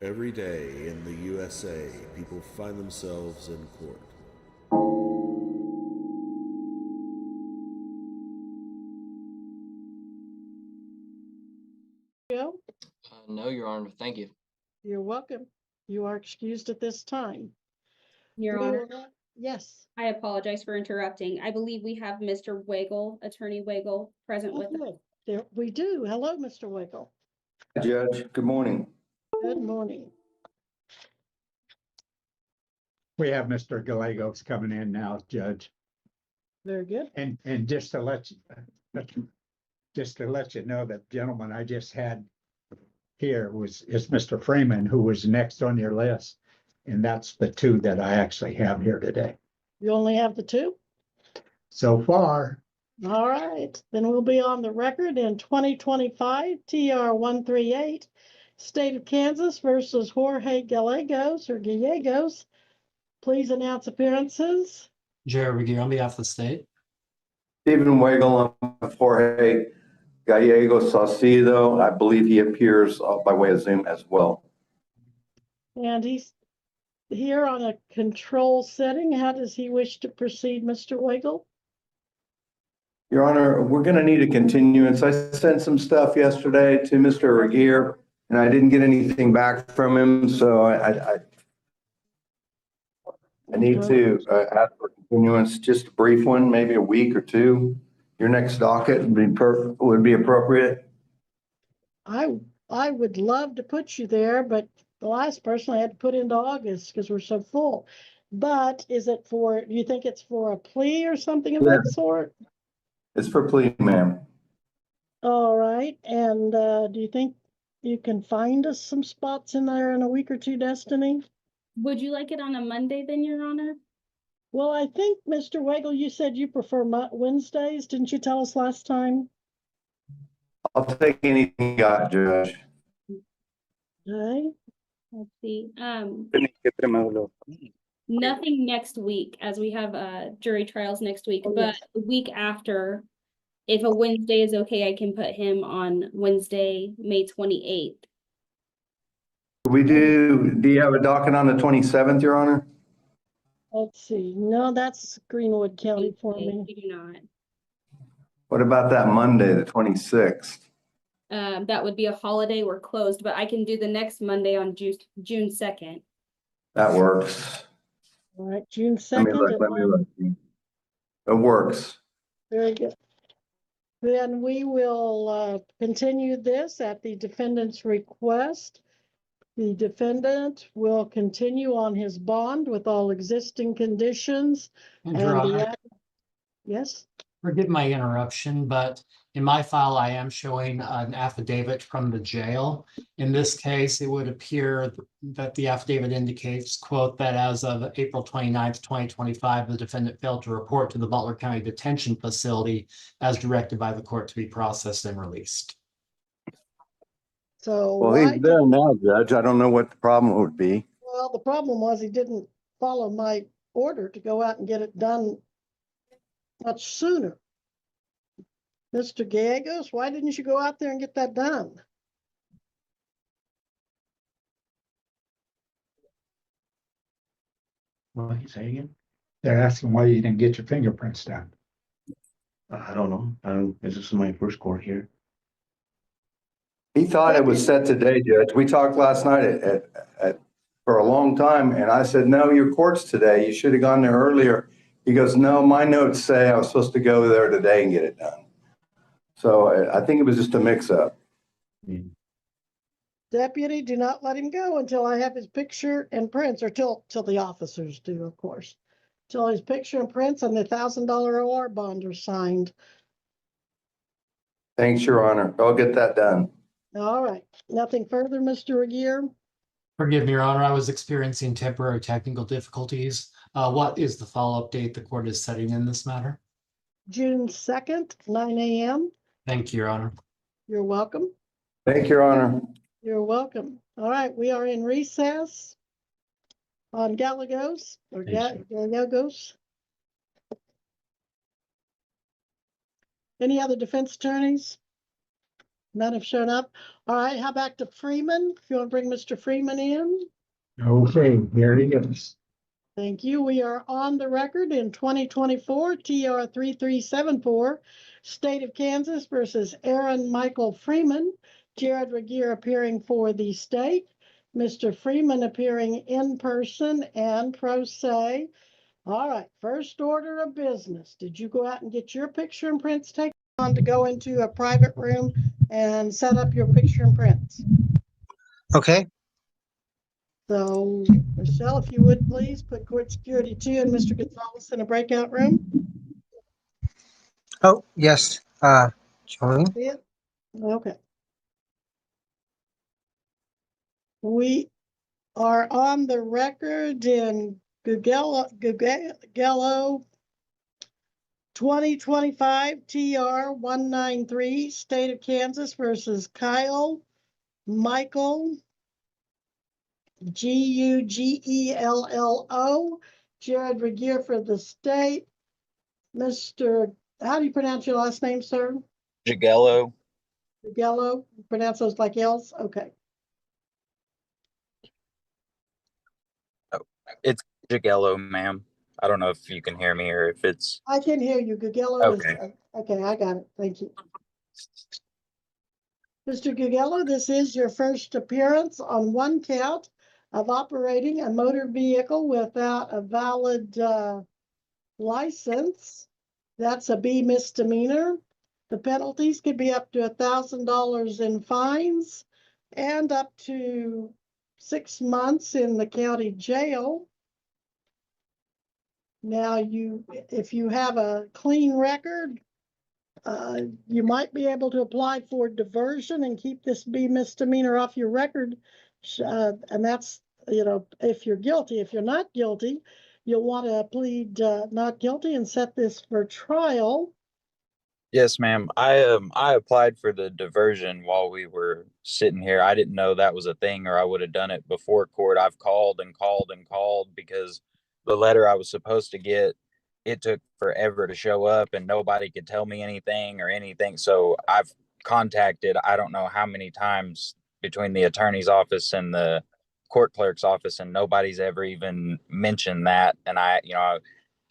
Every day in the USA, people find themselves in court. Joe, No, Your Honor, thank you. you're welcome. You are excused at this time. Your We Honor, will yes. I apologize for interrupting. I believe we have Mr. Wiggle, Attorney Wiggle, present with us. Okay. There we do. Hello, Mr. Wiggle. Judge, good morning. Good morning. We have Mr. Gallegos coming in now, Judge. Very good. And just to let you know, that gentleman I just had here is Mr. Freeman, who was next on your list. And that's the two that I actually have here today. You only have the two? So far, All right. Then we'll be on the record in 2025 TR 138, State of Kansas versus Jorge Gallegos or Gallegos. Please announce appearances. Jerry Regier on behalf of the state. Stephen Wagle of Jorge Gallegos Saucedo. I believe he appears by way of Zoom as well. And he's here on a control setting. How does he wish to proceed, Mr. Wiggle? Your Honor, we're going to need a continuance. I sent some stuff yesterday to Mr. Regier, and I didn't get anything back from him. So I need to ask for continuance, just a brief one, maybe a week or two. Your next docket would be appropriate. I would love to put you there, but the last person I had to put into August because we're so full. But is it for, do you think it's for a plea or something of that sort? It's for plea, ma'am. All right. And do you think you can find us some spots in there in a week or two, Destiny? Would you like it on a Monday then, Your Honor? Well, I think, Mr. Wiggle, you said you prefer Wednesdays. Didn't you tell us last time? I'll take anything you got, Judge. Okay. Let's see. Nothing next week, as we have jury trials next week, Oh, but yes. the week after, if a Wednesday is okay, I can put him on Wednesday, May 28th. Do you have a docket on the 27th, Your Honor? Let's see. No, that's Greenwood County for me. We do not. What about that Monday, the 26th? That would be a holiday. We're closed, but I can do the next Monday on June 2nd. That works. All right, June Let me 2nd. look. It works. Very good. Then we will continue this at the defendant's request. The defendant will continue on his bond with all existing conditions. And Your Honor, Yes, forgive my interruption, but in my file, I am showing an affidavit from the jail. In this case, it would appear that the affidavit indicates, quote, that as of April 29th, 2025, the defendant failed to report to the Butler County Detention Facility as directed by the court to be processed and released. so Well, he's there now, Judge. I don't know what the problem would be. well, the problem was he didn't follow my order to go out and get it done much sooner. Mr. Gallegos, why didn't you go out there and get that done? what are you saying? They're asking why you didn't get your fingerprints done. I don't know. This is my first court here. He thought it was set today, Judge. We talked last night for a long time, and I said, no, your court's today. You should have gone there earlier. He goes, no, my notes say I was supposed to go there today and get it done. So I think it was just a mix-up. Deputy, do not let him go until I have his picture and prints, or till the officers do, of course. Till his picture and prints and the $1,000 OR bond are signed. Thanks, Your Honor. I'll get that done. All right. Nothing further, Mr. Regier? Forgive me, Your Honor, I was experiencing temporary technical difficulties. What is the follow-up date the court is setting in this matter? June 2nd, 9 a.m. Thank you, Your Honor. You're welcome. Thank you, Your Honor. You're welcome. All right, we are in recess on Gallegos or Gallegos. Any other defense attorneys? None have shown up. All right, how about to Freeman? If you want to bring Mr. Freeman in. Okay, here he is. Thank you. We are on the record in 2024 TR 3374, State of Kansas versus Aaron Michael Freeman. Jared Regier appearing for the state. Mr. Freeman appearing in person and pro se. All right, first order of business. Did you go out and get your picture and prints taken on to go into a private room and set up your picture and prints? Okay, So, Michelle, if you would please put court security 2 and Mr. Gonzalez in a breakout room. oh, yes, join. See it? Okay. We are on the record in Gugelo 2025 TR 193, State of Kansas versus Kyle Michael Guggello. Jared Regier for the state. Mr. How do you pronounce your last name, sir? Jagello. Guggello. Pronounce those like L's? Okay. It's Jagello, ma'am. I don't know if you can hear me or if it's I can hear you. Guggello okay. is okay. I got it. Thank you. Mr. Guggello, this is your first appearance on one count of operating a motor vehicle without a valid license. That's a B misdemeanor. The penalties could be up to $1,000 in fines and up to 6 months in the county jail. Now, if you have a clean record, you might be able to apply for diversion and keep this B misdemeanor off your record. And that's, if you're guilty. If you're not guilty, you'll want to plead not guilty and set this for trial. Yes, ma'am. I applied for the diversion while we were sitting here. I didn't know that was a thing, or I would have done it before court. I've called and called and called because the letter I was supposed to get, it took forever to show up and nobody could tell me anything or anything. So I've contacted, I don't know how many times between the attorney's office and the court clerk's office, and nobody's ever even mentioned that. And I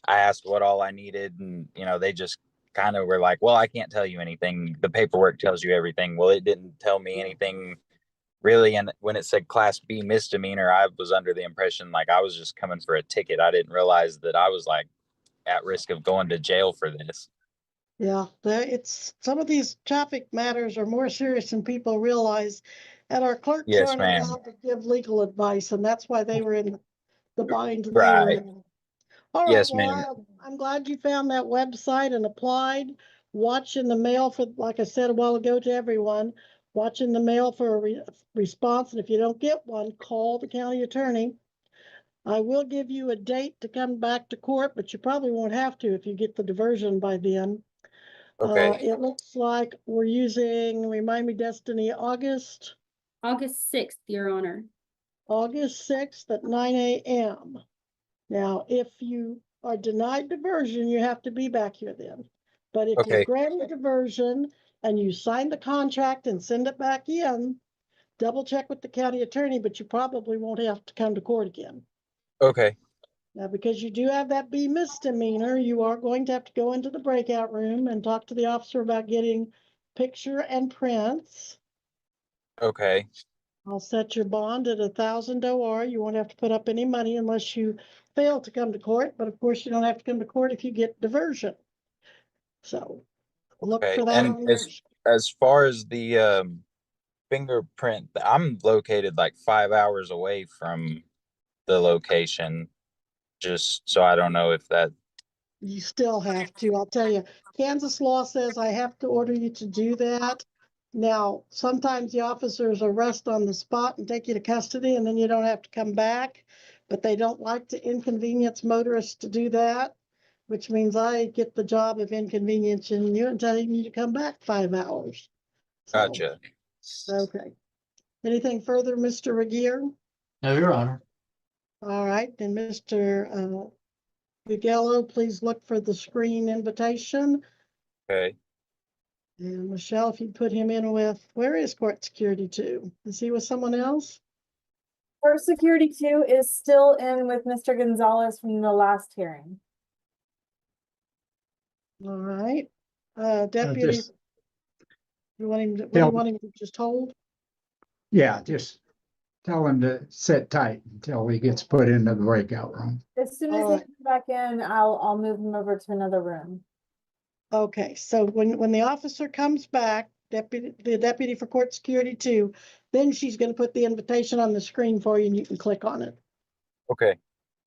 asked what all I needed, and they just kind of were like, well, I can't tell you anything. The paperwork tells you everything. Well, it didn't tell me anything really. And when it said class B misdemeanor, I was under the impression like I was just coming for a ticket. I didn't realize that I was like at risk of going to jail for this. Yeah, it's some of these traffic matters are more serious than people realize. And our clerks Yes, aren't ma'am. allowed to give legal advice, and that's why they were in the bind they were Right. in. All right, Yes, ma'am. well, I'm glad you found that website and applied. Watching the mail for, like I said a while ago to everyone, watching the mail for a response. And if you don't get one, call the county attorney. I will give you a date to come back to court, but you probably won't have to if you get the diversion by then. Okay. It looks like we're using, remind me, Destiny, August August 6th, Your Honor. 6th at 9 a.m. Now, if you are denied diversion, you have to be back here then. But if you're Okay. granted diversion and you sign the contract and send it back in, double check with the county attorney, but you probably won't have to come to court again. Okay. Now, because you do have that B misdemeanor, you are going to have to go into the breakout room and talk to the officer about getting picture and prints. Okay. I'll set your bond at 1,000 OR. You won't have to put up any money unless you fail to come to court. But of course, you don't have to come to court if you get diversion. So look Okay. for that And on your. as far as the fingerprint, I'm located like 5 hours away from the location. Just so I don't know if that. You still have to. I'll tell you, Kansas law says I have to order you to do that. Now, sometimes the officers arrest on the spot and take you to custody, and then you don't have to come back. But they don't like to inconvenience motorists to do that, which means I get the job of inconveniencing you and telling you to come back 5 hours. So, Gotcha. okay. Anything further, Mr. Regier? No, Your Honor. All right, then Mr. Guggello, please look for the screen invitation. Okay. And Michelle, if you put him in with, where is court security 2? Is he with someone else? Court security 2 is still in with Mr. Gonzalez from the last hearing. All right. Deputy, Just, you want him to, what do you want him to just hold? yeah, just tell him to sit tight until he gets put into the breakout room. As soon as All they right. come back in, I'll move him over to another room. Okay, so when the officer comes back, the deputy for court security 2, then she's going to put the invitation on the screen for you and you can click on it. Okay.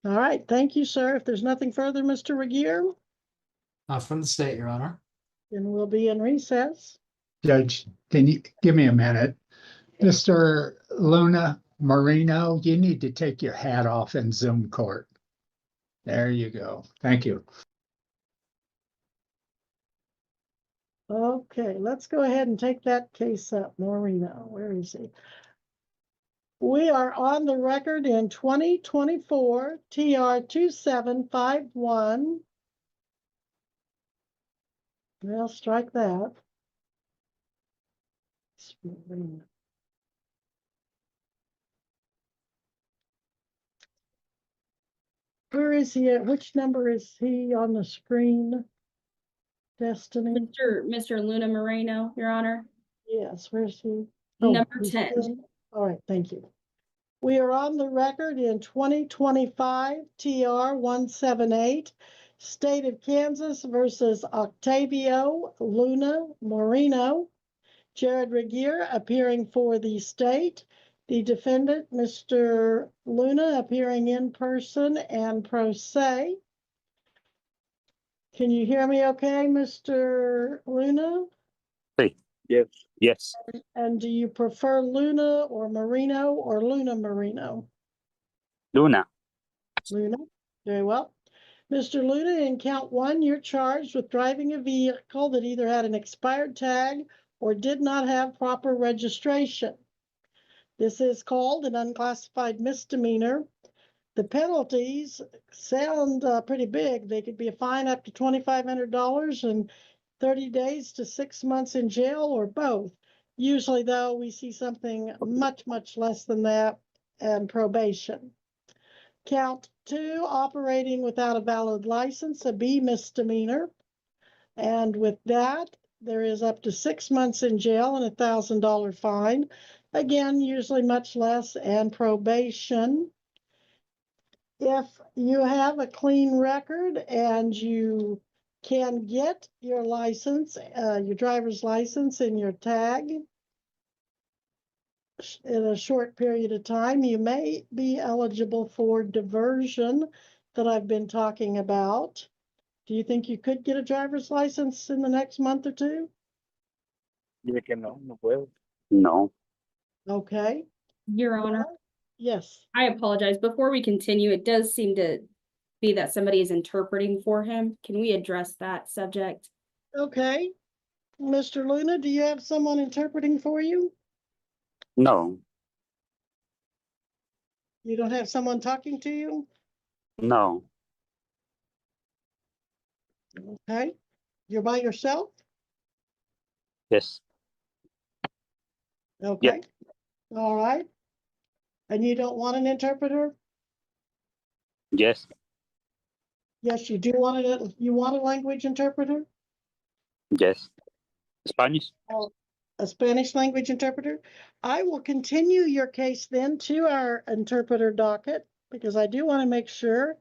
All right, thank you, sir. If there's nothing further, Mr. Regier, From the state, Your Honor. then we'll be in recess. Judge, can you give me a minute? Mr. Luna Marino, you need to take your hat off in Zoom court. There you go. Thank you. Okay, let's go ahead and take that case up. Moreno, where is he? We are on the record in 2024 TR 2751. Well, strike that. Where is he at? Which number is he on the screen? Destiny? Mr. Luna Moreno, Your Honor. Yes, where's he? Number he's 10. still- All right, thank you. We are on the record in 2025 TR 178, State of Kansas versus Octavio Luna Moreno. Jared Regier appearing for the state. The defendant, Mr. Luna, appearing in person and pro se. Can you hear me okay, Mr. Luna? Hey, yes, yes. And do you prefer Luna or Marino or Luna Marino? Luna. Luna, very well. Mr. Luna, in count 1, you're charged with driving a vehicle that either had an expired tag or did not have proper registration. This is called an unclassified misdemeanor. The penalties sound pretty big. They could be a fine up to $2,500 and 30 days to 6 months in jail or both. Usually, though, we see something much, much less than that and probation. Count 2, operating without a valid license, a B misdemeanor. And with that, there is up to 6 months in jail and $1,000 fine. Again, usually much less, and probation. If you have a clean record and you can get your license, your driver's license and your tag in a short period of time, you may be eligible for diversion that I've been talking about. Do you think you could get a driver's license in the next month or 2? Dile que no, no puedo. No. Okay. Your Honor, Yes. I apologize. Before we continue, it does seem to be that somebody is interpreting for him. Can we address that subject? Okay. Mr. Luna, do you have someone interpreting for you? No. You don't have someone talking to you? No. Okay. You're by yourself? Yes. Okay. All right. And you don't want an interpreter? Yes. Yes, you do want it. You want a language interpreter? Yes. Spanish. A Spanish language interpreter? I will continue your case then to our interpreter docket because I do want to make sure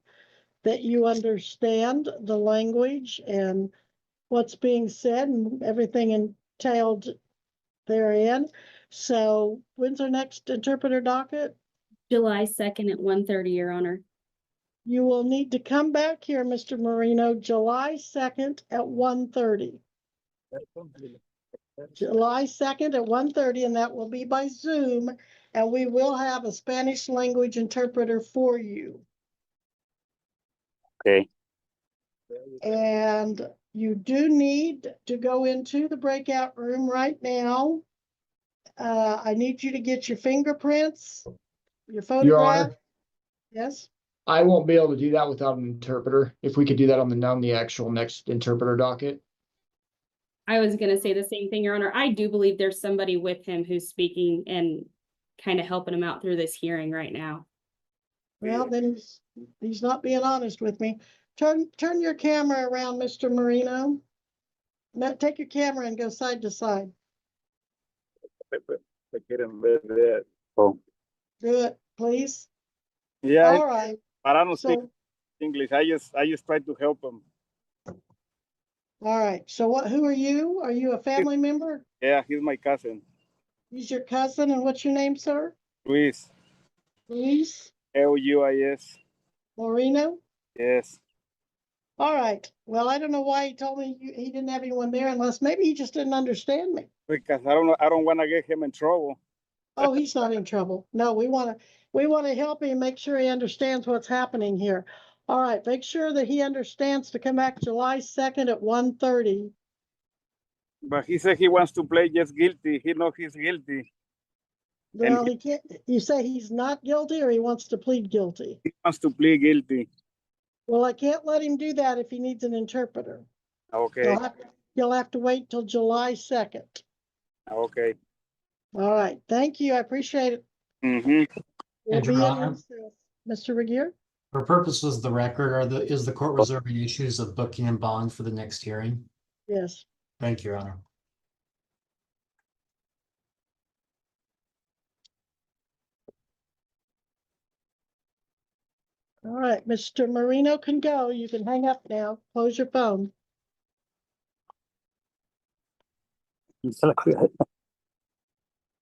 that you understand the language and what's being said and everything entailed therein. So when's our next interpreter docket? July 2nd at 1:30, Your Honor. You will need to come back here, Mr. Marino, July 2nd at 1:30. July 2nd at 1:30, and that will be by Zoom, and we will have a Spanish language interpreter for you. Okay. And you do need to go into the breakout room right now. I need you to get your fingerprints, your photograph. Honor. Yes, I won't be able to do that without an interpreter. If we could do that on the actual next interpreter docket. I was gonna say the same thing, Your Honor. I do believe there's somebody with him who's speaking and kind of helping him out through this hearing right now. Well, then he's not being honest with me. Turn your camera around, Mr. Marino. Now take your camera and go side to side. Oh, Do it, please. Yeah, All right. but I don't speak So, English. I just try to help him. all right. So who are you? Are you a family member? Yeah, he's my cousin, He's your cousin, and what's your name, sir? Luis. Luis Luis. Marino? Yes. All right. Well, I don't know why he told me he didn't have anyone there, unless maybe he just didn't understand me. Because I don't want to get him in trouble. Oh, he's not in trouble. No, we want to help him, make sure he understands what's happening here. All right, make sure that he understands to come back July 2nd at 1:30. But he said he wants to play just guilty. He knows he's guilty. Well, he can't. You say he's not guilty, or he wants to plead guilty? He wants to plead guilty. Well, I can't let him do that if he needs an interpreter. Okay. You'll have to wait till July 2nd. Okay. All right. Thank you. I appreciate it. Mm-hmm. We'll And be Your in Honor, recess. Mr. Regier? for purposes of the record, is the court reserving issues of booking and bond for the next hearing? Yes. Thank you, Your Honor. All right. Mr. Marino can go. You can hang up now. Close your phone.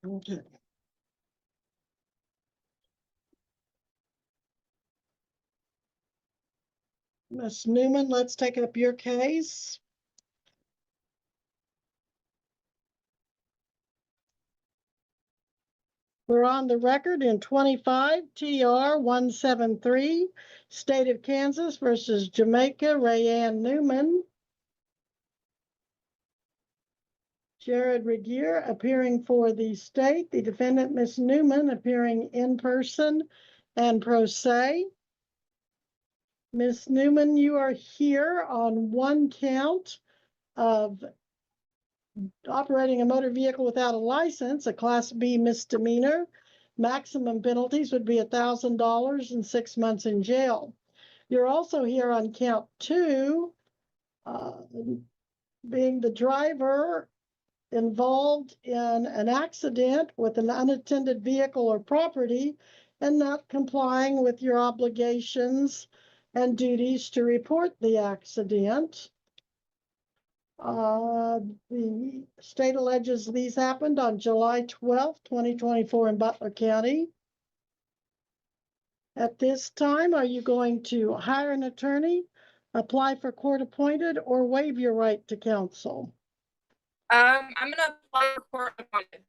Okay. Ms. Newman, let's take up your case. We're on the record in 25 TR 173, State of Kansas versus Jamaica, Rayanne Newman. Jared Regier appearing for the state, the defendant, Ms. Newman, appearing in person and pro se. Ms. Newman, you are here on one count of operating a motor vehicle without a license, a Class B misdemeanor. Maximum penalties would be $1,000 and 6 months in jail. You're also here on count 2, being the driver involved in an accident with an unattended vehicle or property and not complying with your obligations and duties to report the accident. The state alleges these happened on July 12th, 2024 in Butler County. At this time, are you going to hire an attorney, apply for court appointed, or waive your right to counsel? I'm gonna apply for court appointed.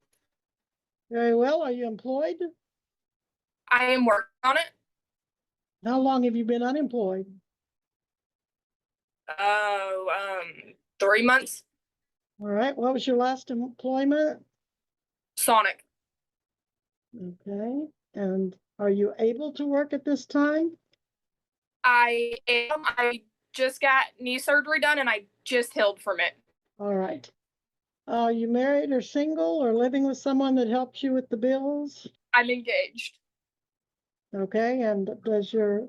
Very well. Are you employed? I am working on it. How long have you been unemployed? 3 months. All right. What was your last employment? Sonic. Okay. And are you able to work at this time? I am. I just got knee surgery done and I just healed from it. All right. Are you married or single or living with someone that helps you with the bills? I'm engaged. Okay. And does your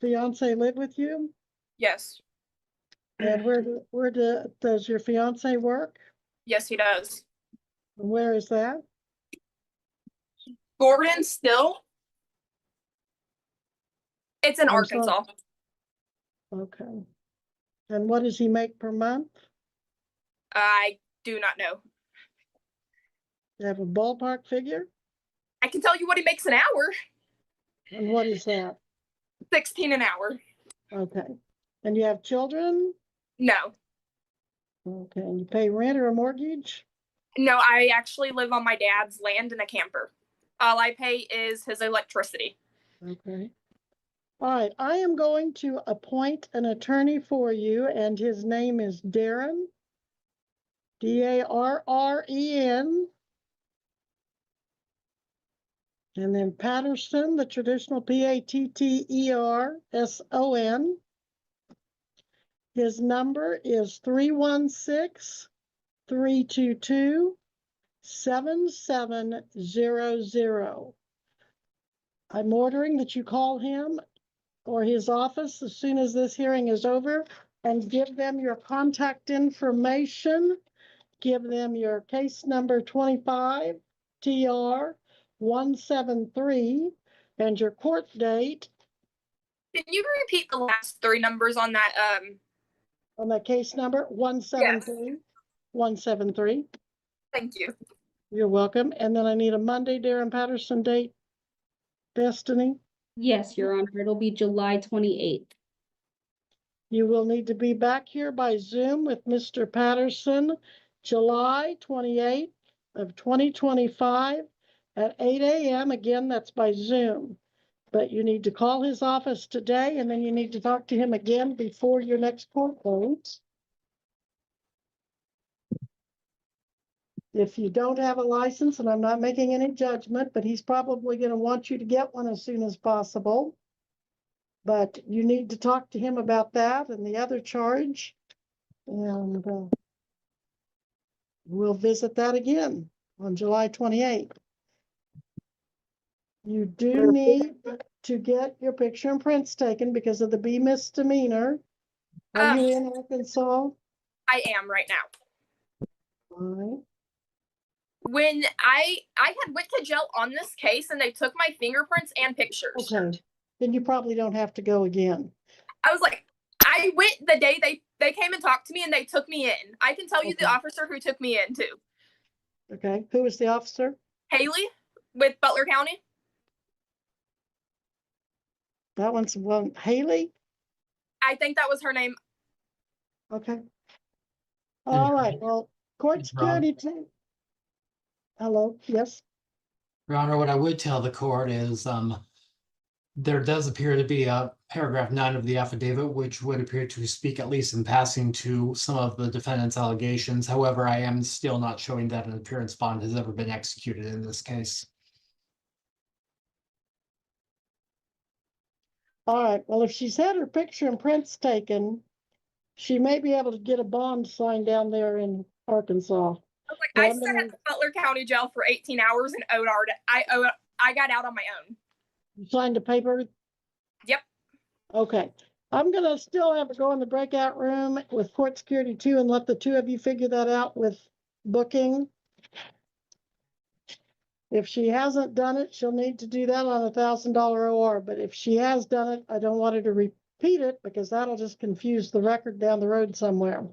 fiance live with you? Yes. And where does your fiance work? Yes, he does. And where is that? Gordon still. It's in I'm Arkansas. sorry. Okay. And what does he make per month? I do not know. Do you have a ballpark figure? I can tell you what he makes an hour. And what is that? 16 an hour. Okay. And you have children? No. Okay. And you pay rent or a mortgage? No, I actually live on my dad's land in a camper. All I pay is his electricity. Okay. All right. I am going to appoint an attorney for you, and his name is Darren. D-A-R-R-E-N. And then Patterson, the traditional P-A-T-T-E-R-S-O-N. His number is 316 322-7700. I'm ordering that you call him or his office as soon as this hearing is over and give them your contact information. Give them your case number 25 TR 173 and your court date. Can you repeat the last three numbers on that? On that case number 173. 173. Thank you. You're welcome. And then I need a Monday, Darren Patterson date. Destiny, Yes, Your Honor, it'll be July 28th. you will need to be back here by Zoom with Mr. Patterson, July 28th of 2025 at 8 a.m. Again, that's by Zoom. But you need to call his office today, and then you need to talk to him again before your next court date. If you don't have a license, and I'm not making any judgment, but he's probably going to want you to get one as soon as possible. But you need to talk to him about that and the other charge. And we'll visit that again on July 28th. You do need to get your picture and prints taken because of the B misdemeanor. Are you in Arkansas? I am right now. All right. When I had went to jail on this case and they took my fingerprints and pictures. Okay, then you probably don't have to go again. I was like, I went the day they came and talked to me and they took me in. I can tell you the officer who took me in too. Okay, who was the officer? Haley with Butler County. That one's one, Haley? I think that was her name. Okay. All right, well, court security team. Hello, yes? Your Honor, what I would tell the court is, there does appear to be a paragraph 9 of the affidavit, which would appear to speak at least in passing to some of the defendant's allegations. However, I am still not showing that an appearance bond has ever been executed in this case. All right, well, if she's had her picture and prints taken, she may be able to get a bond signed down there in Arkansas. I was like, I sat at the Butler County jail for 18 hours and I got out on my own. You signed a paper? Yep. Okay. I'm gonna still have to go in the breakout room with court security too and let the two of you figure that out with booking. If she hasn't done it, she'll need to do that on $1,000 OR, but if she has done it, I don't want her to repeat it because that'll just confuse the record down the road somewhere.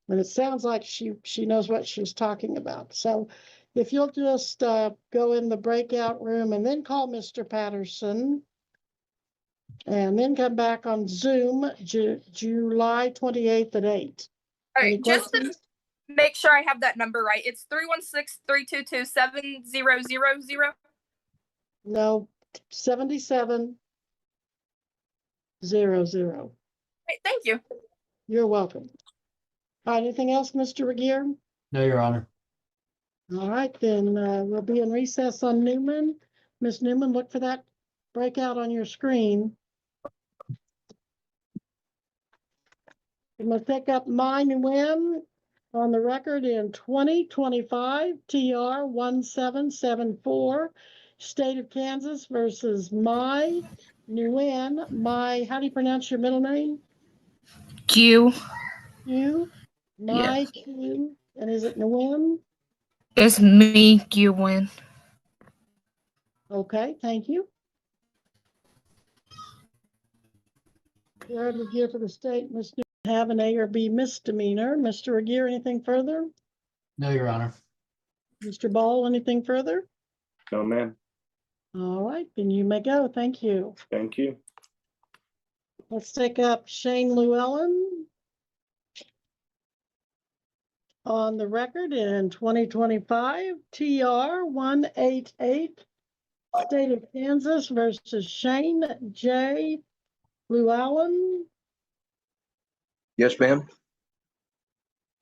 And it sounds like she knows what she's talking about. So if you'll just go in the breakout room and then call Mr. Patterson and then come back on Zoom July 28th at 8. All right, just to make sure I have that number right. It's 316-322-7000. No, 7700. Right, thank you. You're welcome. All right, anything else, Mr. Regier? No, Your Honor. All right, then we'll be in recess on Newman. Ms. Newman, look for that breakout on your screen. I'm going to pick up mine and win on the record in 2025 TR 1774, State of Kansas versus my Nguyen. My, how do you pronounce your middle name? Q. Q. My Q. And is it Nguyen? It's me, Q-Win. Okay, thank you. Jared Regier for the state, Ms. Newman have an A or B misdemeanor. Mr. Regier, anything further? No, Your Honor. Mr. Ball, anything further? No, ma'am. All right, then you may go. Thank you. Thank you. Let's take up Shane Llewellyn on the record in 2025 TR 188, State of Kansas versus Shane J. Llewellyn. Yes, ma'am.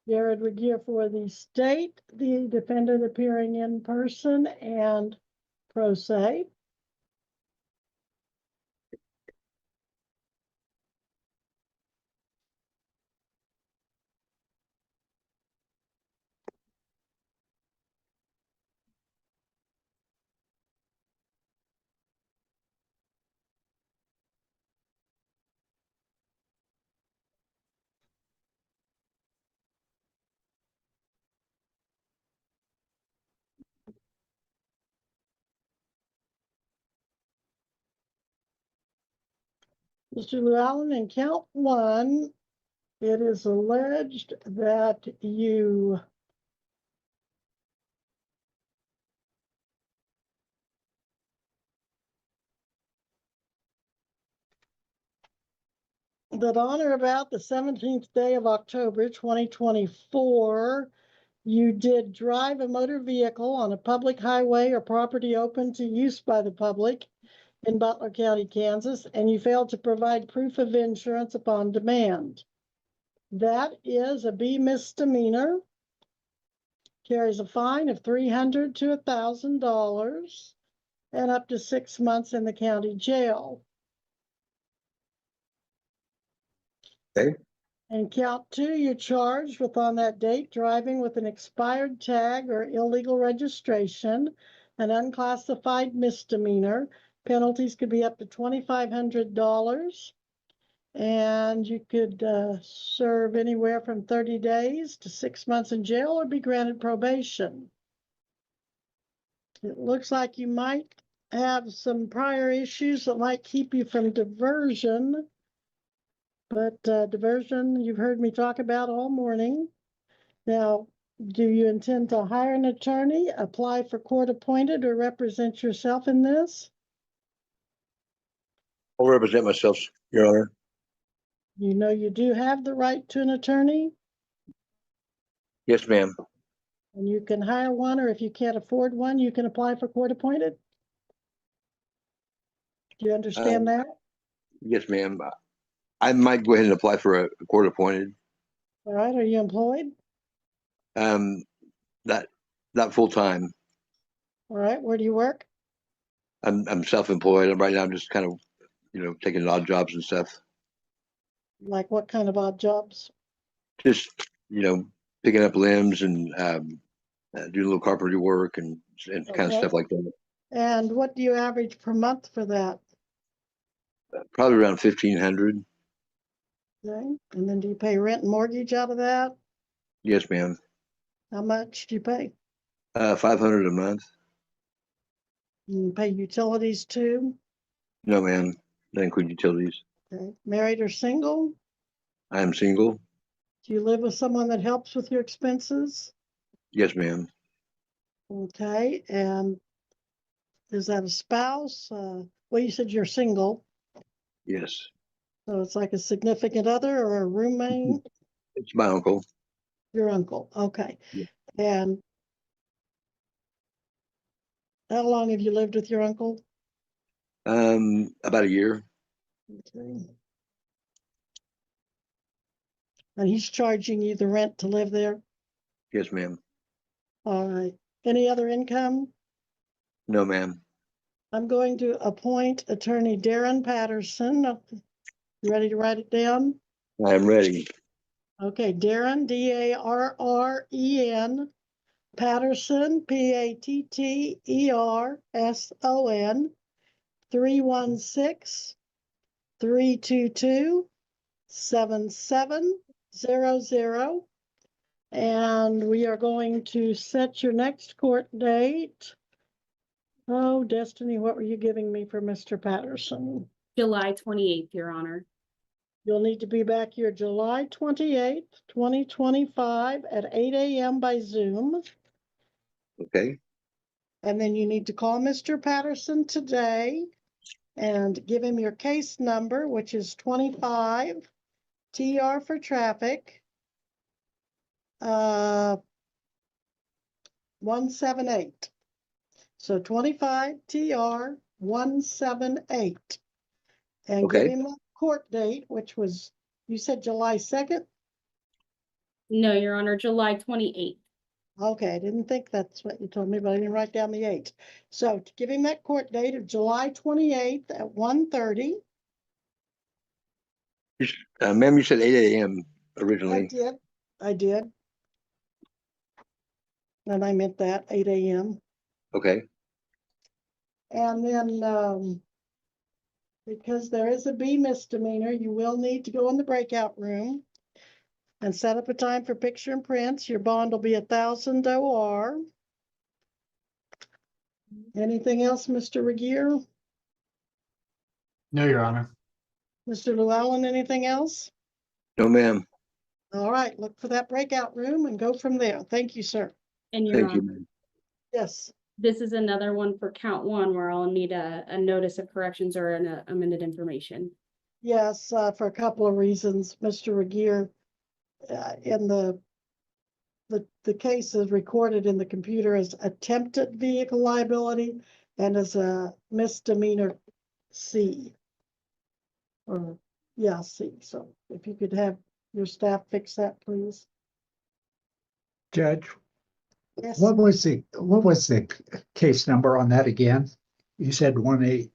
Jared Regier for the state, the defendant appearing in person and pro se. Mr. Llewellyn, in count one, it is alleged that you that on or about the 17th day of October 2024, you did drive a motor vehicle on a public highway or property open to use by the public in Butler County, Kansas, and you failed to provide proof of insurance upon demand. That is a B misdemeanor, carries a fine of $300 to $1,000 and up to 6 months in the county jail. Okay. And count two, you're charged with on that date driving with an expired tag or illegal registration, an unclassified misdemeanor. Penalties could be up to $2,500. And you could serve anywhere from 30 days to 6 months in jail or be granted probation. It looks like you might have some prior issues that might keep you from diversion. But diversion, you've heard me talk about all morning. Now, do you intend to hire an attorney, apply for court appointed, or represent yourself in this? I'll represent myself, Your Honor. You know you do have the right to an attorney, Yes, ma'am. and you can hire one, or if you can't afford one, you can apply for court appointed. Do you understand that? Yes, ma'am. I might go ahead and apply for a court appointed. All right, are you employed? Not full time. All right, where do you work? I'm self-employed. Right now I'm just kind of, taking odd jobs and stuff. Like what kind of odd jobs? Just, picking up limbs and doing a little carpentry work and kind of Okay. stuff like that. And what do you average per month for that? Probably around 1,500. Okay, and then do you pay rent and mortgage out of that? Yes, ma'am. How much do you pay? 500 a month. You pay utilities too? No, ma'am. That includes utilities. Okay, married or single? I am single. Do you live with someone that helps with your expenses? Yes, ma'am. Okay, and is that a spouse? Well, you said you're single, Yes. so it's like a significant other or a roommate? It's my uncle. Your uncle, okay. Yeah. And how long have you lived with your uncle? About a year. Okay. And he's charging you the rent to live there? Yes, ma'am. All right. Any other income? No, ma'am. I'm going to appoint Attorney Darren Patterson. You ready to write it down? I am ready. Okay, Darren, Darren, Patterson, Patterson, 316-322-7700. And we are going to set your next court date. Oh, Destiny, what were you giving me for Mr. Patterson? July 28th, Your Honor. You'll need to be back here July 28th, 2025 at 8 a.m. by Zoom. Okay. And then you need to call Mr. Patterson today and give him your case number, which is 25 TR for traffic 178. So 25 TR 178. And give Okay. him a court date, which was, you said July 2nd? No, Your Honor, July 28th. Okay, I didn't think that's what you told me, but I didn't write down the 8th. So to give him that court date of July 28th at 1:30. Ma'am, you said 8 a.m. originally. I did. And I meant that, 8 a.m. Okay. And then, because there is a B misdemeanor, you will need to go in the breakout room and set up a time for picture and prints. Your bond will be 1,000 OR. Anything else, Mr. Regier? No, Your Honor. Mr. Llewellyn, anything else? No, ma'am. All right, look for that breakout room and go from there. Thank you, sir. And Your Thank you, Honor, ma'am. Yes. this is another one for count one where I'll need a notice of corrections or an amended information. Yes, for a couple of reasons. Mr. Regier, in the case is recorded in the computer as attempted vehicle liability and as a misdemeanor C. Or, yeah, C. So if you could have your staff fix that, please. Judge, Yes, what was the case number on that again? You said 1-8.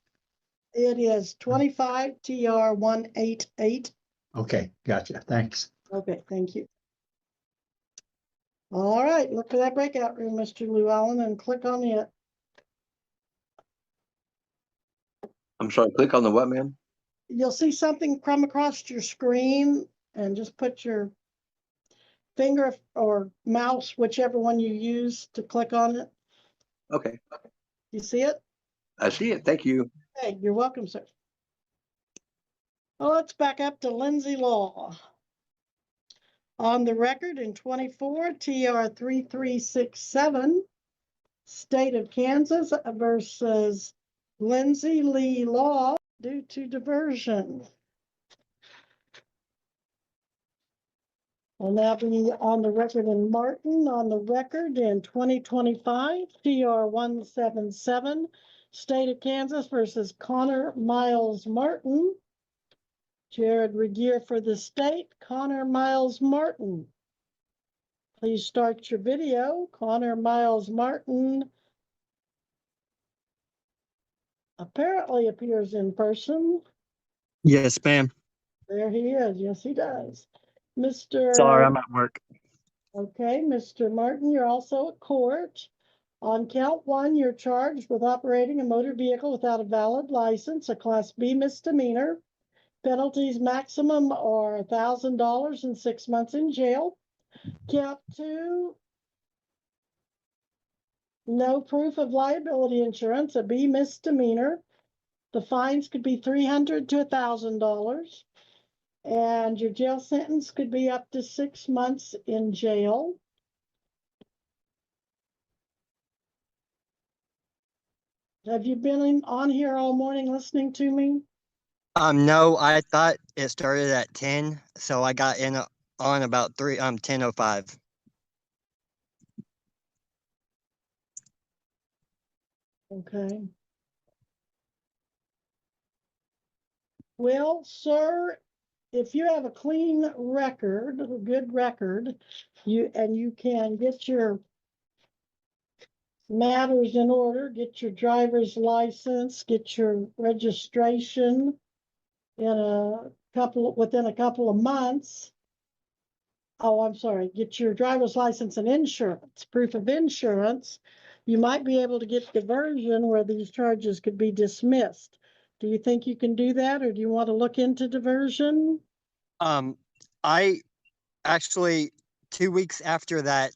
it is 25 TR 188. Okay, gotcha. Thanks. Okay, thank you. All right, look for that breakout room, Mr. Llewellyn, and click on it. I'm sorry, click on the what, ma'am? You'll see something come across your screen and just put your finger or mouse, whichever one you use to click on it. Okay, You see it? I see it. Thank you. Hey, you're welcome, sir. Well, let's back up to Lindsay Law. On the record in 24 TR 3367, State of Kansas versus Lindsay Lee Law due to diversion. Will now be on the record in Martin, on the record in 2025 TR 177, State of Kansas versus Connor Miles Martin. Jared Regier for the state, Connor Miles Martin. Please start your video. Connor Miles Martin apparently appears in person. Yes, ma'am. There he is. Yes, he does. Mr. Sorry, I'm at work. Okay, Mr. Martin, you're also at court. On count one, you're charged with operating a motor vehicle without a valid license, a Class B misdemeanor. Penalties maximum are $1,000 and 6 months in jail. Count two, no proof of liability insurance, a B misdemeanor. The fines could be $300 to $1,000. And your jail sentence could be up to 6 months in jail. Have you been on here all morning listening to me? No, I thought it started at 10, so I got in on about 10:05. Okay. Well, sir, if you have a clean record, a good record, you can get your matters in order, get your driver's license, get your registration within a couple of months. Oh, I'm sorry, get your driver's license and insurance, proof of insurance. You might be able to get diversion where these charges could be dismissed. Do you think you can do that, or do you want to look into diversion? I actually 2 weeks after that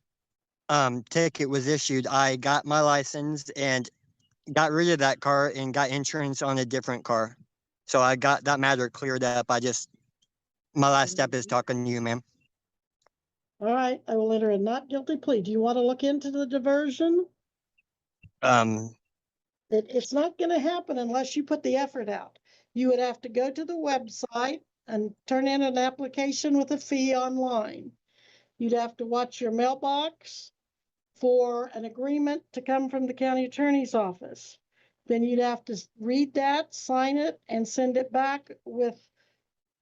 ticket was issued, I got my license and got rid of that car and got insurance on a different car. So I got that matter cleared up. My last step is talking to you, ma'am. All right, I will enter a not guilty plea. Do you want to look into the diversion? It's not going to happen unless you put the effort out. You would have to go to the website and turn in an application with a fee online. You'd have to watch your mailbox for an agreement to come from the county attorney's office. Then you'd have to read that, sign it, and send it back with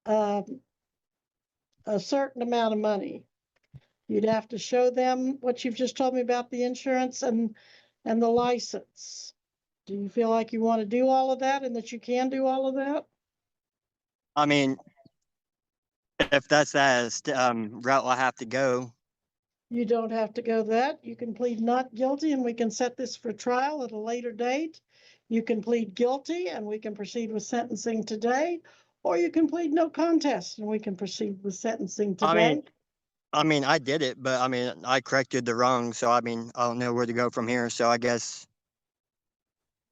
a certain amount of money. You'd have to show them what you've just told me about the insurance and the license. Do you feel like you want to do all of that and that you can do all of that? I mean, if that's the route I have to go. You don't have to go that. You can plead not guilty and we can set this for trial at a later date. You can plead guilty and we can proceed with sentencing today, or you can plead no contest and we can proceed with sentencing today. I mean, I did it, but I mean, I corrected the wrong. So, I mean, I don't know where to go from here. So I guess.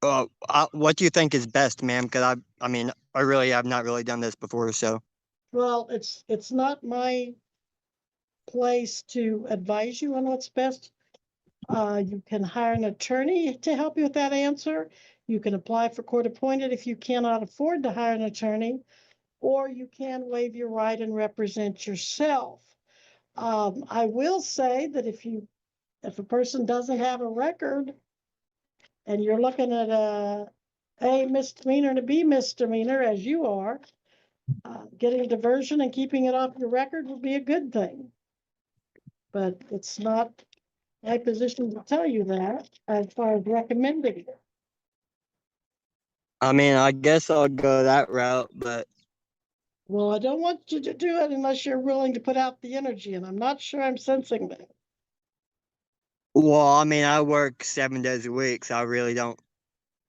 What do you think is best, ma'am? Because I mean, I really have not really done this before, so. Well, it's not my place to advise you on what's best. You can hire an attorney to help you with that answer. You can apply for court appointed if you cannot afford to hire an attorney, or you can waive your right and represent yourself. I will say that if a person doesn't have a record and you're looking at a misdemeanor and a B misdemeanor, as you are, getting a diversion and keeping it off your record would be a good thing. But it's not my position to tell you that as far as recommending it. I mean, I guess I'll go that route, but. Well, I don't want you to do it unless you're willing to put out the energy, and I'm not sure I'm sensing that. Well, I mean, I work 7 days a week, so I really don't.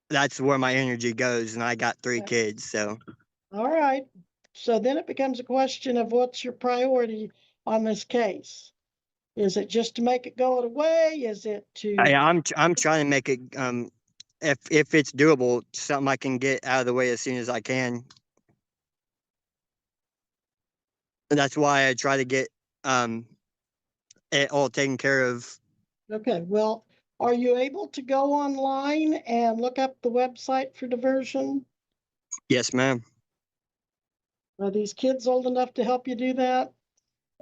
That's where my energy goes, and I got 3 kids, so. All right. So then it becomes a question of what's your priority on this case? Is it just to make it go away? Is it to? I'm trying to make it if it's doable, something I can get out of the way as soon as I can. And that's why I try to get it all taken care of. Okay, well, are you able to go online and look up the website for diversion? Yes, ma'am. Are these kids old enough to help you do that?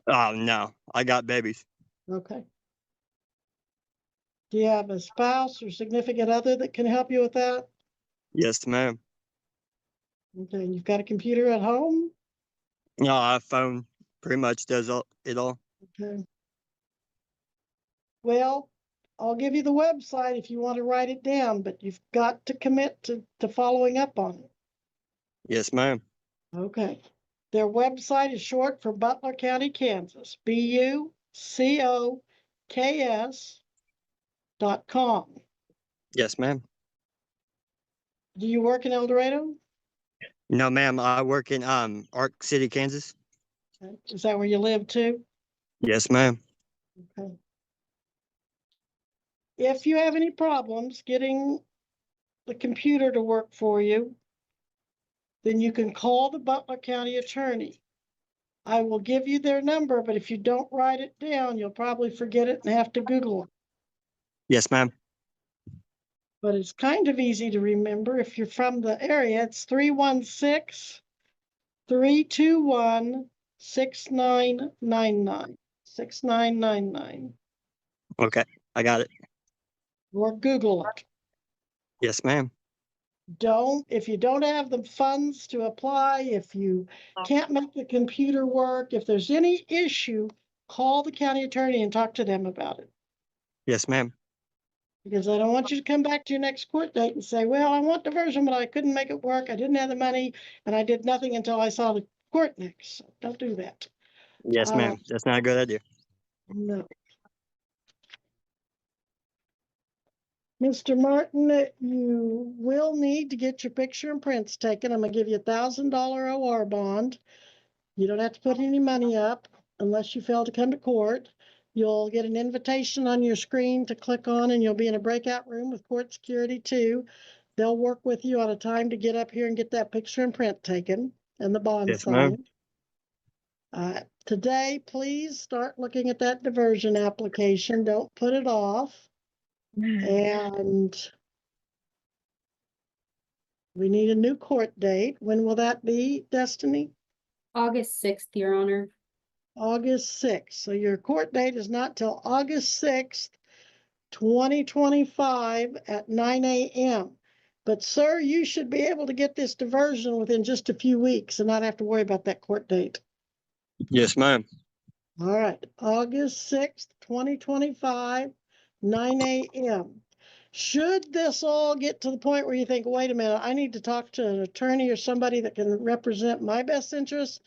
Oh no, I got babies. Okay. Do you have a spouse or significant other that can help you with that? Yes, ma'am. Okay, and you've got a computer at home? No, our phone pretty much does it all. Okay. Well, I'll give you the website if you want to write it down, but you've got to commit to following up on it. Yes, ma'am. Okay. Their website is short for Butler County, Kansas, BUCOKS.com. Yes, ma'am. Do you work in El Dorado? No, ma'am. I work in Ark City, Kansas. Okay. Is that where you live too? Yes, ma'am. Okay. If you have any problems getting the computer to work for you, then you can call the Butler County attorney. I will give you their number, but if you don't write it down, you'll probably forget it and have to Google it. Yes, ma'am. But it's kind of easy to remember if you're from the area. It's 316-321-6999. 6999. Okay, I got it. Or Google it. Yes, ma'am. If you don't have the funds to apply, if you can't make the computer work, if there's any issue, call the county attorney and talk to them about it. Yes, ma'am. Because I don't want you to come back to your next court date and say, well, I want diversion, but I couldn't make it work. I didn't have the money and I did nothing until I saw the court next. So don't do that. Yes, ma'am. That's not a good idea. No. Mr. Martin, you will need to get your picture and prints taken. I'm gonna give you $1,000 OR bond. You don't have to put any money up unless you fail to come to court. You'll get an invitation on your screen to click on, and you'll be in a breakout room with court security too. They'll work with you on a time to get up here and get that picture and print taken and the bond Yes, ma'am. signed. Today, please start looking at that diversion application. Don't put it off. And we need a new court date. When will that be, Destiny? August 6th, Your Honor. August 6th. So your court date is not till August 6th, 2025 at 9 a.m. But sir, you should be able to get this diversion within just a few weeks and not have to worry about that court date. Yes, ma'am. All right, August 6th, 2025, 9 a.m. Should this all get to the point where you think, wait a minute, I need to talk to an attorney or somebody that can represent my best interests,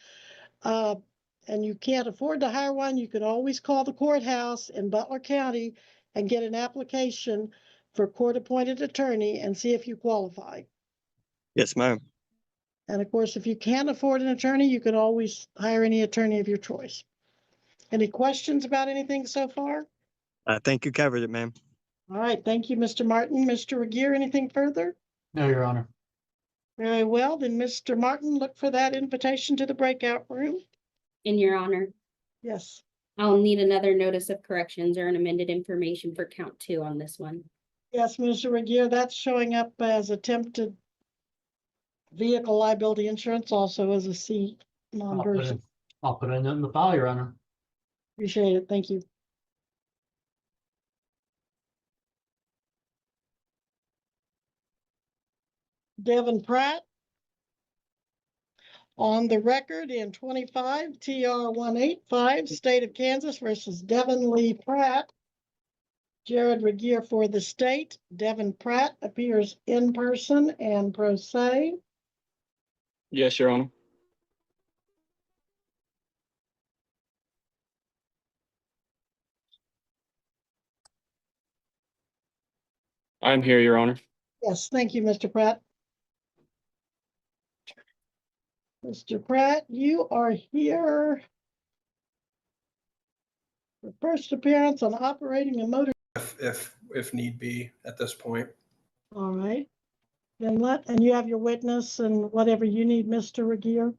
and you can't afford to hire one, you can always call the courthouse in Butler County and get an application for court-appointed attorney and see if you qualify. Yes, ma'am. And of course, if you can't afford an attorney, you can always hire any attorney of your choice. Any questions about anything so far? I think you covered it, ma'am. All right, thank you, Mr. Martin. Mr. Regier, anything further? No, Your Honor. Very well, then Mr. Martin, look for that invitation to the breakout room. In your honor, Yes. I'll need another notice of corrections or an amended information for count 2 on this one. Yes, Mr. Regier, that's showing up as attempted vehicle liability insurance, also as a C non-version. I'll put it in the file, Your Honor. Appreciate it, thank you. Devin Pratt. On the record in 25 TR 185, State of Kansas versus Devin Lee Pratt. Jared Regier for the state. Devin Pratt appears in person and pro se. Yes, Your Honor. I'm here, Your Honor. Yes, thank you, Mr. Pratt. Mr. Pratt, you are here for first appearance on operating a motor. If need be at this point. All right. Then and you have your witness and whatever you need, Mr. Regier.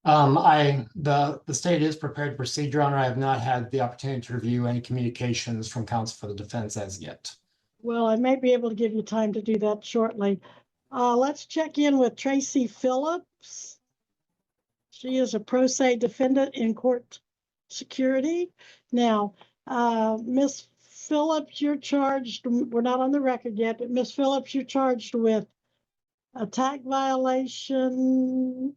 The state is prepared to proceed, Your Honor. I have not had the opportunity to review any communications from counsel for the defense as yet. Well, I may be able to give you time to do that shortly. Let's check in with Tracy Phillips. She is a pro se defendant in court security. Now, Miss Phillips, you're charged, we're not on the record yet, but Miss Phillips, you're charged with a tag violation,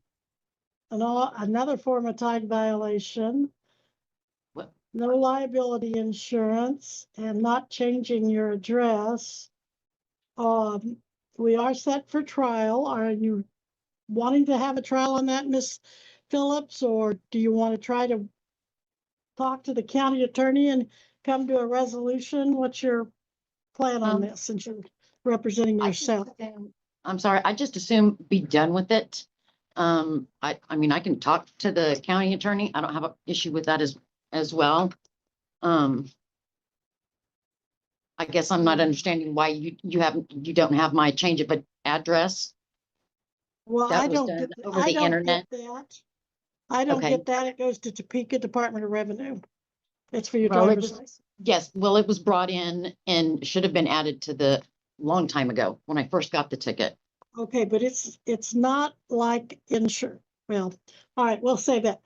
another form of tag violation, no liability insurance, and not changing your address. We are set for trial. Are you wanting to have a trial on that, Miss Phillips, or do you want to try to talk to the county attorney and come to a resolution? What's your plan on this since you're representing yourself? I'm sorry, I just assume be done with it. I mean, I can talk to the county attorney. I don't have an issue with that as well. I guess I'm not understanding why you don't have my change of address. Well, That I was don't done get over the internet. that. I don't Okay. get that. It goes to Topeka Department of Revenue. It's for your Well, driver's license. yes, well, it was brought in and should have been added to the long time ago when I first got the ticket. Okay, but it's not like insurance. Well, all right, we'll say that.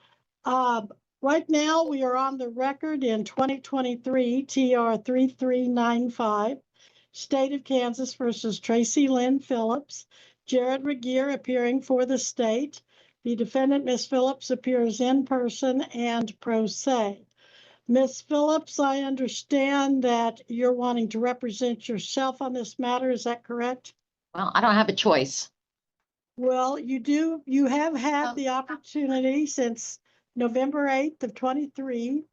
Right now, we are on the record in 2023 TR 3395, State of Kansas versus Tracy Lynn Phillips. Jared Regier appearing for the state. The defendant, Ms. Phillips, appears in person and pro se. Ms. Phillips, I understand that you're wanting to represent yourself on this matter. Is that correct? Well, I don't have a choice. Well, you have had the opportunity since November 8th of 23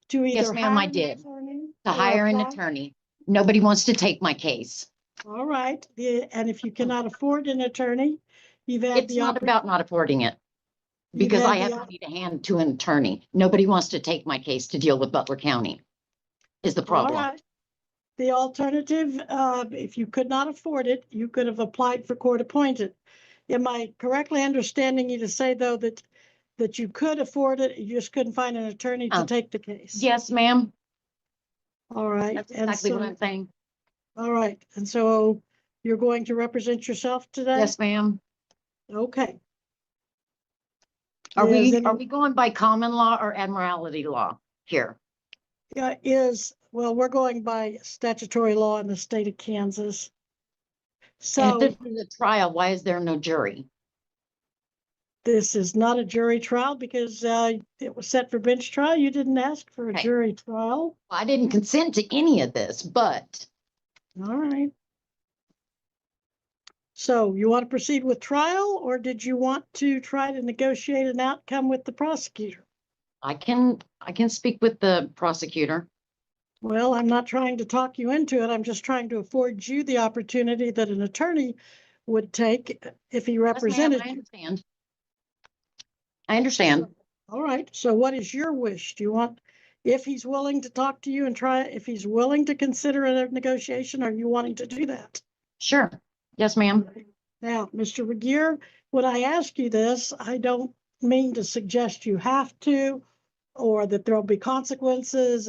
to either Yes, ma'am, hire I an did. attorney To or hire an apply. attorney. Nobody wants to take my case. All right, and if you cannot afford an attorney, you've had It's the not about not affording it. You've Because had I have money to hand to an attorney. Nobody wants to take my case to deal with Butler County is the All problem. right. The alternative, if you could not afford it, you could have applied for court appointed. Am I correctly understanding you to say, though, that you could afford it, you just couldn't find an attorney to take the case? Yes, ma'am. All right. That's exactly what I'm saying. All right. And so you're going to represent yourself today? Yes, ma'am. Okay. Are we going by common law or admiralty law here? Yeah, well, we're going by statutory law in the state of Kansas. So And if this is a trial, why is there no jury? this is not a jury trial because it was set for bench trial. You didn't ask for a jury trial. I didn't consent to any of this, but. All right. So you want to proceed with trial, or did you want to try to negotiate an outcome with the prosecutor? I can speak with the prosecutor. Well, I'm not trying to talk you into it. I'm just trying to afford you the opportunity that an attorney would take if he represented Yes, ma'am, I you. understand. I understand. All right. So what is your wish? Do you want if he's willing to talk to you and if he's willing to consider a negotiation, are you wanting to do that? Sure. Yes, ma'am. Now, Mr. Regier, when I ask you this, I don't mean to suggest you have to, or that there'll be consequences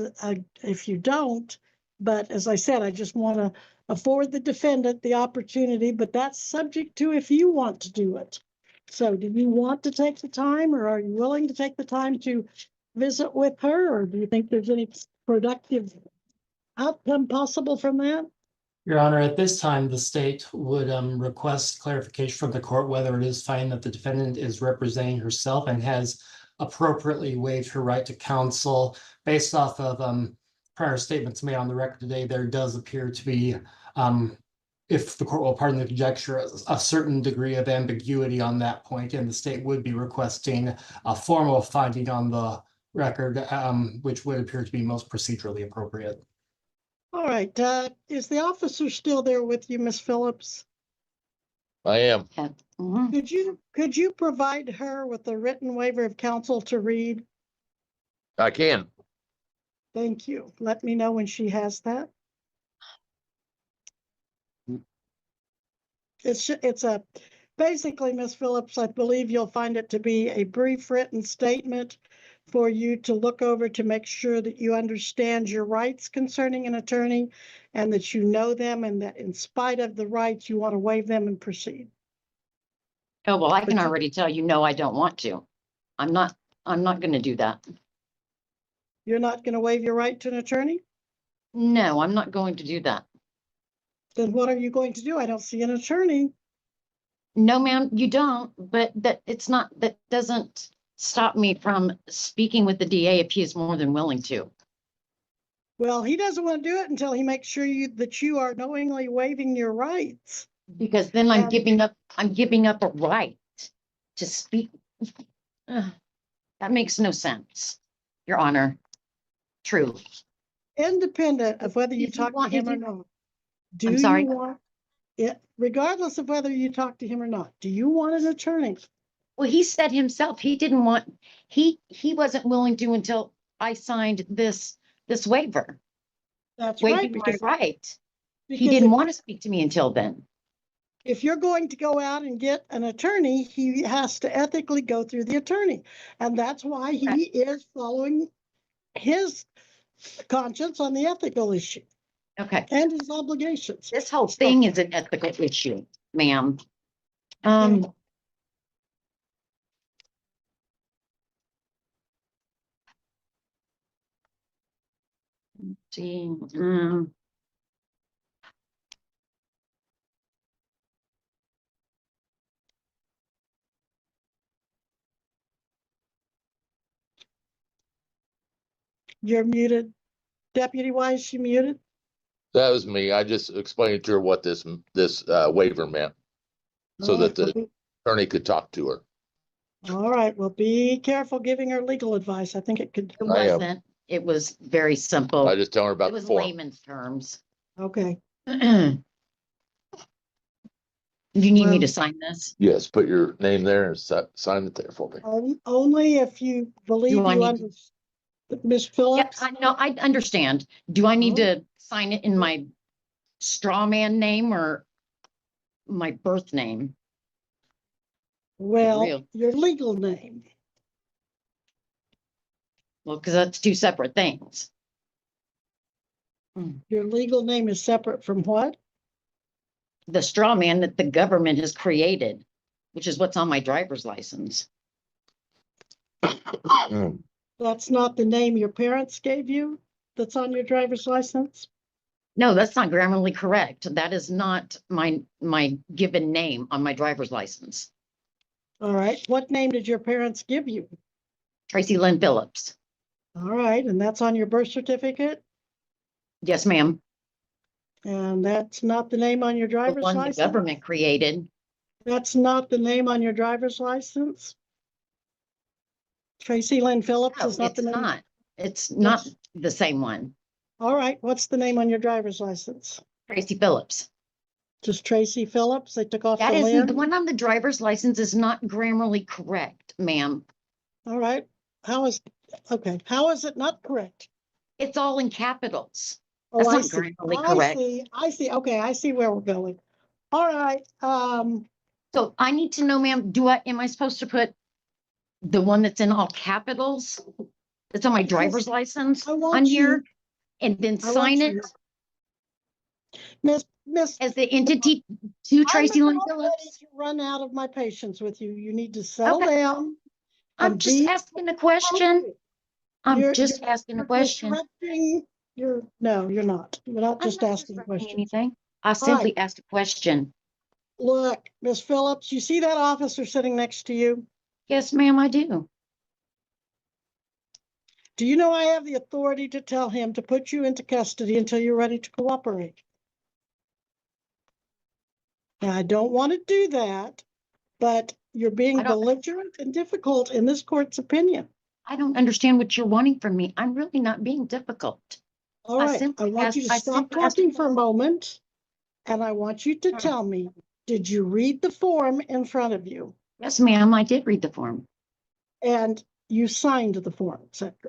if you don't. But as I said, I just want to afford the defendant the opportunity, but that's subject to if you want to do it. So do you want to take the time, or are you willing to take the time to visit with her, or do you think there's any productive outcome possible from that? Your Honor, at this time, the state would request clarification from the court whether it is fine that the defendant is representing herself and has appropriately waived her right to counsel. Based off of prior statements made on the record today, there does appear to be, if the court will pardon the conjecture, a certain degree of ambiguity on that point, and the state would be requesting a formal finding on the record, which would appear to be most procedurally appropriate. All right, is the officer still there with you, Miss Phillips? I am. Could you provide her with a written waiver of counsel to read? I can. Thank you. Let me know when she has that. It's a basically, Miss Phillips, I believe you'll find it to be a brief written statement for you to look over to make sure that you understand your rights concerning an attorney and that you know them, and that in spite of the rights, you want to waive them and proceed. Oh, well, I can already tell you, no, I don't want to. I'm not going to do that. You're not going to waive your right to an attorney? No, I'm not going to do that. Then what are you going to do? I don't see an attorney. No, ma'am, you don't, but that doesn't stop me from speaking with the DA if he is more than willing to. Well, he doesn't want to do it until he makes sure that you are knowingly waiving your rights. Because then I'm giving up a right to speak. That makes no sense, Your Honor. Truly. Independent of whether you talk to him or not. I'm sorry. Regardless of whether you talk to him or not, do you want an attorney? Well, he said himself he didn't want, he wasn't willing to until I signed this waiver. That's waiving right. my right. He didn't want to speak to me until then. If you're going to go out and get an attorney, he has to ethically go through the attorney. And that's why he is following his conscience on the ethical issue. Okay. And his obligations. This whole thing is an ethical issue, ma'am. See, You're muted. Deputy Wise, you muted? That was me. I just explained to her what this waiver meant, so that the attorney could talk to her. All right. Well, be careful giving her legal advice. I think it could. It wasn't. It was very simple. I just tell her about it was the form. layman's terms. Okay. Do you need me to sign this? Yes, put your name there and sign it there for me. Only if you believe you understand. Ms. Phillips? Yeah, no, I understand. Do I need to sign it in my straw man name or my birth name? Well, your legal name. Well, because that's two separate things. Your legal name is separate from what? The straw man that the government has created, which is what's on my driver's license. That's not the name your parents gave you that's on your driver's license? No, that's not grammatically correct. That is not my given name on my driver's license. All right. What name did your parents give you? Tracy Lynn Phillips. All right. And that's on your birth certificate? Yes, ma'am. And that's not the name on your driver's license? The government created. That's not the name on your driver's license? Tracy Lynn Phillips is not the name? Not. It's not the same one. All right. What's the name on your driver's license? Tracy Phillips. Just Tracy Phillips? They took off That the isn't Lynn? the one on the driver's license is not grammatically correct, ma'am. All right. How is Okay, how is it not correct? It's all in capitals. Oh, That's I not see. grammatically I correct. see. I see. Okay, I see where we're going. All right. So I need to know, ma'am, am I supposed to put the one that's in all capitals? That's on my driver's license on here? And then sign it Miss as the entity to Tracy Lynn I'm about ready Phillips? to run out of my patience with you. You need to settle Okay. down. I'm and just be asking a question. I'm You're- just you're- asking a you're question. disrupting No, you're not. You're not I'm just not asking a question. anything. I simply asked a question. Look, Miss Phillips, you see that officer sitting next to you? Yes, ma'am, I do. Do you know I have the authority to tell him to put you into custody until you're ready to cooperate? Now, I don't want to do that, but you're being belligerent and difficult in this court's opinion. I don't understand what you're wanting from me. I'm really not being difficult. All right, I want you to stop talking for a moment, and I want you to tell me, did you read the form in front of you? Yes, ma'am, I did read the form. And you signed the form.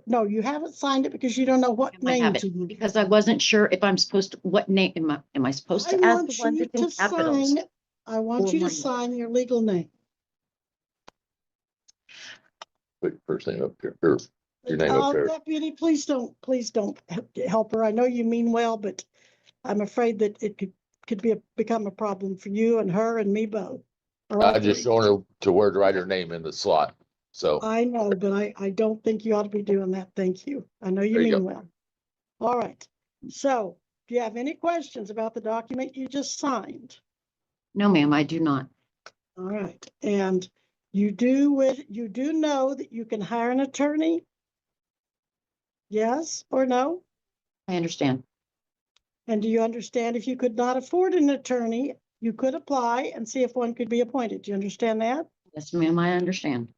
No, you haven't signed it because you don't know what I name have it to use. because I wasn't sure if I'm supposed to, what name am I supposed I to add the want one you that's in to capitals? sign, I want Or you to mine. sign your legal name. Put your first name up here, or your name up there. Deputy, please don't help her. I know you mean well, but I'm afraid that it could become a problem for you and her and me both. I just showing her to where to write her name in the slot. So I know, but I don't think you ought to be doing that. Thank you. I know you There you mean go. well. All right. So, do you have any questions about the document you just signed? No, ma'am, I do not. All right. And you do know that you can hire an attorney? Yes or no? I understand. And do you understand if you could not afford an attorney, you could apply and see if one could be appointed? Do you understand that? Yes, ma'am, I understand.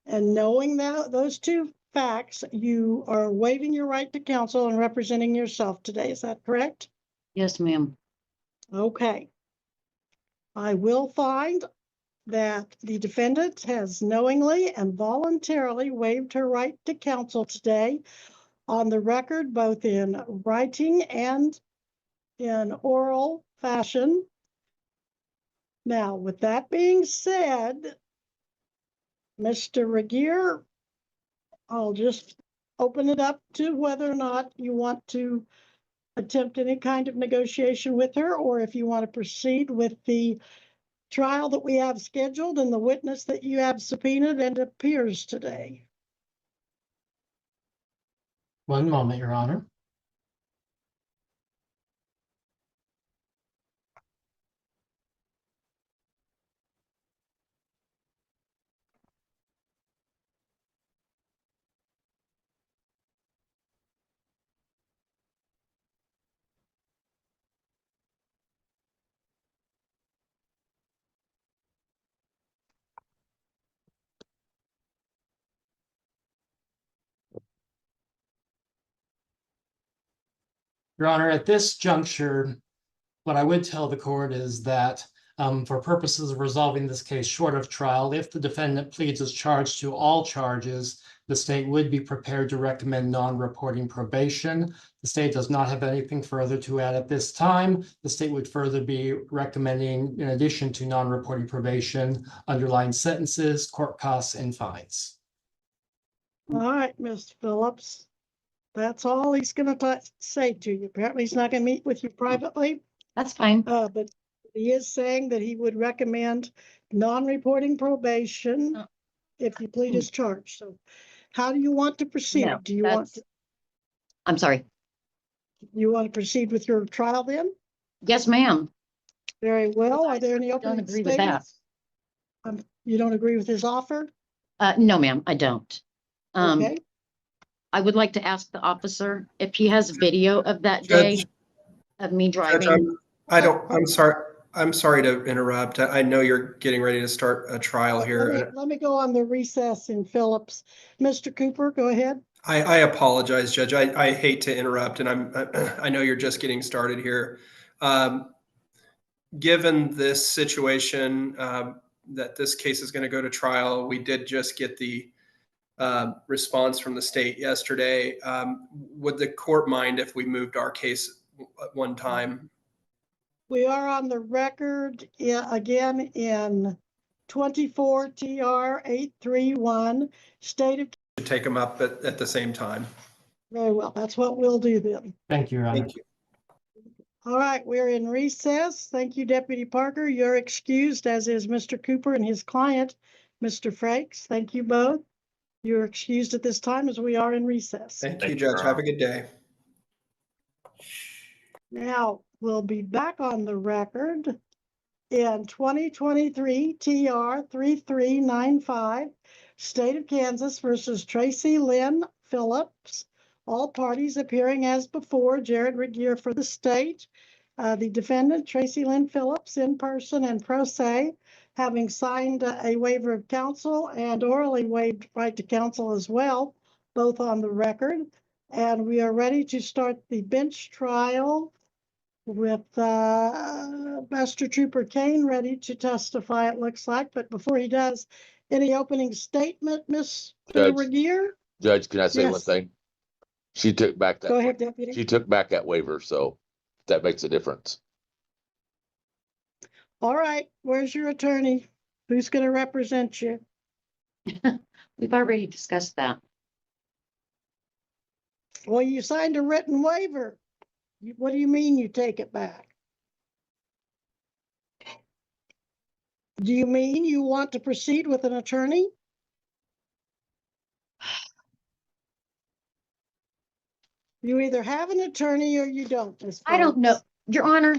And knowing that those two facts, you are waiving your right to counsel and representing yourself today. Is that correct? Yes, ma'am. Okay. I will find that the defendant has knowingly and voluntarily waived her right to counsel today on the record, both in writing and in oral fashion. Now, with that being said, Mr. Regier, I'll just open it up to whether or not you want to attempt any kind of negotiation with her, or if you want to proceed with the trial that we have scheduled and the witness that you have subpoenaed and appears today. One moment, Your Honor. Your Honor, at this juncture, what I would tell the court is that for purposes of resolving this case short of trial, if the defendant pleads as charged to all charges, the state would be prepared to recommend non-reporting probation. The state does not have anything further to add at this time. The state would further be recommending, in addition to non-reporting probation, underlying sentences, court costs, and fines. All right, Ms. Phillips. That's all he's going to say to you. Apparently, he's not going to meet with you privately. That's fine. But he is saying that he would recommend non-reporting probation if you plead as charged. So how do you want to proceed? No, Do you want to, I'm sorry. you want to proceed with your trial then? Yes, ma'am. Very well. Are there any don't opening agree with that. statements? You don't agree with his offer? No, ma'am, I don't. Okay. I would like to ask the officer if he has video of that day of me driving. I'm sorry. I'm sorry to interrupt. I know you're getting ready to start a trial here. Let me go on the recess in Phillips. Mr. Cooper, go ahead. I apologize, Judge. I hate to interrupt, and I know you're just getting started here. Given this situation, that this case is going to go to trial, we did just get the response from the state yesterday. Would the court mind if we moved our case at one time? We are on the record again in 24 TR 831, state of. To take them up at the same time. Very well, that's what we'll do then. Thank you, Your Honor. Thank you. All right, we're in recess. Thank you, Deputy Parker. You're excused, as is Mr. Cooper and his client, Mr. Frakes. Thank you both. You're excused at this time as we are in recess. Thank you, Judge. Have a good day. Now, we'll be back on the record in 2023 TR 3395, State of Kansas versus Tracy Lynn Phillips. All parties appearing as before, Jared Regier for the state. The defendant, Tracy Lynn Phillips, in person and pro se, having signed a waiver of counsel and orally waived right to counsel as well, both on the record. And we are ready to start the bench trial with Master Trooper Kane ready to testify, it looks like. But before he does, any opening statement, Mr. Regier? Judge, can I say one Yes. thing? She took back that. Go ahead, Deputy. She took back that waiver, so that makes a difference. All right, where's your attorney? Who's going to represent you? We've already discussed that. Well, you signed a written waiver. What do you mean you take it back? Do you mean you want to proceed with an attorney? You either have an attorney or you don't. Ms. I don't know, Phillips. Your Honor.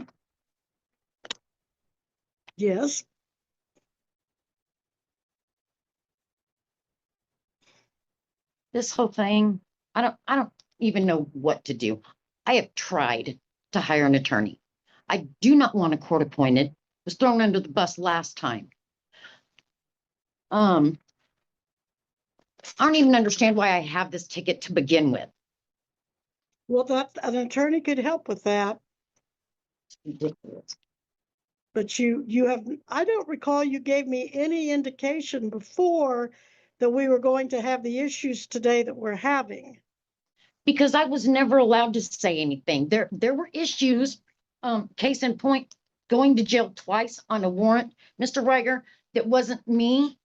Yes. This whole thing, I don't even know what to do. I have tried to hire an attorney. I do not want a court appointed. Was thrown under the bus last time. I don't even understand why I have this ticket to begin with. Well, that an attorney could help with that. It's ridiculous. But you have, I don't recall you gave me any indication before that we were going to have the issues today that we're having. Because I was never allowed to say anything. There were issues, case in point, going to jail twice on a warrant, Mr. Reiger, that wasn't me.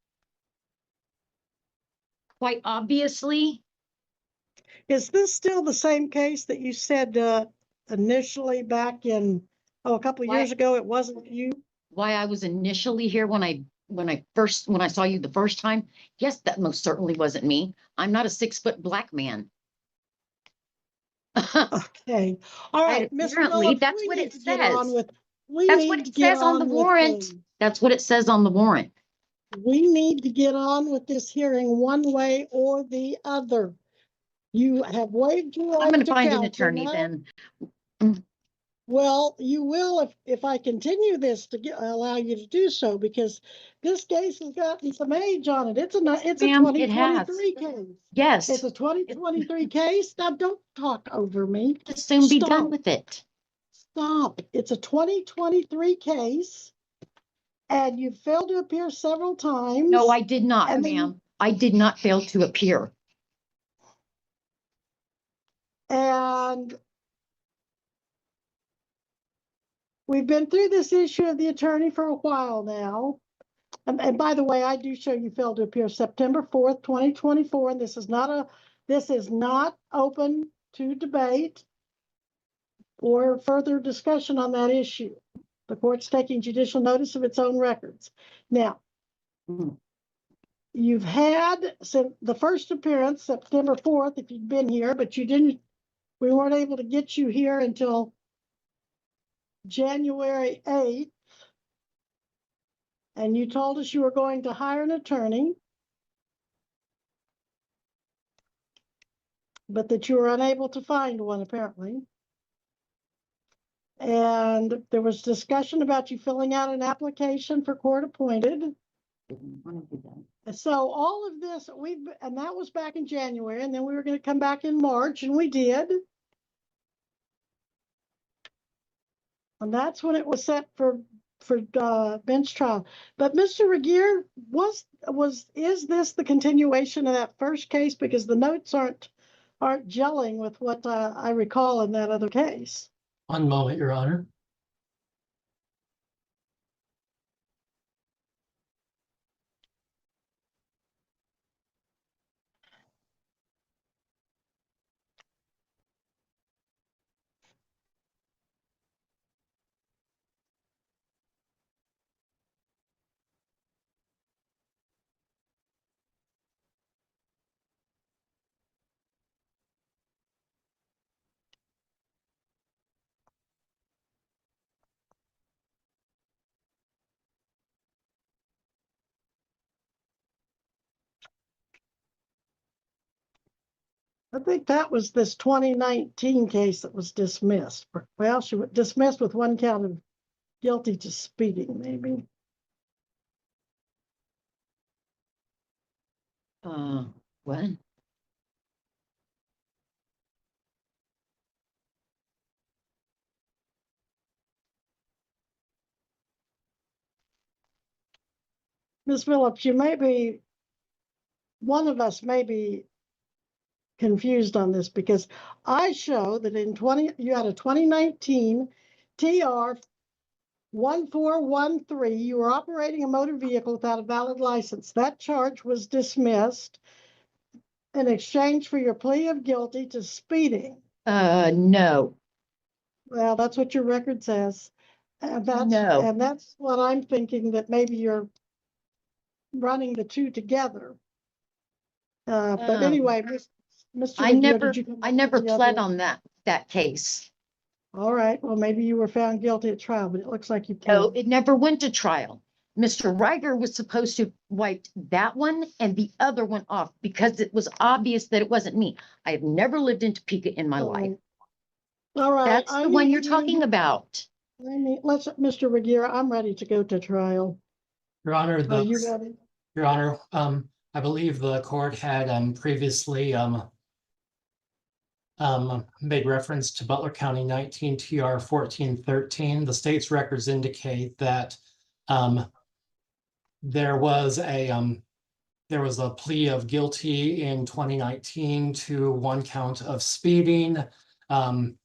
Quite obviously. Is this still the same case that you said initially back in, a couple of years ago, it wasn't you? Why I was initially here when I saw you the first time? Yes, that most certainly wasn't me. I'm not a 6-foot black man. Okay. All right, Ms. Apparently, Phillips, that's we what need it to get on says. with. We That's need what to it get says on the with warrant. things. That's what it says on the warrant. We need to get on with this hearing one way or the other. You have waived your right I'm going to find an counsel attorney now. then. Well, you will if I continue this to allow you to do so, because this case has gotten some age on it. It's a Ma'am, it 2023 case. Yes. It's a 2023 case. Now, don't talk over me. To soon be Stop. done with it. Stop. It's a 2023 case, and you failed to appear several times. No, I did not, And then- ma'am. I did not fail to appear. And we've been through this issue of the attorney for a while now. And by the way, I do show you failed to appear September 4th, 2024, and this is not open to debate or further discussion on that issue. The court's taking judicial notice of its own records. Now, you've had since the first appearance, September 4th, if you'd been here, but we weren't able to get you here until January 8th. And you told us you were going to hire an attorney, but that you were unable to find one, apparently. And there was discussion about you filling out an application for court appointed. So all of this, and that was back in January, and then we were going to come back in March, and we did. And that's when it was set for bench trial. But Mr. Regier, is this the continuation of that first case? Because the notes aren't gelling with what I recall in that other case. One moment, Your Honor. I think that was this 2019 case that was dismissed. Well, she was dismissed with one count of guilty to speeding, maybe. What? Ms. Phillips, one of us may be confused on this because I show that you had a 2019 TR 1413, you were operating a motor vehicle without a valid license. That charge was dismissed in exchange for your plea of guilty to speeding. No. Well, that's what your record says. And No. that's what I'm thinking, that maybe you're running the two together. But anyway, Mr. I Regier, did you I never the other pled one? on that case. All right, well, maybe you were found guilty at trial, but it looks like you No, pled. it never went to trial. Mr. Reiger was supposed to wipe that one and the other one off because it was obvious that it wasn't me. I have never lived in Topeka in my life. All right. That's the one you're talking about. Mr. Regier, I'm ready to go to trial. Your Honor, Are you ready? Your Honor, I believe the court had previously made reference to Butler County 19 TR 1413. The state's records indicate that there was a plea of guilty in 2019 to one count of speeding. And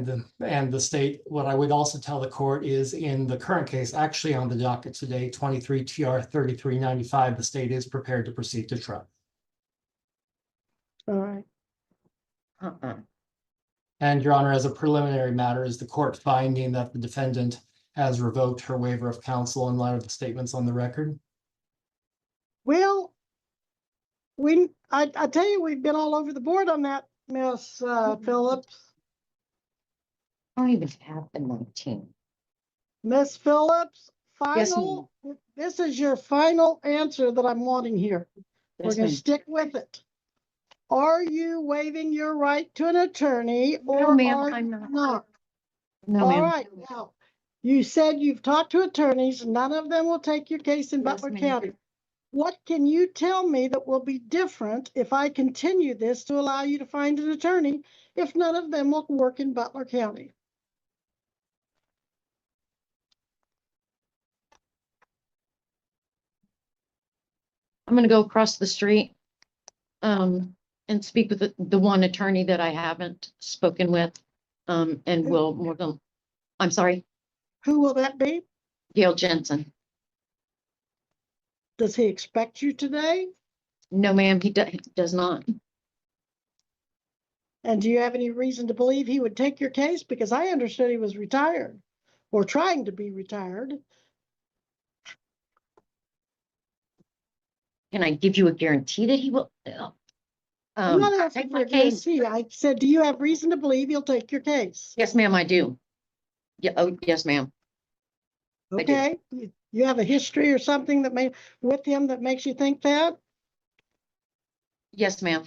the state, what I would also tell the court is in the current case, actually on the docket today, 23 TR 3395, the state is prepared to proceed to trial. All right. And Your Honor, as a preliminary matter, is the court finding that the defendant has revoked her waiver of counsel in light of the statements on the record? Well, I tell you, we've been all over the board on that, Miss Phillips. I don't even have the 19. Miss Phillips, Yes, this is your final answer that I'm wanting here. We're Yes, going to ma'am. stick with it. Are you waiving your right to an attorney or ma'am, are I'm you not. not? No, All ma'am. right, now, you said you've talked to attorneys, none of them will take your case in Yes, Butler ma'am. County. What can you tell me that will be different if I continue this to allow you to find an attorney if none of them will work in Butler County? I'm going to go across the street and speak with the one attorney that I haven't spoken with. And I'm sorry, Who will that be? Gail Jensen. Does he expect you today? No, ma'am, he does not. And do you have any reason to believe he would take your case? Because I understood he was retired or trying to be retired. Can I give you a guarantee that he will? I'm not asking take for my a case? guarantee. I said, do you have reason to believe he'll take your case? Yes, ma'am, I do. Yeah. Oh, yes, ma'am. I do. Okay. You have a history or something with him that makes you think that? Yes, ma'am.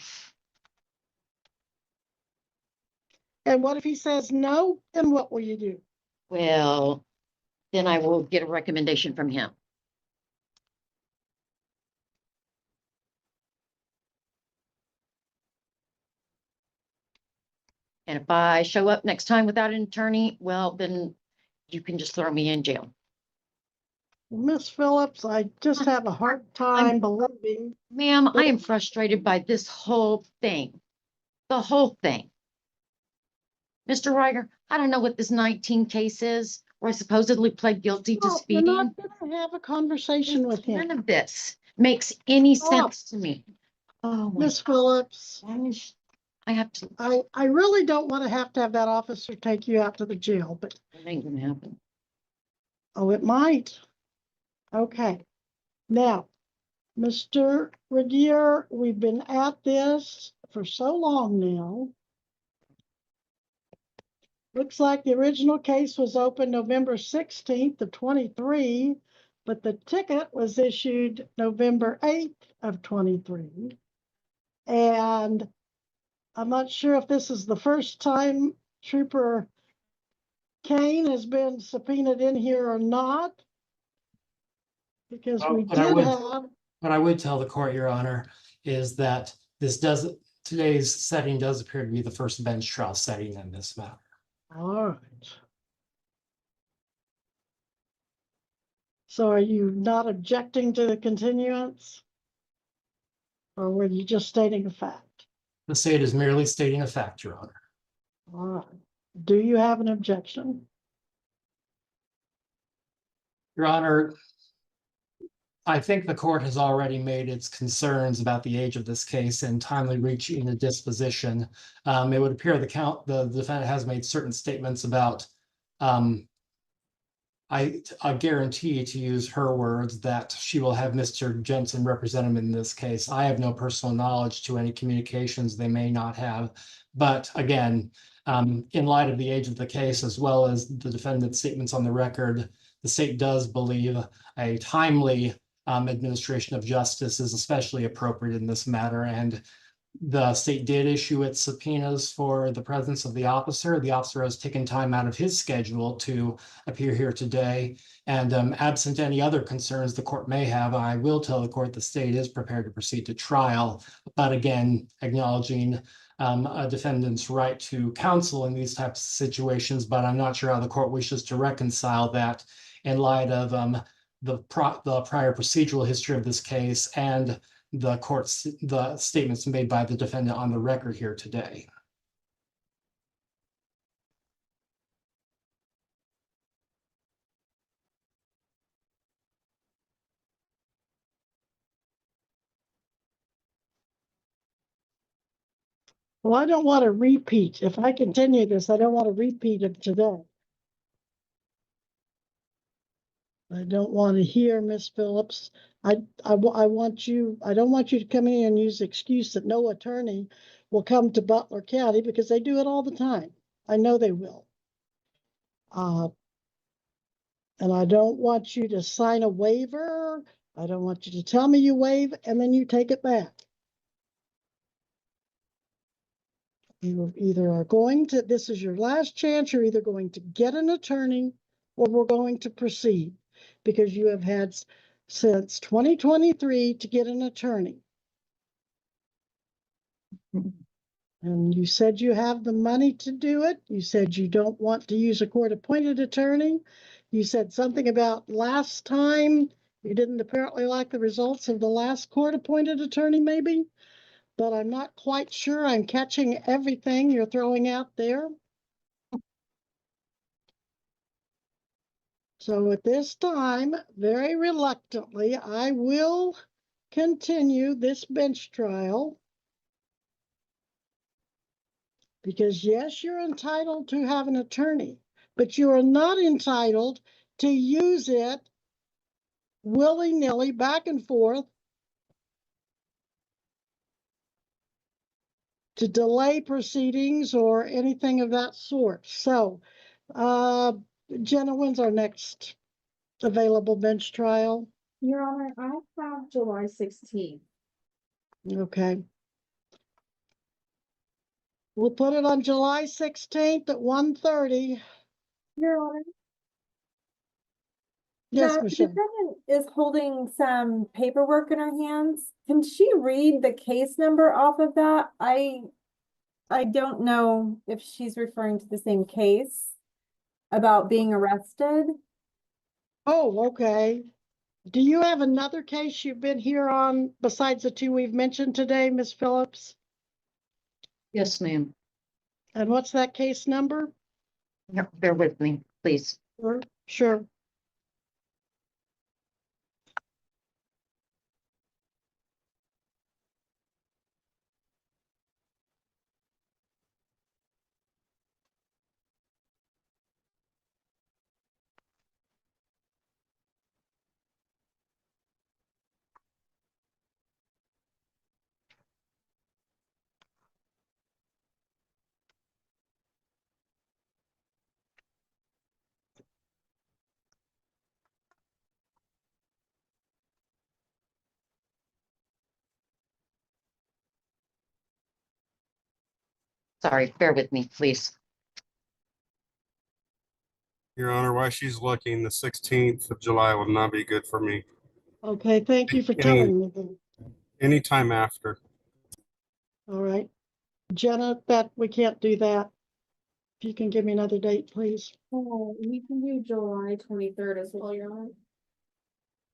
And what if he says no? Then what will you do? Well, then I will get a recommendation from him. And if I show up next time without an attorney, well, then you can just throw me in jail. Miss Phillips, I just have a hard time believing. Ma'am, I am frustrated by this whole thing. The whole thing. Mr. Ryder, I don't know what this 19 case is, where I supposedly pled guilty to No, you're not speeding. gonna have a conversation with him. None of this makes any Stop. sense to me. Oh, my Miss Phillips, gosh. I have to, I really don't want to have that officer take you out to the jail, but, it ain't gonna happen. oh, it might. Okay. Now, Mr. Radier, we've been at this for so long now. Looks like the original case was open November 16th of 23, but the ticket was issued November 8th of 23. And I'm not sure if this is the first time Trooper Kane has been subpoenaed in here or not. Because we But did have, what I would tell the court, Your Honor, is that today's setting does appear to be the first bench trial setting in this matter. all right. So are you not objecting to the continuance? Or were you just stating a fact? The state is merely stating a fact, Your Honor. All right. Do you have an objection? Your Honor, I think the court has already made its concerns about the age of this case and timely reaching a disposition. It would appear the defendant has made certain statements about, I guarantee, to use her words, that she will have Mr. Jensen represent him in this case. I have no personal knowledge to any communications they may not have. But again, in light of the age of the case, as well as the defendant's statements on the record, the state does believe a timely administration of justice is especially appropriate in this matter. And the state did issue its subpoenas for the presence of the officer. The officer has taken time out of his schedule to appear here today. And absent any other concerns the court may have, I will tell the court the state is prepared to proceed to trial. But again, acknowledging a defendant's right to counsel in these types of situations, but I'm not sure how the court wishes to reconcile that in light of the prior procedural history of this case and the statements made by the defendant on the record here today. Well, I don't want to repeat. If I continue this, I don't want to repeat it today. I don't want to hear Miss Phillips. I want you, I don't want you to come in and use the excuse that no attorney will come to Butler County, because they do it all the time. I know they will. And I don't want you to sign a waiver. I don't want you to tell me you waive and then you take it back. You either are going to, this is your last chance, you're either going to get an attorney or we're going to proceed, because you have had since 2023 to get an attorney. And you said you have the money to do it. You said you don't want to use a court-appointed attorney. You said something about last time you didn't apparently like the results of the last court-appointed attorney, maybe. But I'm not quite sure I'm catching everything you're throwing out there. So at this time, very reluctantly, I will continue this bench trial. Because yes, you're entitled to have an attorney, but you are not entitled to use it willy-nilly back and forth to delay proceedings or anything of that sort. So, Jenna, when's our next available bench trial? Your Honor, I have July 16th. Okay. We'll put it on July 16th at 1:30. Your Honor. Yes, The Michelle. defendant is holding some paperwork in her hands. Can she read the case number off of that? I don't know if she's referring to the same case. about being arrested. Oh, okay. Do you have another case you've been here on besides the two we've mentioned today, Ms. Phillips? Yes, ma'am. And what's that case number? Yeah, bear with me, please. Sure. Sure. Sorry, bear with me, please. Your Honor, while she's looking, the 16th of July will not be good for me. Okay, thank you for Any telling me then. anytime after. All right. Jenna, that we can't do that. If you can give me another date, please. Oh, we can do July 23rd as well, Your Honor.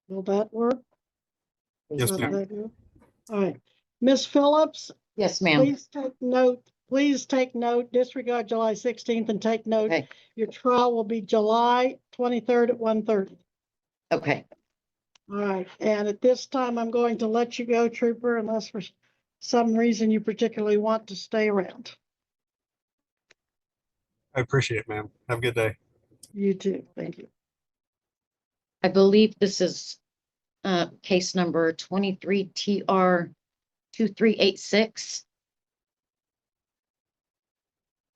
Will that work? Yes, How ma'am. did that go? All right. Ms. Phillips, Yes, ma'am. please take note. Please take note, disregard July 16th and take note. Okay. Your trial will be July 23rd at 1:30. Okay. All right. And at this time, I'm going to let you go, Trooper, unless for some reason you particularly want to stay around. I appreciate it, ma'am. Have a good day. You too. Thank you. I believe this is case number 23 TR 2386.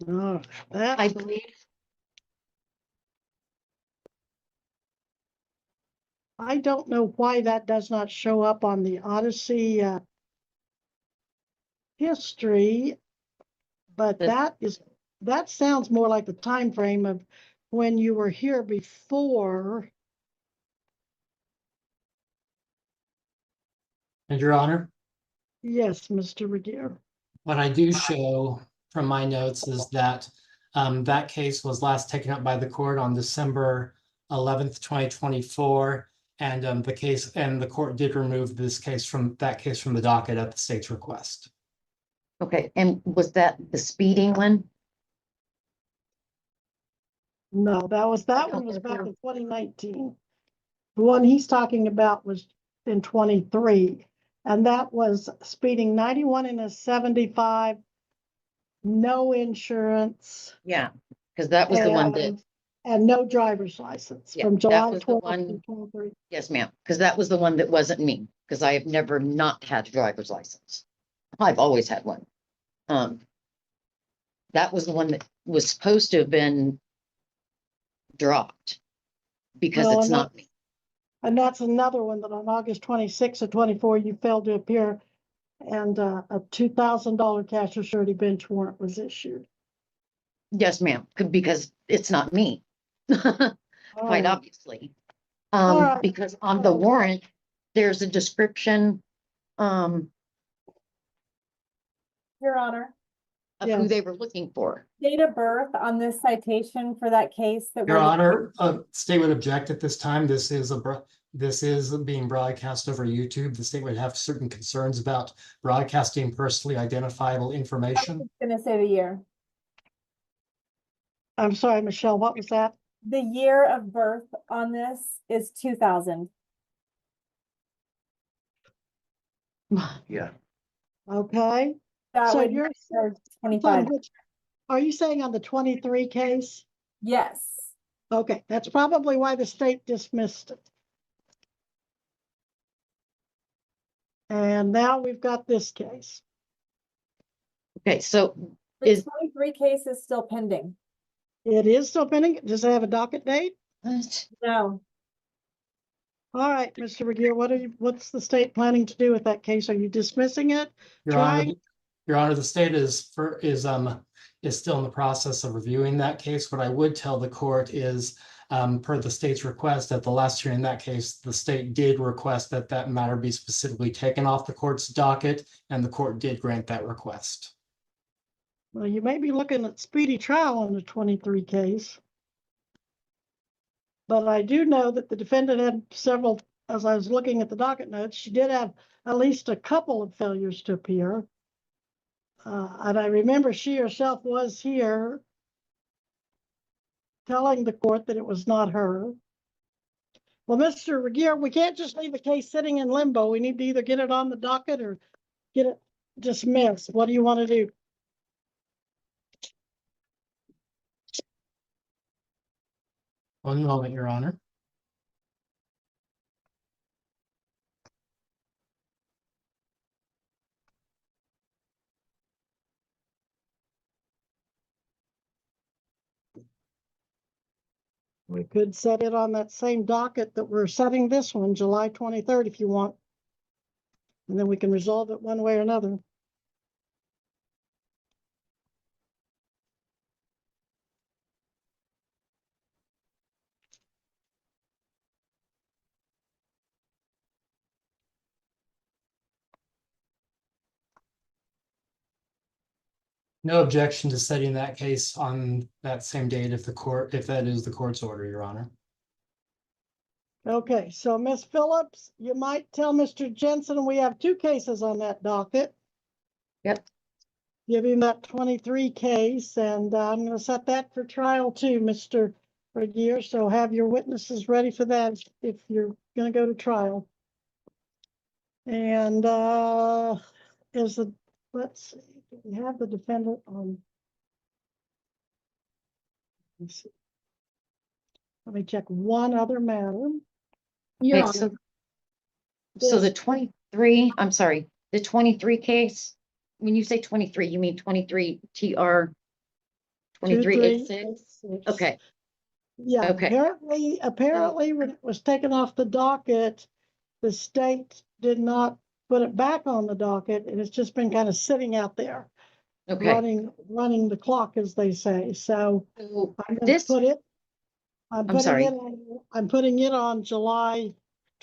Oh, that I believe. I don't know why that does not show up on the Odyssey history, but that sounds more like the time frame of when you were here before. And Your Honor, Yes, Mr. Regier. what I do show from my notes is that that case was last taken up by the court on December 11th, 2024. And the court did remove that case from the docket at the state's request. Okay, and was that the speeding one? No, that one was back in 2019. The one he's talking about was in 23, and that was speeding 91 in a 75, no insurance. Yeah, because that was the one that. And no driver's license Yeah, from that July was the 12th one. to 23. Yes, ma'am, because that was the one that wasn't me, because I have never not had a driver's license. I've always had one. That was the one that was supposed to have been dropped because Well, it's not me. And that's another one that on August 26th of 24, you failed to appear and a $2,000 cash or surety bench warrant was issued. Yes, ma'am, because it's not me. Quite obviously. right. Because on the warrant, there's a description Your Honor, of who they were looking for. date of birth on this citation for that case that Your we're. Honor, state would object at this time. This is being broadcast over YouTube. The state would have certain concerns about broadcasting personally identifiable information. I'm gonna say the year. I'm sorry, Michelle, what was that? The year of birth on this is 2000. Yeah. Okay. That So would you're make 25. Are you saying on the 23 case? Yes. Okay, that's probably why the state dismissed it. And now we've got this case. Okay, so The 23 case is still pending. It is still pending. Does it have a docket date? No. All right, Mr. Regier, what's the state planning to do with that case? Are you dismissing it? Your Honor, the state is still in the process of reviewing that case. What I would tell the court is, per the state's request at the last hearing in that case, the state did request that that matter be specifically taken off the court's docket, and the court did grant that request. Well, you may be looking at speedy trial on the 23 case. But I do know that the defendant had several, as I was looking at the docket notes, she did have at least a couple of failures to appear. And I remember she herself was here telling the court that it was not her. Well, Mr. Regier, we can't just leave a case sitting in limbo. We need to either get it on the docket or get it dismissed. What do you want to do? One moment, Your Honor. We could set it on that same docket that we're setting this one, July 23rd, if you want. And then we can resolve it one way or another. No objection to setting that case on that same date if that is the court's order, Your Honor. Okay, so Ms. Phillips, you might tell Mr. Jensen we have 2 cases on that docket. Yep. Give him that 23 case, and I'm going to set that for trial too, Mr. Regier. So have your witnesses ready for that if you're going to go to trial. And let's see, do we have the defendant on? Let's see. Let me check one other matter. Okay, so the 23, I'm sorry, the 23 case, when you say 23, you mean 23 TR 2386? Okay. Yeah, okay. apparently when it was taken off the docket, the state did not put it back on the docket, and it's just been kind of sitting out there. Okay. Running the clock, as they say. So I'm going to put it. I'm putting it on July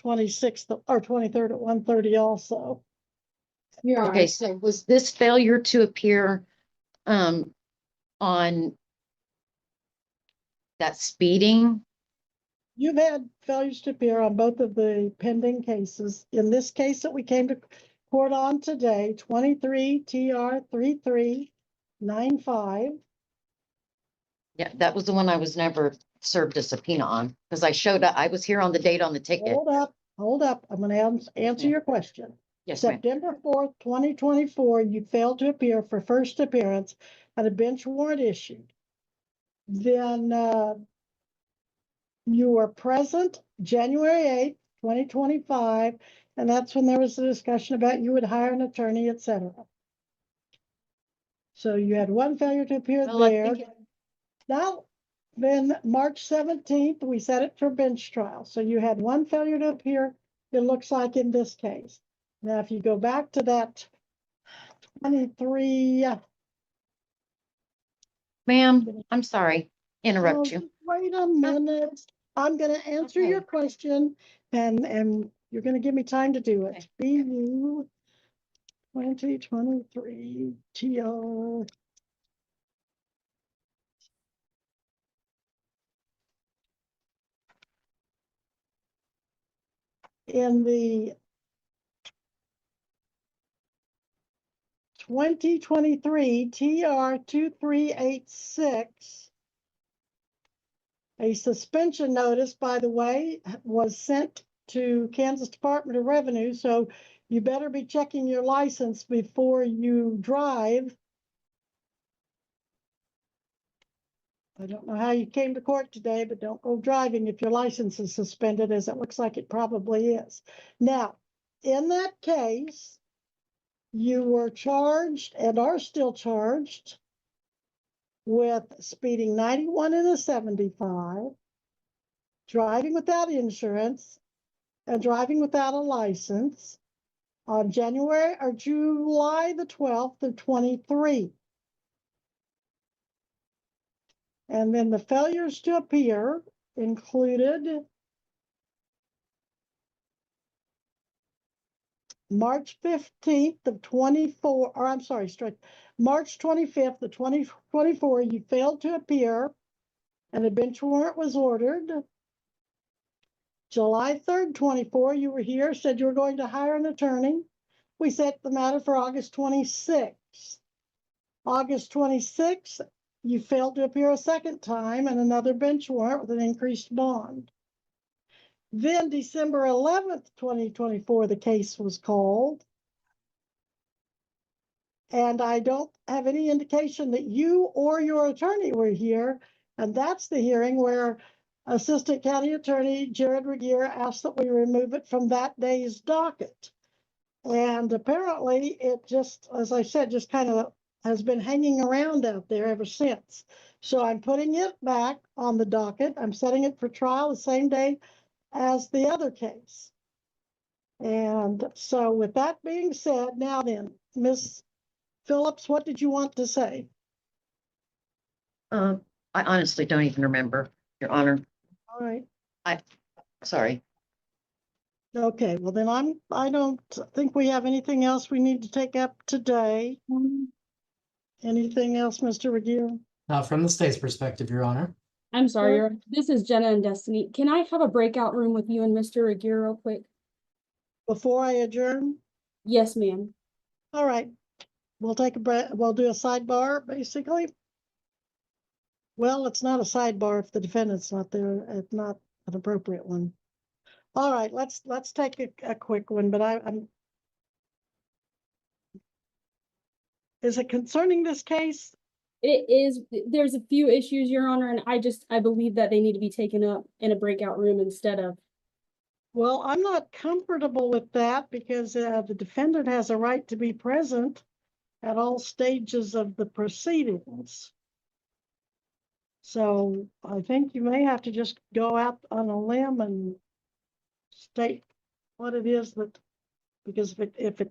26th or 23rd at 1:30 also. Okay, so was this failure to appear on that speeding? You've had failures to appear on both of the pending cases. In this case that we came to court on today, 23 TR 3395. Yeah, that was the one I was never served a subpoena on because I showed up. I was here on the date on the ticket. Hold up. I'm going to answer your question. Yes, September 4th, 2024, you failed to appear for first appearance and a bench warrant issued. Then you were present January 8th, 2025, and that's when there was a discussion about you would hire an attorney, etc. So you had one failure to appear there. Now, then March 17th, we set it for bench trial. So you had one failure to appear, it looks like in this case. Now, if you go back to that 23. Ma'am, I'm sorry, interrupt you. Wait a minute. I'm going to answer your question, and you're going to give me time to do it. BU 2023 TR. In the 2023 TR 2386, a suspension notice, by the way, was sent to Kansas Department of Revenue, so you better be checking your license before you drive. I don't know how you came to court today, but don't go driving if your license is suspended, as it looks like it probably is. Now, in that case, you were charged and are still charged with speeding 91 in a 75, driving without insurance, and driving without a license on January or July the 12th of 23. And then the failures to appear included March 15th of 24, or I'm sorry, March 25th of 2024, you failed to appear and a bench warrant was ordered. July 3rd, 24, you were here, said you were going to hire an attorney. We set the matter for August 26th. August 26th, you failed to appear a second time and another bench warrant with an increased bond. Then December 11th, 2024, the case was called. And I don't have any indication that you or your attorney were here. And that's the hearing where Assistant County Attorney Jared Regier asked that we remove it from that day's docket. And apparently it just, as I said, just kind of has been hanging around out there ever since. So I'm putting it back on the docket. I'm setting it for trial the same day as the other case. And so with that being said, now then, Ms. Phillips, what did you want to say? I honestly don't even remember, Your Honor. All right. Sorry. Okay, well then I don't think we have anything else we need to take up today. Anything else, Mr. Regier? From the state's perspective, Your Honor. I'm sorry, Your Honor. This is Jenna and Destiny. Can I have a breakout room with you and Mr. Regier real quick? Before I adjourn? Yes, ma'am. All right. We'll take a break. We'll do a sidebar, basically. Well, it's not a sidebar if the defendant's not there. It's not an appropriate one. All right, let's take a quick one, but I'm. Is it concerning this case? It is, there's a few issues, Your Honor, and I believe that they need to be taken up in a breakout room instead of. Well, I'm not comfortable with that because the defendant has a right to be present at all stages of the proceedings. So I think you may have to just go out on a limb and state what it is that, because if it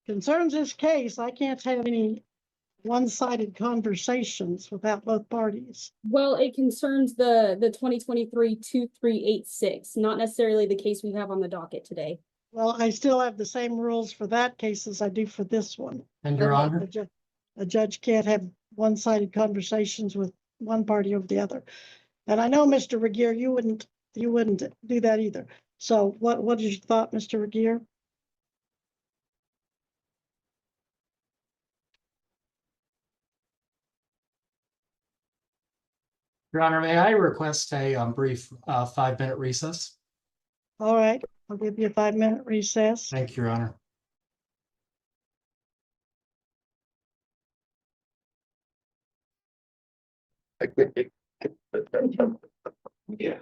concerns this case, I can't have any one-sided conversations without both parties. Well, it concerns the 2023-2386, not necessarily the case we have on the docket today. Well, I still have the same rules for that case as I do for this one. And Your Honor? A judge can't have one-sided conversations with one party over the other. And I know, Mr. Regier, you wouldn't do that either. So what is your thought, Mr. Regier? Your Honor, may I request a brief 5-minute recess? All right, I'll give you a 5-minute recess. Thank you, Your Honor. Yeah.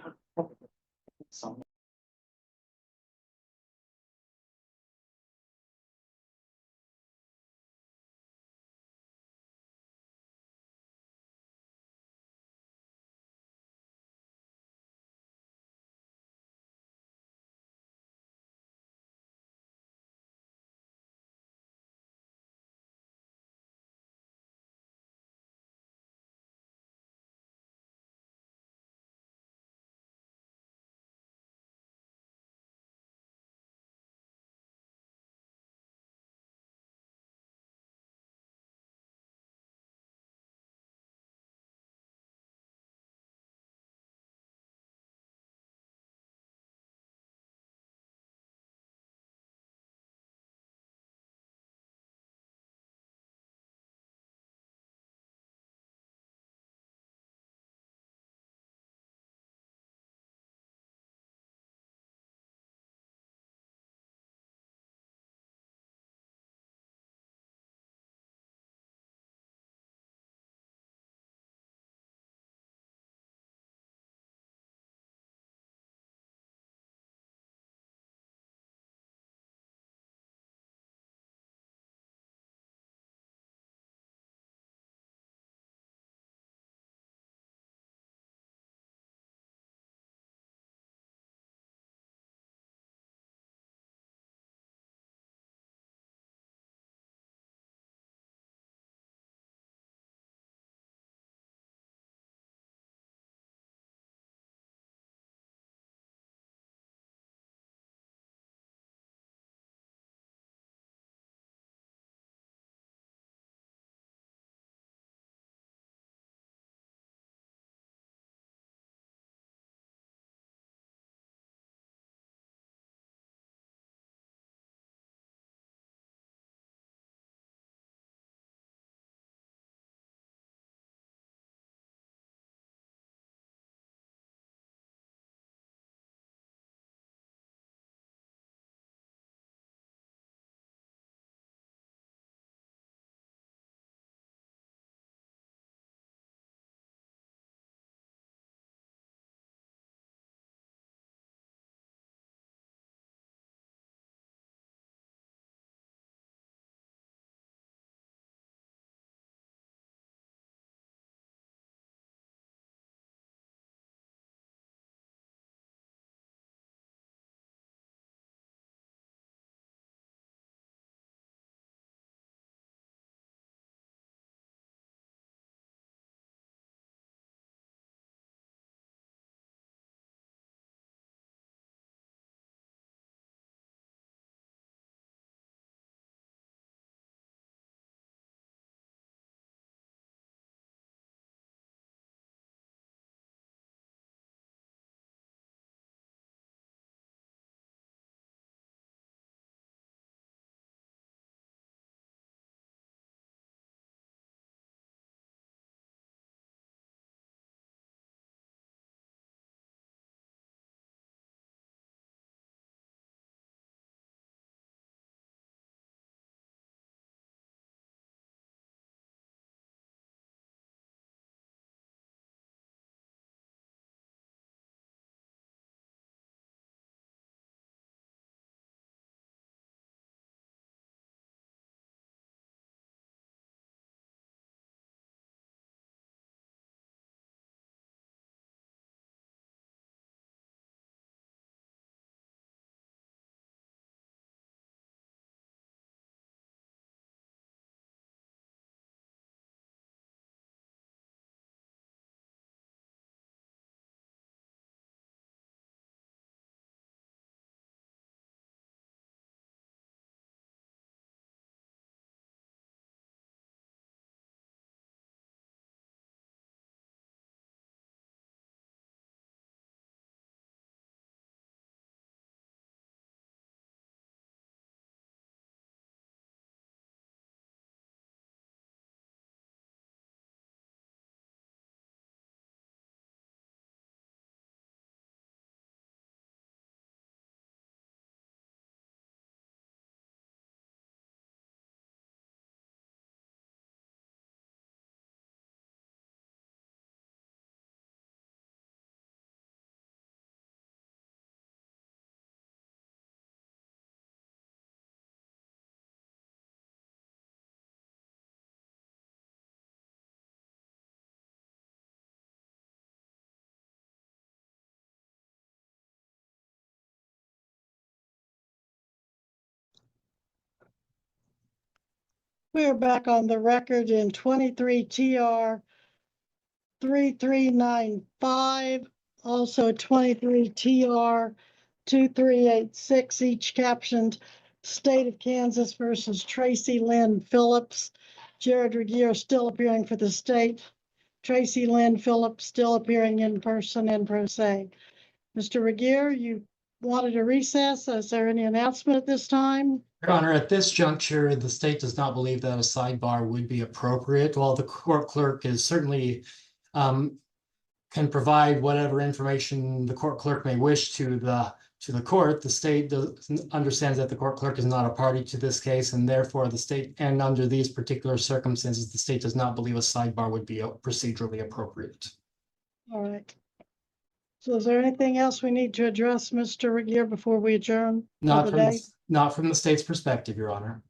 We're back on the record in 23 TR 3395, also 23 TR 2386, each captioned State of Kansas versus Tracy Lynn Phillips. Jared Regier still appearing for the state. Tracy Lynn Phillips still appearing in person and pro se. Mr. Regier, you wanted a recess. Is there any announcement at this time? Your Honor, at this juncture, the state does not believe that a sidebar would be appropriate. While the court clerk is certainly can provide whatever information the court clerk may wish to the court, the state understands that the court clerk is not a party to this case, and therefore the state, and under these particular circumstances, the state does not believe a sidebar would be procedurally appropriate. All right. So is there anything else we need to address, Mr. Regier, before we adjourn for the day? Not from the state's perspective, Your Honor.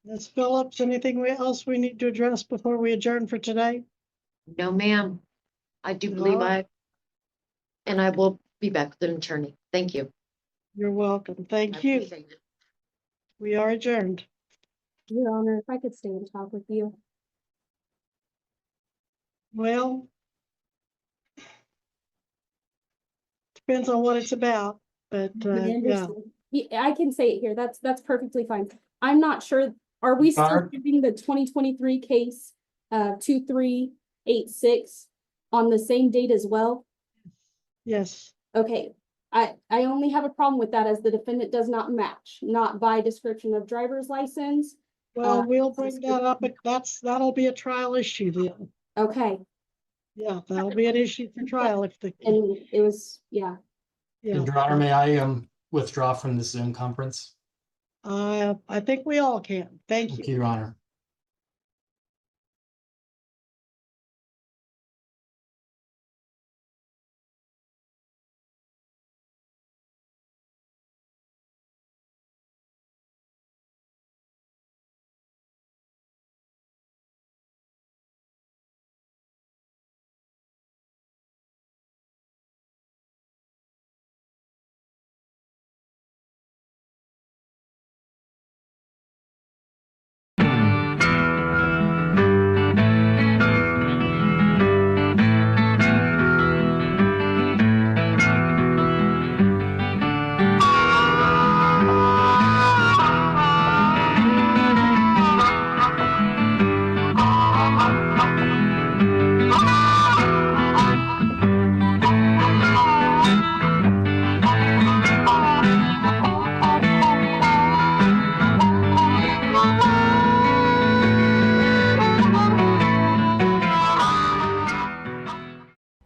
Ms. Phillips, anything else we need to address before we adjourn for today? No, ma'am. I do believe I will be back with an attorney. Thank you. You're welcome. Thank you. We are adjourned. Your Honor, if I could stay and talk with you. Well, depends on what it's about, but yeah. I can say it here. That's perfectly fine. I'm not sure. Are we still doing the 2023 case 2386 on the same date as well? Yes. Okay. I only have a problem with that as the defendant does not match, not by description of driver's license. Well, we'll bring that up, but that'll be a trial issue then. Okay. Yeah, that'll be an issue for trial if the. And it was, yeah. Yeah. Your Honor, may I withdraw from the Zoom conference? I think we all can. Thank you. Thank you, Your Honor.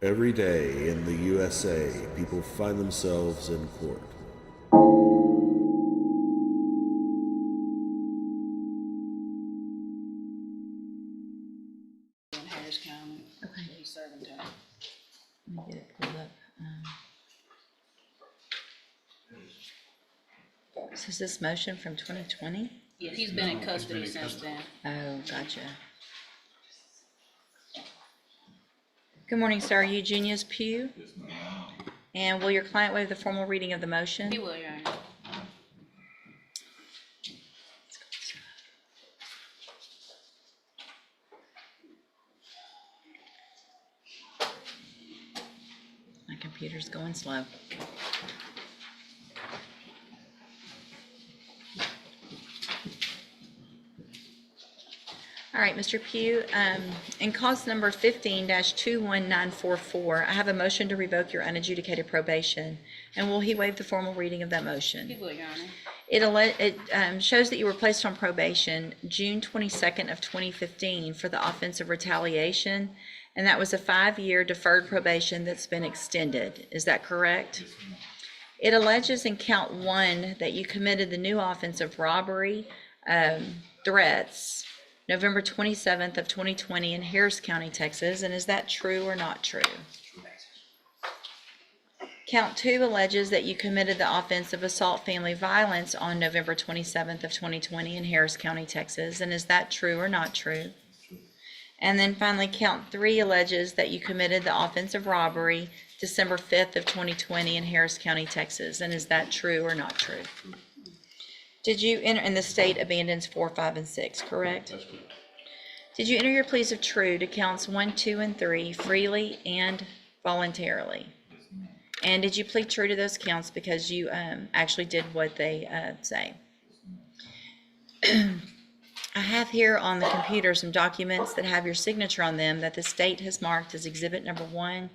Every day in the USA, people find themselves in court. In Harris County. Okay. He's serving time. Let me get it pulled up. So is this motion from 2020? Yes, he's been in custody since then. Oh, gotcha. Good morning, sir. Are you Junius Pugh? Yes, ma'am. And will your client waive the formal reading of the motion? He will, Your Honor. My computer's going slow. All right, Mr. Pugh, in cause number 15-21944, I have a motion to revoke your unadjudicated probation. And will he waive the formal reading of that motion? He will, Your Honor. It shows that you were placed on probation June 22nd of 2015 for the offense of retaliation, and that was a 5-year deferred probation that's been extended. Is that correct? Yes, ma'am. It alleges in count 1 that you committed the new offense of robbery, threats, November 27th of 2020 in Harris County, Texas, and is that true or not true? Count 2 alleges that you committed the offense of assault family violence on November 27th of 2020 in Harris County, Texas, and is that true or not true? And then finally, count 3 alleges that you committed the offense of robbery December 5th of 2020 in Harris County, Texas, and is that true or not true? Did you enter, in the state abandons 4, 5, and 6, correct? That's correct. Did you enter your pleas of true to counts 1, 2, and 3 freely and voluntarily? And did you plead true to those counts because you actually did what they say? I have here on the computer some documents that have your signature on them that the state has marked as exhibit number 1.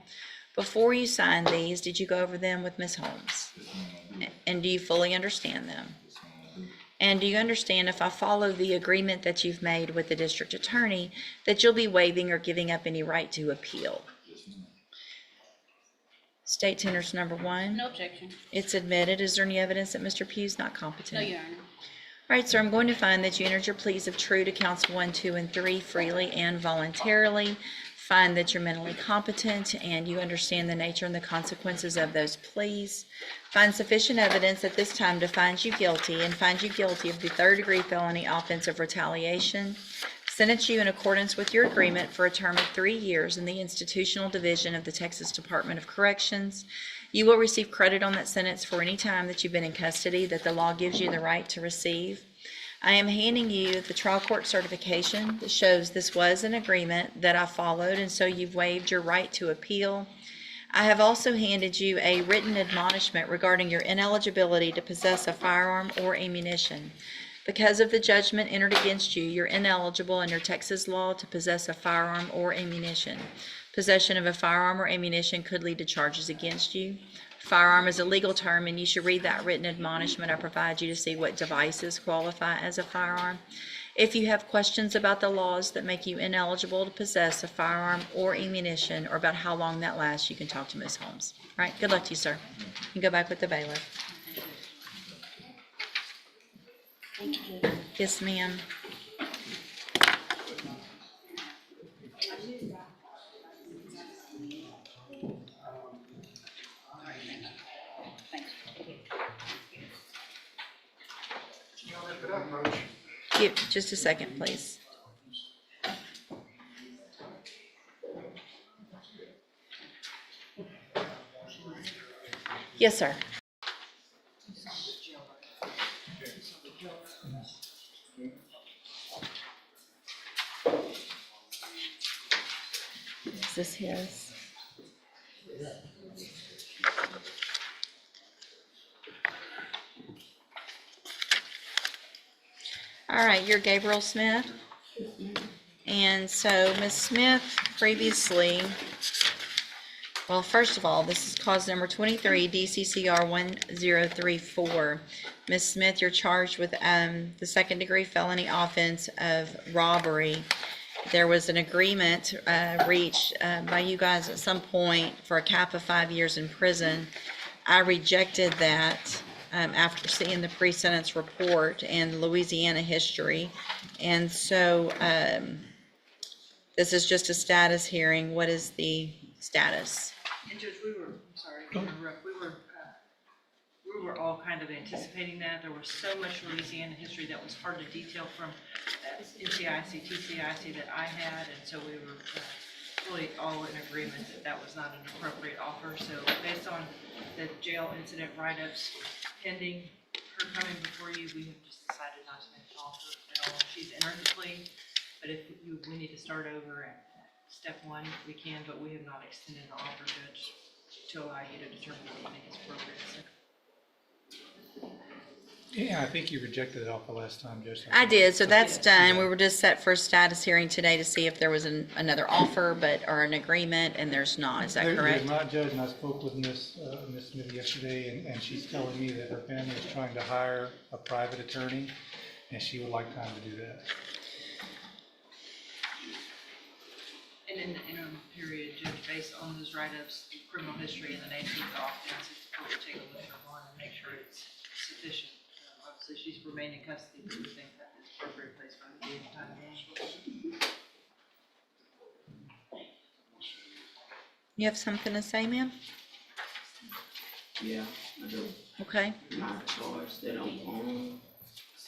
Before you signed these, did you go over them with Ms. Holmes? And do you fully understand them? And do you understand, if I follow the agreement that you've made with the district attorney, that you'll be waiving or giving up any right to appeal? State tenders number 1. No objection. It's admitted. Is there any evidence that Mr. Pugh's not competent? No, Your Honor. All right, sir, I'm going to find that you entered your pleas of true to counts 1, 2, and 3 freely and voluntarily. Find that you're mentally competent and you understand the nature and the consequences of those pleas. Find sufficient evidence at this time to find you guilty and find you guilty of the 3rd-degree felony offense of retaliation. Sentence you in accordance with your agreement for a term of 3 years in the institutional division of the Texas Department of Corrections. You will receive credit on that sentence for any time that you've been in custody that the law gives you the right to receive. I am handing you the trial court certification that shows this was an agreement that I followed, and so you've waived your right to appeal. I have also handed you a written admonishment regarding your ineligibility to possess a firearm or ammunition. Because of the judgment entered against you, you're ineligible under Texas law to possess a firearm or ammunition. Possession of a firearm or ammunition could lead to charges against you. Firearm is a legal term, and you should read that written admonishment I provide you to see what devices qualify as a firearm. If you have questions about the laws that make you ineligible to possess a firearm or ammunition, or about how long that lasts, you can talk to Ms. Holmes. All right, good luck to you, sir. You can go back with the bailiff. Yes, ma'am. Give just a second, please. Yes, sir. Is this his? All right, you're Gabriel Smith. And so Ms. Smith previously, well, first of all, this is cause number 23, DCCR 1034. Ms. Smith, you're charged with the 2nd-degree felony offense of robbery. There was an agreement reached by you guys at some point for a cap of 5 years in prison. I rejected that after seeing the pre-sentence report and Louisiana history. And so this is just a status hearing. What is the status? And Judge, we were, I'm sorry to interrupt, we were all kind of anticipating that. There was so much Louisiana history that was hard to detail from NCIC, TCIC that I had, and so we were really all in agreement that that was not an appropriate offer. So based on the jail incident write-ups pending her coming before you, we have just decided not to make an offer at all. She's entered the plea, but if we need to start over at step 1, we can, but we have not extended the offer, Judge, to allow you to determine what you think is appropriate. So. Yeah, I think you rejected it off the last time, Judge. I did, so that's done. We were just set for a status hearing today to see if there was another offer, or an agreement, and there's not. Is that correct? There's not, Judge, and I spoke with Ms. Smith yesterday, and she's telling me that her family is trying to hire a private attorney, and she would like time to do that. And in the interim period, Judge, based on those write-ups, the criminal history and the nature of the offense, it's important to take a look at one and make sure it's sufficient. Obviously, she's remained in custody, but we think that is appropriate place for her to be at the time being. You have something to say, ma'am? Yeah, I do. Okay. My charge that I'm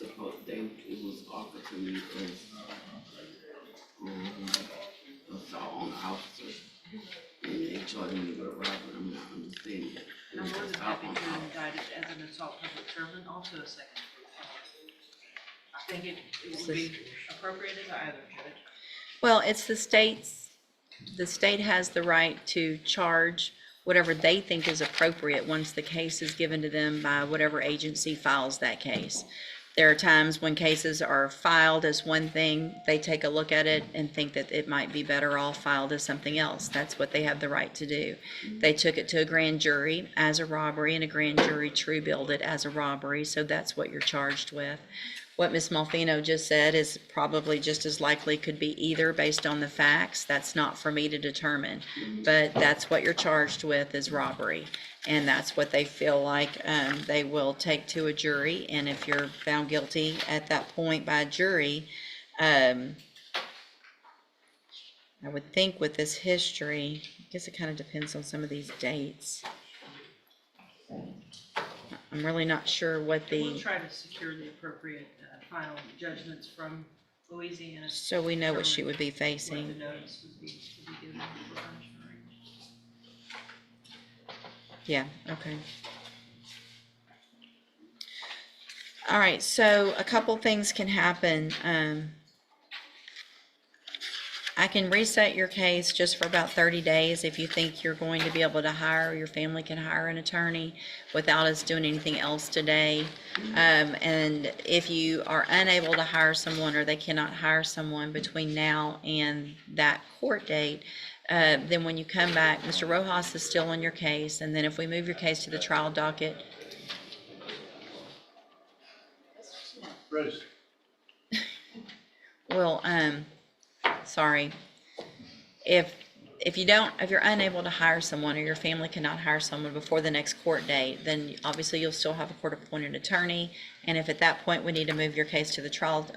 it was offered to me as assault on the officer, and they charged me with a robbery. I'm not understanding that. And I'm more than happy to indict it as an assault public servant, also a second. I think it would be appropriate as either, Judge. Well, it's the state has the right to charge whatever they think is appropriate once the case is given to them by whatever agency files that case. There are times when cases are filed as one thing, they take a look at it and think that it might be better off filed as something else. That's what they have the right to do. They took it to a grand jury as a robbery, and a grand jury true billed it as a robbery, so that's what you're charged with. What Ms. Malfino just said is probably just as likely could be either based on the facts. That's not for me to determine, but that's what you're charged with is robbery. And that's what they feel like they will take to a jury. And if you're found guilty at that point by a jury, I would think with this history, I guess it kind of depends on some of these dates. I'm really not sure what We'll try to secure the appropriate final judgments from Louisiana. So we know what she would be What facing. the notice would be given for punishment range. Yeah, okay. All right, so a couple things can happen. I can reset your case just for about 30 days if you think you're going to be able to hire, your family can hire an attorney without us doing anything else today. And if you are unable to hire someone or they cannot hire someone between now and that court date, then when you come back, Mr. Rojas is still on your case. And then if we move your case to the trial docket. Bruce. Well, sorry. If you're unable to hire someone or your family cannot hire someone before the next court date, then obviously you'll still have a court-appointed attorney. And if at that point we need to move your case to the trial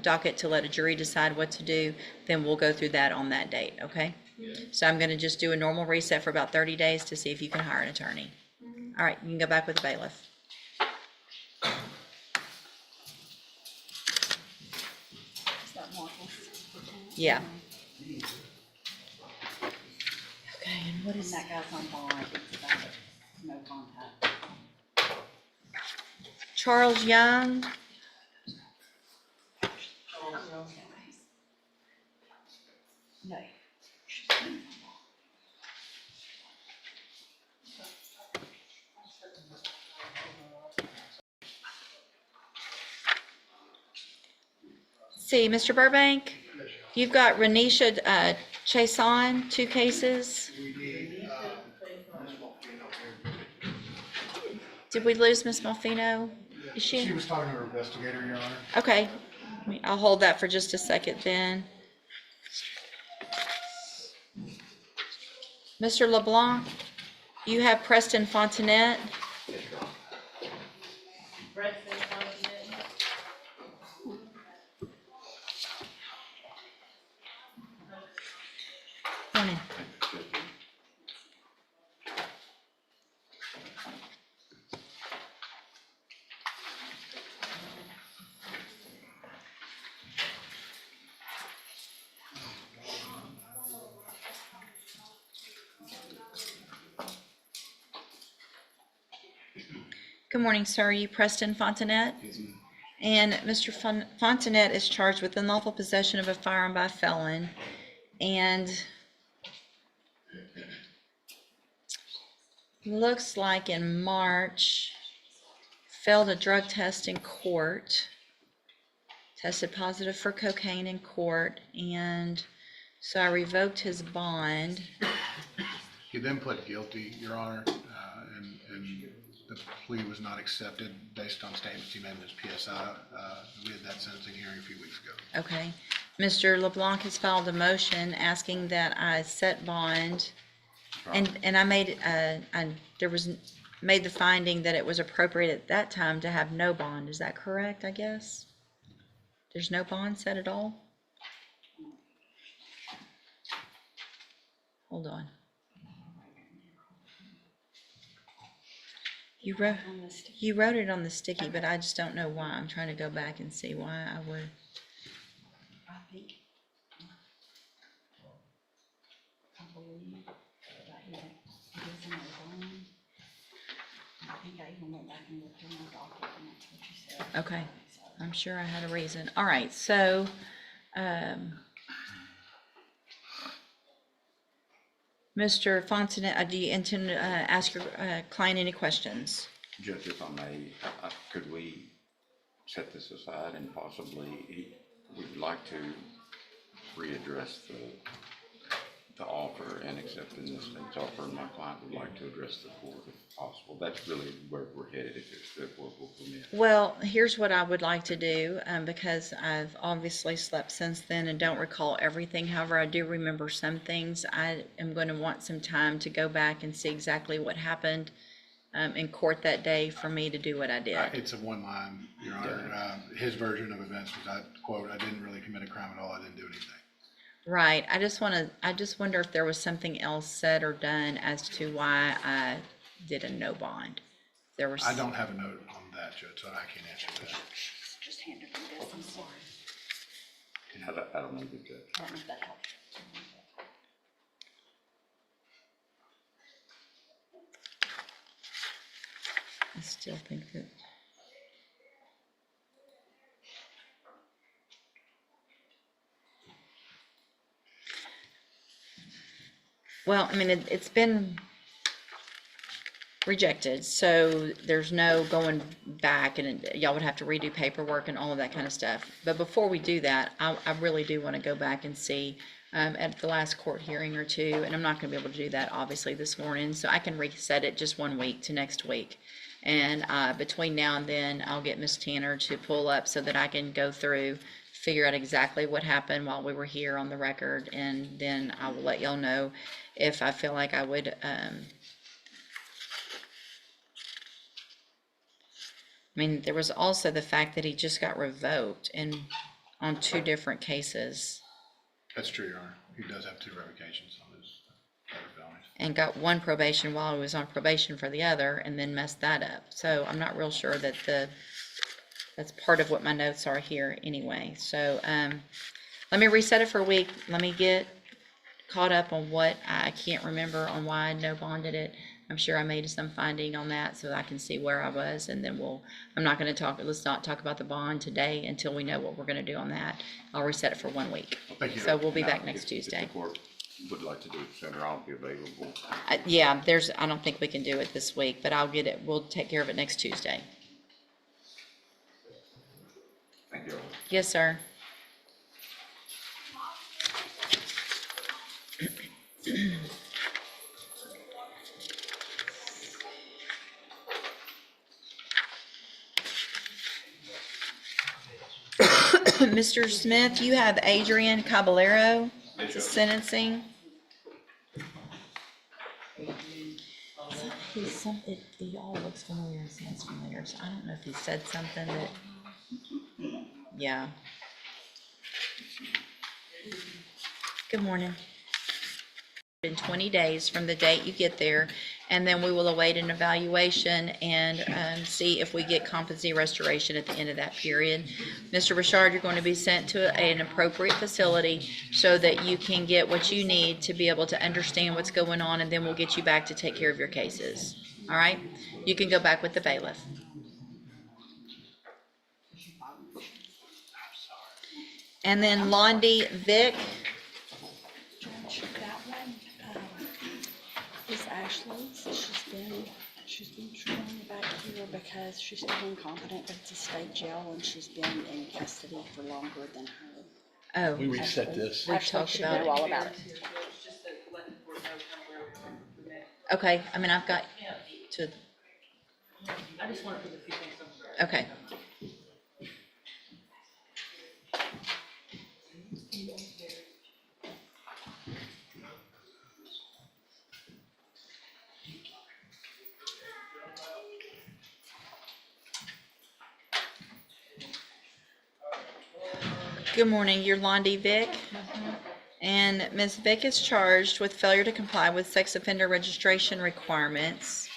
docket to let a jury decide what to do, then we'll go through that on that date, okay? So I'm gonna just do a normal reset for about 30 days to see if you can hire an attorney. All right, you can go back with the bailiff. Yeah. Okay, and what is that guy's on bond? It's about no contact. Charles Young? No. See, Mr. Burbank, you've got Renisha Chason, 2 cases. Did we lose Miss Malfino? Is she? She was talking to her investigator, Your Honor. Okay, I'll hold that for just a second then. Mr. LeBlanc, you have Preston Fontanet. Morning. Good morning, sir. Are you Preston Fontanet? And Mr. Fontanet is charged with unlawful possession of a firearm by a felon. And looks like in March, failed a drug test in court, tested positive for cocaine in court, and so I revoked his bond. He then pled guilty, Your Honor, and the plea was not accepted based on statements he made in his PSI. We had that sentencing hearing a few weeks ago. Okay. Mr. LeBlanc has filed a motion asking that I set bond, and I made made the finding that it was appropriate at that time to have no bond. Is that correct, I guess? There's no bond set at all? Hold on. You wrote it on the sticky, but I just don't know why. I'm trying to go back and see why I would. I think, I believe that he was in the bond. I think I even went back and looked in the docket and that's what you said. Okay, I'm sure I had a reason. All right, so, Mr. Fontanet, do you intend to ask your client any questions? Judge, if I may, could we set this aside and possibly, we'd like to readdress the offer and accepting the state's offer, and my client would like to address the court if possible. That's really where we're headed, if the court will permit. Well, here's what I would like to do, because I've obviously slept since then and don't recall everything. However, I do remember some things. I am going to want some time to go back and see exactly what happened in court that day for me to do what I did. It's a one line, Your Honor. His version of events was, I quote, "I didn't really commit a crime at all. I didn't do anything." Right. I just wonder if there was something else said or done as to why I did a no bond. There was. I don't have a note on that, Judge, so I can't answer that. Just handed me this, I'm sorry. I don't know the judge. I don't know if that helps. I still think that. Well, I mean, it's been rejected, so there's no going back, and y'all would have to redo paperwork and all of that kind of stuff. But before we do that, I really do want to go back and see at the last court hearing or two, and I'm not going to be able to do that obviously this morning, so I can reset it just 1 week to next week. And between now and then, I'll get Ms. Tanner to pull up so that I can go through, figure out exactly what happened while we were here on the record, and then I will let y'all know if I feel like I would, I mean, there was also the fact that he just got revoked on 2 different cases. That's true, Your Honor. He does have 2 revocations on his other felonies. And got 1 probation while he was on probation for the other, and then messed that up. So I'm not real sure that that's part of what my notes are here anyway. So let me reset it for a week. Let me get caught up on what I can't remember on why I no bonded it. I'm sure I made some finding on that so that I can see where I was, and then I'm not going to let's not talk about the bond today until we know what we're going to do on that. I'll reset it for 1 week. Thank you. So we'll be Now, back next Tuesday. If the court would like to do it sooner, I'll be available. Yeah, I don't think we can do it this week, but I'll get it. We'll take care of it next Tuesday. Thank you. Yes, sir. Mr. Smith, you have Adrian Caballero sentencing. He all looks familiar and sounds familiar, so I don't know if he said something that, yeah. Good morning. In 20 days from the date you get there, and then we will await an evaluation and see if we get competency restoration at the end of that period. Mr. Richard, you're going to be sent to an appropriate facility so that you can get what you need to be able to understand what's going on, and then we'll get you back to take care of your cases. All right? You can go back with the bailiff. And then Londi Vic. That one is Ashley's. She's been trying back here because she's still incompetent, but it's a state jail and she's been in custody for longer than her. Oh. We reset this. Ashley should know all about it. Okay, I mean, I've got to, I just want to put a few things on. okay. Good morning, you're Londi Vic. And Ms. Vic is charged with failure to comply with sex offender registration requirements.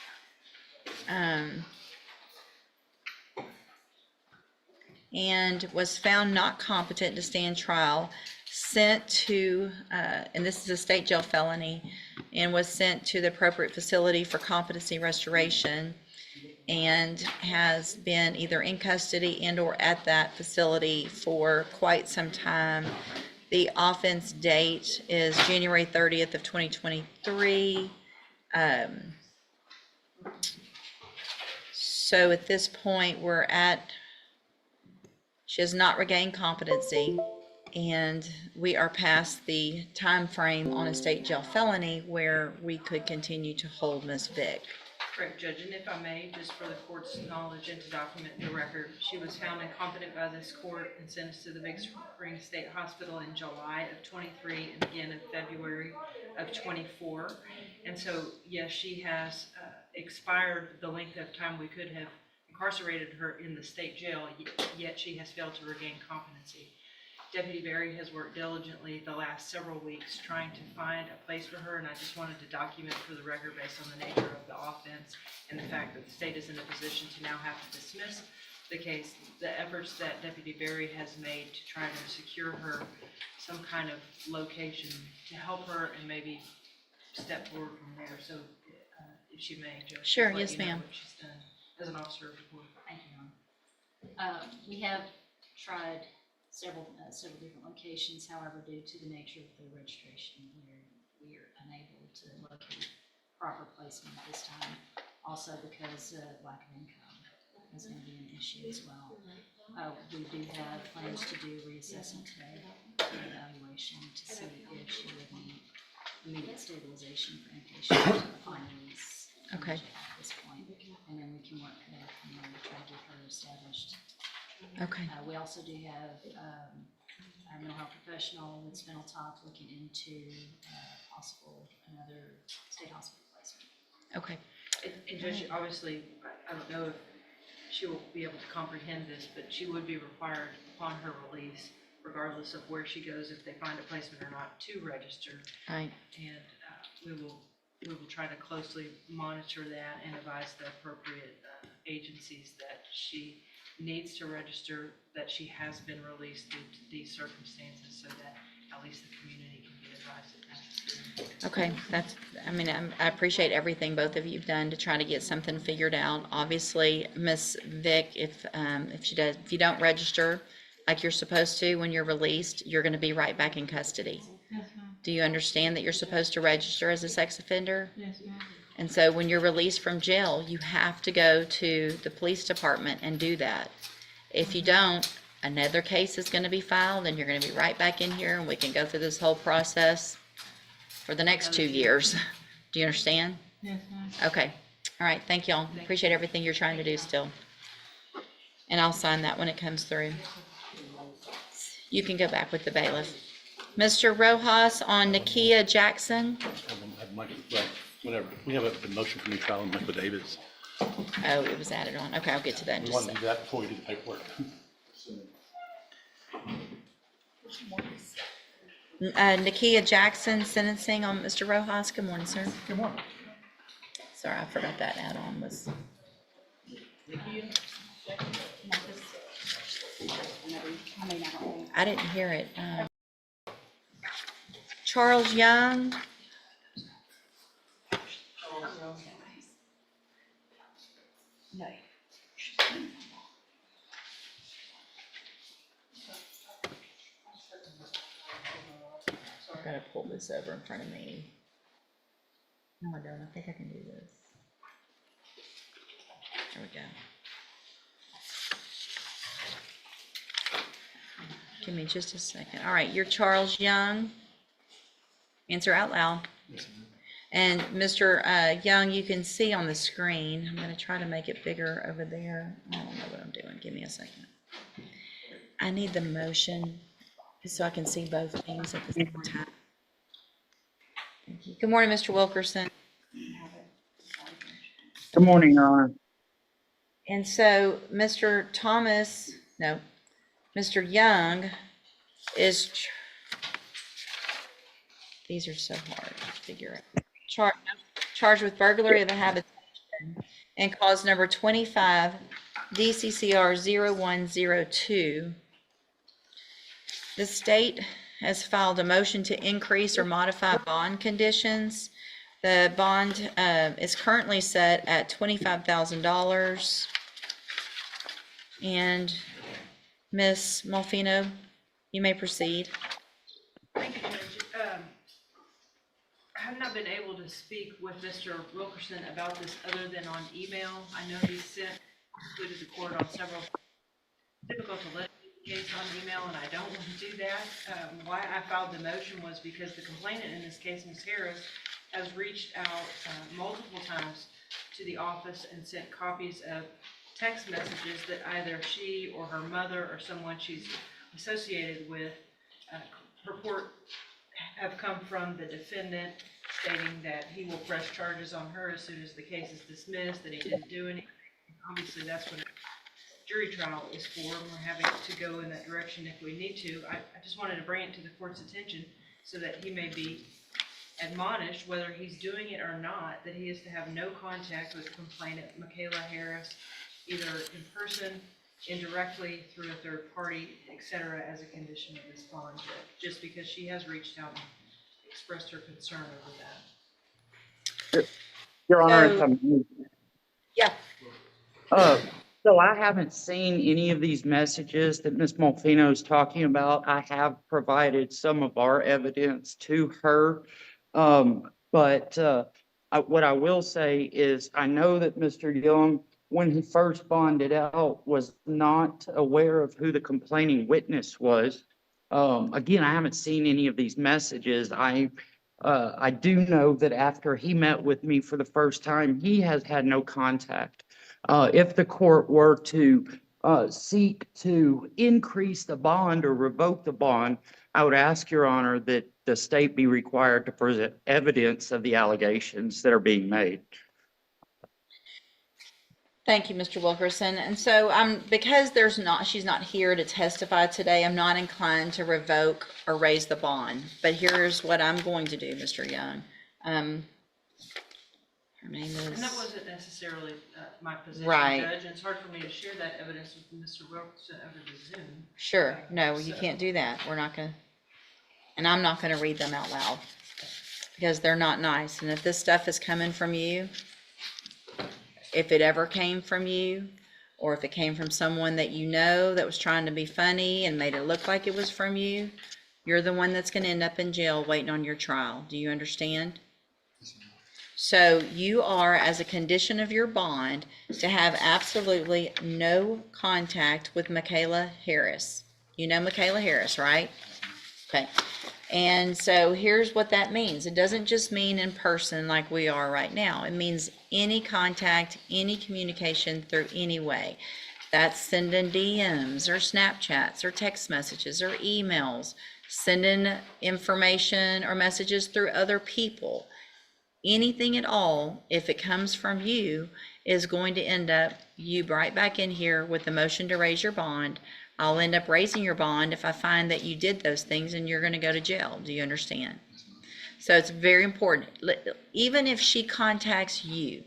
And was found not competent to stand trial, sent to, and this is a state jail felony, and was sent to the appropriate facility for competency restoration, and has been either in custody and or at that facility for quite some time. The offense date is January 30th of 2023. So at this point, she has not regained competency, and we are past the time frame on a state jail felony where we could continue to hold Ms. Vick. Correct, Judge, and if I may, just for the court's knowledge and to document the record, she was found incompetent by this court and sentenced to the Big Spring State Hospital in July of 23 and again in February of 24. And so, yes, she has expired the length of time we could have incarcerated her in the state jail, yet she has failed to regain competency. Deputy Berry has worked diligently the last several weeks trying to find a place for her, and I just wanted to document for the record based on the nature of the offense and the fact that the state is in a position to now have to dismiss the case, the efforts that Deputy Berry has made to try to secure her some kind of location to help her and maybe step forward from there. So if she may, Judge. Sure, let yes, you know ma'am. what she's done as an officer of the court. Thank you, Your Honor. We have tried several different locations, however, due to the nature of the registration, we are unable to locate proper placement at this time. Also because lack of income is going to be an issue as well. We do have plans to do reassessment today, evaluation to see if she would need immediate stabilization for inpatient upon release. Okay. At this point, and then we can work from there to try to get her established. Okay. We also do have our mental health professional with Spinal Top looking into possible another state hospital placement. Okay. And Judge, obviously, I don't know if she will be able to comprehend this, but she would be required upon her release, regardless of where she goes, if they find a placement or not, to register. Right. And we will try to closely monitor that and advise the appropriate agencies that she needs to register, that she has been released due to these circumstances, so that at least the community can get advice if necessary. Okay, I appreciate everything both of you have done to try to get something figured out. Obviously, Miss Vick, if you don't register like you're supposed to when you're released, you're going to be right back in custody. Yes, ma'am. Do you understand that you're supposed to register as a sex offender? Yes, ma'am. And so when you're released from jail, you have to go to the police department and do that. If you don't, another case is going to be filed and you're going to be right back in here, and we can go through this whole process for the next 2 years. Do you understand? Yes, ma'am. Okay. All right. Thank y'all. Appreciate everything you're trying to do still. And I'll sign that when it comes through. You can go back with the bailiff. Mr. Rojas on Nakia Jackson. Whatever. We have a motion for new trial in Michael Davis. Oh, it was added on. Okay, I'll get to that in We just a want to second. do that before we do the paperwork. Nakia Jackson sentencing on Mr. Rojas. Good morning, sir. Good morning. Sorry, I forgot that add-on was. I didn't hear it. Charles Young. No. I've got to pull this over in front of me. No, I don't. I think I can do this. There we go. Give me just a second. All right, you're Charles Young. Answer out loud. And Mr. Young, you can see on the screen, I'm going to try to make it bigger over there. I don't know what I'm doing. Give me a second. I need the motion so I can see both things at the same time. Thank you. Good morning, Mr. Wilkerson. Good morning, Your Honor. And so Mr. Young is, these are so hard to figure out. Charged with burglary of a habitation and cause number 25 DCCR 0102. The state has filed a motion to increase or modify bond conditions. The bond is currently set at $25,000. And Ms. Malfino, you may proceed. Thank you, Judge. I have not been able to speak with Mr. Wilkerson about this other than on email. I know he included the court on several, difficult to litigate on email, and I don't want to do that. Why I filed the motion was because the complainant in this case, Ms. Harris, has reached out multiple times to the office and sent copies of text messages that either she or her mother or someone she's associated with have come from the defendant stating that he will press charges on her as soon as the case is dismissed, that he didn't do anything. Obviously, that's what a jury trial is for, and we're having to go in that direction if we need to. I just wanted to bring it to the court's attention so that he may be admonished, whether he's doing it or not, that he is to have no contact with the complainant, Michaela Harris, either in person, indirectly, through a third party, etc., as a condition of this bond, just because she has reached out and expressed her concern over that. Your Honor, Yeah. so I haven't seen any of these messages that Ms. Molfino is talking about. I have provided some of our evidence to her. But what I will say is I know that Mr. Young, when he first bonded out, was not aware of who the complaining witness was. Again, I haven't seen any of these messages. I do know that after he met with me for the first time, he has had no contact. If the court were to seek to increase the bond or revoke the bond, I would ask Your Honor that the state be required to present evidence of the allegations that are being made. Thank you, Mr. Wilkerson. And so because she's not here to testify today, I'm not inclined to revoke or raise the bond. But here's what I'm going to do, Mr. Young. Her name is... And that wasn't necessarily my position, Right. Judge, and it's hard for me to share that evidence with Mr. Wilkerson over the Zoom. Sure. No, you can't do that. We're not going to, and I'm not going to read them out loud because they're not nice. And if this stuff is coming from you, if it ever came from you, or if it came from someone that you know that was trying to be funny and made it look like it was from you, you're the one that's going to end up in jail waiting on your trial. Do you understand? So you are, as a condition of your bond, to have absolutely no contact with Michaela Harris. You know Michaela Harris, right? Okay. And so here's what that means. It doesn't just mean in person like we are right now. It means any contact, any communication through any way. That's sending DMs or Snapchats or text messages or emails, sending information or messages through other people. Anything at all, if it comes from you, is going to end up you right back in here with the motion to raise your bond. I'll end up raising your bond if I find that you did those things, and you're going to go to jail. Do you understand? So it's very important. Even if she contacts you,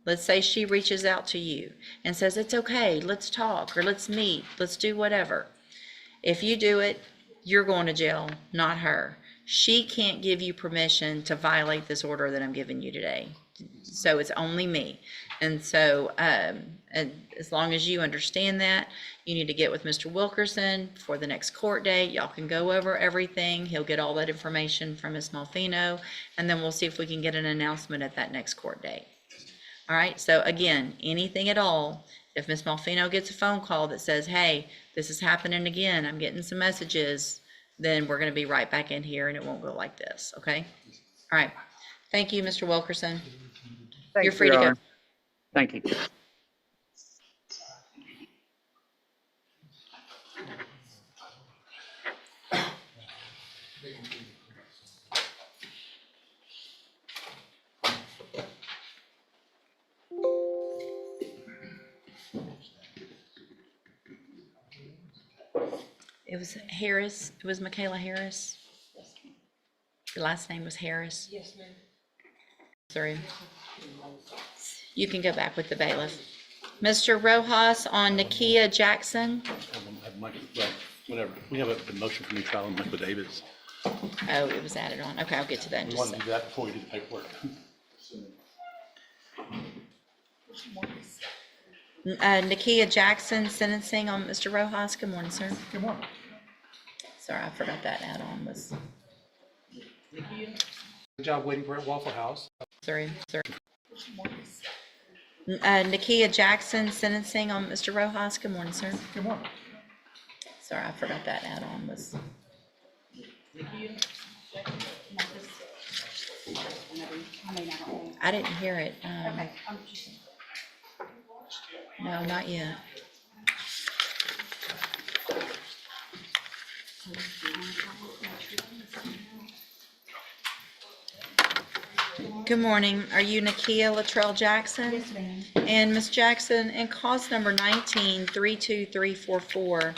let's say she reaches out to you and says, it's okay, let's talk, or let's meet, let's do whatever. If you do it, you're going to jail, not her. She can't give you permission to violate this order that I'm giving you today. So it's only me. And so and as long as you understand that, you need to get with Mr. Wilkerson for the next court date. Y'all can go over everything. He'll get all that information from Ms. Malfino, and then we'll see if we can get an announcement at that next court date. All right, so again, anything at all, if Ms. Malfino gets a phone call that says, hey, this is happening again, I'm getting some messages, then we're going to be right back in here and it won't go like this, okay? All right. Thank you, Mr. Wilkerson. You're free to go. Thank you. It was Harris. It was Michaela Harris. Your last name was Harris. Yes, ma'am. Sorry. You can go back with the bailiff. Mr. Rojas on Nakia Jackson. Whenever, we have a motion for new trial in Michael Davis. Oh, it was added on. Okay, I'll get to that in We just a want to second. do that before we do the paperwork. Nakia Jackson sentencing on Mr. Rojas. Good morning, sir. Good morning. Sorry, I forgot that add-on was Job waiting for at Waffle House. Sorry. Nakia Jackson, sentencing on Mr. Rojas. Good morning, sir. Good morning. Sorry, I forgot that add-on was. I didn't hear it. No, not yet. Good morning. Are you Nakia Latrell Jackson? Yes, ma'am. And Ms. Jackson, in cause number 19-32344,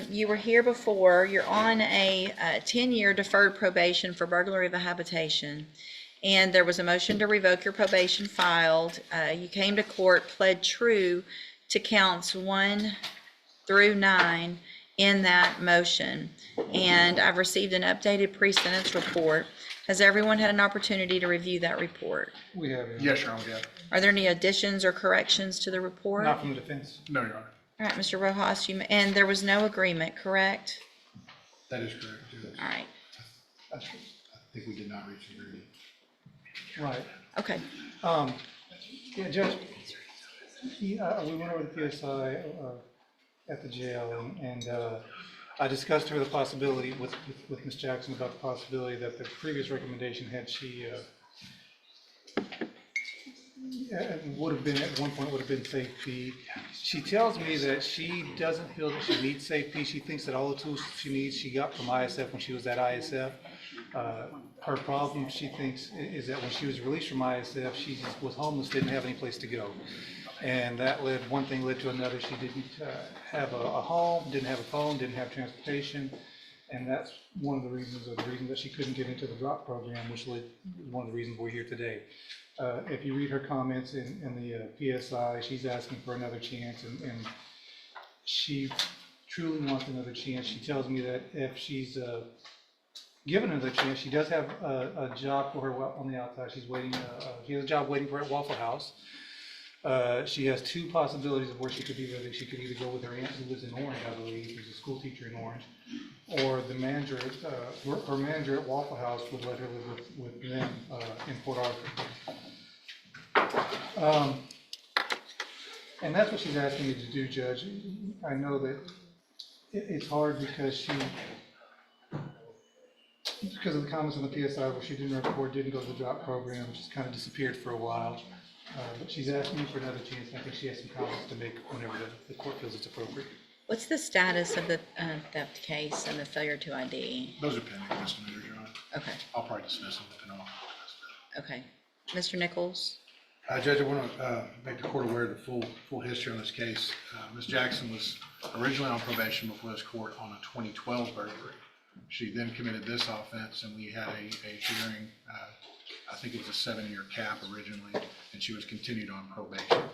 you were here before. You're on a 10-year deferred probation for burglary of a habitation. And there was a motion to revoke your probation filed. You came to court, pled true to counts 1 through 9 in that motion. And I've received an updated pre-sentence report. Has everyone had an opportunity to review that report? We have. Yes, Your Honor, we have. Are there any additions or corrections to the report? Not from the defense. No, Your Honor. All right, Mr. Rojas, and there was no agreement, correct? That is correct. Yes. All right. I think we did not reach an agreement. Right. Okay. Yeah, Judge, we went over the PSI at the jail, and I discussed her the possibility with Ms. Jackson about the possibility that the previous recommendation had she would have been at one point would have been safe P. She tells me that she doesn't feel that she needs safe P. She thinks that all the tools she needs she got from ISF when she was at ISF. Her problem, she thinks, is that when she was released from ISF, she just was homeless, didn't have any place to go. And that one thing led to another. She didn't have a home, didn't have a phone, didn't have transportation. And that's one of the reasons, that she couldn't get into the drop program, which led one of the reasons we're here today. If you read her comments in the PSI, she's asking for another chance, and she truly wants another chance. She tells me that if she's given another chance, she does have a job for her on the outside. She's waiting. She has a job waiting for her at Waffle House. She has two possibilities of where she could be living. She could either go with her aunt who lives in Orange, I believe, who's a school teacher in Orange, or the manager, her manager at Waffle House would let her live with them in Port Arthur. And that's what she's asking me to do, Judge. I know that it's hard because of the comments on the PSI where she didn't report, didn't go to the drop program, just kind of disappeared for a while. But she's asking me for another chance, and I think she has some comments to make whenever the court feels it's appropriate. What's the status of the theft case and the failure to ID? Those are pending misdemeanors, Your Honor. Okay. I'll probably dismiss them if they're not. Okay. Mr. Nichols? Judge, I want to make the court aware of the full history on this case. Ms. Jackson was originally on probation before this court on a 2012 burglary. She then committed this offense, and we had a hearing. I think it was a 7-year cap originally, and she was continued on probation.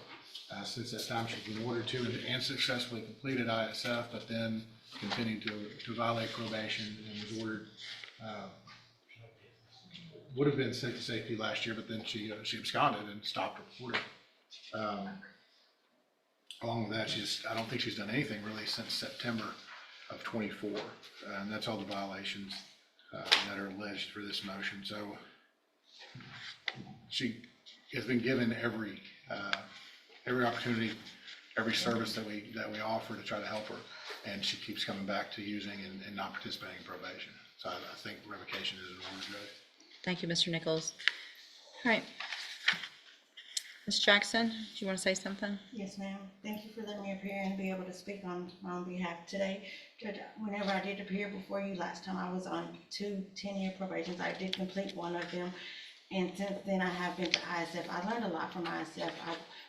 Since that time, she's been ordered to and successfully completed ISF, but then continued to violate probation and was ordered. Would have been sent to safety last year, but then she absconded and stopped reporting. Along with that, I don't think she's done anything really since September of 24, and that's all the violations that are alleged for this motion. So she has been given every opportunity, every service that we offer to try to help her, and she keeps coming back to using and not participating in probation. So I think revocation is an order, Judge. Thank you, Mr. Nichols. All right. Ms. Jackson, do you want to say something? Yes, ma'am. Thank you for letting me appear and be able to speak on my own behalf today. Judge, whenever I did appear before you last time, I was on 2 10-year probations. I did complete one of them. And since then, I have been to ISF. I learned a lot from ISF.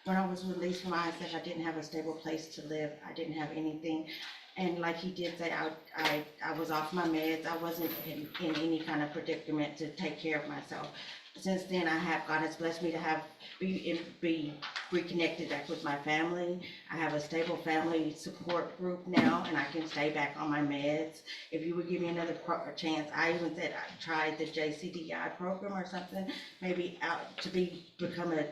When I was released from ISF, I didn't have a stable place to live. I didn't have anything. And like he did say, I was off my meds. I wasn't in any kind of predicament to take care of myself. Since then, God has blessed me to be reconnected back with my family. I have a stable family support group now, and I can stay back on my meds. If you would give me another chance, I even said I tried the JCDI program or something, maybe out to become a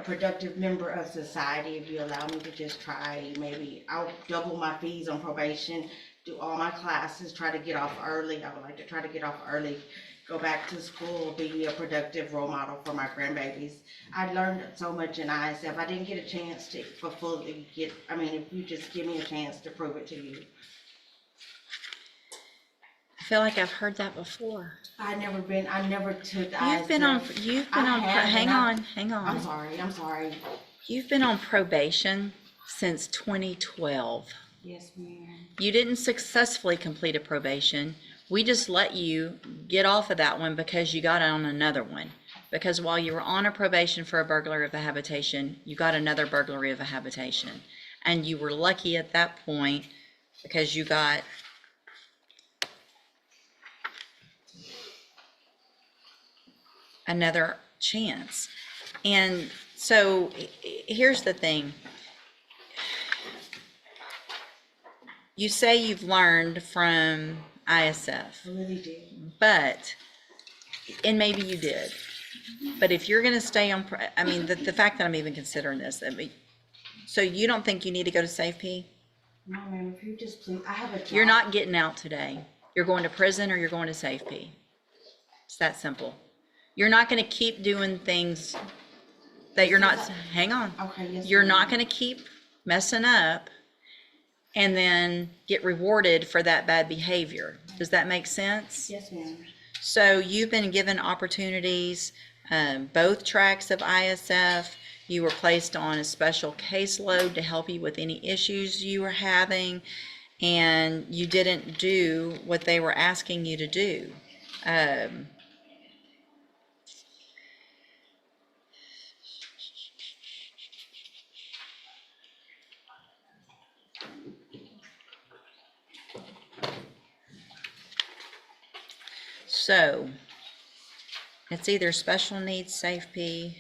productive member of society. If you allow me to just try, maybe I'll double my fees on probation do all my classes, try to get off early. I would like to try to get off early, go back to school, be a productive role model for my grandbabies. I learned so much in ISF. I didn't get a chance to fully get, I mean, if you just give me a chance to prove it to you. I feel like I've heard that before. I never took You've been on, hang on. I'm sorry. You've been on probation since 2012. Yes, ma'am. You didn't successfully complete a probation. We just let you get off of that one because you got on another one. Because while you were on a probation for a burglary of a habitation, you got another burglary of a habitation. And you were lucky at that point because you got another chance. And so here's the thing. You say you've learned from ISF. I really did. But, and maybe you did, but if you're going to stay on, I mean, the fact that I'm even considering this, I mean, so you don't think you need to go to SafeP? No, ma'am, if you just please, I have a job. You're not getting out today. You're going to prison or you're going to SafeP. It's that simple. You're not going to keep doing things that you're not, hang on. Okay, yes. You're ma'am. not going to keep messing up and then get rewarded for that bad behavior. Does that make sense? Yes, ma'am. So you've been given opportunities, both tracks of ISF. You were placed on a special caseload to help you with any issues you were having, and you didn't do what they were asking you to do. So it's either special needs SafeP.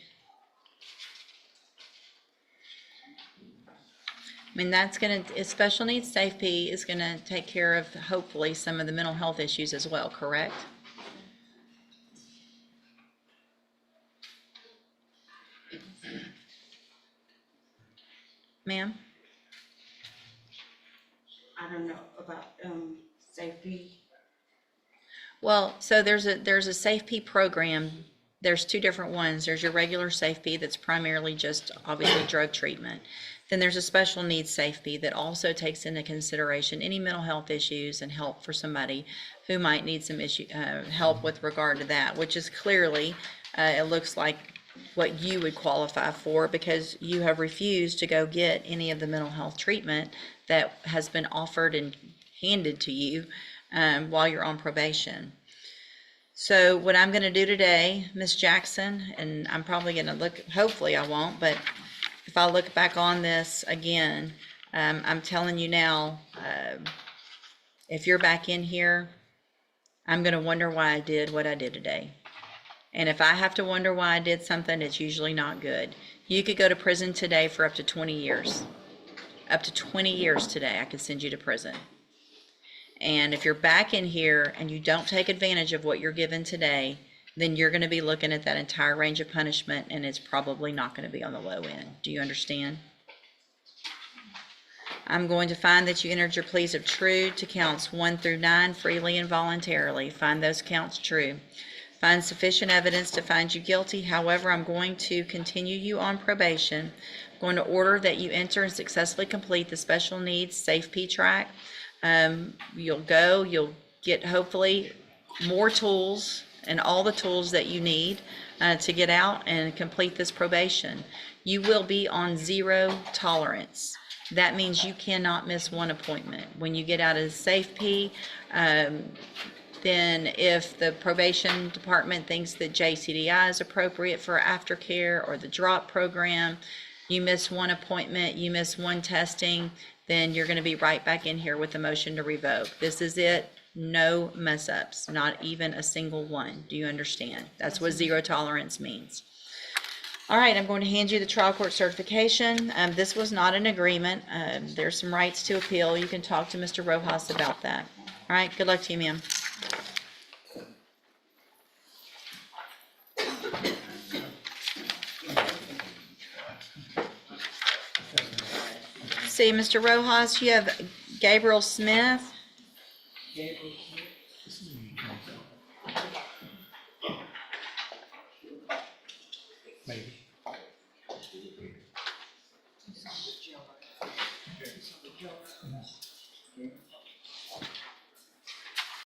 I mean, that's going to, special needs SafeP is going to take care of hopefully some of the mental health issues as well, correct? Ma'am? I don't know about safety. Well, so there's a SafeP program. There's two different ones. There's your regular SafeP that's primarily just obviously drug treatment. Then there's a special needs SafeP that also takes into consideration any mental health issues and help for somebody who might need some help with regard to that, which is clearly, it looks like what you would qualify for because you have refused to go get any of the mental health treatment that has been offered and handed to you while you're on probation. So what I'm going to do today, Ms. Jackson, and I'm probably going to look, hopefully I won't, but if I look back on this again, I'm telling you now, if you're back in here, I'm going to wonder why I did what I did today. And if I have to wonder why I did something, it's usually not good. You could go to prison today for up to 20 years. Up to 20 years today, I could send you to prison. And if you're back in here and you don't take advantage of what you're given today, then you're going to be looking at that entire range of punishment, and it's probably not going to be on the low end. Do you understand? I'm going to find that you entered your pleas of true to counts 1 through 9 freely and voluntarily. Find those counts true. Find sufficient evidence to find you guilty. However, I'm going to continue you on probation. I'm going to order that you enter and successfully complete the special needs SafeP track. You'll get hopefully more tools and all the tools that you need to get out and complete this probation. You will be on 0 tolerance. That means you cannot miss one appointment. When you get out of SafeP, then if the probation department thinks that JCDI is appropriate for aftercare or the DROP program, you miss one appointment, you miss one testing, then you're going to be right back in here with a motion to revoke. This is it. No mess ups, not even a single one. Do you understand? That's what 0 tolerance means. All right, I'm going to hand you the trial court certification. This was not an agreement. There's some rights to appeal. You can talk to Mr. Rojas about that. All right, good luck to you, ma'am. See, Mr. Rojas, you have Gabriel Smith Maybe.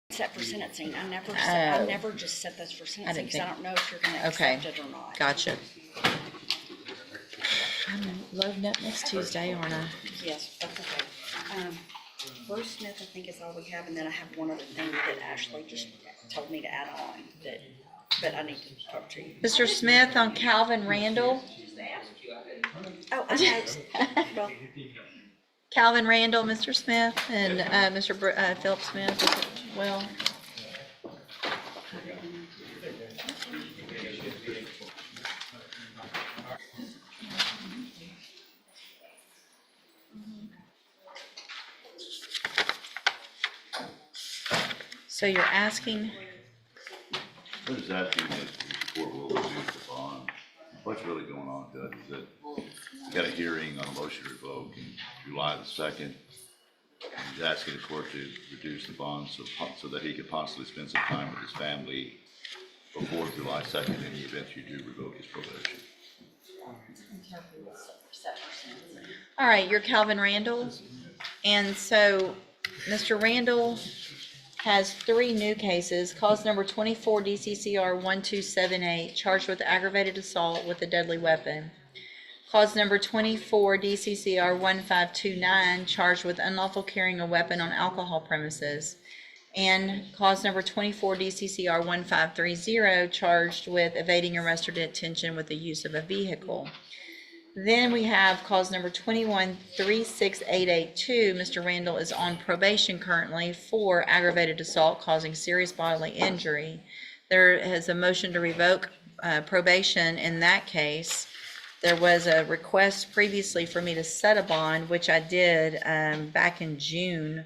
Set for sentencing. I never, Oh. I never just set those for sentencing because I think- don't know if you're gonna Okay. accept it or not. Gotcha. I'm loading up next Tuesday, aren't I? Yes, that's okay. Bruce Smith, I think is all we have, and then I have one other thing that Ashley just told me to add on that, but I need to talk to you. Mr. Smith on Calvin Randall. Oh, I know. Well, Calvin Randall, Mr. Smith, and Mr. Philip Smith as well. So you're asking, What is asking is the court will reduce the bond. What's really going on, Judge, is that we got a hearing on a motion to revoke in July the 2nd. He's asking the court to reduce the bond so that he could possibly spend some time with his family before July 2nd in the event you do revoke his probation. all right, you're Calvin Randall. And so Mr. Randall has 3 new cases. Cause number 24 DCCR 1278, charged with aggravated assault with a deadly weapon. Cause number 24 DCCR 1529, charged with unlawful carrying a weapon on alcohol premises. And cause number 24 DCCR 1530, charged with evading arrest or detention with the use of a vehicle. Then we have cause number 21-36882. Mr. Randall is on probation currently for aggravated assault causing serious bodily injury. There is a motion to revoke probation in that case. There was a request previously for me to set a bond, which I did back in June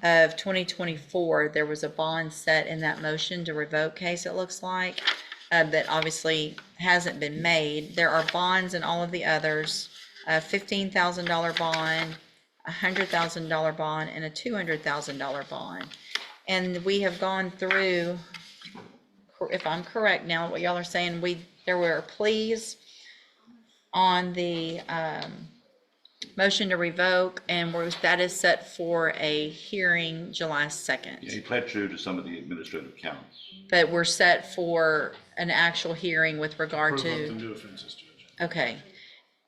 of 2024. There was a bond set in that motion to revoke case, it looks like. That obviously hasn't been made. There are bonds in all of the others, a $15,000 bond, a $100,000 bond, and a $200,000 bond. And we have gone through, if I'm correct now, what y'all are saying, there were pleas on the motion to revoke, and that is set for a hearing July 2nd. Yeah, he pled true to some of the administrative counts. But we're set for an actual hearing with regard Prove up the to, new offenses, Judge. okay.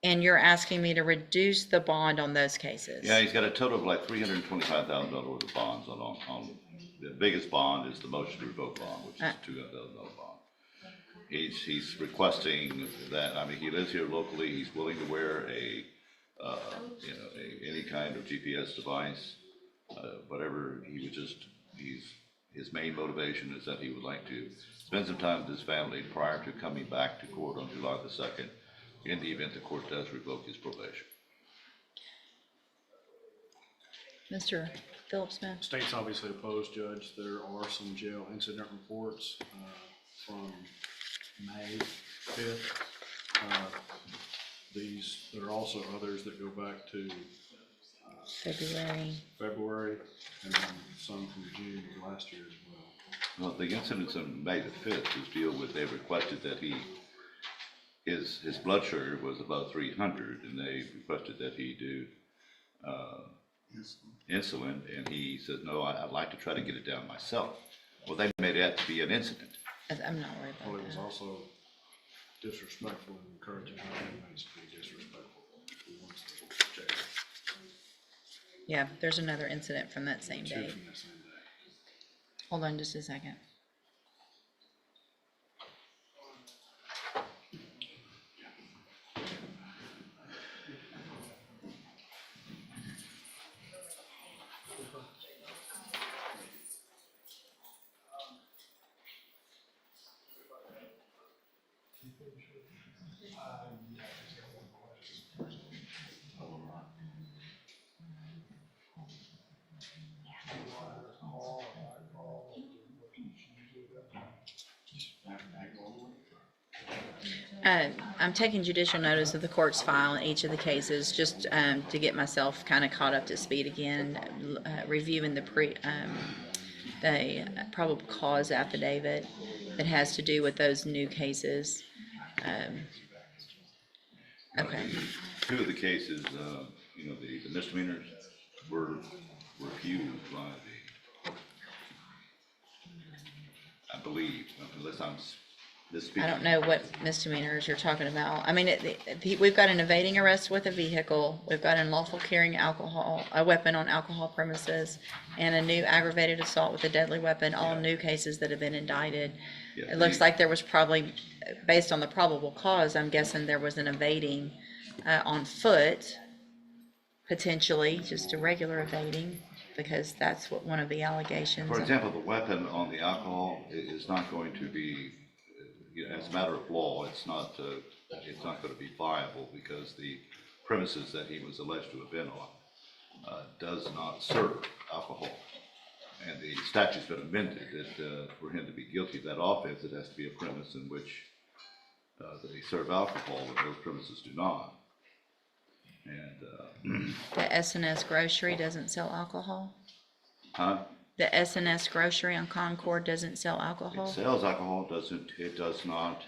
And you're asking me to reduce the bond on those cases? Yeah, he's got a total of like $325,000 worth of bonds on, the biggest bond is the motion to revoke bond, which is a $200,000 bond. He's requesting that, I mean, he lives here locally, he's willing to wear any kind of GPS device, whatever, his main motivation is that he would like to spend some time with his family prior to coming back to court on July the 2nd, in the event the court does revoke his probation. Mr. Philip Smith? State's obviously opposed, Judge. There are some jail incident reports from May 5th. There are also others that go back to February, and then some from June of last year as well. Well, the incidents on May the 5th is deal with, they requested that his blood sugar was above 300, and they requested that he do insulin, and he said, no, I'd like to try to get it down myself. Well, they made that to be an incident. I'm not worried about Well, it was that. also disrespectful and encouraging our inmates to be disrespectful. Yeah, there's another incident from that same day. From that same day. Hold on just a second. I'm taking judicial notice of the court's file in each of the cases, just to get myself kind of caught up to speed again, reviewing the a probable cause affidavit that has to do with those new cases. Okay. Two of the cases, you know, the misdemeanors were refused by I believe, unless I'm misspeaking. I don't know what misdemeanors you're talking about. I mean, we've got an evading arrest with a vehicle, we've got unlawful carrying alcohol, a weapon on alcohol premises, and a new aggravated assault with a deadly weapon, all new cases that have been indicted. Yeah, It looks like there was probably, based on the probable cause, I'm guessing there was an evading on foot, potentially, just a regular evading, because that's what one of the allegations. For example, the weapon on the alcohol is not going to be, you know, as a matter of law, it's not going to be viable because the premises that he was alleged to have been on does not serve alcohol. And the statute's been amended that for him to be guilty of that offense, it has to be a premise in which they serve alcohol and those premises do not. And The S&S grocery doesn't sell alcohol? huh? The S&S grocery on Concord doesn't sell It alcohol? sells alcohol, it does not,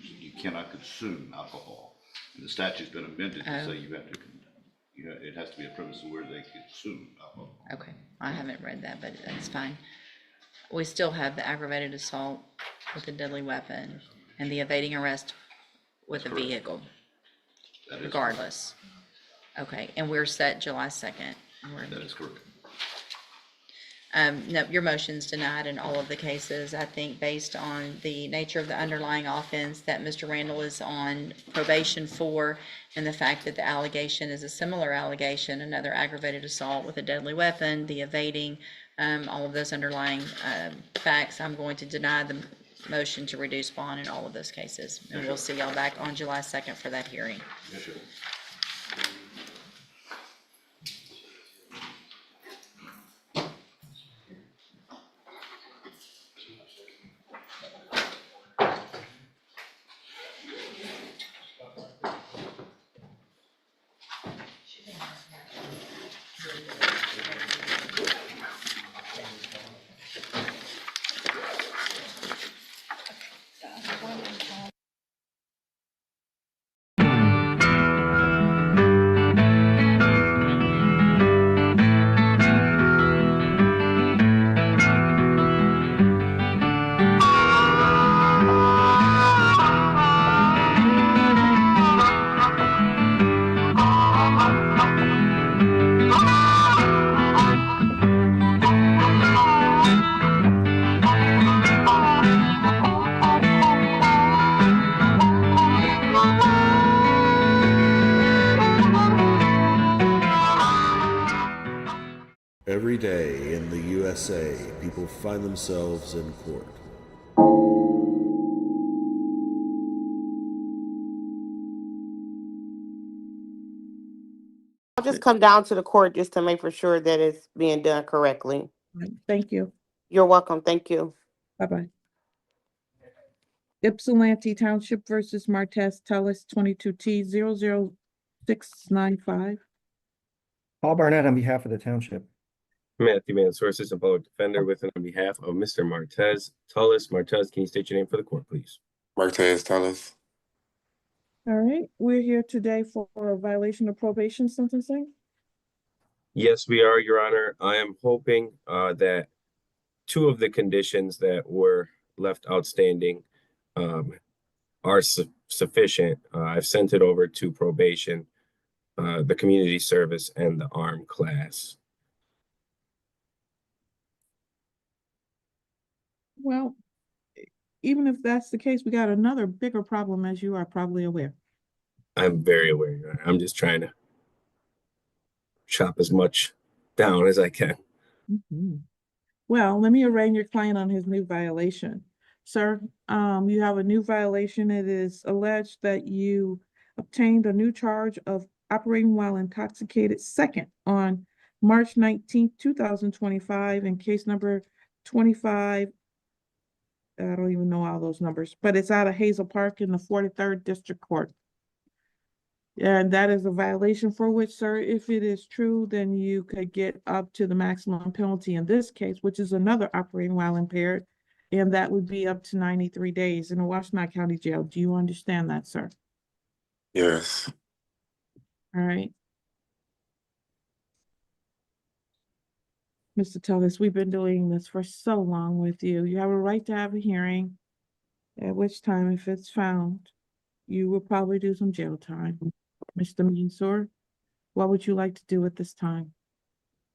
you cannot consume alcohol. And the statute's been amended to say you have to, you know, it has to be a premise where they consume alcohol. Okay, I haven't read that, but that's fine. We still have the aggravated assault with a deadly weapon and the evading arrest with a vehicle, regardless. Okay, and we're set July 2nd. That is correct. No, your motion's denied in all of the cases. I think based on the nature of the underlying offense that Mr. Randall is on probation for, and the fact that the allegation is a similar allegation, another aggravated assault with a deadly weapon, the evading, all of those underlying facts, I'm going to deny the motion to reduce bond in all of those cases. And we'll see y'all back on July 2nd for that hearing. Yes, sir. Every day in the USA, people find themselves in court. I'll just come down to the court just to make for sure that it's being done correctly. Thank you. You're welcome. Thank you. Bye-bye. Ypsilanti Township versus Martez Tellis, 22T00695. Paul Barnett on behalf of the township. Matthew Mansour, Assistant Public Defender, with and on behalf of Mr. Martez Tullis. Martez, can you state your name for the court, please? Martez Tullis. All right, we're here today for a violation of probation sentencing. Yes, we are, Your Honor. I am hoping that two of the conditions that were left outstanding are sufficient. I've sent it over to probation, the community service, and the armed class. Well, even if that's the case, we got another bigger problem, as you are probably aware. I'm very aware, Your Honor. I'm just trying to chop as much down as I can. Mm-hmm. Well, let me arraign your client on his new violation. Sir, you have a new violation. It is alleged that you obtained a new charge of operating while intoxicated second on March 19th, 2025 in case number 25. I don't even know all those numbers, but it's out of Hazel Park in the 43rd District Court. And that is a violation for which, sir, if it is true, then you could get up to the maximum penalty in this case, which is another operating while impaired. And that would be up to 93 days in the Washtenaw County Jail. Do you understand that, sir? Yes. All right. Mr. Tellis, we've been doing this for so long with you. You have a right to have a hearing, at which time, if it's found, you will probably do some jail time. Mr. Mansour, what would you like to do at this time?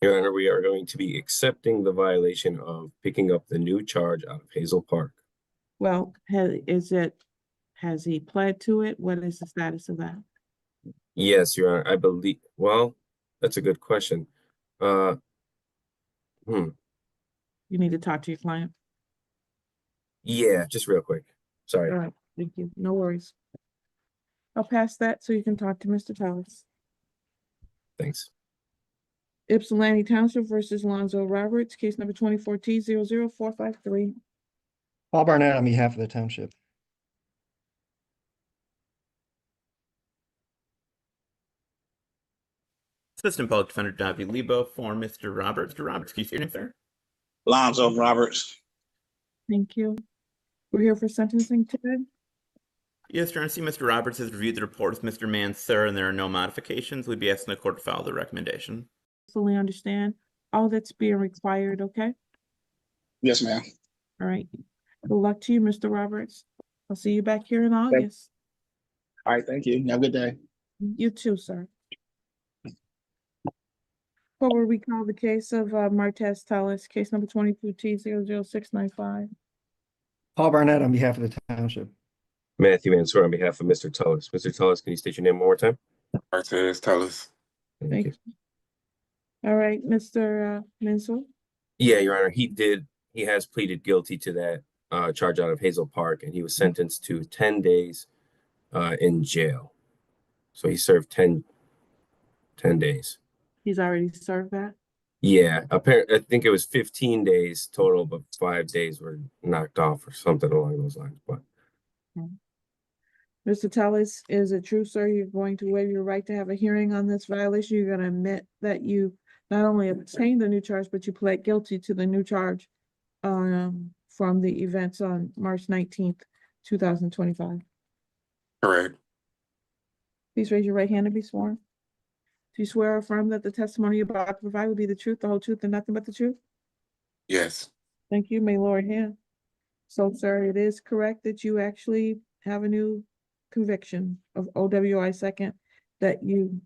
Your Honor, we are going to be accepting the violation of picking up the new charge out of Hazel Park. Well, has he pled to it? What is the status of that? Yes, Your Honor, I believe, well, that's a good question. You need to talk to your client. Yeah, just real quick. Sorry. All right, thank you. No worries. I'll pass that so you can talk to Mr. Tellis. Thanks. Ypsilanti Township versus Lonzo Roberts, case number 24T00453. Paul Barnett on behalf of the township. Assistant Public Defender Davi Lebo for Mr. Roberts. Mr. Roberts, can you say your name, sir? Lonzo Roberts. Thank you. We're here for sentencing today. Yes, Your Honor. I see Mr. Roberts has reviewed the report with Mr. Mansur, and there are no modifications. We'd be asking the court to follow the recommendation. Fully understand all that's being required, okay? Yes, ma'am. All right. Good luck to you, Mr. Roberts. I'll see you back here in August. All right, thank you. Have a good day. You too, sir. What will we call the case of Martez Tellis, case number 22T00695? Paul Barnett on behalf of the township. Matthew Mansour on behalf of Mr. Tullis. Mr. Tullis, can you state your name one more time? Martez Tellis. Thank you. All right, Mr. Mansour. Yeah, Your Honor, he has pleaded guilty to that charge out of Hazel Park, and he was sentenced to 10 days in jail. So he served 10 days. He's already served that? Yeah, apparently, I think it was 15 days total, but 5 days were knocked off or something along those lines. But Mr. Tellis, is it true, sir, you're going to waive your right to have a hearing on this violation? You're going to admit that you not only obtained the new charge, but you pled guilty to the new charge from the events on March 19th, 2025? Correct. Please raise your right hand and be sworn. Do you swear or affirm that the testimony you're about to provide will be the truth, the whole truth, and nothing but the truth? Yes. Thank you. May Lord hand. So, sir, it is correct that you actually have a new conviction of OWI second that you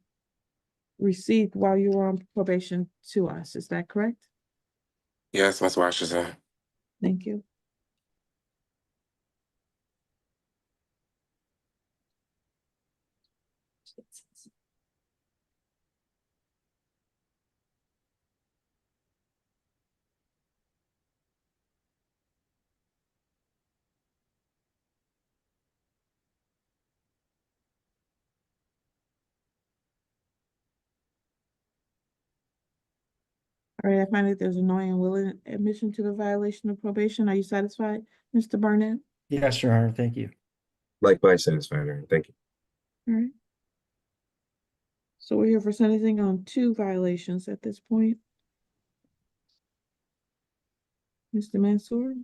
received while you were on probation to us. Is that correct? Yes, that's what I should say. Thank you. All right, I find that there's a knowing and willing admission to the violation of probation. Are you satisfied, Mr. Barnett? Yes, Your Honor, thank you. likewise satisfied, Your Honor. Thank you. All right. So we're here for sentencing on 2 violations at this point. Mr. Mansour?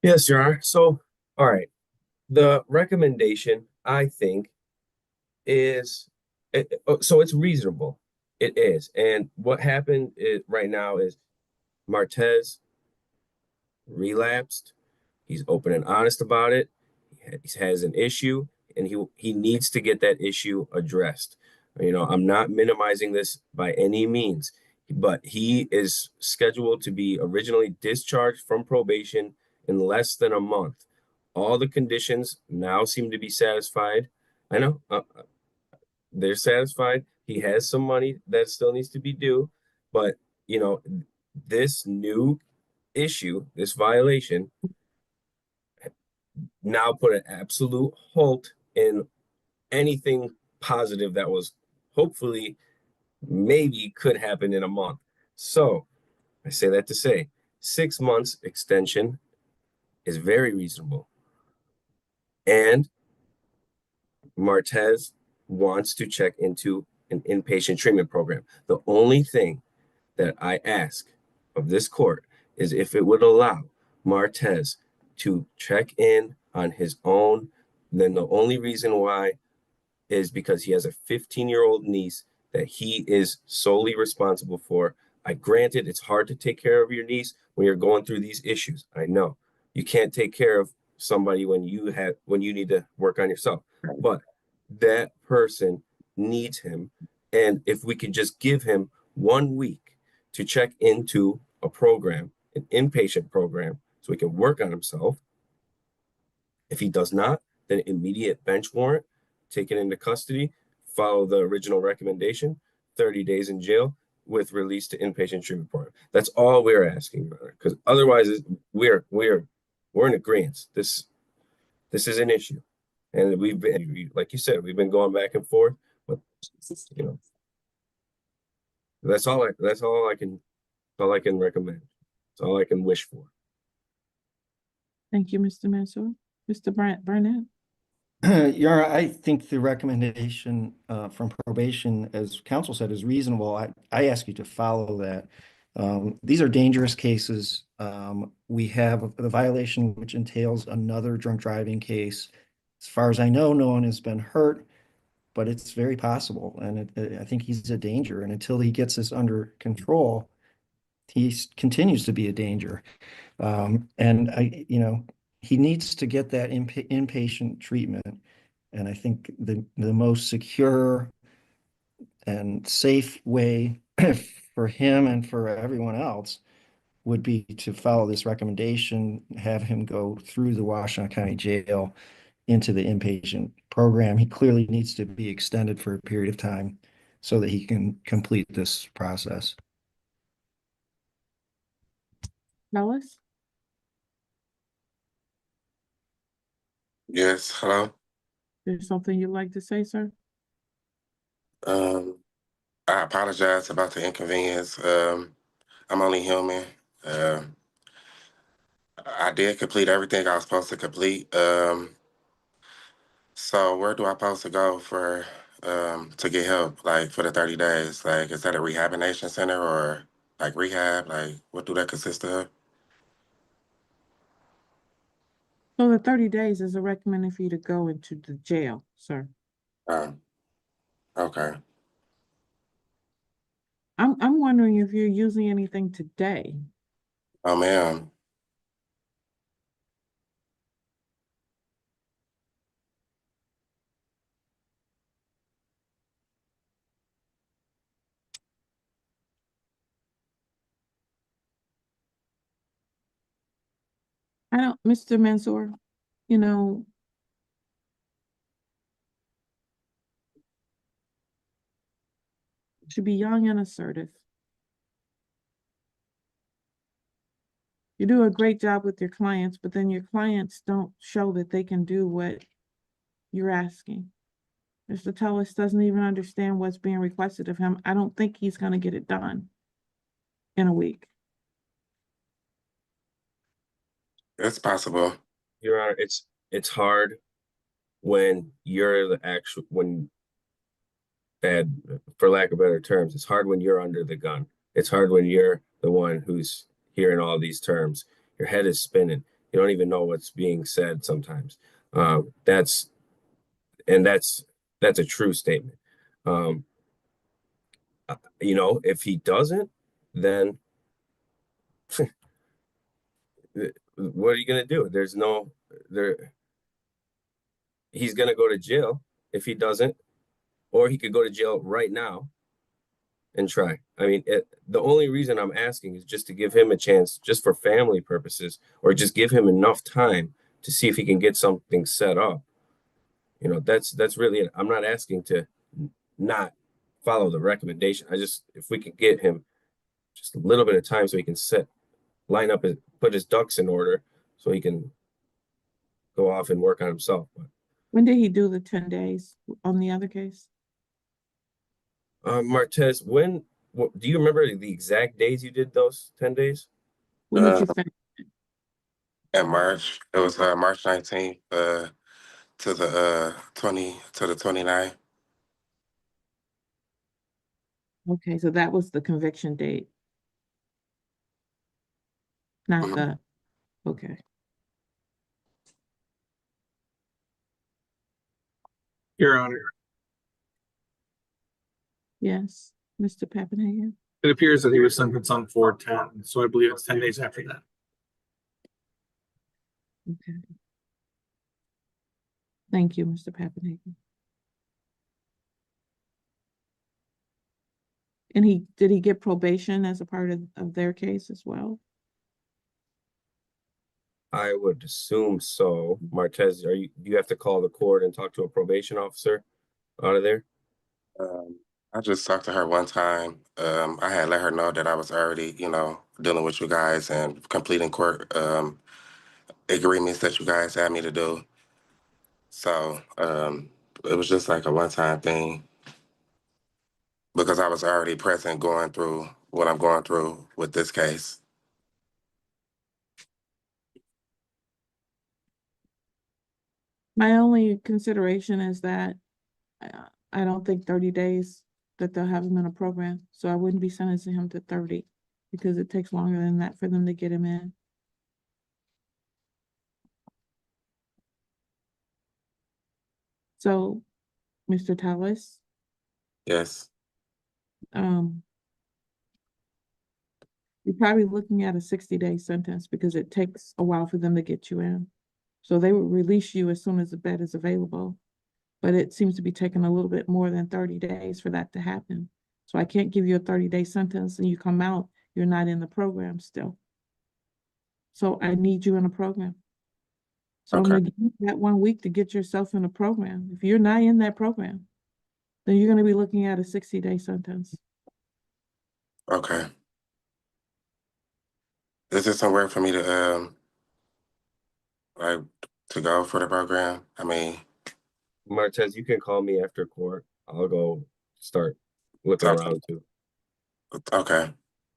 Yes, Your Honor. So, all right. The recommendation, I think, is so it's reasonable. It is. And what happened right now is Martez relapsed. He's open and honest about it. He has an issue, and he needs to get that issue addressed. You know, I'm not minimizing this by any means, but he is scheduled to be originally discharged from probation in less than a month. All the conditions now seem to be satisfied. I know they're satisfied. He has some money that still needs to be due, but you know, this new issue, this violation, now put an absolute halt in anything positive that was hopefully maybe could happen in a month. So I say that to say 6 months extension is very reasonable. And Martez wants to check into an inpatient treatment program. The only thing that I ask of this court is if it would allow Martez to check in on his own. Then the only reason why is because he has a 15-year-old niece that he is solely responsible for. I granted it's hard to take care of your niece when you're going through these issues. I know you can't take care of somebody when you need to work on yourself, but that person needs him. And if we could just give him 1 week to check into a program, an inpatient program, so he can work on himself. If he does not, then immediate bench warrant, taken into custody, follow the original recommendation, 30 days in jail with release to inpatient treatment program. That's all we're asking, because otherwise we're in agreement. This is an issue, and we've been, like you said, we've been going back and forth, but you know, that's all I can recommend. That's all I can wish for. Thank you, Mr. Mansour. Mr. Burnett? Your Honor, I think the recommendation from probation, as counsel said, is reasonable. I ask you to follow that. These are dangerous cases. We have the violation which entails another drunk driving case. As far as I know, no one has been hurt, but it's very possible. And I think he's a danger. And until he gets this under control, he continues to be a danger. And he needs to get that inpatient treatment. And I think the most secure and safe way for him and for everyone else would be to follow this recommendation, have him go through the Washtenaw County Jail into the inpatient program. He clearly needs to be extended for a period of time so that he can complete this process. Nellis? Yes, hello. There's something you'd like to say, sir? I apologize about the inconvenience. I'm only human. I did complete everything I was supposed to complete. So where do I supposed to go for to get help, like for the 30 days? Like, is that a rehabilitation center or like rehab? Like, what do that consist of? So the 30 days is recommended for you to go into the jail, sir. Okay. I'm wondering if you're using anything today. Oh, ma'am. Mr. Mansour, to be young and assertive. You do a great job with your clients, but then your clients don't show that they can do what you're asking. Mr. Tellis doesn't even understand what's being requested of him. I don't think he's going to get it done in a week. It's possible. Your Honor, it's hard when you're for lack of better terms, it's hard when you're under the gun. It's hard when you're the one who's hearing all these terms. Your head is spinning. You don't even know what's being said sometimes. That's a true statement. If he doesn't, then what are you going to do? He's going to go to jail if he doesn't, or he could go to jail right now and try. I mean, the only reason I'm asking is just to give him a chance, just for family purposes, or just give him enough time to see if he can get something set up. That's really it. I'm not asking to not follow the recommendation. If we can get him just a little bit of time so he can put his ducks in order so he can go off and work on himself. When did he do the 10 days on the other case? Martez, do you remember the exact days you did those 10 days? When did you finish? In March. It was March 19th to the 29th. Okay, so that was the conviction date. Not the, okay. Your Honor, Yes, Mr. Pappenhagen? it appears that he was sentenced on 4/10, so I believe it's 10 days after that. Okay. Thank you, Mr. Pappenhagen. And did he get probation as a part of their case as well? I would assume so. Martez, do you have to call the court and talk to a probation officer out of there? I just talked to her one time. I had let her know that I was already, dealing with you guys and completing court agreements that you guys had me to do. So it was just like a one-time thing because I was already present going through what I'm going through with this case. My only consideration is that I don't think 30 days that they'll have him in a program. So I wouldn't be sentencing him to 30 because it takes longer than that for them to get him in. So, Mr. Tallis, Yes. you're probably looking at a 60-day sentence because it takes a while for them to get you in. So they will release you as soon as the bed is available. But it seems to be taking a little bit more than 30 days for that to happen. So I can't give you a 30-day sentence and you come out, you're not in the program still. So I need you in a program. So I'm gonna give you that 1 week to get yourself in a program. If you're not in that program, then you're gonna be looking at a 60-day sentence. Okay. Is there somewhere for me to like to go for the program? I mean, Martez, you can call me after court. I'll go start looking around too. Okay.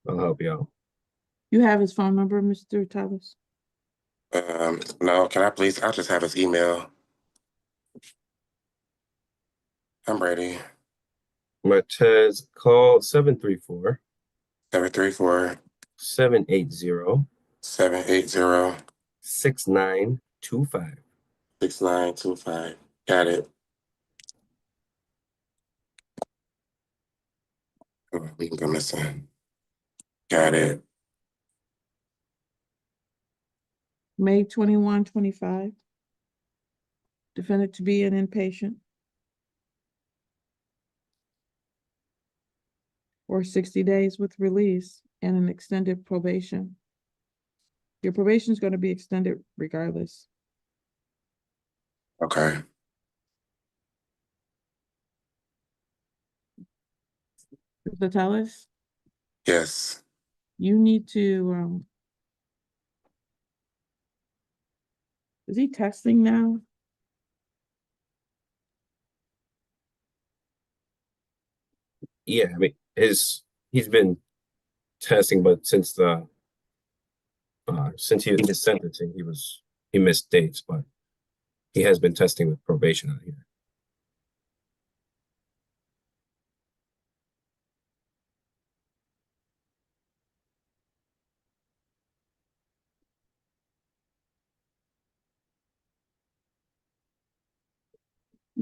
I'll help you out. You have his phone number, Mr. Tallis? No, can I please? I just have his email. I'm ready. Martez, call 734 734 780 780 6925. 6925. Got it. Oh, we can go missing. Got it. May 21, 25. Defendant to be an inpatient. Or 60 days with release and an extended probation. Your probation is going to be extended regardless. Okay. Mr. Tallis, Yes. you need to, is he testing now? Yeah, I mean he's been testing, but since his sentencing, he missed dates, but he has been testing with probation out here.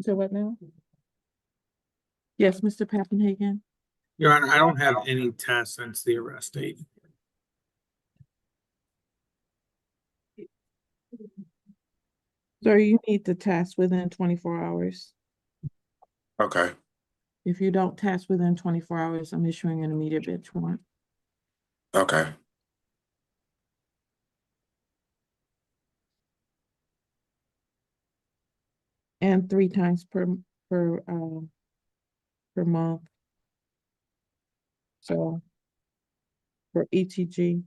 So what now? Yes, Mr. Pappenhagen. Your Honor, I don't have any tests since the arrest date. So you need to test within 24 hours. Okay. If you don't test within 24 hours, I'm issuing an immediate bench warrant. Okay. And 3 times per month. So for ETG.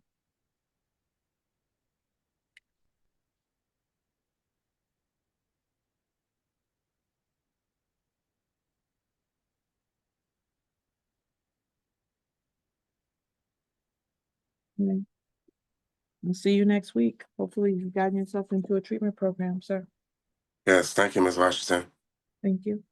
Okay. I'll see you next week. Hopefully you've gotten yourself into a treatment program, sir. Yes. Thank you, Ms. Washington. Thank you.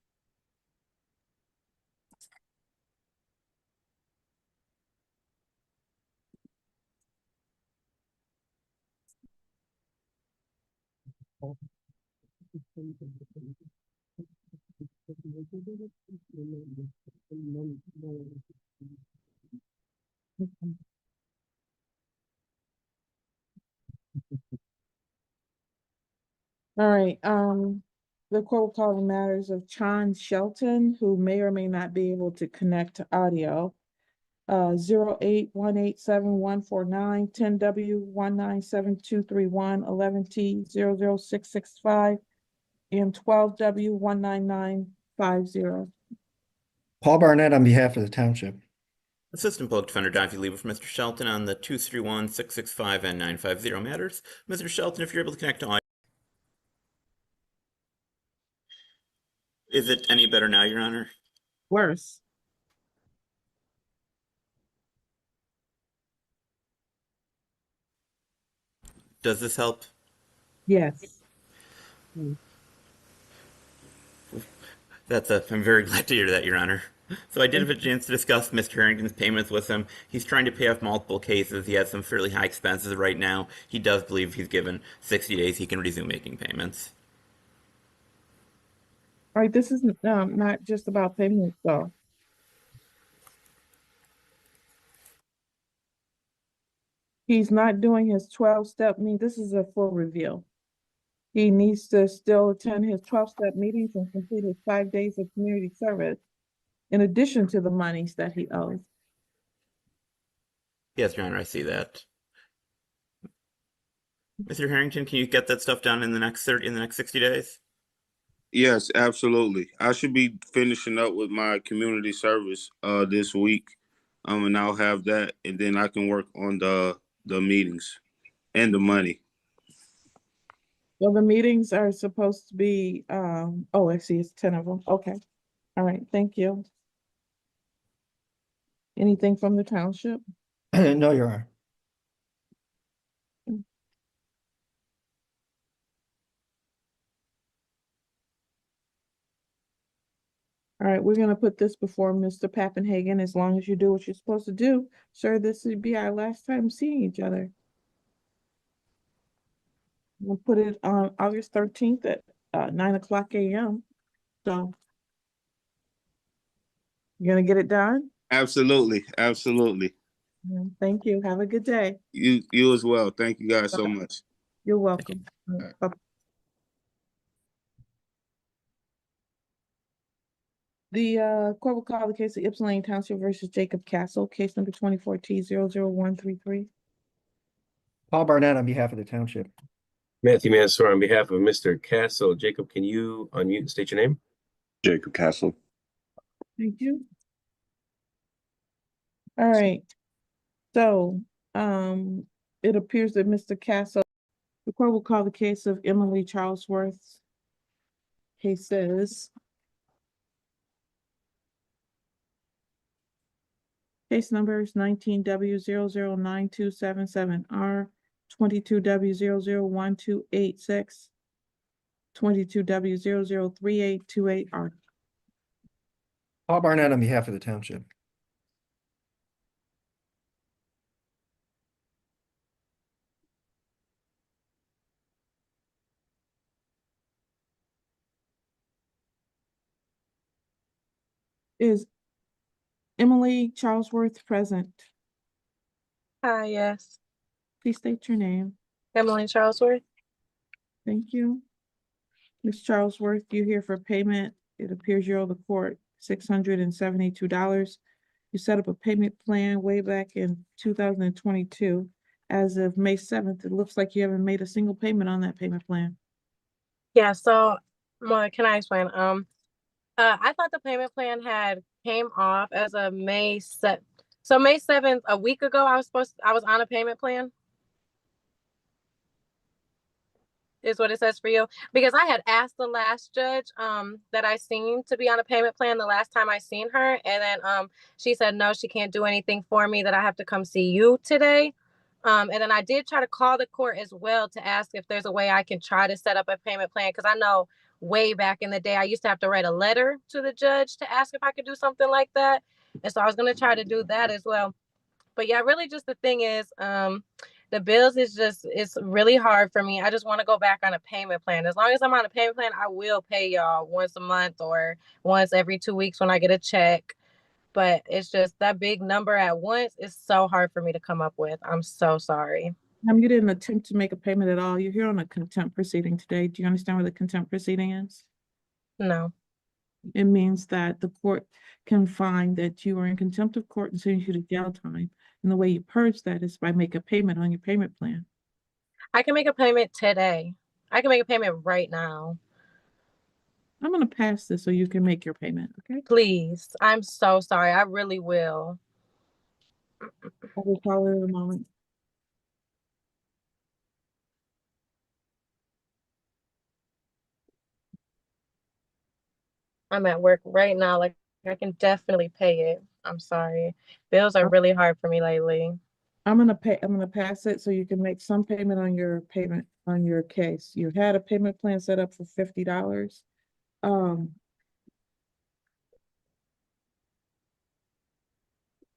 All right, the court will call the matters of Chan Shelton, who may or may not be able to connect to audio. 08187149, 10W197231, 11T00665, and 12W19950. Paul Barnett on behalf of the township. Assistant Public Defender Don Lieber for Mr. Shelton on the 231, 665, and 950 matters. Mr. Shelton, if you're able to connect to audio. Is it any better now, Your Honor? Worse. Does this help? Yes. I'm very glad to hear that, Your Honor. So I did have a chance to discuss Mr. Harrington's payments with him. He's trying to pay off multiple cases. He has some fairly high expenses right now. He does believe he's given 60 days he can resume making payments. All right, this is not just about payments, though. He's not doing his 12-step meeting. This is a full review. He needs to still attend his 12-step meetings and complete his 5 days of community service, in addition to the monies that he owes. Yes, Your Honor, I see that. Mr. Harrington, can you get that stuff done in the next 60 days? Yes, absolutely. I should be finishing up with my community service this week. And I'll have that, and then I can work on the meetings and the money. Well, the meetings are supposed to be, oh, I see, it's 10 of them. Okay. All right, thank you. Anything from the township? No, Your Honor. All right, we're gonna put this before Mr. Pappenhagen, as long as you do what you're supposed to do. Sir, this would be our last time seeing each other. We'll put it on August 13th at 9:00 a.m. So you're gonna get it done? Absolutely, absolutely. Yeah, thank you. Have a good day. You as well. Thank you guys so much. You're welcome. Bye. The court will call the case of Ypsilanti Township versus Jacob Castle, case number 24T00133. Paul Barnett on behalf of the township. Matthew Mansour on behalf of Mr. Castle. Jacob, can you unmute and state your name? Jacob Castle. Thank you. All right. So, it appears that Mr. Castle, the court will call the case of Emily Charlesworth. Case numbers 19W009277R, 22W001286, 22W003828R. Paul Barnett on behalf of the township. Is Emily Charlesworth present? Hi, yes. Please state your name. Emily Charlesworth. Thank you. Ms. Charlesworth, you're here for payment. It appears you owe the court $672. You set up a payment plan way back in 2022. As of May 7th, it looks like you haven't made a single payment on that payment plan. Yeah, so can I explain? I thought the payment plan had came off as of May 7th. So May 7th, a week ago, I was on a payment plan. Is what it says for you, because I had asked the last judge that I seen to be on a payment plan the last time I seen her, and then she said no, she can't do anything for me, that I have to come see you today. And then I did try to call the court as well to ask if there's a way I can try to set up a payment plan, because I know way back in the day I used to have to write a letter to the judge to ask if I could do something like that, and so I was going to try to do that as well. But yeah, really just the thing is, The bills is just, it's really hard for me. I just want to go back on a payment plan. As long as I'm on a payment plan, I will pay y'all once a month or once every 2 weeks when I get a check. But it's just that big number at once is so hard for me to come up with. I'm so sorry. You didn't attempt to make a payment at all. You're here on a contempt proceeding today. Do you understand what the contempt proceeding is? No. It means that the court can find that you are in contempt of court and send you to jail time. And the way you purge that is by make a payment on your payment plan. I can make a payment today. I can make a payment right now. I'm going to pass this so you can make your payment, okay? Please. I'm so sorry. I really will. I will call it in a moment. I'm at work right now. Like, I can definitely pay it. I'm sorry. Bills are really hard for me lately. I'm gonna pass it so you can make some payment on your case. You had a payment plan set up for $50.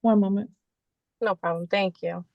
One moment. No problem. Thank you.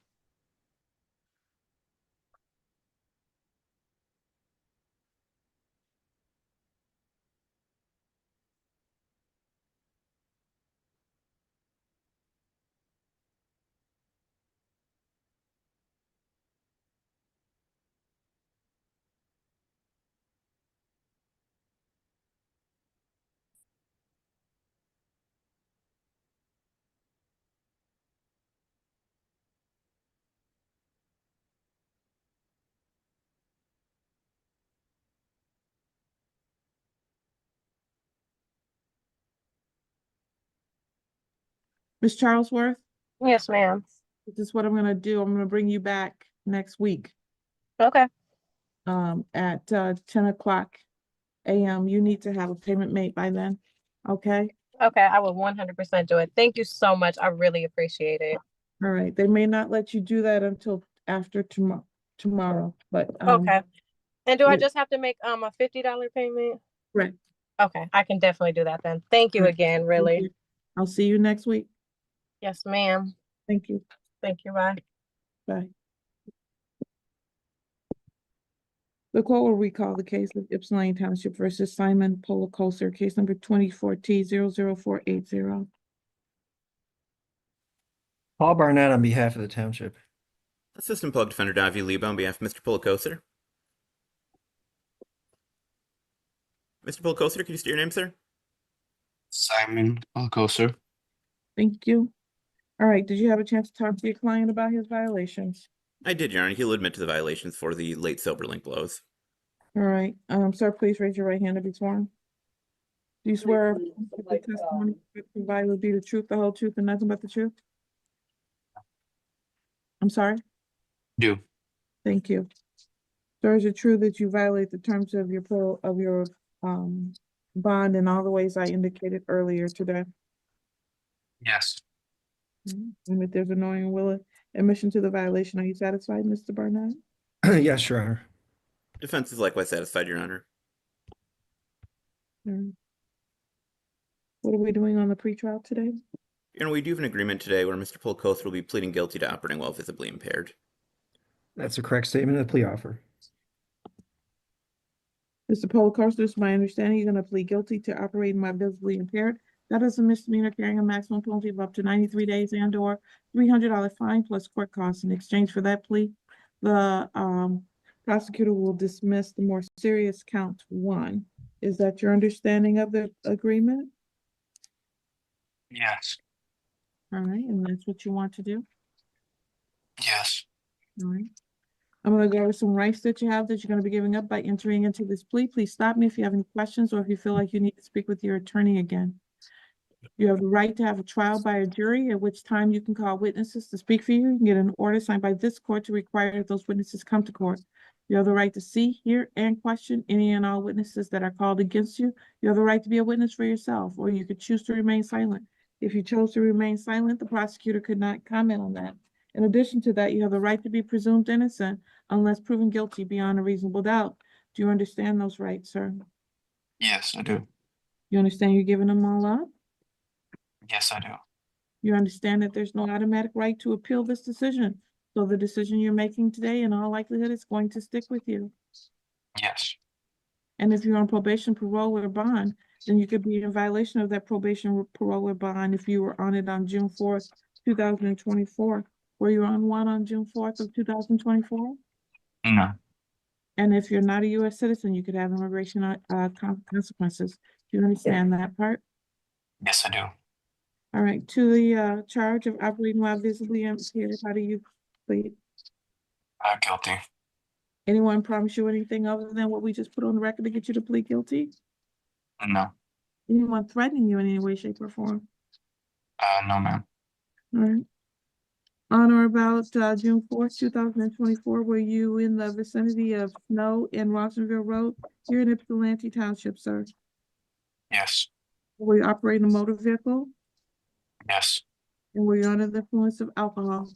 Ms. Charlesworth, Yes, ma'am. this is what I'm gonna do. I'm gonna bring you back next week. Okay. At 10 o'clock a.m. You need to have a payment made by then. Okay? Okay. I will 100% do it. Thank you so much. I really appreciate it. All right. They may not let you do that until after tomorrow, but Okay. And do I it- just have to make a $50 payment? right. Okay. I can definitely do that then. Thank you Right. again, really. I'll see you next week. Yes, ma'am. Thank you. Thank you. Bye. Bye. The court will recall the case of Ypsilanti Township versus Simon Polocoser, case number 24T00480. Paul Barnett on behalf of the township. Assistant Public Defender Davi Liba on behalf of Mr. Polakoser. Mr. Polakoser, can you state your name, sir? Simon Alcocer. Thank you. All right, did you have a chance to talk to your client about his violations? I did, Your Honor. He'll admit to the violations for the late Soberlink blows. All right, sir, please raise your right hand to be sworn. Do you swear that the testimony you provide will be the truth, the whole truth, and nothing but the truth? I'm sorry? Do. Thank you. Sir, is it true that you violate the terms of your bond in all the ways I indicated earlier today? Yes. And if there's a knowing and willing admission to the violation, are you satisfied, Mr. Barnett? Yes, Your Honor. Defense is likewise satisfied, Your Honor. What are we doing on the pretrial today? Your Honor, we do have an agreement today where Mr. Polakoser will be pleading guilty to operating while visibly impaired. That's a correct statement of the plea offer. Mr. Polacosta, it's my understanding you're going to plead guilty to operating while visibly impaired. That is a misdemeanor carrying a maximum penalty of up to 93 days and/or $300 fine plus court costs. In exchange for that plea, the prosecutor will dismiss the more serious count 1. Is that your understanding of the agreement? Yes. All right, and that's what you want to do? Yes. All right. I'm going to go over some rights that you have that you're going to be giving up by entering into this plea. Please stop me if you have any questions or if you feel like you need to speak with your attorney again. You have the right to have a trial by a jury, at which time you can call witnesses to speak for you. You can get an order signed by this court to require that those witnesses come to court. You have the right to see, hear, and question any and all witnesses that are called against you. You have the right to be a witness for yourself, or you could choose to remain silent. If you chose to remain silent, the prosecutor could not comment on that. In addition to that, you have the right to be presumed innocent unless proven guilty beyond a reasonable doubt. Do you understand those rights, sir? Yes, I do. You understand you're giving them all up? Yes, I do. You understand that there's no automatic right to appeal this decision. So the decision you're making today, in all likelihood, is going to stick with you. Yes. And if you're on probation, parole, or bond, then you could be in violation of that probation, parole, or bond if you were on it on June 4th, 2024. Were you on one on June 4th of 2024? No. And if you're not a U.S. citizen, you could have immigration consequences. Do you understand that part? Yes, I do. All right, to the charge of operating while visibly impaired, how do you plead? Guilty. Anyone promise you anything other than what we just put on the record to get you to plead guilty? No. Anyone threatening you in any way, shape, or form? No, ma'am. All right. On or about June 4th, 2024, were you in the vicinity of Snow and Rossville Road? You're in Ypsilanti Township, sir. Yes. Were you operating a motor vehicle? Yes. And were you under the influence of alcohol?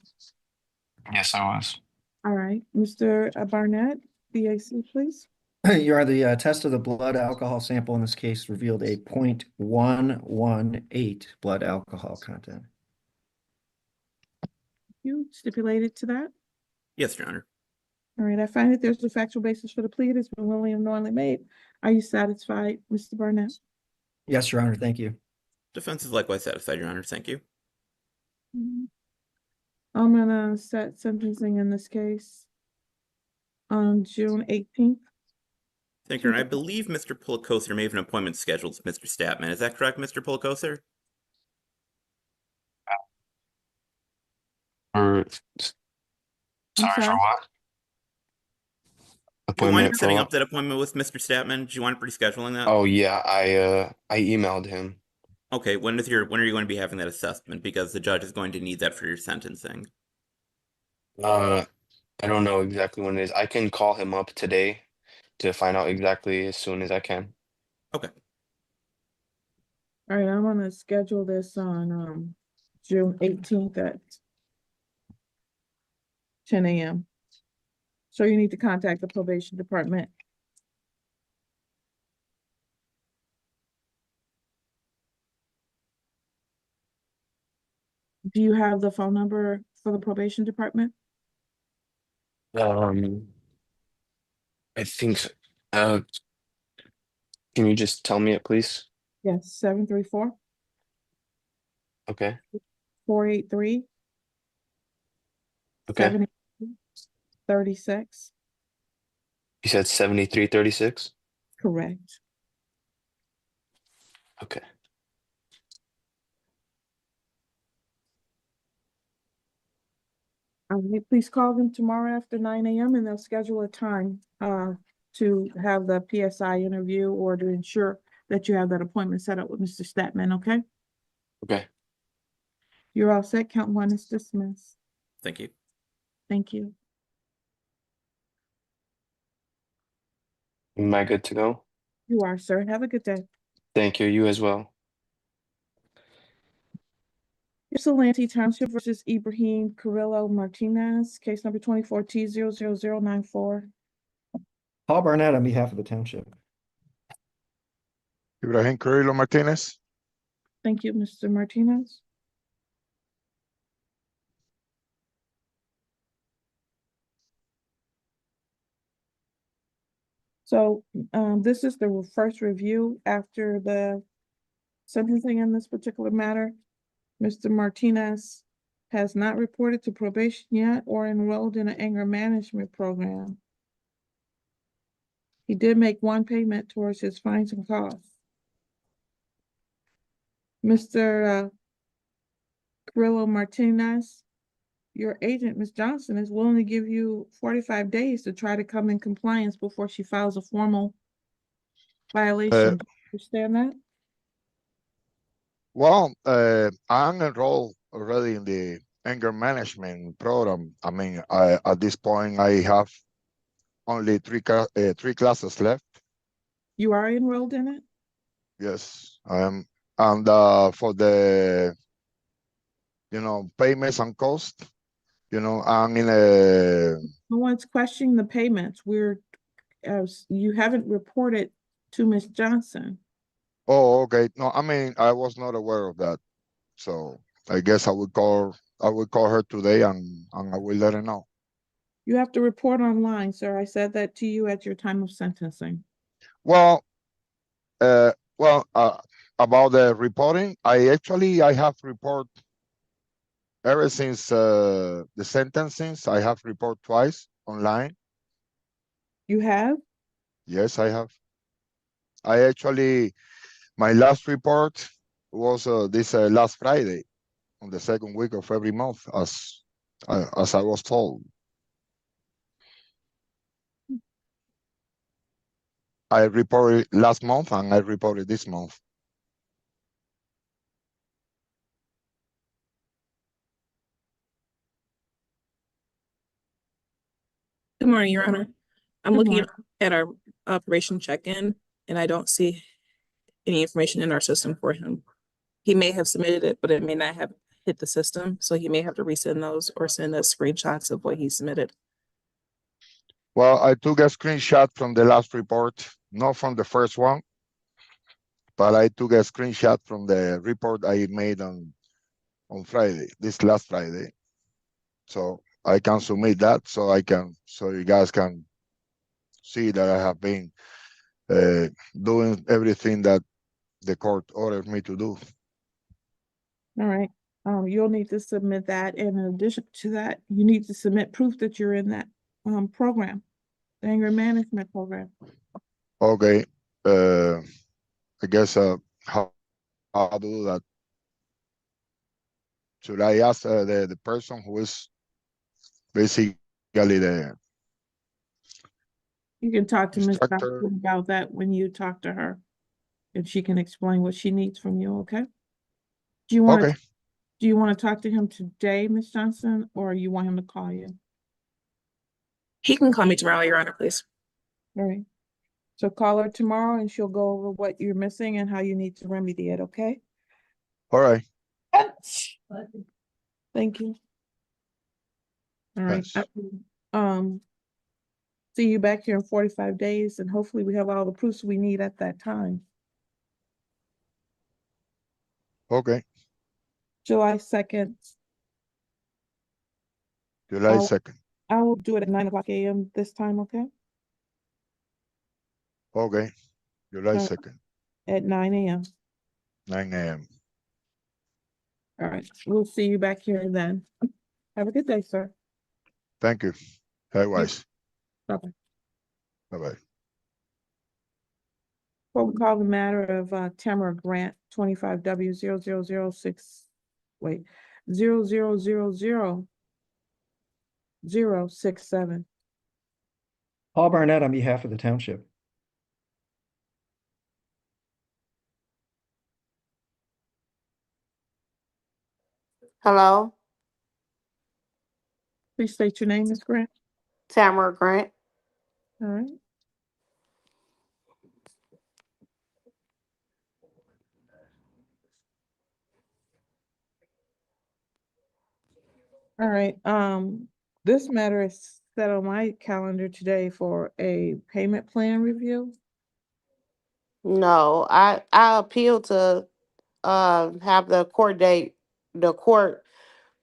Yes, I was. All right, Mr. Barnett, BAC, please. Your Honor, the test of the blood alcohol sample in this case revealed a 0.118 blood alcohol content. You stipulated to that? Yes, Your Honor. All right, I find that there's a factual basis for the plea. It has been willingly and knowingly made. Are you satisfied, Mr. Barnett? Yes, Your Honor, thank you. Defense is likewise satisfied, Your Honor. Thank you. I'm gonna set sentencing in this case on June 18th. Thank you, Your Honor. I believe Mr. Pulikoser may have an appointment scheduled with Mr. Statman. Is that correct, Mr. Pulikoser? Sorry, for what? Do you mind Appointment for setting what? up that appointment with Mr. Statman? Do you want rescheduling that? Oh yeah, I emailed him. Okay, when are you going to be having that assessment? Because the judge is going to need that for your sentencing. I don't know exactly when it is. I can call him up today to find out exactly as soon as I can. Okay. All right, I'm gonna schedule this on June 18th at 10 a.m. So you need to contact the probation department. Do you have the phone number for the probation department? I think so. Can you just tell me it, please? Yes, 734 Okay. 483 Okay. 36. You said 7336? Correct. Okay. All right, please call them tomorrow after 9 a.m. and they'll schedule a time to have the PSI interview or to ensure that you have that appointment set up with Mr. Statman, okay? Okay. You're all set. Count one is dismissed. Thank you. Thank you. Am I good to go? You are, sir. Have a good day. Thank you. You as well. Ypsilanti Township versus Ibrahim Carrillo Martinez, case number 24T00094. Paul Barnett on behalf of the township. Ibrahim Carrillo Martinez. Thank you, Mr. Martinez. So this is the first review after the sentencing in this particular matter. Mr. Martinez has not reported to probation yet or enrolled in an anger management program. He did make one payment towards his fines and costs. Mr. Carrillo Martinez, your agent, Ms. Johnson, is willing to give you 45 days to try to come in compliance before she files a formal violation. Do you understand that? Well, I'm enrolled already in the anger management program. I mean, at this point, I have only three classes left. You are enrolled in it? Yes, I am. And for the, payments and cost, I'm in a. No one's questioning the payments. You haven't reported to Ms. Johnson. Oh, okay. No, I mean, I was not aware of that. So I guess I will call her today and I will let her know. You have to report online, sir. I said that to you at your time of sentencing. Well, uh, well, about the reporting, I have report ever since the sentencing. I have report twice online. You have? Yes, I have. I actually my last report was this last Friday on the second week of every month, as I was told. I reported last month and I reported this month. Good morning, Your Honor. I'm Good looking morning. at our operation check-in, and I don't see any information in our system for him. He may have submitted it, but it may not have hit the system, so he may have to resend those or send us screenshots of what he submitted. Well, I took a screenshot from the last report, not from the first one, but I took a screenshot from the report I made on Friday, this last Friday. So I can submit that so you guys can see that I have been doing everything that the court ordered me to do. All right. You'll need to submit that. And in addition to that, you need to submit proof that you're in that program, the anger management program. Okay. I guess how I'll do that. Should I ask the person who is basically the You can talk to Ms. instructor? Johnson about that when you talk to her, and she can explain what she needs from you, okay? Do you want Okay. to talk to him today, Ms. Johnson, or you want him to call you? He can call me tomorrow, Your Honor, please. All right. So call her tomorrow and she'll go over what you're missing and how you need to remedy it, okay? All right. Thank you. All right. Thanks. See you back here in 45 days and hopefully we have all the proofs we need at that time. Okay. July 2nd. July 2nd. I will do it at 9:00 a.m. this time, okay? Okay. July 2nd, At 9 a.m. 9 a.m. All right. We'll see you back here then. Have a good day, sir. Thank you. Likewise. Bye-bye. Bye-bye. What we call the matter of Tamara Grant, 25W0006, wait, 0000067. Paul Barnett on behalf of the township. Hello, Please state your name, Ms. Grant. Tamara Grant. All right. All right. This matter is set on my calendar today for a payment plan review. No, I appeal to have the court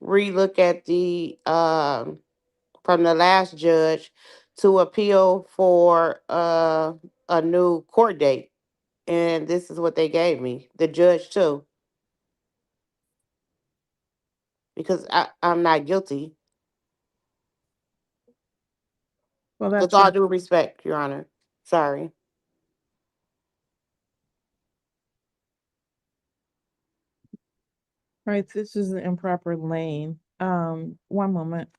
relook at the from the last judge to appeal for a new court date. And this is what they gave me, the judge too, because I'm not guilty. Well, With that's all your, due respect, Your Honor. Sorry. right. This is the improper lane. One moment.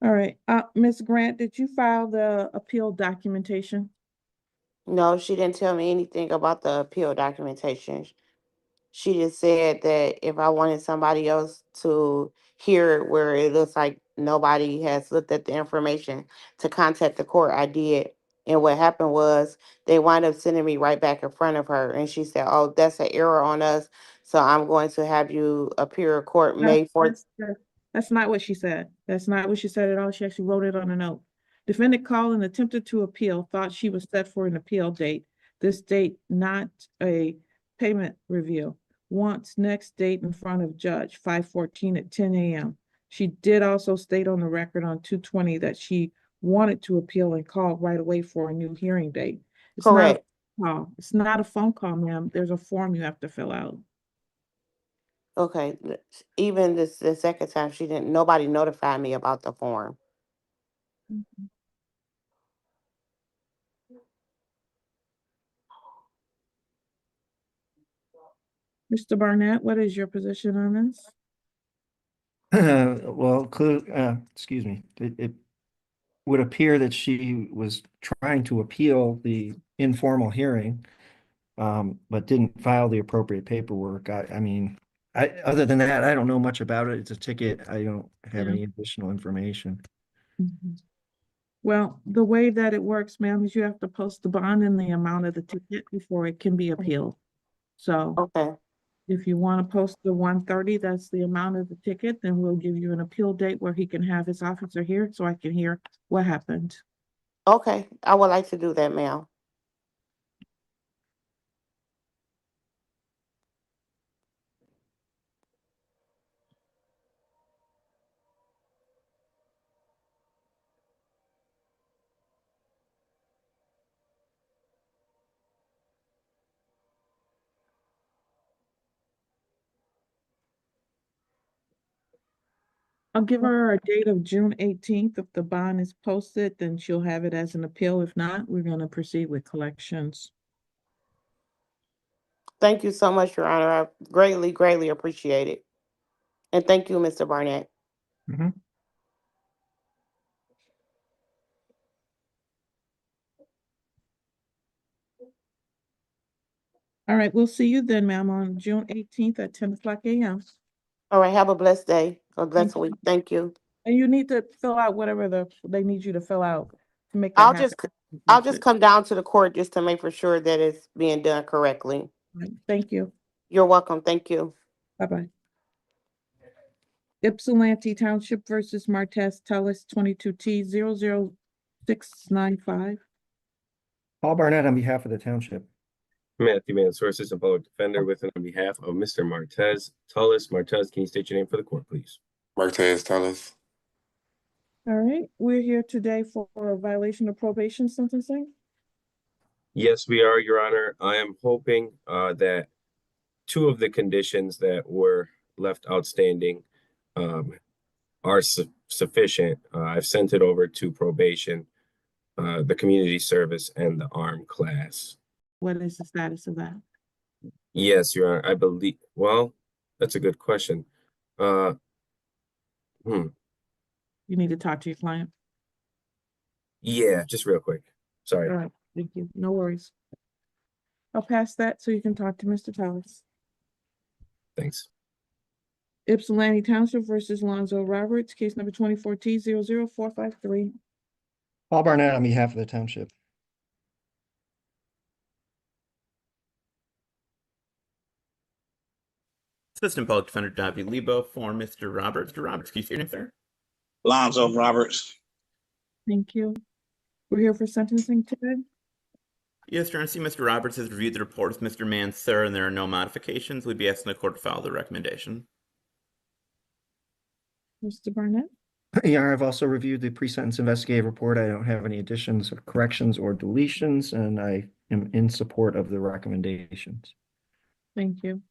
All right, Ms. Grant, did you file the appeal documentation? No, she didn't tell me anything about the appeal documentation. She just said that if I wanted somebody else to hear it where it looks like nobody has looked at the information to contact the court, I did. And what happened was they wound up sending me right back in front of her. And she said, oh, that's an error on us. So I'm going to have you appear in court No, May 4th. that's not what she said. That's not what she said at all. She actually wrote it on a note. Defendant called and attempted to appeal, thought she was set for an appeal date. This date, not a payment review. Wants next date in front of judge, 5/14 at 10 a.m. She did also state on the record on 2/20 that she wanted to appeal and called right away for a new hearing date. It's not a Correct. phone call. It's not a phone call, ma'am. There's a form you have to fill out. Okay. Even the second time, nobody notified me about the form. Mr. Barnett, what is your position on this? Well, excuse me, it would appear that she was trying to appeal the informal hearing, but didn't file the appropriate paperwork. I mean, other than that, I don't know much about it. It's a ticket. I don't have Yeah. any additional information. Well, the way that it works, ma'am, is you have to post the bond and the amount of the ticket before it can be appealed. So Okay. if you want to post the 130, that's the amount of the ticket, then we'll give you an appeal date where he can have his officer here so I can hear what happened. Okay. I would like to do that, ma'am. I'll give her a date of June 18th. If the bond is posted, then she'll have it as an appeal. If not, we're going to proceed with collections. Thank you so much, Your Honor. I greatly, greatly appreciate it. And thank you, Mr. Barnett. All right, we'll see you then, ma'am, on June 18th at 10 o'clock a.m. All right. Have a blessed day. A blessed Thank week. Thank you. And you need to fill out whatever they need you to fill out to make that I'll happen. just come down to the court just to make for sure that it's being done correctly. Right, thank you. You're welcome. Thank you. Bye-bye. Ypsilanti Township versus Martez Tellis, 22T00695. Paul Barnett on behalf of the township. Matthew Mansour, Assistant Public Defender, with and on behalf of Mr. Martez Tullis. Martez, can you state your name for the court, please? Martez Tullis. All right, we're here today for a violation of probation sentencing. Yes, we are, Your Honor. I am hoping that two of the conditions that were left outstanding are sufficient. I've sent it over to probation, the community service, and the armed class. What is the status of that? Yes, Your Honor. I believe, well, that's a good question. You need to talk to your client. Yeah, just real quick. Sorry. All right, thank you. No worries. I'll pass that so you can talk to Mr. Tellis. Thanks. Ypsilanti Township versus Lonzo Roberts, case number 24T00453. Paul Barnett on behalf of the township. Assistant Public Defender W. Lebo for Mr. Roberts. Mr. Roberts, can you say your name, sir? Lonzo Roberts. Thank you. We're here for sentencing today. Yes, Your Honor. I see Mr. Roberts has reviewed the report with Mr. Mansour, and there are no modifications. We'd be asking the court to follow the recommendation. Mr. Barnett? Yeah, I've also reviewed the pre-sentence investigative report. I don't have any additions or corrections or deletions, and I am in support of the recommendations. Thank you.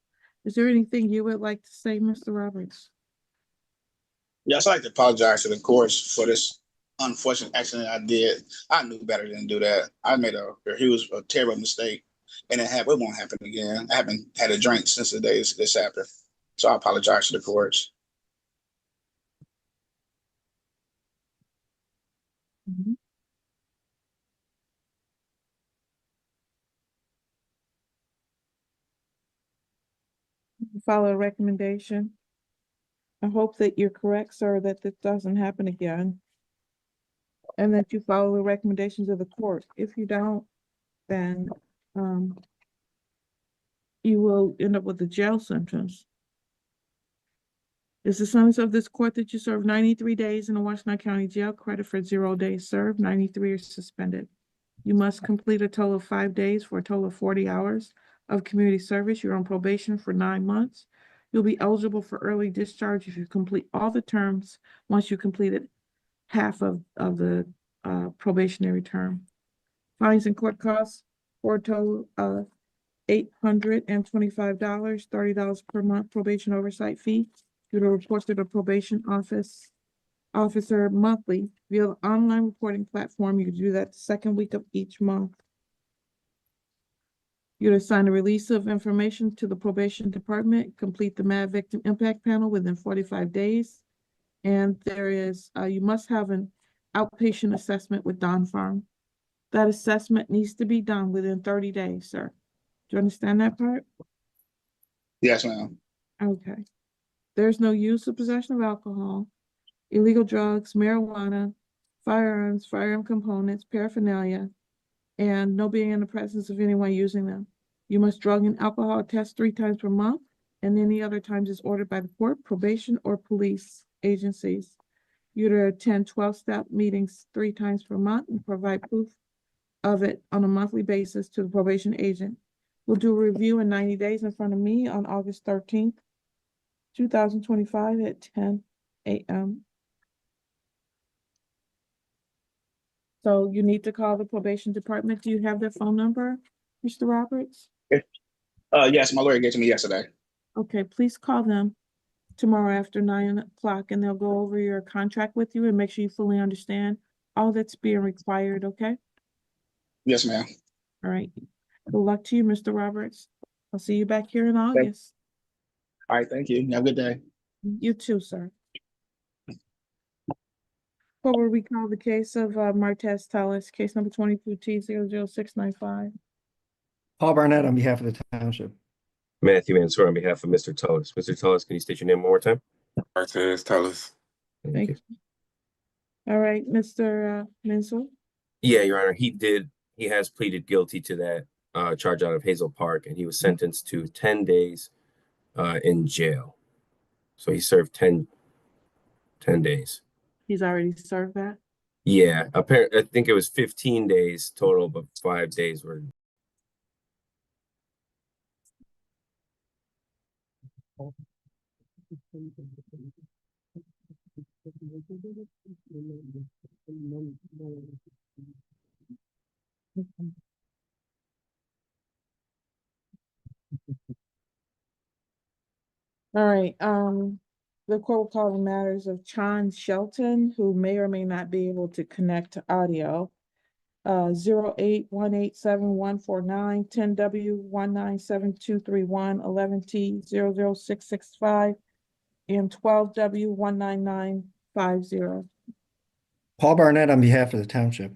Is there anything you would like to say, Mr. Roberts? Yes, I'd like to apologize to the courts for this unfortunate accident I did. I knew better than to do that. I made a huge, terrible mistake, and it won't happen again. I haven't had a drink since the day this happened, so I apologize to the courts. follow a recommendation. I hope that you're correct, sir, that this doesn't happen again. And that you follow the recommendations of the court. If you don't, then you will end up with a jail sentence. It's the sentence of this court that you serve 93 days in the Washington County Jail, credit for 0 days served, 93 are suspended. You must complete a total of 5 days for a total of 40 hours of community service. You're on probation for 9 months. You'll be eligible for early discharge if you complete all the terms once you completed half of the probationary term. Fines and court costs for a total of $825, $30 per month probation oversight fee. You to report to the probation officer monthly via the online reporting platform. You can do that the second week of each month. You to sign a release of information to the probation department, complete the MAD victim impact panel within 45 days. And there is, you must have an outpatient assessment with Don Farm. That assessment needs to be done within 30 days, sir. Do you understand that part? Yes, ma'am. Okay. There's no use or possession of alcohol, illegal drugs, marijuana, firearms, firearm components, paraphernalia, and no being in the presence of anyone using them. You must drug and alcohol test 3 times per month, and any other times is ordered by the court, probation, or police agencies. You're to attend 12-step meetings 3 times per month and provide proof of it on a monthly basis to the probation agent. We'll do a review in 90 days in front of me on August 13th, 2025 at 10 a.m. So you need to call the probation department. Do you have their phone number, Mr. Roberts? Yes, my lawyer gave it to me yesterday. Okay, please call them tomorrow after 9 o'clock and they'll go over your contract with you and make sure you fully understand all that's being required, okay? Yes, ma'am. All right. Good luck to you, Mr. Roberts. I'll see you back here in August. All right, thank you. Have a good day. You too, sir. What will we call the case of Martez Tellis, case number 22T00695? Paul Barnett on behalf of the township. Matthew Mansour on behalf of Mr. Tullis. Mr. Tullis, can you state your name one more time? Martez Tellis. Thank you. All right, Mr. Mansour. Yeah, Your Honor, he has pleaded guilty to that charge out of Hazel Park, and he was sentenced to 10 days in jail. So he served 10 days. He's already served that? Yeah, apparently I think it was 15 days total, but 5 days were. All right, the court will call the matters of Chon Shelton, who may or may not be able to connect to audio. 08187149, 10W197231, 11T00665, and 12W19950. Paul Barnett on behalf of the township.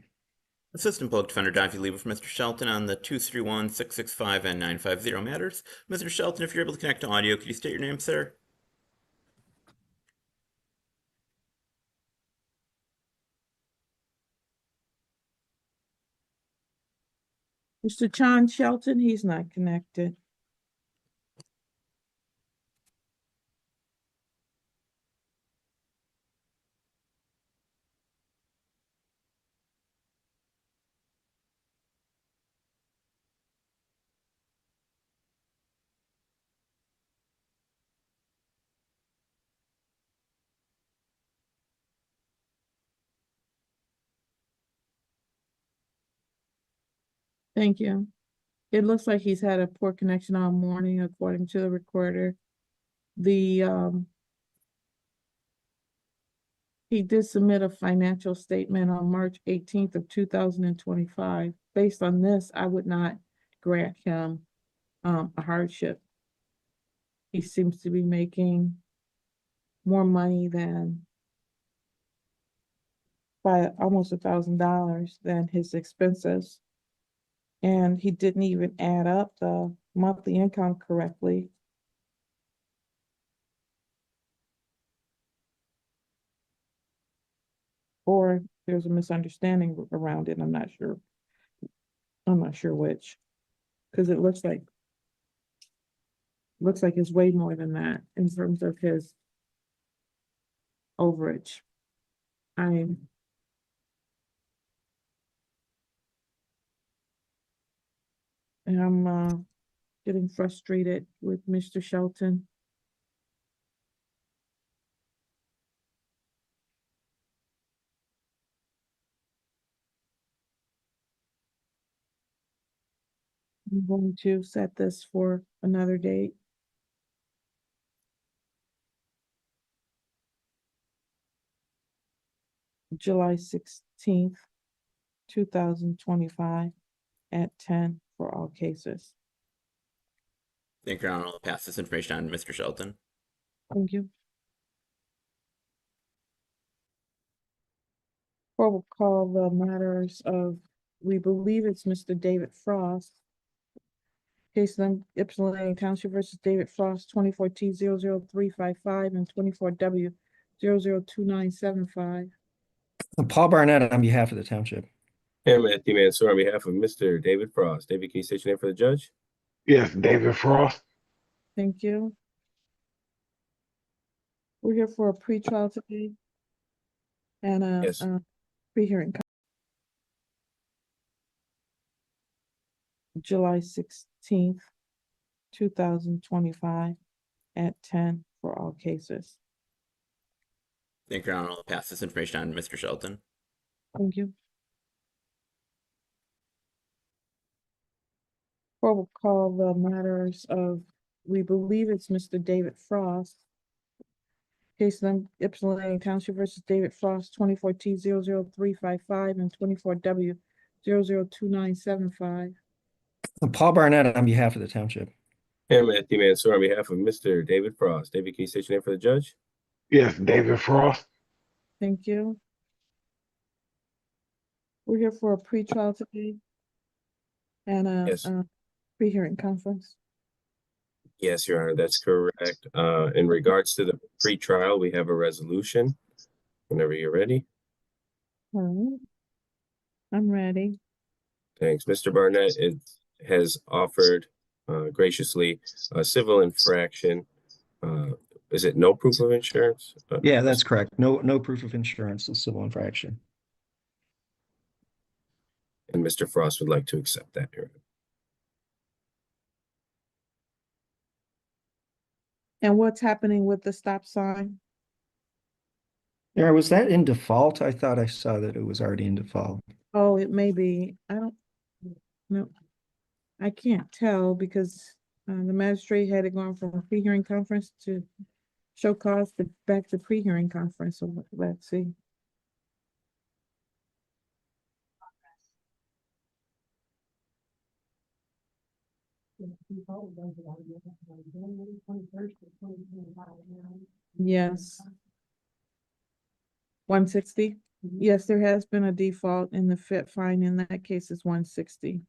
Assistant Public Defender Donnie Lieber for Mr. Shelton on the 231, 665, and 950 matters. Mr. Shelton, if you're able to connect to audio, could you state your name, sir? Mr. Chon Shelton, he's not connected. Thank you. It looks like he's had a poor connection all morning, according to the recorder. He did submit a financial statement on March 18th of 2025. Based on this, I would not grant him a hardship. He seems to be making more money than by almost $1,000 than his expenses. And he didn't even add up the monthly income correctly. or there's a misunderstanding around it. I'm not sure. I'm not sure which, because it looks like it's way more than that in terms of his overage. I'm getting frustrated with Mr. Shelton. I'm going to set this for another date. July 16th, 2025 at 10 for all cases. Thank you, Your Honor. I'll pass this information on to Mr. Shelton. Thank you. We'll call the matters of, we believe it's Mr. David Frost. Case number Ypsilanti Township versus David Frost, 24T00355 and 24W002975. Paul Barnett on behalf of the township. And Matthew Mansour on behalf of Mr. David Frost. David, can you state your name for the judge? Yes, David Frost. Thank you. We're here for a pretrial today and Yes. pre-hearing. July 16th, 2025 at 10 for all cases. Thank you, Your Honor. I'll pass this information on to Mr. Shelton. Thank you. We'll call the matters of, we believe it's Mr. David Frost. Case number Ypsilanti Township versus David Frost, 24T00355 and 24W002975. Paul Barnett on behalf of the township. And Matthew Mansour on behalf of Mr. David Frost. David, can you state your name for the judge? Yes, David Frost. Thank you. We're here for a pretrial today and Yes. pre-hearing conference. Yes, Your Honor, that's correct. In regards to the pretrial, we have a resolution. Whenever you're ready. All right. I'm ready. Thanks. Mr. Barnett has offered graciously a civil infraction. Is it no proof of insurance? Yeah, that's correct. No proof of insurance, a civil infraction. And Mr. Frost would like to accept that, Your Honor. And what's happening with the stop sign? Yeah, was that in default? I thought I saw that it was already in default. Oh, it may be. I don't know. I can't tell because the magistrate had it gone from a pre-hearing conference to show cause to back to pre-hearing conference. So let's see. Yes. 160? Yes, there has been a default and the fit fine in that case is 160.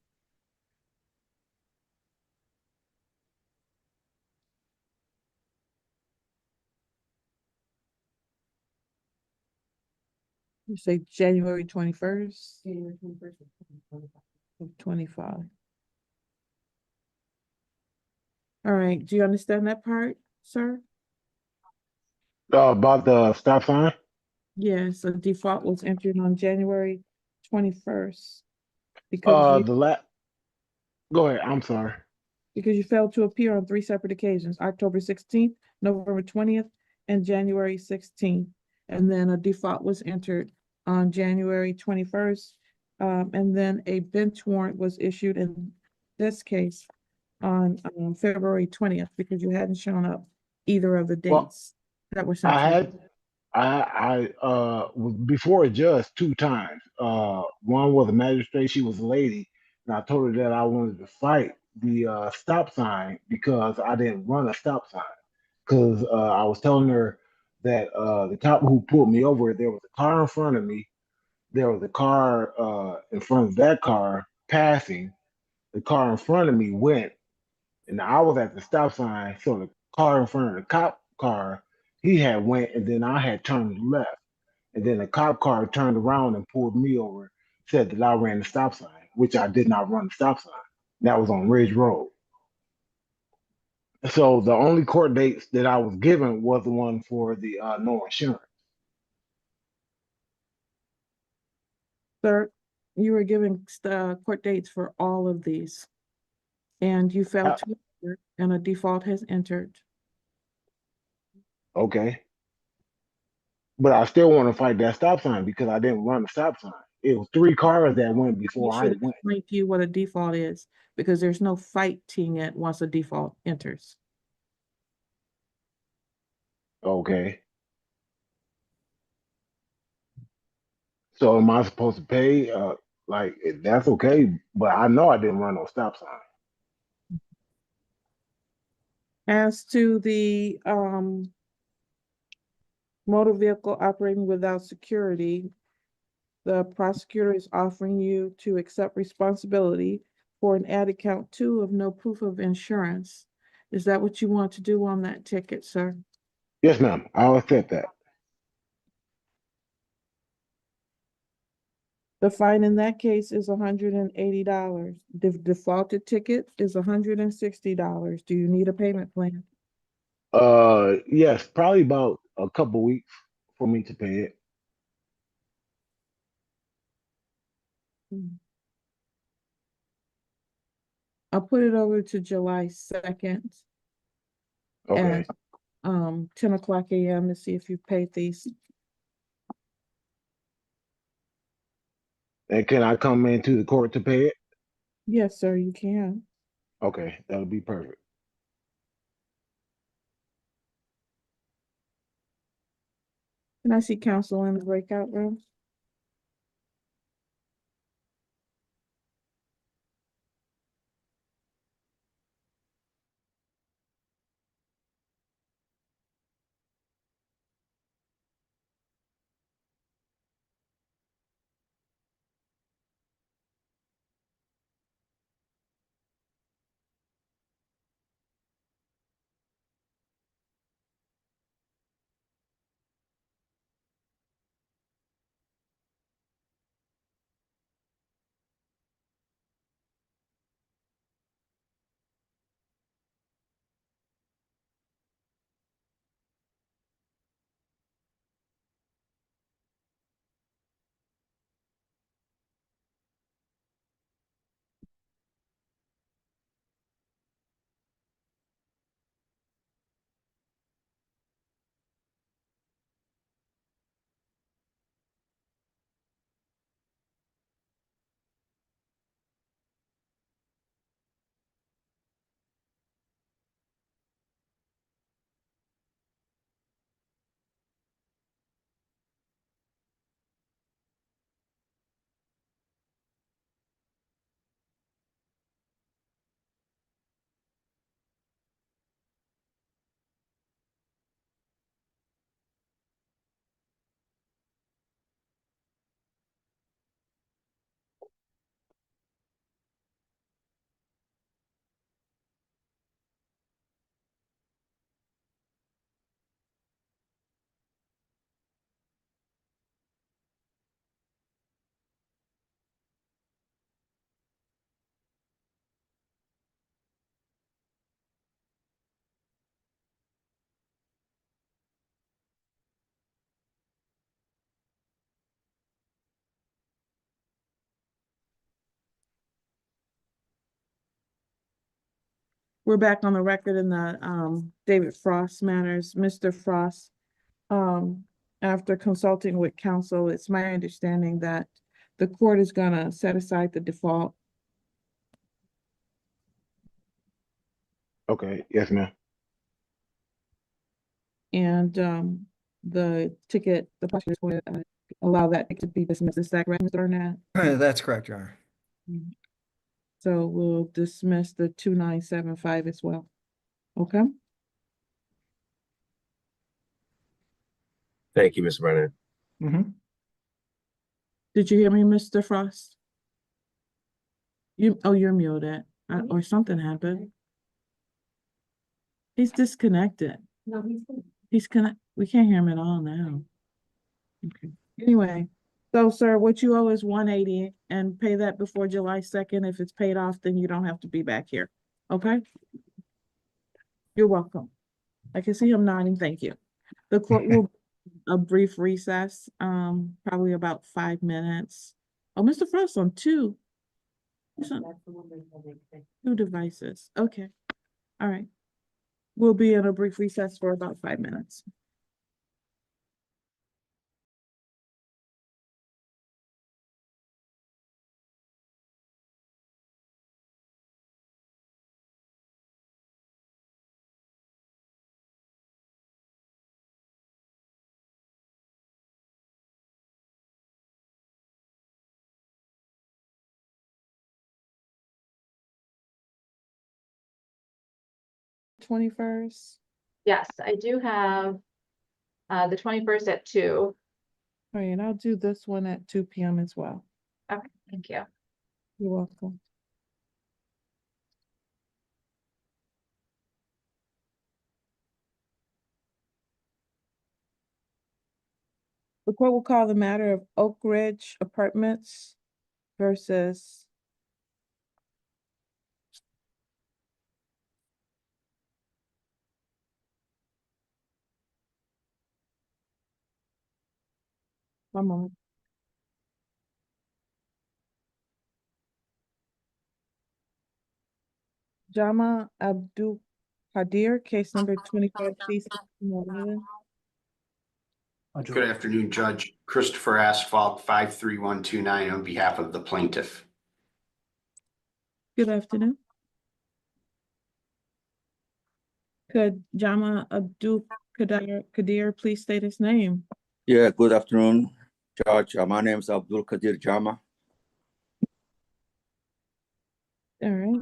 You say January 21st? January 21st of 25. All right, do you understand that part, sir? About the stop sign? Yes, a default was entered on January 21st. Because Go ahead, I'm sorry. because you failed to appear on 3 separate occasions, October 16th, November 20th, and January 16th. And then a default was entered on January 21st. And then a bench warrant was issued in this case on February 20th because you hadn't shown up either of the dates that were sent to you. I was before a judge 2 times. One was a magistrate, she was a lady, and I told her that I wanted to fight the stop sign because I didn't run a stop sign. Because I was telling her that the cop who pulled me over, there was a car in front of me, there was a car in front of that car passing. The car in front of me went, and I was at the stop sign, so the car in front of the cop car, he had went, and then I had turned left. And then a cop car turned around and pulled me over, said that I ran the stop sign, which I did not run the stop sign. That was on Ridge Road. So the only court dates that I was given was the one for the no insurance. Sir, you were given court dates for all of these, and you failed to report, and a default has entered. Okay. But I still want to fight that stop sign because I didn't run the stop sign. It was 3 cars that went We before I should went. explain to you what a default is, because there's no fighting it once a default enters. Okay. So am I supposed to pay? Like that's okay, but I know I didn't run no stop sign. As to the motor vehicle operating without security, the prosecutor is offering you to accept responsibility for an added count 2 of no proof of insurance. Is that what you want to do on that ticket, sir? Yes, ma'am. I'll accept that. The fine in that case is $180. The defaulted ticket is $160. Do you need a payment plan? Yes, probably about a couple weeks for me to pay it. I'll put it over to July 2nd Okay. at 10 o'clock a.m. to see if you paid these. And can I come into the court to pay it? Yes, sir, you can. Okay, that'll be perfect. Can I see counsel in the breakout room? We're back on the record in the David Frost matters. Mr. Frost, after consulting with counsel, it's my understanding that the court is gonna set aside the default. Okay, yes, ma'am. And the ticket, the prosecutor is going to allow that to be dismissed. Is that correct, Mr. Burnett? That's correct, Your Honor. So we'll dismiss the 2975 as well. Okay? Thank you, Mr. Brennan. Did you hear me, Mr. Frost? You're muted, or something happened. He's disconnected. No, he's connected. We can't hear him at all now. Okay. Anyway, so sir, what you owe is 180 and pay that before July 2nd. If it's paid off, then you don't have to be back here. Okay? You're welcome. I can see him nodding. Thank you. The court will a brief recess, probably about 5 minutes. Oh, Mr. Frost on two devices. Okay. All right. We'll be in a brief recess for about 5 minutes. '21st. Yes, I do have the 21st at 2. All right, and I'll do this one at 2 p.m. as well. Okay, thank you. You're welcome. The court will call the matter of Oak Ridge Apartments versus one moment. Jama Abdul Qadir, case number 25C. Good afternoon, Judge. Christopher Asphalt, 53129 on behalf of the plaintiff. Good afternoon. Could Jama Abdul Qadir please state his name? Yeah, good afternoon, Judge. My name is Abdul Qadir Jama. All right.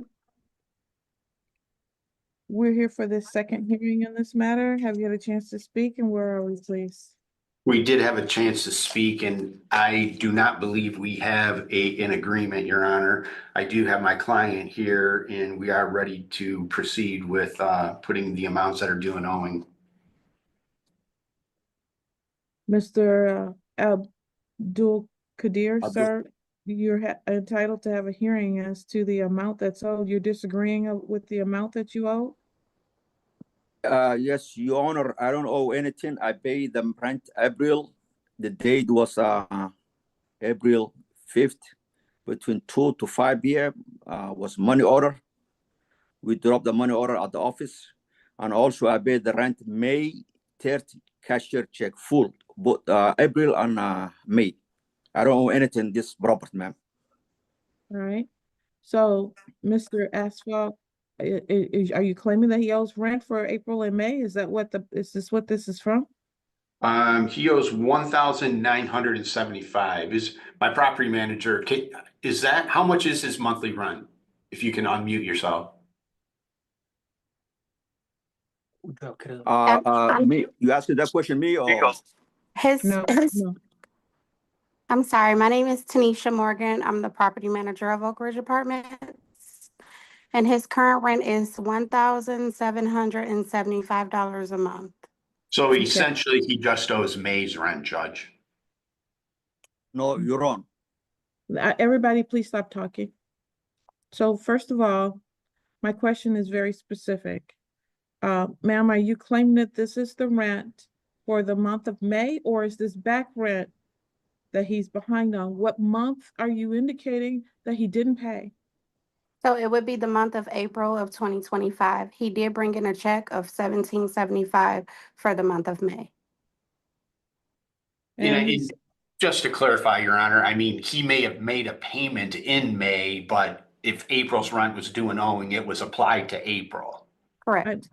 We're here for this second hearing in this matter. Have you had a chance to speak, and where are we, please? We did have a chance to speak, and I do not believe we have an agreement, Your Honor. I do have my client here, and we are ready to proceed with putting the amounts that are due and owing. Mr. Abdul Qadir, sir, you're entitled to have a hearing as to the amount that's owed. You're disagreeing with the amount that you owe? Yes, Your Honor, I don't owe anything. I paid them rent April. The date was April 5th, between 2 to 5 p.m. Was money order. We dropped the money order at the office. And also I paid the rent May 30 cashier check full, but April and May. I don't owe anything this property, ma'am. All right. So, Mr. Asphalt, are you claiming that he owes rent for April and May? Is this what this is from? He owes $1,975. Is my property manager? Is that how much is his monthly rent? If you can unmute yourself. Me, you asking that question, me or? No. I'm sorry, my name is Tanisha Morgan. I'm the property manager of Oak Ridge Apartments. And his current rent is $1,775 a month. So essentially, he just owes May's rent, Judge. No, you're wrong. Everybody, please stop talking. So first of all, my question is very specific. Ma'am, are you claiming that this is the rent for the month of May, or is this back rent that he's behind on? What month are you indicating that he didn't pay? So it would be the month of April of 2025. He did bring in a check of $1,775 for the month of May. Just to clarify, Your Honor, I mean, he may have made a payment in May, but if April's rent was due and owing, it was applied to April. Correct.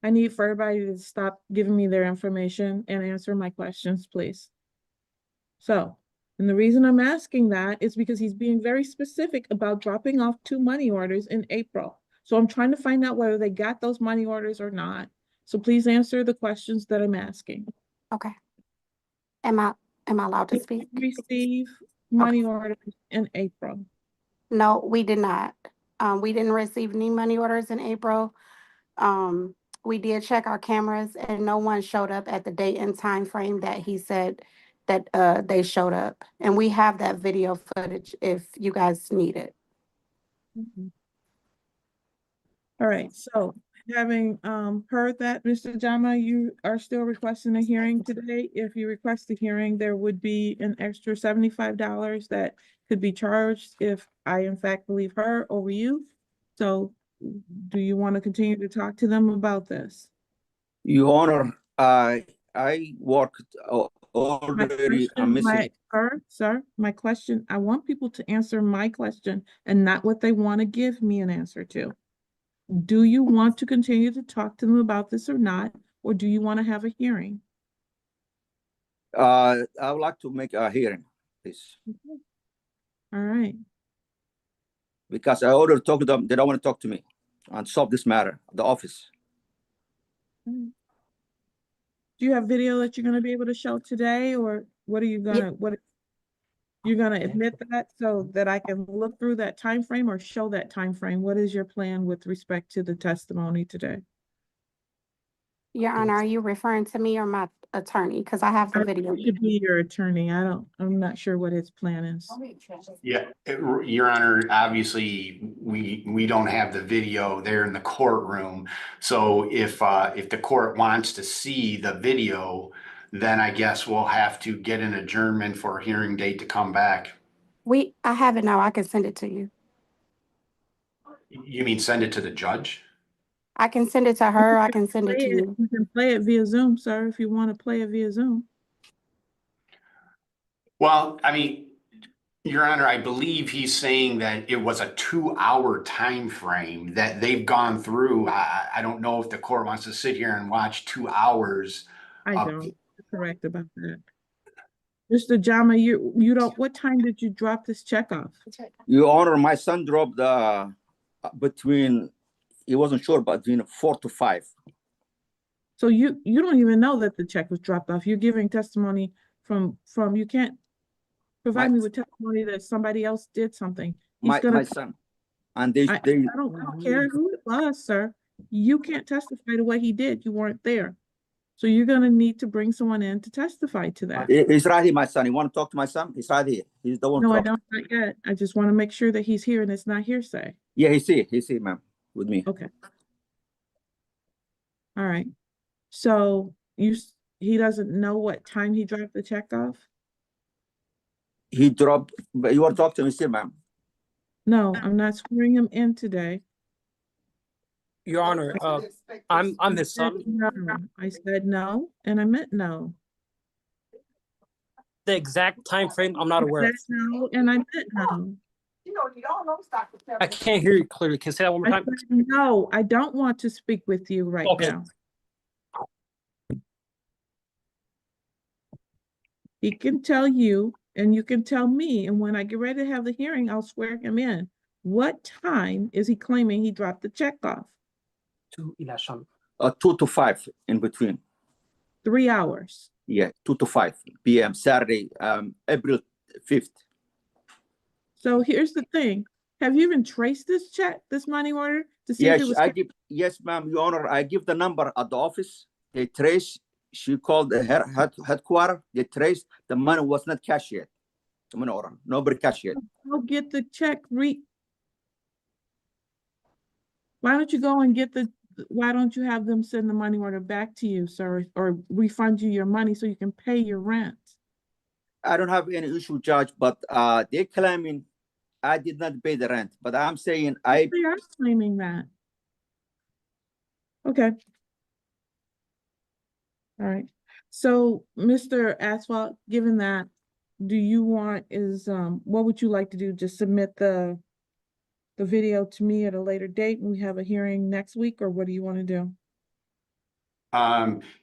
I need for everybody to stop giving me their information and answer my questions, please. So, and the reason I'm asking that is because he's being very specific about dropping off 2 money orders in April. So I'm trying to find out whether they got those money orders or not. So please answer the questions that I'm asking. Okay. Am I allowed to speak? Did you receive money orders in April? No, we did not. We didn't receive any money orders in April. we did check our cameras and no one showed up at the date and time frame that he said that they showed up. And we have that video footage if you guys need it. Mhm. All right, so having heard that, Mr. Jama, you are still requesting a hearing today. If you request a hearing, there would be an extra $75 that could be charged if I in fact believe her over you. So do you want to continue to talk to them about this? Your Honor, I worked already. I'm missing. Sir, my question, I want people to answer my question and not what they want to give me an answer to. Do you want to continue to talk to them about this or not? Or do you want to have a hearing? I would like to make a hearing, please. Okay. All right. Because I already talked to them. They don't want to talk to me and solve this matter at the office. Do you have video that you're going to be able to show today, or what are you gonna you're gonna admit that so that I can look through that time frame or show that time frame? What is your plan with respect to the testimony today? Your Honor, are you referring to me or my attorney? Because I have the video. It should be your attorney. I'm not sure what his plan is. Yeah, Your Honor, obviously, we don't have the video there in the courtroom. So if the court wants to see the video, then I guess we'll have to get an adjournment for a hearing date to come back. I have it now. I can send it to you. You mean send it to the judge? I can send it to her. I can send it to you. You can play it via Zoom, sir, if you want to play it via Zoom. Well, I mean, Your Honor, I believe he's saying that it was a 2-hour time frame that they've gone through. I don't know if the court wants to sit here and watch 2 hours. I don't. You're correct about that. Mr. Jama, you don't. What time did you drop this check off? Your Honor, my son dropped between, he wasn't sure, but between 4 to 5. So you don't even know that the check was dropped off. You're giving testimony from you can't provide me with testimony that somebody else did something. My son. And I don't care who it was, sir. You can't testify to what he did. You weren't there. So you're gonna need to bring someone in to testify to that. He's right here, my son. You want to talk to my son? He's right here. He's the one. No, I don't, not yet. I just want to make sure that he's here and it's not hearsay. Yeah, he's here, ma'am, with me. Okay. All right. So he doesn't know what time he dropped the check off? He dropped, but you want to talk to him still, ma'am? No, I'm not swearing him in today. Your Honor, I'm his son. No. I said no, and I meant no. The exact time frame, I'm not aware of. No, and I meant no. I can't hear you clearly. Can you say that one more time? No, I don't want to speak with you right now. He can tell you, and you can tell me, and when I get ready to have the hearing, I'll swear him in. What time is he claiming he dropped the check off? 2 to 5 in between. 3 hours. Yeah, 2 to 5 p.m. Saturday, April 5th. So here's the thing. Have you even traced this check, this money order, to see Yes, if it was? Yes, ma'am, Your Honor. I give the number at the office. They trace. She called the headquarters. They traced. The money was not cashed yet. The money order. Nobody cashed yet. Go get the check. Why don't you go and get why don't you have them send the money order back to you, sir, or refund you your money so you can pay your rent? I don't have any issue, Judge, but they're claiming I did not pay the rent. But I'm saying They are claiming that. Okay. All right. So, Mr. Asphalt, given that, do you want what would you like to do? Just submit the video to me at a later date and we have a hearing next week, or what do you want to do?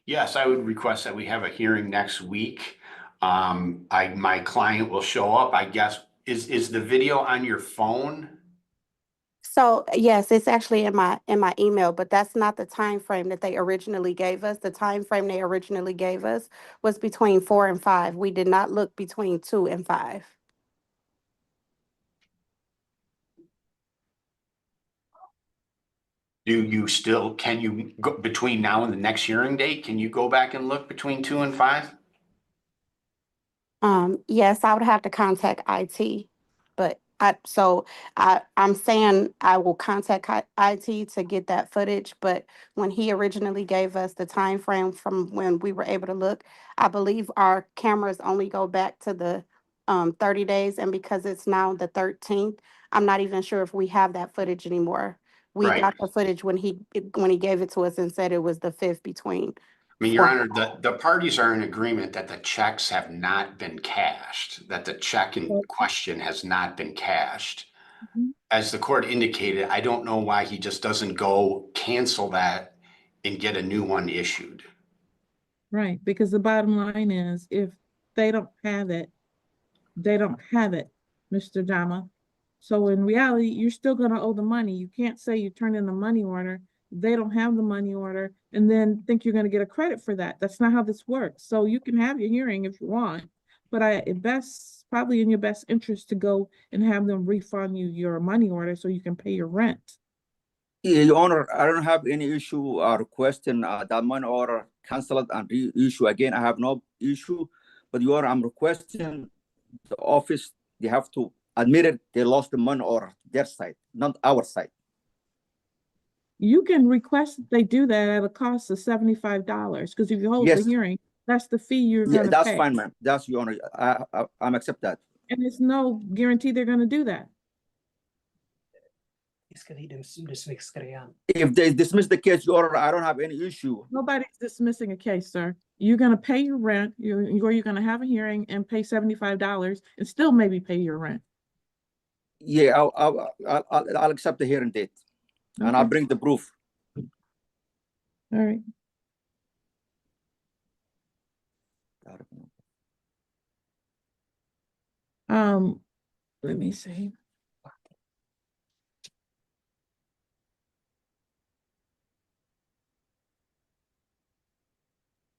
Yes, I would request that we have a hearing next week. My client will show up, I guess. Is the video on your phone? So yes, it's actually in my email, but that's not the time frame that they originally gave us. The time frame they originally gave us was between 4 and 5. We did not look between 2 and 5. Can you go between now and the next hearing date? Can you go back and look between 2 and 5? Yes, I would have to contact IT, but I'm saying I will contact IT to get that footage, but when he originally gave us the time frame from when we were able to look, I believe our cameras only go back to the 30 days, and because it's now the 13th, I'm not even sure if we have that footage anymore. We Right. got the footage when he gave it to us and said it was the 5th between. I mean, Your Honor, the parties are in agreement that the checks have not been cashed, that the check in question has not been cashed. As the court indicated, I don't know why he just doesn't go cancel that and get a new one issued. Right, because the bottom line is, if they don't have it, they don't have it, Mr. Jama. So in reality, you're still gonna owe the money. You can't say you turned in the money order, they don't have the money order, and then think you're gonna get a credit for that. That's not how this works. So you can have your hearing if you want, but probably in your best interest to go and have them refund you your money order so you can pay your rent. Yeah, Your Honor, I don't have any issue requesting that money order canceled and reissue again. I have no issue, but Your Honor, I'm requesting the office, they have to admit it, they lost the money order, their side, not our side. You can request that they do that at a cost of $75, because if you hold the Yes. hearing, that's the fee you're Yeah, gonna that's pay. fine, ma'am. That's Your Honor. I'm accept that. And there's no guarantee they're gonna do that. If they dismiss the case, Your Honor, I don't have any issue. Nobody's dismissing a case, sir. You're gonna pay your rent, or you're gonna have a hearing and pay $75 and still maybe pay your rent. Yeah, I'll accept the hearing date, and I'll bring the proof. All right. Let me see.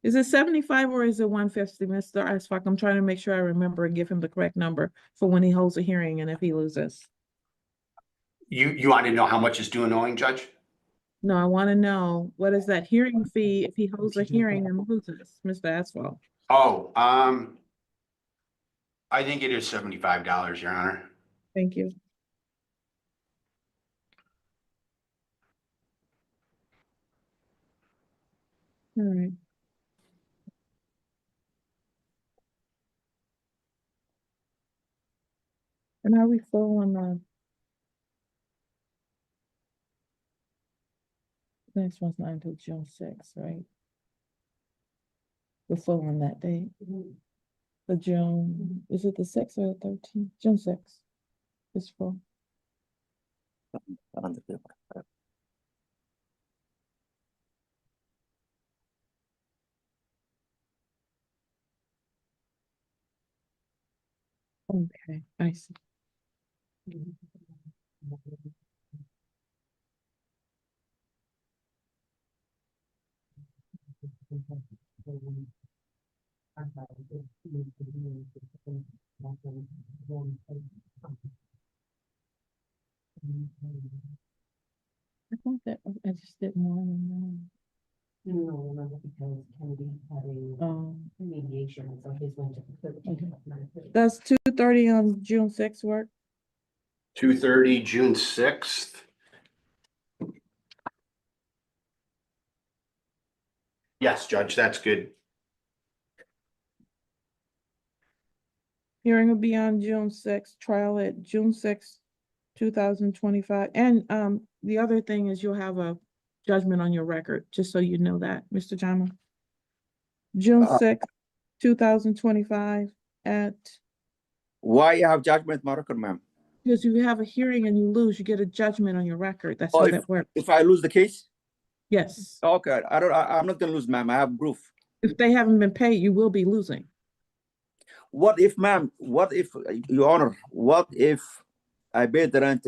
Is it 75 or is it 150, Mr. Asfak? I'm trying to make sure I remember and give him the correct number for when he holds a hearing and if he loses. You want to know how much is due and owing, Judge? No, I want to know, what is that hearing fee if he holds a hearing and loses, Mr. Asphalt? Oh, I think it is $75, Your Honor. Thank you. All right. And are we full on the next one's not until June 6th, right? We're full on that date. The June, is it the 6th or the 13th? June 6th is full. Okay, I see. I thought that I just did more than one. No, remember, because Kennedy had a mediation, so his went to. Does 2:30 on June 6th work? 2:30, June 6th. Yes, Judge, that's good. Hearing will be on June 6th, trial at June 6th, 2025. And the other thing is you'll have a judgment on your record, just so you know that, Mr. Jama. June 6th, 2025 at. Why you have judgment, my record, ma'am? Because if you have a hearing and you lose, you get a judgment on your record. That's how that works. If I lose the case? Yes. Okay, I'm not gonna lose, ma'am. I have proof. If they haven't been paid, you will be losing. What if, ma'am? What if, Your Honor? What if I paid the rent,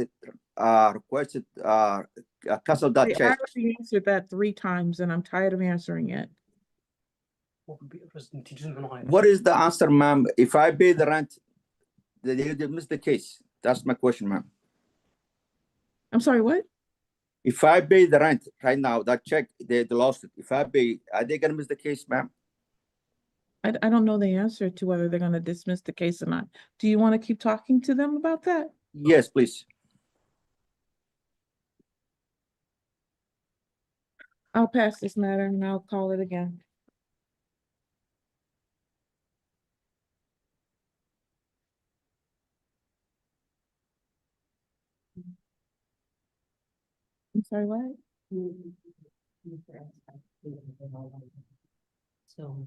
requested, cancel that I check? already answered that 3 times and I'm tired of answering it. What is the answer, ma'am? If I pay the rent, they dismiss the case. That's my question, ma'am. I'm sorry, what? If I pay the rent right now, that check, they lost it. If I pay, are they gonna miss the case, ma'am? I don't know the answer to whether they're gonna dismiss the case or not. Do you want to keep talking to them about that? Yes, please. I'll pass this matter and I'll call it again. I'm sorry, what? So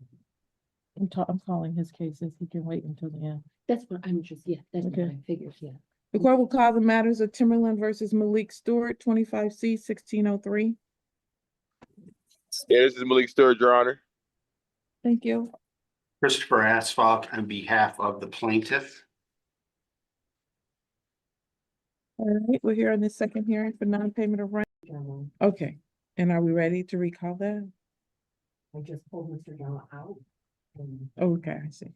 I'm calling his cases. He can wait until the end. that's what I'm just, yeah, that's what Okay. I figured, yeah. The court will call the matters of Timberland versus Malik Stewart, 25C 1603. Yeah, this is Malik Stewart, Your Honor. Thank you. Christopher Asphalt on behalf of the plaintiff. All right, we're here on the second hearing for non-payment of rent. Okay, and are we ready to recall that? I just pulled Mr. Gala out. and- Okay, I see.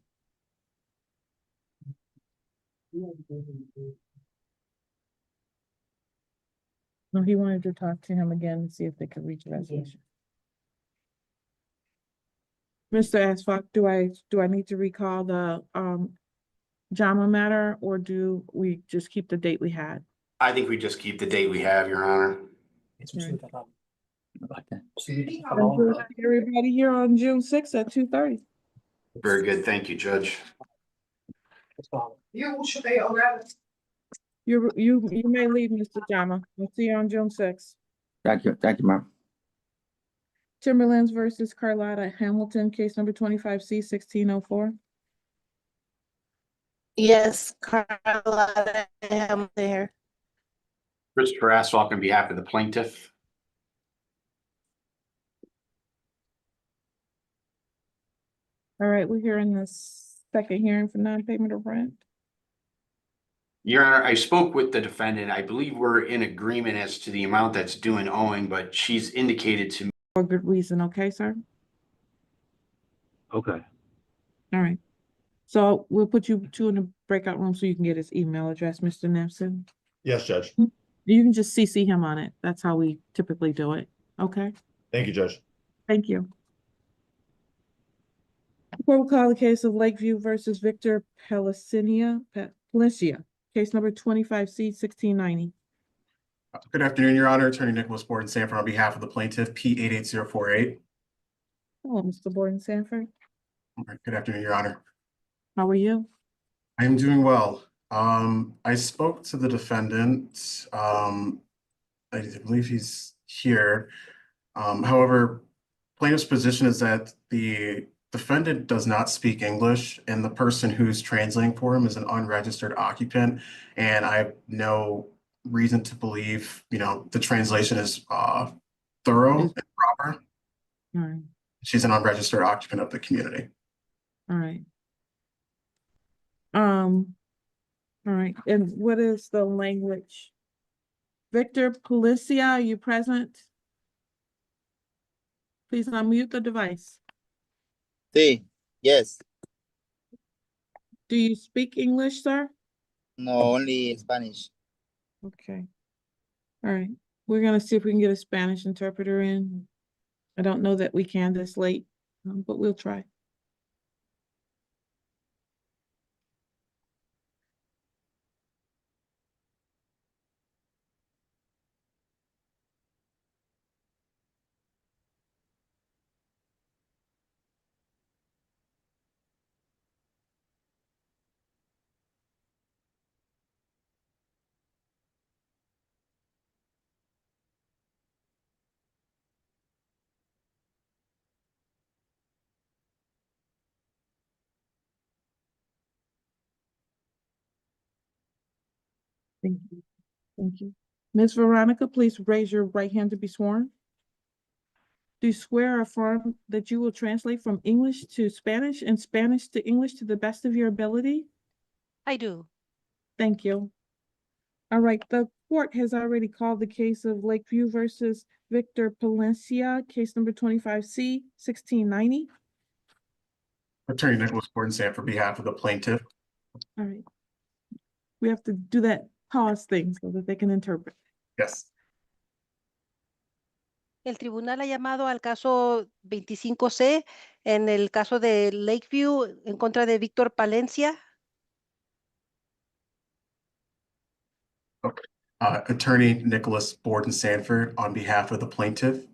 No, he wanted to talk to him again and see if they could reach a resolution. Mr. Asphalt, do I need to recall the JAMA matter, or do we just keep the date we had? I think we just keep the date we have, Your Honor. Everybody here on June 6th at 2:30. Very good. Thank you, Judge. You may leave, Mr. Jama. We'll see you on June 6th. Thank you, ma'am. Timberlands versus Carlotta Hamilton, case number 25C 1604. Yes, Carla, I'm there. Christopher Asphalt on behalf of the plaintiff. All right, we're here in the second hearing for non-payment of rent. Your Honor, I spoke with the defendant. I believe we're in agreement as to the amount that's due and owing, but she's indicated to me. For good reason, okay, sir? Okay. All right. So we'll put you two in the breakout room so you can get his email address, Mr. Nipson. Yes, Judge. You can just CC him on it. That's how we typically do it. Okay? Thank you, Judge. Thank you. We'll call the case of Lakeview versus Victor Palencia, case number 25C 1690. Good afternoon, Your Honor. Attorney Nicholas Borden Sanford on behalf of the plaintiff, P88048. Hello, Mr. Borden Sanford. All right, good afternoon, Your Honor. How are you? I am doing well. I spoke to the defendant. I believe he's here. However, plaintiff's position is that the defendant does not speak English, and the person who's translating for him is an unregistered occupant, and I have no reason to believe, the translation is thorough and proper. All right. She's an unregistered occupant of the community. All right. All right. And what is the language? Victor Palencia, are you present? Please unmute the device. Sí, yes. Do you speak English, sir? No, only Spanish. Okay. All right. We're gonna see if we can get a Spanish interpreter in. I don't know that we can this late, but we'll try. Thank you. Thank you. Ms. Veronica, please raise your right hand to be sworn. Do you swear or affirm that you will translate from English to Spanish and Spanish to English to the best of your ability? I do. Thank you. All right, the court has already called the case of Lakeview versus Victor Palencia, case number 25C 1690. Attorney Nicholas Borden Sanford on behalf of the plaintiff. All right. We have to do that pause thing so that they can interpret. Yes. El tribunal ha llamado al caso 25C en el caso de Lakeview en contra de Víctor Palencia. Okay. Attorney Nicholas Borden Sanford on behalf of the plaintiff.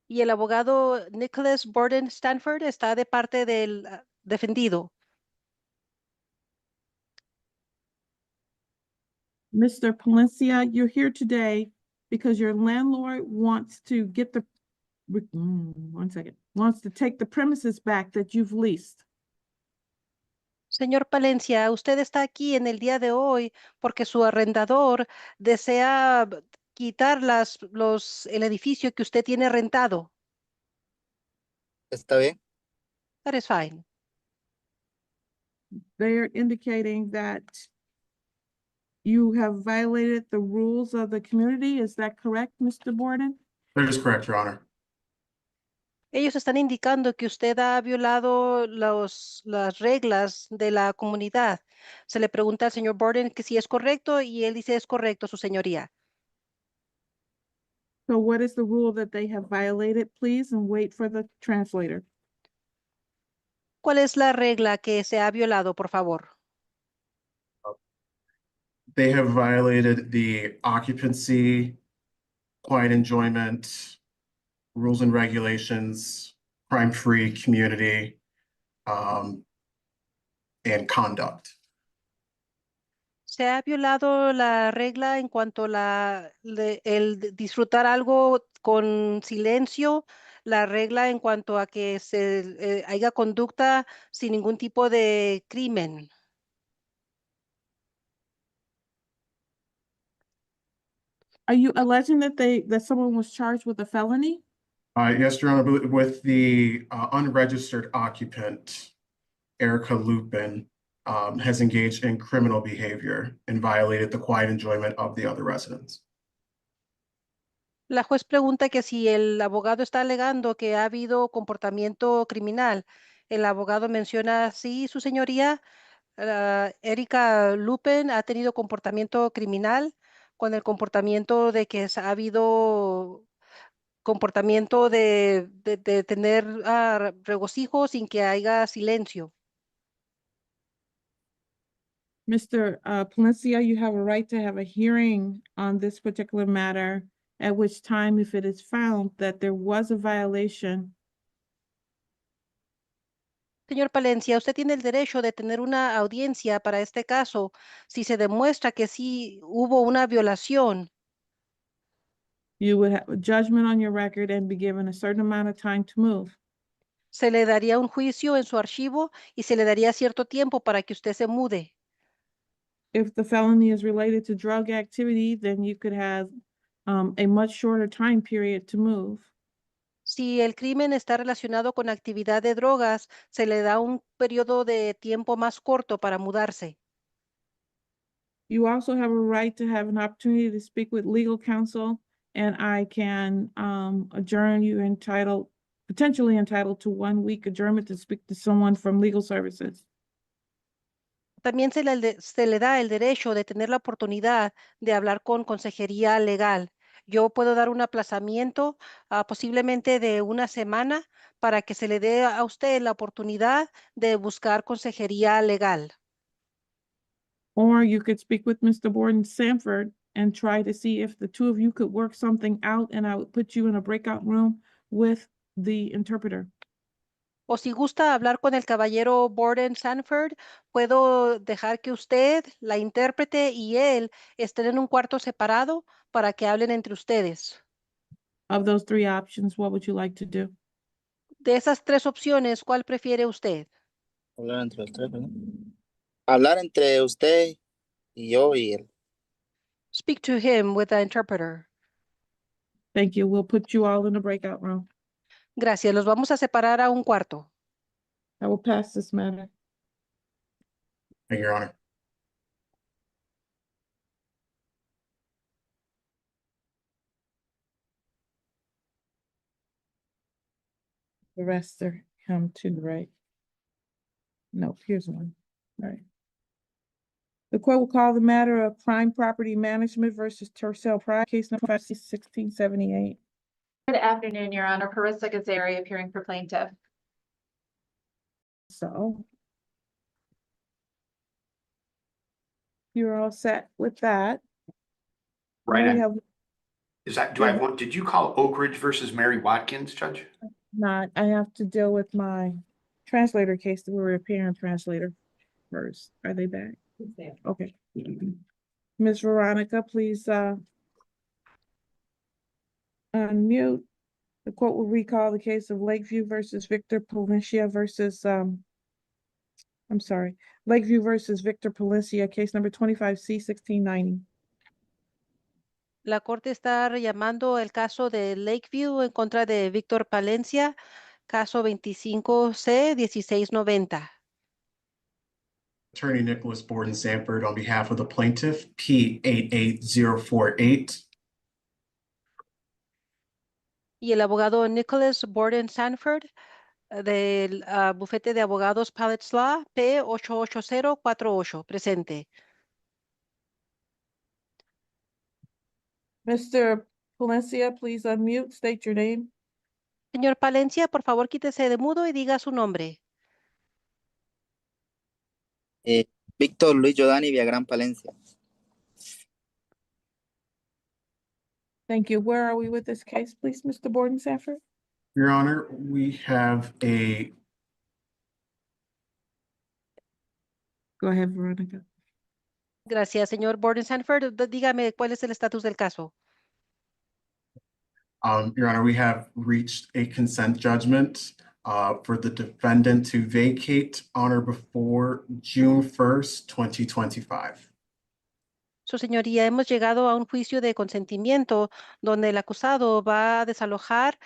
Y el abogado Nicholas Borden Stanford está de parte del defendido. Mr. Palencia, you're here today because your landlord wants to get the, wants to take the premises back that you've leased. Señor Palencia, usted está aquí en el día de hoy porque su arrendador desea quitar el edificio que usted tiene rentado. ¿Está bien? That is fine. They're indicating that you have violated the rules of the community. Is that correct, Mr. Borden? That is correct, Your Honor. Ellos están indicando que usted ha violado las reglas de la comunidad. Se le pregunta al señor Borden que si es correcto y él dice es correcto, su señoría. So what is the rule that they have violated, please, and wait for the translator. ¿Cuál es la regla que se ha violado, por favor? They have violated the occupancy, quiet enjoyment, rules and regulations, crime-free community, and conduct. Se ha violado la regla en cuanto a el disfrutar algo con silencio, la regla en cuanto a que se haya conducta sin ningún tipo de crimen. Are you alleging that someone was charged with a felony? Yes, Your Honor, with the unregistered occupant, Erica Lupin, has engaged in criminal behavior and violated the quiet enjoyment of the other residents. La juez pregunta que si el abogado está alegando que ha habido comportamiento criminal. El abogado menciona, sí, su señoría, Erika Lupin ha tenido comportamiento criminal con el comportamiento de que ha habido comportamiento de tener regocijo sin que haya silencio. Mr. Palencia, you have a right to have a hearing on this particular matter, at which time, if it is found that there was a violation, Señor Palencia, usted tiene el derecho de tener una audiencia para este caso si se demuestra que sí hubo una violación. you would have a judgment on your record and be given a certain amount of time to move. Se le daría un juicio en su archivo y se le daría cierto tiempo para que usted se mude. If the felony is related to drug activity, then you could have a much shorter time period to move. Si el crimen está relacionado con actividad de drogas, se le da un periodo de tiempo más corto para mudarse. You also have a right to have an opportunity to speak with legal counsel, and I can adjourn you potentially entitled to 1 week adjournment to speak to someone from legal services. También se le da el derecho de tener la oportunidad de hablar con consejería legal. Yo puedo dar un aplazamiento posiblemente de 1 semana para que se le dé a usted la oportunidad de buscar consejería legal. Or you could speak with Mr. Borden Sanford and try to see if the two of you could work something out, and I would put you in a breakout room with the interpreter. O si gusta hablar con el caballero Borden Sanford, puedo dejar que usted, la intérprete y él estén en un cuarto separado para que hablen entre ustedes. Of those 3 options, what would you like to do? De esas 3 opciones, ¿cuál prefiere usted? Hablar entre los tres, ¿verdad? Hablar entre usted y yo y él. Speak to him with the interpreter. Thank you. We'll put you all in a breakout room. Gracias. Los vamos a separar a un cuarto. I will pass this matter. Thank you, Your Honor. The rest are come to the right. No, here's one. All right. The court will call the matter of Prime Property Management versus Tercel Pride, case number 1678. Good afternoon, Your Honor. Carissa Gazari appearing for plaintiff. So you're all set with that. Right. Now we have Is that, do I have one? Did you call Oak Ridge versus Mary Watkins, Judge? not, I have to deal with my translator case that we're appearing translator first. Are they back? Okay. Ms. Veronica, please unmute. The court will recall the case of Lakeview versus Victor Palencia versus Lakeview versus Victor Palencia, case number 25C1690. La corte está llamando el caso de Lakeview en contra de Víctor Palencia, caso 25C1690. Attorney Nicholas Borden Sanford on behalf of the plaintiff, P88048. Y el abogado Nicholas Borden Sanford del bufete de abogados Palace Law, P88048, presente. Mr. Palencia, please unmute, state your name. Señor Palencia, por favor, quítese de mudo y diga su nombre. Víctor Luis Giordani Villagrán Palencia. Thank you. Where are we with this case, please, Mr. Borden Sanford? Your Honor, we have a Go ahead, Veronica. Gracias, señor Borden Sanford. Dígame cuál es el estatus del caso. Your Honor, we have reached a consent judgment for the defendant to vacate on or before June 1st, 2025. Su señoría, hemos llegado a un juicio de consentimiento donde el acusado va a desalojar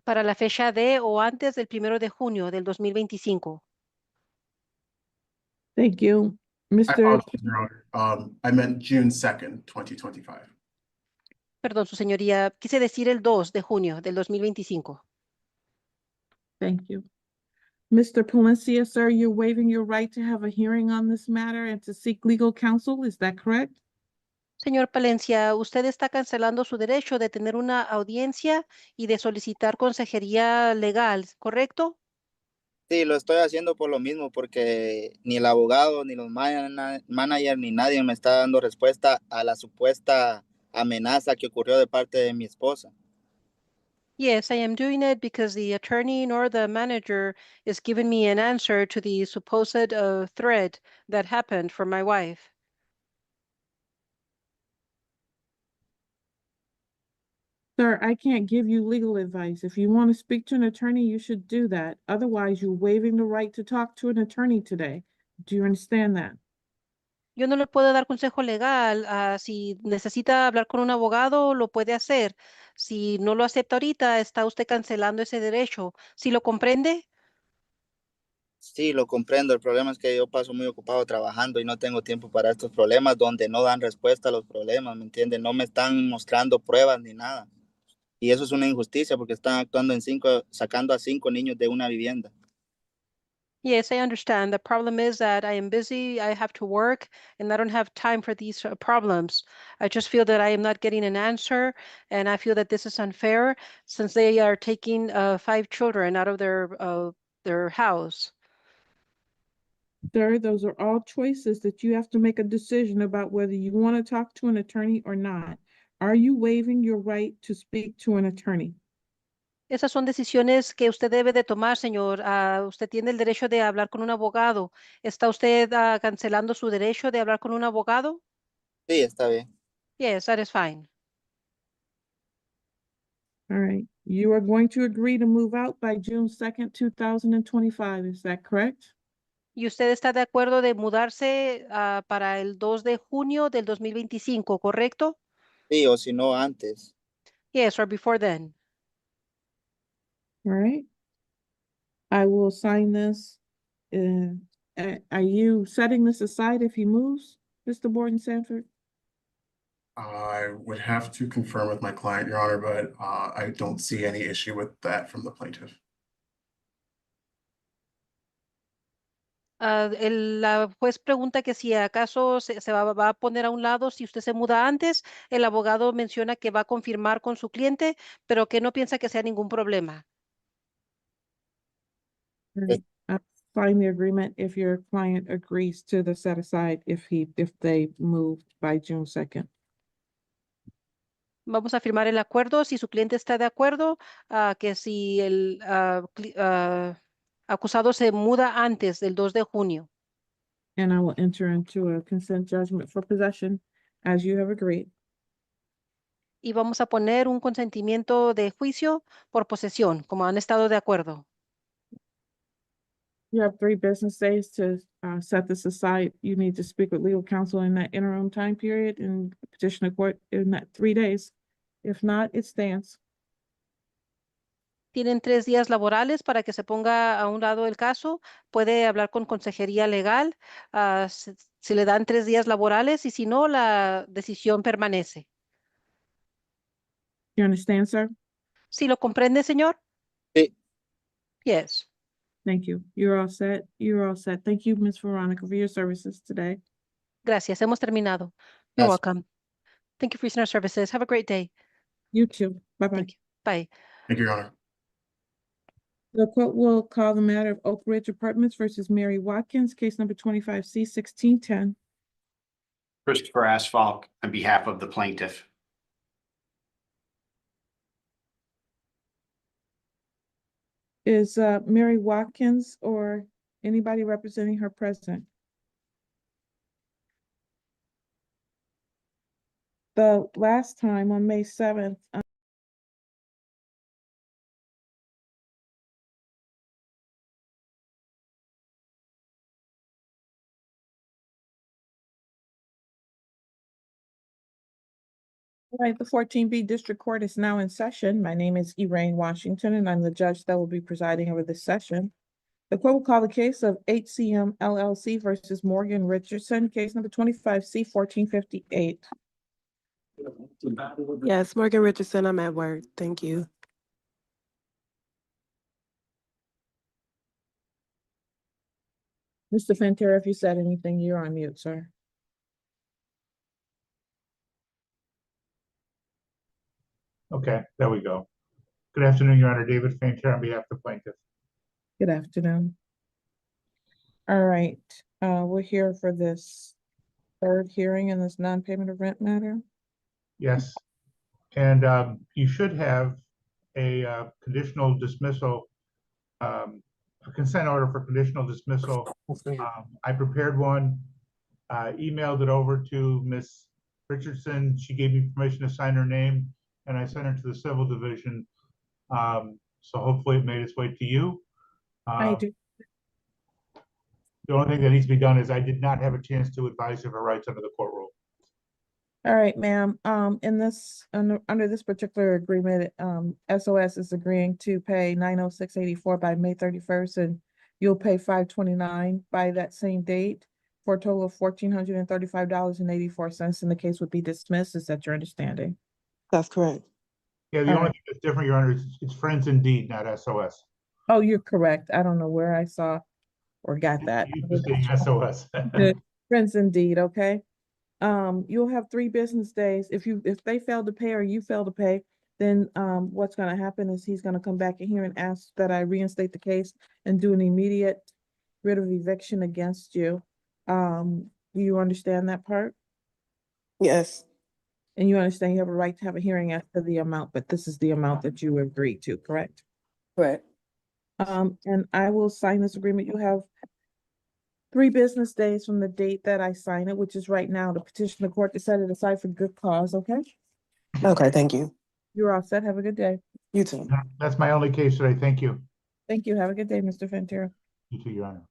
para la fecha de o antes del 1 de junio del 2025. Thank you. I Mr. apologize, Your Honor. I meant June 2nd, 2025. Perdón, su señoría, quise decir el 2 de junio del 2025. Thank you. Mr. Palencia, sir, you're waiving your right to have a hearing on this matter and to seek legal counsel. Is that correct? Señor Palencia, usted está cancelando su derecho de tener una audiencia y de solicitar consejería legal, ¿correcto? Sí, lo estoy haciendo por lo mismo, porque ni el abogado, ni los manager, ni nadie me está dando respuesta a la supuesta amenaza que ocurrió de parte de mi esposa. Yes, I am doing it because the attorney nor the manager is giving me an answer to the supposed threat that happened for my wife. Sir, I can't give you legal advice. If you want to speak to an attorney, you should do that. Otherwise, you're waiving the right to talk to an attorney today. Do you understand that? Yo no le puedo dar consejo legal. Si necesita hablar con un abogado, lo puede hacer. Si no lo acepta ahorita, está usted cancelando ese derecho. ¿Sí lo comprende? Sí, lo comprendo. El problema es que yo paso muy ocupado trabajando y no tengo tiempo para estos problemas donde no dan respuesta a los problemas, ¿me entienden? No me están mostrando pruebas ni nada. Y eso es una injusticia porque están actuando sacando a 5 niños de una vivienda. Yes, I understand. The problem is that I am busy, I have to work, and I don't have time for these problems. I just feel that I am not getting an answer, and I feel that this is unfair since they are taking 5 children out of their house. Sir, those are all choices that you have to make a decision about whether you want to talk to an attorney or not. Are you waiving your right to speak to an attorney? Esas son decisiones que usted debe de tomar, señor. Usted tiene el derecho de hablar con un abogado. ¿Está usted cancelando su derecho de hablar con un abogado? Sí, está bien. Yes, that is fine. All right. You are going to agree to move out by June 2nd, 2025. Is that correct? ¿Y usted está de acuerdo de mudarse para el 2 de junio del 2025, correcto? Sí, o si no, antes. Yes, or before then. All right. I will sign this. Are you setting this aside if he moves, Mr. Borden Sanford? I would have to confirm with my client, Your Honor, but I don't see any issue with that from the plaintiff. La juez pregunta que si acaso se va a poner a un lado si usted se muda antes. El abogado menciona que va a confirmar con su cliente, pero que no piensa que sea ningún problema. Eh, Right. Sign the agreement if your client agrees to the set aside if they moved by June 2nd. Vamos a firmar el acuerdo si su cliente está de acuerdo, que si el acusado se muda antes del 2 de junio. And I will enter into a consent judgment for possession as you have agreed. Y vamos a poner un consentimiento de juicio por posesión, como han estado de acuerdo. You have 3 business days to set this aside. You need to speak with legal counsel in that interim time period and petition the court in that 3 days. If not, it stands. Tienen 3 días laborales para que se ponga a un lado el caso. Puede hablar con consejería legal, si le dan 3 días laborales y si no, la decisión permanece. You understand, sir? ¿Sí lo comprende, señor? Sí. Yes. Thank you. You're all set. You're all set. Thank you, Ms. Veronica, for your services today. Gracias. Hemos terminado. You're Gracias. welcome. Thank you for your services. Have a great day. You too. Bye-bye. Thank you. Bye. Thank you, Your Honor. The court will call the matter of Oak Ridge Apartments versus Mary Watkins, case number 25C1610. Christopher Asphalt on behalf of the plaintiff. Is Mary Watkins or anybody representing her present? The last time on May 7th, all right, the 14B District Court is now in session. My name is Elaine Washington, and I'm the judge that will be presiding over this session. The court will call the case of HCM LLC versus Morgan Richardson, case number 25C1458. Yes, Morgan Richardson, I'm at work. Thank you. Mr. Fantera, if you said anything, you're on mute, sir. Okay, there we go. Good afternoon, Your Honor. David Fancher on behalf of the plaintiff. Good afternoon. All right, we're here for this third hearing in this non-payment of rent matter. Yes. And you should have a conditional dismissal, a consent order for conditional dismissal. I prepared one, emailed it over to Ms. Richardson. She gave me permission to sign her name, and I sent it to the civil division. So hopefully it made its way to you. I do. The only thing that needs to be done is I did not have a chance to advise of her rights under the court rule. All right, ma'am. In this under this particular agreement, SOS is agreeing to pay $906.84 by May 31st, and you'll pay $529 by that same date for a total of $1,435.84, and the case would be dismissed. Is that your understanding? That's correct. Yeah, the only thing that's different, Your Honor, is it's Friends Indeed, not SOS. Oh, you're correct. I don't know where I saw or got that. You're saying SOS. Good. Friends Indeed, okay. You'll have 3 business days. If they fail to pay or you fail to pay, then what's gonna happen is he's gonna come back in here and ask that I reinstate the case and do an immediate writ of eviction against you. Do you understand that part? Yes. And you understand you have a right to have a hearing as to the amount, but this is the amount that you agreed to, correct? Correct. And I will sign this agreement. You have 3 business days from the date that I sign it, which is right now, to petition the court to set it aside for good cause, okay? Okay, thank you. You're all set. Have a good day. You too. That's my only case today. Thank you. Thank you. Have a good day, Mr. Fantera. You too, Your Honor.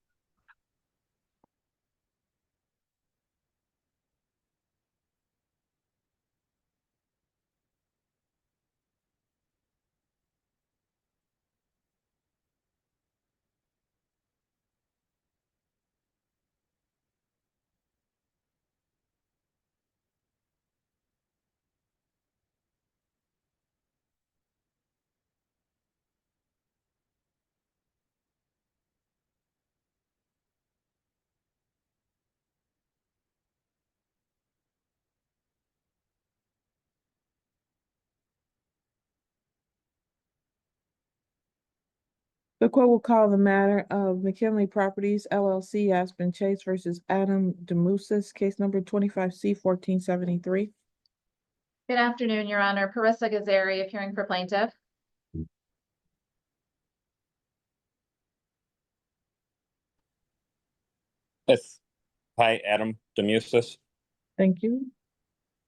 The court will call the matter of McKinley Properties LLC Aspen Chase versus Adam Demusis, case number 25C-1473. Good afternoon, Your Honor. Parissa Gazari, appearing for plaintiff. Yes. Hi, Adam Demusis. Thank you.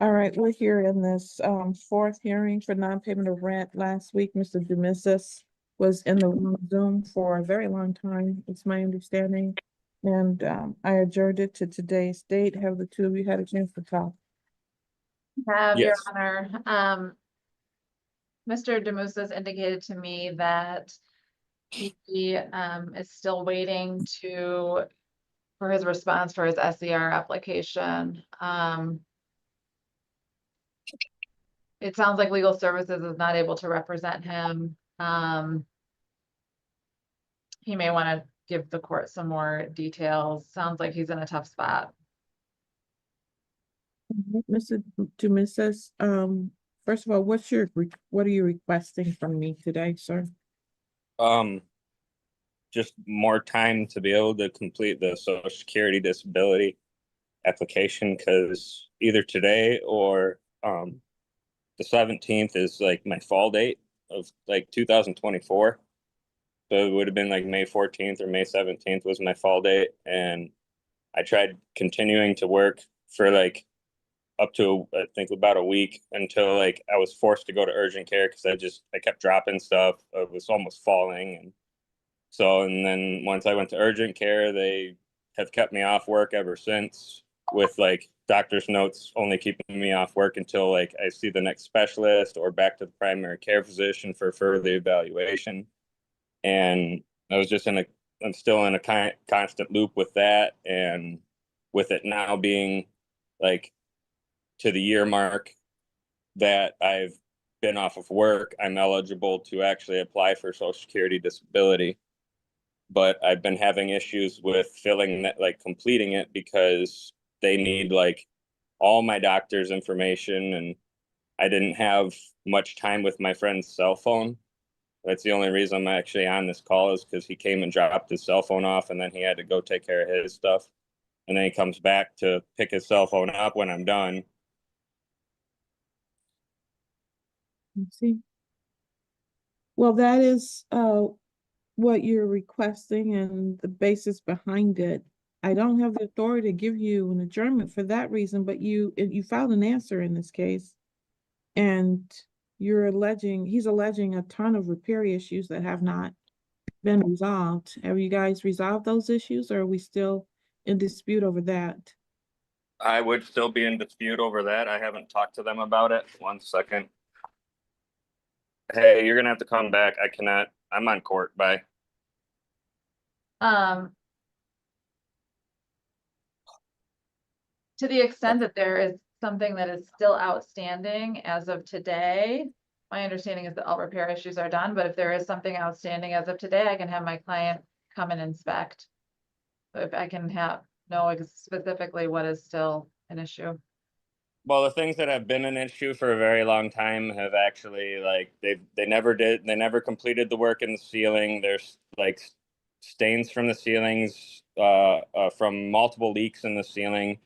All right, we're here in this fourth hearing for non-payment of rent. Last week, Mr. Demusis was in the Zoom for a very long time, it's my understanding. And I adjourned it to today's date. Have the two of you had a chance to talk? Have, Your Yes. Honor. Mr. Demusis indicated to me that he is still waiting for his response for his SER application. It sounds like legal services is not able to represent him. He may want to give the court some more details. Sounds like he's in a tough spot. Mr. Demusis, first of all, what are you requesting from me today, sir? Just more time to be able to complete the Social Security disability application, because either today or the 17th is like my fall date of like 2024. So it would have been like May 14th or May 17th was my fall date. And I tried continuing to work for like up to, I think, about a week until like I was forced to go to urgent care because I kept dropping stuff. I was almost falling. And then once I went to urgent care, they have kept me off work ever since, with like doctor's notes only keeping me off work until like I see the next specialist or back to the primary care physician for further evaluation. And I'm still in a constant loop with that. And with it now being like to the year mark that I've been off of work, I'm eligible to actually apply for Social Security disability. But I've been having issues with filling that, like completing it, because they need like all my doctor's information, and I didn't have much time with my friend's cell phone. That's the only reason I'm actually on this call, is because he came and dropped his cell phone off, and then he had to go take care of his stuff. And then he comes back to pick his cell phone up when I'm done. Let's see. Well, that is what you're requesting and the basis behind it. I don't have the authority to give you an adjournment for that reason, but you filed an answer in this case. And he's alleging a ton of repair issues that have not been resolved. Have you guys resolved those issues, or are we still in dispute over that? I would still be in dispute over that. I haven't talked to them about it. 1 second. Hey, you're gonna have to come back. I cannot. I'm on court. Bye. To the extent that there is something that is still outstanding as of today, my understanding is that all repair issues are done, but if there is something outstanding as of today, I can have my client come and inspect. So if I can know specifically what is still an issue. Well, the things that have been an issue for a very long time have actually, like, they never completed the work in the ceiling. There's like stains from the ceilings, from multiple leaks in the ceiling.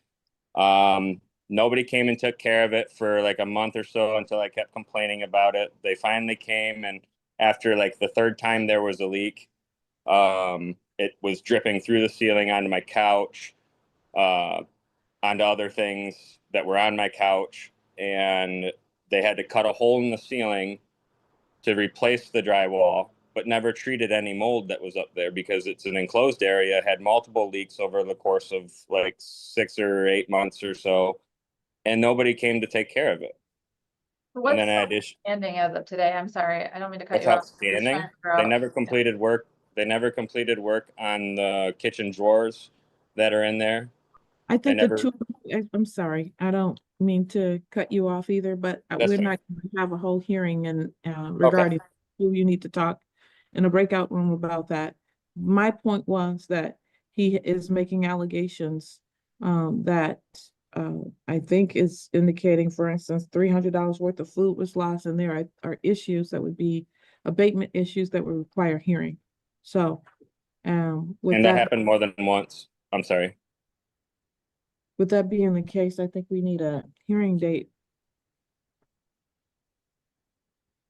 Nobody came and took care of it for like a month or so until I kept complaining about it. They finally came, and after like the third time there was a leak, it was dripping through the ceiling onto my couch, onto other things that were on my couch, and they had to cut a hole in the ceiling to replace the drywall, but never treated any mold that was up there because it's an enclosed area, had multiple leaks over the course of like 6 or 8 months or so, and nobody came to take care of it. What's and then outstanding as of today? I'm sorry, I don't mean to cut What's you off. outstanding? They never completed work. They never completed work on the kitchen drawers that are in there. I think never, I'm sorry, I don't mean to cut you off either, but we're not going to have a whole hearing and regarding who you need to talk in a breakout room about that. My point was that he is making allegations that I think is indicating, for instance, $300 worth of food was lost, and there are issues that would be abatement issues that would require hearing. So, with And that that, happened more than once. I'm sorry. with that being the case, I think we need a hearing date.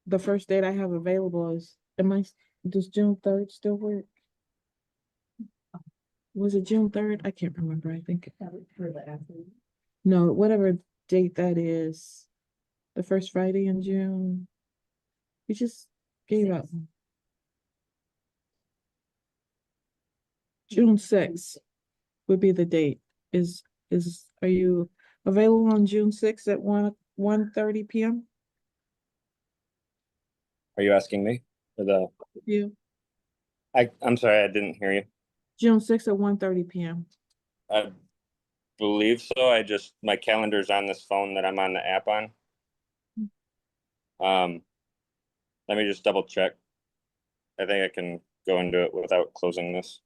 The first date I have available is, does June 3rd still work? Was it June 3rd? I can't remember, I think. No, whatever date that is, the first Friday in June. We just gave up. June 6th would be the date. Are you available on June 6th at 1:30 p.m.? Are you asking me for the? Yeah. I'm sorry, I didn't hear you. June 6th at 1:30 p.m. I believe so. My calendar's on this phone that I'm on the app on. Let me just double check. I think I can go into it without closing this.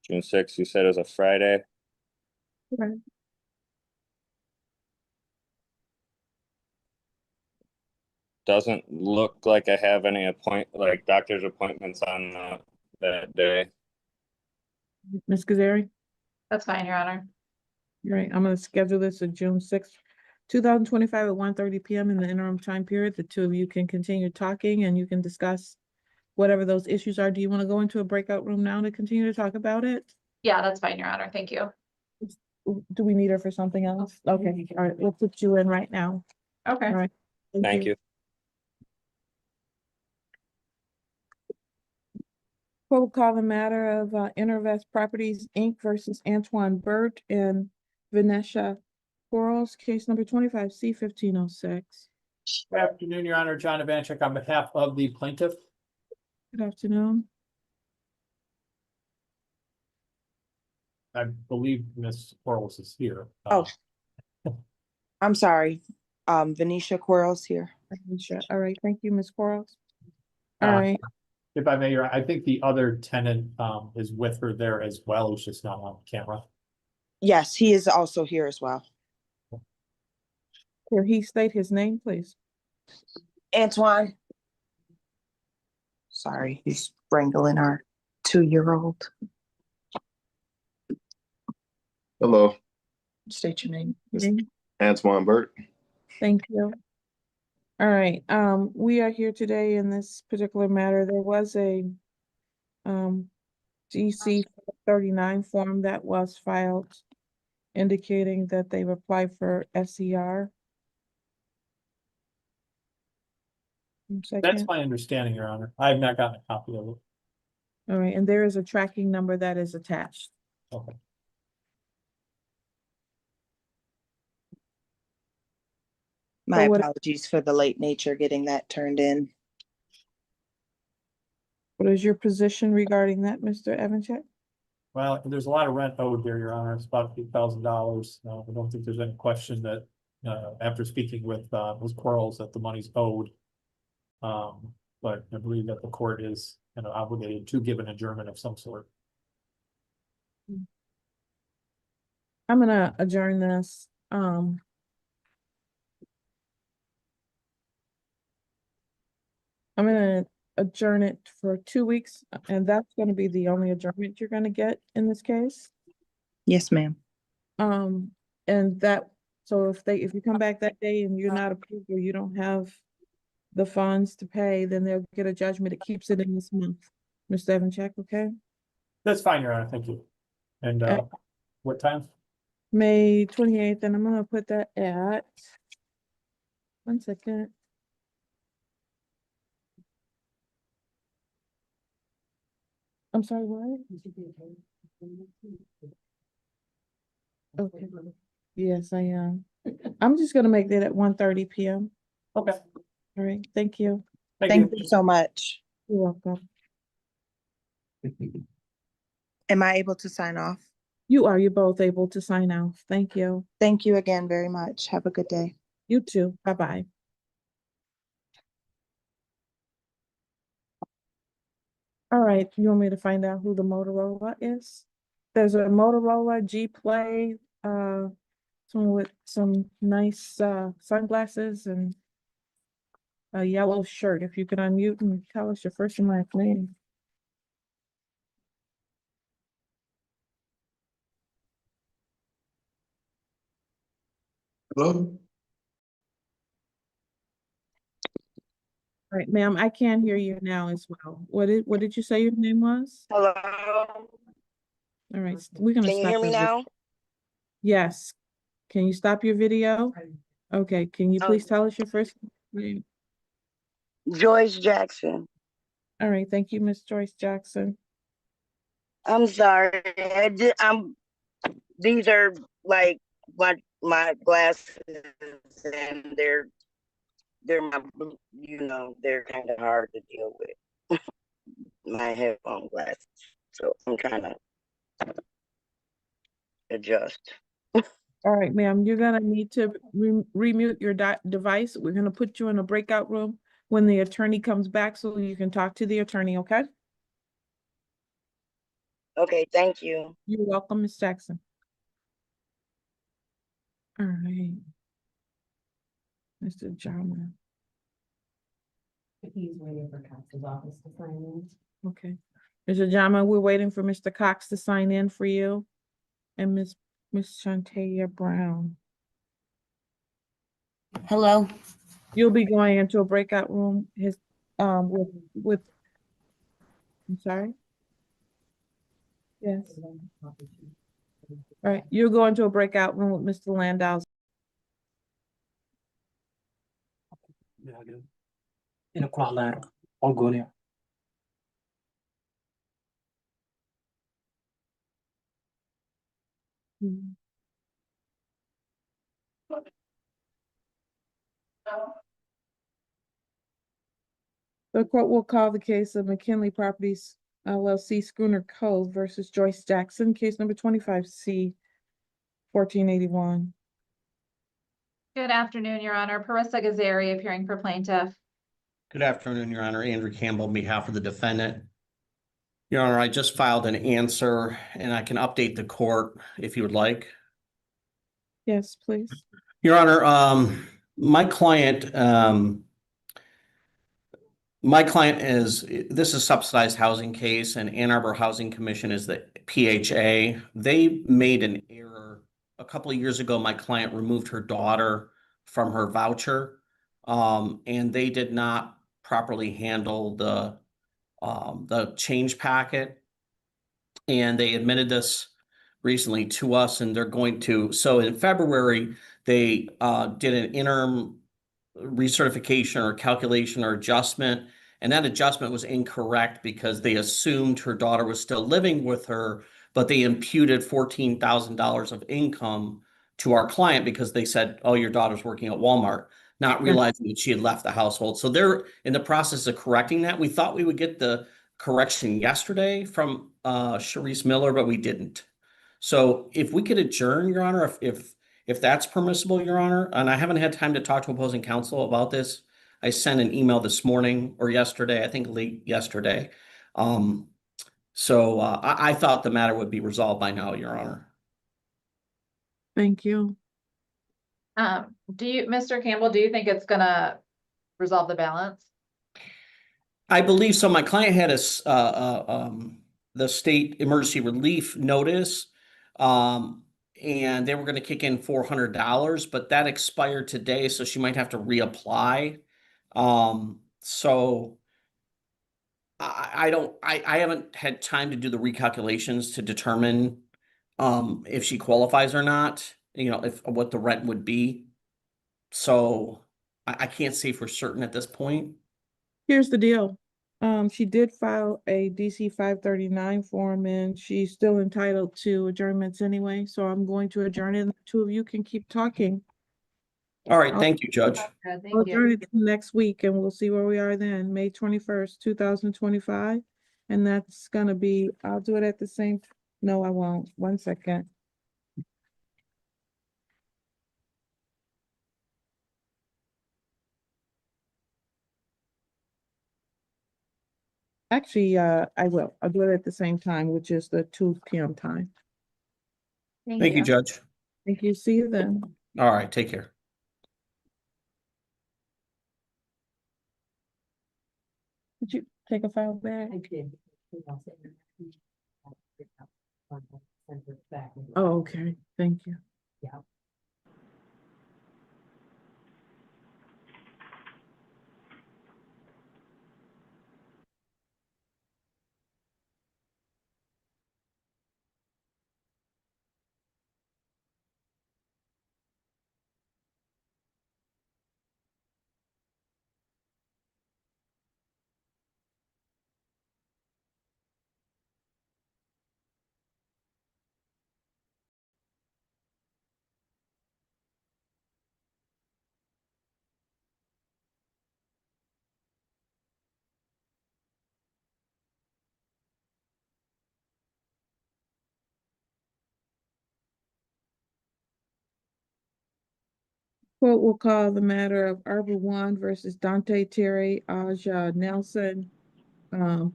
June 6th, you said it was a Friday. Right. Doesn't look like I have any doctor's appointments on that day. Ms. Kazari? That's fine, Your Honor. Right, I'm gonna schedule this at June 6th, 2025 at 1:30 p.m. In the interim time period. The two of you can continue talking and you can discuss whatever those issues are. Do you want to go into a breakout room now to continue to talk about it? Yeah, that's fine, Your Honor. Thank you. Do we need her for something else? Okay, all right, we'll put you in right now. Okay. All right. Thank you. We'll call the matter of Intervest Properties, Inc. versus Antoine Burt and Vanessa Quarles, case number 25C1506. Good afternoon, Your Honor. John Ivanchik on behalf of the plaintiff. Good afternoon. I believe Ms. Quarles is here. Oh, I'm sorry. Venetia Quarles here. All right, thank you, Ms. Quarles. All right. If I may, I think the other tenant is with her there as well. It's just not on camera. Yes, he is also here as well. Will he state his name, please? Antoine. Sorry, he's wrangling our 2-year-old. Hello. State your name. Antoine Burt. Thank you. All right, we are here today in this particular matter. There was a DC 39 form that was filed indicating that they've applied for SER. That's my understanding, Your Honor. I have not gotten a copy of it. All right, and there is a tracking number that is attached. Okay. My apologies for the late nature getting that turned in. What is your position regarding that, Mr. Evanchik? Well, there's a lot of rent owed there, Your Honor. It's about $8,000. I don't think there's any question that after speaking with Ms. Quarles that the money's owed. But I believe that the court is obligated to give an adjournment of some sort. I'm gonna adjourn this. I'm gonna adjourn it for 2 weeks, and that's gonna be the only adjournment you're gonna get in this case. Yes, ma'am. And so if you come back that day and you're not approved or you don't have the funds to pay, then they'll get a judgment. It keeps it in this month. Mr. Evanchik, okay? That's fine, Your Honor. Thank you. And what time? May 28th, and I'm gonna put that at 1 second. I'm sorry, what? Okay. Yes, I am. I'm just gonna make that at 1:30 p.m. Okay. All right, thank you. Thank you so much. You're welcome. Am I able to sign off? You're both able to sign off. Thank you. Thank you again very much. Have a good day. You too. Bye-bye. All right, you want me to find out who the Motorola is? There's a Motorola G Play, someone with some nice sunglasses and a yellow shirt. If you can unmute and tell us your first and last name. Hello? All right, ma'am, I can't hear you now as well. What did you say your name was? Hello? All right, we're gonna Can you stop hear me your now? Yes. Can you stop your video? Okay, can you Oh, please tell us your first name? Joyce Jackson. All right, thank you, Miss Joyce Jackson. I'm sorry. These are like my glasses, and they're my, they're kind of hard to deal with. My headphone glasses. So I'm trying to adjust. All right, ma'am, you're gonna need to remute your device. We're gonna put you in a breakout room when the attorney comes back so you can talk to the attorney, okay? Okay, thank you. You're welcome, Miss Jackson. All right. Mr. Jama. He's waiting for Cox's office to sign in. Okay. Mr. Jama, we're waiting for Mr. Cox to sign in for you. And Miss Shantae Brown. Hello. You'll be going into a breakout room with I'm sorry. Yes. All right, you're going to a breakout room with Mr. Landau. In a quad ladder. All good here. The court will call the case of McKinley Properties LLC Schooner Cove versus Joyce Jackson, case number 25C 1481. Good afternoon, Your Honor. Parissa Gazari appearing for plaintiff. Good afternoon, Your Honor. Andrew Campbell on behalf of the defendant. Your Honor, I just filed an answer and I can update the court if you would like. Yes, please. Your Honor, my client is, this is a subsidized housing case, and Ann Arbor Housing Commission is the PHA. They made an error. A couple of years ago, my client removed her daughter from her voucher, and they did not properly handle the change packet. And they admitted this recently to us, and they're going to, so in February, they did an interim recertification or calculation or adjustment, and that adjustment was incorrect because they assumed her daughter was still living with her, but they imputed $14,000 of income to our client because they said, oh, your daughter's working at Walmart, not realizing that she had left the household. So they're in the process of correcting that. We thought we would get the correction yesterday from Sharice Miller, but we didn't. So if we could adjourn, Your Honor, if that's permissible, Your Honor, and I haven't had time to talk to opposing counsel about this. I sent an email this morning or yesterday, I think late yesterday. So I thought the matter would be resolved by now, Your Honor. Thank you. Mr. Campbell, do you think it's gonna resolve the balance? I believe so. My client had the state emergency relief notice, and they were going to kick in $400, but that expired today, so she might have to reapply. So I haven't had time to do the recalculations to determine if she qualifies or not, if what the rent would be. So I can't say for certain at this point. Here's the deal. She did file a DC 539 form and she's still entitled to adjournments anyway. So I'm going to adjourn it and the two of you can keep talking. All right. Thank you, Judge. I'll adjourn it next week and we'll see where we are then, May 21st, 2025. And that's gonna be, I'll do it at the same, no, I won't. 1 second. Actually, I will. I'll do it at the same time, which is the 2 p.m. time. Thank you, Judge. Thank you. See you then. All right, take care. Did you take a file back? I did. Send it back. Oh, okay. Thank you. Yeah. Court will call the matter of Arbor One versus Dante Terry Aja Nelson,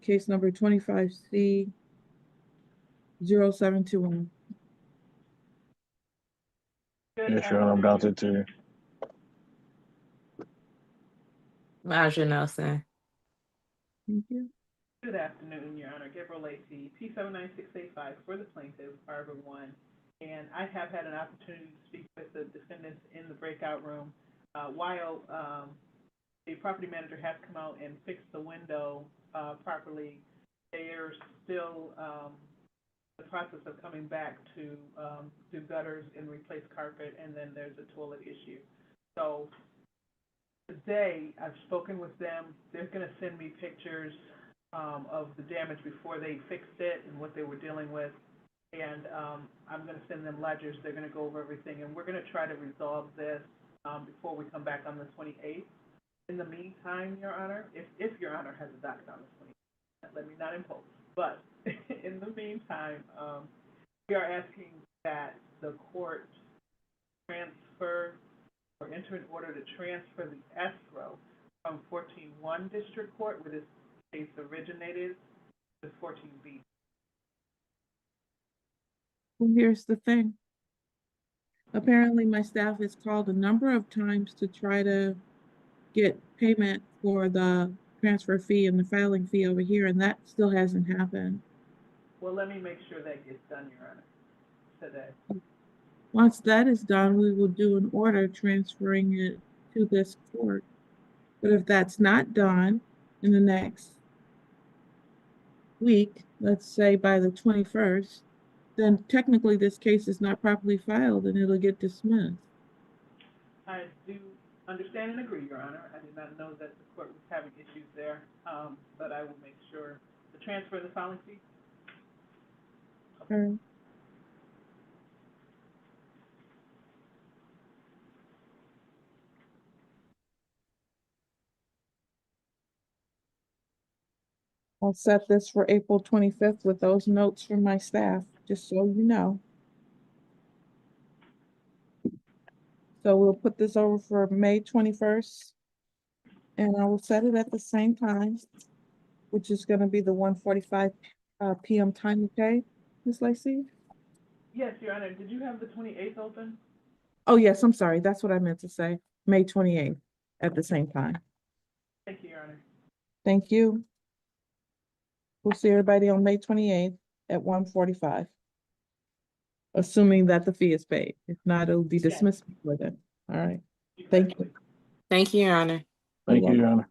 case number 25C 0721. Yes, Your Honor, I'm Dante Terry. Maja Nelson. Thank you. Good afternoon, Your Honor. Gabriel Lacey, P79685 for the plaintiff, Arbor One. And I have had an opportunity to speak with the defendants in the breakout room. While the property manager has come out and fixed the window properly, they are still the process of coming back to do gutters and replace carpet, and then there's a toilet issue. So today, I've spoken with them. They're going to send me pictures of the damage before they fixed it and what they were dealing with. And I'm going to send them ledgers. They're going to go over everything. And we're going to try to resolve this before we come back on the 28th. In the meantime, Your Honor, if Your Honor has a docket on the 28th, let me not impose. But in the meantime, we are asking that the court transfer or enter an order to transfer the escrow from 14-1 District Court, where this case originated, to 14B. Well, here's the thing. Apparently, my staff has called a number of times to try to get payment for the transfer fee and the filing fee over here, and that still hasn't happened. Well, let me make sure that gets done, Your Honor, today. Once that is done, we will do an order transferring it to this court. But if that's not done in the next week, let's say by the 21st, then technically this case is not properly filed and it'll get dismissed. I do understand and agree, Your Honor. I did not know that the court was having issues there, but I will make sure the transfer of the filing fee. All right. I'll set this for April 25th with those notes from my staff, just so you know. So we'll put this over for May 21st, and I will set it at the same time, which is going to be the 1:45 p.m. time, okay, Ms. Lacey? Yes, Your Honor. Did you have the 28th open? Oh, yes, I'm sorry. That's what I meant to say. May 28th at the same time. Thank you, Your Honor. Thank you. We'll see everybody on May 28th at 1:45. Assuming that the fee is paid. If not, it'll be dismissed before then. All right. Thank you. Thank you, Your Honor. Thank you, Your Honor.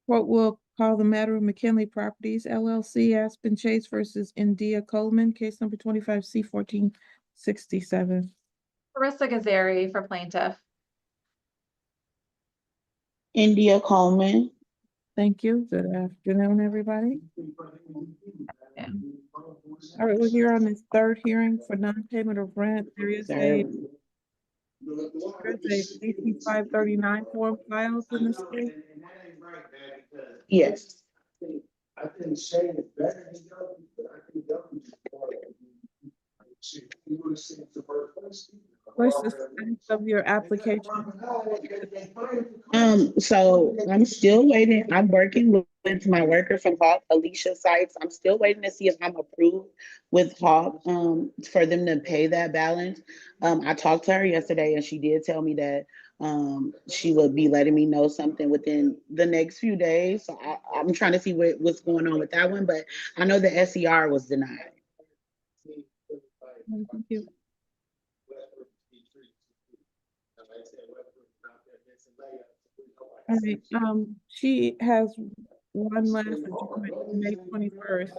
Court will call the matter of McKinley Properties LLC, Aspen Chase versus India Coleman, case number 25C1467. Carissa Gazeri for plaintiff. India Coleman. Thank you. Good afternoon, everybody. Yeah. All right, we're here on this third hearing for non-payment of rent. There's a DC 539 form filed in this case. Yes. What's the status of your application? So I'm still waiting. I'm working with my worker from Hawk, Alicia Sykes. I'm still waiting to see if I'm approved with Hawk, for them to pay that balance. I talked to her yesterday and she did tell me that she would be letting me know something within the next few days. So I'm trying to see what's going on with that one, but I know the SCR was denied. Thank you. All right, she has one last adjournment, May 21st.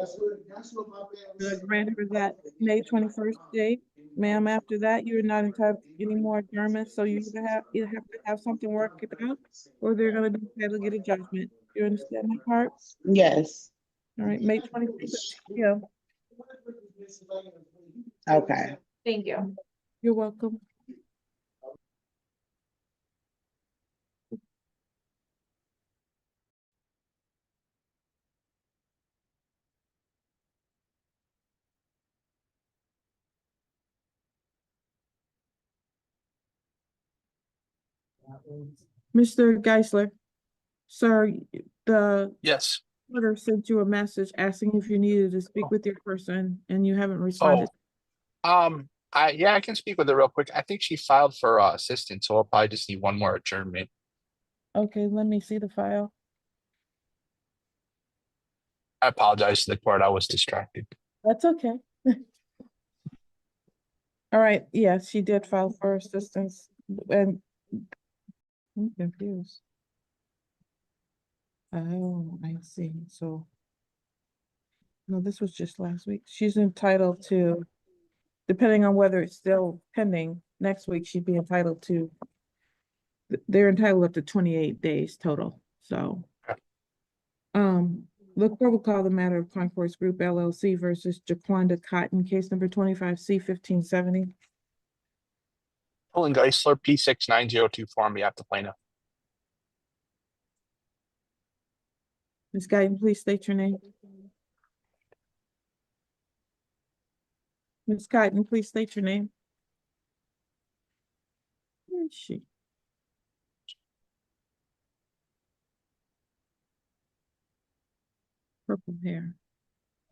Grant her that May 21st date. Ma'am, after that, you're not entitled to any more adjournments, so you either have to have something worked out, or they're gonna be able to get a judgment. You understand that part? Yes. All right, May 21st. Yeah. Okay. Thank you. You're welcome. Mr. Geisler, sir, the Yes. letter sent you a message asking if you needed to speak with your person and you haven't responded. I can speak with her real quick. I think she filed for assistance, so I'll probably just need one more adjournment. Okay, let me see the file. I apologize to the court. I was distracted. That's okay. All right, yeah, she did file for assistance and I'm confused. Oh, I see. So, no, this was just last week. She's entitled to, depending on whether it's still pending, next week she'd be entitled to, they're entitled up to 28 days total. So, the court will call the matter of Concourse Group LLC versus Jaquanda Cotton, case number 25C1570. Colin Geisler, P6902 on behalf of the plaintiff. Ms. Guyton, please state your name. Ms. Guyton, please state your name. Where is she? Purple hair.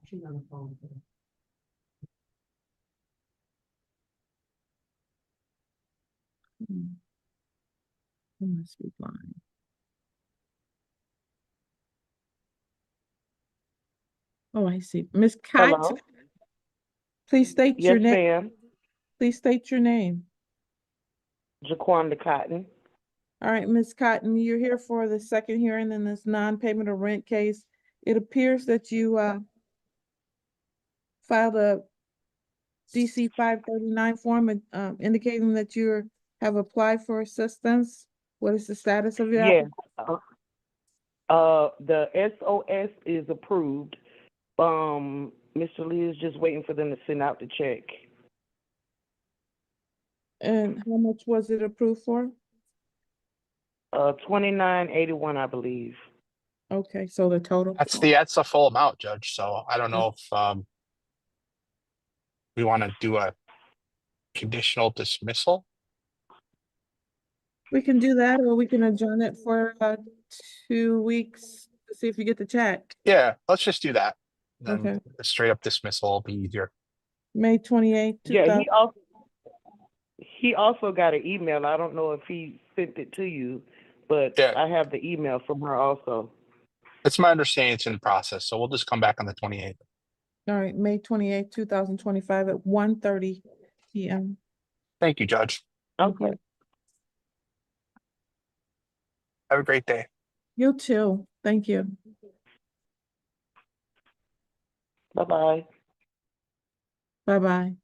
She's on the phone. I must be blind. Oh, I see. Ms. Cotton, Hello? please state your Yes, name. ma'am. Please state your name. Jaquanda Cotton. All right, Ms. Cotton, you're here for the second hearing in this non-payment of rent case. It appears that you filed a DC 539 form indicating that you have applied for assistance. What is the status of your Yes. The SOS is approved. Mr. Lee is just waiting for them to send out the check. And how much was it approved for? $29.81, I believe. Okay, so the total. That's the full amount, Judge. So I don't know if we want to do a conditional dismissal. We can do that, or we can adjourn it for 2 weeks to see if you get the check. Yeah, let's just do that. Then Okay. a straight up dismissal will be easier. May 28th. Yeah, he also got an email. I don't know if he sent it to you, but Yeah. I have the email from her also. It's my understanding it's in process, so we'll just come back on the 28th. All right, May 28th, 2025 at 1:30 p.m. Thank you, Judge. Okay. Have a great day. You too. Thank you. Bye-bye. Bye-bye.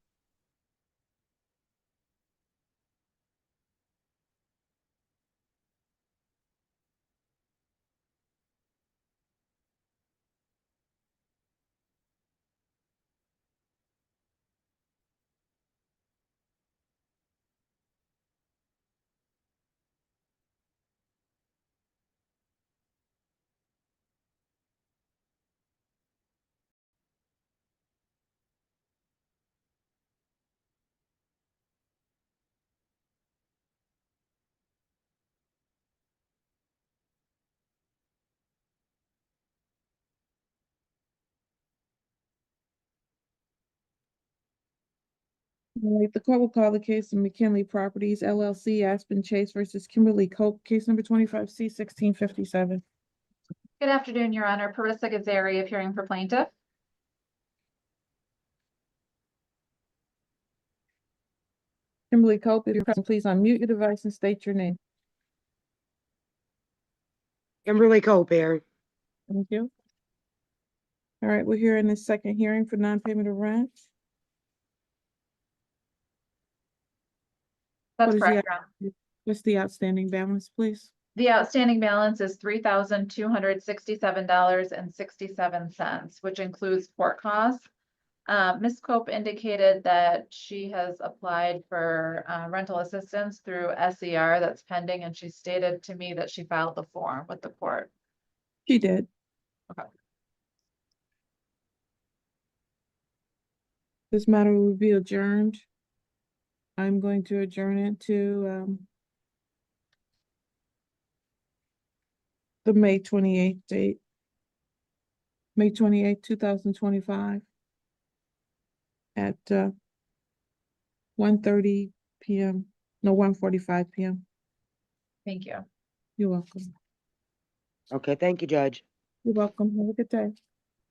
All right, the court will call the case of McKinley Properties LLC, Aspen Chase versus Kimberly Cope, case number 25C-1657. Good afternoon, Your Honor. Parissa Gazari appearing for plaintiff. Kimberly Cope, if you're present, please unmute your device and state your name. Kimberly Colbert. Thank you. All right, we're here in this second hearing for non-payment of rent. That's What is correct, Your Honor. What's the outstanding balance, please? The outstanding balance is $3,267.67, which includes court costs. Ms. Cope indicated that she has applied for rental assistance through SER that's pending, and she stated to me that she filed the form with the court. She did. Okay. This matter will be adjourned. I'm going to adjourn it to the May 28th date. May 28th, 2025 at 1:30 p.m. No, 1:45 p.m. Thank you. You're welcome. Okay, thank you, Judge. You're welcome. Have a good day.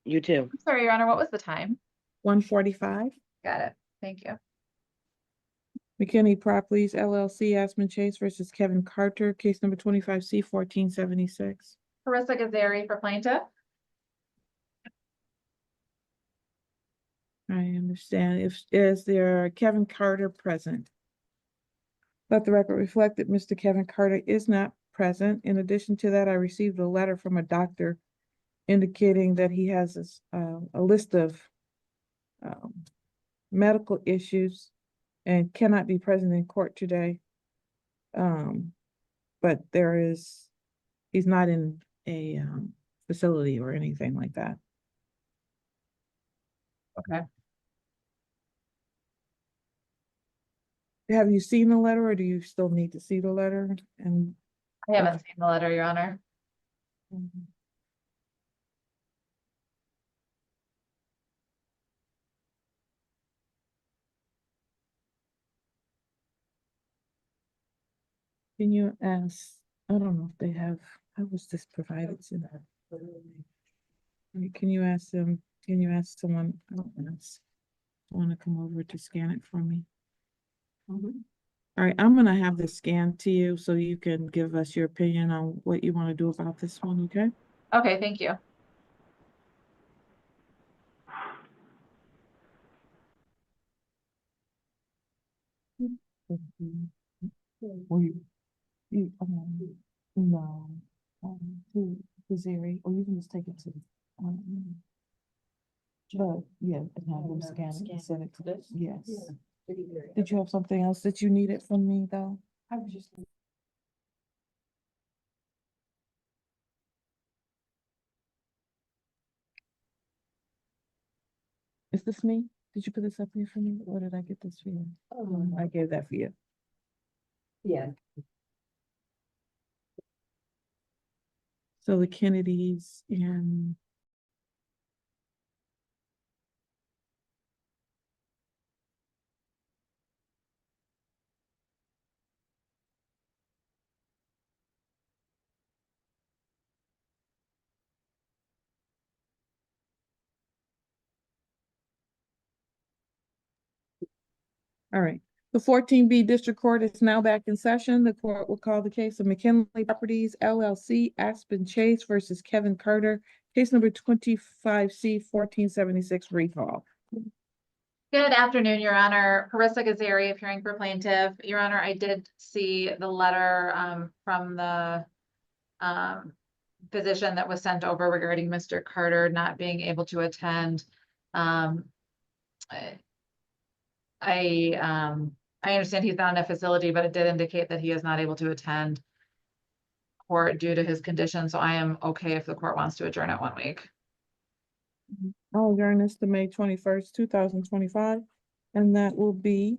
You too. I'm sorry, Your Honor, what was the time? 1:45. Got it. Thank you. McKinney Properties LLC, Aspen Chase versus Kevin Carter, case number 25C-1476. Parissa Gazari for plaintiff. I understand. Is there Kevin Carter present? Let the record reflect that Mr. Kevin Carter is not present. In addition to that, I received a letter from a doctor indicating that he has a list of medical issues and cannot be present in court today. But he's not in a facility or anything like that. Okay. Have you seen the letter, or do you still need to see the letter? And I haven't seen the letter, Your Honor. Can you ask, I don't know if they have, how was this provided to them? Can you ask them, can you ask someone else? Want to come over to scan it for me? All right, I'm gonna have this scanned to you so you can give us your opinion on what you want to do about this one, okay? Okay, thank you. No, to Zeri, or you can just take it to, but yeah, and have them scan it and send it to this. Yes. Did you have something else that you needed from me, though? I was just. Is this me? Did you put this up here for me, or did I get this for you? I gave that for you. Yeah. So the Kennedys and all right. The 14B District Court is now back in session. The court will call the case of McKinley Properties LLC, Aspen Chase versus Kevin Carter, case number 25C 1476 recall. Good afternoon, Your Honor. Carissa Gazari appearing for plaintiff. Your Honor, I did see the letter from the physician that was sent over regarding Mr. Carter not being able to attend. I understand he's not in a facility, but it did indicate that he is not able to attend court due to his condition. So I am okay if the court wants to adjourn it 1 week. I'll adjourn this to May 21st, 2025, and that will be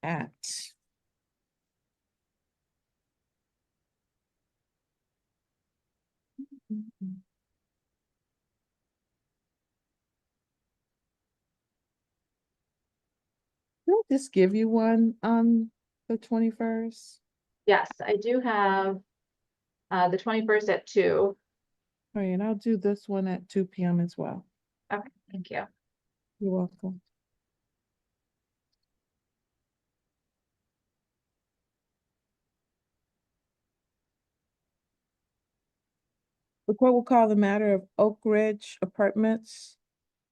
at I'll just give you one on the 21st. Yes, I do have the 21st at 2. All right, and I'll do this one at 2 p.m. as well. Okay, thank you. You're welcome. The court will call the matter of Oak Ridge Apartments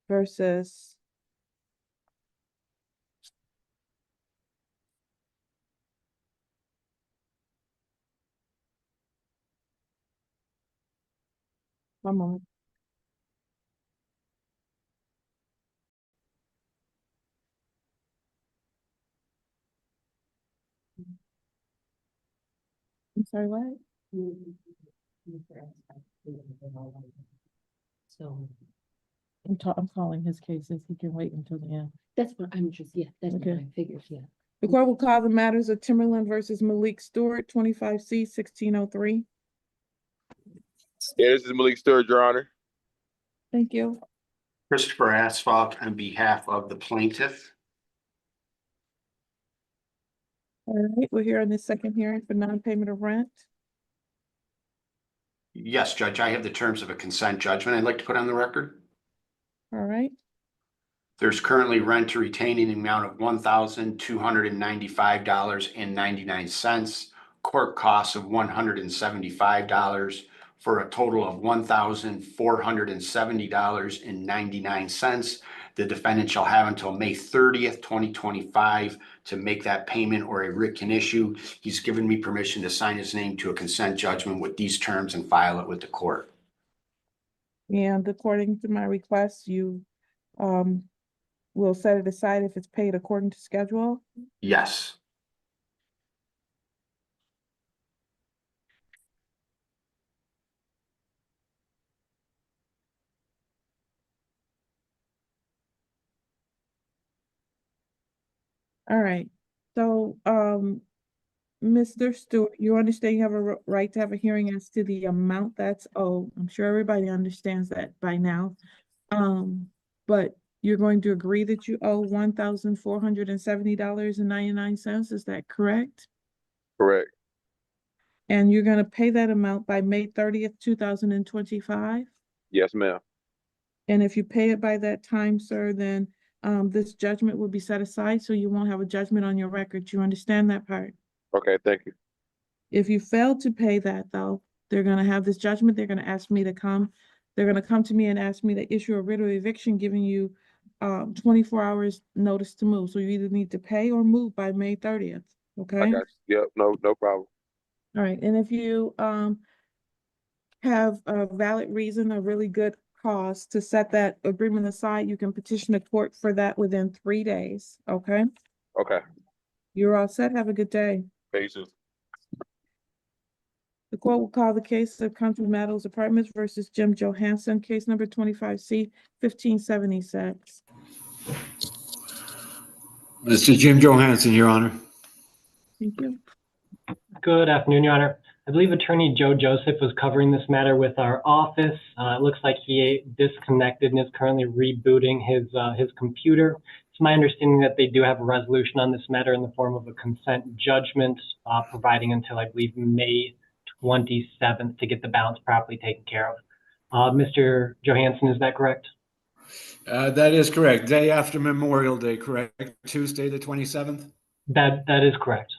versus one moment. I'm sorry, what? So I'm calling his cases. He can wait until the end. that's what I'm just, yeah, that's what Okay. I figured, yeah. The court will call the matters of Timberland versus Malik Stewart, 25C 1603. Yeah, this is Malik Stewart, Your Honor. Thank you. Christopher Asphalt on behalf of the plaintiff. All right, we're here on this second hearing for non-payment of rent. Yes, Judge, I have the terms of a consent judgment I'd like to put on the record. All right. There's currently rent to retain in the amount of $1,295.99, court costs of $175 for a total of $1,470.99. The defendant shall have until May 30th, 2025 to make that payment or a writ can issue. He's given me permission to sign his name to a consent judgment with these terms and file it with the court. And according to my request, you will set it aside if it's paid according to schedule. Yes. All right. So, Mr. Stewart, you understand you have a right to have a hearing as to the amount that's owed. I'm sure everybody understands that by now. But you're going to agree that you owe $1,470.99. Is that correct? Correct. And you're going to pay that amount by May 30th, 2025? Yes, ma'am. And if you pay it by that time, sir, then this judgment will be set aside, so you won't have a judgment on your record. You understand that part? Okay, thank you. If you fail to pay that, though, they're going to have this judgment. They're going to ask me to come. They're going to come to me and ask me to issue a writ of eviction, giving you 24 hours notice to move. So you either need to pay or move by May 30th. Okay? I got you. Yep, no problem. All right. And if you have a valid reason, a really good cause to set that agreement aside, you can petition the court for that within 3 days. Okay? Okay. You're all set. Have a good day. Thank you. The court will call the case of Country Meadows Apartments versus Jim Johansson, case number 25C 1576. Mr. Jim Johansson, Your Honor. Thank you. Good afternoon, Your Honor. I believe Attorney Joe Joseph was covering this matter with our office. It looks like he disconnected and is currently rebooting his computer. It's my understanding that they do have a resolution on this matter in the form of a consent judgment, providing until, I believe, May 27th to get the balance properly taken care of. Mr. Johansson, is that correct? That is correct. Day after Memorial Day, correct? Tuesday, the 27th? That is correct.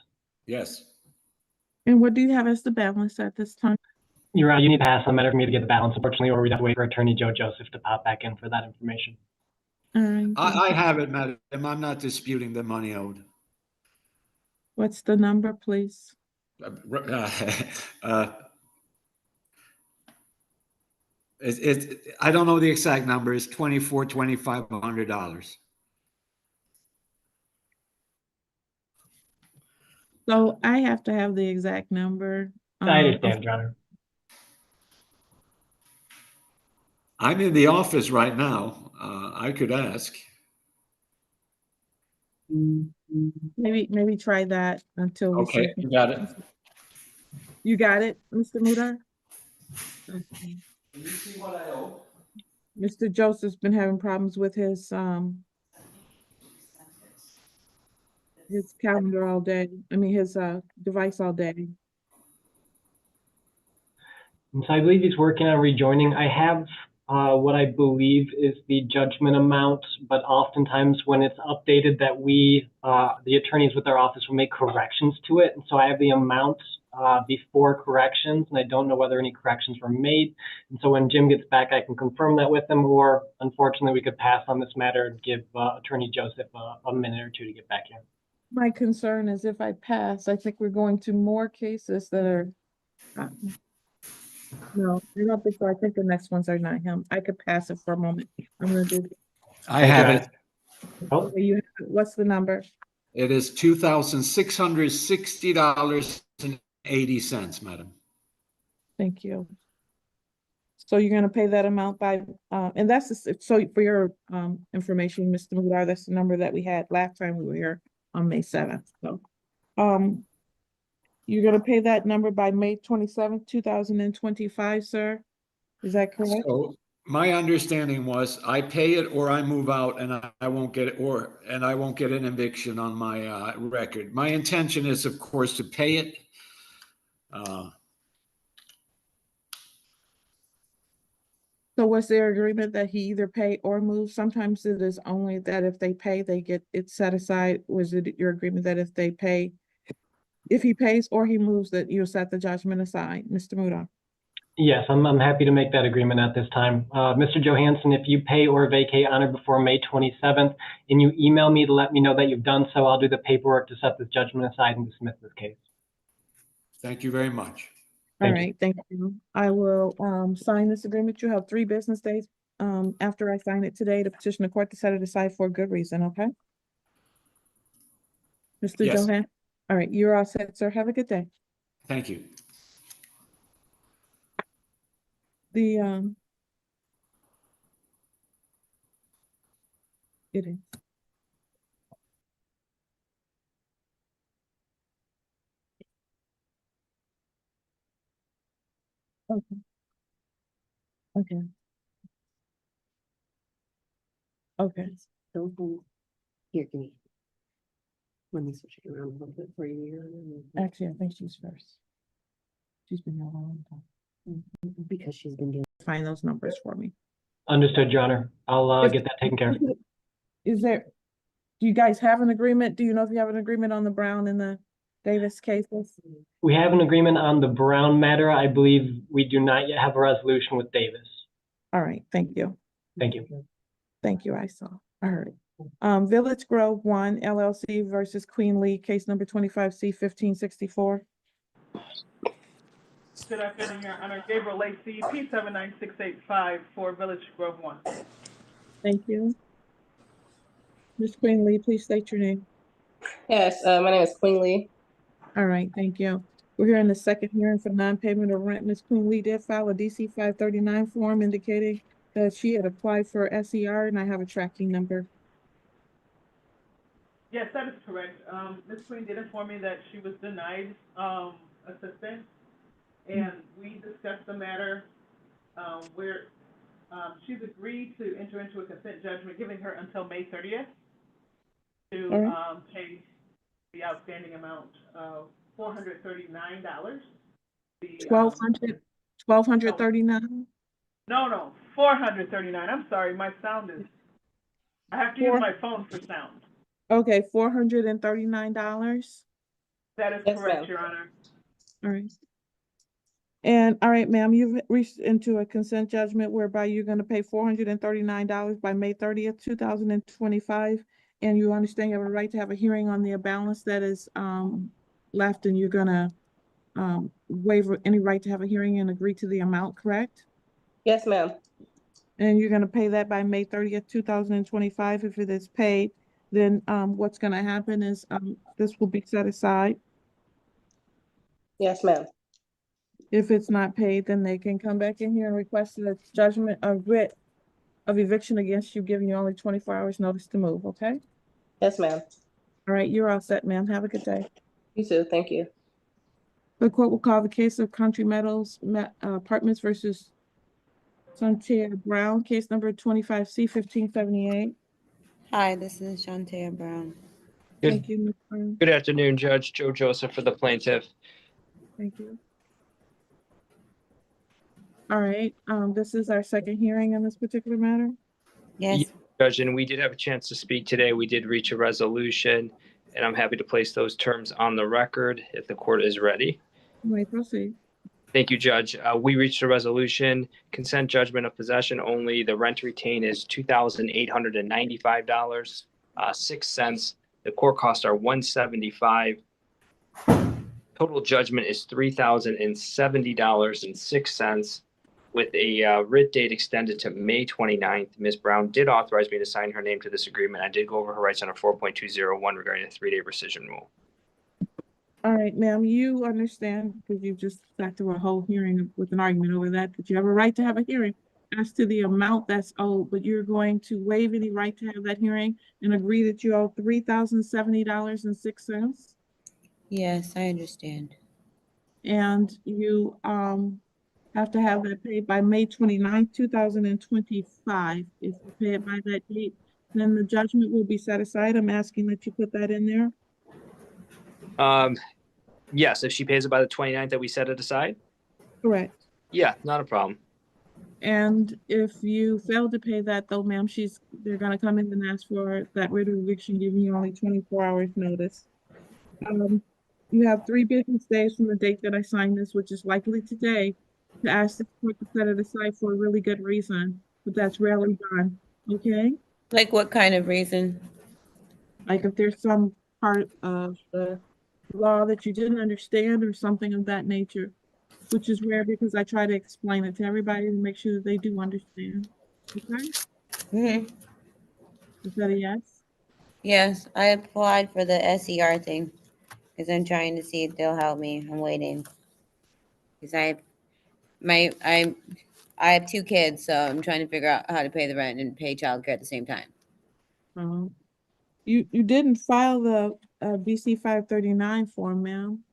Yes. And what do you have as the balance at this time? You're right. You need to pass on the matter for me to get the balance, unfortunately, or we'd have to wait for Attorney Joe Joseph to pop back in for that information. All right. I have it, madam. I'm not disputing the money owed. What's the number, please? I don't know the exact number. It's $2,400. So I have to have the exact number. I understand, Your Honor. I'm in the office right now. I could ask. Maybe try that until we see. Okay, you got it. You got it, Mr. Mudar? Can you see what I owe? Mr. Joseph's been having problems with his calendar all day. I mean, his device all day. And so I believe he's working on rejoining. I have what I believe is the judgment amount, but oftentimes when it's updated that we, the attorneys with our office will make corrections to it. And so I have the amount before corrections, and I don't know whether any corrections were made. And so when Jim gets back, I can confirm that with him, or unfortunately we could pass on this matter and give Attorney Joseph a minute or two to get back in. My concern is if I pass, I think we're going to more cases that are, no, I don't think so. I think the next ones are not him. I could pass it for a moment. I'm gonna do. I have it. Oh. Okay, you have it. What's the number? It is $2,660.80, madam. Thank you. So you're gonna pay that amount by, and that's, so for your information, Mr. Mudar, that's the number that we had last time we were here on May 7th. So, you're gonna pay that number by May 27th, 2025, sir? Is that correct? So my understanding was I pay it or I move out and I won't get it, and I won't get an eviction on my record. My intention is, of course, to pay it. So was there agreement that he either pay or move? Sometimes it is only that if they pay, they get it set aside. Was it your agreement that if they pay, if he pays or he moves, that you'll set the judgment aside, Mr. Mudar? Yes, I'm happy to make that agreement at this time. Mr. Johansson, if you pay or vacate on or before May 27th and you email me to let me know that you've done so, I'll do the paperwork to set this judgment aside and dismiss this case. Thank you very much. All right, thank you. I will sign this agreement. You have 3 business days after I sign it today to petition the court to set it aside for a good reason, okay? Mr. Yes. Johansson? All right, you're all set, sir. Have a good day. Thank you. The it is. Okay. Okay. Okay. Don't hold. Here, give me. Let me switch it around a little bit for you. Actually, I think she's first. She's been here a long time. Because she's been doing. Find those numbers for me. Understood, Your Honor. I'll get that taken care of. Is there, do you guys have an agreement? Do you know if you have an agreement on the Brown and the Davis cases? We have an agreement on the Brown matter. I believe we do not yet have a resolution with Davis. All right, thank you. Thank you. Thank you, I saw. All right. Village Grove 1 LLC versus Queen Lee, case number 25C1564. Good afternoon, Your Honor. Gabriel Lacey, P79685 for Village Grove 1. Thank you. Ms. Queen Lee, please state your name. Yes, my name is Queen Lee. All right, thank you. We're here in the second hearing for non-payment of rent. Ms. Queen Lee did file a DC 539 form indicating that she had applied for SER, and I have a tracking number. Yes, that is correct. Ms. Queen did inform me that she was denied assistance, and we discussed the matter where she's agreed to enter into a consent judgment, giving her until May 30th to pay the outstanding amount of $439. $1,239? No, 439. I'm sorry, my sound is, I have to use my phone for sound. Okay, $439. That is Yes, correct, ma'am. Your Honor. All right. And all right, ma'am, you've reached into a consent judgment whereby you're going to pay $439 by May 30th, 2025. And you understand you have a right to have a hearing on the balance that is left, and you're going to waive any right to have a hearing and agree to the amount, correct? Yes, ma'am. And you're going to pay that by May 30th, 2025. If it is paid, then what's going to happen is this will be set aside. Yes, ma'am. If it's not paid, then they can come back in here and request a judgment, a writ of eviction against you, giving you only 24 hours notice to move, okay? Yes, ma'am. All right, you're all set, ma'am. Have a good day. You too. Thank you. The court will call the case of Country Meadows Apartments versus Shantae Brown, case number 25C-1578. Hi, this is Shantae Brown. Thank you, Ms. Brown. Good afternoon, Judge Joe Joseph for the plaintiff. Thank you. All right, this is our second hearing on this particular matter. Yes. Judge, and we did have a chance to speak today. We did reach a resolution, and I'm happy to place those terms on the record if the court is ready. You may proceed. Thank you, Judge. We reached a resolution, consent judgment of possession only. The rent to retain is $2,895, 6 cents. The court costs are $175. Total judgment is $3,070.06. With a writ date extended to May 29th, Ms. Brown did authorize me to sign her name to this agreement. I did go over her rights under 4.201 regarding the 3-day rescission rule. All right, ma'am, you understand, because you just sat through a whole hearing with an argument over that you have a right to have a hearing as to the amount that's owed, but you're going to waive any right to have that hearing and agree that you owe $3,070.06. Yes, I understand. And you have to have that paid by May 29th, 2025. If you pay it by that date, then the judgment will be set aside. I'm asking that you put that in there. Yes, if she pays it by the 29th that we set it aside? Correct. Yeah, not a problem. And if you fail to pay that though, ma'am, they're gonna come in and ask for that writ of eviction, giving you only 24 hours notice. You have 3 business days from the date that I signed this, which is likely today, to ask the court to set it aside for a really good reason, but that's rarely done, okay? Like what kind of reason? Like if there's some part of the law that you didn't understand or something of that nature, which is rare because I try to explain it to everybody to make sure that they do understand, okay? Mm-hmm. Is that a yes? Yes, I applied for the SER thing because I'm trying to see if they'll help me. I'm waiting because I have 2 kids, so I'm trying to figure out how to pay the rent and pay childcare at the same time. You didn't file the BC 539 form, ma'am.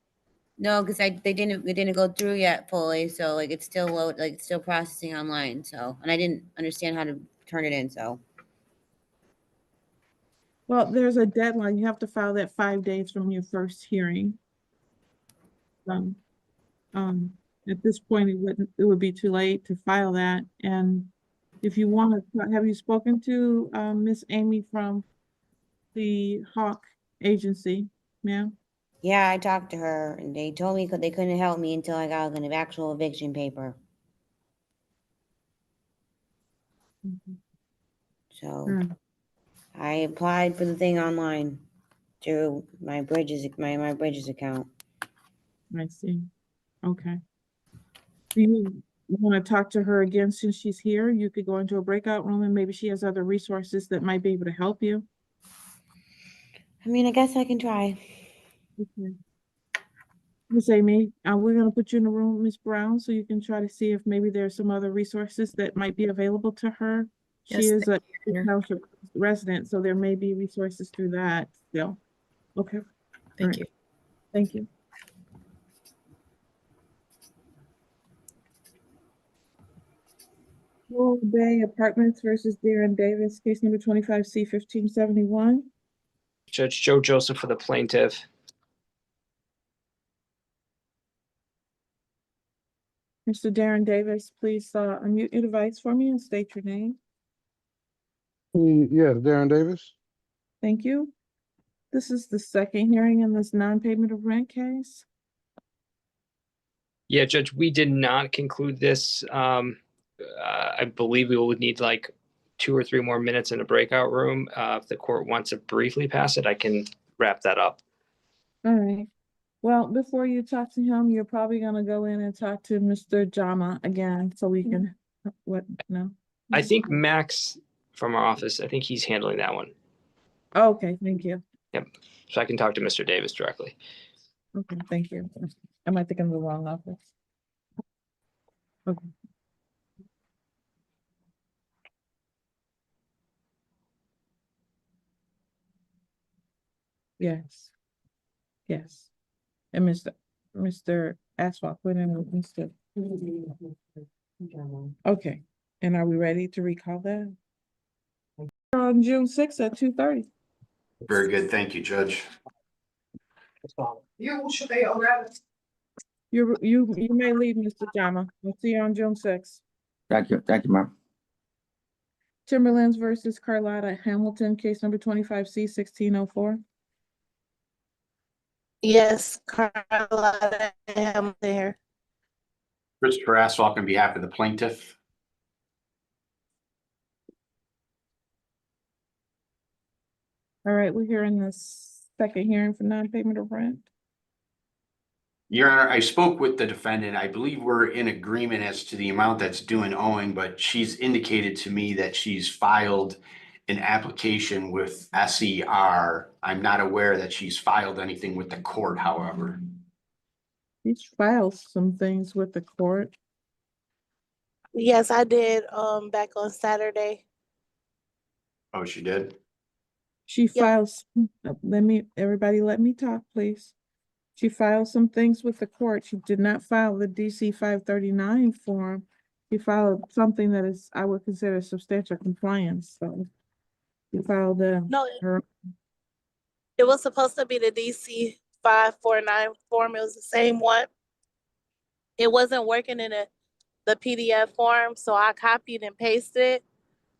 No, because it didn't go through yet fully, so like it's still it's still processing online. So, and I didn't understand how to turn it in. So, well, there's a deadline. You have to file that 5 days from your first hearing. At this point, it would be too late to file that. And if you want to, have you spoken to Miss Amy from the Hawk agency, ma'am? yeah, I talked to her, and they told me they couldn't help me until I got an actual eviction paper. So, I applied for the thing online through my Bridges account. I see. Okay. Do you want to talk to her again since she's here? You could go into a breakout room and maybe she has other resources that might be able to help you. I mean, I guess I can try. Okay. Miss Amy, we're going to put you in a room with Miss Brown so you can try to see if maybe there's some other resources that might be available to her. She is a township resident, so there may be resources through that still. Okay. Thank you. Thank you. Laurel Bay Apartments versus Darren Davis, case number 25C-1571. Judge Joe Joseph for the plaintiff. Mr. Darren Davis, please unmute your device for me and state your name. Yes, Darren Davis. Thank you. This is the second hearing in this non-payment of rent case. Yeah, Judge, we did not conclude this. I believe we will need like 2 or 3 more minutes in a breakout room. If the court wants to briefly pass it, I can wrap that up. All right. Well, before you talk to him, you're probably gonna go in and talk to Mr. Jama again, so we can, what, no? I think Max from our office, I think he's handling that one. Okay, thank you. Yep. So I can talk to Mr. Davis directly. Okay, thank you. Am I thinking of the wrong office? Okay. Yes. Yes. And Mr. Asphalt, put in with Mr. Okay, and are we ready to recall that? On June 6th at 2:30. Very good. Thank you, Judge. You may leave, Mr. Jama. We'll see you on June 6th. Thank you, ma'am. Timberlands versus Carlotta Hamilton, case number 25C-1604. Yes, Carlotta, I'm there. Christopher Asphalt on behalf of the plaintiff. All right, we're here in the second hearing for non-payment of rent. Your Honor, I spoke with the defendant. I believe we're in agreement as to the amount that's due and owing, but she's indicated to me that she's filed an application with SER. I'm not aware that she's filed anything with the court, however. She's filed some things with the court. Yes, I did, back on Saturday. Oh, she did? She files, everybody let me talk, please. She filed some things with the court. She did not file the DC 539 form. She filed something that is, I would consider substantial compliance, so. She filed her. It was supposed to be the DC 549 form. It was the same one. It wasn't working in the PDF form, so I copied and pasted it,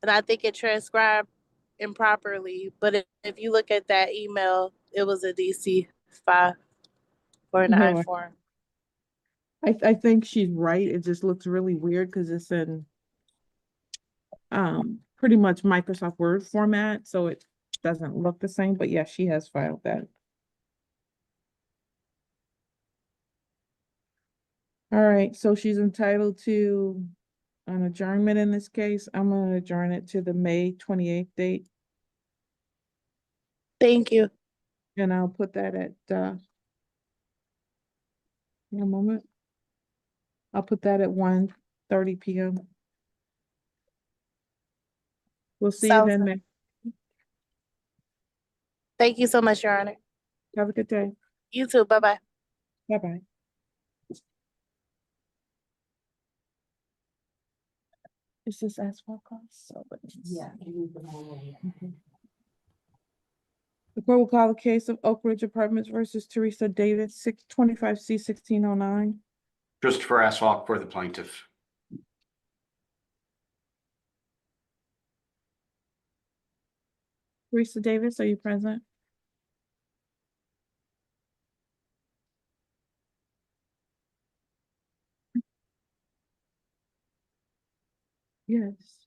and I think it transcribed improperly. But if you look at that email, it was a DC 549 form. I think she's right. It just looks really weird because it's in pretty much Microsoft Word format, so it doesn't look the same, but yeah, she has filed that. All right, so she's entitled to an adjournment in this case. I'm gonna adjourn it to the May 28th date. Thank you. And I'll put that at in a moment. I'll put that at 1:30 p.m. We'll see you then, May. Thank you so much, Your Honor. Have a good day. You too. Bye-bye. Bye-bye. Is this asphalt cost? So Yeah. okay. The court will call the case of Oak Ridge Apartments versus Teresa Davis, 625C-1609. Christopher Asphalt for the plaintiff. Teresa Davis, are you present? Yes.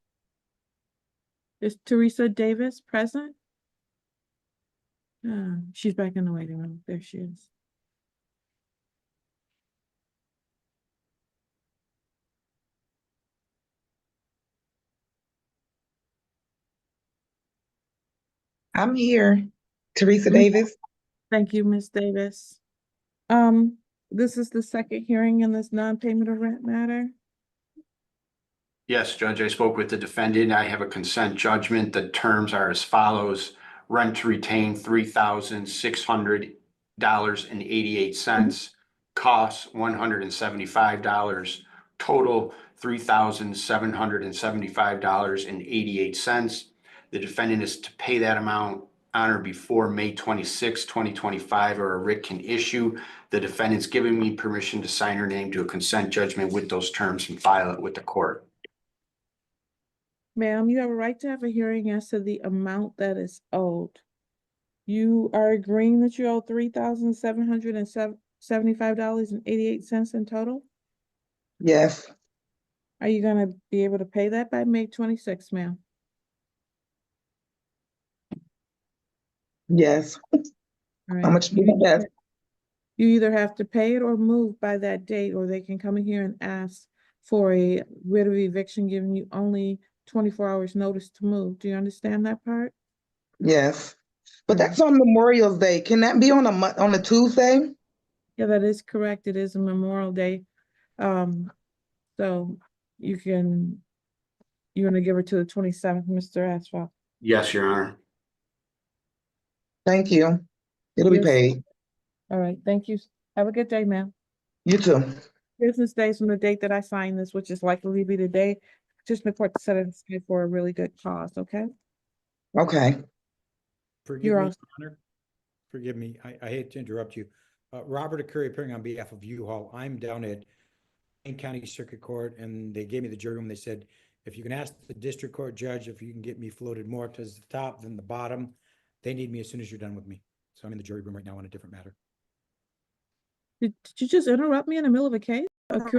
Is Teresa Davis present? She's back in the waiting room. There she is. I'm here. Teresa Davis. Thank you, Ms. Davis. This is the second hearing in this non-payment of rent matter. Yes, Judge, I spoke with the defendant. I have a consent judgment. The terms are as follows. Rent to retain $3,600.88. Costs $175. Total $3,775.88. The defendant is to pay that amount Honor, before May 26, 2025, or a writ can issue, the defendant's giving me permission to sign her name to a consent judgment with those terms and file it with the court. Ma'am, you have a right to have a hearing as to the amount that is owed. You are agreeing that you owe $3,775.88 in total? Yes, Are you gonna be able to pay that by May 26th, ma'am? yes. All right. How much do you have? You either have to pay it or move by that date, or they can come in here and ask for a writ of eviction, giving you only 24 hours notice to move. Do you understand that part? Yes, but that's on Memorial Day. Can that be on a Tuesday? Yeah, that is correct. It is a Memorial Day. So you're gonna give her to the 27th, Mr. Asphalt. Yes, Your Honor. Thank you. It'll be Yes. paid. All right, thank you. Have a good day, ma'am. You too. Business days from the date that I sign this, which is likely to be the day, petition the court to set it aside for a really good cause, okay? Okay. Forgive You're me, all- Your Honor. Forgive me. I hate to interrupt you. Robert Curry appearing on behalf of U-Haul. I'm down at Wayne County Circuit Court, and they gave me the jury room. They said, if you can ask the district court judge if you can get me floated more to the top than the bottom, they need me as soon as you're done with me. So I'm in the jury room right now on a different matter. Did you just interrupt me in the middle of a case? Okay.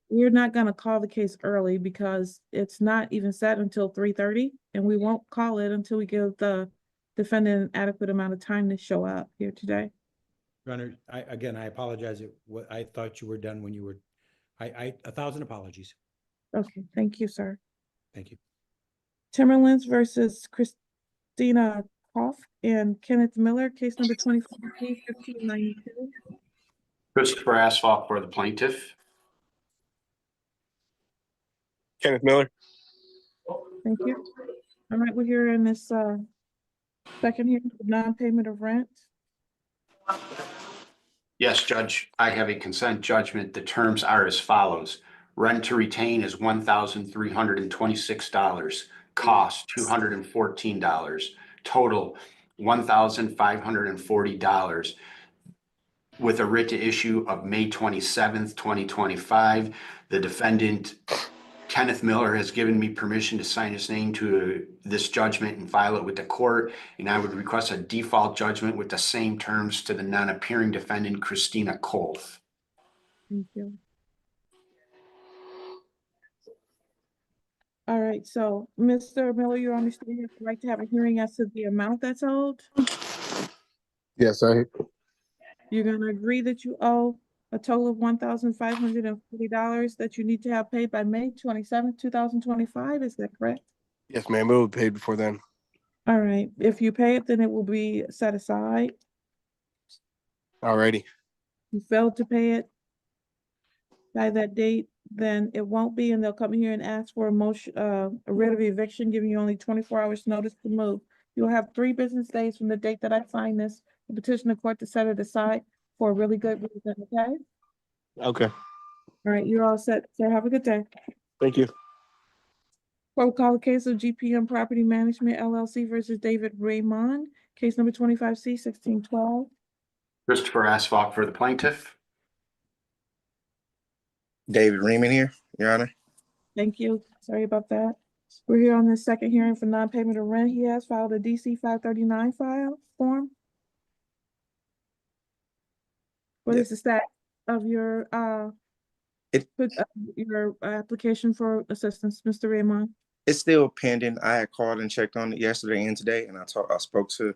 We're not gonna call the case early because it's not even set until 3:30, and we won't call it until we give the defendant an adequate amount of time to show up here today. Your Honor, I apologize. I thought you were done when you were, 1,000 apologies. Okay, thank you, sir. Thank you. Timmerlands versus Christina Koff and Kenneth Miller, case number 24-1592. Christopher Asphalt for the plaintiff. Kenneth Miller. Thank you. All right, we're here in this second hearing for non-payment of rent. Yes, Judge, I have a consent judgment. The terms are as follows. Rent to retain is $1,326. Cost $214. Total $1,540. With a writ to issue of May 27th, 2025, the defendant Kenneth Miller has given me permission to sign his name to this judgment and file it with the court, and I would request a default judgment with the same terms to the non-appearing defendant, Christina Kolf. Thank you. All right, so Mr. Miller, you understand you have the right to have a hearing as to the amount that's owed? Yes, You're gonna agree that you owe a total of $1,540 that you need to have paid by May 27th, 2025, is that correct? yes, ma'am. It will be paid before then. All right, if you pay it, then it will be set aside. Alrighty. You failed to pay it by that date, then it won't be, and they'll come here and ask for a motion, a writ of eviction, giving you only 24 hours notice to move. You'll have 3 business days from the date that I sign this, to petition the court to set it aside for a really good reason, okay? Okay. All right, you're all set, sir. Have a good day. Thank you. Court will call the case of GPM Property Management LLC versus David Raymond, case number 25C-1612. Christopher Asphalt for the plaintiff. David Reeman here, Your Honor. Thank you. Sorry about that. We're here on this second hearing for non-payment of rent. He has filed a DC 539 form. What is the status of your application for assistance, Mr. Raymond? It's still pending. I had called and checked on it yesterday and today, and I spoke to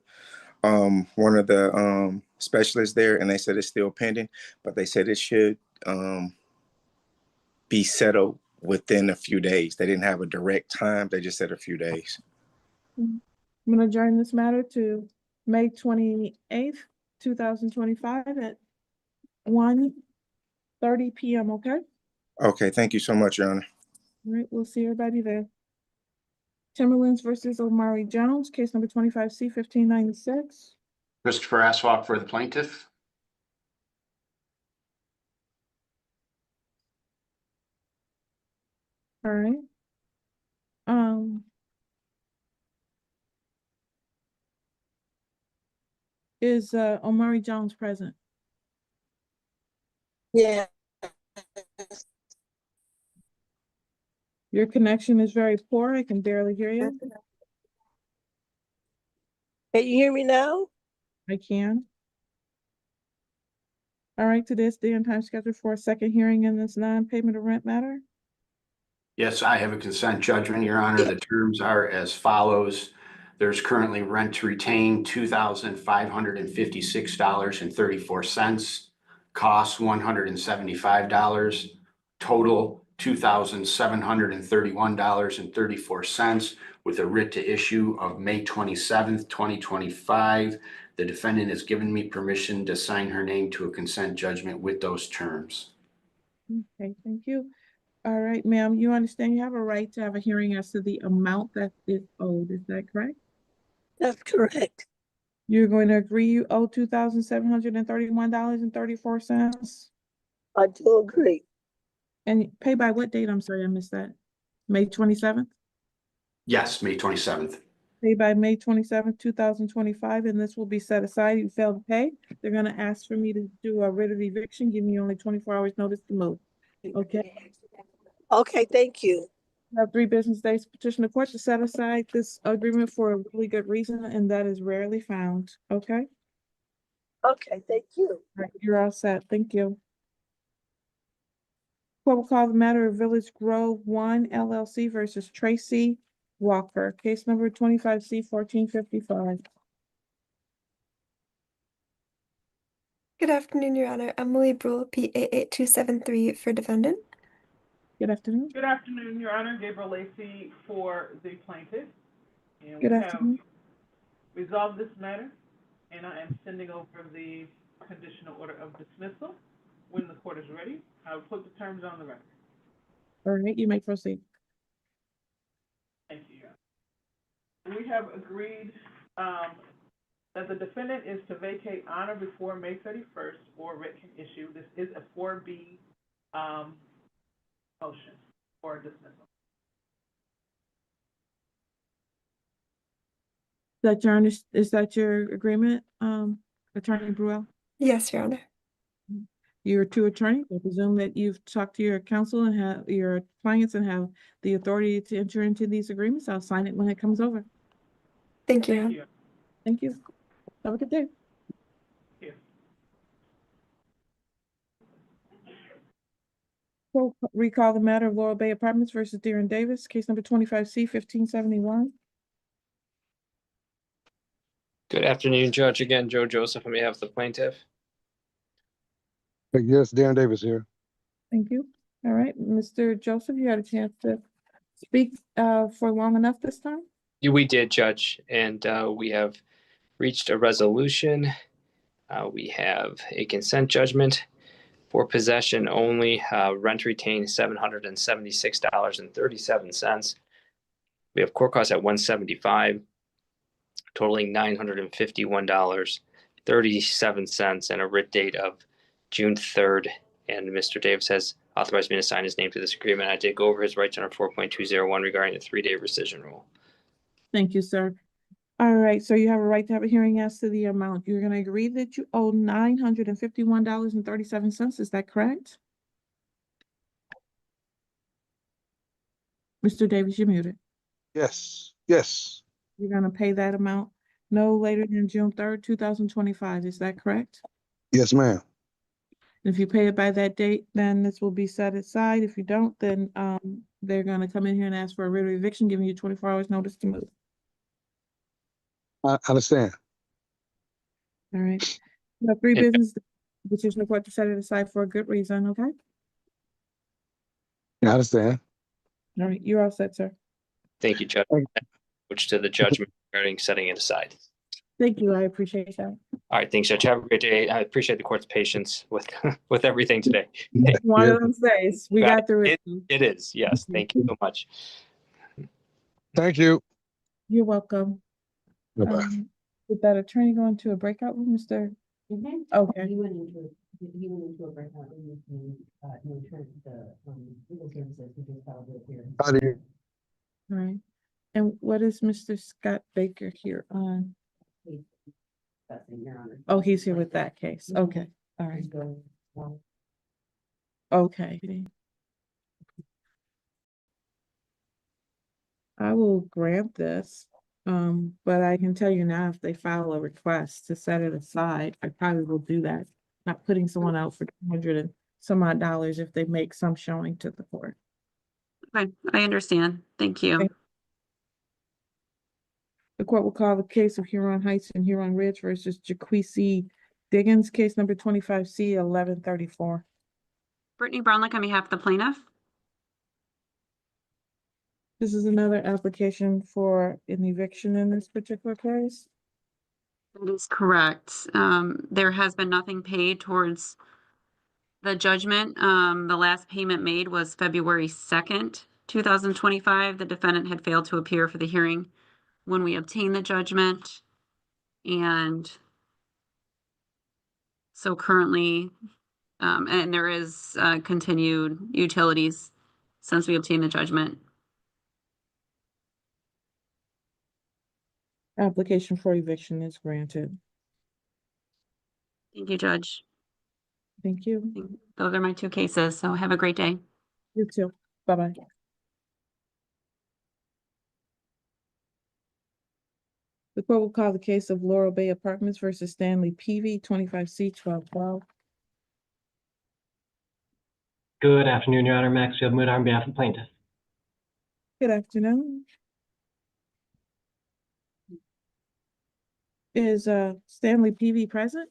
one of the specialists there, and they said it's still pending, but they said it should be settled within a few days. They didn't have a direct time. They just said a few days. I'm going to adjourn this matter to May 28th, 2025 at 1:30 p.m., okay? Okay, thank you so much, Your Honor. All right, we'll see everybody there. Timmerlands versus Omari Jones, case number 25C-1596. Christopher Asphalt for the plaintiff. All right. Is Omari Jones present? Yeah. Your connection is very poor. I can barely hear you. Can you hear me now? I can. All right, today's day and time scheduled for a second hearing in this non-payment of rent matter. Yes, I have a consent judgment, Your Honor. The terms are as follows. There's currently rent to retain $2,556.34. Costs $175. Total $2,731.34 with a writ to issue of May 27th, 2025. The defendant has given me permission to sign her name to a consent judgment with those terms. Okay, thank you. All right, ma'am, you understand you have a right to have a hearing as to the amount that is owed. Is that correct? That's correct. You're going to agree you owe $2,731.34? I do agree. And pay by what date? I'm sorry, I missed that. May 27th? Yes, May 27th. Pay by May 27th, 2025, and this will be set aside. You fail to pay, they're gonna ask for me to do a writ of eviction, give me only 24 hours notice to move. Okay? Okay, thank you. You have 3 business days to petition the court to set aside this agreement for a really good reason, and that is rarely found. Okay? Okay, thank you. All right, you're all set. Thank you. Court will call the matter of Village Grove 1 LLC versus Tracy Walker, case number 25C1455. Good afternoon, Your Honor. Emily Brule, PA8273 for defendant. Good afternoon. Good afternoon, Your Honor. Gabriel Lacey for the plaintiff. And Good we afternoon. have resolved this matter, and I am sending over the conditional order of dismissal. When the court is ready, I will put the terms on the record. All right, you may proceed. Thank you, Your Honor. We have agreed that the defendant is to vacate on or before May 31st or writ can issue. This is a 4B motion for dismissal. Is that your agreement, Attorney Bruel? Yes, Your Honor. You're 2 attorneys. I presume that you've talked to your counsel and have your clients and have the authority to enter into these agreements. I'll sign it when it comes over. Thank you, Your Honor. Thank you. Have a good day. We'll recall the matter of Laurel Bay Apartments versus Deere Davis, case number 25C1571. Good afternoon, Judge. Again, Joe Joseph on behalf of the plaintiff. Yes, Darren Davis here. Thank you. All right, Mr. Joseph, you had a chance to speak for long enough this time? Yeah, we did, Judge, and we have reached a resolution. We have a consent judgment for possession only. Rent retained $776.37. We have court costs at $175, totaling $951.37, and a writ date of June 3rd. And Mr. Davis has authorized me to sign his name to this agreement. I did go over his rights under 4.201 regarding the 3-day rescission rule. Thank you, sir. All right, so you have a right to have a hearing as to the amount. You're going to agree that you owe $951.37. Is that correct? Mr. Davis, you're muted. Yes, yes, You're going to pay that amount no later than June 3rd, 2025. Is that correct? yes, ma'am. If you pay it by that date, then this will be set aside. If you don't, then they're going to come in here and ask for a writ of eviction, giving you 24 hours notice to move. I understand. All right. You have 3 business petition the court to set it aside for a good reason, okay? I understand. All right, you're all set, sir. Thank you, Judge. Which to the judgment regarding setting it aside. Thank you, I appreciate that. All right, thanks, Judge. Have a great day. I appreciate the court's patience with with everything today. One of those days. We got through it. It is, yes. Thank you so much. Thank you. You're welcome. Bye-bye. Did that attorney go into a breakout room, Mr.? Okay. He went into a breakout room with the legal services who just filed it here. How do you? All right. And what is Mr. Scott Baker here on? discussing, Your Honor. Oh, he's here with that case. Okay, all right. Okay. I will grant this, but I can tell you now, if they file a request to set it aside, I probably will do that. Not putting someone out for 200 and some odd dollars if they make some showing to the court. Okay, I understand. Thank you. The court will call the case of Huron Heights and Huron Ridge versus Jaquisi Diggins, case number 25C 1134. Brittany Brownlick on behalf of the plaintiff. This is another application for an eviction in this particular case. That is correct. There has been nothing paid towards the judgment. The last payment made was February 2nd, 2025. The defendant had failed to appear for the hearing when we obtained the judgment. And so currently, and there is continued utilities since we obtained the judgment. Application for eviction is granted. Thank you, Judge. Thank you. Those are my two cases, so have a great day. You too. Bye-bye. The court will call the case of Laurel Bay Apartments versus Stanley Peavy, 25C 1212. Good afternoon, Your Honor. Maxfield Mood on behalf of plaintiff. Good afternoon. Is Stanley Peavy present?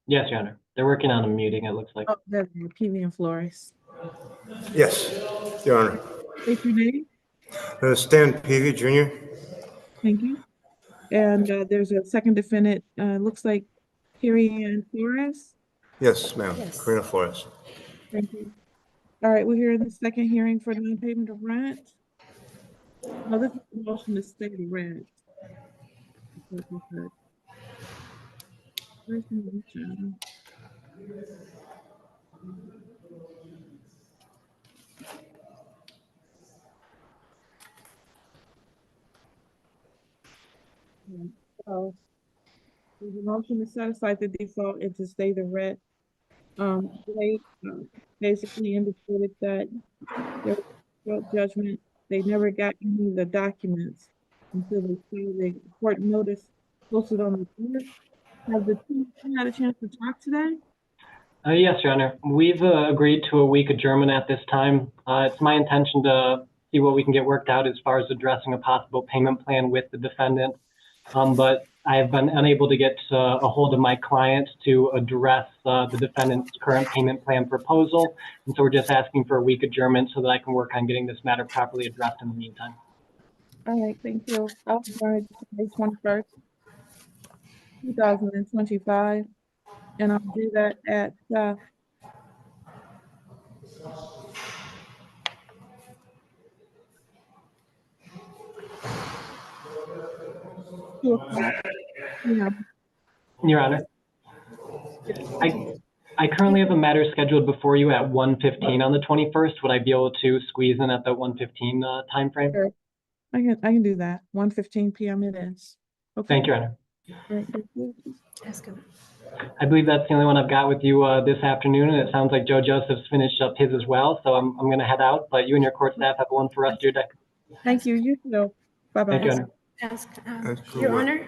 Yes, Your Honor. They're working on a meeting, it looks like. Oh, that's Peavy and Flores. Yes, Your Honor. State your name. Stan Peavy Jr. Thank you. And there's a second defendant, looks like Carrie Ann Flores. Yes, ma'am. Yes. Karina Flores. Thank you. All right, we're here in the second hearing for non-payment of rent. Oh, this is the motion to stay the rent. Where's the motion? So there's a motion to set aside the default and to stay the rent. They basically indicated that there was judgment. They never got any of the documents until they saw the court notice posted on the board. Have the two had a chance to talk today? Yes, Your Honor. We've agreed to a week adjournment at this time. It's my intention to see what we can get worked out as far as addressing a possible payment plan with the defendant. But I have been unable to get a hold of my client to address the defendant's current payment plan proposal. And so we're just asking for a week adjournment so that I can work on getting this matter properly addressed in the meantime. All right, thank you. I'll start May 21st, 2025. And I'll do that at 2 o'clock. Yeah. Your Honor, I currently have a matter scheduled before you at 1:15 on the 21st. Would I be able to squeeze in at the 1:15 time frame? Sure. I can do that. 1:15 p.m. it is. Okay. Thank you, Your Honor. All right, thank you. I believe that's the only one I've got with you this afternoon, and it sounds like Joe Joseph's finished up his as well. So I'm going to head out, but you and your court staff have one for the rest of your day. Thank you. You too. Bye-bye. Thank you, Your Honor. Ask, Ask Your what? honor,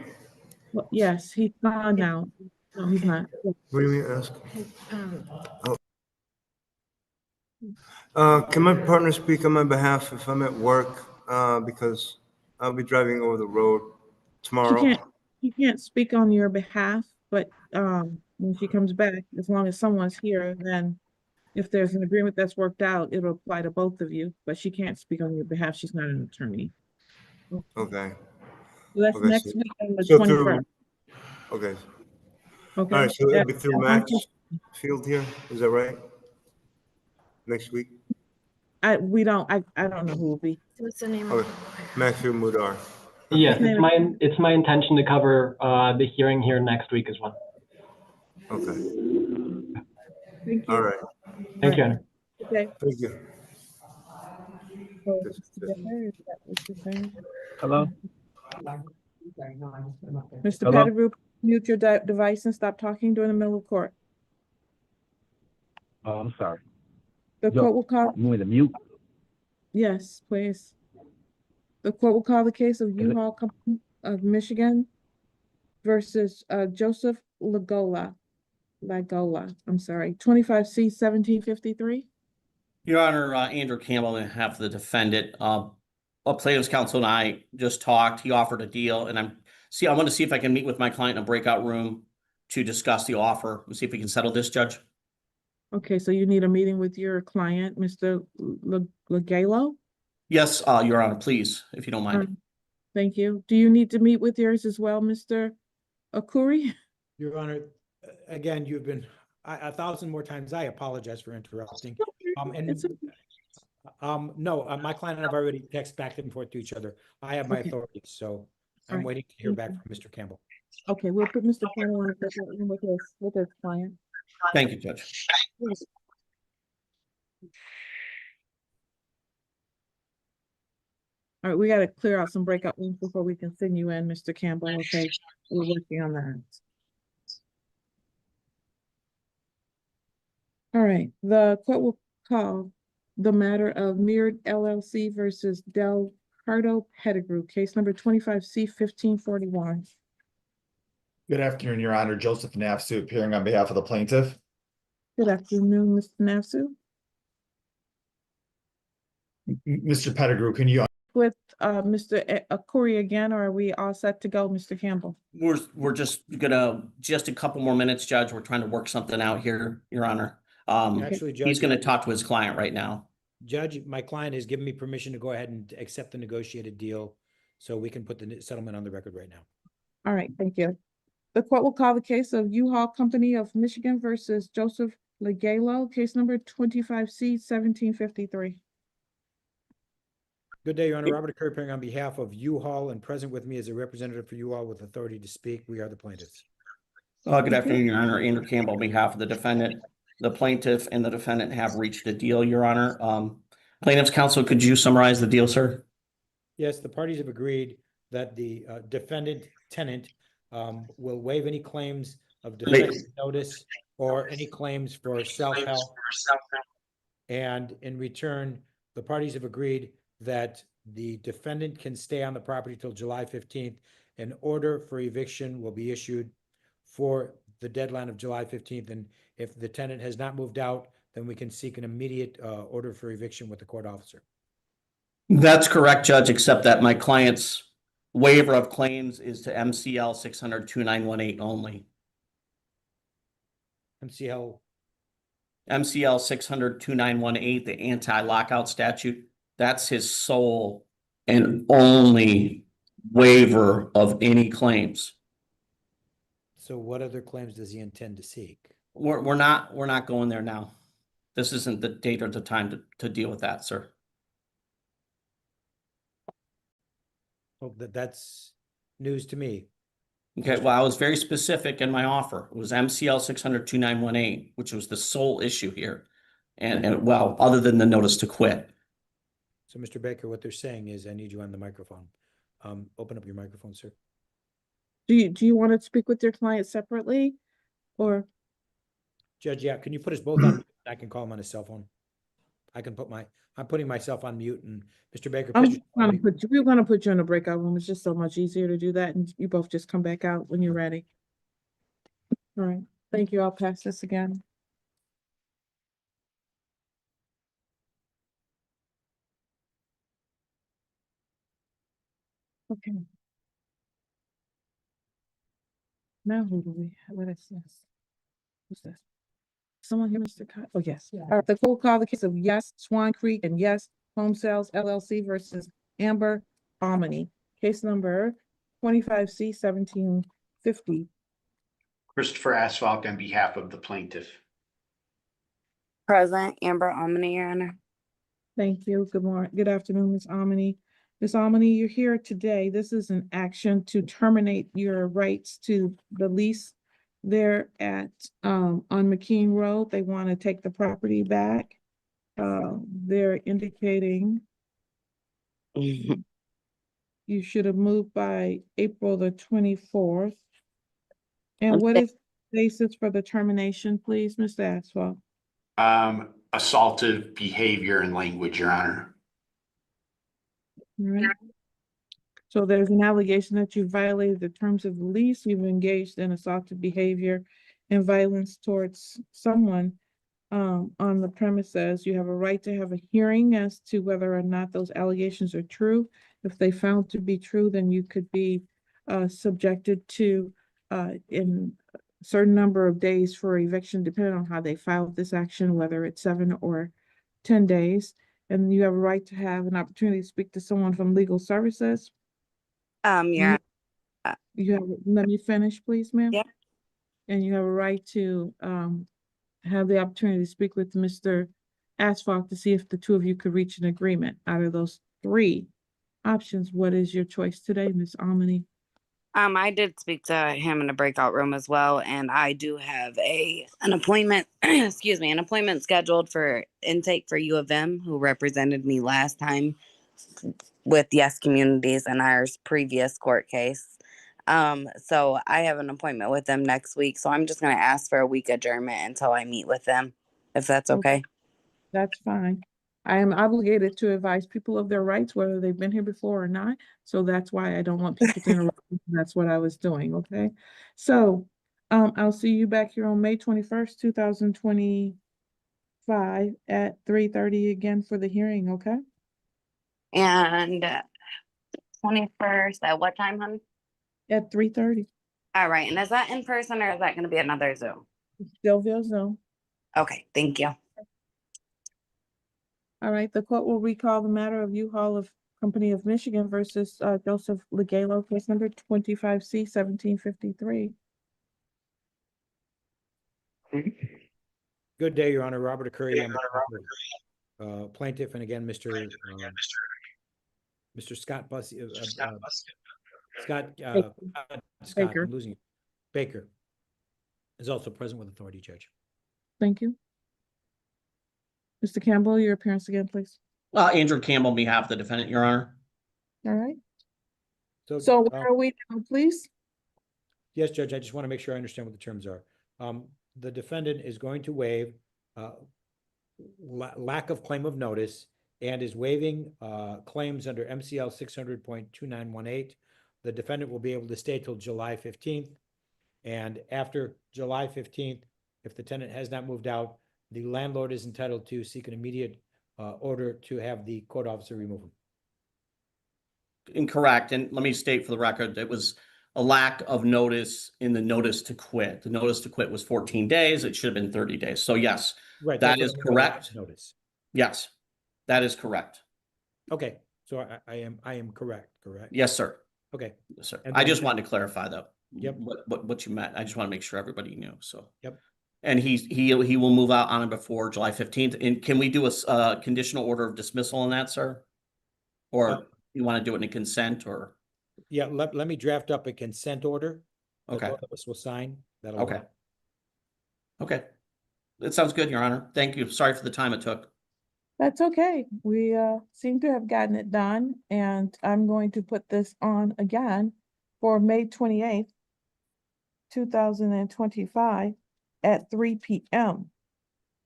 Well, yes, he's gone now. No, he's not. What do you mean ask? Can my partner speak on my behalf if I'm at work? Because I'll be driving over the road tomorrow. He can't speak on your behalf, but when she comes back, as long as someone's here, then if there's an agreement that's worked out, it'll apply to both of you, but she can't speak on your behalf. She's not an attorney. Okay. So that's Okay, next so- week on the so 21st. Okay. Okay. All right, so it'll be through At Max 1:15. Field here, is that right? Next week? I don't know who will be. what's the name? Okay, Maxfield Mudar. Yes, it's my intention to cover the hearing here next week as well. Okay. Thank you. All right. Thank you, Your Honor. Okay. Thank you. So, is that what you're saying? Hello? sorry, no, I just put them up there. Mr. Hello? Pettigrew, mute your device and stop talking during the middle of court. Oh, I'm sorry. The Yo, court will call, you want me to mute? yes, please. The court will call the case of U-Haul Company of Michigan versus Joseph Lagola, I'm sorry, 25C 1753. Your Honor, Andrew Campbell, on behalf of the defendant, plaintiff's counsel and I just talked. He offered a deal, and I want to see if I can meet with my client in a breakout room to discuss the offer and see if we can settle this, Judge. Okay, so you need a meeting with your client, Mr. Lagalo? Yes, Your Honor, please, if you don't mind. Thank you. Do you need to meet with yours as well, Mr. Akuri? Your Honor, again, you've been, a thousand more times, I apologize for interrupting. No, my client and I've already texted back and forth to each other. I have my authority, so I'm waiting to hear back from Mr. Campbell. Okay, we'll put Mr. Campbell on with his client. Thank you, Judge. All right, we got to clear out some breakout rooms before we can send you in, Mr. Campbell. Okay, we're working on that. All right, the court will call the matter of Mirrored LLC versus Delcardo Pettigrew, case number 25C 1541. Good afternoon, Your Honor. Joseph Nafsu appearing on behalf of the plaintiff. Good afternoon, Mr. Nafsu. Mr. Pettigrew, can you? With Mr. Akuri again, or are we all set to go, Mr. Campbell? We're just a couple more minutes, Judge. We're trying to work something out here, Your Honor. Actually, Judge, he's going to talk to his client right now. Judge, my client has given me permission to go ahead and accept the negotiated deal, so we can put the settlement on the record right now. All right, thank you. The court will call the case of U-Haul Company of Michigan versus Joseph Lagalo, case number 25C 1753. Good day, Your Honor. Robert Curry appearing on behalf of U-Haul, and present with me is a representative for U-Haul with authority to speak. We are the plaintiffs. Good afternoon, Your Honor. Andrew Campbell on behalf of the defendant. The plaintiff and the defendant have reached a deal, Your Honor. Plaintiff's counsel, could you summarize the deal, sir? Yes, the parties have agreed that the defendant tenant will waive any claims of defective notice or any claims for self-help. And in return, the parties have agreed that the defendant can stay on the property till July 15th. An order for eviction will be issued for the deadline of July 15th. And if the tenant has not moved out, then we can seek an immediate order for eviction with the court officer. That's correct, Judge, except that my client's waiver of claims is to MCL 600-2918 only. MCL 600-2918, the anti-lockout statute. That's his sole and only waiver of any claims. So what other claims does he intend to seek? We're not going there now. This isn't the date or the time to deal with that, sir. Well, that's news to me. Okay, well, I was very specific in my offer. It was MCL 600-2918, which was the sole issue here. And well, other than the notice to quit. So, Mr. Baker, what they're saying is I need you on the microphone. Open up your microphone, sir. Do you want to speak with your client separately, or? Judge, yeah, can you put us both on mute? I can call him on his cell phone. I can put I'm putting myself on mute, and Mr. Baker. We're going to put you in a breakout room. It's just so much easier to do that, and you both just come back out when you're ready. All right, thank you. I'll pass this again. Okay. Now who do we, what is this? Who's this? Someone here, Mr. Cott? Oh, yes. All right, the court call the case of Yes Swan Creek and Yes Home Sales LLC versus Amber Omni. Case number 25C 1750. Christopher Asphalt on behalf of the plaintiff. Present, Amber Omni, Your Honor. Thank you. Good morning. Good afternoon, Ms. Omni. Ms. Omni, you're here today. This is an action to terminate your rights to the lease there at on McKean Road. They want to take the property back. They're indicating You should have moved by April the 24th. And what is the basis for the termination, please, Mr. Asphalt? Assaultive behavior and language, Your Honor. All right. So there's an allegation that you violated the terms of the lease, you've engaged in assaultive behavior and violence towards someone on the premises. You have a right to have a hearing as to whether or not those allegations are true. If they found to be true, then you could be subjected to in a certain number of days for eviction, depending on how they filed this action, whether it's 7 or 10 days. And you have a right to have an opportunity to speak to someone from legal services. Yeah. You have, let me finish, please, ma'am. Yeah. And you have a right to have the opportunity to speak with Mr. Asphalt to see if the two of you could reach an agreement. Out of those 3 options, what is your choice today, Ms. Almany? I did speak to him in a breakout room as well, and I do have an appointment, excuse me, an appointment scheduled for intake for U of M, who represented me last time with Yes Communities in our previous court case. So I have an appointment with them next week, so I'm just going to ask for a week adjournment until I meet with them, if that's okay. That's fine. I am obligated to advise people of their rights, whether they've been here before or not. So that's why I don't want people to interrupt. That's what I was doing, okay? So I'll see you back here on May 21st, 2025 at 3:30 again for the hearing, okay? And 21st at what time, honey? At 3:30. All right. And is that in person or is that going to be another Zoom? Still via Zoom. Okay. Thank you. All right, the court will recall the matter of U-Haul of Company of Michigan versus Joseph Legalo, case number 25C 1753. Good day, Your Honor. Robert Curry, plaintiff, and again, Mr. Scott Bussey, Scott, Baker. I'm losing you. Baker is also present with authority, Judge. Thank you. Mr. Campbell, your appearance again, please. Andrew Campbell on behalf of the defendant, Your Honor. All right. So where are we now, please? Yes, Judge, I just want to make sure I understand what the terms are. The defendant is going to waive lack of claim of notice and is waiving claims under MCL 600.2918. The defendant will be able to stay till July 15th. And after July 15th, if the tenant has not moved out, the landlord is entitled to seek an immediate order to have the court officer remove him. Incorrect. And let me state for the record, it was a lack of notice in the notice to quit. The notice to quit was 14 days. It should have been 30 days. So yes, right, that is correct. Notice. Yes, that is correct. Okay, so I am correct. Yes, sir. Okay. Yes, sir. And I then- just wanted to clarify though. Yep. What you meant. I just want to make sure everybody knew. So. Yep. And he will move out on it before July 15th. And can we do a conditional order of dismissal on that, sir? Or you want to do it in a consent or? Yeah, let me draft up a consent order. That Okay. both of us will sign. That'll Okay. work. Okay. That sounds good, Your Honor. Thank you. Sorry for the time it took. That's okay. We seem to have gotten it done, and I'm going to put this on again for May 28th, 2025 at 3 p.m.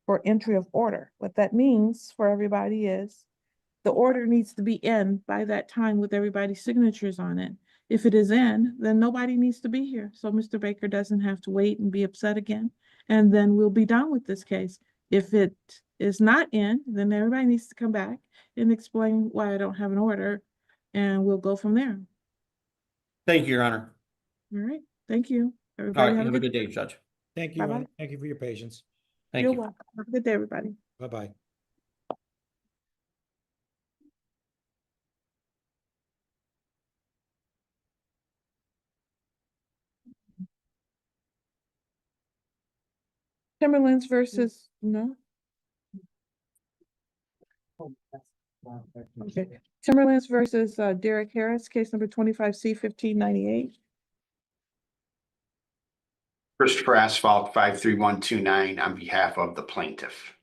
for entry of order. What that means for everybody is the order needs to be in by that time with everybody's signatures on it. If it is in, then nobody needs to be here. So Mr. Baker doesn't have to wait and be upset again. And then we'll be done with this case. If it is not in, then everybody needs to come back and explain why I don't have an order, and we'll go from there. Thank you, Your Honor. All right. Thank you. All Everybody right. Have a good day, Judge. Thank you. Bye-bye. Thank you for your patience. Thank You're you. welcome. Have a good day, everybody. Bye-bye. Timberlands versus, no? Okay. Timberlands versus Derek Harris, case number 25C 1598. Christopher Asphalt 53129 on behalf of the plaintiff.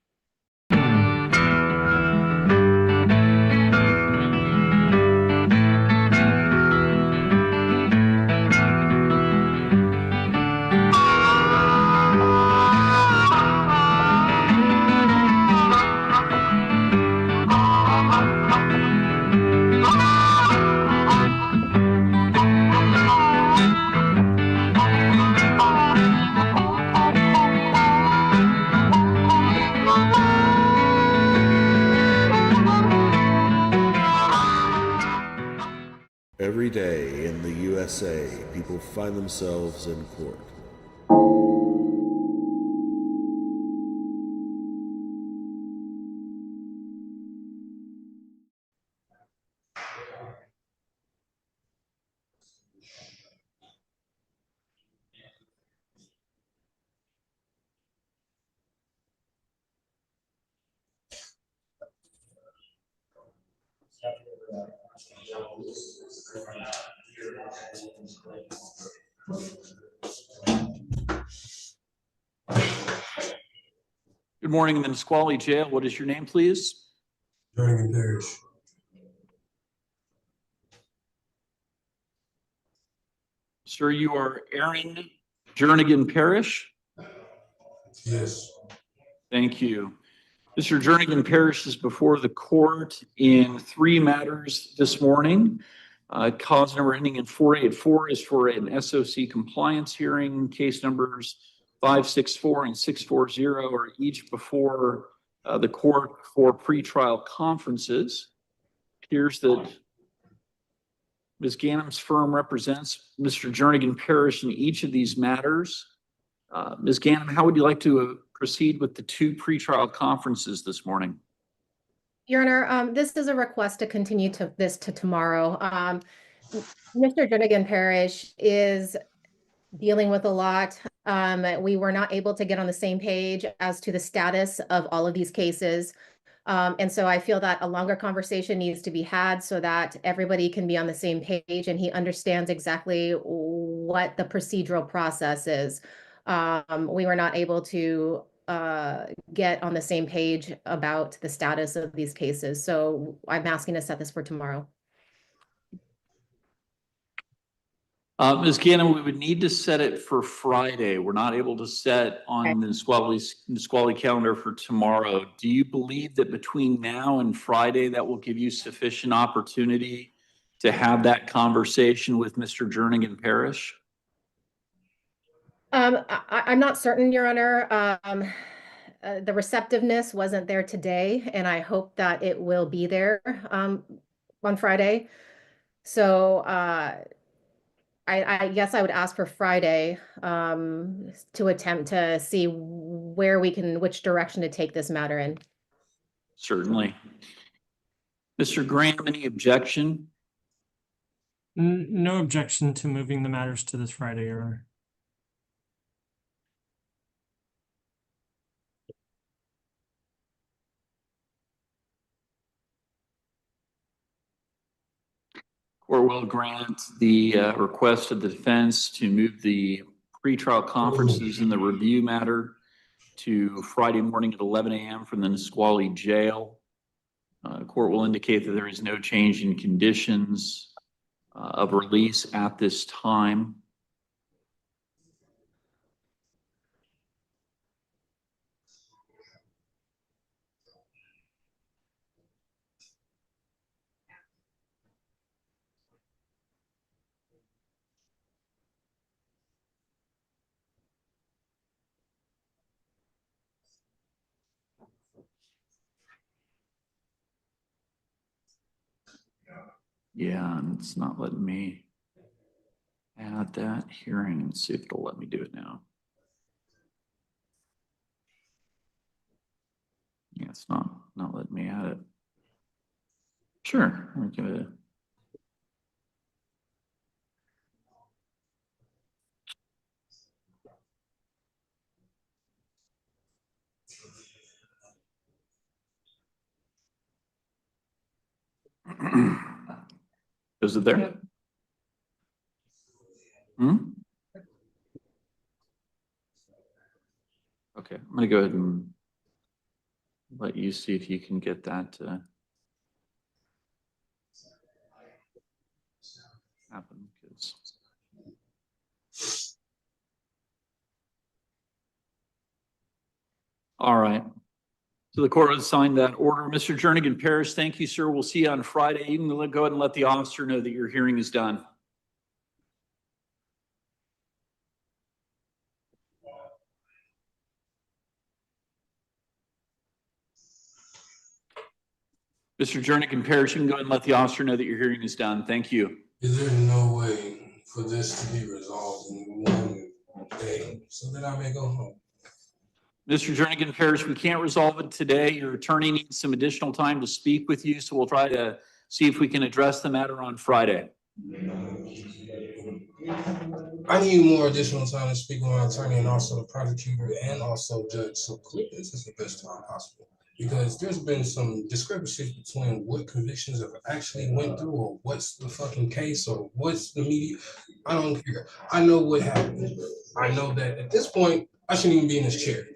USA, people find themselves in court. Good morning in the Nisqually Jail. What is your name, please? Jernigan Parish. Sir, you are Aaron Jernigan Parish? Yes. Thank you. Mr. Jernigan Parish is before the court in 3 matters this morning. Cause number ending in 484 is for an SOC compliance hearing. Case numbers 564 and 640 are each before the court for pretrial conferences. Appears that Ms. Gannam's firm represents Mr. Jernigan Parish in each of these matters. Ms. Gannam, how would you like to proceed with the 2 pretrial conferences this morning? Your Honor, this is a request to continue this to tomorrow. Mr. Jernigan Parish is dealing with a lot. We were not able to get on the same page as to the status of all of these cases. And so I feel that a longer conversation needs to be had so that everybody can be on the same page and he understands exactly what the procedural process is. We were not able to get on the same page about the status of these cases. So I'm asking to set this for tomorrow. Ms. Gannam, we would need to set it for Friday. We're not able to set on the Nisqually calendar for tomorrow. Do you believe that between now and Friday that will give you sufficient opportunity to have that conversation with Mr. Jernigan Parish? I'm not certain, Your Honor. The receptiveness wasn't there today, and I hope that it will be there on Friday. So I guess I would ask for Friday to attempt to see which direction to take this matter in. Certainly. Mr. Graham, any objection? No objection to moving the matters to this Friday, Your Honor. Or will grant the request of the defense to move the pretrial conferences in the review matter to Friday morning at 11 a.m. from the Nisqually jail. Court will indicate that there is no change in conditions of release at this time. Yeah, and it's not letting me add that hearing and see if it'll let me do it now. Yeah, it's not letting me add it. Sure, we'll give it Is it there? Okay, I'm gonna go ahead and let you see if you can get that to happen. All right. So the court has signed that order. Mr. Jernigan Parish, thank you, sir. We'll see you on Friday. You can go ahead and let the officer know that your hearing is done. Mr. Jernigan Parish, you can go ahead and let the officer know that your hearing is done. Thank you. Is there no way for this to be resolved in one day so that I may go home. Mr. Jernigan Parrish, we can't resolve it today. Your attorney needs some additional time to speak with you, so we'll try to see if we can address the matter on Friday. I need more additional time to speak with my attorney and also the prosecutor and also judge. So clearly this is the best time possible, because there's been some discrepancies between what convictions have actually went through or what's the fucking case or what's the media. I don't care. I know what happened. I know that at this point, I shouldn't even be in this chair.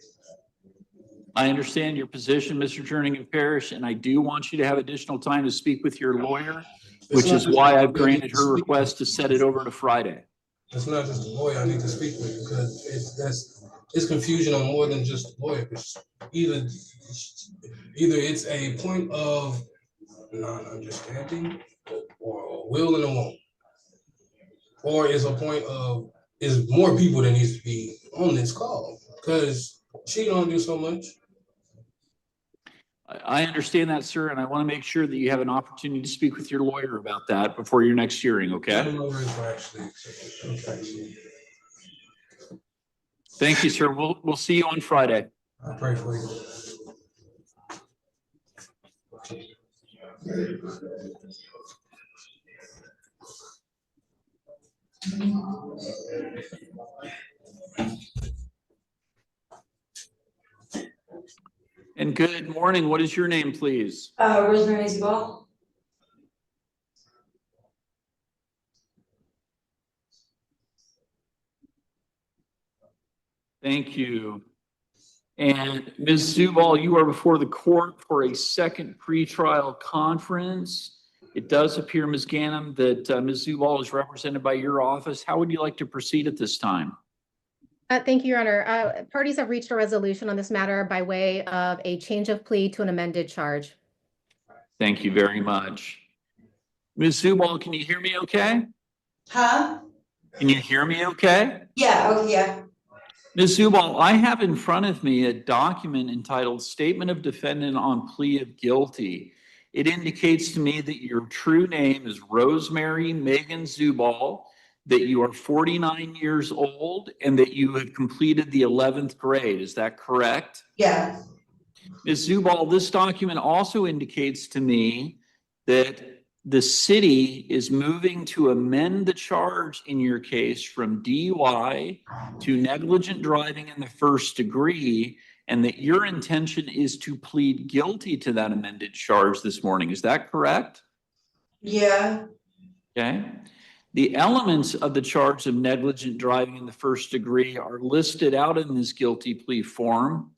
I understand your position, Mr. Jernigan Parrish, and I do want you to have additional time to speak with your lawyer, which is why I've granted her request to set it over to Friday. It's not just the lawyer I need to speak with, because it's confusion on more than just the lawyer. Either it's a point of non-understanding or a will and a won't, or it's a point of is more people that needs to be on this call, because she don't do so much. I understand that, sir, and I want to make sure that you have an opportunity to speak with your lawyer about that before your next hearing, okay? Thank you, sir. We'll see you on Friday. I pray for you. And good morning. What is your name, please? Rosemary Zubal. Thank you. And Ms. Zubal, you are before the court for a second pretrial conference. It does appear, Ms. Ganem, that Ms. Zubal is represented by your office. How would you like to proceed at this time? Thank you, Your Honor. Parties have reached a resolution on this matter by way of a change of plea to an amended charge. Thank you very much. Ms. Zubal, can you hear me okay? Huh? Can you hear me okay? Yeah, okay, yeah. Ms. Zubal, I have in front of me a document entitled Statement of Defendant on Plea of Guilty. It indicates to me that your true name is Rosemary Megan Zubal, that you are 49 years old, and that you have completed the 11th grade. Is that correct? Yeah. Ms. Zubal, this document also indicates to me that the city is moving to amend the charge in your case from DUI to negligent driving in the first degree, and that your intention is to plead guilty to that amended charge this morning. Is that correct? Yeah. Okay. The elements of the charge of negligent driving in the first degree are listed out in this guilty plea form.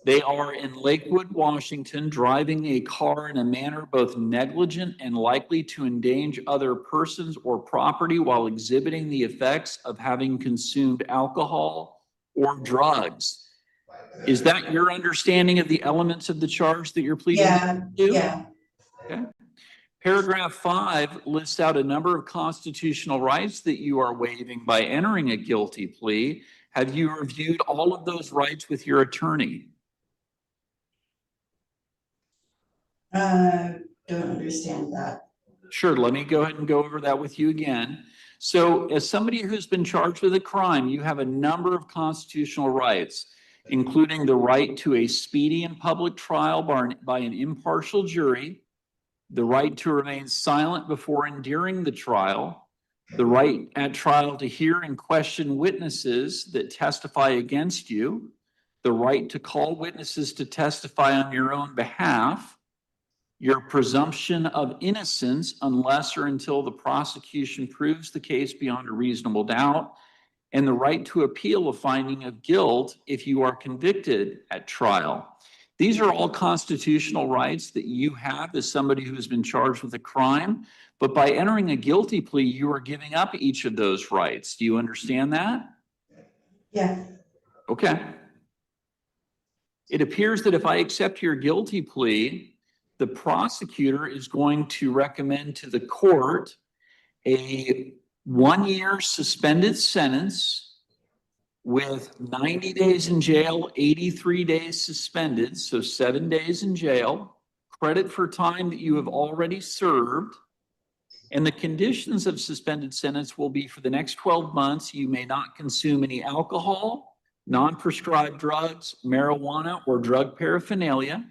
They are in Lakewood, Washington, driving a car in a manner both negligent and likely to endanger other persons or property while exhibiting the effects of having consumed alcohol or drugs. Is that your understanding of the elements of the charge that you're pleading to? Yeah. Okay. Paragraph 5 lists out a number of constitutional rights that you are waiving by entering a guilty plea. Have you reviewed all of those rights with your attorney? Don't understand that. Sure, let me go ahead and go over that with you again. So as somebody who's been charged with a crime, you have a number of constitutional rights, including the right to a speedy and public trial by an impartial jury, the right to remain silent before and during the trial, the right at trial to hear and question witnesses that testify against you, the right to call witnesses to testify on your own behalf, your presumption of innocence unless or until the prosecution proves the case beyond a reasonable doubt, and the right to appeal a finding of guilt if you are convicted at trial. These are all constitutional rights that you have as somebody who has been charged with a crime, but by entering a guilty plea, you are giving up each of those rights. Do you understand that? Yeah. Okay. It appears that if I accept your guilty plea, the prosecutor is going to recommend to the court a 1-year suspended sentence with 90 days in jail, 83 days suspended, so 7 days in jail, credit for time that you have already served, And the conditions of suspended sentence will be for the next 12 months, you may not consume any alcohol, non-prescribed drugs, marijuana, or drug paraphernalia.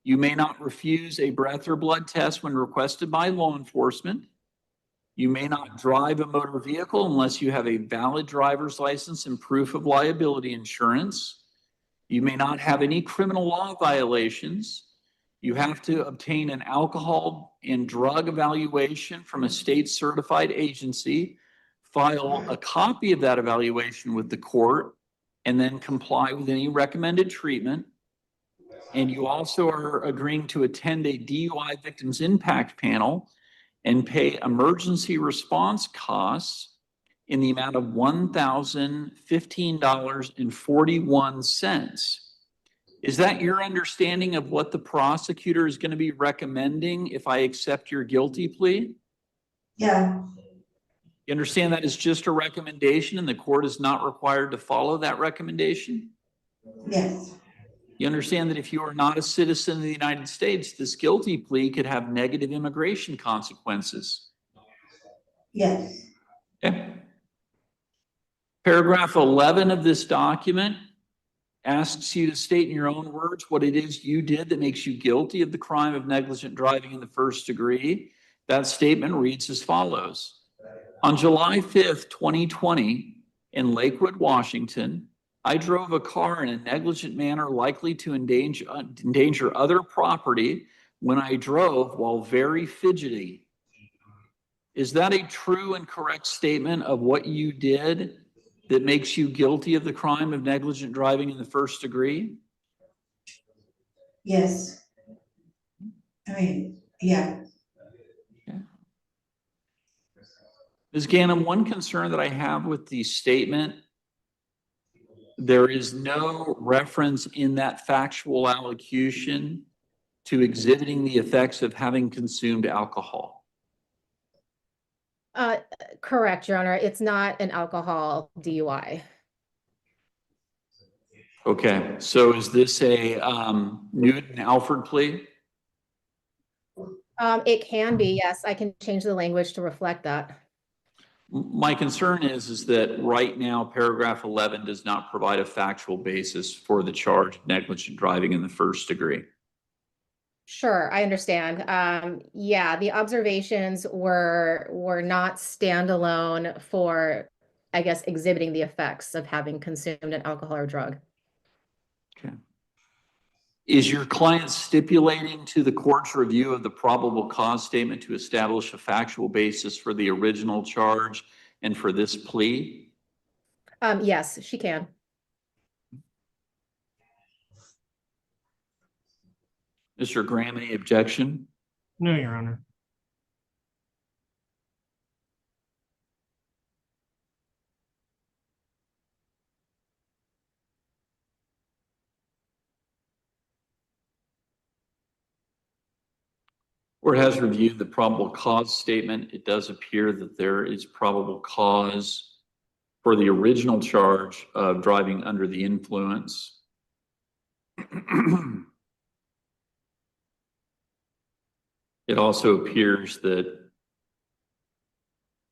You may not refuse a breath or blood test when requested by law enforcement. You may not drive a motor vehicle unless you have a valid driver's license and proof of liability insurance. You may not have any criminal law violations. You have to obtain an alcohol and drug evaluation from a state certified agency, file a copy of that evaluation with the court, and then comply with any recommended treatment. And you also are agreeing to attend a DUI victims impact panel and pay emergency response costs in the amount of $1,015.41. Is that your understanding of what the prosecutor is going to be recommending if I accept your guilty plea? Yeah. You understand that is just a recommendation and the court is not required to follow that recommendation? Yes. You understand that if you are not a citizen of the United States, this guilty plea could have negative immigration consequences. Yes. Okay. Paragraph 11 of this document asks you to state in your own words what it is you did that makes you guilty of the crime of negligent driving in the first degree. That statement reads as follows. On July 5th, 2020, in Lakewood, Washington, I drove a car in a negligent manner likely to endanger other property when I drove while very fidgety. Is that a true and correct statement of what you did that makes you guilty of the crime of negligent driving in the first degree? Yes. I mean, yeah. Okay. Ms. Ganem, one concern that I have with the statement, there is no reference in that factual allocution to exhibiting the effects of having consumed alcohol. Correct, Your Honor. It's not an alcohol DUI. Okay, so is this a Newton-Alford plea? It can be, yes. I can change the language to reflect that. My concern is that right now, paragraph 11 does not provide a factual basis for the charge of negligent driving in the first degree. Sure, I understand. Yeah, the observations were not standalone for, I guess, exhibiting the effects of having consumed an alcohol or drug. Okay. Is your client stipulating to the court's review of the probable cause statement to establish a factual basis for the original charge and for this plea? Yes, she can. Mr. Graham, any objection? No, Your Honor. Court has reviewed the probable cause statement. It does appear that there is probable cause for the original charge of driving under the influence. It also appears that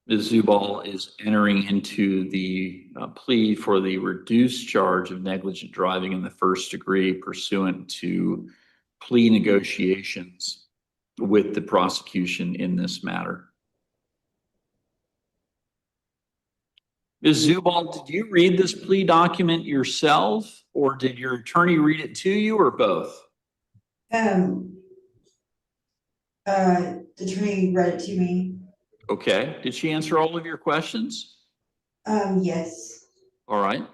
Ms. Zubal is entering into the plea for the reduced charge of negligent driving in the first degree pursuant to plea negotiations with the prosecution in this matter. Ms. Zubal, did you read this plea document yourself, or did your attorney read it to you, or both? The attorney read it to me. Okay. Did she answer all of your questions? Yes. All right.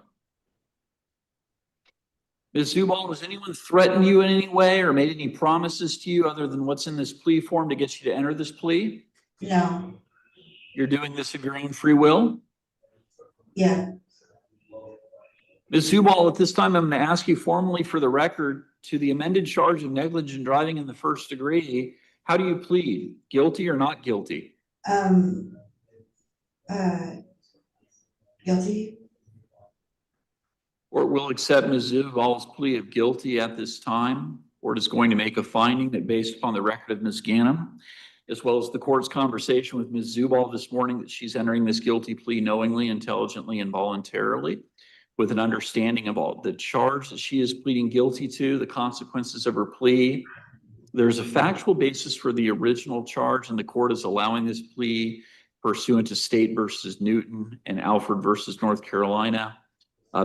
Ms. Zubal, has anyone threatened you in any way or made any promises to you other than what's in this plea form to get you to enter this plea? No. You're doing this of your own free will? Yeah. Ms. Zubal, at this time, I'm going to ask you formally for the record to the amended charge of negligent driving in the first degree. How do you plead? Guilty or not guilty? Guilty. Court will accept Ms. Zubal's plea of guilty at this time. Court is going to make a finding that based upon the record of Ms. Ganem, as well as the court's conversation with Ms. Zubal this morning that she's entering this guilty plea knowingly, intelligently, and voluntarily, with an understanding of all the charge that she is pleading guilty to, the consequences of her plea. There's a factual basis for the original charge, and the court is allowing this plea pursuant to State versus Newton and Alford versus North Carolina,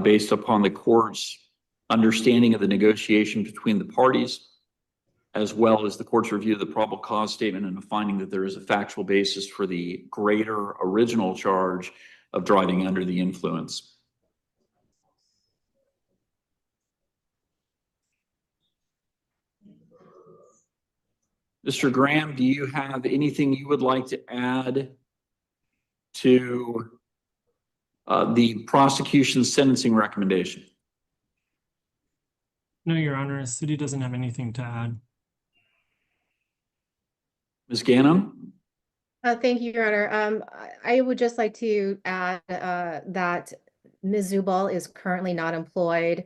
based upon the court's understanding of the negotiation between the parties, as well as the court's review of the probable cause statement and a finding that there is a factual basis for the greater original charge of driving under the influence. Mr. Graham, do you have anything you would like to add to the prosecution's sentencing recommendation? No, Your Honor, the city doesn't have anything to add. Ms. Ganem? Thank you, Your Honor. I would just like to add that Ms. Zubal is currently not employed.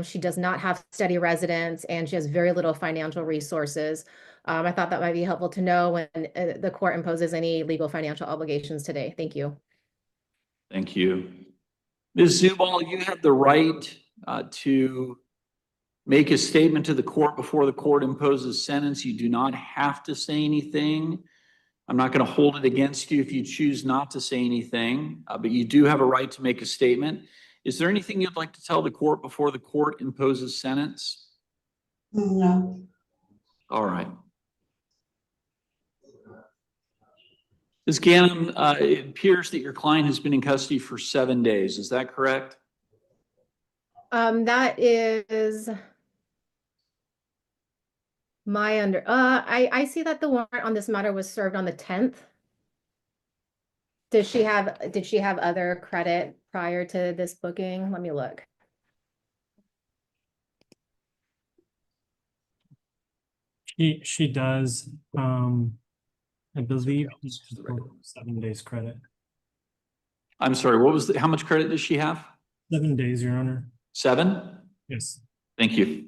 She does not have steady residence, and she has very little financial resources. I thought that might be helpful to know when the court imposes any legal financial obligations today. Thank you. Thank you. Ms. Zubal, you have the right to make a statement to the court before the court imposes sentence. You do not have to say anything. I'm not going to hold it against you if you choose not to say anything, but you do have a right to make a statement. Is there anything you'd like to tell the court before the court imposes sentence? No. All right. Ms. Ganem, it appears that your client has been in custody for 7 days. Is that correct? That is my I see that the warrant on this matter was served on the 10th. Did she have other credit prior to this booking? Let me look. She does. I believe 7 days credit. I'm sorry, what was how much credit does she have? 7 days, Your Honor. 7? Yes. Thank you.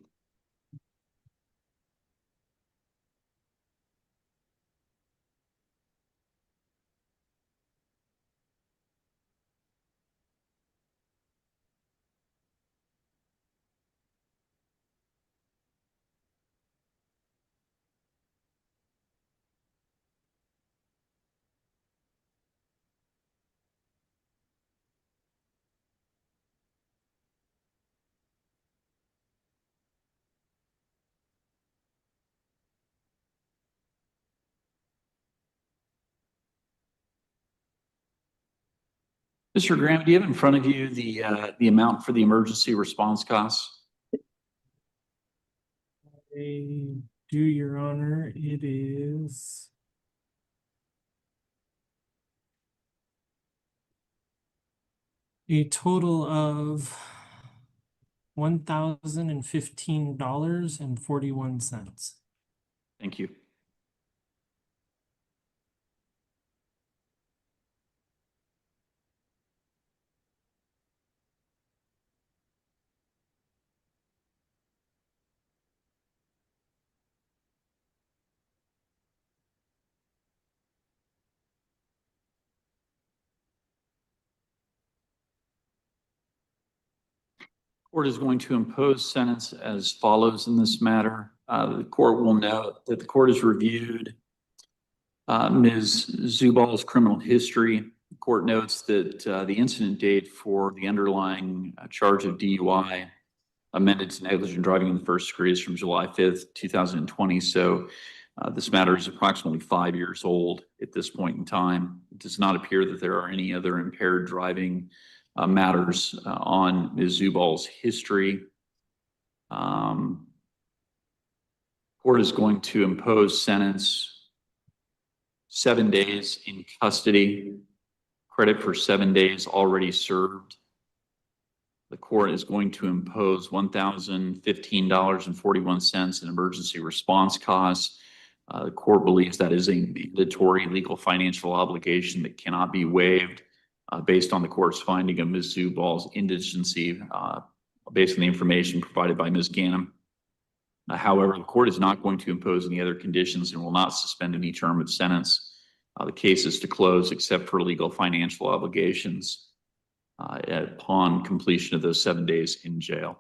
Mr. Graham, do you have in front of you the amount for the emergency response costs? I do, Your Honor. It is a total of $1,015.41. Thank you. Court is going to impose sentence as follows in this matter. The court will note that the court has reviewed Ms. Zubal's criminal history. The court notes that the incident date for the underlying charge of DUI amended to negligent driving in the first degree is from July 5th, 2020. So this matter is approximately 5 years old at this point in time. It does not appear that there are any other impaired driving matters on Ms. Zubal's history. Court is going to impose sentence 7 days in custody, credit for 7 days already served. The court is going to impose $1,015.41 in emergency response costs. The court believes that is a mandatory legal financial obligation that cannot be waived. Based on the court's finding of Ms. Zubal's indigency, based on the information provided by Ms. Ganem. However, the court is not going to impose any other conditions and will not suspend any term of sentence. The case is to close except for legal financial obligations upon completion of those 7 days in jail.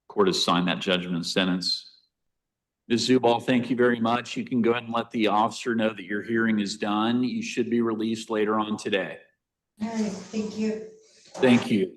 Court has signed that judgment and sentence. Ms. Zubal, thank you very much. You can go ahead and let the officer know that your hearing is done. You should be released later on today. All right, thank you. Thank you.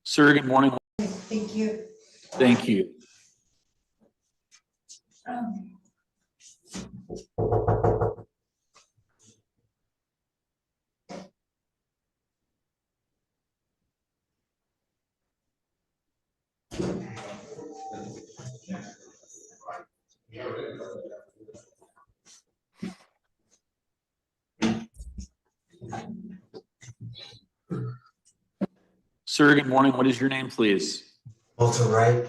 Sir, good morning. Thank you. Thank you. Sir, good morning. What is your name, please? Walter Wright.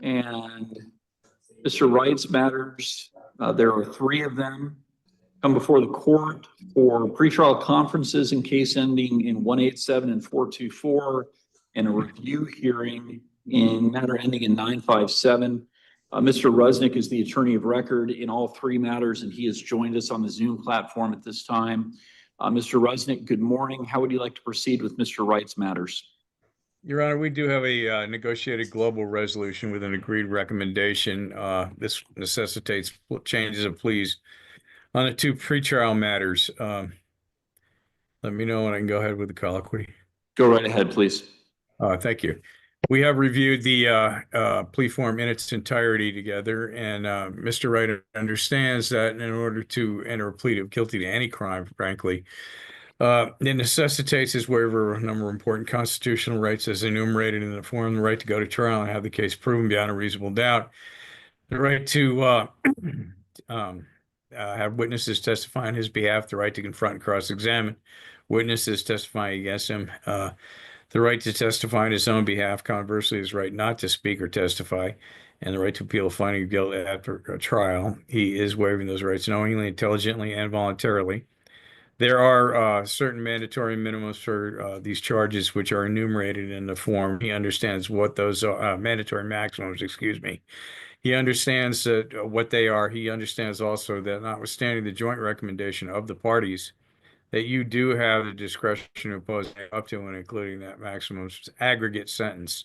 And Mr. Wright's matters, there are 3 of them, come before the court for pretrial conferences in case ending in 187 and 424, and a review hearing in matter ending in 957. Mr. Rusnick is the attorney of record in all 3 matters, and he has joined us on the Zoom platform at this time. Mr. Rusnick, good morning. How would you like to proceed with Mr. Wright's matters? Your Honor, we do have a negotiated global resolution with an agreed recommendation. This necessitates changes of pleas on the 2 pretrial matters. Let me know when I can go ahead with the colloquy. Go right ahead, please. Thank you. We have reviewed the plea form in its entirety together, and Mr. Wright understands that in order to enter a plea of guilty to any crime, frankly, it necessitates his waiver of a number of important constitutional rights as enumerated in the form: the right to go to trial and have the case proven beyond a reasonable doubt, the right to have witnesses testify on his behalf, the right to confront and cross-examine witnesses testifying against him, the right to testify on his own behalf, conversely, his right not to speak or testify, and the right to appeal a finding of guilt after a trial. He is waiving those rights knowingly, intelligently, and voluntarily. There are certain mandatory minimums for these charges, which are enumerated in the form. He understands what those are, mandatory maximums, excuse me. He understands what they are. He understands also that notwithstanding the joint recommendation of the parties, that you do have the discretion to impose up to and including that maximum aggregate sentence.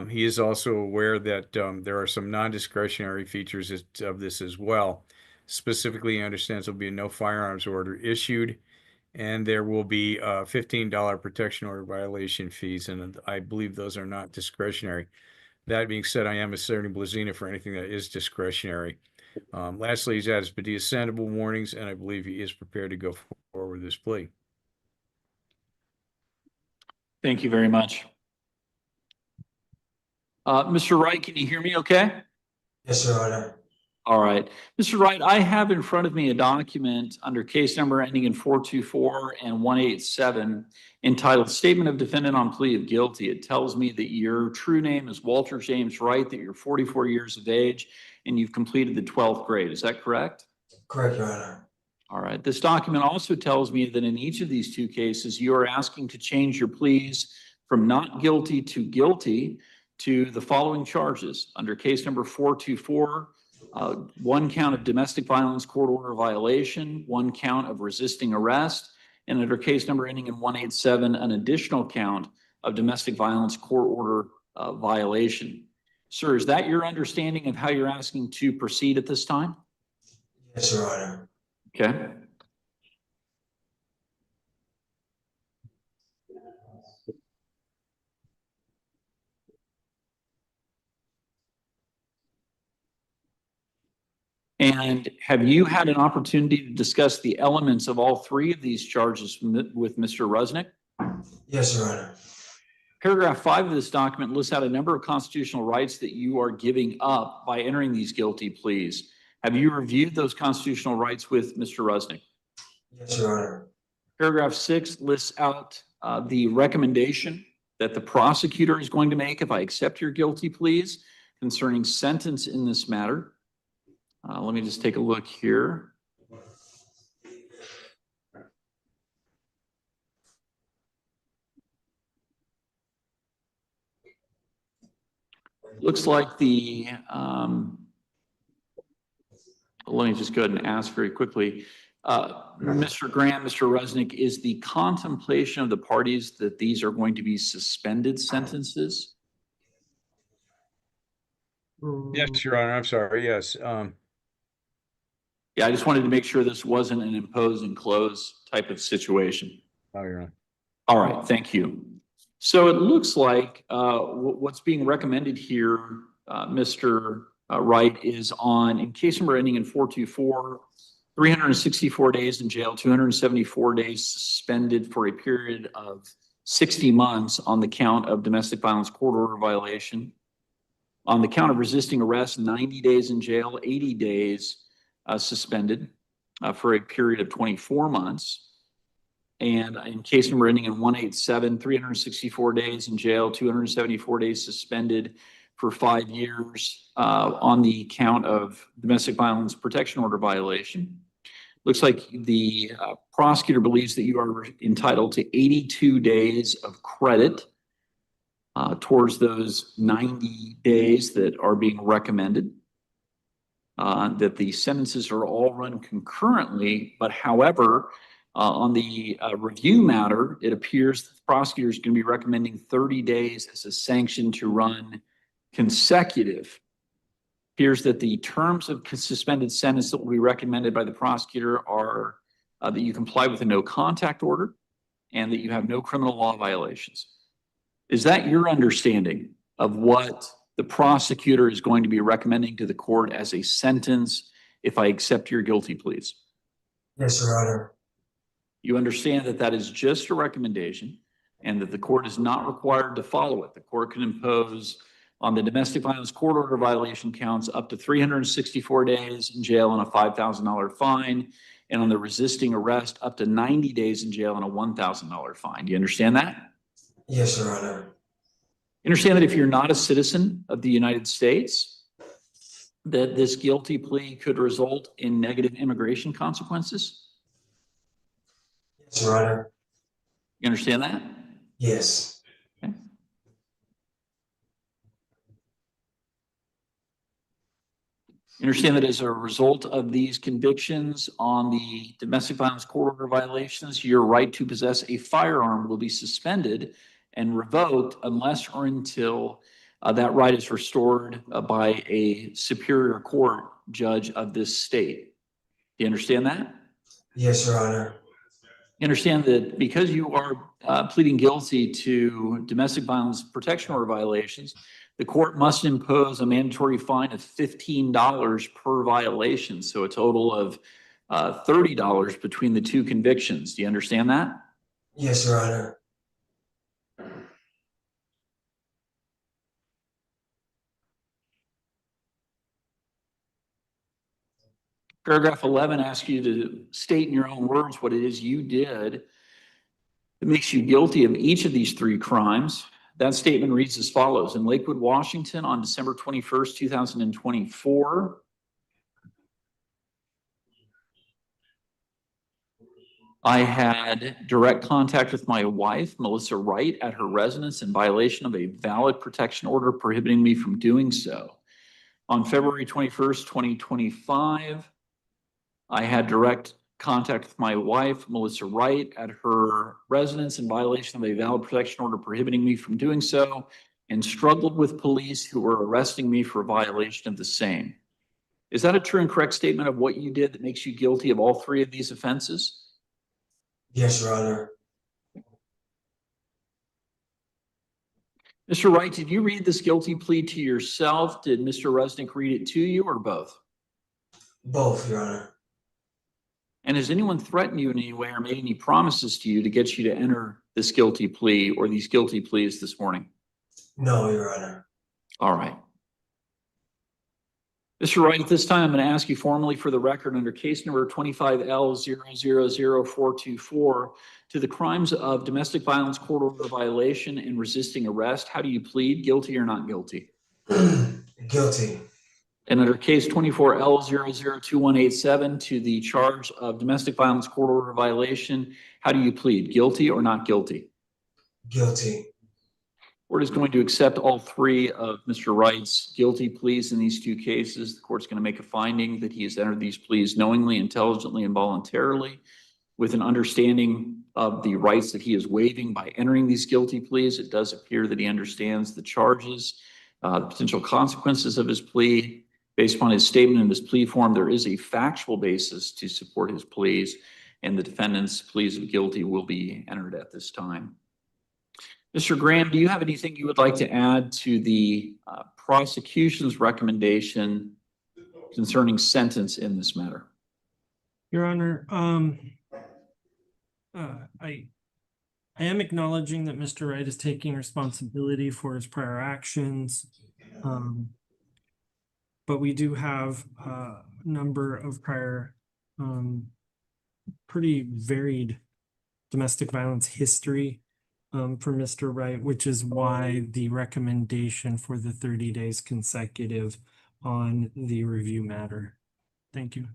He is also aware that there are some non-discretionary features of this as well. Specifically, he understands there'll be no firearms order issued, and there will be $15 protection order violation fees, and I believe those are not discretionary. That being said, I am asserting Blazina for anything that is discretionary. Lastly, he's added Padilla sendable warnings, and I believe he is prepared to go forward with this plea. Thank you very much. Mr. Wright, can you hear me okay? Yes, Your Honor. All right. Mr. Wright, I have in front of me a document under case number ending in 424 and 187 entitled Statement of Defendant on Plea of Guilty. It tells me that your true name is Walter James Wright, that you're 44 years of age, and you've completed the 12th grade. Is that correct? Correct, Your Honor. All right. This document also tells me that in each of these 2 cases, you are asking to change your pleas from not guilty to the following charges. Under case number 424, 1 count of domestic violence court order violation, 1 count of resisting arrest, and under case number ending in 187, an additional count of domestic violence court order violation. Sir, is that your understanding of how you're asking to proceed at this time? Yes, Your Honor. Okay. And have you had an opportunity to discuss the elements of all 3 of these charges with Mr. Rusnick? Yes, Your Honor. Paragraph 5 of this document lists out a number of constitutional rights that you are giving up by entering these guilty pleas. Have you reviewed those constitutional rights with Mr. Rusnick? Yes, Your Honor. Paragraph 6 lists out the recommendation that the prosecutor is going to make if I accept your guilty pleas concerning sentence in this matter. Let me just take a look here. Looks like the, let me just go ahead and ask very quickly. Mr. Grant, Mr. Rusnick, is the contemplation of the parties that these are going to be suspended sentences? Yes, Your Honor, I'm sorry, yes. Yeah, I just wanted to make sure this wasn't an impose and close type of situation. Oh, Your Honor. All right, thank you. So it looks like what's being recommended here, Mr. Wright, is on, in case number ending in 424, 364 days in jail, 274 days suspended for a period of 60 months on the count of domestic violence court order violation. On the count of resisting arrest, 90 days in jail, 80 days suspended for a period of 24 months. And in case number ending in 187, 364 days in jail, 274 days suspended for 5 years on the count of domestic violence protection order violation. Looks like the prosecutor believes that you are entitled to 82 days of credit towards those 90 days that are being recommended. That the sentences are all run concurrently, but however, on the review matter, it appears the prosecutor is going to be recommending 30 days as a sanction to run consecutive. Appears that the terms of suspended sentence that will be recommended by the prosecutor are that you comply with a no contact order and that you have no criminal law violations. Is that your understanding of what the prosecutor is going to be recommending to the court as a sentence if I accept your guilty pleas? Yes, Your Honor. You understand that that is just a recommendation and that the court is not required to follow it. The court can impose on the domestic violence court order violation counts up to 364 days in jail and a $5,000 fine, and on the resisting arrest up to 90 days in jail and a $1,000 fine. Do you understand that? Yes, Your Honor. You understand that if you're not a citizen of the United States, that this guilty plea could result in negative immigration consequences? Yes, Your Honor. You understand that? Yes. Okay. You understand that as a result of these convictions on the domestic violence court order violations, your right to possess a firearm will be suspended and revoked unless or until that right is restored by a superior court judge of this state. Do you understand that? Yes, Your Honor. You understand that because you are pleading guilty to domestic violence protection order violations, the court must impose a mandatory fine of $15 per violation, so a total of $30 between the two convictions. Do you understand that? Yes, Your Honor. Paragraph 11 asks you to state in your own words what it is you did that makes you guilty of each of these three crimes. That statement reads as follows. In Lakewood, Washington, on December 21st, 2024, I had direct contact with my wife, Melissa Wright, at her residence in violation of a valid protection order prohibiting me from doing so. On February 21st, 2025, I had direct contact with my wife, Melissa Wright, at her residence in violation of a valid protection order prohibiting me from doing so, and struggled with police who were arresting me for a violation of the same. Is that a true and correct statement of what you did that makes you guilty of all three of these offenses? Yes, Your Honor. Mr. Wright, did you read this guilty plea to yourself? Did Mr. Rusnick read it to you, or both? Both, Your Honor. And has anyone threatened you in any way or made any promises to you to get you to enter this guilty plea or these guilty pleas this morning? No, Your Honor. All right. Mr. Wright, at this time, I'm going to ask you formally for the record under case number 25L000424 to the crimes of domestic violence court order violation and resisting arrest. How do you plead, guilty or not guilty? Guilty. And under case 24L002187 to the charge of domestic violence court order violation, how do you plead, guilty or not guilty? Guilty. Court is going to accept all three of Mr. Wright's guilty pleas in these two cases. The court's going to make a finding that he has entered these pleas knowingly, intelligently, and voluntarily with an understanding of the rights that he is waiving by entering these guilty pleas. It does appear that he understands the charges, the potential consequences of his plea. Based upon his statement in this plea form, there is a factual basis to support his pleas, and the defendant's pleas of guilty will be entered at this time. Mr. Graham, do you have anything you would like to add to the prosecution's recommendation concerning sentence in this matter? Your Honor, I am acknowledging that Mr. Wright is taking responsibility for his prior actions. But we do have a number of prior pretty varied domestic violence history for Mr. Wright, which is why the recommendation for the 30 days consecutive on the review matter. Thank you.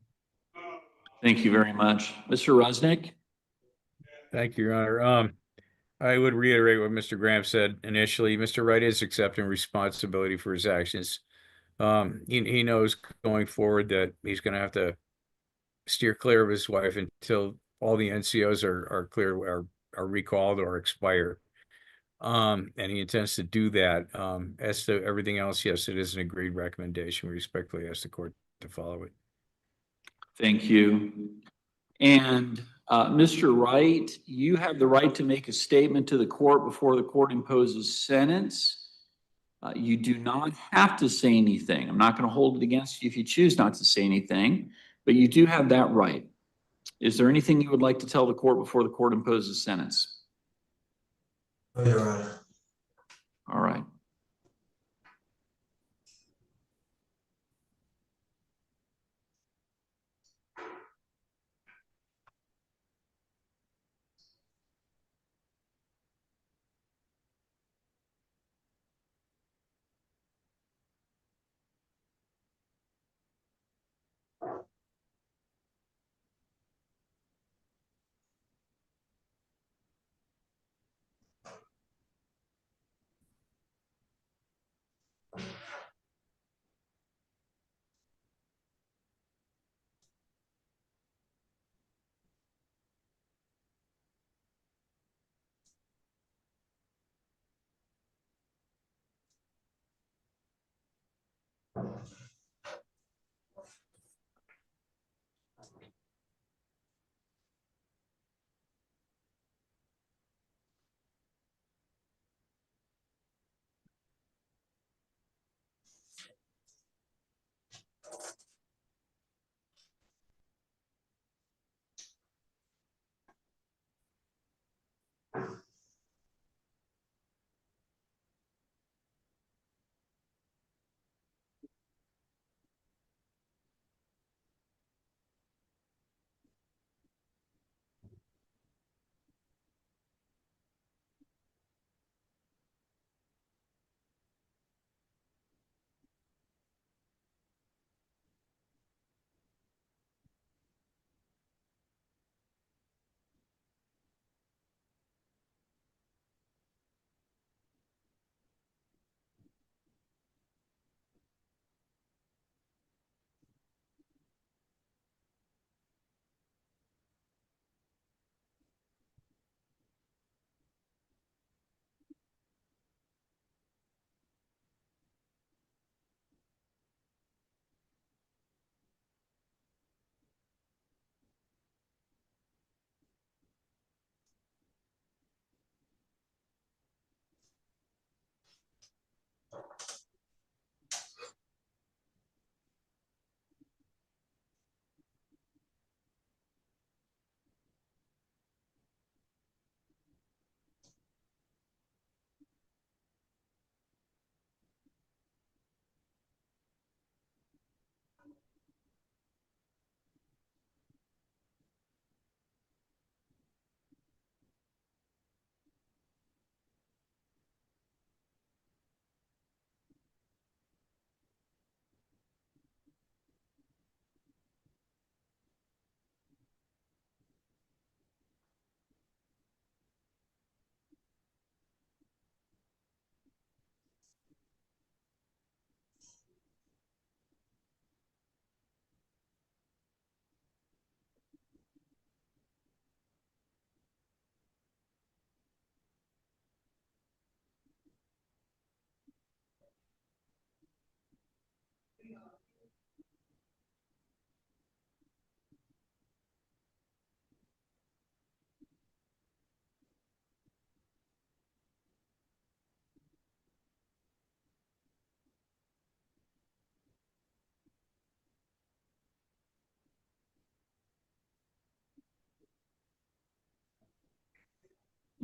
Thank you very much. Mr. Rusnick? Thank you, Your Honor. I would reiterate what Mr. Graham said initially. Mr. Wright is accepting responsibility for his actions. He knows going forward that he's going to have to steer clear of his wife until all the NCOs are clear, are recalled or expire. And he intends to do that. As to everything else, yes, it is an agreed recommendation. We respectfully ask the court to follow it. Thank you. And Mr. Wright, you have the right to make a statement to the court before the court imposes sentence. You do not have to say anything. I'm not going to hold it against you if you choose not to say anything, but you do have that right. Is there anything you would like to tell the court before the court imposes sentence? No, Your Honor. All right.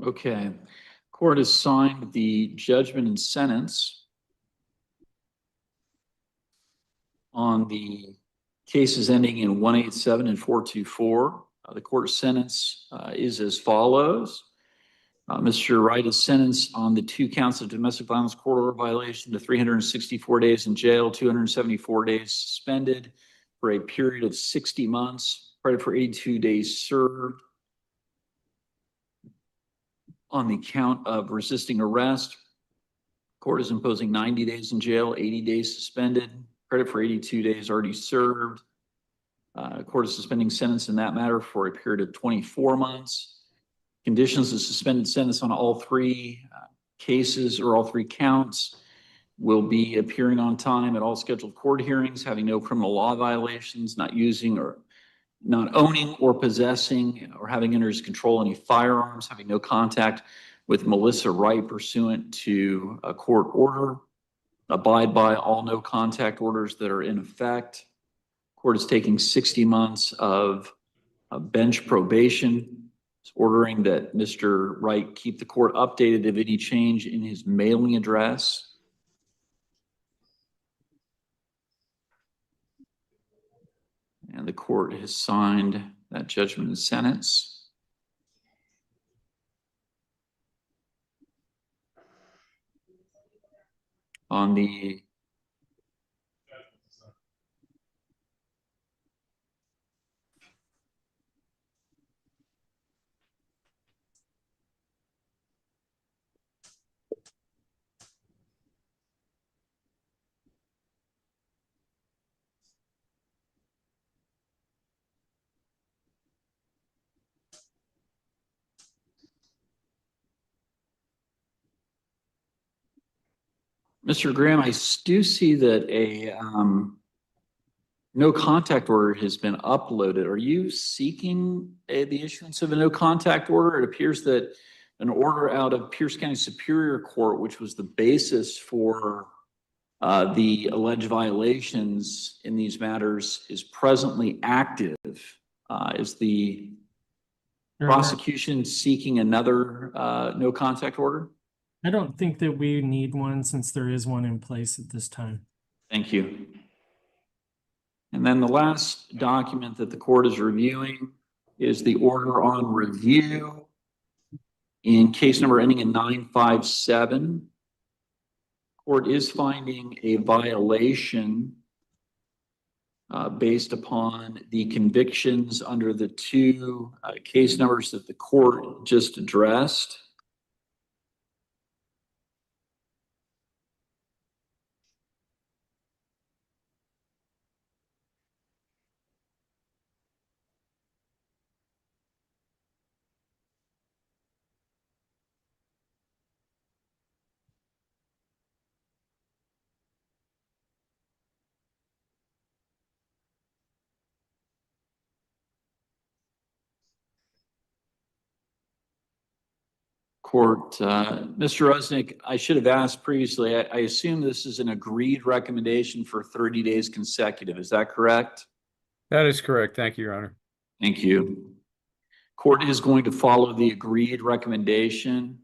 Okay. Court has signed the judgment and sentence on the cases ending in 187 and 424. The court sentence is as follows. Mr. Wright is sentenced on the 2 counts of domestic violence court order violation to 364 days in jail, 274 days suspended for a period of 60 months, credit for 82 days served. On the count of resisting arrest, court is imposing 90 days in jail, 80 days suspended, credit for 82 days already served. Court is suspending sentence in that matter for a period of 24 months. Conditions of suspended sentence on all 3 cases or all 3 counts will be appearing on time at all scheduled court hearings, having no criminal law violations, not using or not owning or possessing or having under his control any firearms, having no contact with Melissa Wright pursuant to a court order, abide by all no contact orders that are in effect. Court is taking 60 months of bench probation. It's ordering that Mr. Wright keep the court updated of any change in his mailing address. And the court has signed that judgment and sentence. On the Mr. Graham, I do see that a no contact order has been uploaded. Are you seeking the issuance of a no contact order? It appears that an order out of Pierce County Superior Court, which was the basis for the alleged violations in these matters, is presently active. Is the prosecution seeking another no contact order? I don't think that we need one since there is one in place at this time. Thank you. And then the last document that the court is reviewing is the order on review in case number ending in 957. Court is finding a violation based upon the convictions under the 2 case numbers that the court just addressed. Court, Mr. Rusnick, I should have asked previously, I assume this is an agreed recommendation for 30 days consecutive. Is that correct? That is correct. Thank you, Your Honor. Thank you. Court is going to follow the agreed recommendation.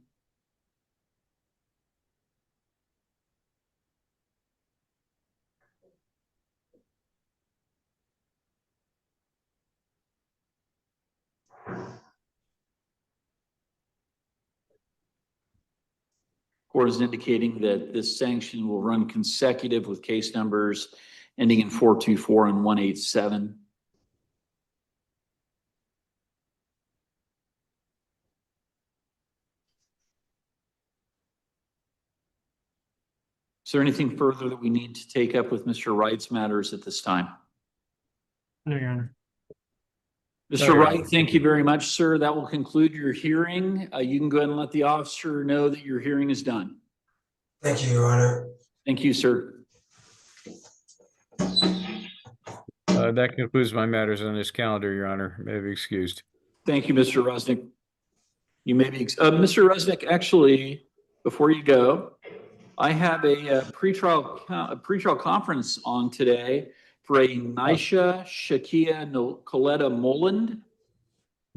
Court is indicating that this sanction will run consecutive with case numbers ending in 424 and 187. Is there anything further that we need to take up with Mr. Wright's matters at this time? No, Your Honor. Mr. Wright, thank you very much, sir. That will conclude your hearing. You can go ahead and let the officer know that your hearing is done. Thank you, Your Honor. Thank you, sir. That concludes my matters on this calendar, Your Honor. May I be excused. Thank you, Mr. Rusnick. You may be, Mr. Rusnick, actually, before you go, I have a pretrial conference on today for a Nisha Shakia Coletta Moland.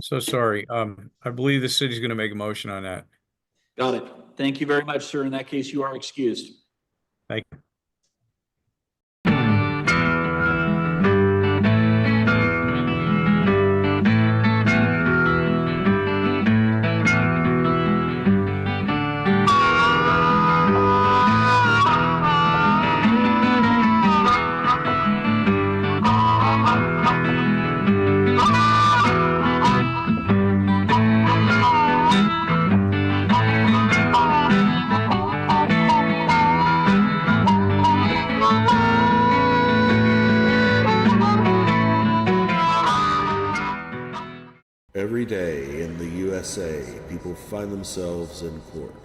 So sorry. I believe the city's going to make a motion on that. Got it. Thank you very much, sir. In that case, you are excused. Thank you. Every day in the USA, people find themselves in court.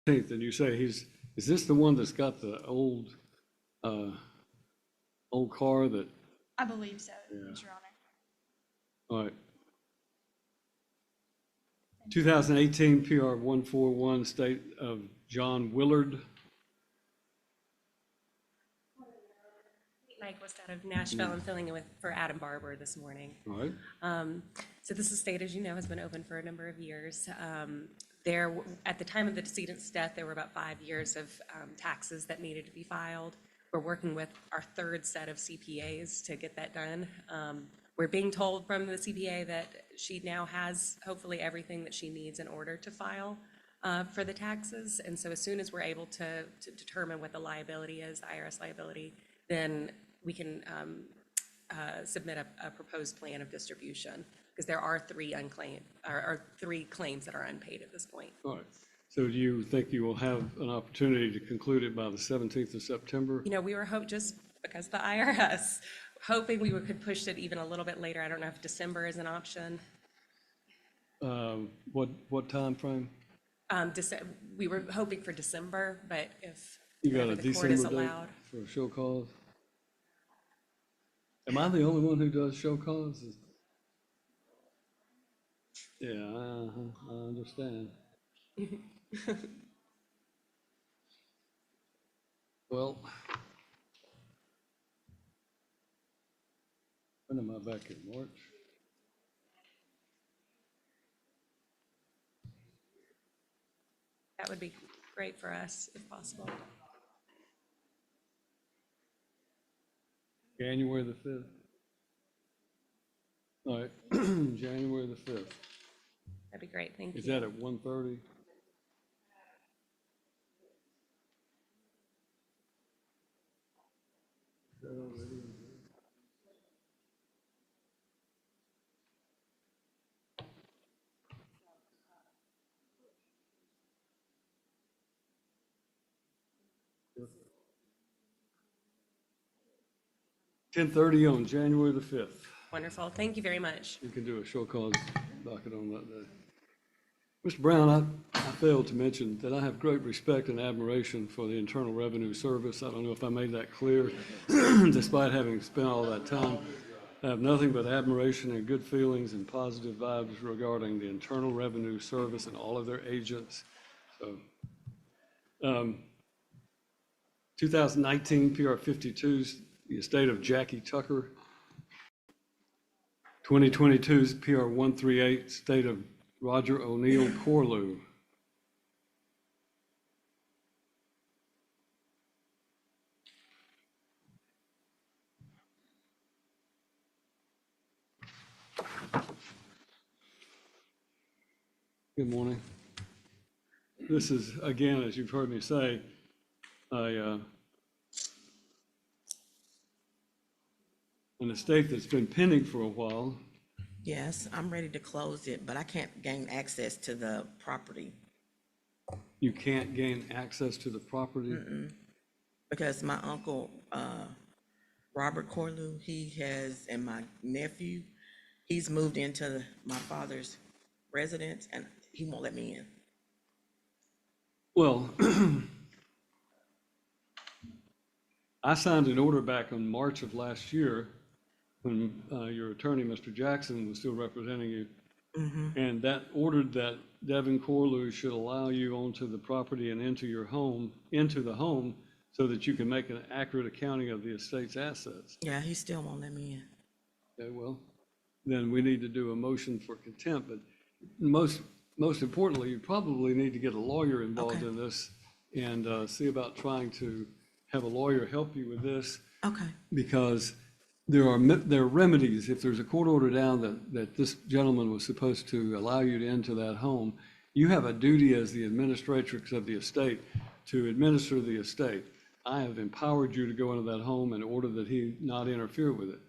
And you say is this the one that's got the old car that? I believe so, Yeah. Your Honor. All right. 2018 PR 141, State of John Willard. Mike West out of Nashville. I'm filling in for Adam Barber this morning. All right. So this estate, as you know, has been open for a number of years. There, at the time of the decedent's death, there were about 5 years of taxes that needed to be filed. We're working with our third set of CPAs to get that done. We're being told from the CPA that she now has hopefully everything that she needs in order to file for the taxes. And so as soon as we're able to determine what the liability is, the IRS liability, then we can submit a proposed plan of distribution, because there are three claims that are unpaid at this point. All right. So do you think you will have an opportunity to conclude it by the 17th of September? You know, we were just because the IRS, hoping we could push it even a little bit later. I don't know if December is an option. What time frame? We were hoping for December, but if You got a the court December is date allowed. for a show cause? Am I the only one who does show causes? Yeah, I understand. Well, when am I back in March? That would be great for us if possible. January the 5th. All right, January the 5th. That'd be great, thank you. Is that at 1:30? Is that already? Yes. 10:30 on January the 5th. Wonderful, thank you very much. You can do a show cause docket on that day. Mr. Brown, I failed to mention that I have great respect and admiration for the Internal Revenue Service. I don't know if I made that clear, despite having spent all that time. I have nothing but admiration and good feelings and positive vibes regarding the Internal Revenue Service and all of their agents. So, 2019 PR 52's the estate of Jackie Tucker. 2022's PR 138, state of Roger O'Neill Corlew. Good morning. This is, again, as you've heard me say, an estate that's been pending for a while. Yes, I'm ready to close it, but I can't gain access to the property. You can't gain access to the property? Because my uncle, Robert Corlew, and my nephew, he's moved into my father's residence and he won't let me in. Well, I signed an order back in March of last year when your attorney, Mr. Jackson, was still representing you. And that ordered that Devin Corlew should allow you onto the property and into the home so that you can make an accurate accounting of the estate's assets. Yeah, he still won't let me in. Okay, well, then we need to do a motion for contempt, but most importantly, you probably need to get a lawyer involved in this and see about trying to have a lawyer help you with this. Okay. Because there are remedies. If there's a court order down that this gentleman was supposed to allow you to enter that home, you have a duty as the administratrix of the estate to administer the estate. I have empowered you to go into that home in order that he not interfere with it.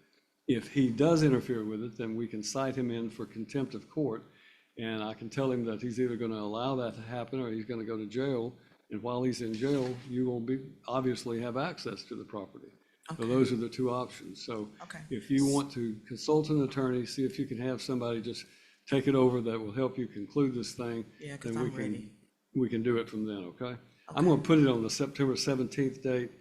If he does interfere with it, then we can cite him in for contempt of court. And I can tell him that he's either going to allow that to happen or he's going to go to jail. And while he's in jail, you will obviously have access to the property. So those are the two options. So if you want to consult an attorney, see if you can have somebody just take it over that will help you conclude this thing. Yeah, because then I'm ready. we can do it from then, okay? I'm going to put it on the September 17th date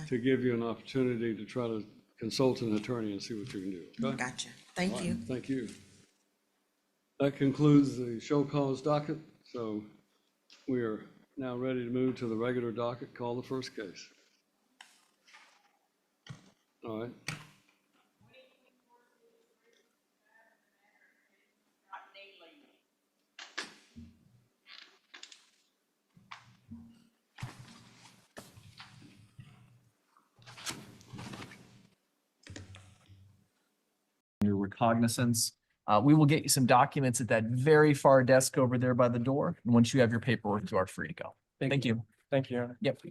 to give you an opportunity to try to consult an attorney and see what you can do, okay? Gotcha. Thank you. Thank you. That concludes the show cause docket. So we are now ready to move to the regular docket. Call the first case. All right. Your recognizance. We will get you some documents at that very far desk over there by the door. And once you have your paperwork, you are free to go. Thank you. Thank you, Your Honor. Yep.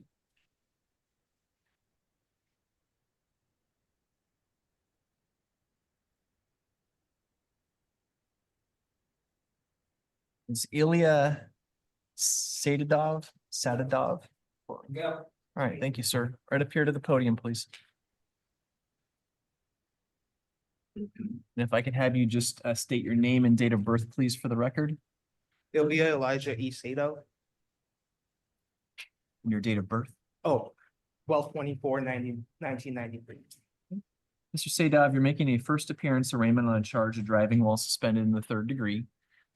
Is Ilya Sadadov? Yeah. All right, thank you, sir. Right up here to the podium, please. And if I could have you just state your name and date of birth, please, for the record. Ilya Elijah E. Sado. And your date of birth. Oh, 1993. Mr. Sadov, you're making a first appearance arraignment on a charge of driving while suspended in the third degree.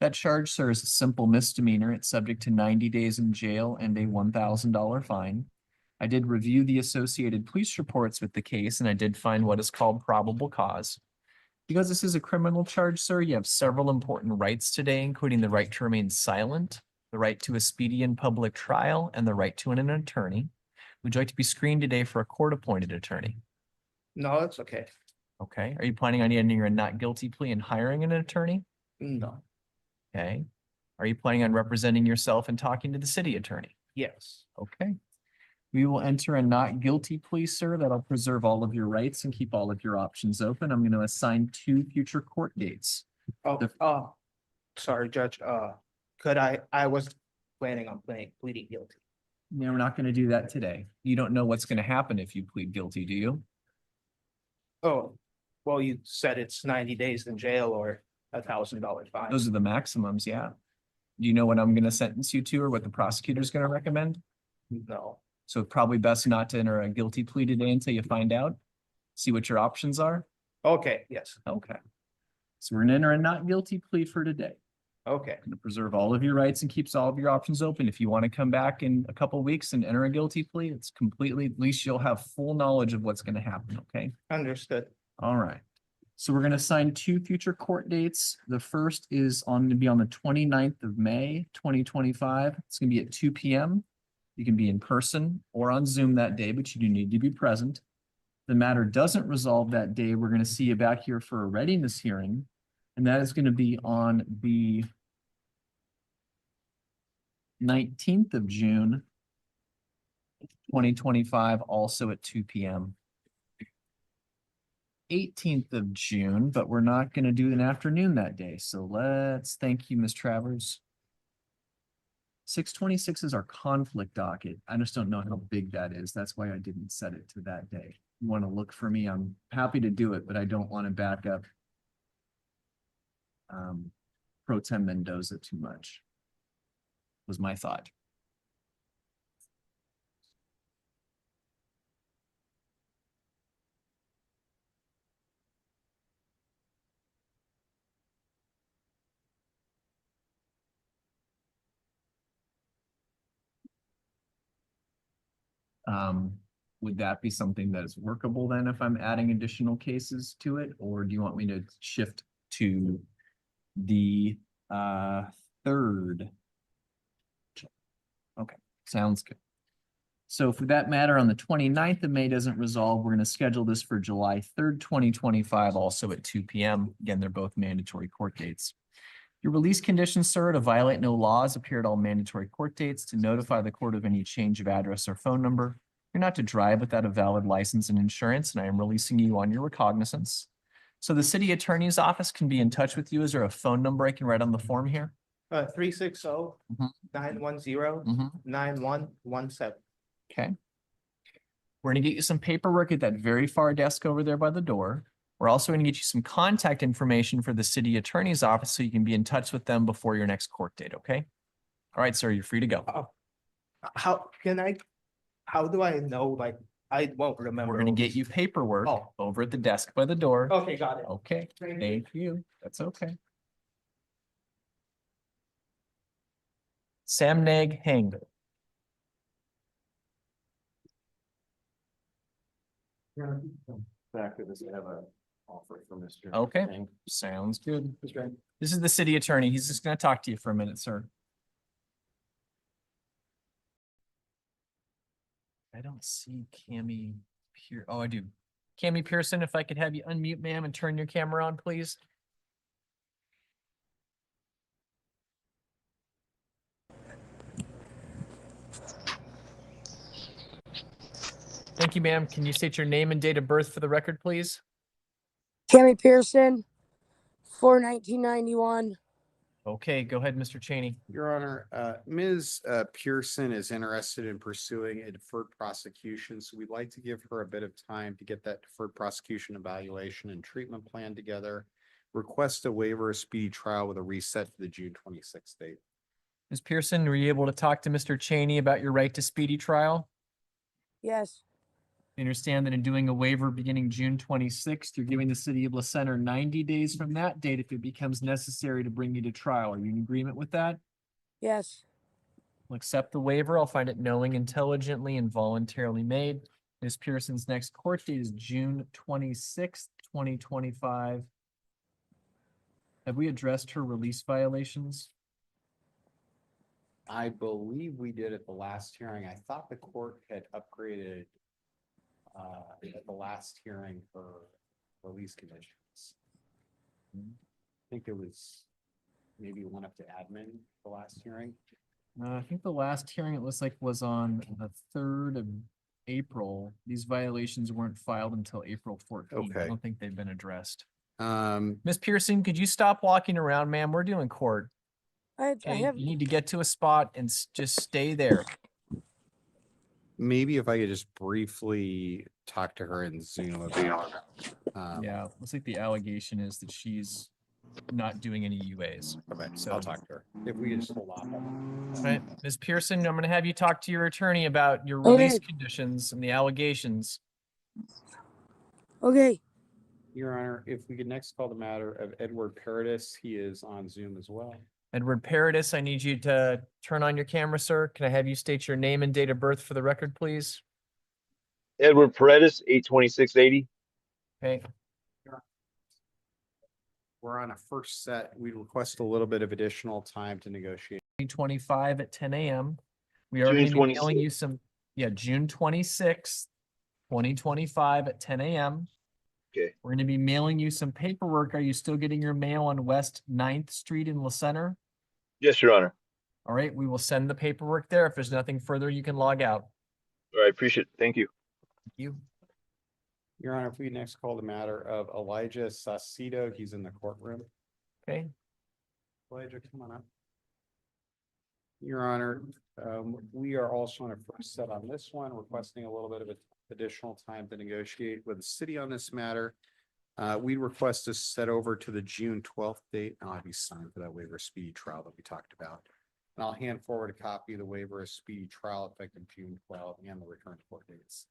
That charge, sir, is a simple misdemeanor. It's subject to 90 days in jail and a $1,000 fine. I did review the associated police reports with the case, and I did find what is called probable cause. Because this is a criminal charge, sir, you have several important rights today, including the right to remain silent, the right to a speedy and public trial, and the right to an attorney. Would you like to be screened today for a court-appointed attorney? No, it's okay. Okay. Are you planning on ending your not guilty plea and hiring an attorney? No. Okay. Are you planning on representing yourself and talking to the city attorney? Yes. Okay. We will enter a not guilty plea, sir. That'll preserve all of your rights and keep all of your options open. I'm going to assign 2 future court dates. Oh, sorry, Judge. I was planning on pleading guilty. No, we're not going to do that today. You don't know what's going to happen if you plead guilty, do you? Oh, well, you said it's 90 days in jail or $1,000 fine. Those are the maximums, yeah. Do you know what I'm going to sentence you to or what the prosecutor's going to recommend? No. So probably best not to enter a guilty plea today until you find out, see what your options are. Okay, yes. Okay. So we're gonna enter a not guilty plea for today. Okay. Gonna preserve all of your rights and keeps all of your options open. If you want to come back in a couple of weeks and enter a guilty plea, it's completely, at least you'll have full knowledge of what's gonna happen, okay? Understood. All right. So we're gonna assign 2 future court dates. The first is to be on the 29th of May, 2025. It's gonna be at 2 p.m. You can be in person or on Zoom that day, but you do need to be present. The matter doesn't resolve that day. We're going to see you back here for a readiness hearing, and that is going to be on the 19th of June, 2025, also at 2 p.m. 18th of June, but we're not going to do an afternoon that day. So let's thank you, Ms. Travers. 626 is our conflict docket. I just don't know how big that is. That's why I didn't set it to that day. You want to look for me, I'm happy to do it, but I don't want to back up Pro Tem Mendoza too much, was my thought. would that be something that is workable then if I'm adding additional cases to it? Or do you want me to shift to the third? Okay, sounds good. So for that matter, on the 29th of May doesn't resolve, we're going to schedule this for July 3rd, 2025, also at 2 p.m. Again, they're both mandatory court dates. Your release conditions, sir, to violate no laws appear at all mandatory court dates, to notify the court of any change of address or phone number. You're not to drive without a valid license and insurance, and I am releasing you on your recognizance. So the city attorney's office can be in touch with you. Is there a phone number I can write on the form here? 360-910-9117. Okay. We're going to get you some paperwork at that very far desk over there by the door. We're also going to get you some contact information for the city attorney's office so you can be in touch with them before your next court date, okay? All right, sir, you're free to go. How do I know, like, I won't remember. We're going to get you paperwork over at the desk by the door. Okay, got it. Okay, thank you. That's okay. Samneg Heng. Exactly, this I have a offer from Mr. Okay, sounds good. This is the city attorney. He's just going to talk to you for a minute, sir. I don't see Cammie Pearson. Oh, I do. Cammie Pearson, if I could have you unmute, ma'am, and turn your camera on, please. Thank you, ma'am. Can you state your name and date of birth for the record, please? Cammie Pearson, 4/1991. Okay, go ahead, Mr. Cheney. Your Honor, Ms. Pearson is interested in pursuing a deferred prosecution, so we'd like to give her a bit of time to get that deferred prosecution evaluation and treatment plan together. Request a waiver of speedy trial with a reset to the June 26th date. Ms. Pearson, were you able to talk to Mr. Cheney about your right to speedy trial? Yes. I understand that in doing a waiver beginning June 26th, you're giving the city of La Center 90 days from that date if it becomes necessary to bring you to trial. Are you in agreement with that? Yes. I'll accept the waiver. I'll find it knowing, intelligently, and voluntarily made. Ms. Pearson's next court date is June 26th, 2025. Have we addressed her release violations? I believe we did at the last hearing. I thought the court had upgraded at the last hearing for release conditions. I think it was maybe one up to admin, the last hearing. I think the last hearing it looks like was on the 3rd of April. These violations weren't filed until April 14th. Okay. I don't think they've been addressed. Um, Ms. Pearson, could you stop walking around, ma'am? We're doing court. I Okay, have. you need to get to a spot and just stay there. maybe if I could just briefly talk to her in Zoom about. Yeah, looks like the allegation is that she's not doing any UAs. Okay, So I'll talk to her. If we could just hold on. All right, Ms. Pearson, I'm gonna have you talk to your attorney about your Okay. release conditions and the allegations. Okay. Your Honor, if we could next call the matter of Edward Paradis, he is on Zoom as well. Edward Paradis, I need you to turn on your camera, sir. Can I have you state your name and date of birth for the record, please? Edward Paredes, 82680. Okay, We're on a first set. We request a little bit of additional time to negotiate. 25 at 10 a.m. We are June going to be 26th. mailing you some, June 26th, 2025 at 10 a.m. Okay. We're going to be mailing you some paperwork. Are you still getting your mail on West 9th Street in La Center? Yes, Your Honor. All right, we will send the paperwork there. If there's nothing further, you can log out. All right, appreciate it. Thank you. Thank you. Your Honor, if we next call the matter of Elijah Saucedo, he's in the courtroom. Okay. Elijah, come on up. Your Honor, we are also on a first set on this one, requesting a little bit of additional time to negotiate with the city on this matter. We request to set over to the June 12th date. I'll have you sign for that waiver of speedy trial that we talked about. And I'll hand forward a copy of the waiver of speedy trial effective June 12th and the return to court dates.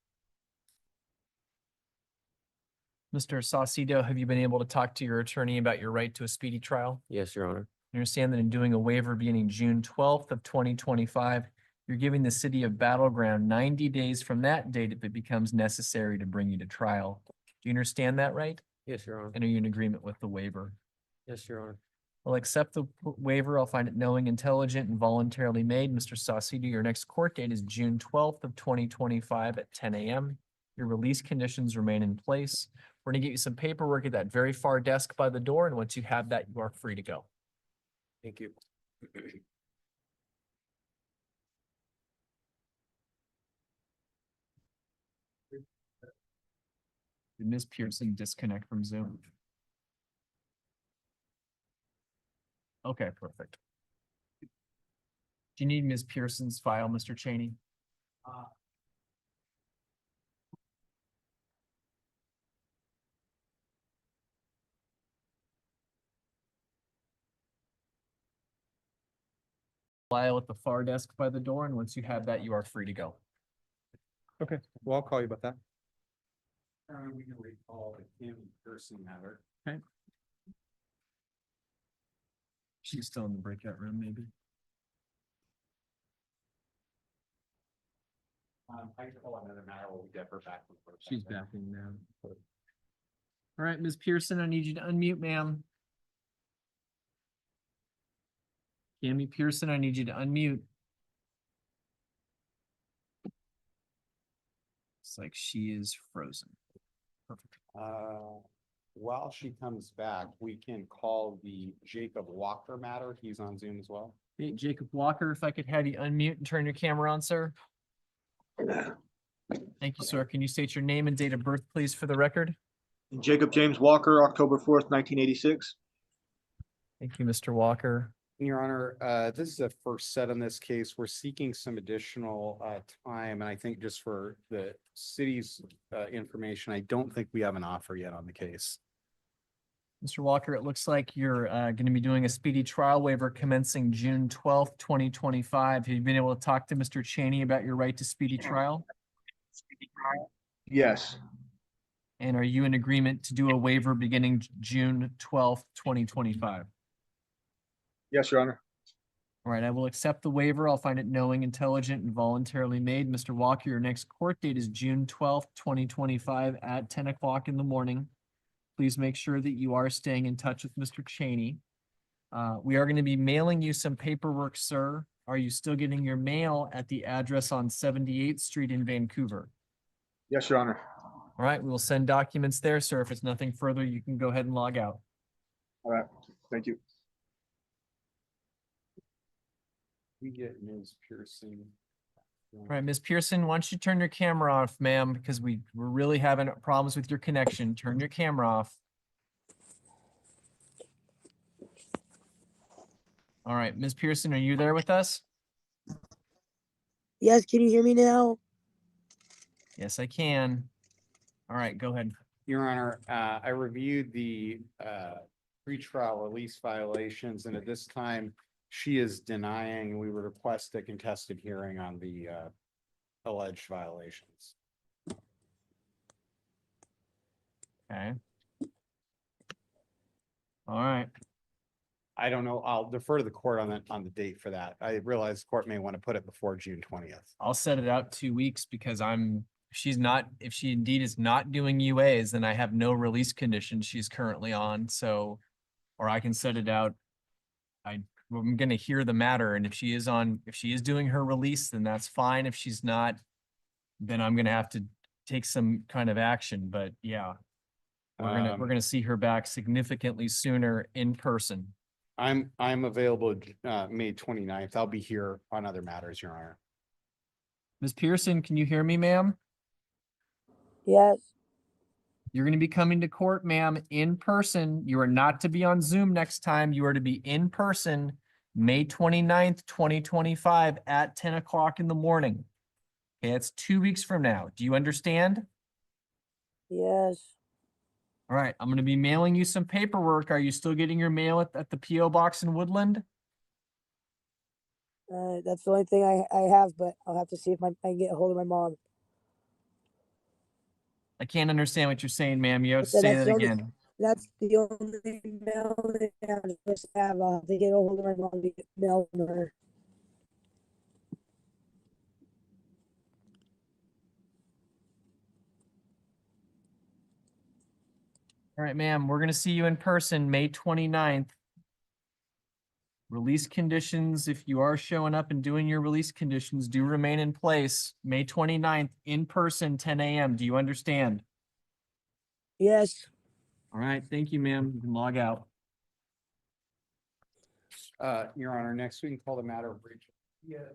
Mr. Saucedo, have you been able to talk to your attorney about your right to a speedy trial? Yes, Your Honor. You understand that in doing a waiver beginning June 12th of 2025, You're giving the city of Battleground 90 days from that date if it becomes necessary to bring you to trial. Do you understand that, right? Yes, Your Honor. And are you in agreement with the waiver? Yes, Your Honor. I'll accept the waiver. I'll find it knowing, intelligent, and voluntarily made. Mr. Saucedo, your next court date is June 12th of 2025 at 10 a.m. Your release conditions remain in place. We're gonna get you some paperwork at that very far desk by the door, and once you have that, you are free to go. Thank you. Did Ms. Pearson disconnect from Zoom? Okay, perfect. Do you need Ms. Pearson's file, Mr. Cheney? File at the far desk by the door, and once you have that, you are free to go. Okay, well, I'll call you about that. We can recall the Kim Pearson matter. Okay. She's still in the breakout room, maybe. I can call another matter while we get her back. She's backing now. All right, Ms. Pearson, I need you to unmute, ma'am. Cammy Pearson, I need you to unmute. It's like she is frozen. Perfect. While she comes back, we can call the Jacob Walker matter. He's on Zoom as well. Hey, Jacob Walker, if I could have you unmute and turn your camera on, sir. Thank you, sir. Can you state your name and date of birth, please, for the record? Jacob James Walker, October 4th, 1986. Thank you, Mr. Walker. Your Honor, this is a first set on this case. We're seeking some additional time, and I think just for the city's information, I don't think we have an offer yet on the case. Mr. Walker, it looks like you're going to be doing a speedy trial waiver commencing June 12th, 2025. Have you been able to talk to Mr. Cheney about your right to speedy trial? Yes. And are you in agreement to do a waiver beginning June 12th, 2025? Yes, Your Honor. All right, I will accept the waiver. I'll find it knowing, intelligent, and voluntarily made. Mr. Walker, your next court date is June 12th, 2025 at 10 o'clock in the morning. Please make sure that you are staying in touch with Mr. Cheney. We are going to be mailing you some paperwork, sir. Are you still getting your mail at the address on 78th Street in Vancouver? Yes, Your Honor. All right, we will send documents there, sir. If it's nothing further, you can go ahead and log out. All right. Thank you. We get Ms. Pearson. All right, Ms. Pearson, why don't you turn your camera off, ma'am, because we're really having problems with your connection. Turn your camera off. All right, Ms. Pearson, are you there with us? Yes, can you hear me now? Yes, I can. All right, go ahead. Your Honor, I reviewed the pretrial release violations, and at this time, she is denying. We would request a contested hearing on the alleged violations. Okay. All right. I don't know. I'll defer to the court on the date for that. I realize the court may want to put it before June 20th. I'll set it out 2 weeks because if she indeed is not doing UAs, then I have no release conditions she's currently on. So, or I can set it out. I'm going to hear the matter. And if she is doing her release, then that's fine. If she's not, then I'm going to have to take some kind of action. But yeah, we're going to see her back significantly sooner in person. I'm available May 29th. I'll be here on other matters, Your Honor. Ms. Pearson, can you hear me, ma'am? Yes. You're going to be coming to court, ma'am, in person. You are not to be on Zoom next time. You are to be in person, May 29th, 2025 at 10 o'clock in the morning. Okay, it's 2 weeks from now. Do you understand? Yes. All right, I'm going to be mailing you some paperwork. Are you still getting your mail at the P.O. Box in Woodland? That's the only thing I have, but I'll have to see if I can get a hold of my mom. I can't understand what you're saying, ma'am. You have to So say that's that the only- again. That's the only mail they have. Just have to get a hold of my mom to get mail from her. All right, ma'am, we're gonna see you in person, May 29th. Release conditions, if you are showing up and doing your release conditions, do remain in place, May 29th, in person, 10 a.m. Do you understand? Yes. All right, thank you, ma'am. You can log out. Your Honor, next we can call the matter of Rachel. Yes.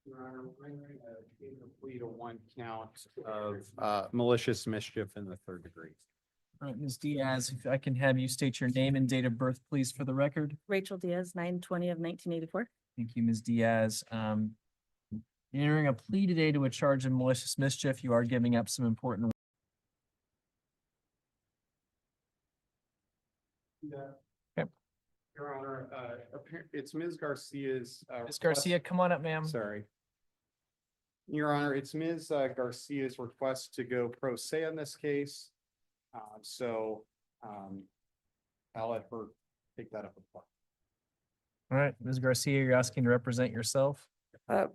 Your Honor, we're going to plead a one count of malicious mischief in the third degree. All right, Ms. Diaz, if I can have you state your name and date of birth, please, for the record. Rachel Diaz, 9/20 of 1984. Thank you, Ms. Diaz. Entering a plea today to a charge of malicious mischief, you are giving up some important. Okay. Your Honor, it's Ms. Garcia's. Ms. Garcia, come on up, ma'am. Sorry. Your Honor, it's Ms. Garcia's request to go pro se on this case. I'll let her take that up. All right, Ms. Garcia, you're asking to represent yourself? I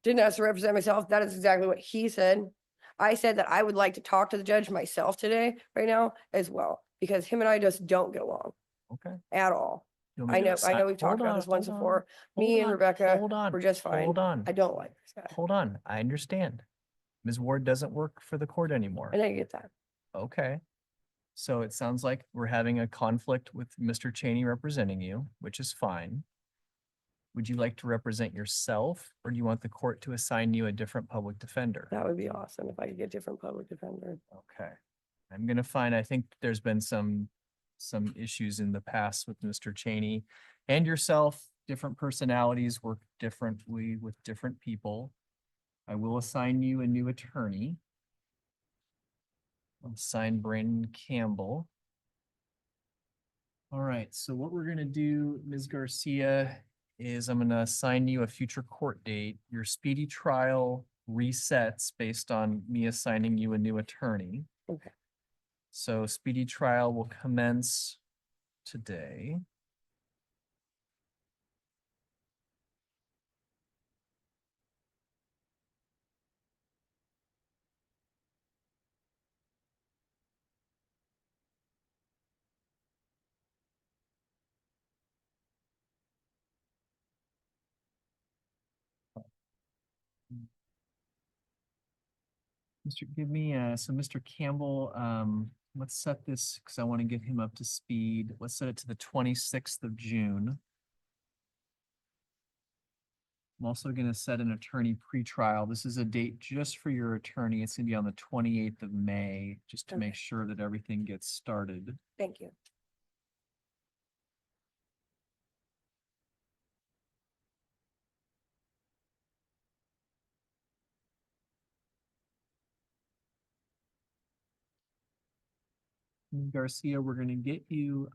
didn't ask to represent myself. That is exactly what he said. I said that I would like to talk to the judge myself today, right now, as well, because him and I just don't get along. Okay. At all. You want me I to know assign- we've talked hold about on, this once hold on, before. hold Me and on, Rebecca, hold on, we're just fine. hold on. I don't like this guy. Hold on, I understand. Ms. Ward doesn't work for the court anymore. And I get that. Okay. So it sounds like we're having a conflict with Mr. Cheney representing you, which is fine. Would you like to represent yourself, or do you want the court to assign you a different public defender? That would be awesome if I could get different public defender. Okay. I'm gonna find, I think there's been some issues in the past with Mr. Cheney and yourself. Different personalities work differently with different people. I will assign you a new attorney. I'll assign Brandon Campbell. All right, so what we're gonna do, Ms. Garcia, is I'm gonna assign you a future court date. Your speedy trial resets based on me assigning you a new attorney. Okay. So speedy trial will commence today. So Mr. Campbell, let's set this, because I want to get him up to speed. Let's set it to the 26th of June. I'm also going to set an attorney pretrial. This is a date just for your attorney. It's going to be on the 28th of May, just to make sure that everything gets started. Thank you. Garcia, we're going to get you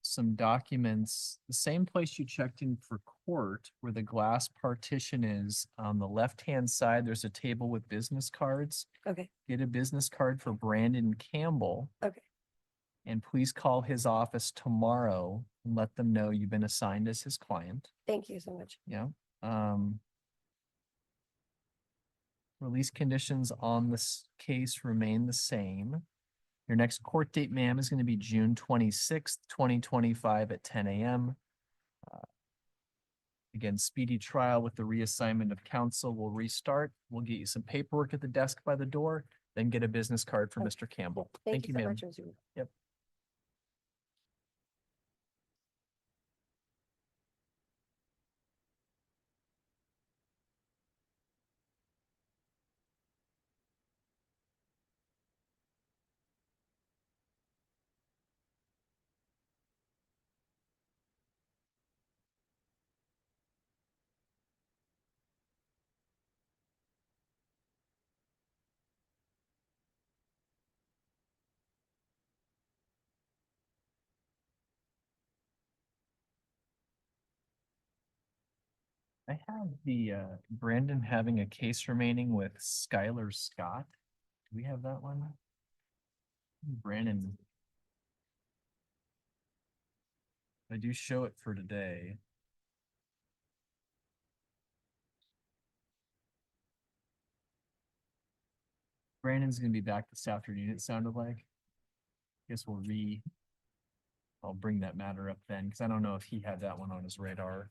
some documents, the same place you checked in for court, where the glass partition is. On the left-hand side, there's a table with business cards. Okay. Get a business card for Brandon Campbell. Okay. And please call his office tomorrow and let them know you've been assigned as his client. Thank you so much. Yeah. Release conditions on this case remain the same. Your next court date, ma'am, is going to be June 26th, 2025 at 10 a.m. Again, speedy trial with the reassignment of counsel will restart. We'll get you some paperwork at the desk by the door, then get a business card for Mr. Campbell. Thank you so ma'am. much, Mr. Weaver. Yep. I have the Brandon having a case remaining with Skylar Scott. Do we have that one? Brandon. I do show it for today. Brandon's gonna be back this afternoon, it sounded like. Guess I'll bring that matter up then, because I don't know if he had that one on his radar.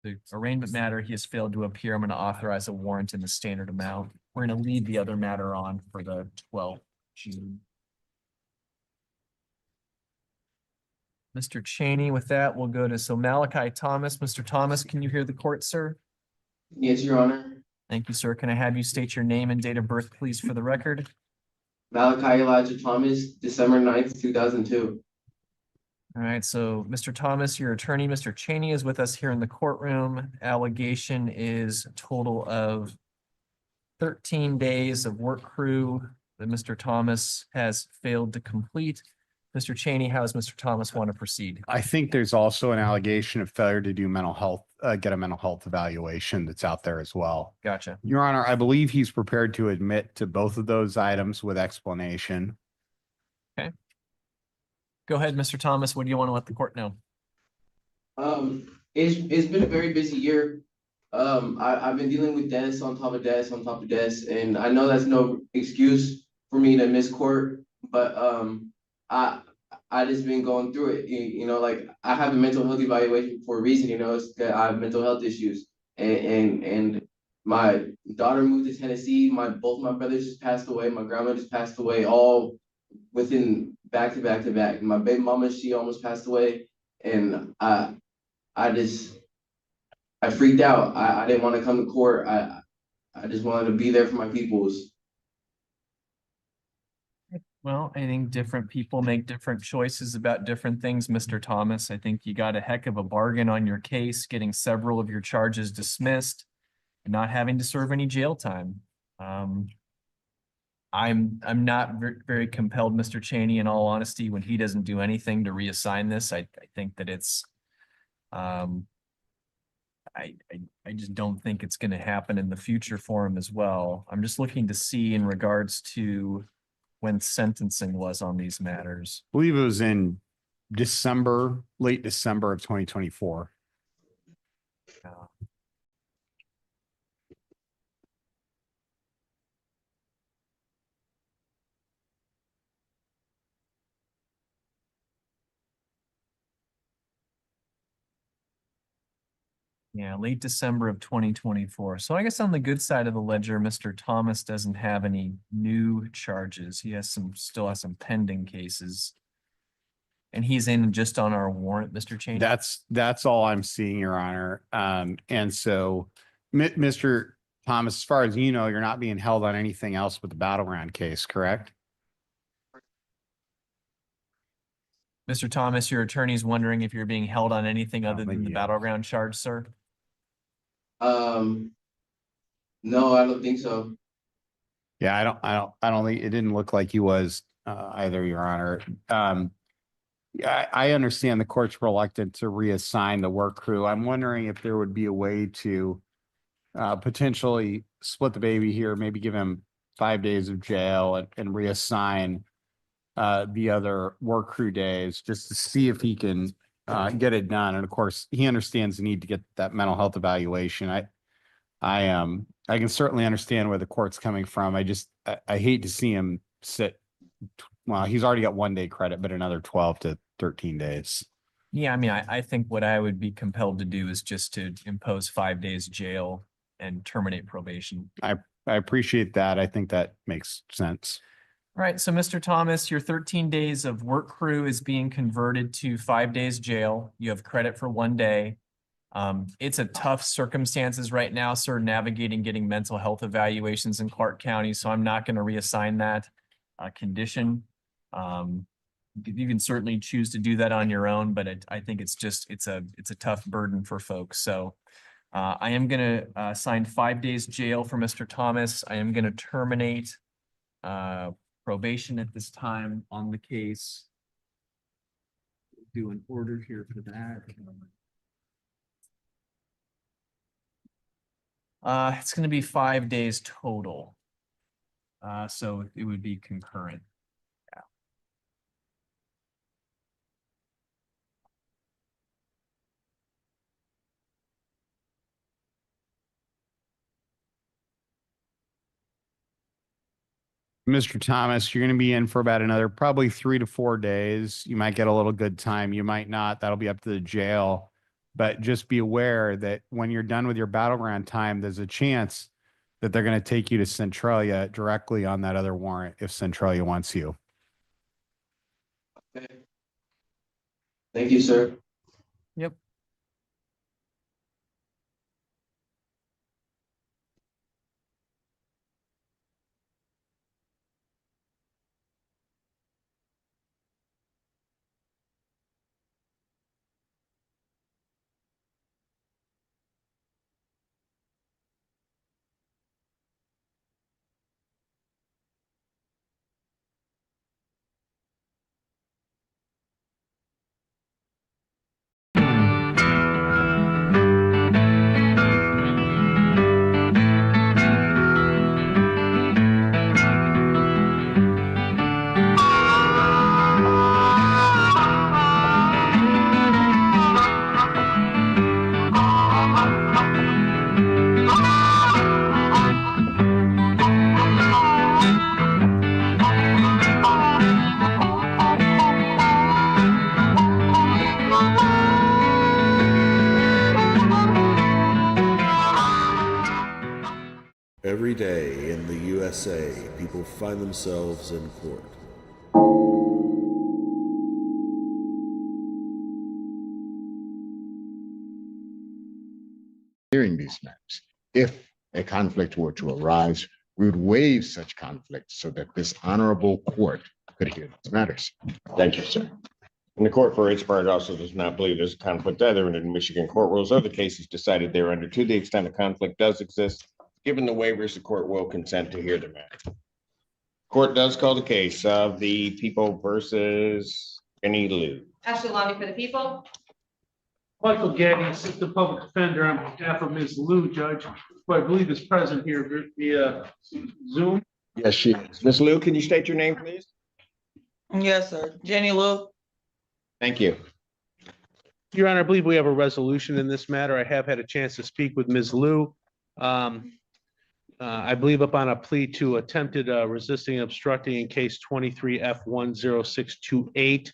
The arraignment matter, he has failed to appear. I'm gonna authorize a warrant in the standard amount. We're gonna leave the other matter on for the 12th June. Mr. Cheney, with that, we'll go to, so Malachi Thomas. Mr. Thomas, can you hear the court, sir? Yes, Your Honor. Thank you, sir. Can I have you state your name and date of birth, please, for the record? Malachi Elijah Thomas, December 9th, 2002. All right, so Mr. Thomas, your attorney, Mr. Cheney, is with us here in the courtroom. Allegation is a total of 13 days of work crew that Mr. Thomas has failed to complete. Mr. Cheney, how does Mr. Thomas want to proceed? I think there's also an allegation of failure to do mental health, get a mental health evaluation that's out there as well. Gotcha. Your Honor, I believe he's prepared to admit to both of those items with explanation. Okay. Go ahead, Mr. Thomas. What do you want to let the court know? It's been a very busy year. I've been dealing with deaths on top of deaths on top of deaths, and I know that's no excuse for me to miss court, but I just been going through it. You know, like I have a mental health evaluation for a reason. You know, it's that I have mental health issues, and my daughter moved to Tennessee. Both my brothers just passed away. My grandma just passed away, all within back to back to back. My baby mama, she almost passed away, and I freaked out. I didn't want to come to court. I just wanted to be there for my peoples. Well, I think different people make different choices about different things, Mr. Thomas. I think you got a heck of a bargain on your case, getting several of your charges dismissed, and not having to serve any jail time. I'm not very compelled, Mr. Cheney, in all honesty, when he doesn't do anything to reassign this. I think that it's I just don't think it's going to happen in the future for him as well. I'm just looking to see in regards to when sentencing was on these matters. I believe it was in December, late December of 2024. Yeah, late December of 2024. So I guess on the good side of the ledger, Mr. Thomas doesn't have any new charges. He has still has some pending cases. And he's in just on our warrant, Mr. Cheney? That's all I'm seeing, Your Honor. And so, Mr. Thomas, as far as you know, you're not being held on anything else but the battleground case, correct? Mr. Thomas, your attorney's wondering if you're being held on anything other than the battleground charge, sir? No, I don't think so. Yeah, I don't think it didn't look like he was either, Your Honor. I understand the court's reluctant to reassign the work crew. I'm wondering if there would be a way to potentially split the baby here, maybe give him 5 days of jail and reassign the other work crew days just to see if he can get it done. And of course, he understands the need to get that mental health evaluation. I can certainly understand where the court's coming from. I hate to see him sit. Well, he's already got 1 day credit, but another 12 to 13 days. Yeah, I mean, I think what I would be compelled to do is just to impose 5 days jail and terminate probation. I appreciate that. I think that makes sense. All right, so Mr. Thomas, your 13 days of work crew is being converted to 5 days jail. You have credit for 1 day. It's a tough circumstances right now, sir, navigating getting mental health evaluations in Clark County, so I'm not going to reassign that condition. You can certainly choose to do that on your own, but I think it's a tough burden for folks. So I am going to assign 5 days jail for Mr. Thomas. I am going to terminate probation at this time on the case. Do an order here for that. It's going to be 5 days total. So it would be concurrent. Yeah. Mr. Thomas, you're going to be in for about another probably 3 to 4 days. You might get a little good time. You might not. That'll be up to the jail. But just be aware that when you're done with your battleground time, there's a chance that they're going to take you to Centralia directly on that other warrant if Centralia wants you. Okay. Thank you, sir. Yep. Every day in the USA, people find themselves in court. Hearing these matters. If a conflict were to arise, we would waive such conflicts so that this honorable court could hear these matters. Thank you, sir. And the court, for its part, also does not believe there's a conflict either, and in Michigan court rules, other cases decided thereunder to the extent a conflict does exist. Given the waivers, the court will consent to hear the matter. Court does call the case of the People versus LWU. Ashley Lonnie for the people. Michael Gaddy, Assistant Public Defender on behalf of Ms. Liu, Judge, who I believe is present here via Zoom. Yes, she is. Ms. Liu, can you state your name, please? Yes, sir. Jenny Lou. Thank you. Your Honor, I believe we have a resolution in this matter. I have had a chance to speak with Ms. Liu. I believe upon a plea to attempted resisting and obstructing in case 23 F10628,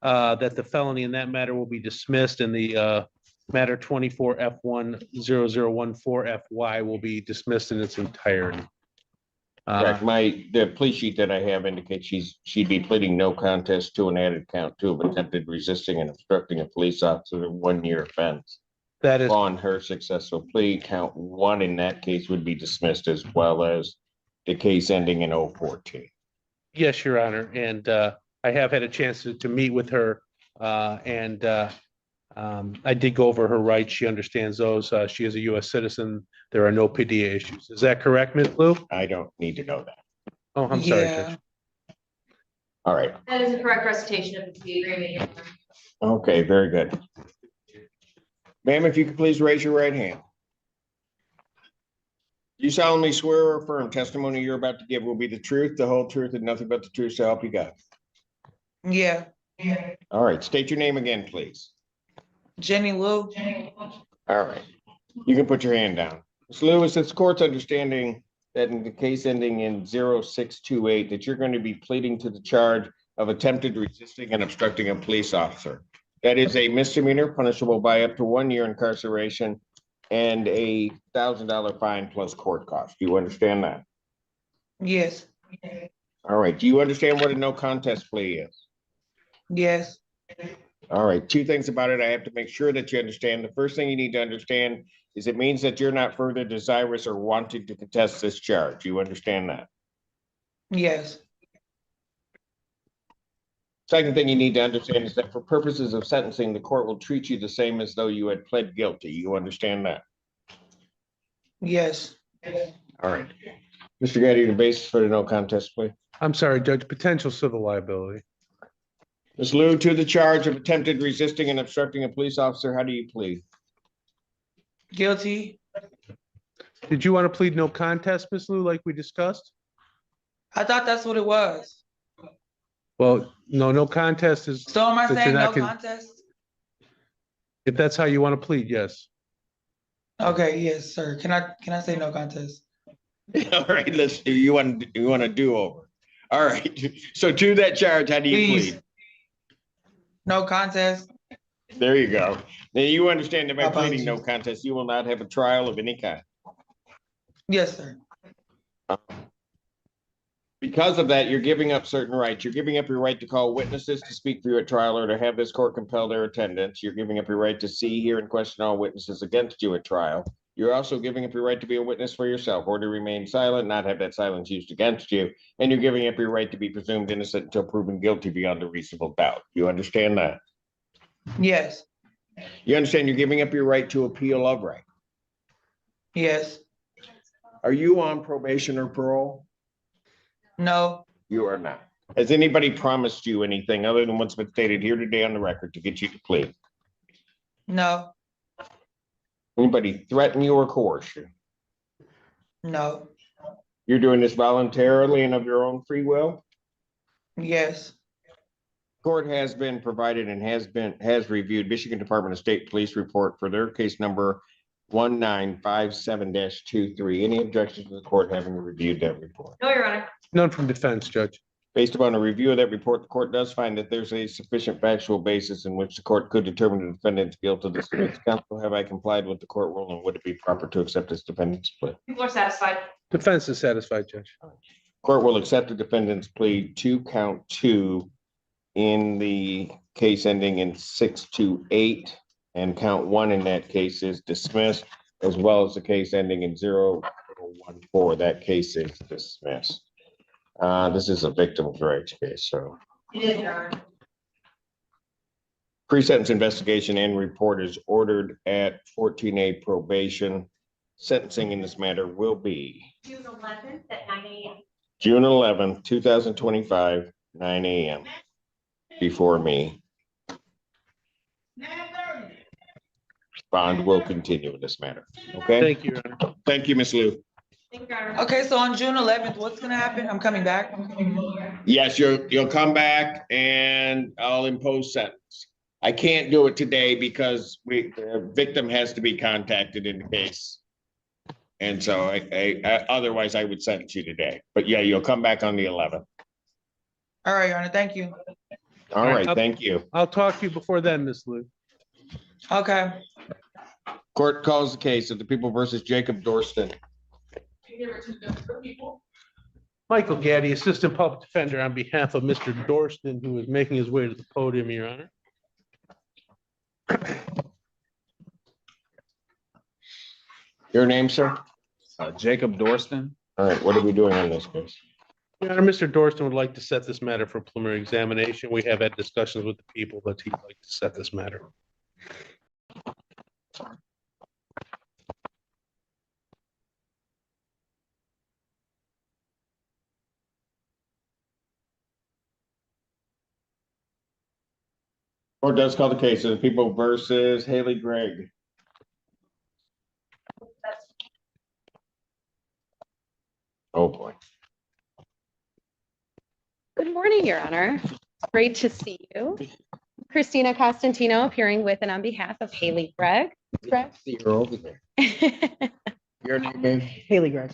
that the felony in that matter will be dismissed and the matter 24 F10014 FY will be dismissed in its entirety. Correct. The plea sheet that I have indicates she'd be pleading no contest to an added count 2 of attempted resisting and obstructing a police officer, a 1-year offense. That is on her successful plea. Count 1 in that case would be dismissed, as well as the case ending in 014. Yes, Your Honor, and I have had a chance to meet with her, and I did go over her rights. She understands those. She is a U.S. citizen. There are no PDA issues. Is that correct, Ms. Liu? I don't need to know that. Oh, I'm sorry, Judge. All right. That is a correct recitation of the plea agreement, Your Honor. Okay, very good. Ma'am, if you could please raise your right hand. You solemnly swear or affirm testimony you're about to give will be the truth, the whole truth, and nothing but the truth, so help you God. Yeah. All right, state your name again, please. Jenny Lou. All right, you can put your hand down. Ms. Lewis, it's court's understanding that in the case ending in 0628, that you're going to be pleading to the charge of attempted resisting and obstructing a police officer. That is a misdemeanor punishable by up to 1 year incarceration and a $1,000 fine plus court cost. Do you understand that? Yes. All right. Do you understand what a no contest plea is? Yes. All right. 2 things about it I have to make sure that you understand. The first thing you need to understand is it means that you're not further desirous or wanting to contest this charge. You understand that? Yes. Second thing you need to understand is that for purposes of sentencing, the court will treat you the same as though you had pled guilty. You understand that? Yes. All right. Mr. Gaddy, the basis for the no contest plea? I'm sorry, Judge, potential civil liability. Ms. Liu, to the charge of attempted resisting and obstructing a police officer, how do you plead? Guilty. Did you want to plead no contest, Ms. Liu, like we discussed? I thought that's what it was. Well, no contest is. So am I that you're saying no not contest? If that's how you want to plead, yes. Okay, yes, sir. Can I say no contest? All right, let's do. You want to do over? All right, so to that charge, how do you Please. plead? No contest. There you go. Now you understand that by Apologies. pleading no contest, you will not have a trial of any kind. Yes, sir. Because of that, you're giving up certain rights. You're giving up your right to call witnesses to speak for you at trial or to have this court compel their attendance. You're giving up your right to see, hear, and question all witnesses against you at trial. You're also giving up your right to be a witness for yourself or to remain silent, not have that silence used against you. And you're giving up your right to be presumed innocent until proven guilty beyond a reasonable doubt. You understand that? Yes. You understand you're giving up your right to appeal of right. Yes. Are you on probation or parole? No. You are not. Has anybody promised you anything other than what's been stated here today on the record to get you to plead? No. Anybody threaten you or coerce you? No. You're doing this voluntarily and of your own free will? Yes. Court has been provided and has reviewed Michigan Department of State Police report for their case number 1957-23. Any objections to the court having reviewed that report? No, Your Honor. None from defense, Judge. Based upon a review of that report, the court does find that there's a sufficient factual basis in which the court could determine the defendant's guilt of this offense. Counsel, have I complied with the court rule, and would it be proper to accept this defendant's plea? People are satisfied. Defense is satisfied, Judge. Court will accept the defendant's plea to count 2 in the case ending in 628, and count 1 in that case is dismissed, as well as the case ending in 014. That case is dismissed. This is a victim's rights case, so. It is, Your Honor. Pre-sentence investigation and report is ordered at 14A probation. Sentencing in this matter will be June 11th at 9 a.m. June 11th, 2025, 9 a.m. before me. Bond will continue in this matter. Okay? Thank you, Your Honor. Thank you, Ms. Liu. Thank you, Your Honor. Okay, so on June 11th, what's gonna happen? I'm coming back. Yes, you'll come back and I'll impose sentence. I can't do it today because the victim has to be contacted in the case. And so I otherwise I would sentence you today, but yeah, you'll come back on the 11th. All right, Your Honor, thank you. All right, thank you. I'll talk to you before then, Ms. Liu. Okay. Court calls the case of the People versus Jacob Dorston. Michael Gaddy, Assistant Public Defender, on behalf of Mr. Dorston, who is making his way to the podium, Your Honor. Your name, sir? Jacob Dorston. All right, what are we doing on this case? Your Honor, Mr. Dorston would like to set this matter for preliminary examination. We have had discussions with the people, but he'd like to set this matter. Court does call the case of the People versus Haley Gregg. Oh, boy. Good morning, Your Honor. Great to see you. Christina Costantino appearing with and on behalf of Haley Gregg. Correct? You're over there. Your name is? Haley Gregg.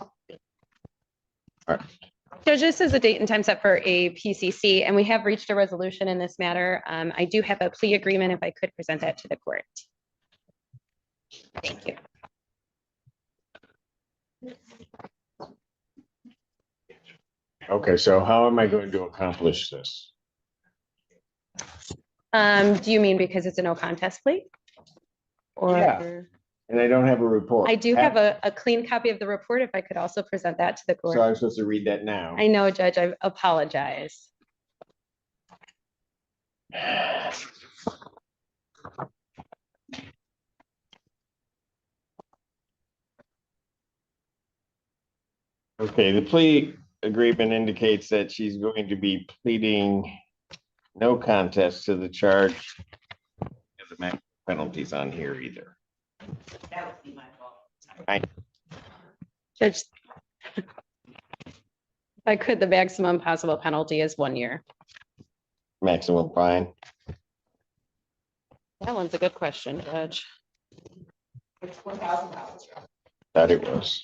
All right. Judge, this is a date and time set for a PCC, and we have reached a resolution in this matter. I do have a plea agreement if I could present that to the court. Thank you. Okay, so how am I going to accomplish this? Do you mean because it's a no contest plea? Or? Yeah. And I don't have a report. I do have a clean copy of the report if I could also present that to the court. So I'm supposed to read that now. I know, Judge, I apologize. Okay, the plea agreement indicates that she's going to be pleading no contest to the charge. And the maximum penalties on here either. That would be my fault. Judge, if I could, the maximum possible penalty is 1 year. Maximum fine. That one's a good question, Judge. It's $4,000. That it was.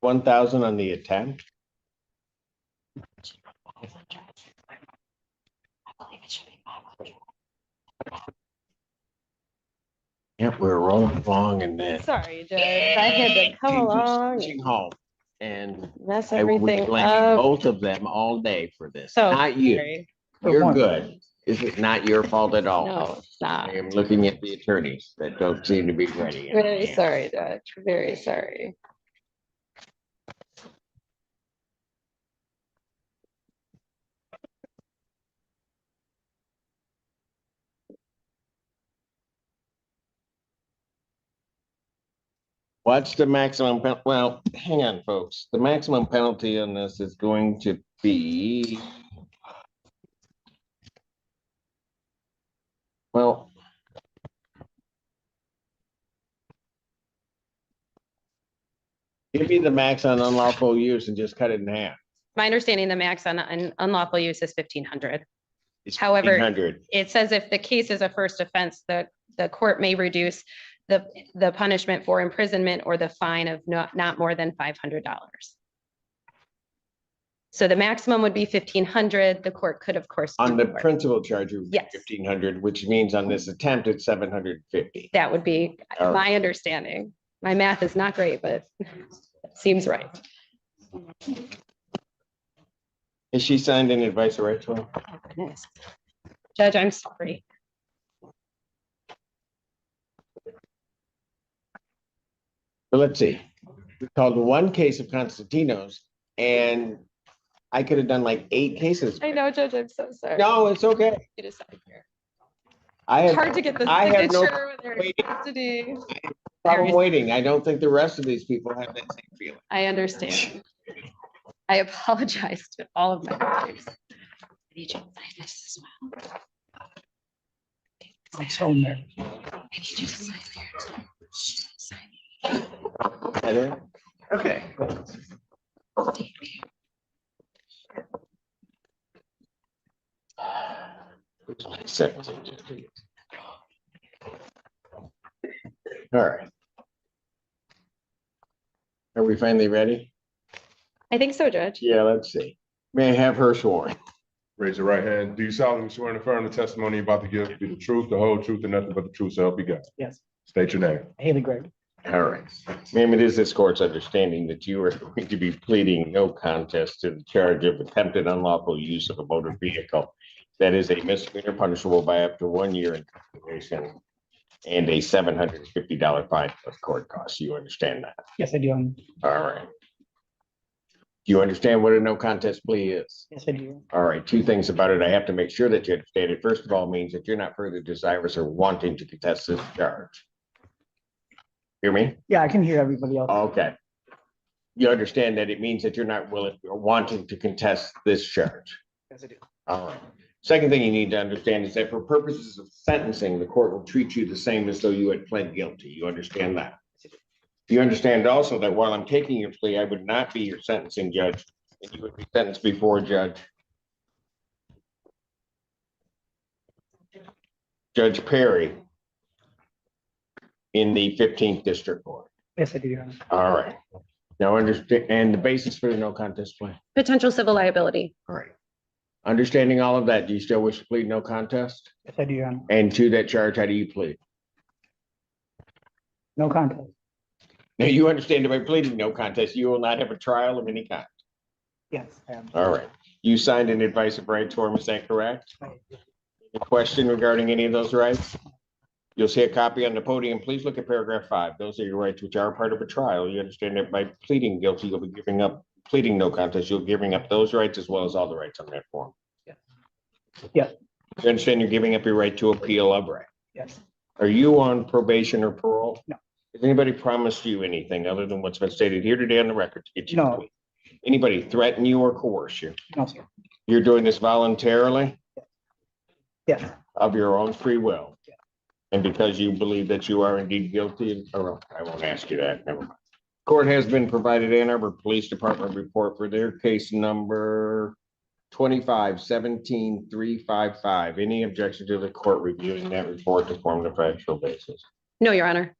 1,000 on the attempt? Yep, we're rolling along and then. Sorry, Judge, I had to come along Pushing home. And mess I would everything blame up. both of them all day for this, So not you. sorry. You're good. This is not your fault at all. No, it's not. I am looking at the attorneys that don't seem to be ready. Very sorry, Judge, very sorry. What's the maximum, well, hang on, folks. The maximum penalty on this is going to be. Well. Give me the max on unlawful use and just cut it in half. My understanding, the max on unlawful use is 1,500. It's However, 1,500. it says if the case is a first offense, the court may reduce the punishment for imprisonment or the fine of not more than $500. So the maximum would be 1,500. The court could, of course. On do the more. principal charge, it would be Yes. 1,500, which means on this attempt, it's 750. That would be All right. my understanding. My math is not great, but it seems right. Is she signed an advice of rights? Well, Goodness. Judge, I'm sorry. but let's see. We called one case of Constantino's and I could have done like 8 cases. I know, Judge, I'm so sorry. No, it's okay. You decide here. I have, Hard to get the I have no signature when they're in custody. problem waiting. I don't think the rest of these people have that same feeling. I understand. I apologize to all of my colleagues. I need you to sign this as well. I'm so nervous. I need you to sign there too. Sign. Okay. All right. Are we finally ready? I think so, Judge. Yeah, let's see. May I have her sworn? Raise your right hand. Do you solemnly swear and affirm the testimony you're about to give be the truth, the whole truth, and nothing but the truth, so help you God? Yes. State your name. Haley Gregg. All right. Ma'am, it is this court's understanding that you are going to be pleading no contest to the charge of attempted unlawful use of a motor vehicle. That is a misdemeanor punishable by up to 1 year incarceration and a $750 fine plus court costs. You understand that? Yes, I do. All right. Do you understand what a no contest plea is? Yes, I do. All right, 2 things about it. I have to make sure that you understand it. First of all, means that you're not further desirous or wanting to contest this charge. Hear me? Yeah, I can hear everybody else. Okay. You understand that it means that you're not willing or wanting to contest this charge. Yes, I do. All right. Second thing you need to understand is that for purposes of sentencing, the court will treat you the same as though you had pled guilty. You understand that? You understand also that while I'm taking your plea, I would not be your sentencing judge, and you would be sentenced before Judge Perry in the 15th District Court. Yes, I do. All right. Now understand, and the basis for the no contest plea. Potential civil liability. All right. Understanding all of that, do you still wish to plead no contest? Yes, I do. And to that charge, how do you plead? No contest. Now you understand that by pleading no contest, you will not have a trial of any kind. Yes, I am. All right. You signed an advice of rights form, is that correct? A question regarding any of those rights? You'll see a copy on the podium. Please look at paragraph 5. Those are your rights which are part of a trial. You understand that by pleading guilty, you'll be giving up, pleading no contest, you're giving up those rights as well as all the rights on that form. Yes. You understand you're giving up your right to appeal of right? Yes. Are you on probation or parole? No. Has anybody promised you anything other than what's been stated here today on the record to get you? No. Anybody threaten you or coerce you? No, sir. You're doing this voluntarily Yes. of your own free will? And because you believe that you are indeed guilty, or I won't ask you that, never mind. Court has been provided Ann Arbor Police Department report for their case number 25-17-355. Any objection to the court reviewing that report to form the factual basis? No, Your Honor.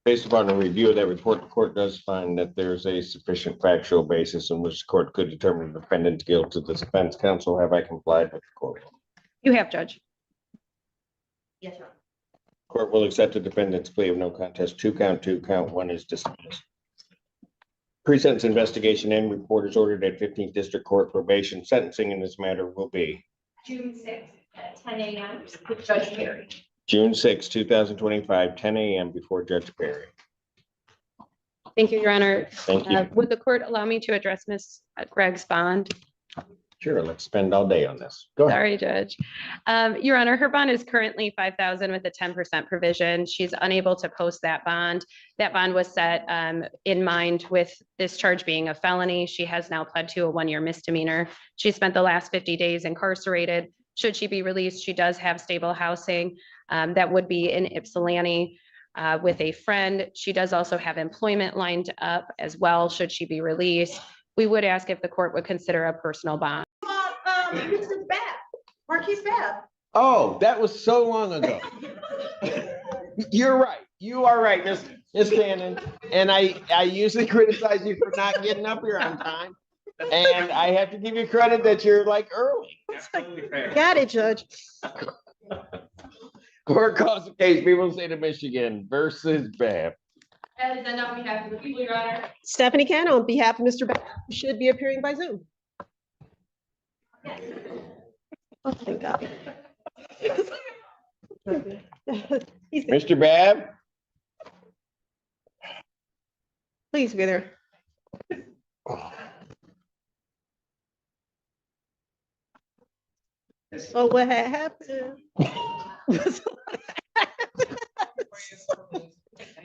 Based upon a review of that report, the court does find that there's a sufficient factual basis in which the court could determine the defendant's guilt to the defense counsel. Have I complied with the court? You have, Judge. Yes, Your Honor. Court will accept the defendant's plea of no contest to count two, count one is dismissed. Pre-sentence investigation and report is ordered at 15th District Court. Probation sentencing in this matter will be June 6th at 10 a.m. with Judge Perry. June 6, 2025, 10 a.m. before Judge Perry. Thank you, Your Honor. Thank you. Would the court allow me to address Ms. Gregg's bond? Sure, let's spend all day on this. Go ahead. Sorry, Judge. Your Honor, her bond is currently 5,000 with a 10% provision. She's unable to post that bond. That bond was set in mind with this charge being a felony. She has now pled to a 1-year misdemeanor. She spent the last 50 days incarcerated. Should she be released, she does have stable housing. That would be in Ypsilanti with a friend. She does also have employment lined up as well, should she be released. We would ask if the court would consider a personal bond. Mr. Babb, Marquise Babb. Oh, that was so long ago. You're right. You are right, Miss Cannon. And I usually criticize you for not getting up here on time. And I have to give you credit that you're like early. Got it, Judge. Court calls the case, people of the state of Michigan versus Babb. That is on behalf of the people, Your Honor. Stephanie Cannon on behalf of Mr. Babb, who should be appearing by Zoom. Oh, thank God. Mr. Babb? Please be there. So what had happened?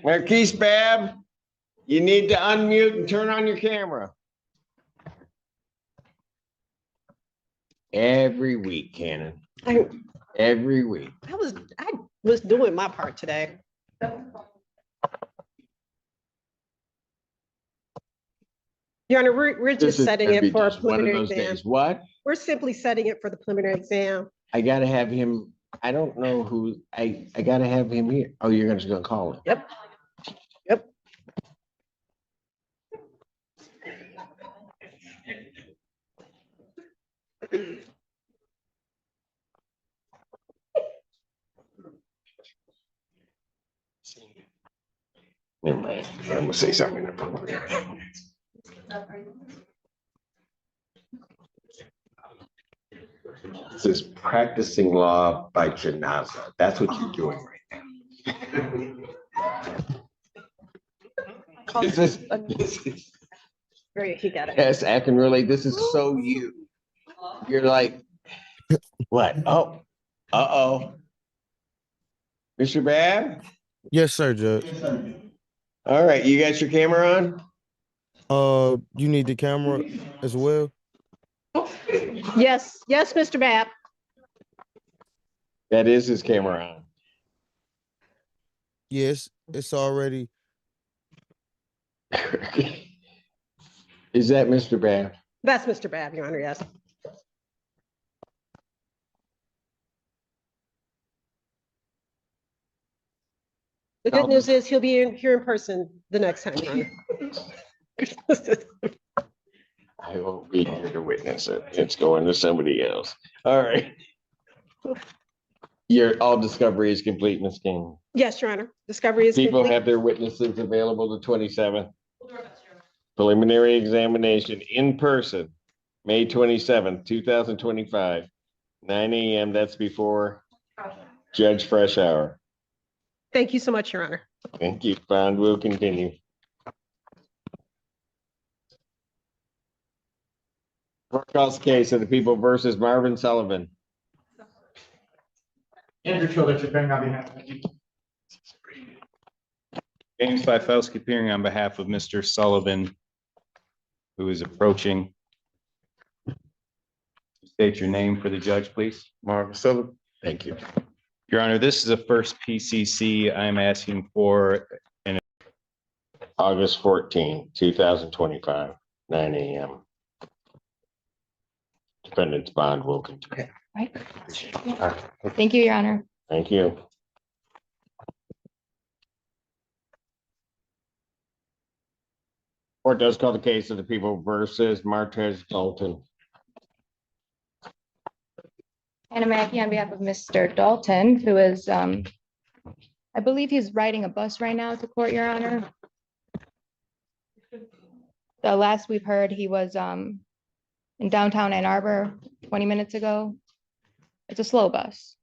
Marquise Babb, you need to unmute and turn on your camera. Every week, Cannon. Every week. I was doing my part today. Your Honor, we're just setting it for a preliminary exam. What? We're simply setting it for the preliminary exam. I gotta have him, I don't know who, I gotta have him here. Oh, you're just gonna call him? Yep. Yep. Never mind. I'm gonna say something. This is practicing law by janaza. That's what you're doing right now. This is Great, he got it. yes, acting really, this is so you. You're like, what? Oh, uh-oh. Mr. Babb? Yes, sir, Judge. All right, you got your camera on? You need the camera as well? Yes, yes, Mr. Babb. That is his camera on. Yes, it's already. Is that Mr. Babb? That's Mr. Babb, Your Honor, yes. The good news is he'll be here in person the next time, Your Honor. I won't be here to witness it. It's going to somebody else. All right. All discovery is complete, Ms. King. Yes, Your Honor. Discovery is People complete. have their witnesses available the 27th. Preliminary examination in person, May 27th, 2025, 9 a.m. That's before Judge Fresh Hour. Thank you so much, Your Honor. Thank you. Bond will continue. Court calls case of the people versus Marvin Sullivan. Andrew Childers appearing on behalf of James Fifelsky appearing on behalf of Mr. Sullivan, who is approaching. State your name for the judge, please. Marvin Sullivan. Thank you. Your Honor, this is a first PCC. I'm asking for an August 14, 2025, 9 a.m. Defendant's bond will continue. Right. Thank you, Your Honor. Thank you. Court does call the case of the people versus Martez Dalton. Anna Mackey on behalf of Mr. Dalton, who is, I believe he's riding a bus right now to court, Your Honor. The last we've heard, he was in downtown Ann Arbor 20 minutes ago. It's a slow bus.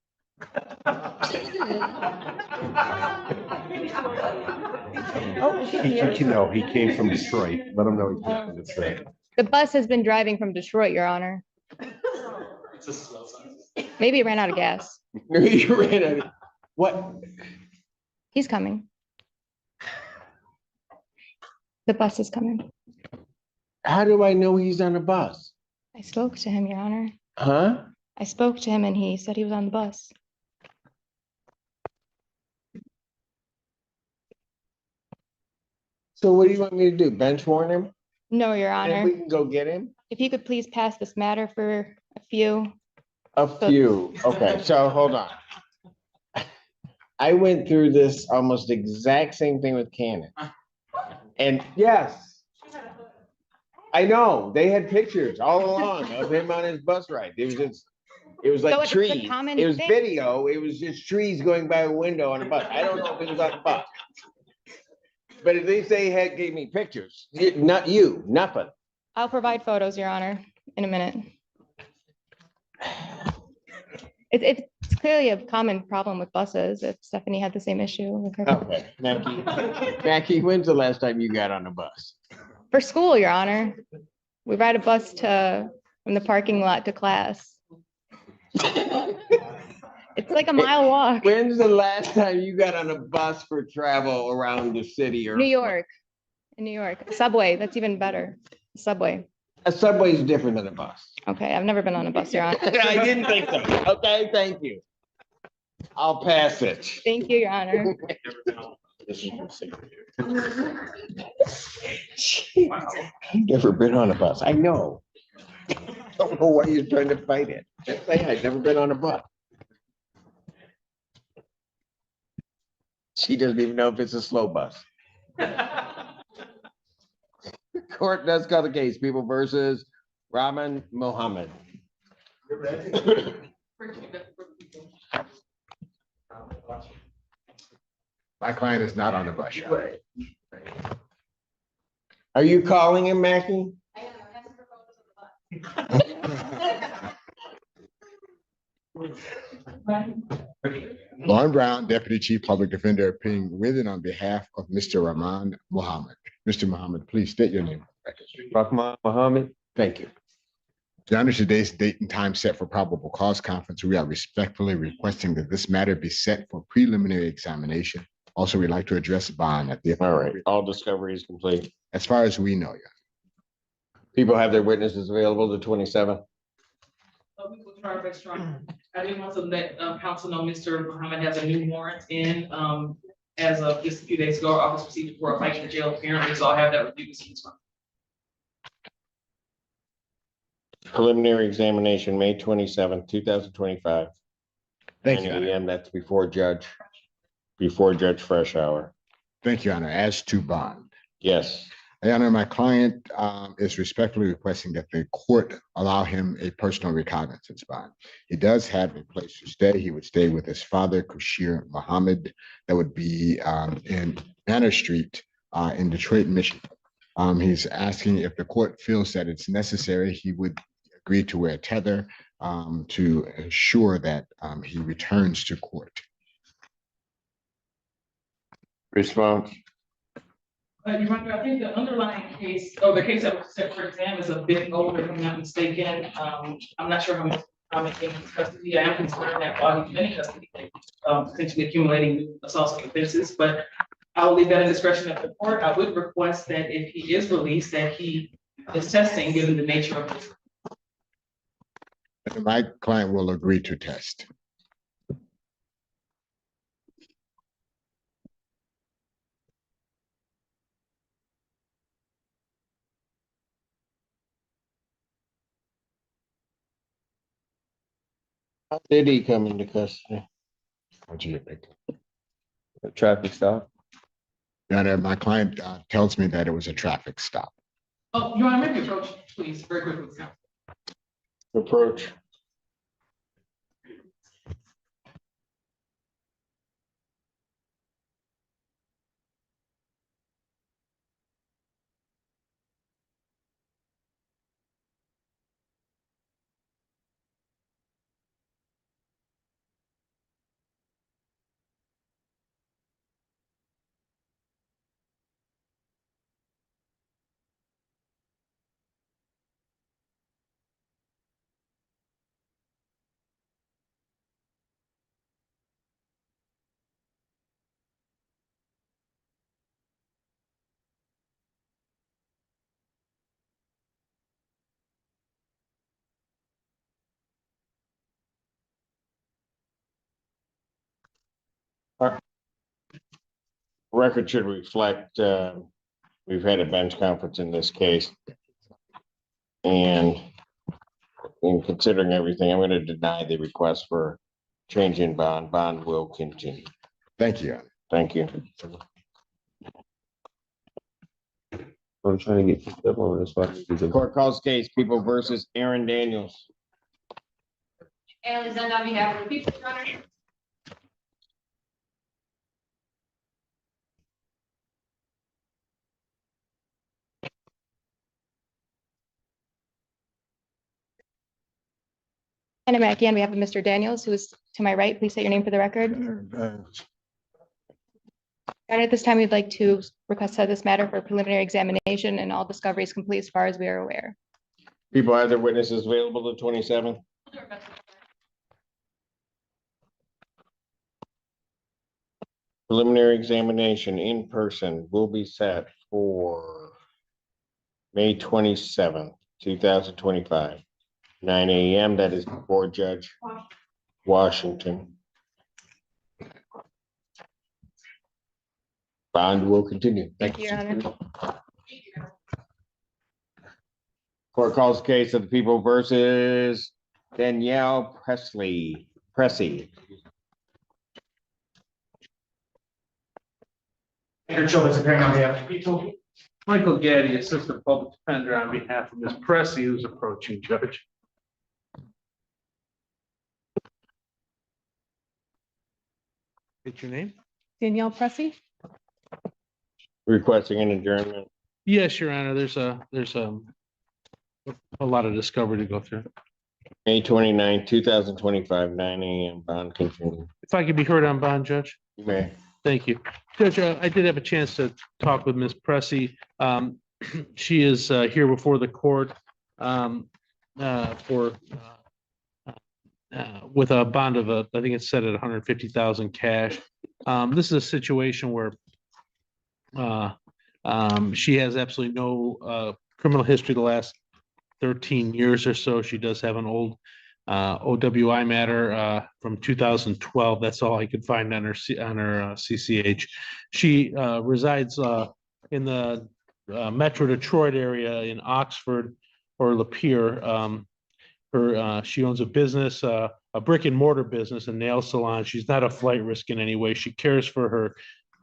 He came from Detroit. Let him know he came from Detroit. The bus has been driving from Detroit, Your Honor. Maybe it ran out of gas. You ran out of- What? He's coming. The bus is coming. How do I know he's on a bus? I spoke to him, Your Honor. Huh? I spoke to him and he said he was on the bus. So what do you want me to do? Bench warrant him? No, Your And Honor. we can go get him? If you could please pass this matter for a few. A few. Okay, so hold on. I went through this almost exact same thing with Canon. And yes, I know, they had pictures all along of him on his bus ride. It was So like it's a trees. common It was thing. video. It was just trees going by a window on a bus. I don't know if it was on a bus. But at least they had gave me pictures. Not you, nothing. I'll provide photos, Your Honor, in a minute. It's clearly a common problem with buses. If Stephanie had the same issue with her. Okay, Mackie, when's the last time you got on a bus? For school, Your Honor. We ride a bus from the parking lot to class. It's like a mile walk. When's the last time you got on a bus for travel around the city or? New York. In New York. Subway, that's even better. Subway. A subway is different than a bus. Okay, I've never been on a bus, Your Honor. I didn't think so. Okay, thank you. I'll pass it. Thank you, Your Honor. I've never been on a bus. I know. Don't know why you're trying to fight it. Just say I've never been on a bus. She doesn't even know if it's a slow bus. Court does call the case, people versus Rahman Mohammed. My client is not on the bus. Your Honor. Are you calling him, Mackie? Lauren Brown, Deputy Chief Public Defender, appearing with and on behalf of Mr. Rahman Mohammed. Mr. Mohammed, please state your name. Rahman Mohammed, thank you. Your Honor, today's date and time set for probable cause conference. We are respectfully requesting that this matter be set for preliminary examination. Also, we'd like to address bond at the. All right, all discovery is complete. As far as we know, yeah. People have their witnesses available the 27th. We will try our best, Your Honor. I did want to let council know Mr. Muhammad has a new warrant in as of just a few days ago. Office received for a fight in the jail apparently, so I'll have that reviewed as soon as possible. Preliminary examination, May 27th, 2025. Thank you, 9 Honor. a.m. That's before Judge Fresh Hour. Thank you, Honor. As to bond. Yes. Your Honor, my client is respectfully requesting that the court allow him a personal recognizance bond. He does have a place to stay. He would stay with his father, Kushir Muhammad. That would be in Banner Street in Detroit, Michigan. He's asking if the court feels that it's necessary, he would agree to wear a tether to ensure that he returns to court. Response. Your Honor, I think the underlying case, or the case that was set for exam is a bit older, if I'm not mistaken. I'm not sure how much time it came into custody. I am concerned that while he's been in custody, potentially accumulating new assaults and offenses, but I'll leave that in discretion of the court. I would request that if he is released, that he is testing, given the nature of this. My client will agree to test. How did he come into custody? How'd you get picked up? A traffic stop. Your Honor, my client tells me that it was a traffic stop. Oh, Your Honor, maybe approach, please, very quickly. Approach. Our record should reflect, we've had a bench conference in this case. And in considering everything, I'm going to deny the request for change in bond. Bond will continue. Thank you, Your Honor. Thank you. I'm trying to get them on this one. Court calls case People versus Aaron Daniels. And on behalf of the people, Your Honor. Anna Mackey on behalf of Mr. Daniels, who is to my right. Please state your name for the record. And at this time, we'd like to request that this matter for preliminary examination and all discovery is complete as far as we are aware. People have their witnesses available the 27th. Preliminary examination in person will be set for May 27th, 2025, 9 a.m. That is before Judge Washington. Bond will continue. Thank you, Your Honor. Court calls the case of the People versus Danielle Pressey. Andrew Childers appearing on behalf of the people. Michael Gaddy, Assistant Public Defender on behalf of Ms. Pressey, who's approaching Judge. Get your name? Danielle Pressey. Requesting an adjournment. Yes, Your Honor, there's a lot of discovery to go through. May 29, 2025, 9 a.m. Bond continue. If I could be heard on bond, Judge? You may. Thank you. Judge, I did have a chance to talk with Ms. Pressey. She is here before the court with a bond of I think it's set at 150,000 cash. This is a situation where she has absolutely no criminal history the last 13 years or so. She does have an old OWI matter from 2012. That's all I could find on her CCH. She resides in the Metro Detroit area in Oxford or Lapeer. She owns a business, a brick and mortar business, a nail salon. She's not a flight risk in any way. She cares for her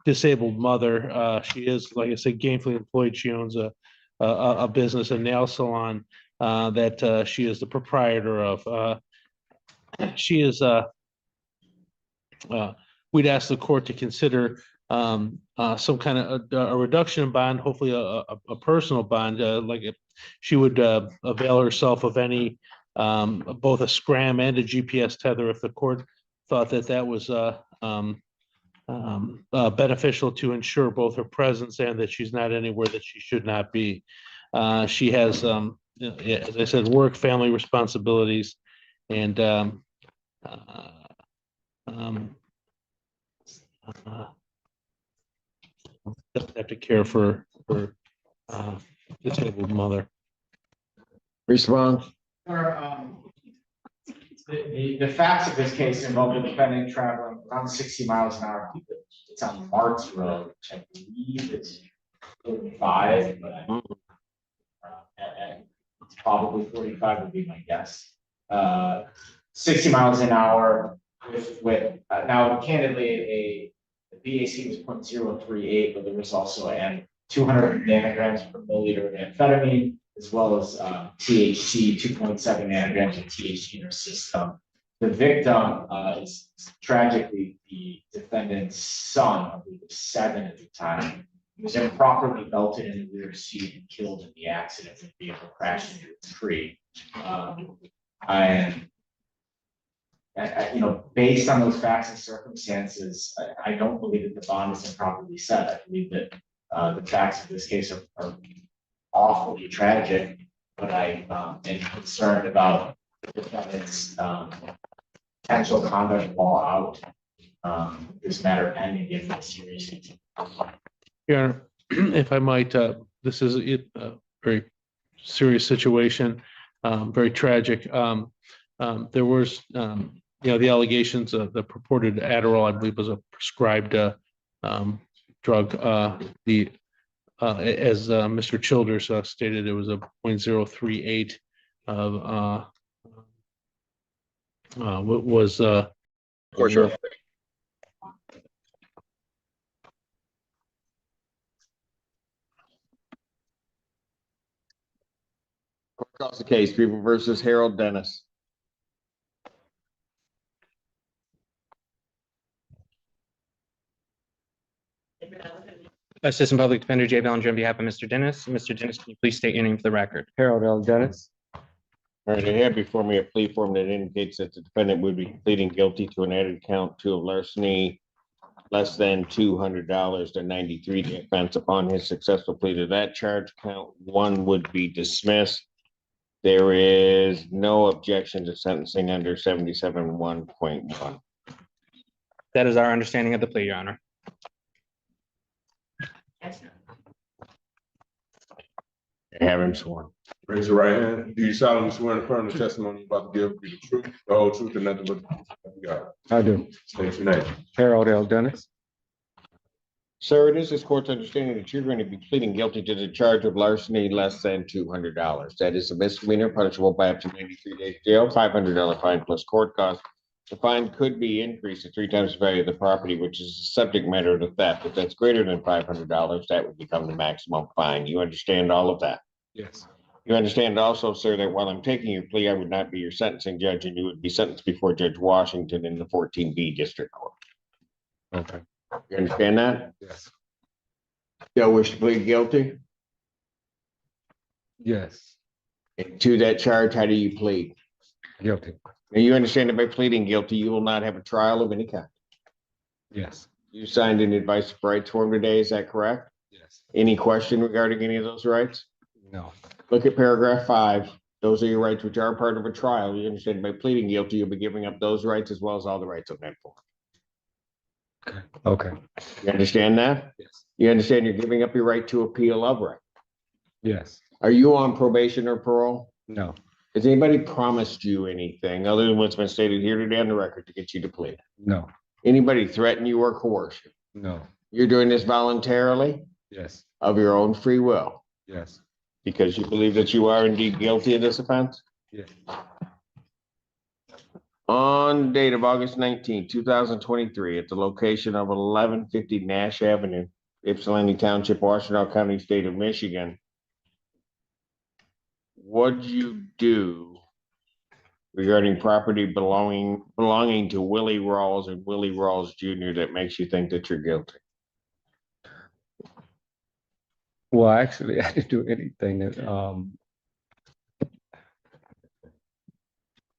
disabled mother. She is, like I said, gainfully employed. She owns a business, a nail salon that she is the proprietor of. She is. We'd ask the court to consider some kind of a reduction in bond, hopefully a personal bond, like she would avail herself of any both a scram and a GPS tether if the court thought that was beneficial to ensure both her presence and that she's not anywhere that she should not be. She has, as I said, work, family responsibilities, and doesn't have to care for her disabled mother. Respond. The facts of this case involve the defendant traveling around 60 miles an hour. It's on Marks Road, which I believe is 45, but and it's probably 45 would be my guess. 60 miles an hour with now candidly The BAC was 0.038, but there was also an 200 nanograms per milliliter of amphetamine, as well as THC, 2.7 nanograms of THC in her system. The victim is tragically the defendant's son, I believe was 7 at the time. He was improperly belted in the rear seat and killed in the accident when the vehicle crashed into a tree. Based on those facts and circumstances, I don't believe that the bond is improperly set. I believe that the facts of this case are awfully tragic, but I am concerned about the defendant's potential conduct while out. This matter pending given the seriousness. Your Honor, if I might, this is a very serious situation, very tragic. There was, the allegations of the purported Adderall, I believe, was a prescribed drug. As Mr. Childers stated, it was a 0.038 of what was Court calls the case, People versus Harold Dennis. Assistant Public Defender Jay Ballinger on behalf of Mr. Dennis. Mr. Dennis, can you please state your name for the record? Harold L. Dennis. All right, I have before me a plea form that indicates that the defendant would be pleading guilty to an added count 2 of larceny less than $200 to 93 day offense. Upon his successful plea to that charge, count 1 would be dismissed. There is no objection to sentencing under 77(1.1). That is our understanding of the plea, Your Honor. Have him sworn. Raise your right hand. Do you solemnly swear and affirm the testimony you're about to give be the truth, the whole truth, and nothing but the truth? You got it. I do. State your name. Harold L. Dennis. Sir, it is this court's understanding that you're going to be pleading guilty to the charge of larceny less than $200. That is a misdemeanor punishable by up to 93 days jail, $500 fine plus court costs. The fine could be increased to 3 times the value of the property, which is the subject matter of the theft. If that's greater than $500, that would become the maximum fine. You understand all of that? Yes. You understand also, sir, that while I'm taking your plea, I would not be your sentencing judge, and you would be sentenced before Judge Washington in the 14B District Court. Okay. You understand that? Yes. You wish to plead guilty? Yes. And to that charge, how do you plead? Guilty. Now, you understand that by pleading guilty, you will not have a trial of any kind. Yes. You signed an advice of rights form today, is that correct? Yes. Any question regarding any of those rights? No. Look at paragraph 5. Those are your rights which are part of a trial. You understand by pleading guilty, you'll be giving up those rights as well as all the rights of that form. Okay. You understand that? Yes. You understand you're giving up your right to appeal of right. Yes. Are you on probation or parole? No. Has anybody promised you anything other than what's been stated here today on the record to get you to plead? No. Anybody threaten you or coerce you? No. You're doing this voluntarily Yes. of your own free will Yes. because you believe that you are indeed guilty of this offense? Yes. On the date of August 19, 2023, at the location of 1150 Nash Avenue, Ypsilanti Township, Washtenaw County, State of Michigan, what'd you do regarding property belonging to Willie Rawls and Willie Rawls Jr. that makes you think that you're guilty? Well, actually, I didn't do anything that,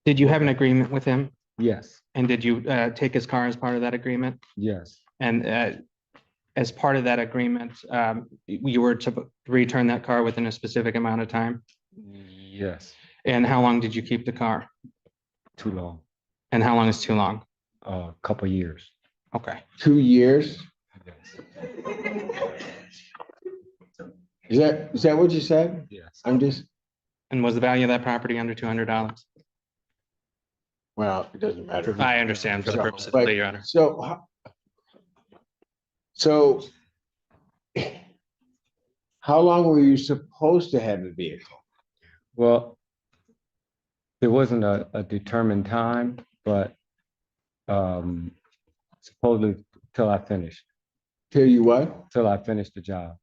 Did you have an agreement with him? yes, And did you take his car as part of that agreement? yes, And as part of that agreement, you were to return that car within a specific amount of time? yes, And how long did you keep the car? too long, And how long is too long? couple years. Okay. 2 years? Yes. Is that what you said? Yes. I'm just, And was the value of that property under $200? well, it doesn't matter. I understand for the purpose of the But- plea, Your Honor. So how long were you supposed to have the vehicle? Well, there wasn't a determined time, but supposedly till I finished, Tell you what? till I finished the job.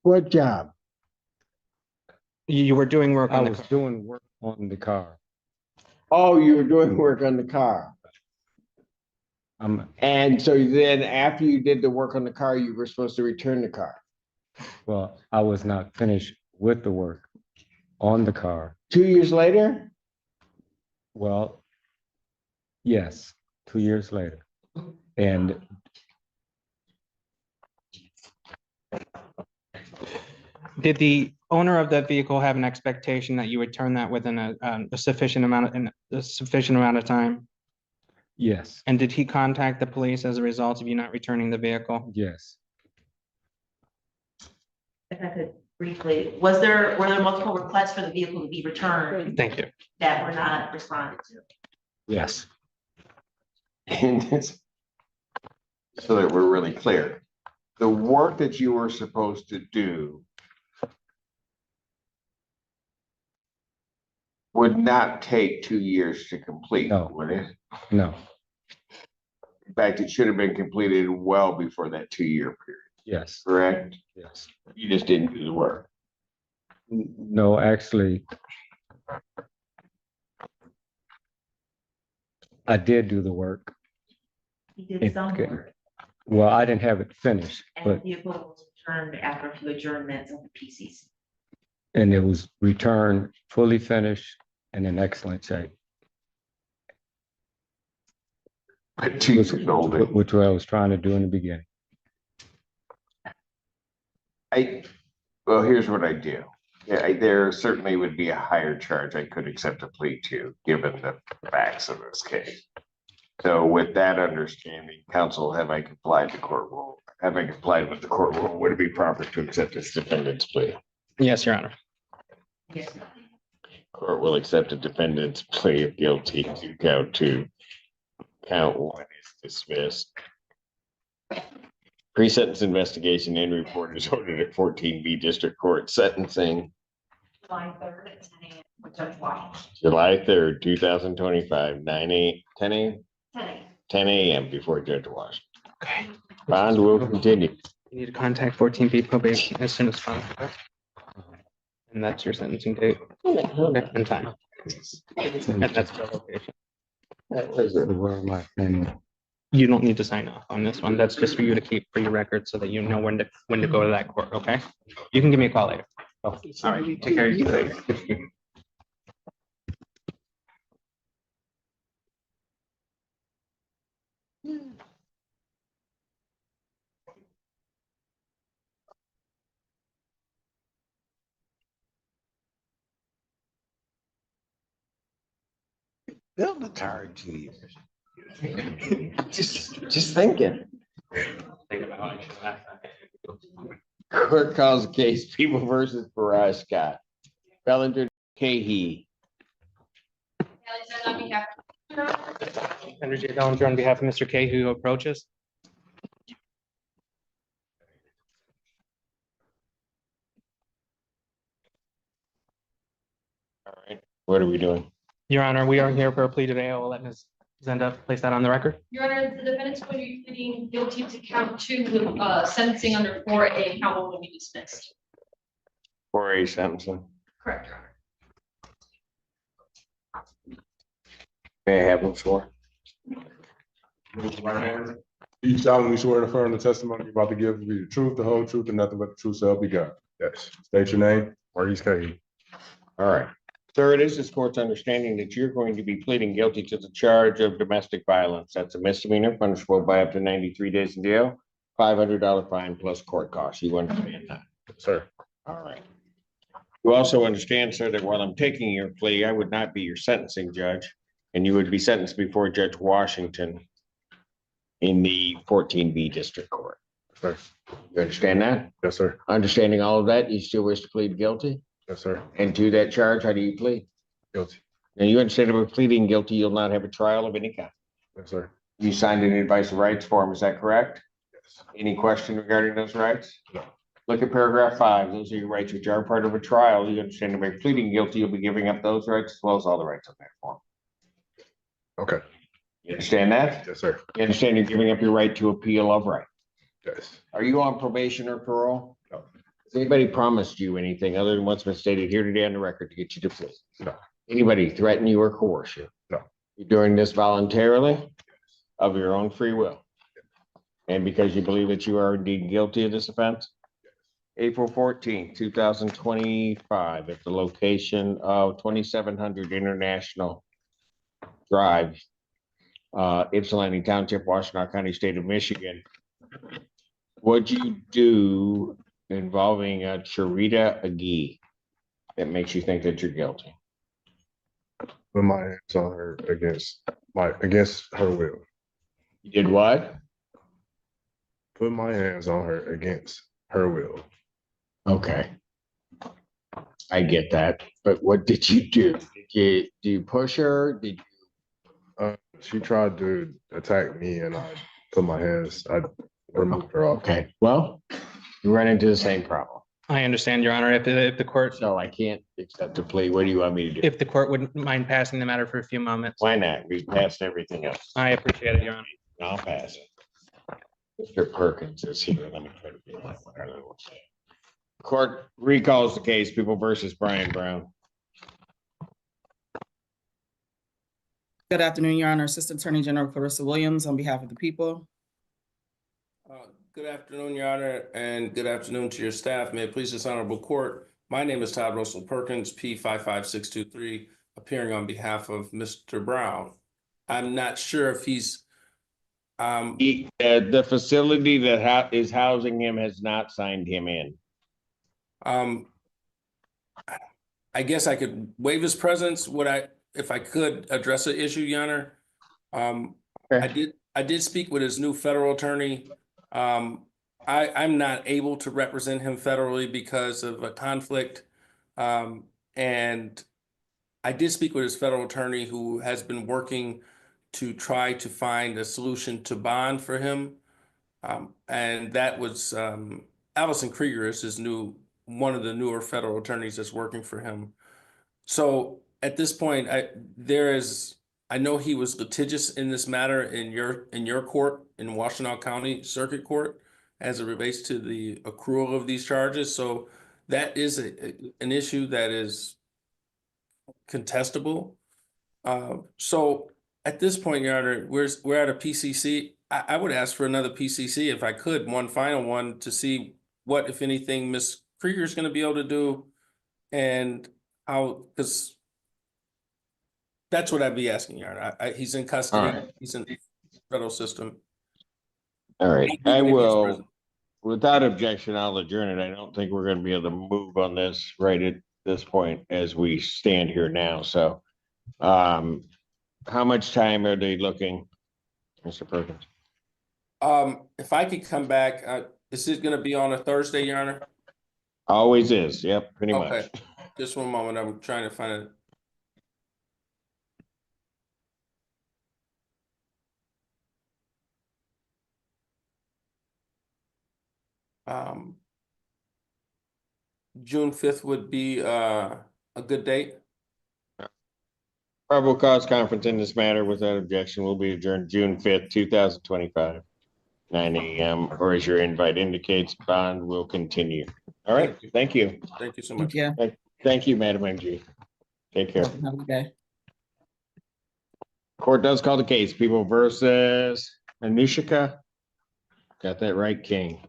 What job? You were doing work I on the was car. doing work on the car. Oh, you were doing work on the car. I'm, And so then after you did the work on the car, you were supposed to return the car. well, I was not finished with the work on the car. 2 years later? Well, yes, 2 years later. And Did the owner of that vehicle have an expectation that you would turn that within a sufficient amount of time? yes, And did he contact the police as a result of you not returning the vehicle? yes, If I could briefly, were there multiple requests for the vehicle to be returned Thank you. that were not responded to? yes, And it's, so that we're really clear, the work that you were supposed to do would not take 2 years to complete, No. would it? no, In fact, it should have been completed well before that 2 year period, yes, correct? yes. You just didn't do the work. No, actually, I did do the work. You did some Okay. work, Well, I didn't have it finished, and the but, vehicle was returned after a few adjournments of the PCC. and it was returned fully finished and in excellent shape. At 2 years old. Which I was trying to do in the beginning. Well, here's what I do. Yeah, there certainly would be a higher charge I could accept a plea to, given the facts of this case. So with that understanding, counsel, have I complied with the court rule? Would it be proper to accept this defendant's plea? Yes, Your Honor. Yes. Court will accept a defendant's plea of guilty to count 2. Count 1 is dismissed. Pre-sentence investigation and report is ordered at 14B District Court sentencing July 3rd at 10 a.m. with Judge Washington. July 3rd, 2025, 10 a.m. 10 a.m. before Judge Washington. Okay. Bond will continue. You need to contact 14B probation as soon as possible. And that's your sentencing date. Okay, and time. And that's the location. Where am I? And You don't need to sign off on this one. That's just for you to keep for your record so that you know when to go to that court, okay? You can give me a call later. All right, take care of you. Build a car in 2 years. Just thinking. Court calls the case People versus Barrage Scott. Bellinger Cahey. Henry J. Bellinger on behalf of Mr. K, who approaches. All right, what are we doing? Your Honor, we are here for a plea today. I will let Ms. Zenda place that on the record. Your Honor, the defendant's going to be pleading guilty to count 2 with sentencing under 4A, count 1 will be dismissed. 4A sentencing. Correct, Your Honor. May I have them sworn? You solemnly swear to affirm the testimony you're about to give will be the truth, the whole truth, and nothing but the truth, so help you God. Yes. State your name. Maurice Cahey. All right. Sir, it is this court's understanding that you're going to be pleading guilty to the charge of domestic violence. That's a misdemeanor punishable by up to 93 days in jail, $500 fine plus court costs. You understand that? Sir. All right. You also understand, sir, that while I'm taking your plea, I would not be your sentencing judge, and you would be sentenced before Judge Washington in the 14B District Court. Sir. You understand that? Yes, sir. Understanding all of that, you still wish to plead guilty? Yes, sir. And to that charge, how do you plead? Guilty. Now, you understand about pleading guilty, you'll not have a trial of any kind. Yes, sir. You signed an advice of rights form, is that correct? Yes. Any question regarding those rights? No. Look at paragraph 5. Those are your rights which are part of a trial. You understand that by pleading guilty, you'll be giving up those rights as well as all the rights on that form. Okay. You understand that? Yes, sir. You understand you're giving up your right to appeal of right? Yes. Are you on probation or parole? No. Has anybody promised you anything other than what's been stated here today on the record to get you to prison? No. Anybody threaten you or coerce you? No. You're doing this voluntarily of your own free will? And because you believe that you are indeed guilty of this offense? April 14th, 2025, at the location of 2700 International Drive, Ypsilanti Township, Washtenaw County, State of Michigan. What'd you do involving Charita Agee that makes you think that you're guilty? Put my hands on her against her will. You did what? Put my hands on her against her will. Okay. I get that, but what did you do? Do you push her? Did you? She tried to attack me and I put my hands, I removed her off. Okay, well, you run into the same problem. I understand, Your Honor. If the court, So I can't accept a plea. What do you want me to do? if the court wouldn't mind passing the matter for a few moments. Why not? We passed everything else. I appreciate it, Your Honor. I'll pass it. Mr. Perkins is here. Let me try to get that one. Court recalls the case, People versus Brian Brown. Good afternoon, Your Honor. Assistant Attorney General Clarissa Williams on behalf of the people. Good afternoon, Your Honor, and good afternoon to your staff. May it please this honorable court. My name is Todd Russell Perkins, P55623, appearing on behalf of Mr. Brown. I'm not sure if he's The facility that is housing him has not signed him in. I guess I could waive his presence. If I could address the issue, Your Honor? I did speak with his new federal attorney. I'm not able to represent him federally because of a conflict. And I did speak with his federal attorney who has been working to try to find a solution to bond for him. And that was Allison Krieger is one of the newer federal attorneys that's working for him. So at this point, I know he was litigious in this matter in your court in Washtenaw County Circuit Court as it relates to the accrual of these charges. So that is an issue that is contestable. So at this point, Your Honor, we're at a PCC. I would ask for another PCC if I could, one final one, to see what, if anything, Ms. Krieger is going to be able to do, and how, because that's what I'd be asking, Your Honor. He's in custody. Right. He's in the federal system. All right, I will, without objection, I'll adjourn it. I don't think we're going to be able to move on this right at this point as we stand here now. So how much time are they looking, Mr. Perkins? If I could come back, is it going to be on a Thursday, Your Honor? Always is. Yep, pretty Okay. much. Just one moment. I'm trying to find it. June 5th would be a good date. Probable cause conference in this matter without objection will be adjourned June 5th, 2025, 9 a.m. or as your invite indicates, bond will continue. All right, thank you. Thank you so much. Yeah. Thank you, Madam MG. Take care. Have a good day. Court does call the case, People versus Anishika. Got that right, King.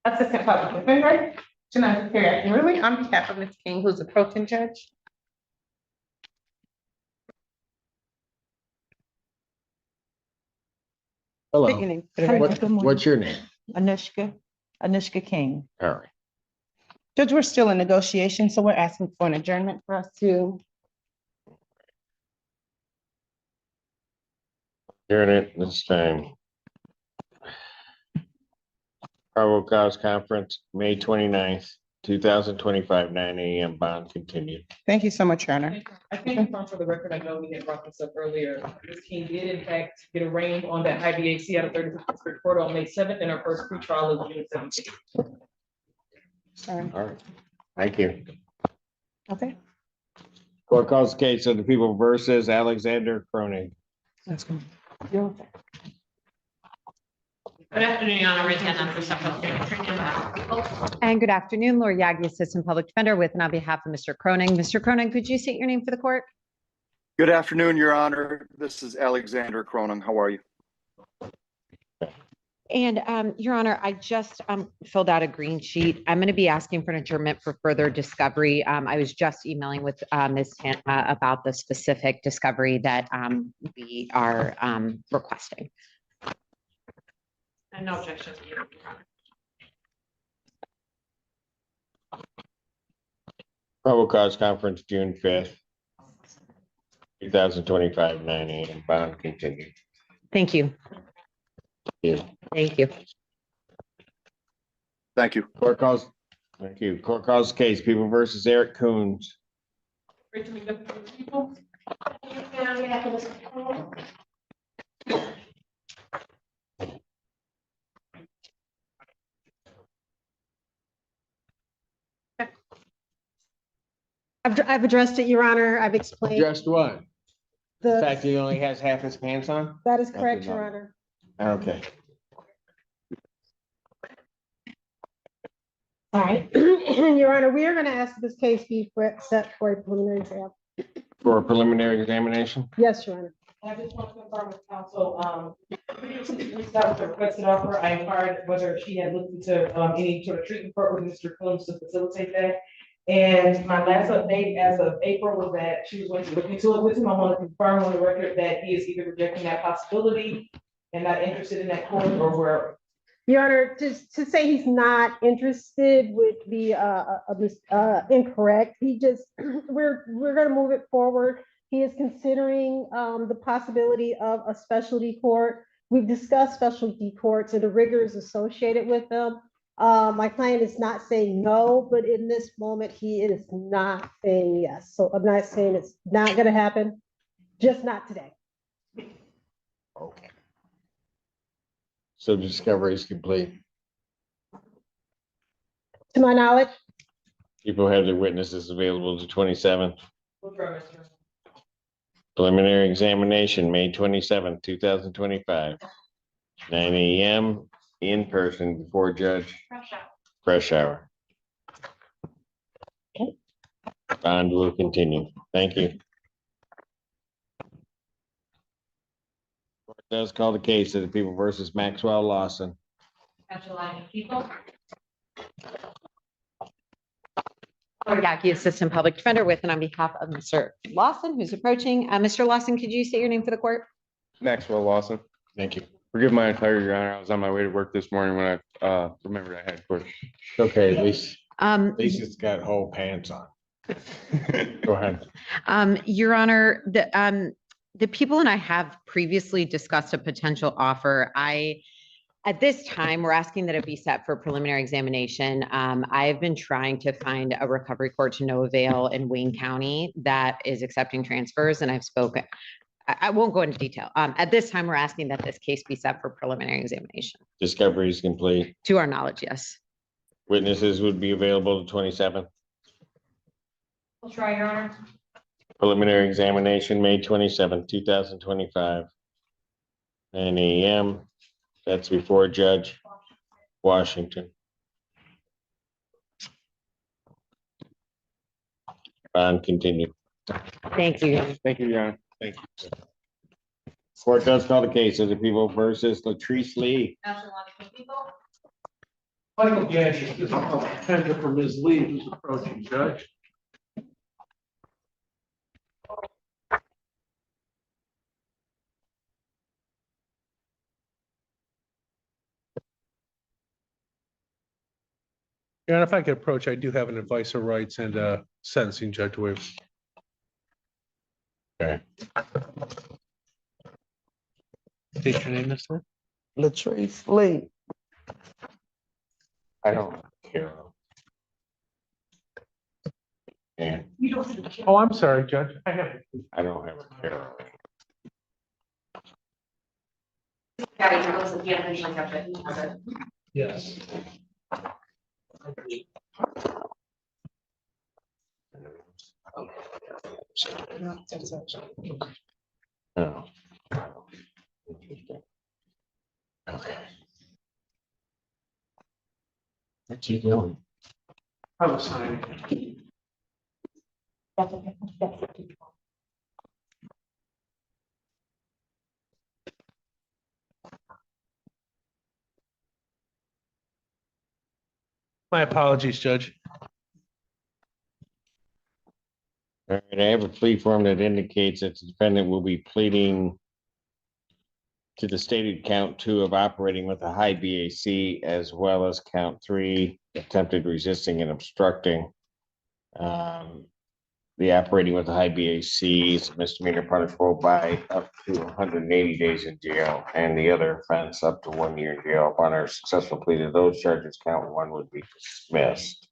Assistant Public Defender, Janessa Perry, really, on behalf of Ms. King, who's a pro tem judge. Hello. State your name. What's your name? Anushka King. All right. Judge, we're still in negotiation, so we're asking for an adjournment for us to. Hearing it this time. Probable cause conference, May 29th, 2025, 9 a.m. Bond continued. Thank you so much, Your Honor. I think for the record, I know we had brought this up earlier. Ms. King did in fact get arraigned on that IBAC out of 35th District Court on May 7th, and her first pretrial is June 17th. Sorry. All right. Thank you. Okay. Court calls the case of the people versus Alexander Cronin. Let's go. Good afternoon, Your Honor. Again, I'm for And good afternoon, Laura Yagi, Assistant Public Defender, with and on behalf of Mr. Cronin. Mr. Cronin, could you state your name for the court? Good afternoon, Your Honor. This is Alexander Cronin. How are you? And Your Honor, I just filled out a green sheet. I'm going to be asking for an adjournment for further discovery. I was just emailing with Ms. about the specific discovery that we are requesting. And no objections. Probable cause conference, June 5th, 2025, 9 a.m. Bond continued. Thank you. Yeah. Thank you. Thank you. Court calls, thank you. Court calls the case, people versus Eric Coons. I've addressed it, Your Honor. I've explained. Just what? The The, fact that he only has half his pants on? that is correct, That's Your enough. Honor. Okay. All right. Your Honor, we are going to ask this case be set for a preliminary exam. For a preliminary examination? Yes, Your Honor. I just want to confirm with counsel, previously reached out with a requested offer. I inquired whether she had looked into any sort of treatment program with Mr. Combs to facilitate that. And my last update as of April was that she was going to look into it with him. I want to confirm on the record that he is either rejecting that possibility and not interested in that course, or where. Your Honor, to say he's not interested would be incorrect. He just, we're going to move it forward. He is considering the possibility of a specialty court. We've discussed specialty courts and the rigors associated with them. My client is not saying no, but in this moment, he is not saying yes. So I'm not saying it's not going to happen, just not today. Okay. So discovery is complete. To my knowledge. People have their witnesses available to 27th. We'll try, Mr. Preliminary examination, May 27th, 2025. 9 a.m. in person before judge. Fresh hour. Okay. Bond will continue. Thank you. Court does call the case of the people versus Maxwell Lawson. People. Laura Yagi, Assistant Public Defender, with and on behalf of Mr. Lawson, who's approaching. Mr. Lawson, could you state your name for the court? Maxwell Lawson. Thank you. Forgive my clarity, Your Honor. I was on my way to work this morning when I remembered I had court. Okay, at least it's got whole pants on. Go ahead. Your Honor, the people and I have previously discussed a potential offer. At this time, we're asking that it be set for preliminary examination. I have been trying to find a recovery court to no avail in Wayne County that is accepting transfers, and I've spoken. I won't go into detail. At this time, we're asking that this case be set for preliminary examination. Discovery is complete. To our knowledge, yes. Witnesses would be available to 27th. We'll try, Your Honor. Preliminary examination, May 27th, 2025. 9 a.m. That's before Judge Washington. Bond continued. Thank you. Thank you, Your Honor. Thank you. Court does call the case of the people versus Latrice Lee. Michael Gaddy, this is a tender for Ms. Lee, who's approaching, Judge. Yeah, if I could approach, I do have an advice of rights and a sentencing judge waiver. Okay. State your name, Mr. Latrice Lee. I don't care. And Oh, I'm sorry, Judge. I have. I don't have a care. Yes. Oh. Okay. What's he doing? I was signing. My apologies, Judge. All right, I have a plea form that indicates that the defendant will be pleading to the stated count 2 of operating with a high BAC, as well as count 3 attempted resisting and obstructing. The operating with a high BAC is a misdemeanor punishable by up to 180 days in jail, and the other offense up to 1 year in jail. Upon our successful plea to those charges, count 1 would be dismissed.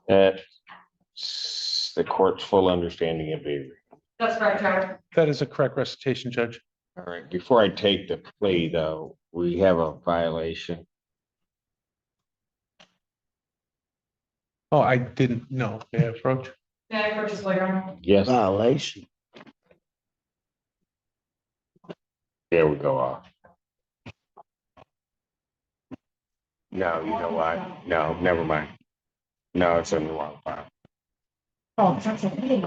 That's the court's full understanding of the. That's correct, Your Honor. That is a correct recitation, Judge. All right, before I take the plea, though, we have a violation. Oh, I didn't know. May I approach? May I approach this way, Your Honor? Yes, Violation. there we go off. No, you know what? No, never mind. No, it's in the wrong file. Oh, that's a thing.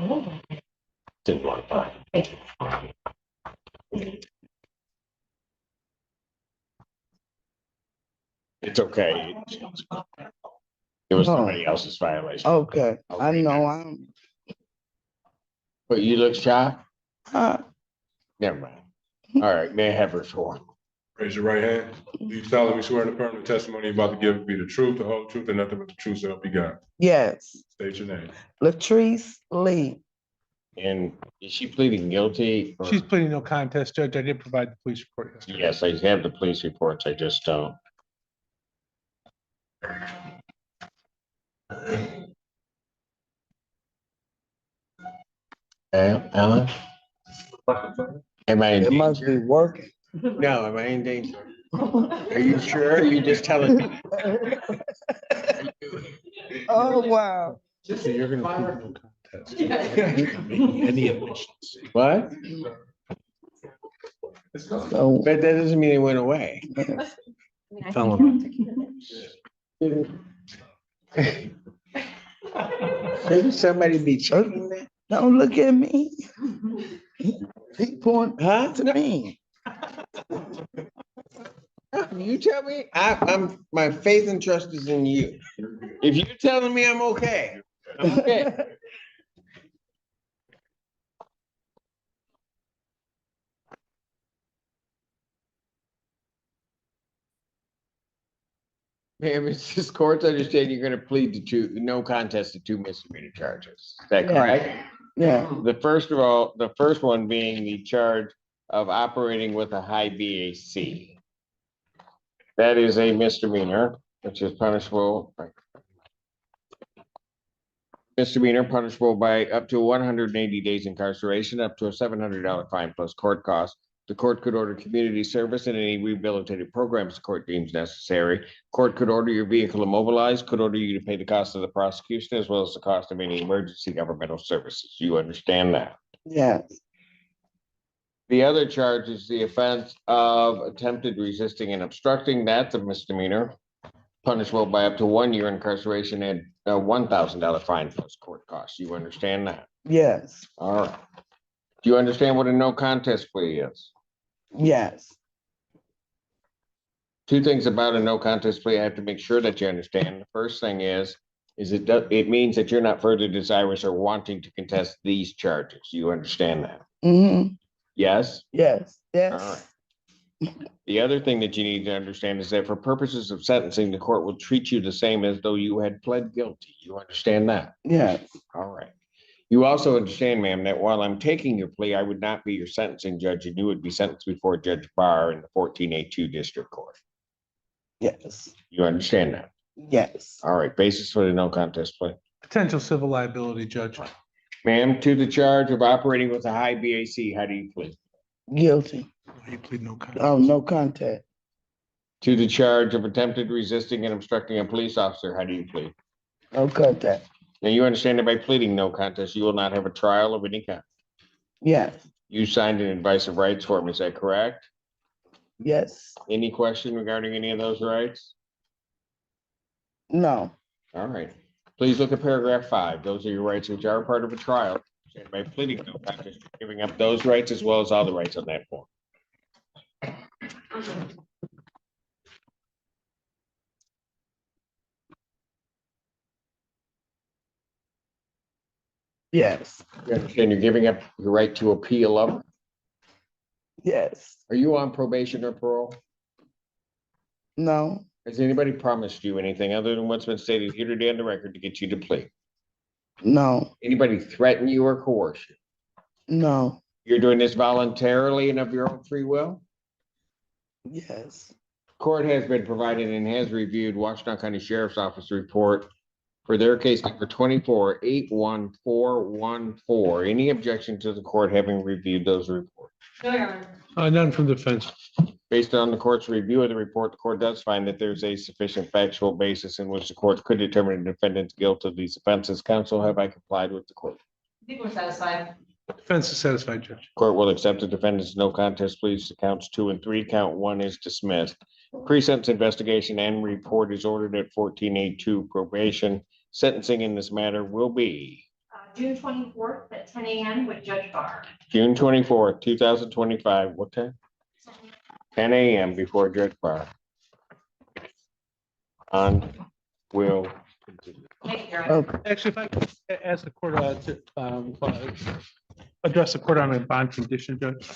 It's in the wrong file. It's okay. It was somebody else's violation. Okay, I know, I'm, But you look shocked? huh? Never mind. All right, may I have her sworn? Raise your right hand. Do you solemnly swear to affirm the testimony you're about to give will be the truth, the whole truth, and nothing but the truth, so help you God? Yes, State your name. Latrice Lee. And is she pleading guilty? or- She's pleading no contest, Judge. I did provide the police report yesterday. Yes, I have the police reports. I just don't. Ellen? Am I in It must danger? be working. No, am I in danger? Are you sure? You're just telling me. Oh, wow. So you're gonna plead no contest. You're not making any admissions. What? So, But that doesn't mean it went away. Felon. Maybe somebody be checking that. don't look at me. He point Huh? to me. You tell me, I'm, my faith and trust is in you. If you're telling me I'm okay, I'm okay. Ma'am, it's this court's understanding you're gonna plead to no contest to 2 misdemeanor charges. Is that Yeah. correct? Yeah, The first one being the charge of operating with a high BAC. That is a misdemeanor, which is punishable. Misdemeanor punishable by up to 180 days incarceration, up to a $700 fine plus court costs. The court could order community service and any rehabilitative programs the court deems necessary. Court could order your vehicle immobilized, could order you to pay the cost of the prosecution as well as the cost of any emergency governmental services. You understand that? yes, The other charge is the offense of attempted resisting and obstructing. That's a misdemeanor, punishable by up to 1 year incarceration and a $1,000 fine plus court costs. You understand that? yes, All right. Do you understand what a no contest plea is? yes, 2 things about a no contest plea I have to make sure that you understand. The first thing is it means that you're not further desirous or wanting to contest these charges. You understand that? mm-hmm, Yes? yes, All yes, right. The other thing that you need to understand is that for purposes of sentencing, the court will treat you the same as though you had pled guilty. You understand that? yes, All right. You also understand, ma'am, that while I'm taking your plea, I would not be your sentencing judge and you would be sentenced before Judge Barr in the 14A2 District Court. yes, You understand that? yes, All right. Basis for the no contest plea. Potential civil liability, Judge. Ma'am, to the charge of operating with a high BAC, how do you plead? guilty. You plead no contest. Oh, no contact. To the charge of attempted resisting and obstructing a police officer, how do you plead? No contact. Now you understand that by pleading no contest, you will not have a trial of any kind. Yes, You signed an advice of rights form, is that correct? yes, Any question regarding any of those rights? no, All right. Please look at paragraph 5. Those are your rights which are part of a trial. And by pleading no contest, you're giving up those rights as well as all the rights on that form. yes, You understand you're giving up your right to appeal of? yes, Are you on probation or parole? no, Has anybody promised you anything other than what's been stated here today on the record to get you to plea? no, Anybody threaten you or coerce you? no, You're doing this voluntarily and of your own free will? yes, Court has been provided and has reviewed Washington County Sheriff's Office report for their case number 24-81414. Any objection to the court having reviewed those reports? No, Your Honor. None from defense. Based on the court's review of the report, the court does find that there's a sufficient factual basis in which the court could determine the defendant's guilt of these offenses. Counsel, have I complied with the court? I think we're satisfied. Defense is satisfied, Judge. Court will accept the defendant's no contest pleas to counts 2 and 3. Count 1 is dismissed. Pre-sentence investigation and report is ordered at 14A2 probation. Sentencing in this matter will be June 24th at 10 a.m. with Judge Barr. June 24th, 2025. What time? 10 a.m. before Judge Barr. On will continue. Thank you, Your Honor. okay. Actually, if I could ask the court to address the court on a bond condition, Judge.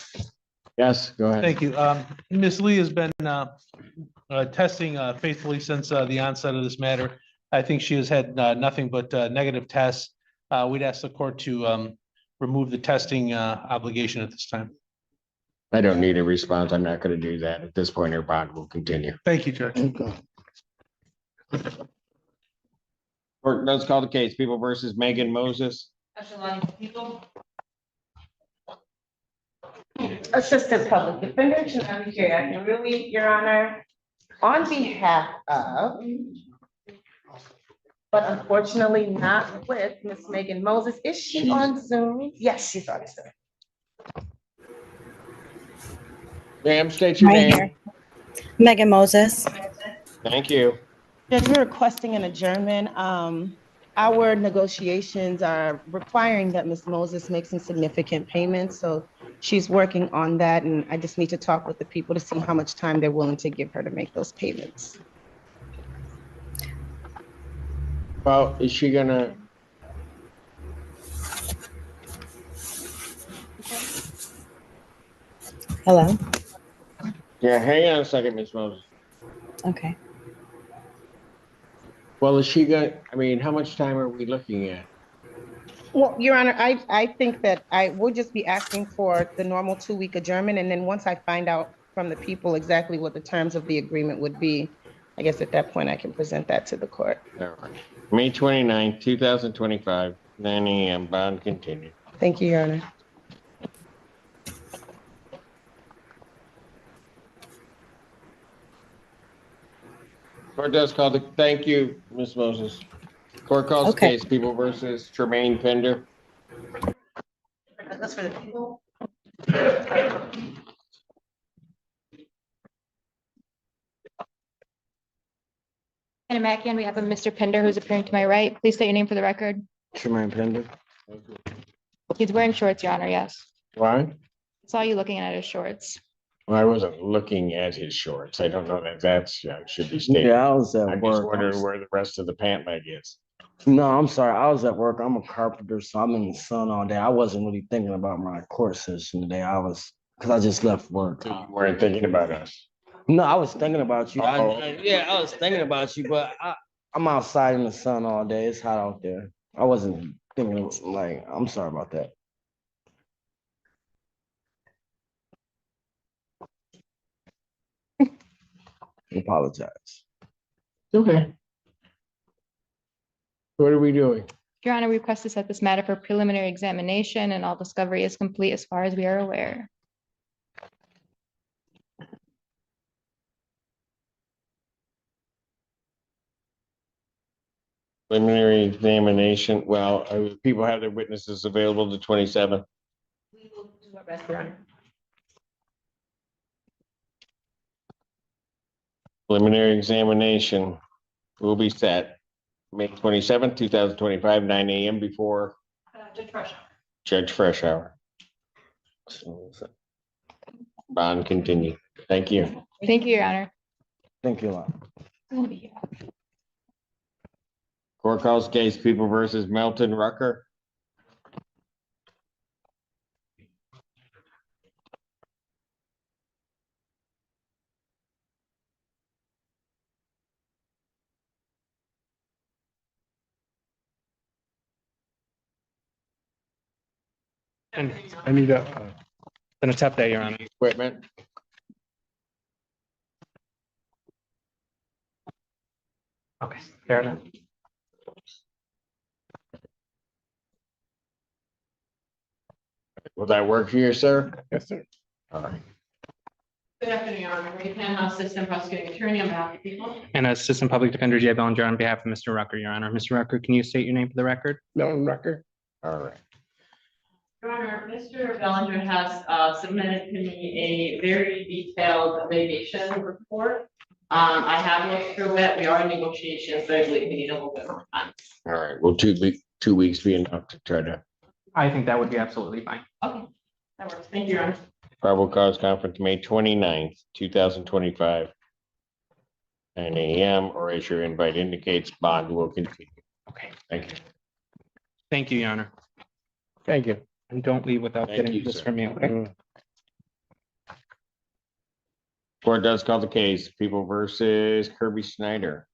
Yes, go ahead. Thank you. Ms. Lee has been testing faithfully since the onset of this matter. I think she has had nothing but negative tests. We'd ask the court to remove the testing obligation at this time. I don't need a response. I'm not going to do that. At this point, our bond will continue. Thank you, Judge. Okay. Court does call the case. People versus Megan Moses. People. Assistant Public Defender, Shannon Kiriakin, really, Your Honor, on behalf of, but unfortunately not with Miss Megan Moses. Is she on Zoom? Yes, she's on Zoom. Ma'am, state your Right name. here. Megan Moses. Thank you. Judge, we're requesting an adjournment. Our negotiations are requiring that Ms. Moses make some significant payments, so she's working on that, and I just need to talk with the people to see how much time they're willing to give her to make those payments. Well, is she gonna? Hello. Yeah, hang on a second, Ms. Moses. Okay. Well, is she gonna, I mean, how much time are we looking at? Well, Your Honor, I think that I will just be asking for the normal 2-week adjournment, and then once I find out from the people exactly what the terms of the agreement would be, I guess at that point I can present that to the court. All right. May 29th, 2025, 9 a.m. Bond continued. Thank you, Your Honor. Court does call the, thank you, Ms. Moses. Court calls the Okay. case, People versus Tremaine Pender. That's for the people. Anna Mackey, on behalf of Mr. Pender, who's appearing to my right, please state your name for the record. Tremaine Pender. He's wearing shorts, Your Honor, yes. Why? Saw you looking at his shorts. Well, I wasn't looking at his shorts. I don't know that that's, should be stated. Yeah, I was at I'm work. just wondering where the rest of the pant leg is. No, I'm sorry. I was at work. I'm a carpenter, so I'm in the sun all day. I wasn't really thinking about my court session today. Because I just left work. You weren't thinking about us. No, I was thinking about you. Oh. Yeah, I was thinking about you, but I'm outside in the sun all day. It's hot out there. I wasn't thinking like, I'm sorry about that. I apologize. Okay. What are we doing? Your Honor, we request to set this matter for preliminary examination, and all discovery is complete as far as we are aware. Preliminary examination, well, people have their witnesses available the 27th. We will do our best, Your Honor. Preliminary examination will be set May 27th, 2025, 9 a.m. before Judge Fresh. Judge Fresh Hour. Bond continue. Thank you. Thank you, Your Honor. Thank you a lot. Court calls case People versus Melton Rucker. And I need gonna tap that, Your Honor. Equipment. Okay, fair enough. Will that work for you, sir? Yes, sir. All right. Good afternoon, Your Honor. Ray Penhouse, Assistant Prosecuting Attorney on behalf of the people. And Assistant Public Defender Jay Bellinger on behalf of Mr. Rucker, Your Honor. Mr. Rucker, can you state your name for the record? Melton Rucker. All right. Your Honor, Mr. Bellinger has submitted to me a very detailed litigation report. I have looked through it. We are in negotiations, so I believe we need a little bit more time. All right. Will 2 weeks be enough to try to I think that would be absolutely fine. Okay, that works. Thank you, Your Honor. probable cause conference, May 29th, 2025. 9 a.m. or as your invite indicates, bond will continue. Okay. Thank you. Thank you, Your Honor. Thank you. And don't leave without Thank getting you, this sir. from me, okay? Court does call the case, People versus Kirby Snyder.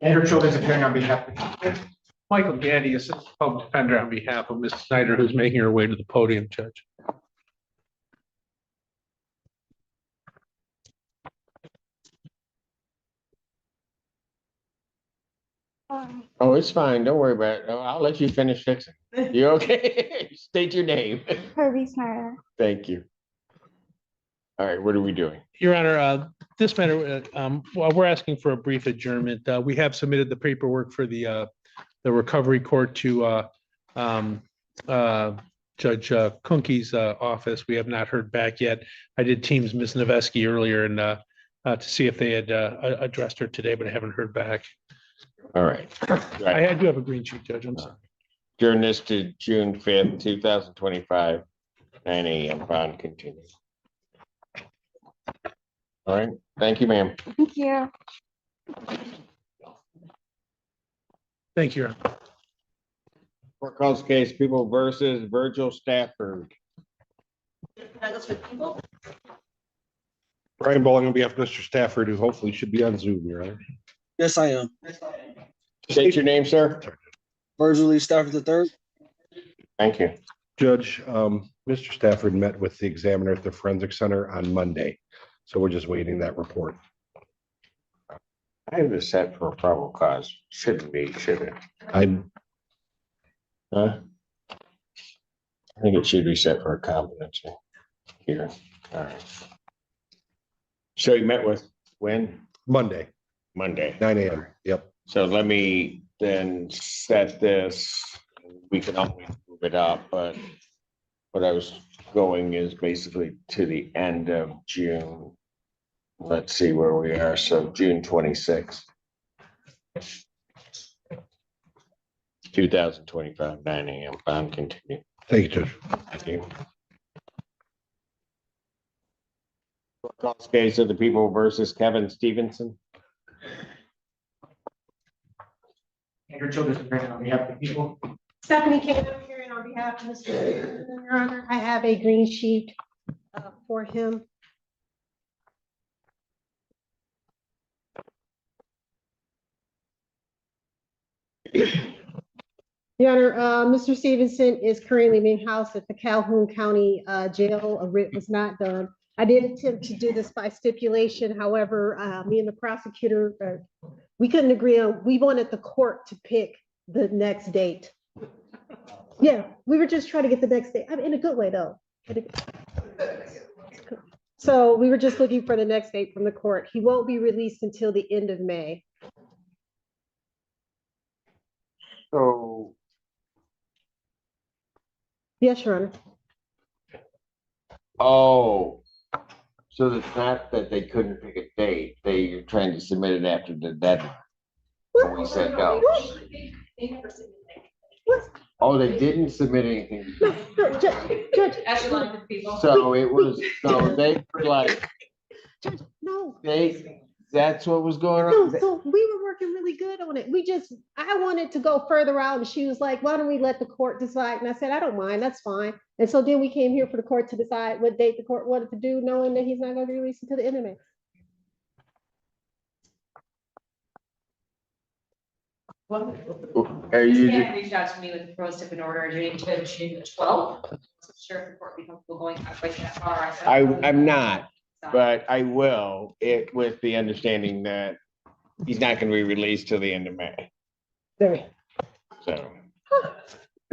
Andrew Children's attorney on behalf of. Michael Gandy, Assistant Public Defender on behalf of Ms. Snyder, who's making her way to the podium, Judge. Oh, it's fine. Don't worry about it. I'll let you finish fixing. You okay? State your name. Kirby Snyder. Thank you. All right, what are we doing? Your Honor, this matter, well, we're asking for a brief adjournment. We have submitted the paperwork for the recovery court to Judge Kunke's office. We have not heard back yet. I did Teams Ms. Noveski earlier and to see if they had addressed her today, but I haven't heard back. All right. I do have a green sheet, Judge. I'm sorry. Adjourn this to June 5th, 2025, 9 a.m. Bond continues. All right. Thank you, ma'am. Thank you. Thank you, Your Honor. Court calls case People versus Virgil Stafford. That goes for people. Brian Bowling on behalf of Mr. Stafford, who hopefully should be on Zoom, Your Honor. Yes, I am. State your name, sir. Virgil Lee Stafford III. Thank you. Judge, Mr. Stafford met with the examiner at the Forensic Center on Monday, so we're just waiting that report. I have this set for a probable cause. Shouldn't be, should it? Huh? I think it should be set for a competency here. All right. So you met with when? Monday, Monday. 9 a.m. Yep. So let me then set this, we can always move it up, but what I was going is basically to the end of June. Let's see where we are. So June 26th. 2025, 9 a.m. Bond continue. Thank you, Judge. Thank you. Calls case of the People versus Kevin Stevenson. Andrew Children's attorney on behalf of the people. Stephanie Kane, I'm here on behalf of Mr. Stevenson, Your Honor. I have a green sheet for him. Your Honor, Mr. Stevenson is currently being housed at the Calhoun County Jail. A writ was not done. I did attempt to do this by stipulation. However, me and the prosecutor, we couldn't agree on, we wanted the court to pick the next date. Yeah, we were just trying to get the next date. I mean, in a good way though. So we were just looking for the next date from the court. He won't be released until the end of May. So, Yes, Your Honor. oh, so it's not that they couldn't pick a date, they're trying to submit it after the deadline. And we said no. Oh, they didn't submit anything. No, Judge. So it was, so they were like, Judge, no. That's what was going No, on. so we were working really good on it. I wanted to go further out and she was like, why don't we let the court decide? And I said, I don't mind, that's fine. And so then we came here for the court to decide what date the court wanted to do, knowing that he's not going to be released until the end of May. Are you Can't reach out to me with the proposed tip in order to June 12th. Sure, if the court be comfortable going quite that far. I'm not, but I will, with the understanding that he's not gonna be released till the end of May. There. So.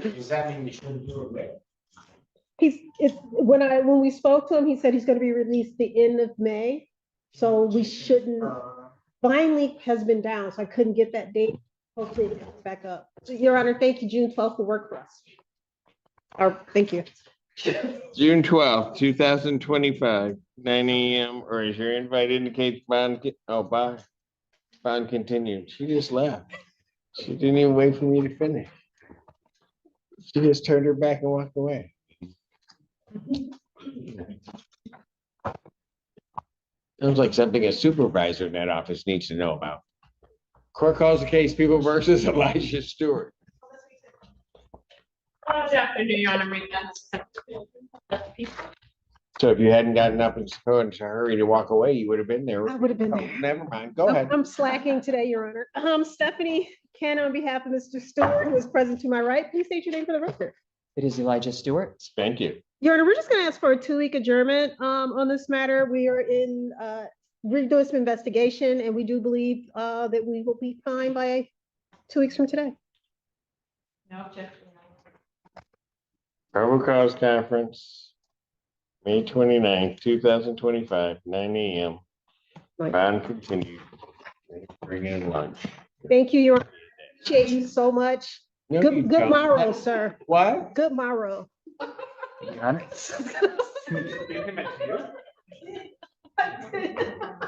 Does that mean we shouldn't do it? When we spoke to him, he said he's going to be released the end of May. So we shouldn't, finally has been down, so I couldn't get that date. Hopefully it comes back up. So, Your Honor, thank you. June 12th will work for us. Thank you. June 12th, 2025, 9 AM, or as your invite indicates, bond continued. She just left. She didn't even wait for me to finish. She just turned her back and walked away. Sounds like something a supervisor in that office needs to know about. Court calls the case People versus Elijah Stewart. Good afternoon, Your Honor. So if you hadn't gotten up in such a hurry to walk away, you would have been there. I would have been there. Never mind, go ahead. I'm slacking today, Your Honor. Stephanie Cannon on behalf of Mr. Stewart, who is present to my right. Please state your name for the record. It is Elijah Stewart. Thank you. Your Honor, we're just going to ask for a 2-week adjournment on this matter. We are we're doing some investigation, and we do believe that we will be fine by 2 weeks from today. No objection. Probable cause conference, May 29th, 2025, 9 AM. Bond continued. Bring in lunch. Thank you, Your Honor. Appreciate you so much. No, Good morrow, sir. What? Good morrow. Your Honor.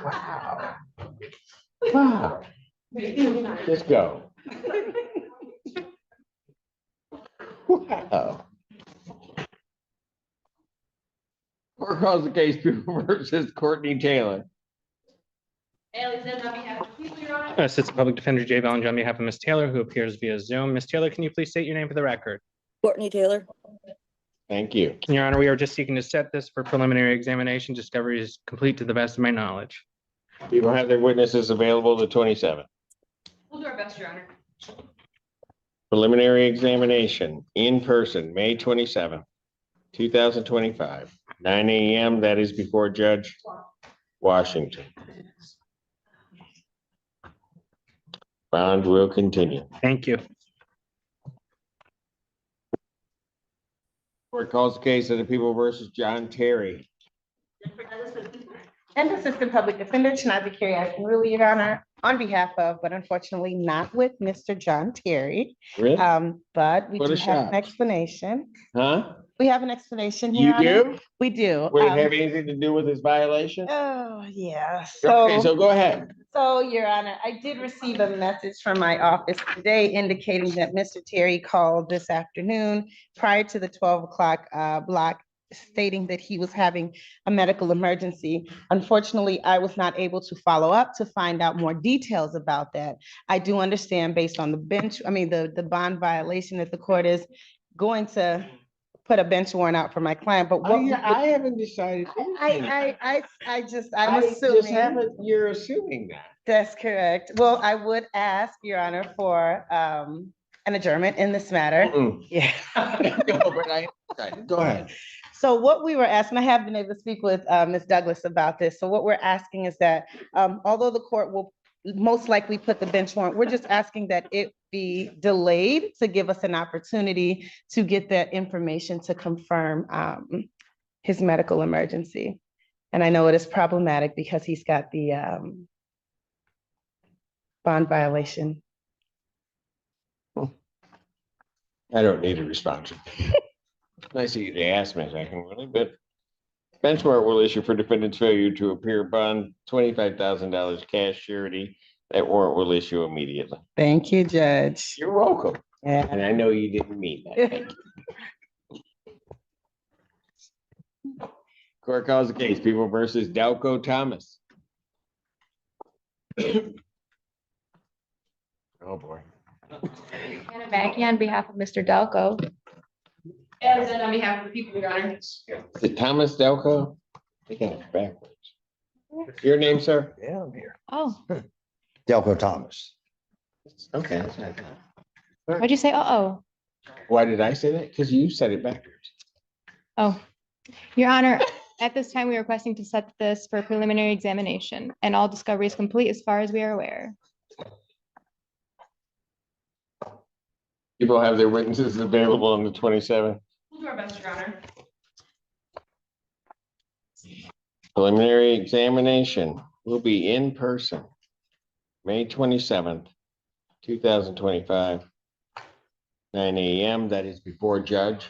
Wow. Wow. Just go. Wow. Court calls the case People versus Courtney Taylor. Alexander, on behalf of people, Your Honor. Assistant Public Defender Jay Bellinger on behalf of Ms. Taylor, who appears via Zoom. Ms. Taylor, can you please state your name for the record? Courtney Taylor. Thank you. Your Honor, we are just seeking to set this for preliminary examination. Discovery is complete to the best of my knowledge. People have their witnesses available the 27th. We'll do our best, Your Honor. Preliminary examination in person, May 27th, 2025, 9 AM. That is before Judge Washington. Bond will continue. Thank you. Court calls the case of the People versus John Terry. And Assistant Public Defender Chinazi Carey, really, Your Honor, on behalf of, but unfortunately not with Mr. John Terry. Really? But we What do a have shock. an explanation. Huh? We have an explanation. You Your Honor. do? We do. Would it have anything to do with his violation? Oh, yeah. Okay, so go ahead. So, Your Honor, I did receive a message from my office today indicating that Mr. Terry called this afternoon prior to the 12 o'clock block, stating that he was having a medical emergency. Unfortunately, I was not able to follow up to find out more details about that. I do understand based on the bond violation that the court is going to put a bench warrant out for my client, but what I haven't decided. I'm just assuming. You're assuming that. That's correct. Well, I would ask, Your Honor, for an adjournment in this matter. Yeah. Go ahead. So what we were asking, I have been able to speak with Ms. Douglas about this. So what we're asking is that although the court will most likely put the bench warrant, we're just asking that it be delayed to give us an opportunity to get that information to confirm his medical emergency. And I know it is problematic because he's got the bond violation. I don't need a response. Nice of you to ask me, second, really, but Benchmark will issue for defendant's failure to appear bond $25,000 cash surety. That warrant will issue immediately. Thank you, Judge. You're welcome. Yeah. And I know you didn't mean that. Thank you. Court calls the case, People versus Dalco Thomas. Oh, boy. Anna Mackey on behalf of Mr. Delco. As on behalf of the people, Your Honor. Is it Thomas Delco? I think it's backwards. Your name, sir? Yeah, I'm here. Oh, Delco Thomas. Okay. That's not bad. what'd you say? Uh-oh. Why did I say that? Because you said it backwards. Oh, Your Honor, at this time, we are requesting to set this for preliminary examination and all discovery is complete as far as we are aware. People have their witnesses available on the 27th. We'll do our best, Your Honor. Preliminary examination will be in person, May 27th, 2025, 9 a.m. That is before Judge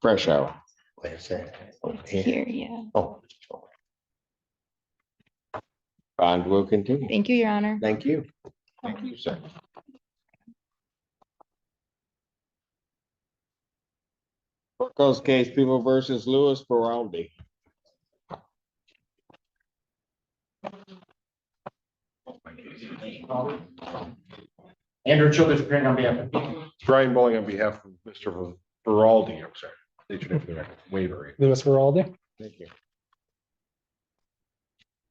Fresh Hour. Wait a second. Here, yeah. Oh. Bond will continue. Thank you, Your Honor. Thank you. Thank you, sir. Court calls case People versus Louis Feraldi. Andrew Childers appearing on behalf of. Brian Bowling on behalf of Mr. Veraldi, I'm sorry. State your name for the record. Waiver. Louis Veraldi. Thank you.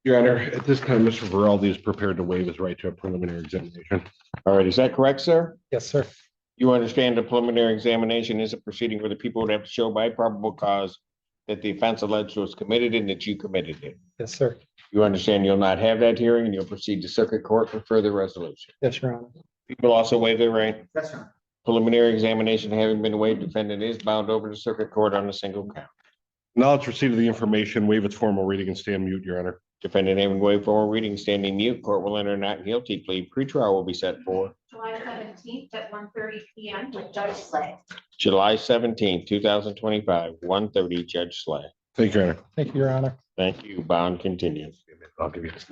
Your Honor, at this time, Mr. Veraldi is prepared to waive his right to a preliminary examination. All right, is that correct, sir? Yes, sir. You understand the preliminary examination is a proceeding where the people would have to show by probable cause that the offense alleged was committed and that you committed it. Yes, sir. You understand you'll not have that hearing and you'll proceed to circuit court for further resolution. Yes, Your Honor. People also waive their right. That's right. Preliminary examination having been waived, defendant is bound over to circuit court on a single count. Acknowledge receipt of the information, waive its formal reading and stand mute, Your Honor. Defendant having waived formal reading, standing mute, court will enter not guilty plea. Pretrial will be set for July 17th at 1:30 p.m. with Judge Slay. July 17th, 2025, 1:30, Judge Slay. Thank you, Your Honor. Thank you, Your Honor. Thank you. Bond continues. I'll give you this.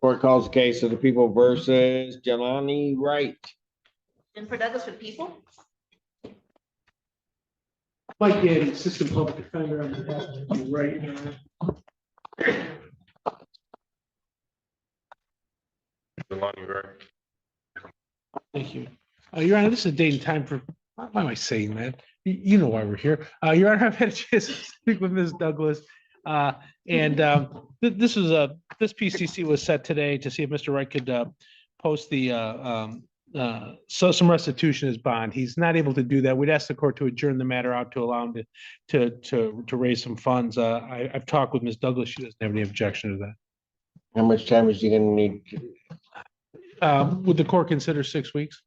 Court calls the case of the People versus Jelani Wright. Jennifer Douglas with people. Mike Gandy, Assistant Public Defender on behalf of the right. Thank you. Your Honor, this is a date and time for, why am I saying that? You know why we're here. Your Honor, I've had a chance to speak with Ms. Douglas. This PCC was set today to see if Mr. Wright could post the some restitution as bond. He's not able to do that. We'd ask the court to adjourn the matter out to allow him to raise some funds. I've talked with Ms. Douglas. She doesn't have any objection to that. How much time is he gonna need? Would the court consider 6 weeks?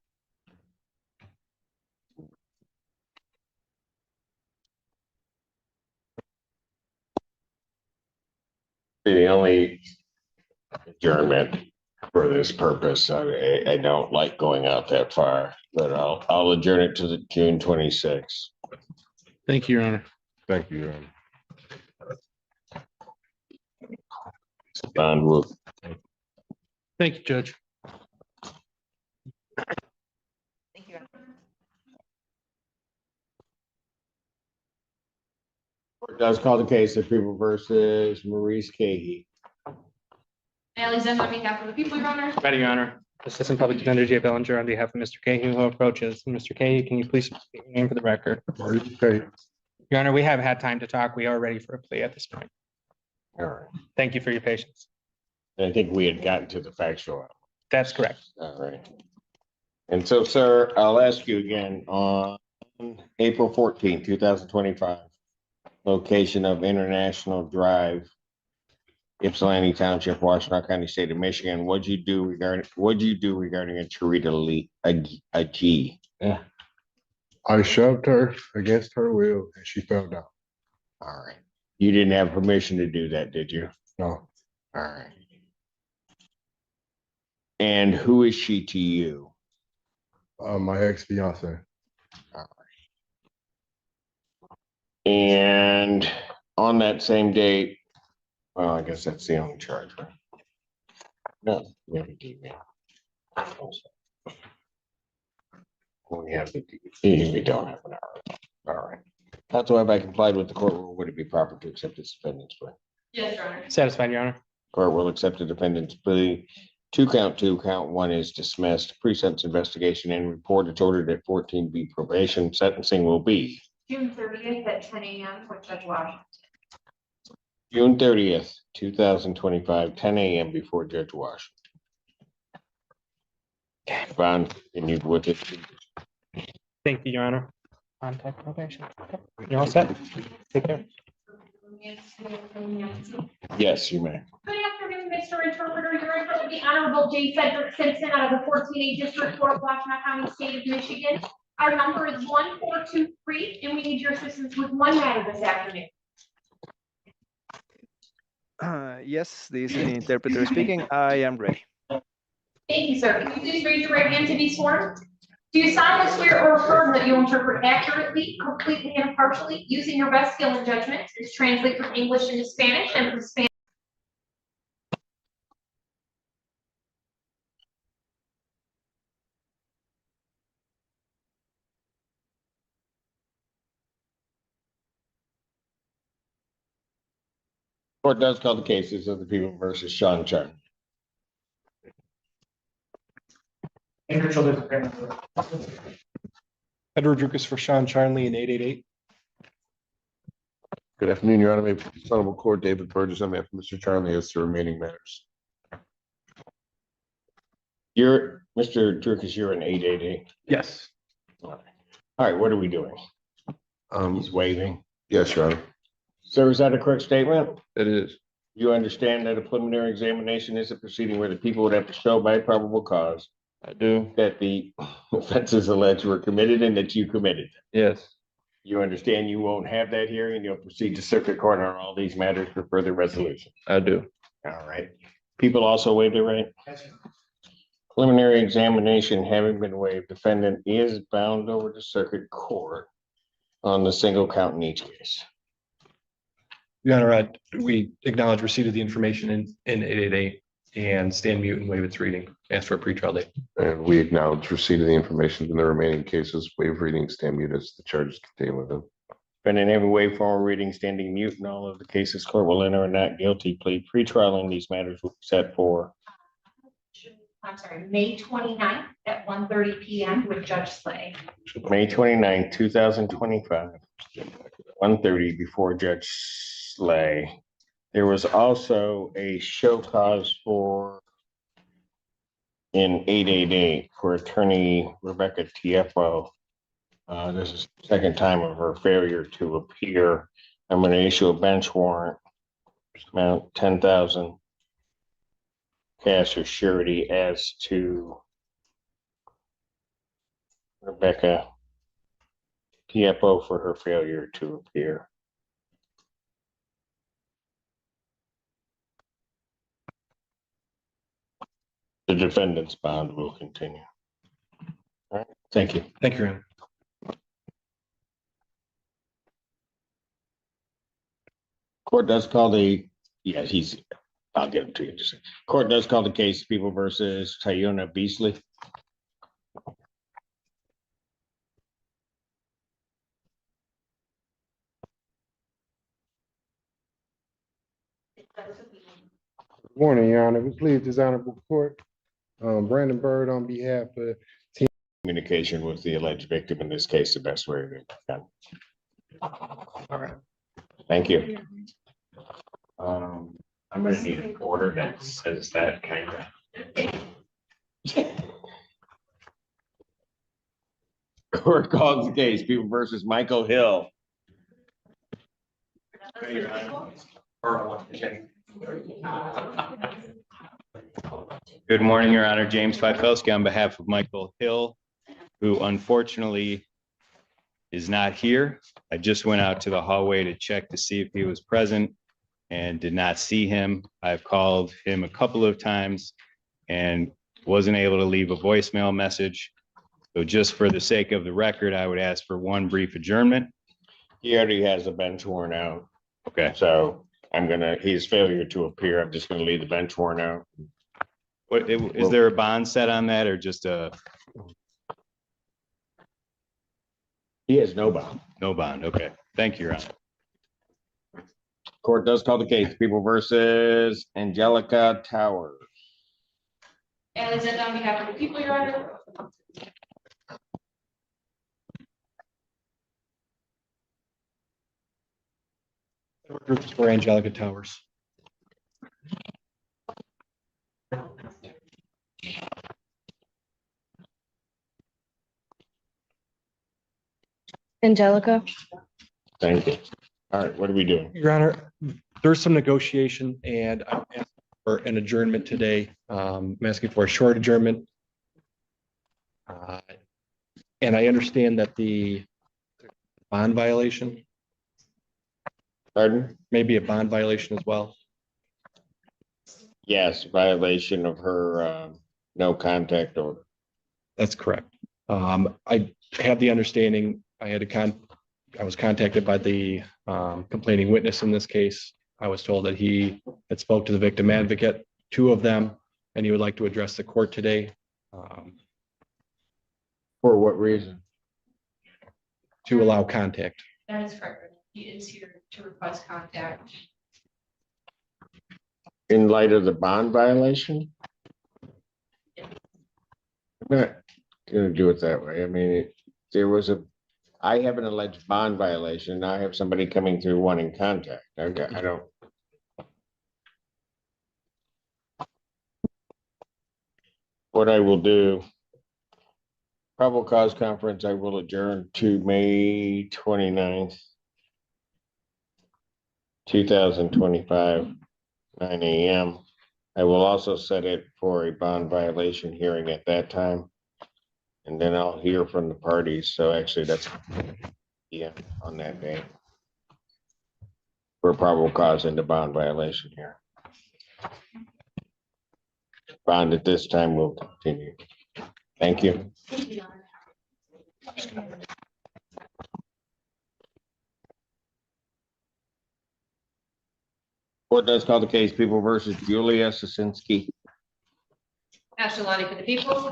The only adjournment for this purpose. I don't like going out that far, but I'll adjourn it to the June 26th. Thank you, Your Honor. Thank you, Your Honor. Bond will. Thank you, Judge. Thank you. Court does call the case of People versus Maurice Cahey. Alexander on behalf of the people, Your Honor. Ready, Your Honor. Assistant Public Defender Jay Bellinger on behalf of Mr. Cahey who approaches. Mr. Cahey, can you please state your name for the record? Your Honor, we have had time to talk. We are ready for a plea at this point. All right. Thank you for your patience. I think we had gotten to the factual. That's correct. All right. And so, sir, I'll ask you again on April 14, 2025, location of International Drive, Ypsilanti Township, Washtenaw County, State of Michigan. What'd you do regarding a Charita Lee, a G? Yeah. I shoved her against her will and she fell down. All right. You didn't have permission to do that, did you? No, All right. And who is she to you? my ex-fiance. And on that same date, well, I guess that's the only charge, right? No, we have a DV. We have the DV, we don't have an hour. All right. That's why if I complied with the court rule, would it be proper to accept this defendant's plea? Yes, Your Honor. Satisfied, Your Honor. Court will accept the defendant's plea. Count 2, count 1 is dismissed. Pre-sentence investigation and report is ordered at 14B probation. Sentencing will be June 30th at 10 a.m. with Judge Washington. June 30th, 2025, 10 a.m. before Judge Washington. Bond continued with it. Thank you, Your Honor. Contact probation. Okay. You're all set. Take care. Yes, you may. Good afternoon, Mr. Interpreter. You're in front of the Honorable J. Cedric Simpson out of the 14th District Court, Washtenaw County, State of Michigan. Our number is 1423, and we need your assistance with one matter this afternoon. Yes, this is the interpreter speaking. I am ready. Thank you, sir. Can you please raise your right hand to be sworn? Do you solemnly swear or affirm that you will interpret accurately, completely, and impartially, using your best skill and judgment, to translate from English into Spanish and from Spanish? Court does call the cases of the people versus Sean Chun. Edward Lucas for Sean Charnley in 888. Good afternoon, Your Honor. May the Honorable Court, David Burgess, on behalf of Mr. Charlie, as to remaining matters. You're, Mr. Durkis, you're an 888. Yes. All right, what are we doing? He's waving. Yes, Your Honor. Sir, is that a correct statement? It is. You understand that a preliminary examination is a proceeding where the people would have to show by probable cause. I do. That the offenses alleged were committed and that you committed them. Yes. You understand you won't have that hearing. You'll proceed to circuit court on all these matters for further resolution. I do. All right. People also waive their right. Preliminary examination having been waived, defendant is bound over to circuit court on the single count in each case. Your Honor, we acknowledge receipt of the information in 888 and stand mute and waive its reading. Ask for a pretrial date. And we acknowledge receipt of the information in the remaining cases, waive reading, stand mute as the charges contained within. Defendant having waived formal reading, standing mute in all of the cases, court will enter a not guilty plea. Pretrial in these matters will be set for I'm sorry, May 29th at 1:30 p.m. with Judge Slay. May 29, 2025, 1:30 before Judge Slay. There was also a show cause for in 888 for attorney Rebecca TFO. This is the second time of her failure to appear. I'm going to issue a bench warrant, amount 10,000 cash or surety as to Rebecca TFO for her failure to appear. The defendant's bond will continue. All right, thank you. Thank you, Your Honor. Court does call the, yeah, I'll get him to you. Just a second. Court does call the case People versus Tayona Beasley. Good morning, Your Honor. We please this honorable court. Brandon Bird on behalf of Communication with the alleged victim in this case, the best way to be done. All right. Thank you. I'm gonna need an order that says that kind of. Court calls the case People versus Michael Hill. Good morning, Your Honor. James Fifelski on behalf of Michael Hill, who unfortunately is not here. I just went out to the hallway to check to see if he was present and did not see him. I've called him a couple of times and wasn't able to leave a voicemail message. So just for the sake of the record, I would ask for one brief adjournment. He already has a bench worn out. Okay. So his failure to appear, I'm just gonna leave the bench worn out. What, is there a bond set on that or just a? He has no bond. No bond. Okay. Thank you, Your Honor. Court does call the case, People versus Angelica Towers. Alexander, on behalf of the people, Your Honor. For Angelica Towers. Angelica? Thank you. All right, what are we doing? Your Honor, there's some negotiation and I'm asking for an adjournment today. I'm asking for a short adjournment. And I understand that the bond violation. Pardon? Maybe a bond violation as well. Yes, violation of her no contact order. That's correct. I have the understanding, I was contacted by the complaining witness in this case. I was told that he had spoke to the victim advocate, two of them, and he would like to address the court today. For what reason? To allow contact. That is correct. He is here to request contact. In light of the bond violation? I'm not gonna do it that way. I mean, I have an alleged bond violation. Now I have somebody coming through wanting contact. I don't. What I will do, probable cause conference, I will adjourn to May 29th, 2025, 9 a.m. I will also set it for a bond violation hearing at that time. And then I'll hear from the parties. So actually that's, yeah, on that day. For probable cause and the bond violation here. Bond at this time will continue. Thank you. Court does call the case People versus Julia Sosinski. Ashalani for the people.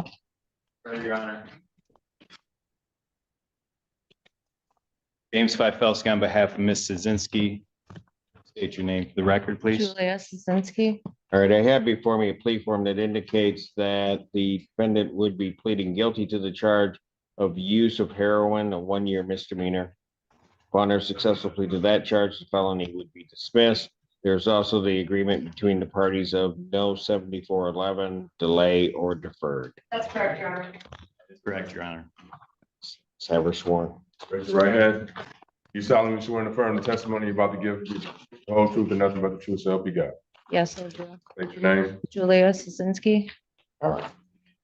Your Honor. James Fifelsky on behalf of Ms. Szynski. State your name for the record, please. Julia Szynski. All right, I have before me a plea form that indicates that the defendant would be pleading guilty to the charge of use of heroin, a 1-year misdemeanor. Upon their successful plea to that charge, the felony would be dismissed. There's also the agreement between the parties of no 7411 delay or deferred. That's correct, Your Honor. That's correct, Your Honor. Is ever sworn? Raise your right hand. You solemnly swear and affirm the testimony you're about to give the whole truth and nothing but the truth, so help you God. Yes, I do. State your name. Julia Szynski. All right.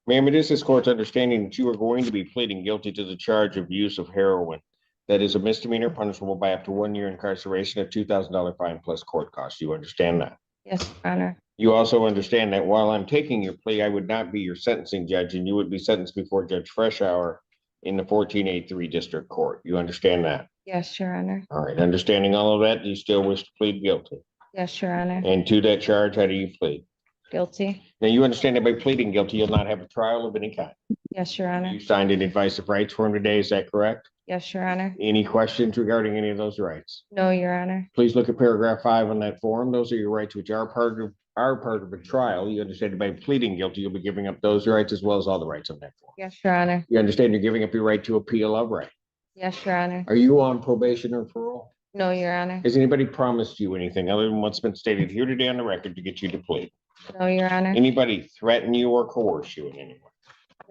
Ma'am, it is this court's understanding that you are going to be pleading guilty to the charge of use of heroin. That is a misdemeanor punishable by up to 1 year incarceration, a $2,000 fine plus court costs. You understand that? Yes, Your Honor. You also understand that while I'm taking your plea, I would not be your sentencing judge and you would be sentenced before Judge Freshour in the 1483 District Court. You understand that? Yes, Your Honor. All right. Understanding all of that, do you still wish to plead guilty? Yes, Your Honor. And to that charge, how do you plead? Guilty. Now, you understand that by pleading guilty, you'll not have a trial of any kind. Yes, Your Honor. You signed an advice of rights form today, is that correct? Yes, Your Honor. Any questions regarding any of those rights? No, Your Honor. Please look at paragraph 5 on that form. Those are your rights which are part of a trial. You understand that by pleading guilty, you'll be giving up those rights as well as all the rights on that form. Yes, Your Honor. You understand you're giving up your right to appeal of right. Yes, Your Honor. Are you on probation or parole? No, Your Honor. Has anybody promised you anything other than what's been stated here today on the record to get you to plead? No, Your Honor. Anybody threaten you or coerce you in any way?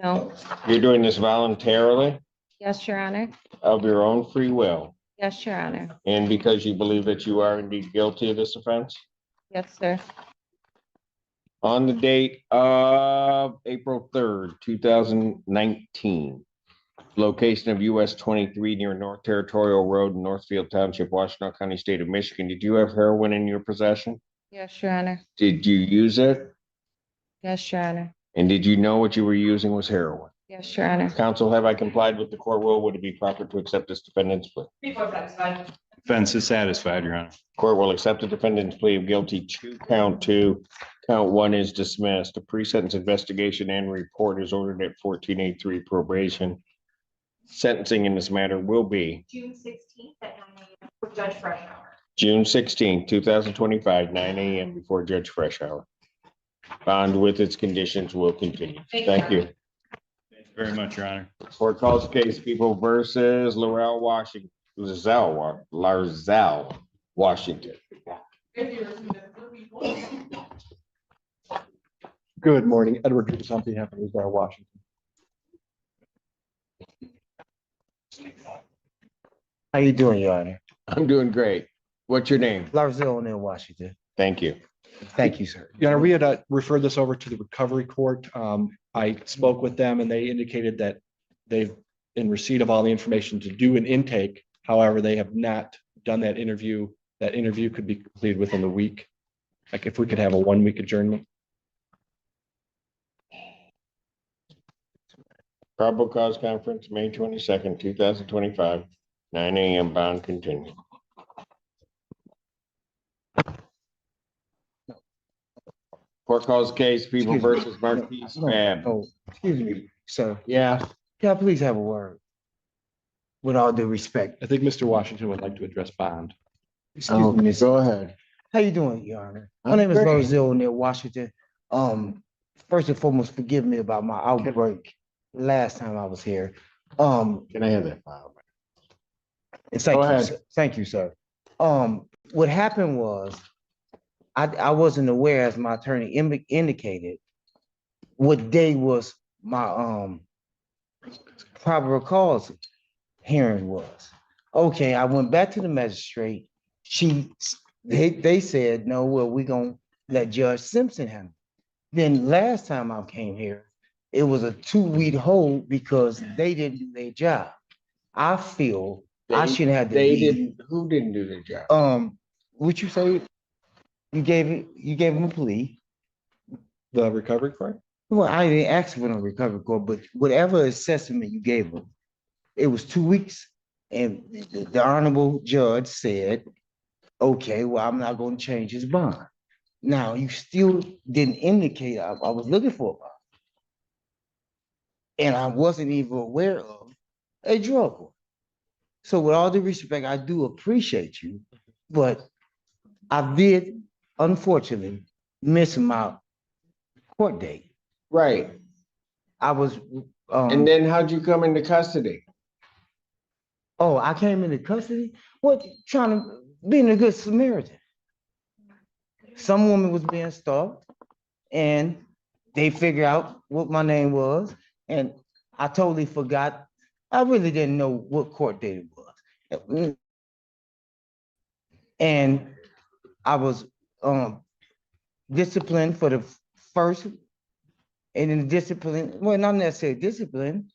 No. You're doing this voluntarily Yes, Your Honor. of your own free will Yes, Your Honor. and because you believe that you are indeed guilty of this offense? Yes, sir. On the date of April 3rd, 2019, location of US 23 near North Territorial Road in Northfield Township, Washington County, State of Michigan. Did you have heroin in your possession? Yes, Your Honor. Did you use it? Yes, Your Honor. And did you know what you were using was heroin? Yes, Your Honor. Counsel, have I complied with the court rule? Would it be proper to accept this defendant's plea? Before satisfied. Defense is satisfied, Your Honor. Court will accept the defendant's plea of guilty to count two. Count one is dismissed. The pre-sentence investigation and report is ordered at 1483 probation. Sentencing in this matter will be June 16th at 9 a.m. for Judge Freshour. June 16, 2025, 9 a.m. before Judge Freshour. Bond with its conditions will continue. Thank you. Thank you very much, Your Honor. Court calls case People versus Larzell, Washington. Good morning, Edward Dukes on behalf of Larzell, Washington. How you doing, Your Honor? I'm doing great. What's your name? Larzell in Washington. Thank you. Thank you, sir. Your Honor, we had referred this over to the recovery court. I spoke with them and they indicated that they've in receipt of all the information to do an intake. However, they have not done that interview. That interview could be completed within the week. Like if we could have a 1-week adjournment. Probable cause conference, May 22nd, 2025, 9 a.m. Bond continued. Court calls case People versus Marquis Fab. Oh, excuse me, sir. Yeah. Can I please have a word? With all due respect. I think Mr. Washington would like to address bond. Excuse me, Go ahead. How you doing, Your Honor? My I'm name is great. Larzell near Washington. First and foremost, forgive me about my outbreak last time I was here. Can I have that file? Thank Go you, ahead. sir. Thank you, sir. What happened was, I wasn't aware, as my attorney indicated, what day was my probable cause hearing was. Okay, I went back to the magistrate. They said, no, well, we're gonna let Judge Simpson handle it. Then last time I came here, it was a 2-week hold because they didn't do their job. I feel I shouldn't have to leave. Who didn't do their job? What you say? You gave him a plea. The recovery court? Well, I didn't ask for no recovery court, but whatever assessment you gave him, it was 2 weeks. And the honorable judge said, okay, well, I'm not going to change his bond. Now, you still didn't indicate I was looking for a bond. And I wasn't even aware of a drug court. So with all due respect, I do appreciate you, but I did, unfortunately, miss my court date. Right. I was. And then how'd you come into custody? Oh, I came into custody? What, trying to be a good Samaritan. Some woman was being stalked and they figured out what my name was. And I totally forgot. I really didn't know what court date it was. And I was disciplined for the first, and in discipline, well, not necessarily discipline.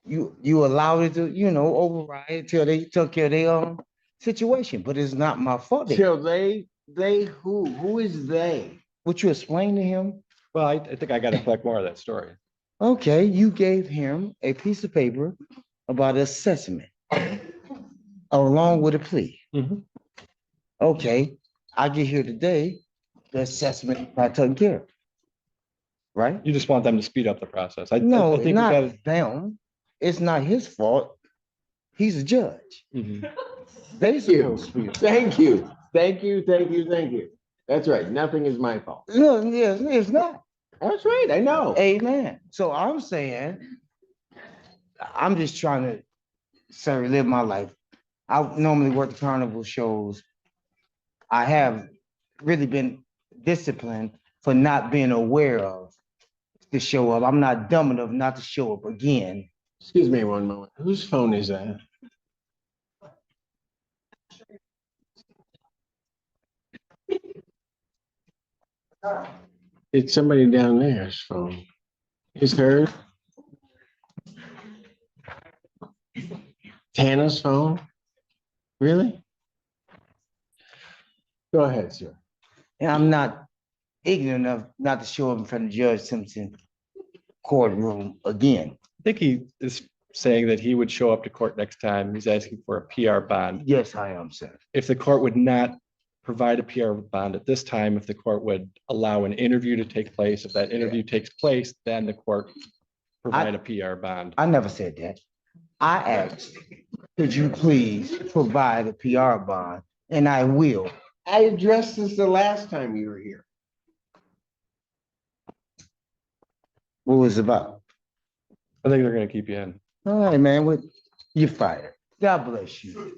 You allowed it to, override until they took care of their own situation, but it's not my fault. Till who is they? Would you explain to him? Well, I think I got to collect more of that story. Okay, you gave him a piece of paper about assessment along with a plea. Okay, I get here today, the assessment not taken care of. Right? You just want them to speed up the process. No, I think not we gotta- them. It's not his fault. He's a judge. Mhm. They supposed to be. Thank you. That's right. Nothing is my fault. No, yes, it's not. That's right. I know. Amen. So I'm saying, I'm just trying to, sir, live my life. I normally work the carnival shows. I have really been disciplined for not being aware of to show up. I'm not dumb enough not to show up again. Excuse me one moment. Whose phone is that? It's somebody down there's phone. Is hers? Tana's phone? Really? Go ahead, sir. And I'm not ignorant enough not to show up in front of Judge Simpson courtroom again. I think he is saying that he would show up to court next time. He's asking for a PR bond. Yes, I am, sir. If the court would not provide a PR bond at this time, if the court would allow an interview to take place, if that interview takes place, then the court provide a PR bond. I never said that. I asked, could you please provide a PR bond? And I will. I addressed this the last time you were here. What was it about? I think they're gonna keep you in. All right, man, you're fired. God bless you.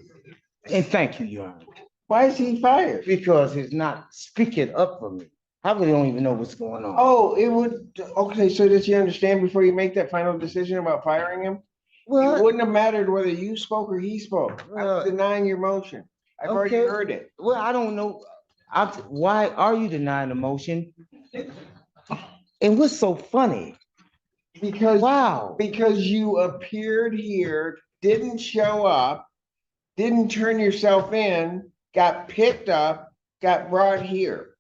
And thank you, Your Honor. Why is he fired? Because he's not speaking up for me. I really don't even know what's going on. Oh, it would, okay, so did you understand before you make that final decision about firing him? Well, it wouldn't have mattered whether you spoke or he spoke. I was denying your motion. I've already heard it. Well, I don't know. Why are you denying the motion? And what's so funny? Because wow, because you appeared here, didn't show up, didn't turn yourself in, got picked up, got brought here.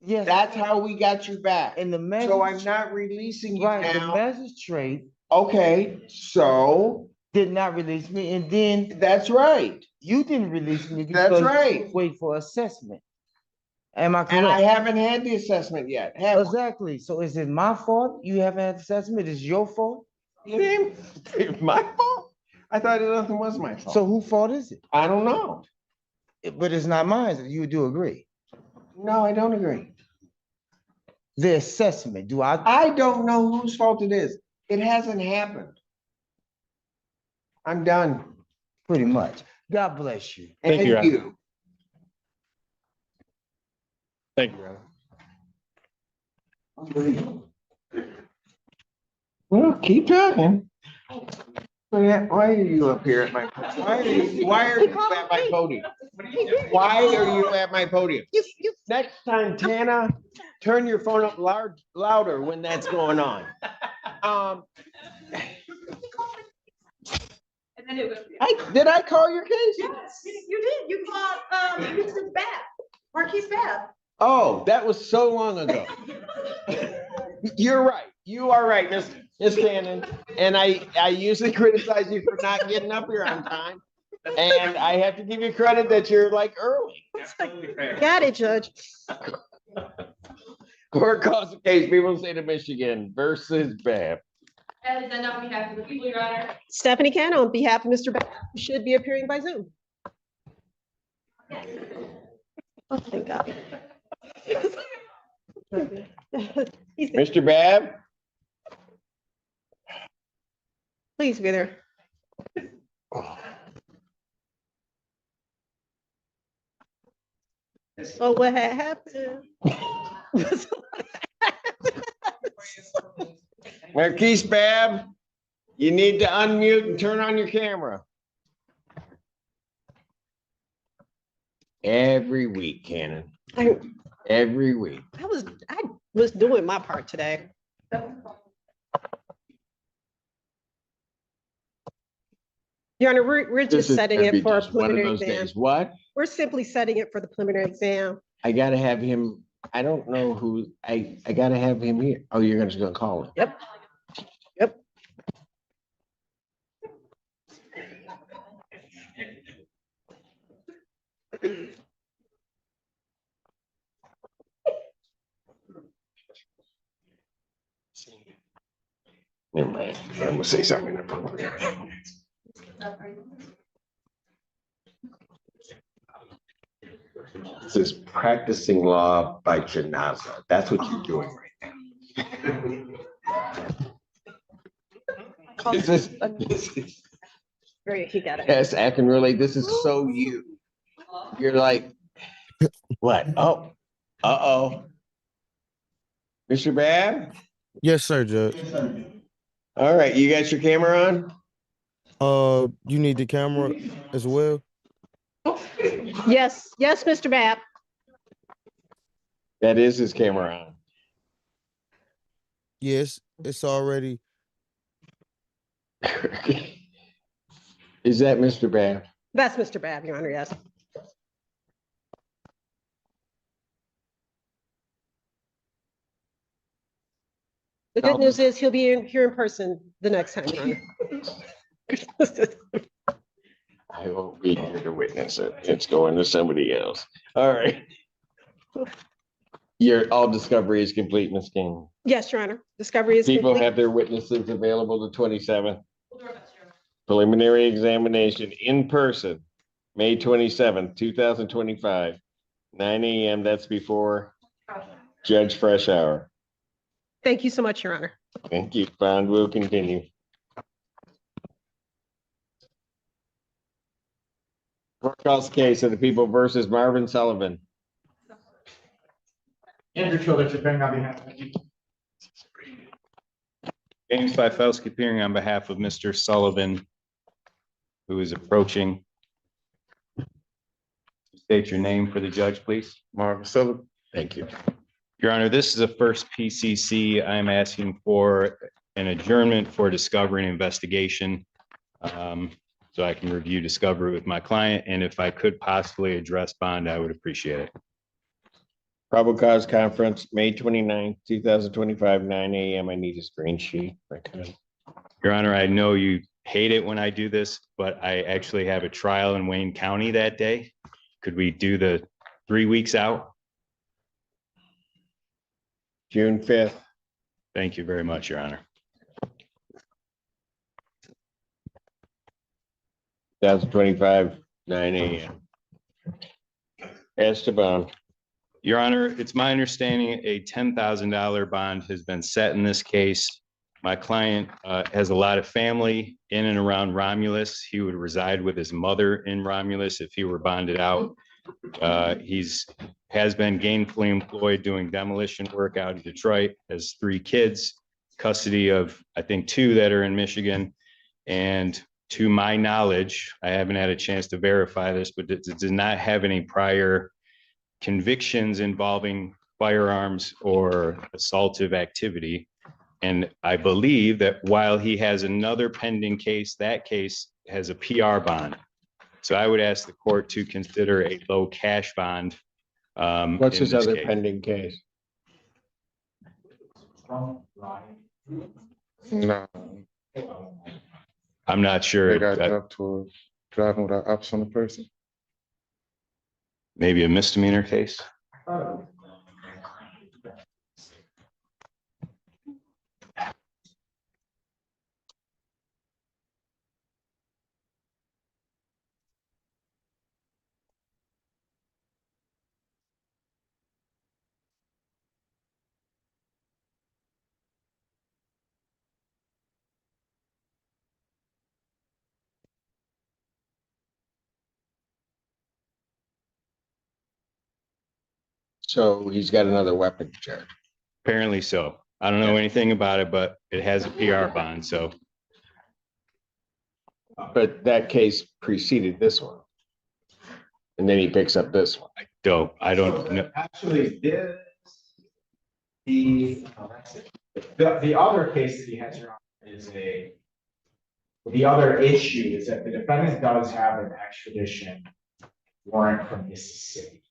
Yes, that's how we got you back. And the magistrate, so I'm not releasing you right, now. the magistrate, okay, so did not release me, and then that's right. You didn't release me because that's right. Wait for assessment. Am I correct? And I haven't had the assessment yet. Exactly. So is it my fault you haven't had the assessment? Is your fault? It's my fault? I thought nothing was my fault. So whose fault is it? I don't know. But it's not mine. You do agree? No, I don't agree. The assessment, do I? I don't know whose fault it is. It hasn't happened. I'm done. Pretty much. God bless you. Thank you. Thank you, Your Honor. Well, keep talking. Why are you up here at my why are you at my podium? Why are you at my podium? Next time, Tana, turn your phone up louder when that's going on. And then it was. Did I call your case? Yes, you did. You called, Mr. Babb, Marquise Babb. Oh, that was so long ago. You're right. You are right, Miss Cannon. And I usually criticize you for not getting up here on time. And I have to give you credit that you're like early. Got it, Judge. Court calls the case, people of the state of Michigan versus Babb. That is done on behalf of the people, Your Honor. Stephanie Cannon, on behalf of Mr. Babb, who should be appearing by Zoom. Oh, thank God. Mr. Babb? Please be there. So what had happened? Marquise Babb, you need to unmute and turn on your camera. Every week, Cannon. Every week. I was doing my part today. Your Honor, we're just setting it for a preliminary exam. What? We're simply setting it for the preliminary exam. I gotta have him, I don't know who, I gotta have him here. Oh, you're just gonna call him? Yep. Yep. Never mind. I'm gonna say something. This is practicing law by janaza. That's what you're doing right now. This is Great, he got it. yes, acting really, this is so you. You're like, what? Oh, uh-oh. Mr. Babb? Yes, sir, Judge. All right, you got your camera on? You need the camera as well? Yes, yes, Mr. Babb. That is his camera on. Yes, it's already. Is that Mr. Babb? That's Mr. Babb, Your Honor, yes. The good news is he'll be here in person the next time, Your Honor. I won't be here to witness it. It's going to somebody else. All right. All discovery is complete, Ms. King. Yes, Your Honor. Discovery is People complete. have their witnesses available the 27th. Preliminary examination in person, May 27th, 2025, 9 a.m. That's before Judge Fresh Hour. Thank you so much, Your Honor. Thank you. Bond will continue. Courthouse case of the people versus Marvin Sullivan. Andrew Childers appearing on behalf of the people. James Fifelsky appearing on behalf of Mr. Sullivan, who is approaching. State your name for the judge, please. Marvin Sullivan. Thank you. Your Honor, this is a first PCC. I'm asking for an adjournment for discovery and investigation. So I can review discovery with my client, and if I could possibly address bond, I would appreciate it. Probable cause conference, May 29th, 2025, 9 a.m. I need a screen sheet. Your Honor, I know you hate it when I do this, but I actually have a trial in Wayne County that day. Could we do the 3 weeks out? June 5th. Thank you very much, Your Honor. 2025, 9 a.m. Esteban. Your Honor, it's my understanding a $10,000 bond has been set in this case. My client has a lot of family in and around Romulus. He would reside with his mother in Romulus if he were bonded out. Has been gainfully employed doing demolition work out in Detroit, has 3 kids, custody of, I think, 2 that are in Michigan. And to my knowledge, I haven't had a chance to verify this, but it does not have any prior convictions involving firearms or assaultive activity. And I believe that while he has another pending case, that case has a PR bond. So I would ask the court to consider a low cash bond. What's his other pending case? No. I'm not sure. They got up to driving without ops on the person. Maybe a misdemeanor case. So he's got another weapon charge. Apparently so. I don't know anything about it, but it has a PR bond, so. But that case preceded this one. And then he picks up this one. I don't know. Actually, the other case that he has here is the other issue is that the defendant does have an extradition warrant from Mississippi.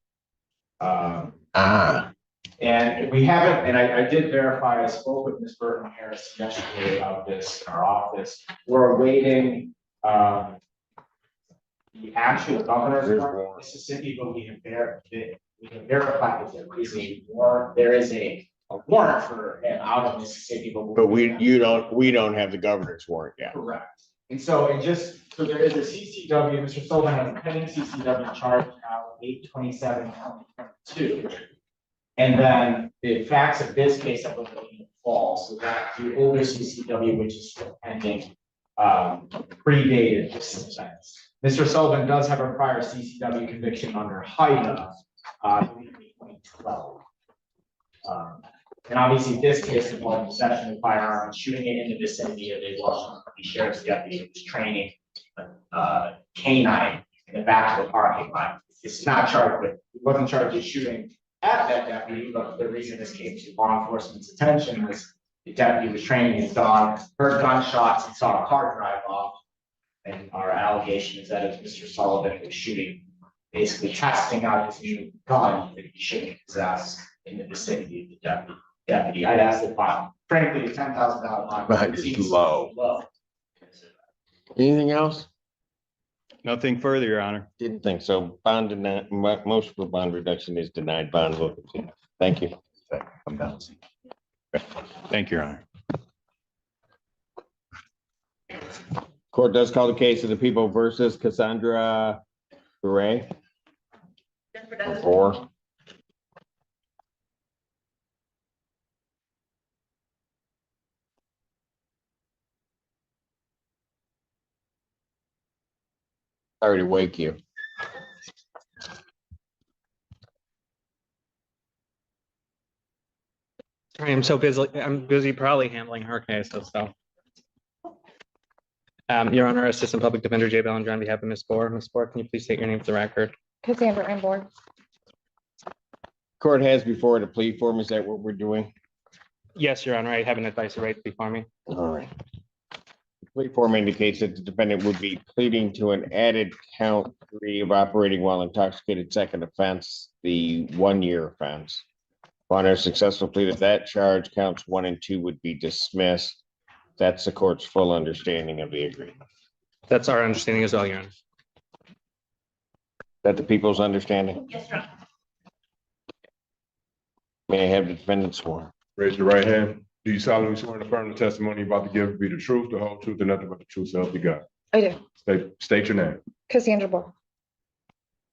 And we haven't, and I did verify, I spoke with Ms. Burton Harris yesterday about this in our office. We're awaiting the actual governor's warrant in Mississippi, but we have verified that there is a warrant for him out of Mississippi. But we don't have the governor's warrant yet. Correct. And so there is a CCW, Mr. Sullivan has a pending CCW charge now, 8/27/2022. And then the facts of this case are looking false. So that the older CCW, which is still pending, predated this offense. Mr. Sullivan does have a prior CCW conviction under HIDA, in 2012. And obviously this case involved possession of firearms, shooting it in the vicinity of a Washington County Sheriff's deputy who was training K9 in the back of the parking lot. It's not charged with, he wasn't charged with shooting at that deputy, but the reason this came to law enforcement's attention was the deputy was training his dog, heard gunshots and saw a car drive off. And our allegation is that if Mr. Sullivan was shooting, basically testing out his new gun that he shouldn't possess in the vicinity of the deputy. I'd ask the bond, frankly, the $10,000 bond. Bond is seems low. Anything else? Nothing further, Your Honor. Didn't think so. Bond denied, most of the bond reduction is denied. Bond will continue. Thank you. I'm down. Thank you, Your Honor. Court does call the case of the people versus Cassandra Gray. Or sorry to wake you. I am so busy, I'm busy probably handling her cases, so. Your Honor, Assistant Public Defender Jay Bellinger on behalf of Ms. Bohr. Ms. Bohr, can you please state your name for the record? Cassandra and board. Court has before the plea form. Is that what we're doing? Yes, Your Honor, I have an advice right before me. All right. The plea form indicates that the defendant would be pleading to an added count 3 of operating while intoxicated second offense, the 1-year offense. Upon a successful plea to that charge, counts 1 and 2 would be dismissed. That's the court's full understanding of the agreement. That's our understanding as well, Your Honor. That the people's understanding? Yes, Your Honor. May I have the defendant sworn? Raise your right hand. Do you solemnly swear to affirm the testimony you're about to give be the truth, the whole truth, and nothing but the truth, so help you God? I do. State your name. Cassandra Bohr.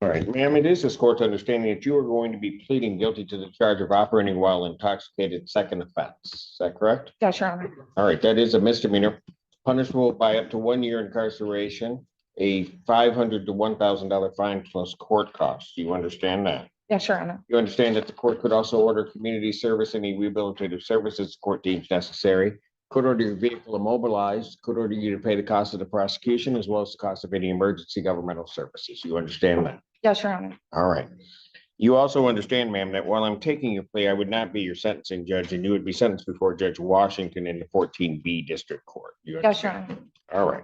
All right, ma'am, it is this court's understanding that you are going to be pleading guilty to the charge of operating while intoxicated second offense. Is that correct? Yes, Your Honor. All right, that is a misdemeanor, punishable by up to 1 year incarceration, a $500 to $1,000 fine plus court costs. Do you understand that? Yes, Your Honor. You understand that the court could also order community service, any rehabilitative services the court deems necessary, could order your vehicle immobilized, could order you to pay the cost of the prosecution as well as the cost of any emergency governmental services. You understand that? Yes, Your Honor. All right. You also understand, ma'am, that while I'm taking your plea, I would not be your sentencing judge and you would be sentenced before Judge Washington in the 14B District Court. You Yes, Your understand? Honor. All right.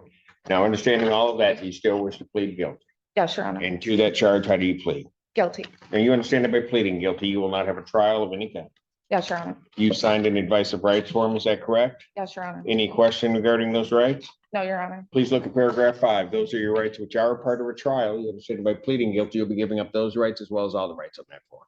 Now, understanding all of that, you still wish to plead guilty. Yes, Your Honor. And to that charge, how do you plead? Guilty. Now, you understand that by pleading guilty, you will not have a trial of any kind. Yes, Your Honor. You signed an advice of rights form, is that correct? Yes, Your Honor. Any question regarding those rights? No, Your Honor. Please look at paragraph 5. Those are your rights which are a part of a trial. You understand by pleading guilty, you'll be giving up those rights as well as all the rights on that form.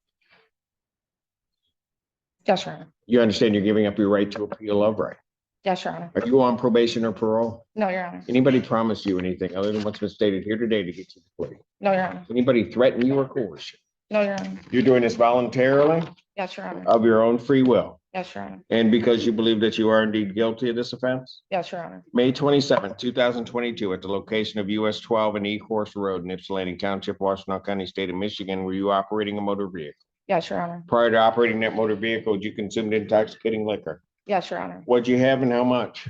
Yes, Your Honor. You understand you're giving up your right to appeal of right. Yes, Your Honor. Are you on probation or parole? No, Your Honor. Anybody promise you anything other than what's been stated here today to get you the plea? No, Your Honor. Anybody threaten you or coerce you? No, Your Honor. You're doing this voluntarily Yes, Your Honor. of your own free will Yes, Your Honor. and because you believe that you are indeed guilty of this offense? Yes, Your Honor. May 27, 2022, at the location of US 12 and East Horse Road in Ypsilanti Township, Washtenaw County, State of Michigan, were you operating a motor vehicle? Yes, Your Honor. Prior to operating that motor vehicle, did you consume intoxicating liquor? Yes, Your Honor. What'd you have and how much?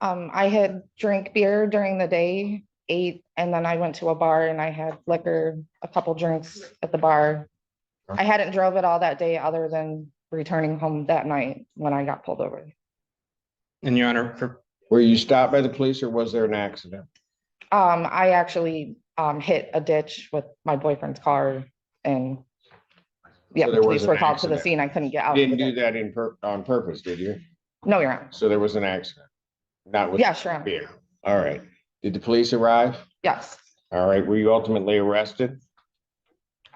I had drank beer during the day, ate, and then I went to a bar and I had liquor, a couple drinks at the bar. I hadn't drove it all that day other than returning home that night when I got pulled over. And Your Honor, Were you stopped by the police or was there an accident? I actually hit a ditch with my boyfriend's car and yeah, So the there police was were an called to the accident. scene. I couldn't get You out. didn't of the do ditch. that on purpose, did you? No, Your Honor. So there was an accident? Not with? Yes, Your Honor. beer. All right. Did the police arrive? Yes. All right. Were you ultimately arrested?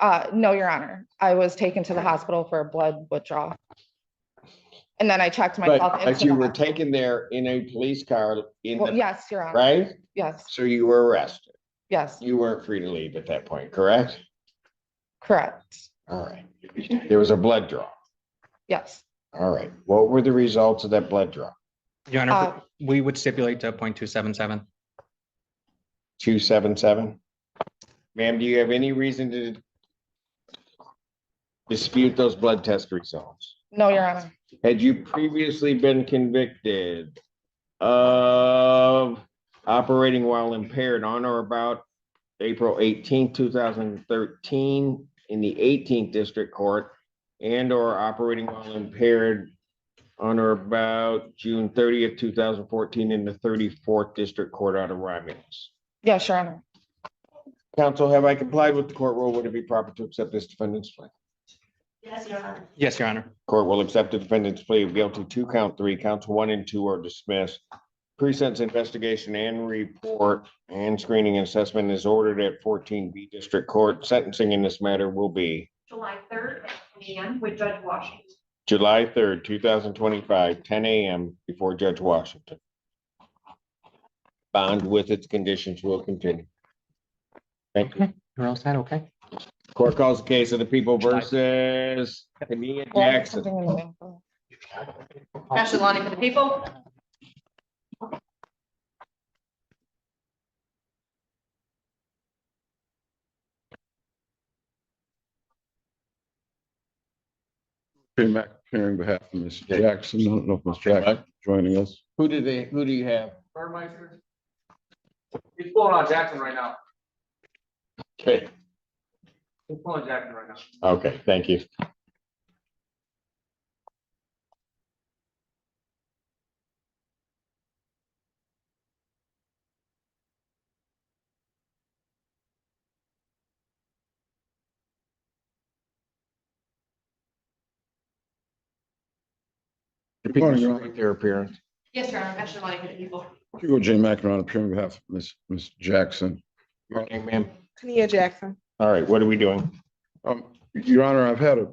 No, Your Honor. I was taken to the hospital for a blood withdrawal. And then I checked myself. But into you the were hospital. taken there in a police car in Well, the, yes, Your Honor. right? Yes, So you were arrested. yes, You weren't free to leave at that point, correct? correct. All right. There was a blood draw. Yes. All right. What were the results of that blood draw? Your Honor, we would stipulate to 0.277. 277? Ma'am, do you have any reason to dispute those blood test results? No, Your Honor. Had you previously been convicted of operating while impaired on or about April 18th, 2013 in the 18th District Court and or operating while impaired on or about June 30th, 2014 in the 34th District Court out of Romulus? Yes, Your Honor. Counsel, have I complied with the court rule? Would it be proper to accept this defendant's plea? Yes, Your Honor. Yes, Your Honor. Court will accept the defendant's plea of guilty to count 3, counts 1 and 2 are dismissed. Pre-sentence investigation and report and screening and assessment is ordered at 14B District Court. Sentencing in this matter will be July 3rd at 10 a.m. with Judge Washington. July 3rd, 2025, 10 a.m. before Judge Washington. Bond with its conditions will continue. Thank you. You're all set, okay? Court calls the case of the people versus Tania Jackson. Ashley Lonnie for the people. Mac appearing on behalf of Ms. Jackson. I don't know if Ms. Jackson is joining us. Who do you have? Burmeister. He's pulling on Jackson right now. Okay, He's pulling Jackson right now. okay, thank you. Good morning, Your Honor. Make their appearance. Yes, Your Honor. Ashley Lonnie for the people. Hugo J. McEnroe appearing on behalf of Ms. Jackson. Your name, ma'am? Tania Jackson. All right, what are we doing? Your Honor, I've had a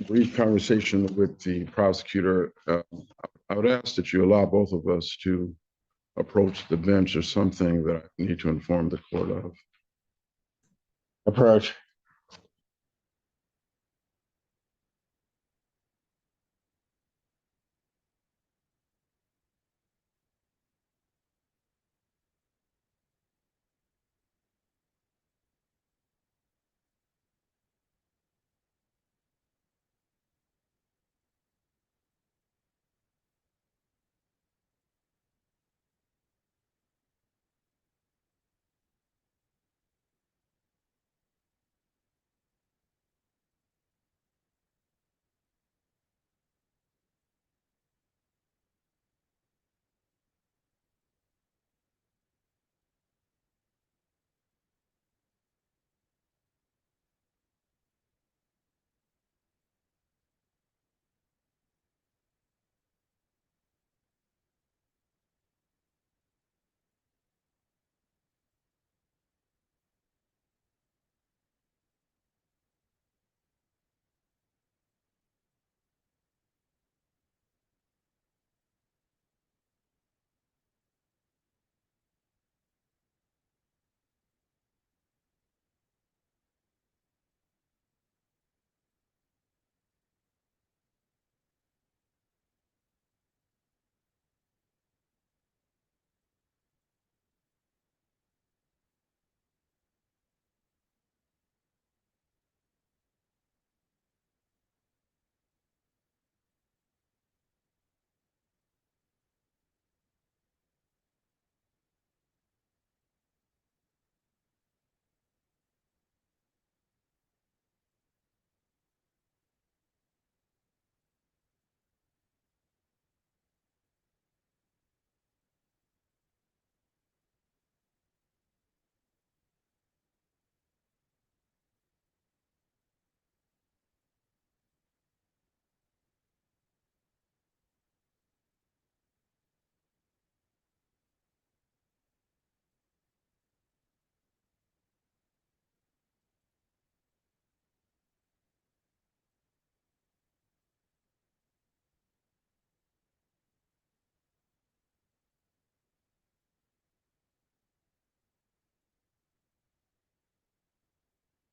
brief conversation with the prosecutor. I would ask that you allow both of us to approach the bench or something that I need to inform the court of. Approach.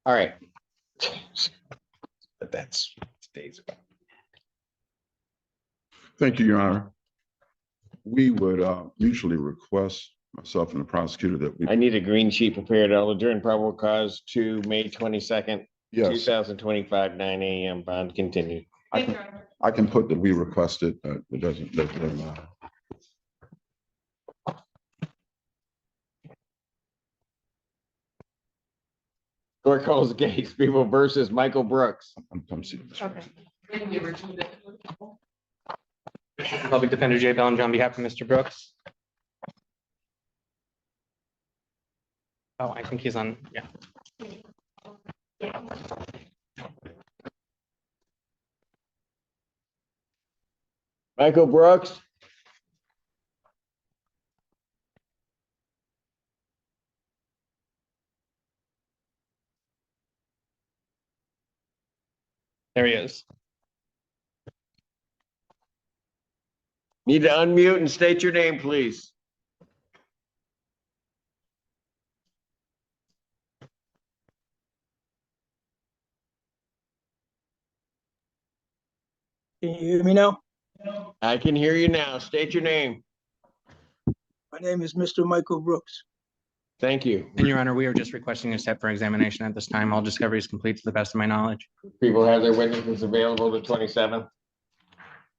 All right. But that's today's about. Thank you, Your Honor. We would mutually request, myself and the prosecutor, that we. I need a green sheet prepared. I'll adjourn probable cause to May 22nd, Yes. 2025, 9 a.m. Bond continued. I can put that we requested. It doesn't matter. Court calls the case, people versus Michael Brooks. I'm seeing this. Okay. Public Defender Jay Bellinger on behalf of Mr. Brooks. Oh, I think he's on, yeah. Michael Brooks. There he is. Need to unmute and state your name, please. Can you hear me now? I can hear you now. State your name. My name is Mr. Michael Brooks. Thank you. And Your Honor, we are just requesting a step for examination at this time. All discovery is complete to the best of my knowledge. People have their witnesses available the 27th.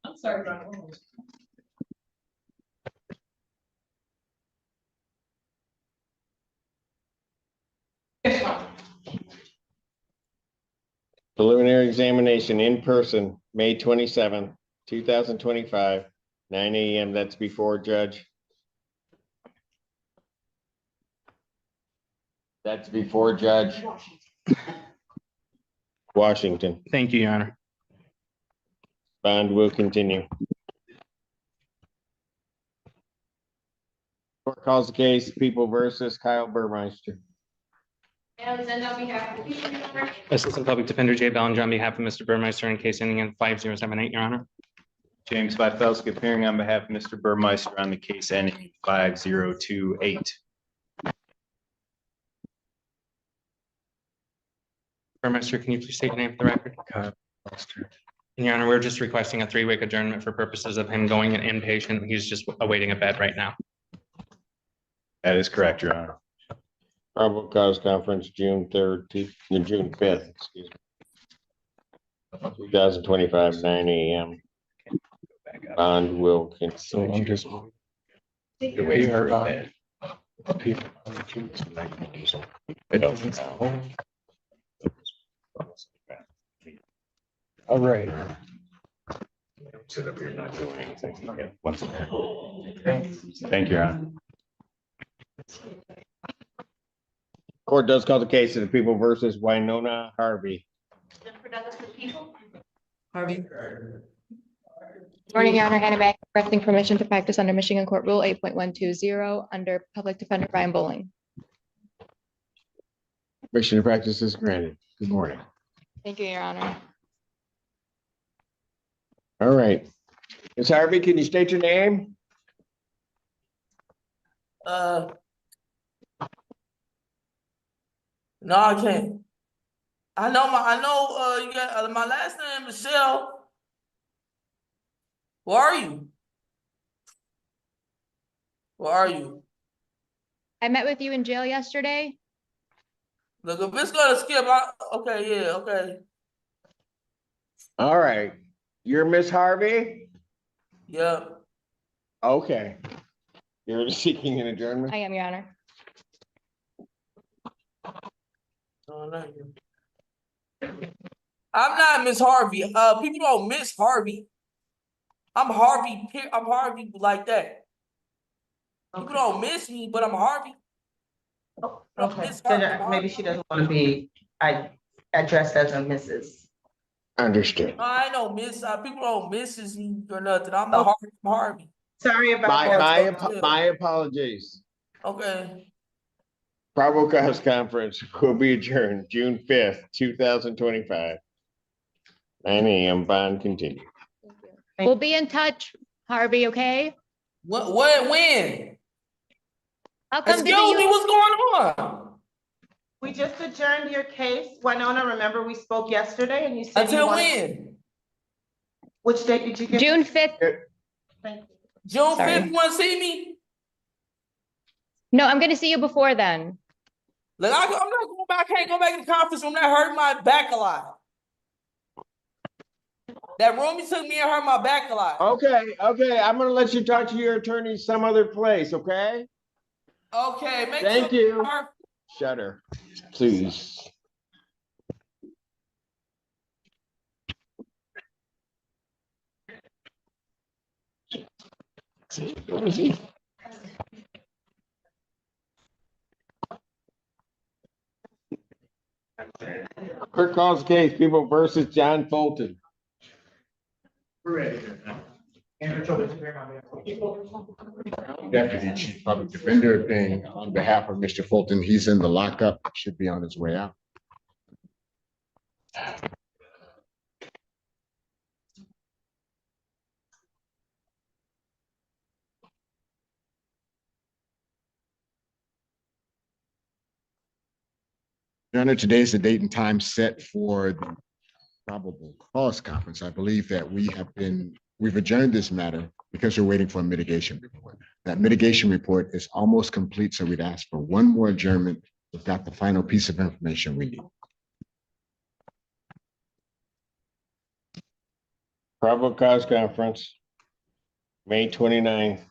I'm sorry, Ron. Preliminary examination in person, May 27th, 2025, 9 a.m. That's before Judge. That's before Judge Washington. Thank you, Your Honor. Bond will continue. Court calls the case People versus Kyle Burmeister. Alexander, on behalf of the people, Your Honor. Assistant Public Defender Jay Bellinger on behalf of Mr. Burmeister in case ending in 5078, Your Honor. James Vithelski appearing on behalf of Mr. Burmeister on the case ending in 5028. Burmeister, can you please state your name for the record? And Your Honor, we're just requesting a 3-week adjournment for purposes of him going in inpatient. He's just awaiting a bed right now. That is correct, Your Honor. Probable cause conference, June 3rd, June 5th, excuse me. 2025, 9 a.m. Bond will continue. So I'm just. The way you heard that. It doesn't. All right. Sit up here, not doing anything. Yeah, once again. Thank you, Your Honor. Court does call the case of the People versus Winona Harvey. Harvey. Morning, Your Honor. Hannah Mack, requesting permission to practice under Michigan Court Rule 8.120 under Public Defender Brian Bowling. Permission to practice is granted. Good morning. Thank you, Your Honor. All right. Ms. Harvey, can you state your name? No, I can't. I know you got my last name is Michelle. Where are you? Where are you? I met with you in jail yesterday. Look, if it's gonna skip, okay, yeah, okay. All right. You're Miss Harvey? Yep. Okay. You're seeking an adjournment? I am, Your Honor. No, not you. I'm not Miss Harvey. People don't miss Harvey. I'm Harvey. I'm Harvey like that. People don't miss me, but I'm Harvey. Okay, so maybe she doesn't want to be addressed as a Mrs. Understood. No, I know miss. People don't miss me or nothing. I'm the Harvey. Sorry about that. My apologies. Okay. Probable cause conference will be adjourned June 5th, 2025. 9 a.m. Bond continue. We'll be in touch, Harvey, okay? When? I'll come Excuse me, what's going on? We just adjourned your case. Winona, remember we spoke yesterday and you said. Until when? Which date did you get? June 5th. June Sorry. 5th, you want to see me? No, I'm gonna see you before then. Look, I'm not going back. I can't go back to the conference room. That hurt my back a lot. That room you took me and hurt my back a lot. Okay. I'm gonna let you talk to your attorney some other place, okay? Okay, Thank you. Shut her, please. Clerk calls the case, People versus John Fulton. We're ready. Deputy Chief Public Defender thing on behalf of Mr. Fulton. He's in the lockup, should be on his way out. Your Honor, today is the date and time set for the probable cause conference. I believe that we've adjourned this matter because we're waiting for a mitigation report. That mitigation report is almost complete, so we'd ask for one more adjournment. We've got the final piece of information we need. Probable cause conference, May 29th,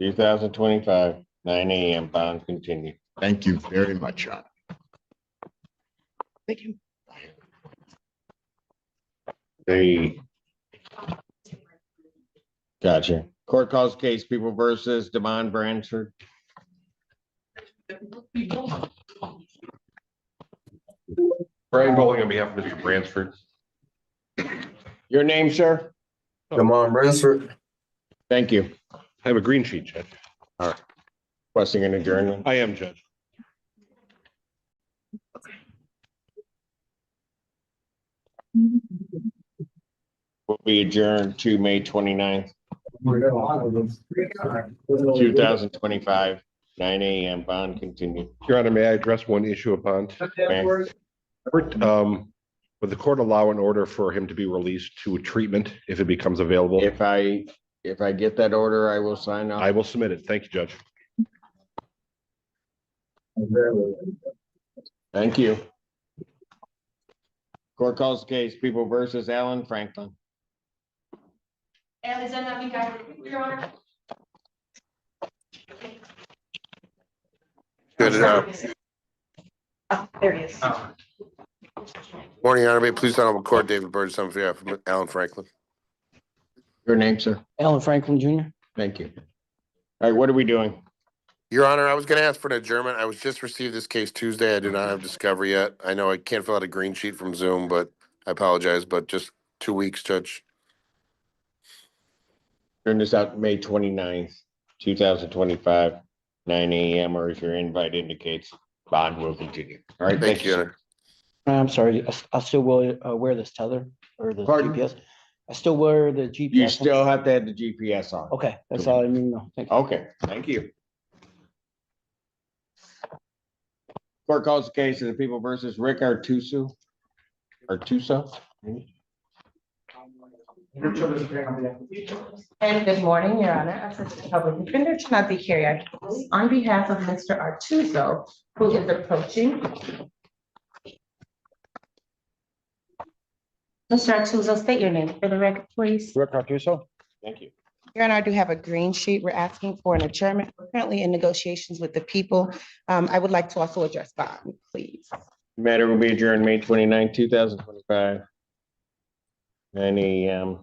2025, 9 a.m. Bond continued. Thank you very much, Your Honor. Thank you. Gotcha. Court calls case, People versus Demond Bransford. Brian Bowling on behalf of Mr. Bransford. Your name, sir? Demond Bransford. Thank you. I have a green sheet, Judge. All right. Requesting an adjournment. I am, Judge. Will be adjourned to May 29th, 2025, 9 a.m. Bond continued. Your Honor, may I address one issue of bond? Would the court allow an order for him to be released to treatment if it becomes available? If I get that order, I will sign off. I will submit it. Thank you, Judge. Thank you. Court calls the case, People versus Alan Franklin. Alexander, Your Honor. Good. There he is. Morning, Honor. May it please the Honorable Court, David Burgess on behalf of Alan Franklin. Your name, sir? Alan Franklin Jr. Thank you. All right, what are we doing? Your Honor, I was going to ask for an adjournment. I was just received this case Tuesday. I do not have discovery yet. I know I can't fill out a green sheet from Zoom, but I apologize, but just 2 weeks, Judge. Turn this out May 29th, 2025, 9 a.m. or if your invite indicates, bond will continue. All right, Thank you, Honor. I'm sorry, I still will wear this tether or the Pardon? GPS. I still wear the GPS. You still have to have the GPS on. Okay, that's all I need to know. Thank you. Okay, thank you. Court calls the case of the People versus Rick Artuso. And good morning, Your Honor. Assistant Public Defender Timothy Carey on behalf of Mr. Artuso, who is approaching. Mr. Artuso, state your name for the record, please. Rick Artuso. Thank you. Your Honor, I do have a green sheet. We're asking for an adjournment. We're currently in negotiations with the people. I would like to also address bond, please. Matter will be adjourned May 29th, 2025. 9 a.m.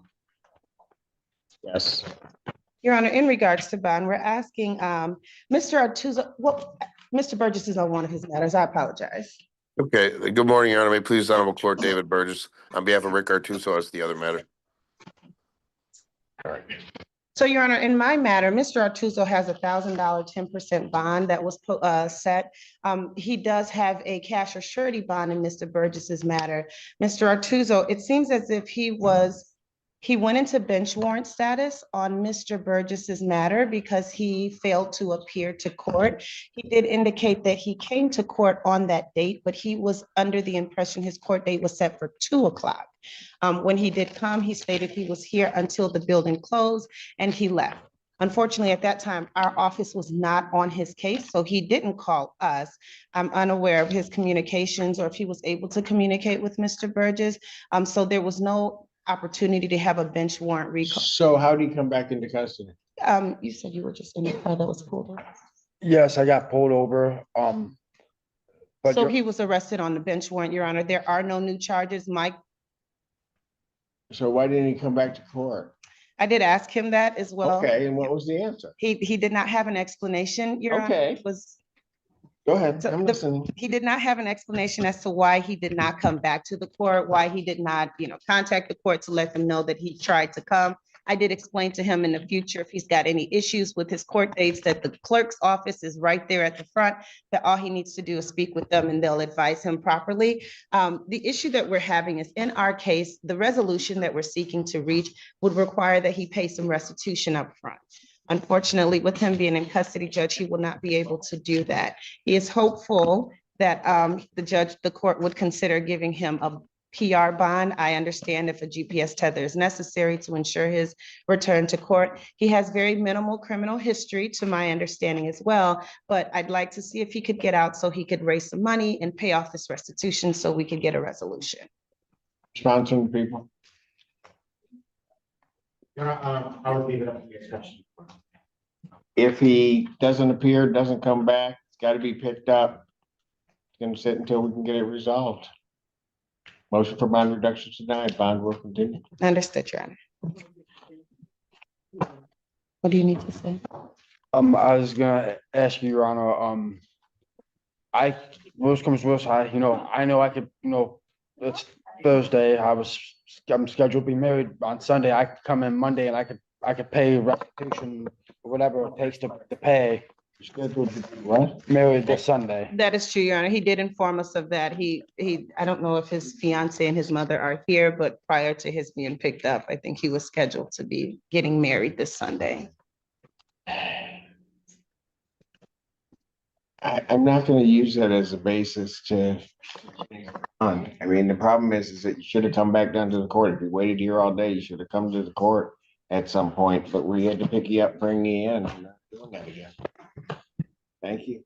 Yes. Your Honor, in regards to bond, we're asking, Mr. Artuso, well, Mr. Burgess is on one of his matters. I apologize. Okay. Good morning, Your Honor. May it please the Honorable Court, David Burgess on behalf of Rick Artuso. That's the other matter. All right. So, Your Honor, in my matter, Mr. Artuso has $1,000 10% bond that was set. He does have a cash or surety bond in Mr. Burgess's matter. Mr. Artuso, it seems as if he went into bench warrant status on Mr. Burgess's matter because he failed to appear to court. He did indicate that he came to court on that date, but he was under the impression his court date was set for 2 o'clock. When he did come, he stated he was here until the building closed and he left. Unfortunately, at that time, our office was not on his case, so he didn't call us. I'm unaware of his communications or if he was able to communicate with Mr. Burgess. So there was no opportunity to have a bench warrant recall. So how do you come back into custody? You said you were just in the car that was pulled over. Yes, I got pulled over. So he was arrested on the bench warrant, Your Honor. There are no new charges. So why didn't he come back to court? I did ask him that as well. Okay, and what was the answer? He did not have an explanation, Your Honor. Okay. It was Go ahead. So I'm the- listening. He did not have an explanation as to why he did not come back to the court, why he did not, contact the court to let them know that he tried to come. I did explain to him in the future, if he's got any issues with his court dates, that the clerk's office is right there at the front, that all he needs to do is speak with them and they'll advise him properly. The issue that we're having is, in our case, the resolution that we're seeking to reach would require that he pay some restitution up front. Unfortunately, with him being in custody, Judge, he will not be able to do that. He is hopeful that the court would consider giving him a PR bond. I understand if a GPS tether is necessary to ensure his return to court. He has very minimal criminal history, to my understanding as well, but I'd like to see if he could get out so he could raise some money and pay off this restitution so we could get a resolution. Sponsoring people. I would leave it up to your discussion. If he doesn't appear, doesn't come back, it's got to be picked up. It's gonna sit until we can get it resolved. Motion for bond reduction denied. Bond will continue. Understood, Your Honor. What do you need to say? I was gonna ask you, Your Honor, I, worst comes to worst, I know I could, it's Thursday, I'm scheduled to be married on Sunday, I could come in Monday and I could pay restitution, or whatever it takes to pay. Scheduled to be what? Married this Sunday. That is true, Your Honor. He did inform us of that. I don't know if his fiance and his mother are here, but prior to his being picked up, I think he was scheduled to be getting married this Sunday. I'm not gonna use that as a basis to. I mean, the problem is that you should have come back down to the court. If you waited here all day, you should have come to the court at some point, but we had to pick you up, bring you in. I'm not doing that again. Thank you.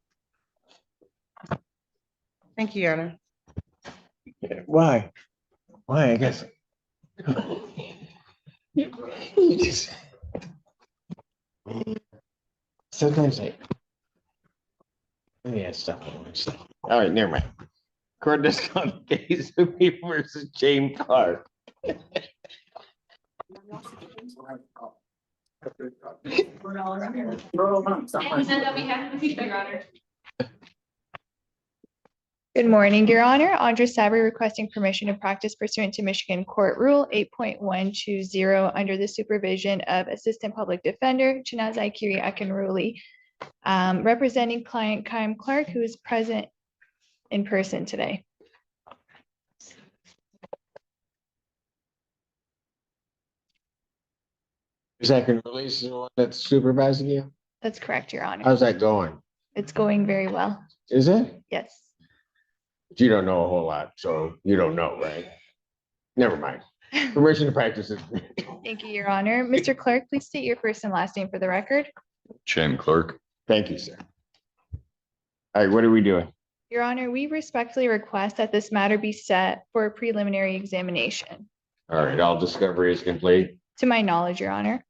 Thank you, Your Honor. Why? Why, I guess. You just. Sometimes yeah, stuff. All right, never mind. Court does call the case of me versus James Clark. Present on behalf of the people, Your Honor. Good morning, Your Honor. Andra Sabri requesting permission to practice pursuant to Michigan Court Rule 8.120 under the supervision of Assistant Public Defender Chinazai Kiri Akinruli, representing client Kyle Clark, who is present in person today. Second release is the one that's supervising you? That's correct, Your Honor. How's that going? It's going very well. Is it? Yes. You don't know a whole lot, so you don't know, right? Never mind. Permission to practice is. Thank you, Your Honor. Mr. Clark, please state your first and last name for the record. Shane Clerk. Thank you, sir. All right, what are we doing? Your Honor, we respectfully request that this matter be set for a preliminary examination. All right, all discovery is complete. To my knowledge, Your Honor.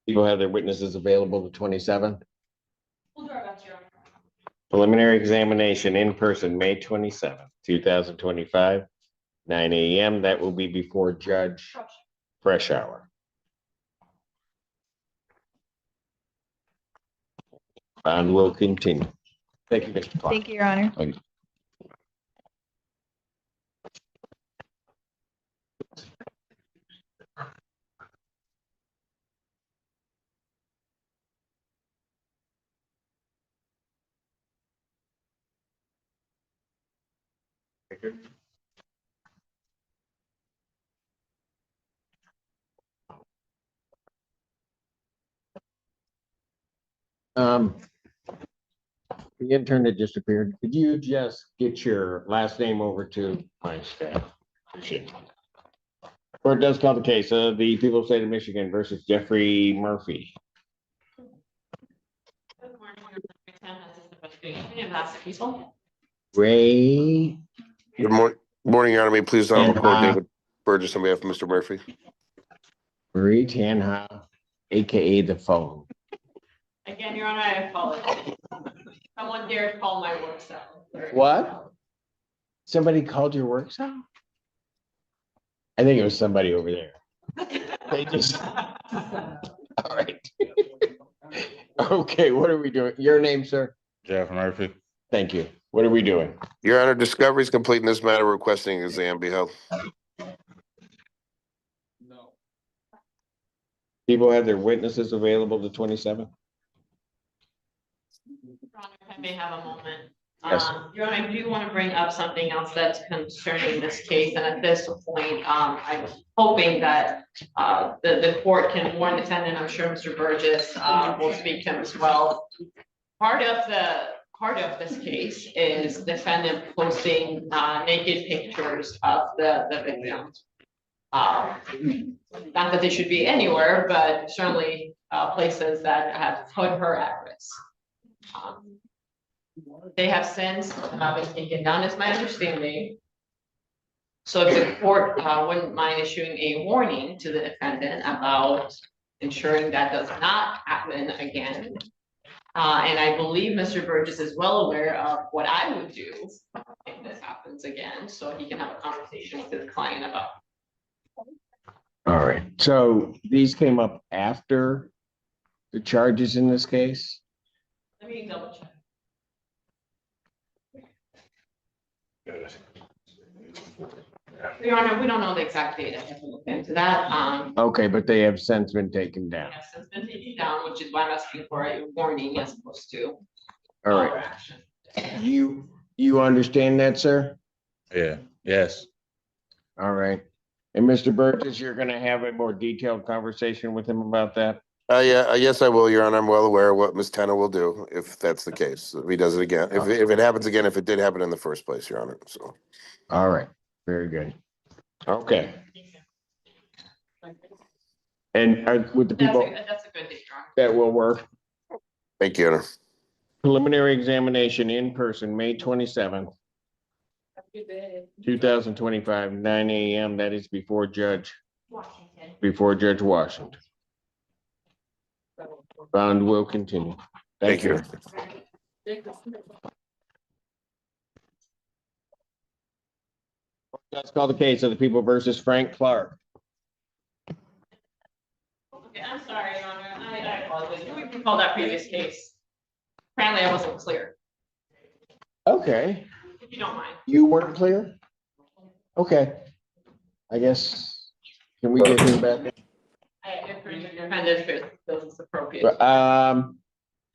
People have their witnesses available the 27th. We'll do our best, Your Honor. Preliminary examination in person, May 27th, 2025, 9 a.m. That will be before Judge Fresh Hour. Bond will continue. Thank you, Mr. Clark. Thank you, Your Honor. Thank you. The intern that just appeared, could you just get your last name over to my staff? Appreciate it. Court does call the case of the people of the state of Michigan versus Jeffrey Murphy. Ray. Good morning, Your Honor. May it please the Honorable Court, David Burgess on behalf of Mr. Murphy. Marie Tanha, AKA the phone. Again, Your Honor, I apologize. Someone dared call my work cell. What? Somebody called your work cell? I think it was somebody over there. They just. All right. Okay, what are we doing? Your name, sir? Jeff Murphy. Thank you. What are we doing? Your Honor, discovery is complete in this matter, requesting an exam be held. People have their witnesses available the 27th? If I may have a moment. Yes. Your Honor, I do want to bring up something else that's concerning this case, and at this point, I'm hoping that the court can warn the defendant. I'm sure Mr. Burgess will speak to him as well. Part of this case is defendant posting naked pictures of the victim. Not that they should be anywhere, but certainly places that have put her at risk. They have since been taken down, is my understanding. So if the court wouldn't mind issuing a warning to the defendant about ensuring that does not happen again. And I believe Mr. Burgess is well aware of what I would do if this happens again, so he can have a conversation with his client about. All right, so these came up after the charges in this case? Let me double check. Your Honor, we don't know the exact date. I have to look into that. Okay, but they have since been taken down. Yes, it's been taken down, which is why I'm asking for a warning as opposed to. All right. You understand that, sir? Yeah, yes. All right. And Mr. Burgess, you're gonna have a more detailed conversation with him about that? Yeah, yes, I will, Your Honor. I'm well aware of what Ms. Tanner will do if that's the case. If he does it again, if it happens again, if it did happen in the first place, Your Honor, so. All right, very good. Okay. And with the people That's a good date, Your Honor. that will work, Thank you, Your Honor. preliminary examination in person, May 27th, 2025, 9 a.m. That is before Judge Washington. Bond will continue. Thank you. Let's call the case of the people versus Frank Clark. Okay, I'm sorry, Your Honor. I apologize. Can we recall that previous case? Apparently I wasn't clear, Okay, if you don't mind. you weren't clear? Okay. I guess, can we get him back? If it's appropriate.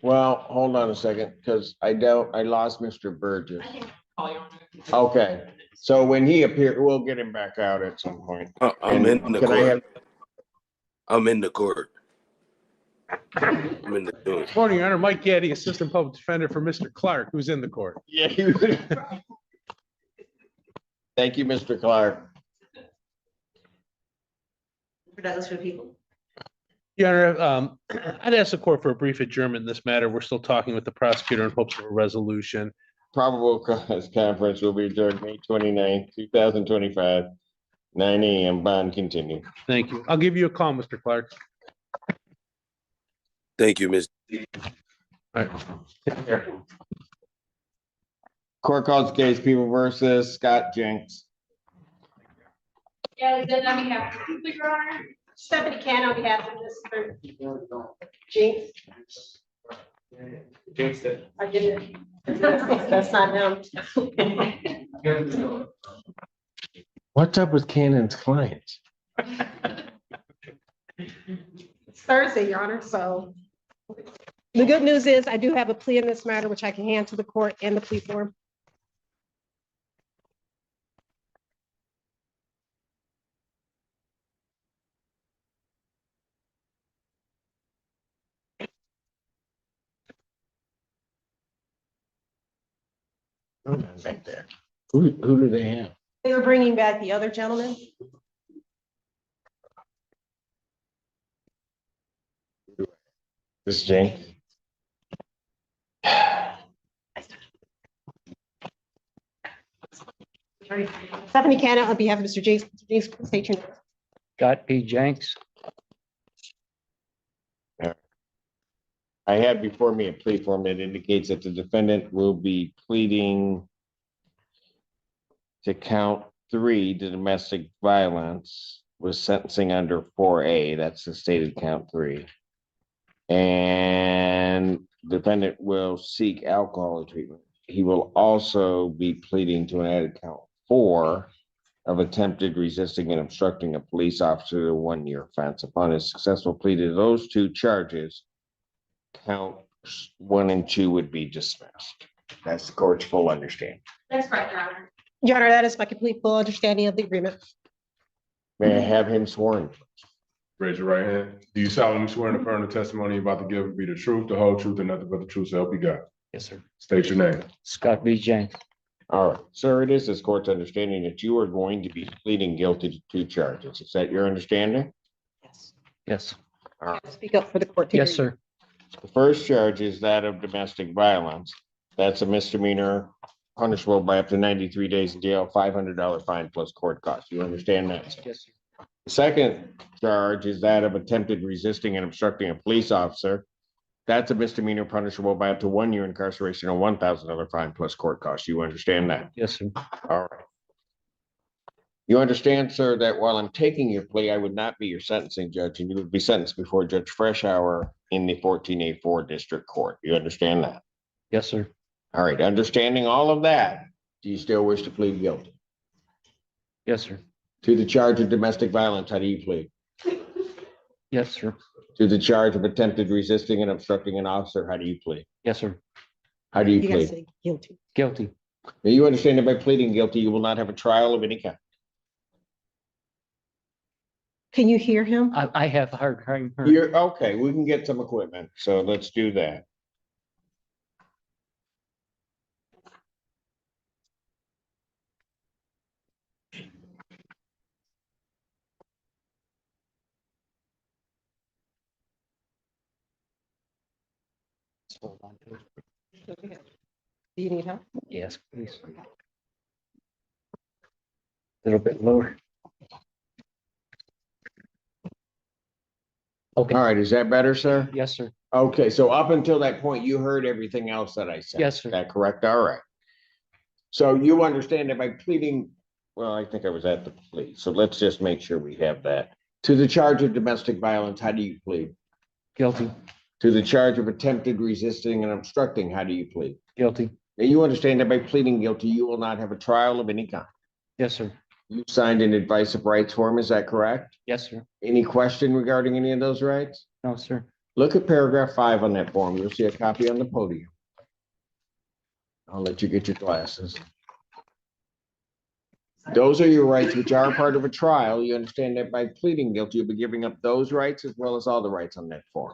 Well, hold on a second, because I lost Mr. Burgess. I can call you on it. Okay, so when he appeared, we'll get him back out at some point. I'm in the Can I have- court. I'm in the court. I'm in the court. Morning, Your Honor. Mike Gaddy, Assistant Public Defender for Mr. Clark, who's in the court. Yeah. Thank you, Mr. Clark. Douglas for people. Your Honor, I'd ask the court for a brief adjournment in this matter. We're still talking with the prosecutor in hopes of a resolution. Probable cause conference will be adjourned May 29th, 2025, 9 a.m. Bond continue. Thank you. I'll give you a call, Mr. Clark. Thank you, Ms. All right. Take care. Court calls the case people versus Scott Jenks. Yeah, then on behalf of the people, Your Honor, Stephanie Can on behalf of Mr. Jinx. Jinx it. I did it. That's not him. What's up with Cannon's clients? It's Thursday, Your Honor, so the good news is I do have a plea in this matter, which I can hand to the court and the plea form. Back there. Who do they have? They were bringing back the other gentleman. This is Jenks. Stephanie Cannon on behalf of Mr. Jinx. Mr. Jinx, state your name. Scott P. Jenks. I have before me a plea form that indicates that the defendant will be pleading to count 3, the domestic violence, with sentencing under 4A. That's the stated count 3. And defendant will seek alcohol treatment. He will also be pleading to an added count 4 of attempted resisting and obstructing a police officer to a 1-year offense. Upon his successful plea to those 2 charges, counts 1 and 2 would be dismissed. That's the court's full understanding. That's correct, Your Honor. Your Honor, that is my complete full understanding of the agreement. May I have him sworn? Raise your right hand. Do you solemnly swear and affirm the testimony you're about to give be the truth, the whole truth, and nothing but the truth, so help you God? Yes, sir. State your name. Scott B. James. All right, sir, it is this court's understanding that you are going to be pleading guilty to 2 charges. Is that your understanding? Yes. All right. Speak up for the court. Yes, sir. The first charge is that of domestic violence. That's a misdemeanor punishable by up to 93 days in jail, $500 fine plus court costs. You understand that? Sir? Yes, sir. The second charge is that of attempted resisting and obstructing a police officer. That's a misdemeanor punishable by up to 1 year incarceration or $1,000 fine plus court costs. You understand that? Yes, sir. All right. You understand, sir, that while I'm taking your plea, I would not be your sentencing judge and you would be sentenced before Judge Freshour in the 14A4 District Court. You understand that? Yes, sir. All right. Understanding all of that, do you still wish to plead guilty? Yes, sir. To the charge of domestic violence, how do you plead? Yes, sir. To the charge of attempted resisting and obstructing an officer, how do you plead? Yes, sir. How do you You gotta plead? say guilty. Guilty. Now, you understand that by pleading guilty, you will not have a trial of any kind. Can you hear him? I have a hard time hearing. You're okay. We can get some equipment, so let's do that. Hold on to it. Do you need help? Yes, please. A little bit lower. Okay. All right, is that better, sir? Yes, sir. Okay, so up until that point, you heard everything else that I said. Yes, sir. Is that correct? All right. So you understand that by pleading, well, I think I was at the plea, so let's just make sure we have that. To the charge of domestic violence, how do you plead? Guilty. To the charge of attempted resisting and obstructing, how do you plead? Guilty. Now, you understand that by pleading guilty, you will not have a trial of any kind. Yes, sir. You signed an advice of rights form, is that correct? Yes, sir. Any question regarding any of those rights? No, sir. Look at paragraph 5 on that form. You'll see a copy on the podium. I'll let you get your glasses. Those are your rights, which are part of a trial. You understand that by pleading guilty, you'll be giving up those rights as well as all the rights on that form.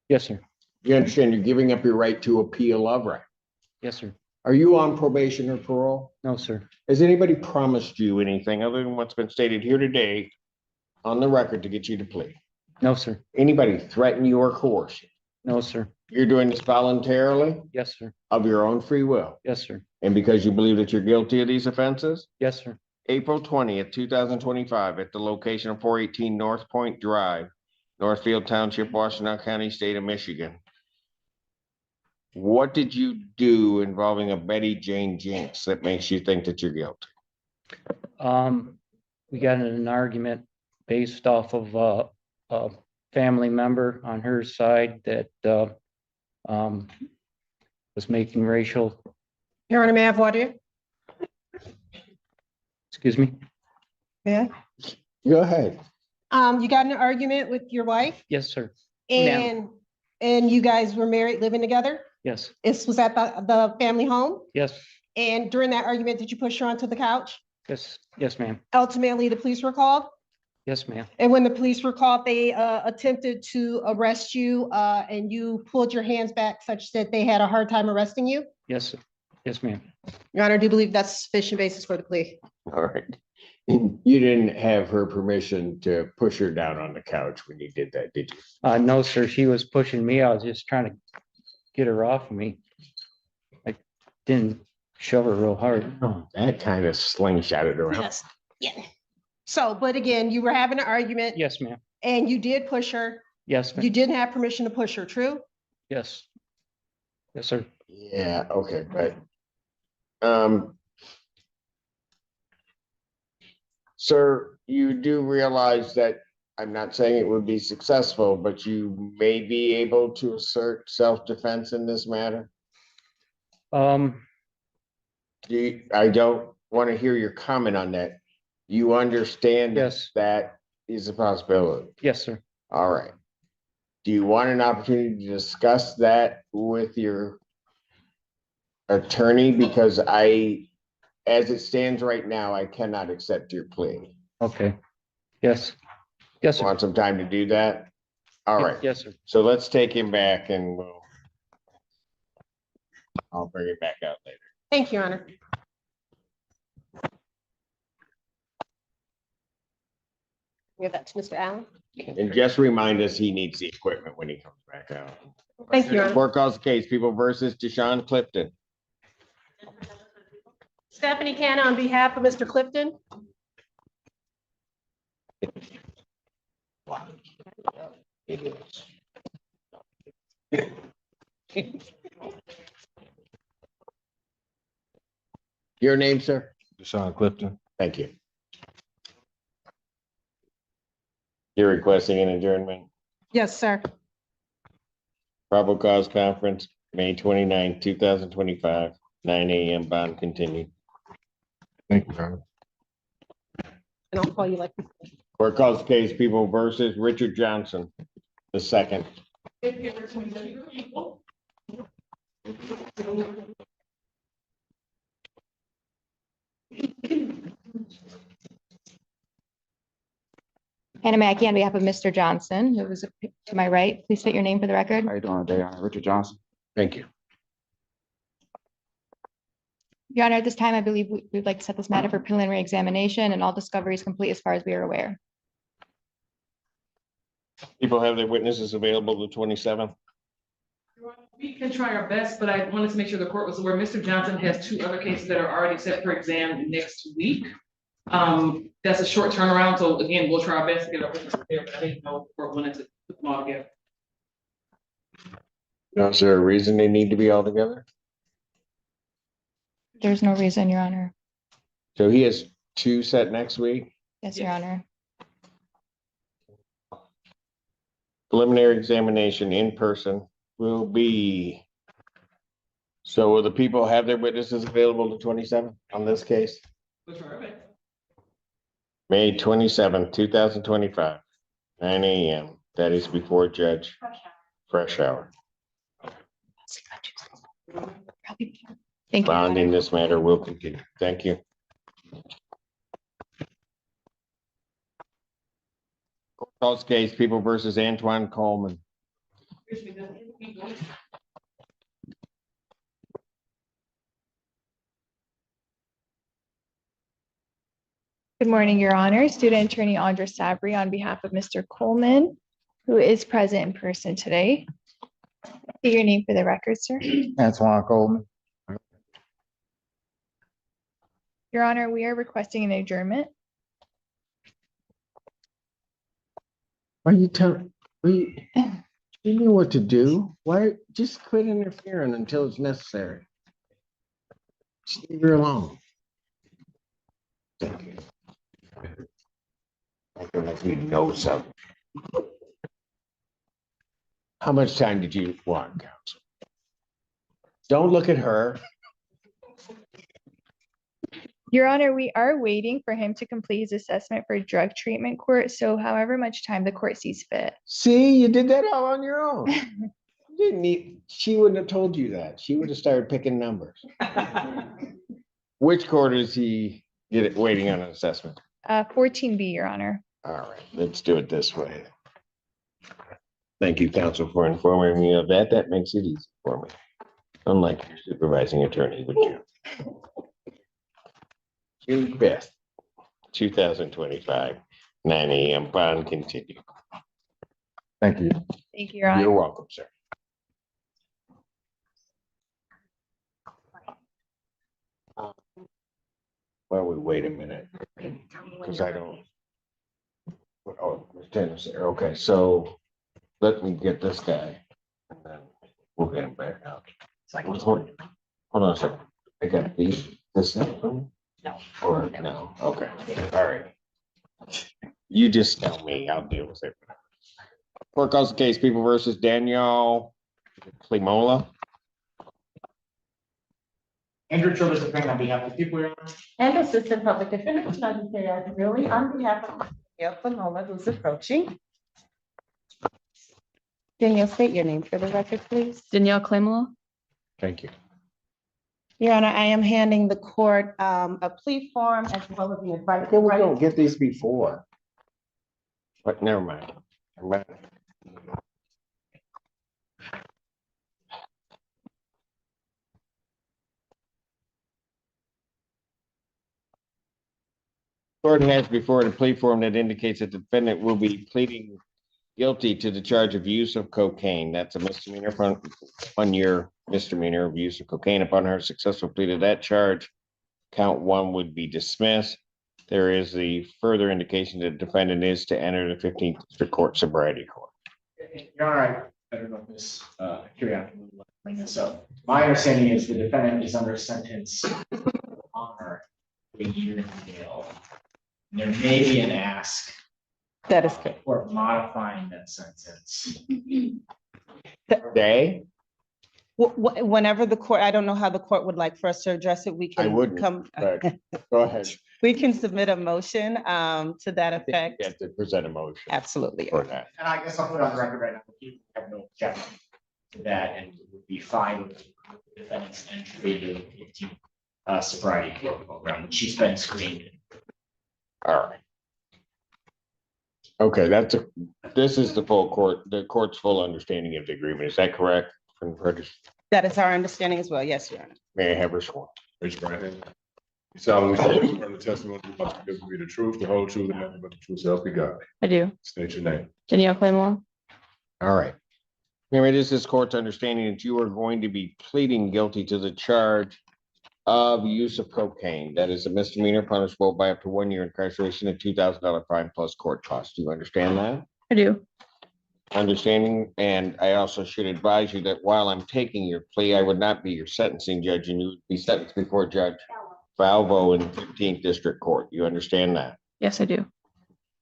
Yes, sir. You understand you're giving up your right to appeal of right. Yes, sir. Are you on probation or parole? No, sir. Has anybody promised you anything other than what's been stated here today on the record to get you to plea? No, sir. Anybody threaten you or coerce you? No, sir. You're doing this voluntarily Yes, sir. of your own free will? Yes, sir. And because you believe that you're guilty of these offenses? Yes, sir. April 20th, 2025, at the location of 418 North Point Drive, Northfield Township, Washington County, State of Michigan. What did you do involving a Betty Jane Jinx that makes you think that you're guilty? We got in an argument based off of a family member on her side that was making racial, Your Honor, may I have water? excuse me? Yeah. Go ahead. You got in an argument with your wife Yes, sir. Ma'am. and you guys were married, living together? Yes, This was at the family home? yes, And during that argument, did you push her onto the couch? yes, yes, ma'am. Ultimately, the police were called? Yes, ma'am. And when the police were called, they attempted to arrest you and you pulled your hands back such that they had a hard time arresting you? Yes, sir. Yes, ma'am. Your Honor, I do believe that's sufficient basis for the plea. All right. And you didn't have her permission to push her down on the couch when you did that, did you? No, sir, she was pushing me. I was just trying to get her off of me. I didn't shove her real hard. Oh, that kind of slingshotted around. Yes, yeah. So, but again, you were having an argument Yes, ma'am. and you did push her. Yes, ma'am. You didn't have permission to push her, true? Yes. Yes, sir. Yeah, okay, but. Sir, you do realize that I'm not saying it would be successful, but you may be able to assert self-defense in this matter? I don't want to hear your comment on that. You understand that is a possibility? Yes, sir. All right. Do you want an opportunity to discuss that with your attorney? Because as it stands right now, I cannot accept your plea. Okay. Yes. Yes, sir. Want some time to do that? All right. Yes, sir. So let's take him back and I'll bring it back out later. Thank you, Your Honor. Give that to Mr. Allen. And just remind us he needs the equipment when he comes back out. Thank you, Your Honor. Court calls the case, People versus Deshaun Clifton. Stephanie Canna on behalf of Mr. Clifton. It is. Your name, sir? Deshaun Clifton. Thank you. You're requesting an adjournment? Yes, sir. Probable cause conference, May 29, 2025, 9 a.m. bond continued. Thank you, Your Honor. And I'll call you like. Court calls the case, People versus Richard Johnson, the second. Hannah Mackey on behalf of Mr. Johnson, who was to my right. Please state your name for the record. How you doing today? Richard Johnson. Thank you. Your Honor, at this time, I believe we'd like to set this matter for preliminary examination and all discoveries complete as far as we are aware. People have their witnesses available the 27th. We can try our best, but I wanted to make sure the court was aware. Mr. Johnson has 2 other cases that are already set for exam next week. That's a short turnaround, so again, we'll try our best to get our witnesses there, but I didn't know if the court wanted to put them all together. Now, is there a reason they need to be all together? There's no reason, Your Honor. So he has 2 set next week? Yes, Your Honor. Preliminary examination in person will be. So will the people have their witnesses available the 27th on this case? We'll try our best. May 27th, 2025, 9 a.m. That is before Judge Fresh Hour. Thank you. Bond in this matter will continue. Thank you. Calls case, People versus Antoine Coleman. Good morning, Your Honor. Student Attorney Andra Sabri on behalf of Mr. Coleman, who is present in person today. State your name for the record, sir. Antoine Coleman. Your Honor, we are requesting an adjournment. Why you know what to do? Why just quit interfering until it's necessary? Just leave her alone. Thank you. I feel like you know something. How much time did you want, counsel? Don't look at her. Your Honor, we are waiting for him to complete his assessment for drug treatment court. So however much time the court sees fit. See, you did that all on your own. You didn't need, she wouldn't have told you that. She would have started picking numbers. Which court is he waiting on an assessment? 14B, Your Honor. All right, let's do it this way. Thank you, counsel, for informing me of that. That makes it easy for me. Unlike your supervising attorney, would you? June 5th, 2025, 9 a.m. Bond continue. Thank you. Thank you, Your Honor. You're welcome, sir. Well, we wait a minute, because I don't. Oh, Lieutenant's there. Okay, so let me get this guy. And then We'll get him back out. Hold on a second. I got these, this. No. Or no, okay, all right. You just tell me, I'll deal with it. Court calls the case, People versus Danielle Klimola. Andrew Childers appearing on behalf of the people, Your Honor. And Assistant Public Defender, really on behalf of Danielle Klimola, who's approaching. Danielle, state your name for the record, please. Danielle Claymore. Thank you. Your Honor, I am handing the court a plea form as well as the advice. We don't get these before. But never mind. Court has before it a plea form that indicates that the defendant will be pleading guilty to the charge of use of cocaine. That's a misdemeanor, 1 year misdemeanor of use of cocaine. Upon her successful plea to that charge, count 1 would be dismissed. There is the further indication that the defendant is to enter the 15th District Court sobriety court. Your Honor, I don't know if this, so my understanding is the defendant is under sentence on a year in jail. And there may be an ask. That is correct. For modifying that sentence. Day? Whenever the court, I don't know how the court would like for us to address it, we I can wouldn't, come. but go ahead. We can submit a motion to that effect. You have to present a motion Absolutely. for that. And I guess I'll put on the record right now, we have no objection to that and would be fine with the defendant's entry to the 15th sobriety court program, which she's been screened. All right. Okay, this is the court's full understanding of the agreement. Is that correct? From Curtis? That is our understanding as well. Yes, Your Honor. May I have her sworn? Raise your right hand. You solemnly swear the testimony you about to give will be the truth, the whole truth, and nothing but the truth, so help you God. I do. State your name. Danielle Claymore. All right. Mary, it is this court's understanding that you are going to be pleading guilty to the charge of use of cocaine. That is a misdemeanor punishable by up to 1 year incarceration and $2,000 fine plus court costs. Do you understand that? I do. Understanding, and I also should advise you that while I'm taking your plea, I would not be your sentencing judge, and you would be sentenced before Judge Valvo in 15th District Court. You understand that? Yes, I do.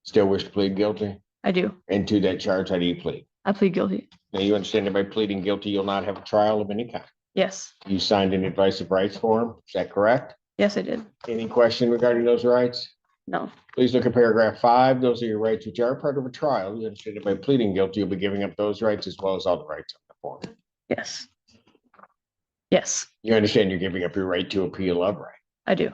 Still wish to plead guilty? I do. And to that charge, how do you plead? I plead guilty. Now, you understand that by pleading guilty, you'll not have a trial of any kind. Yes. You signed an advice of rights form, is that correct? Yes, I did. Any question regarding those rights? No. Please look at paragraph 5. Those are your rights which are part of a trial. You understand that by pleading guilty, you'll be giving up those rights as well as all the rights on the form. Yes. Yes, You understand you're giving up your right to appeal of right. I do.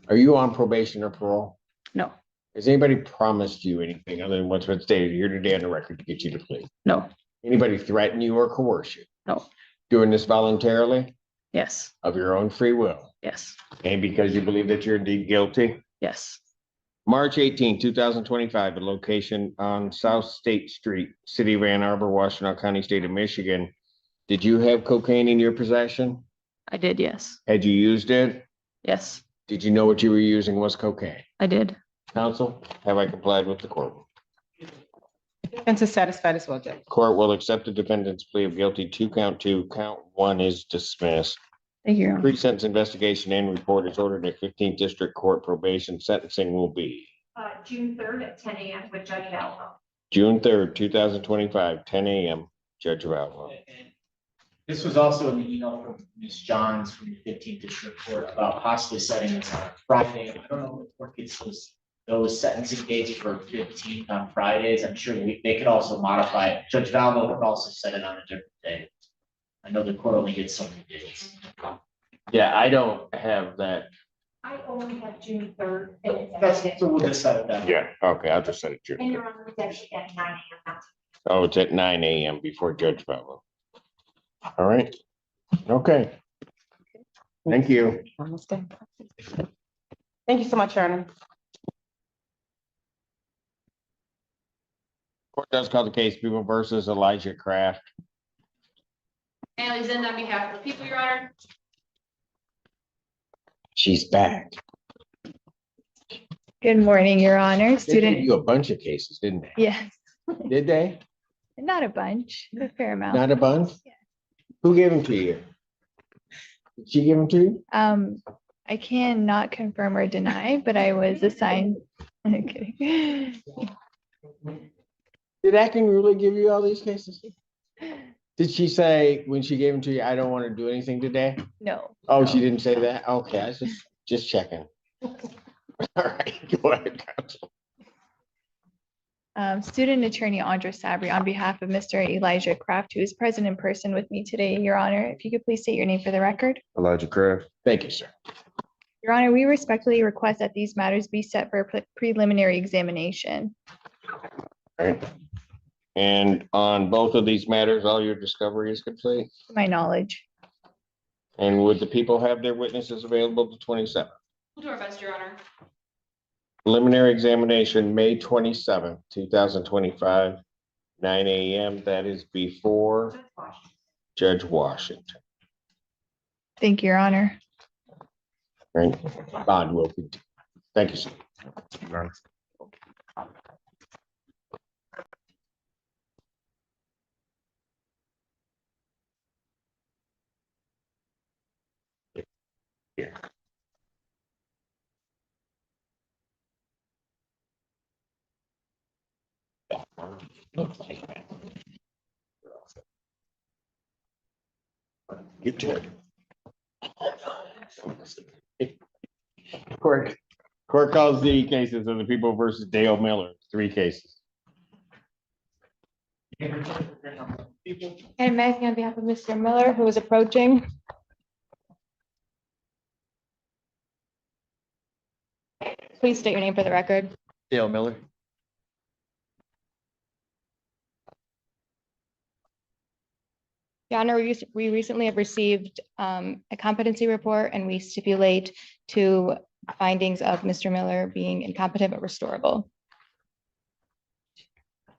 Are you on probation or parole? No. Has anybody promised you anything other than what's been stated here today on the record to get you to plead? No. Anybody threaten you or coerce you? No. Doing this voluntarily Yes. of your own free will Yes. and because you believe that you're indeed guilty? Yes. March 18, 2025, a location on South State Street, City of Ann Arbor, Washtenaw County, State of Michigan. Did you have cocaine in your possession? I did. Yes. Had you used it? Yes. Did you know what you were using was cocaine? I did. Counsel, have I complied with the court? Defense is satisfied as well, Judge. Court will accept the defendant's plea of guilty to count 2. Count 1 is dismissed. Thank you, Your Honor. Pre-sentence investigation and report is ordered at 15th District Court. Probation sentencing will be June 3rd at 10 a.m. with Judge Valvo. June 3rd, 2025, 10 a.m. Judge Valvo. This was also in the email from Ms. Johns from the 15th District Court about possibly setting this on Friday. I don't know if the court gets those sentencing dates for 15th on Fridays. I'm sure they could also modify it. Judge Valvo would also set it on a different day. I know the court only gets so many days. Yeah, I don't have that. I only have June 3rd. And it's That's, so we'll just set it that way. Yeah, okay, I'll just set it June. And Your Honor, it's actually at 9 a.m. Oh, it's at 9 a.m. before Judge Valvo. All right, okay. Thank you. Almost done. Thank you so much, Your Honor. Court does call the case People versus Elijah Kraft. Ally's in on behalf of the people, Your Honor. She's back. Good morning, Your Honor. They gave Student, you a bunch of cases, didn't they? yes, Did they? not a bunch, a fair amount. Not a bunch? Who gave them to you? Did she give them to you? I cannot confirm or deny, but I was assigned. I'm kidding. Did Acting really give you all these cases? Did she say when she gave them to you, I don't want to do anything today? No. Oh, she didn't say that? Okay, I was just checking. All right, go ahead, counsel. Student attorney Andra Sabri, on behalf of Mr. Elijah Kraft, who is present in person with me today, Your Honor, if you could please state your name for the record. Elijah Kraft. Thank you, sir. Your Honor, we respectfully request that these matters be set for a preliminary examination. All right. And on both of these matters, all your discovery is complete? To my knowledge. And would the people have their witnesses available the 27th? We'll do our best, Your Honor. Preliminary examination, May 27th, 2025, 9 a.m. That is before Judge Washington. Thank you, Your Honor. Right. Bond will continue. Thank you, sir. Here. Get to it. Court calls the cases of the people versus Dale Miller, 3 cases. And Maggie, on behalf of Mr. Miller, who is approaching. Please state your name for the record. Dale Miller. Your Honor, we recently have received a competency report, and we stipulate to findings of Mr. Miller being incompetent but restorable.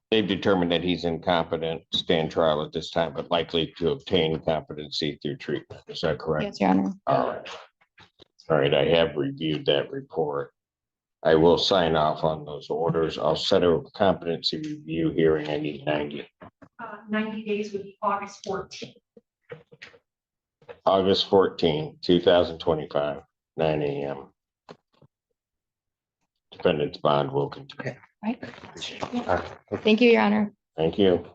They've determined that he's incompetent, to stand trial at this time, but likely to obtain competency through treatment. Is that correct? Yes, Your Honor. All right. All right, I have reviewed that report. I will sign off on those orders. I'll set a competency review hearing. I need 90. 90 days would be August 14th. August 14, 2025, 9 a.m. Defendant's bond will continue. Right. Thank you, Your Honor. Thank you.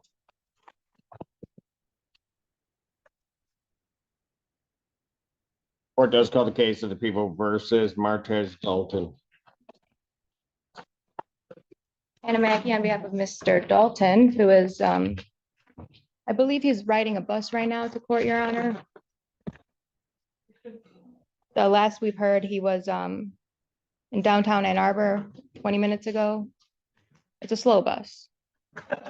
Court does call the case of the people versus Martez Dalton. Anna Mackey, on behalf of Mr. Dalton, who is, I believe he's riding a bus right now to court, Your Honor. The last we've heard, he was in downtown Ann Arbor 20 minutes ago. It's a slow bus. He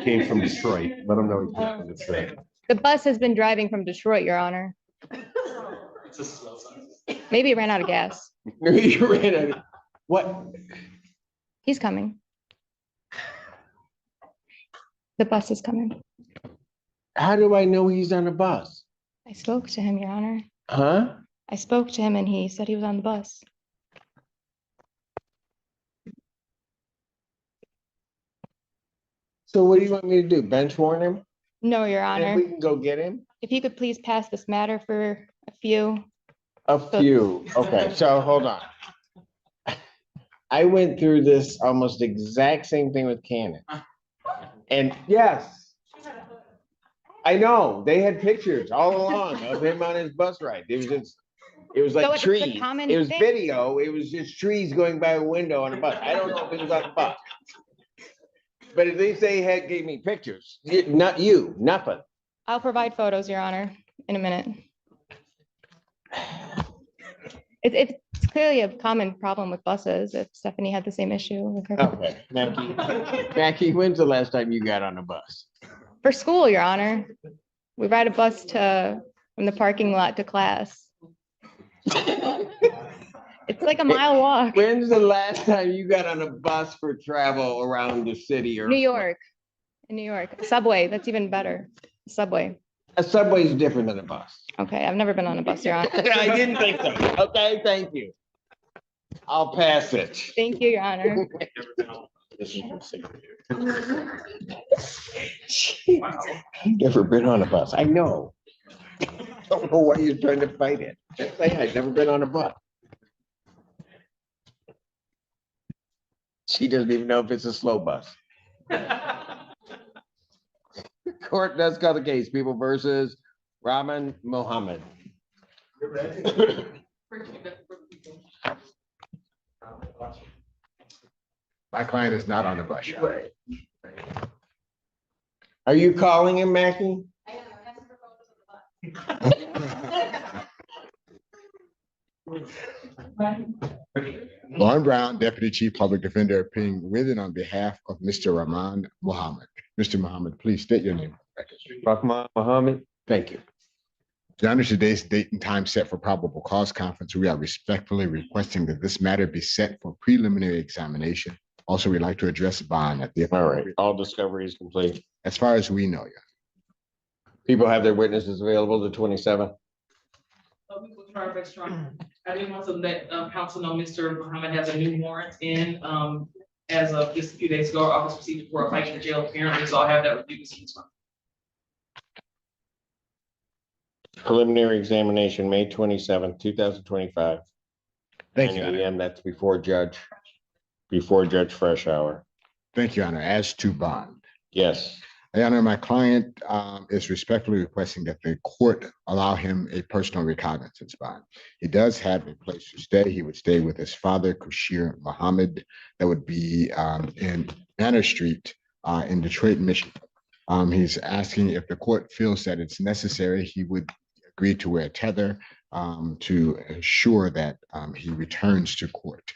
came from Detroit. Let him know he came from Detroit. The bus has been driving from Detroit, Your Honor. Maybe it ran out of gas. He ran out of, what? He's coming. The bus is coming. How do I know he's on a bus? I spoke to him, Your Honor. Huh? I spoke to him and he said he was on the bus. So what do you want me to do? Bench warn him? No, Your And Honor. we can go get him? If you could please pass this matter for a few. A few. Okay, so hold on. I went through this almost exact same thing with Canon. And yes, I know, they had pictures all along of him on his bus ride. It was just, it was So like it's a trees. common It was thing? video. It was just trees going by a window on a bus. I don't know if it was on a bus. But at least they had, gave me pictures. Not you, nothing. I'll provide photos, Your Honor, in a minute. It's clearly a common problem with buses. If Stephanie had the same issue with her. Okay, Mackie, when's the last time you got on a bus? For school, Your Honor. We ride a bus from the parking lot to class. It's like a mile walk. When's the last time you got on a bus for travel around the city or? New York. In New York. Subway, that's even better. Subway. A subway is different than a bus. Okay, I've never been on a bus, Your Honor. I didn't think so. Okay, thank you. I'll pass it. Thank you, Your Honor. This is your signature. I've never been on a bus. I know. Don't know why you're trying to fight it. Just say I've never been on a bus. She doesn't even know if it's a slow bus. Court does call the case, People versus Rahman Mohammed. My client is not on the bus. Your Honor. Are you calling him, Mackie? Lauren Brown, Deputy Chief Public Defender, appearing with and on behalf of Mr. Rahman Mohammed. Mr. Mohammed, please state your name. Rahman Mohammed, thank you. Your Honor, today's date and time set for probable cause conference. We are respectfully requesting that this matter be set for preliminary examination. Also, we'd like to address bond at the. All right, all discovery is complete. As far as we know, Your Honor. People have their witnesses available the 27th. We will try our best. I did want to let council know Mr. Muhammad has a new warrant in as of just a few days ago. Office received for a fight in jail apparently, so I'll have that review this month. Preliminary examination, May 27th, 2025. Thank you, 9 Your Honor. a.m. That's before Judge Fresh Hour. Thank you, Your Honor. As to bond. Yes. Your Honor, my client is respectfully requesting that the court allow him a personal recognizance bond. He does have a place to stay. He would stay with his father, Kushir Muhammad. That would be in Manor Street in Detroit, Michigan. He's asking if the court feels that it's necessary, he would agree to wear a tether to ensure that he returns to court.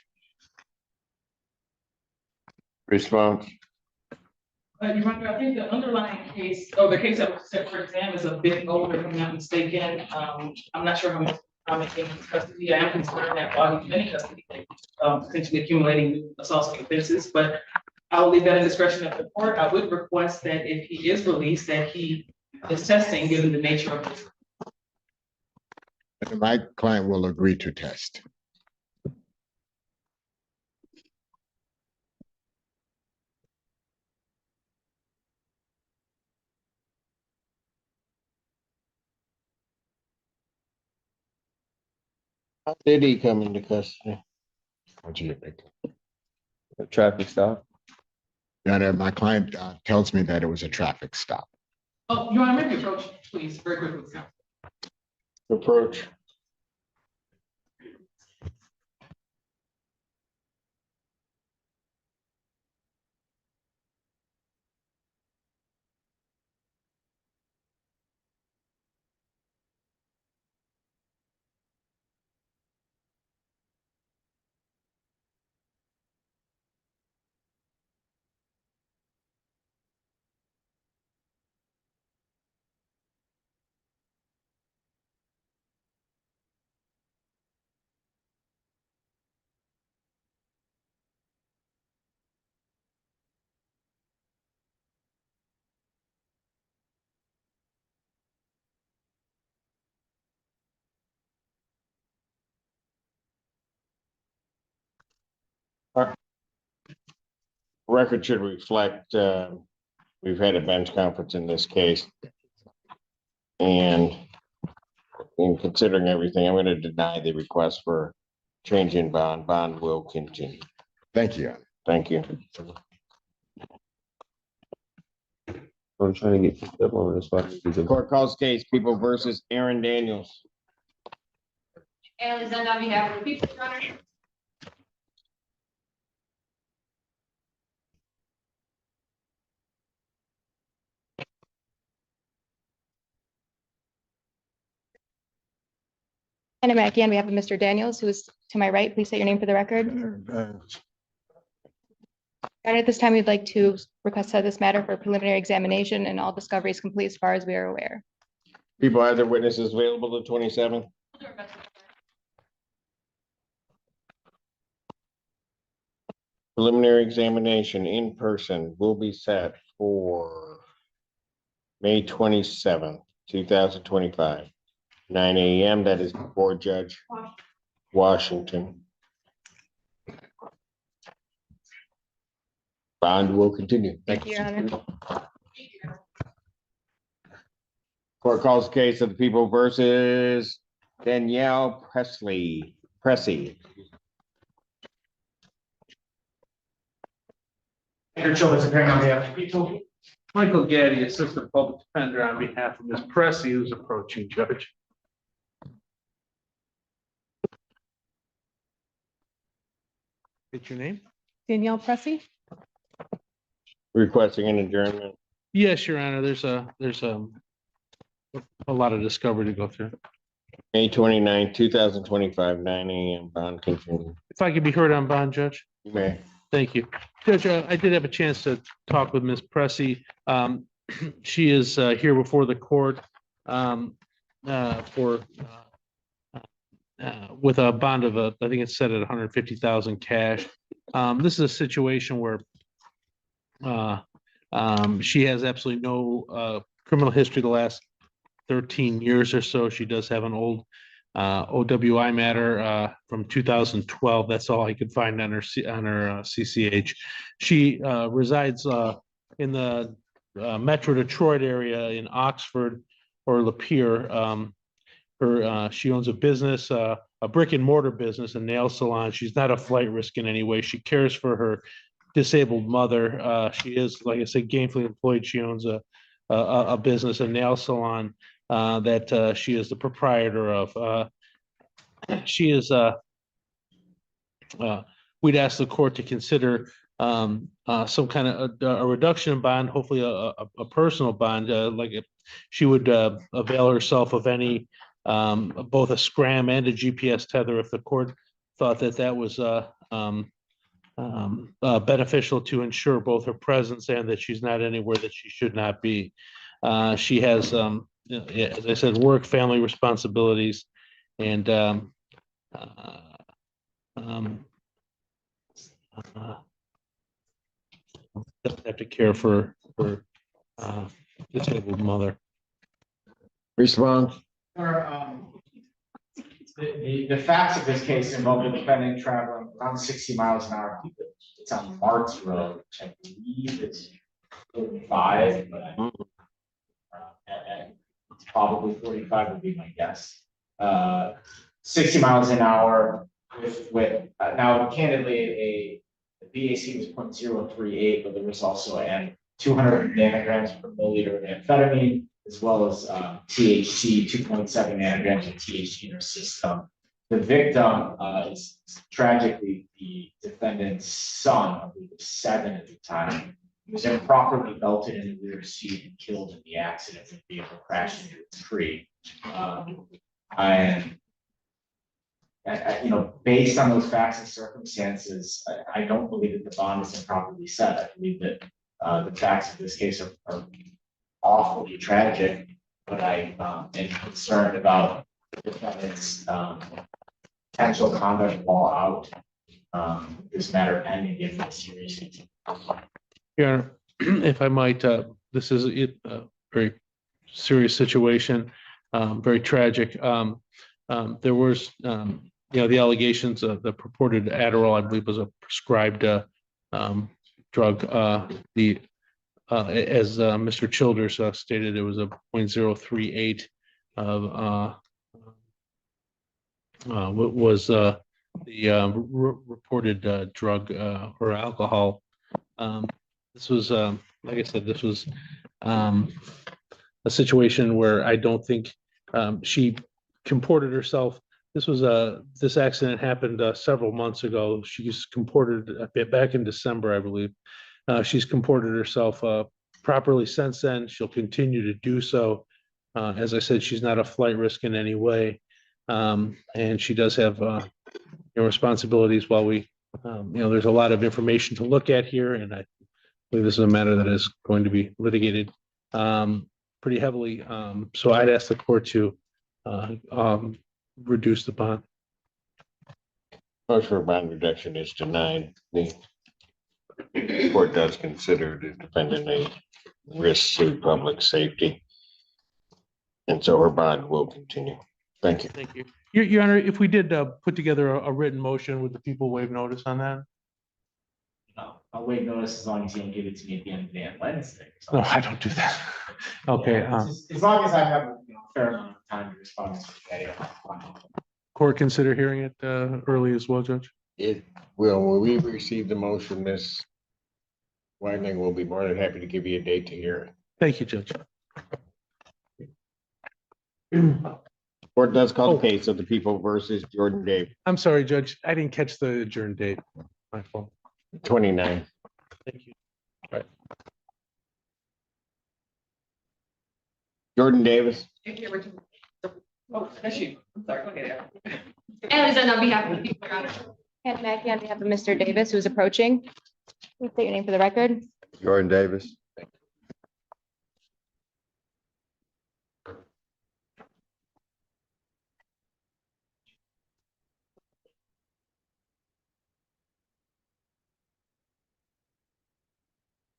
Response. Your Honor, I think the underlying case, or the case that was set for exam is a bit older, if I'm not mistaken. I'm not sure how much time it came into custody. I am concerned that while he's been in custody, potentially accumulating new assaults and offenses, but I will leave that in discretion of the court. I would request that if he is released, that he is testing, given the nature of this. And my client will agree to test. How did he come into custody? A traffic stop. Your Honor, my client tells me that it was a traffic stop. Oh, Your Honor, maybe approach, please, very quickly. Approach. Record should reflect, we've had a bench conference in this case. And in considering everything, I'm going to deny the request for change in bond. Bond will continue. Thank you, Your Honor. Thank you. I'm trying to get up on this spot. Court calls case People versus Aaron Daniels. And is that on behalf of the people, Your Honor? And I'm Mackie on behalf of Mr. Daniels, who is to my right. Please state your name for the record. Your Honor, at this time, we'd like to request that this matter for preliminary examination and all discovery is complete as far as we are aware. People have their witnesses available the 27th. Preliminary examination in person will be set for May 27th, 2025, 9 a.m. That is before Judge Washington. Bond will continue. Thank you, Your Honor. Court calls the case of the people versus Danielle Pressey. Andrew Childers appearing on behalf of the people. Michael Gaddy, Assistant Public Defender, on behalf of Ms. Pressey, who's approaching judge. What's your name? Danielle Pressey. Requesting an adjournment. Yes, Your Honor, there's a lot of discovery to go through. May 29, 2025, 9 a.m. Bond continue. If I could be heard on bond, Judge? You may. Thank you. Judge, I did have a chance to talk with Ms. Pressey. She is here before the court with a bond of, I think it's set at 150,000 cash. This is a situation where she has absolutely no criminal history the last 13 years or so. She does have an old OWI matter from 2012. That's all I could find on her CCH. She resides in the Metro Detroit area in Oxford or Lapeer. She owns a business, a brick and mortar business, a nail salon. She's not a flight risk in any way. She cares for her disabled mother. She is, like I said, gainfully employed. She owns a business, a nail salon that she is the proprietor of. She is. We'd ask the court to consider some kind of a reduction in bond, hopefully a personal bond, like if she would avail herself of any both a scram and a GPS tether if the court thought that that was beneficial to ensure both her presence and that she's not anywhere that she should not be. She has, as I said, work, family responsibilities, and have to care for her disabled mother. Response. The facts of this case involve the defendant traveling around 60 miles an hour. It's on Marks Road, which I believe is 45, but it's probably 45 would be my guess. 60 miles an hour with now candidly the BAC was 0.038, but there was also 200 nanograms per milliliter of amphetamine, as well as THC, 2.7 nanograms of THC in her system. The victim is tragically the defendant's son, I believe was 7 at the time. He was improperly belted in the rear seat and killed in the accident. The vehicle crashed into a tree. Based on those facts and circumstances, I don't believe that the bond is improperly set. I believe that the facts of this case are awfully tragic, but I am concerned about the defendant's potential conduct while out this matter pending given the seriousness. Yeah, if I might, this is a very serious situation, very tragic. There was, the allegations of the purported Adderall, I believe, was a prescribed drug. As Mr. Childers stated, it was a 0.038 of what was the reported drug or alcohol. This was, like I said, this was a situation where I don't think she comported herself. This accident happened several months ago. She's comported back in December, I believe. She's comported herself properly since then. She'll continue to do so. As I said, she's not a flight risk in any way. And she does have responsibilities while we, there's a lot of information to look at here. And I believe this is a matter that is going to be litigated pretty heavily. So I'd ask the court to reduce the bond. Motion for bond reduction is denied. The court does consider the defendant a risk to public safety. And so her bond will continue. Thank you. Thank you. Your Honor, if we did put together a written motion, would the people waive notice on that? No. I'll wait notice as long as you don't give it to me at the end of the day on Wednesday. No, I don't do that. Okay, Yeah, it's just- as long as I have a fair amount of time to respond to that. court consider hearing it early as well, Judge? It will, when we receive the motion, Ms. Wagner will be more than happy to give you a date to hear it. Thank you, Judge. Court does call the case of the people versus Jordan Dave, I'm sorry, Judge. I didn't catch the adjourn date. My fault. 29. Thank you. Jordan Davis. Oh, that's you. I'm sorry. Okay, there. And is that on behalf of the people? Kent Mackey on behalf of Mr. Davis, who's approaching. Please state your name for the record. Jordan Davis.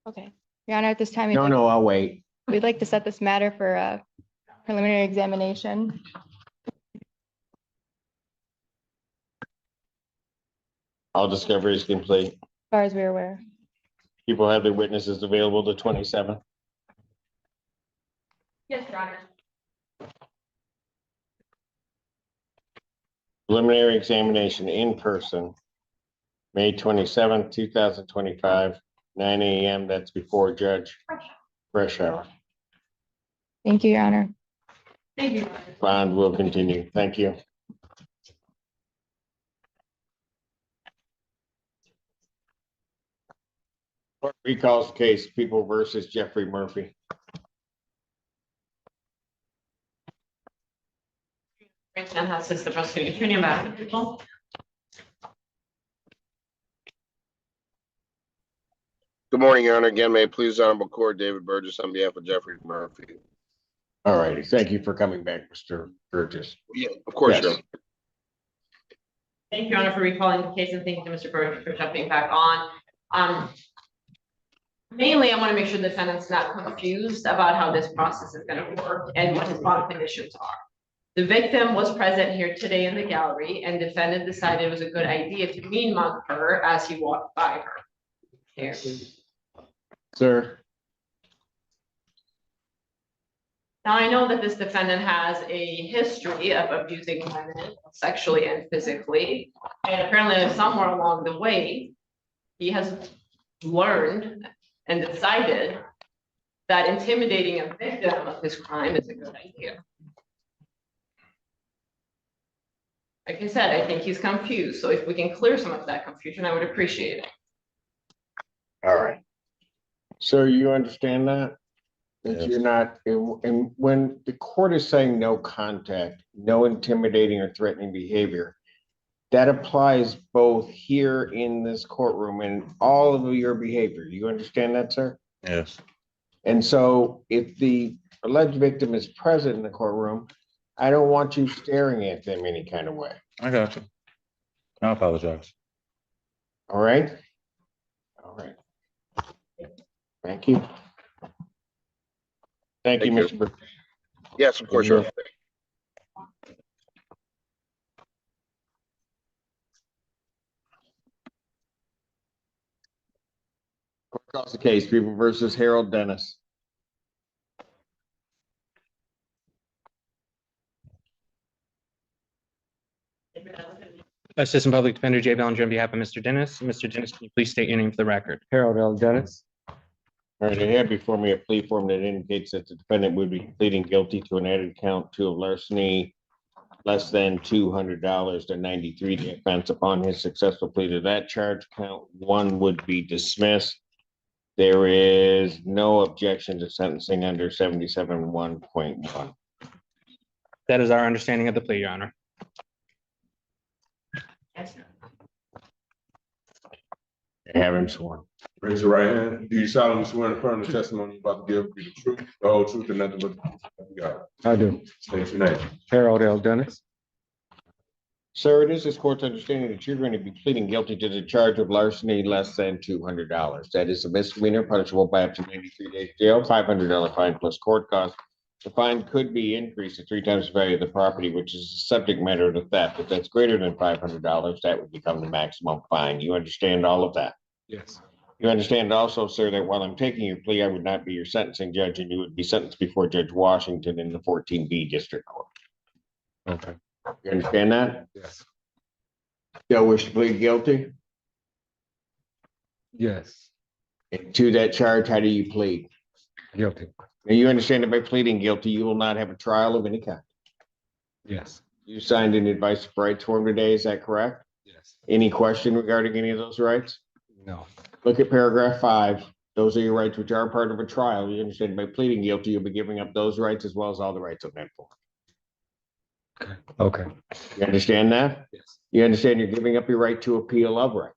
Okay. Your Honor, at this time, No, I'll wait. we'd like to set this matter for a preliminary examination. All discovery is complete. As far as we're aware. People have their witnesses available the 27th. Yes, Your Honor. Preliminary examination in person, May 27th, 2025, 9 a.m. That's before Judge Fresh Hour. Thank you, Your Honor. Thank you. Bond will continue. Thank you. Court recalls the case, People versus Jeffrey Murphy. And has the prosecuting attorney about the people. Good morning, Your Honor. Again, may it please the Honorable Court, David Burgess on behalf of Jeffrey Murphy. All righty. Thank you for coming back, Mr. Burgess. Yeah, of course, Yes. Your Honor. Thank you, Your Honor, for recalling the case and thank you to Mr. Burgess for jumping back on. Mainly, I want to make sure the defendant's not confused about how this process is going to work and what his bond conditions are. The victim was present here today in the gallery and defendant decided it was a good idea to mean mug her as he walked by her. Here. Sir. Now, I know that this defendant has a history of abusing women sexually and physically, and apparently somewhere along the way, he has learned and decided that intimidating a victim of his crime is a good idea. Like I said, I think he's confused, so if we can clear some of that confusion, I would appreciate it. All right. So you understand that? That Yes. you're not, and when the court is saying no contact, no intimidating or threatening behavior, that applies both here in this courtroom and all of your behavior. You understand that, sir? Yes. And so if the alleged victim is present in the courtroom, I don't want you staring at them any kind of way. I got you. I apologize. All right? All right. Thank you. Thank you, Thank Mr. Burke. Yes, of course, Your Honor. Court calls the case, People versus Harold Dennis. Assistant Public Defender Jay Bellinger on behalf of Mr. Dennis. Mr. Dennis, can you please state your name for the record? Harold L. Dennis. All right, I have before me a plea form that indicates that the defendant would be pleading guilty to an added count two of larceny less than $200 to 93 day offense. Upon his successful plea to that charge, count one would be dismissed. There is no objection to sentencing under 77(1.1). That is our understanding of the plea, Your Honor. Have him sworn. Raise your right hand. Do you solemnly swear and affirm the testimony you're about to give be the truth, the whole truth, and nothing but the truth? You got it. I do. State your name. Harold L. Dennis. Sir, it is this court's understanding that you're going to be pleading guilty to the charge of larceny less than $200. That is a misdemeanor punishable by up to 93 days jail, $500 fine plus court costs. The fine could be increased to 3 times the value of the property, which is the subject matter of the theft. If that's greater than $500, that would become the maximum fine. You understand all of that? Yes. You understand also, sir, that while I'm taking your plea, I would not be your sentencing judge and you would be sentenced before Judge Washington in the 14B District Court. Okay. You understand that? Yes. Still wish to plead guilty? Yes. And to that charge, how do you plead? Guilty. Now, you understand that by pleading guilty, you will not have a trial of any kind. Yes. You signed an advice of rights form today, is that correct? Yes. Any question regarding any of those rights? No. Look at paragraph 5. Those are your rights which are part of a trial. You understand by pleading guilty, you'll be giving up those rights as well as all the rights of that form. Okay. You understand that? Yes. You understand you're giving up your right to appeal of right.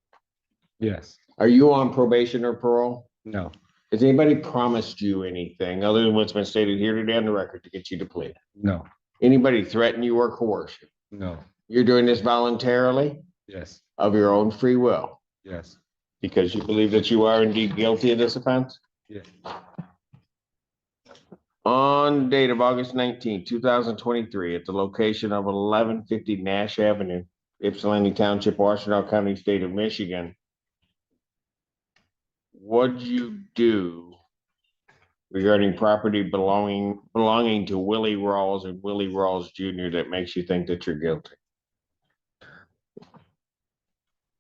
Yes. Are you on probation or parole? No. Has anybody promised you anything other than what's been stated here today on the record to get you to plead? No. Anybody threaten you or coerce you? No. You're doing this voluntarily Yes. of your own free will Yes. because you believe that you are indeed guilty of this offense? Yes. On date of August 19, 2023, at the location of 1150 Nash Avenue, Ypsilanti Township, Washington County, State of Michigan. What'd you do regarding property belonging to Willie Rawls and Willie Rawls Jr. that makes you think that you're guilty?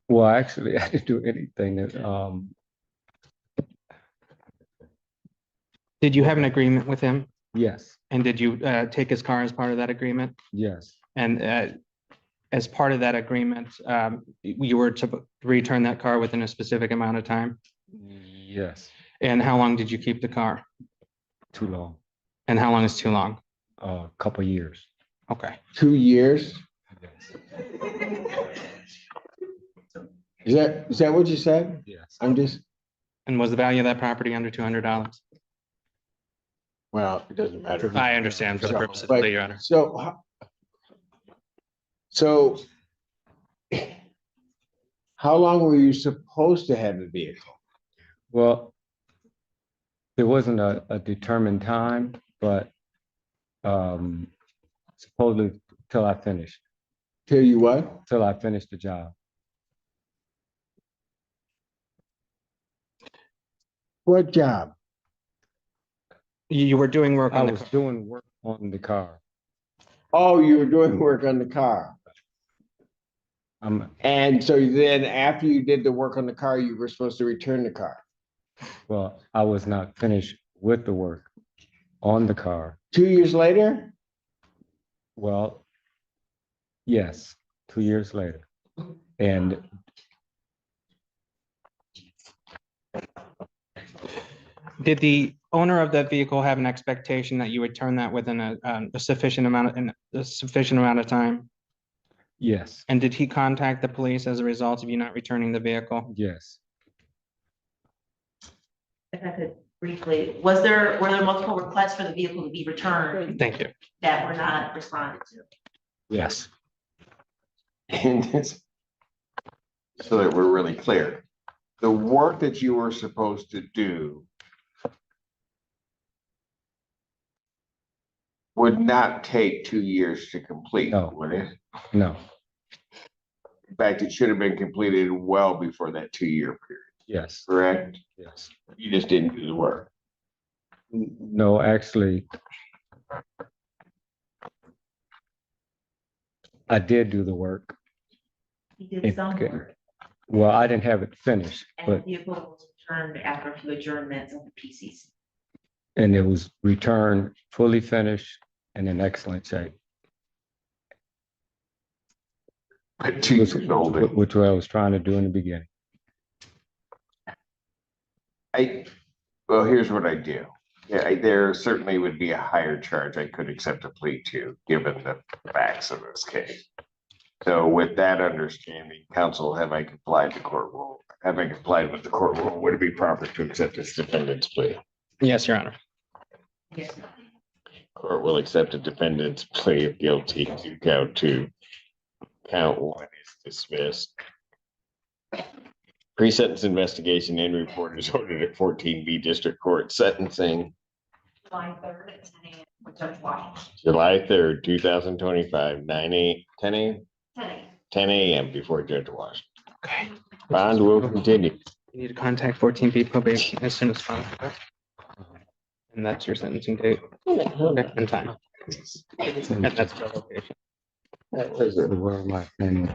Well, actually, I didn't do anything that, Did you have an agreement with him? yes, And did you take his car as part of that agreement? yes, And as part of that agreement, you were to return that car within a specific amount of time? yes, And how long did you keep the car? too long, And how long is too long? a couple years. Okay. 2 years? Yes. Is that what you said? Yes. I'm just, And was the value of that property under $200? well, it doesn't matter. I understand for the purpose of the But- plea, Your Honor. So how long were you supposed to have the vehicle? Well, there wasn't a determined time, but supposedly till I finished, Tell you what? till I finished the job. What job? You were doing work I on the was car. doing work on the car. Oh, you were doing work on the car. I'm, And so then after you did the work on the car, you were supposed to return the car. well, I was not finished with the work on the car. 2 years later? Well, yes, 2 years later. And Did the owner of that vehicle have an expectation that you would turn that within a sufficient amount of time? yes, And did he contact the police as a result of you not returning the vehicle? yes, If I could briefly, were there multiple requests for the vehicle to be returned Thank you. that were not responded to? yes, And it's, so that we're really clear, the work that you were supposed to do would not take 2 years to complete, No. would it? no, In fact, it should have been completed well before that 2-year period, yes, correct? yes. You just didn't do the work. No, actually, I did do the work. He did some Okay. work, Well, I didn't have it finished, and the but, vehicle was returned after a few adjournments of the PCC. and it was returned fully finished and in excellent shape. But 2 years older. Which what I was trying to do in the beginning. Well, here's what I do. Yeah, there certainly would be a higher charge I could accept a plea to, given the facts of this case. So with that understanding, counsel, have I complied with the court rule? Have I complied with the court rule? Would it be proper to accept this defendant's plea? Yes, Your Honor. Yes. Court will accept a defendant's plea of guilty to count 2. Count 1 is dismissed. Pre-sentence investigation and report is ordered at 14B District Court sentencing July 3rd at 10 a.m. with Judge Washington. July 3rd, 2025, 10 a.m. 10 a.m. 10 a.m. before Judge Washington. Okay. Bond will continue. You need to contact 14B probation as soon as possible. And that's your sentencing date. Okay, and time. And that's the location. Where am I? And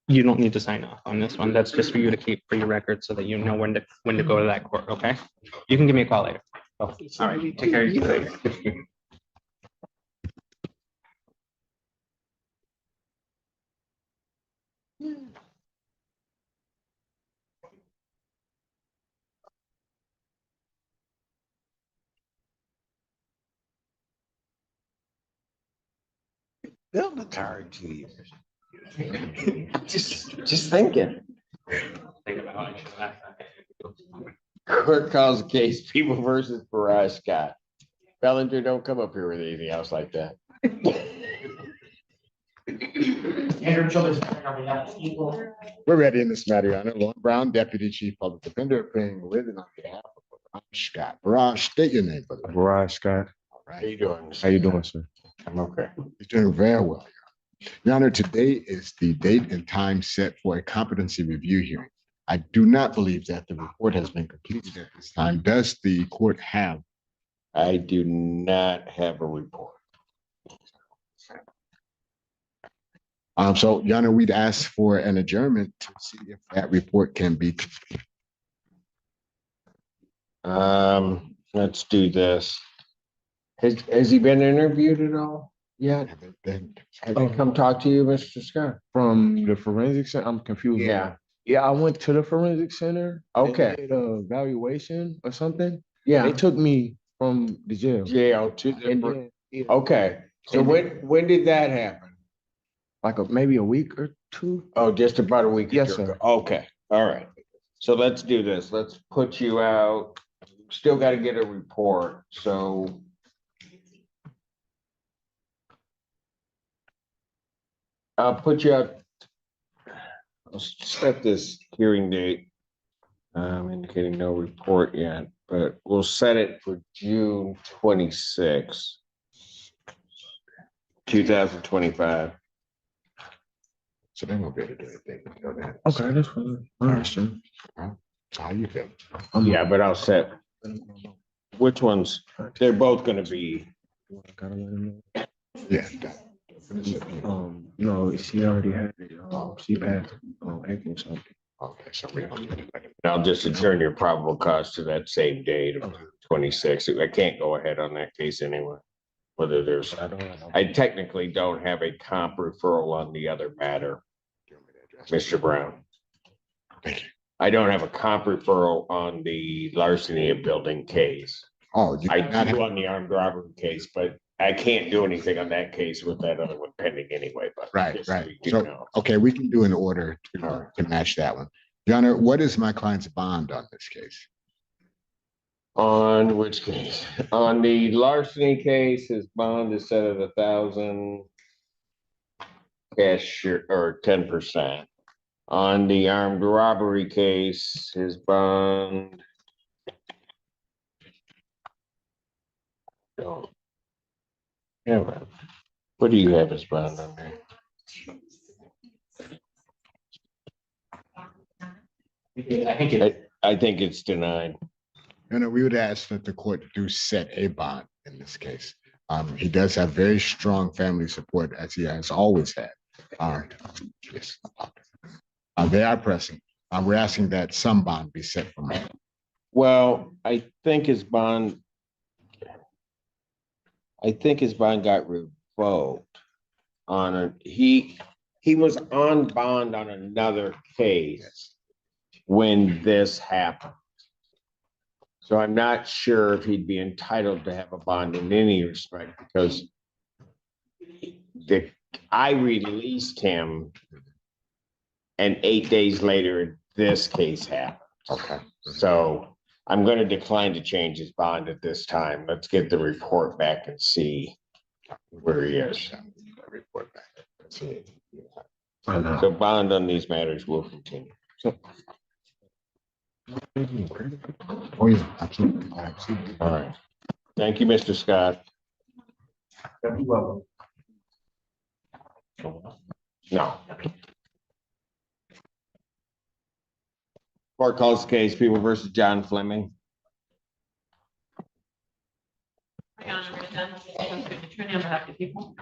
You don't need to sign off on this one. That's just for you to keep for your record so that you know when to go to that court, okay? You can give me a call later. Oh, all right, take care of you. Build a car in 2 years. Just thinking. Court calls the case, People versus Barrage Scott. Bellinger, don't come up here with anything else like that. Andrew Childers, on behalf of People. We're ready in this matter, Your Honor. Lauren Brown, Deputy Chief Public Defender, appearing with and on behalf of Barrage Scott. Barrage, state your name, brother. Barrage Scott. All right. How you doing? How you doing, sir? I'm okay. You're doing very well, Your Honor. Your Honor, today is the date and time set for a competency review hearing. I do not believe that the report has been completed at this time. Does the court have? I do not have a report. So, Your Honor, we'd ask for an adjournment to see if that report can be. Let's do this. Has he been interviewed at all yet? Have they come talk to you, Mr. Scott? From the forensic center, I'm confused. Yeah. Yeah, I went to the forensic center. and Okay. did a evaluation or something. Yeah. They took me from the jail. Jail to And the, then, yeah, okay. So when did that happen? like maybe a week or two. Oh, just about a week. Yes, ago. sir. Okay, all right. So let's do this. Let's put you out. Still got to get a report, so. I'll put you out. I'll set this hearing date. Indicating no report yet, but we'll set it for June 26, 2025. So they won't be able to do anything until then. Okay, that's fine. I understand. How you feel? Yeah, but I'll set. Which ones? They're both gonna be. Yeah. No, she already had it. She passed acting something. Okay, so we don't. I'll just adjourn your probable cause to that same date of 26. I can't go ahead on that case anyway. Whether there's, I technically don't have a comp referral on the other matter, Mr. Brown. Thank you. I don't have a comp referral on the larceny of building case. Oh, you I do not do have- on the armed robbery case, but I can't do anything on that case with that other one pending anyway, but. Right, just right. so you So, know. okay, we can do an order to match that one. Your Honor, what is my client's bond on this case? On which case? On the larceny case, his bond is set at 1,000 cash or 10%. On the armed robbery case, his bond. Don't. Yeah, but what do you have his bond on there? I think it's denied. You know, we would ask that the court do set a bond in this case. He does have very strong family support, as he has always had. Yes. They are pressing. We're asking that some bond be set for him. Well, I think his bond got revoked on he was on bond on another case when this happened. So I'm not sure if he'd be entitled to have a bond in any respect because I released him and 8 days later, this case happened. Okay. So I'm going to decline to change his bond at this time. Let's get the report back and see where he is. Report back. Let's see. So bond on these matters will continue. Oh, yeah, absolutely. Absolutely. All right. Thank you, Mr. Scott. You're welcome. No. Court calls the case, People versus John Fleming. Attorney on behalf of the people.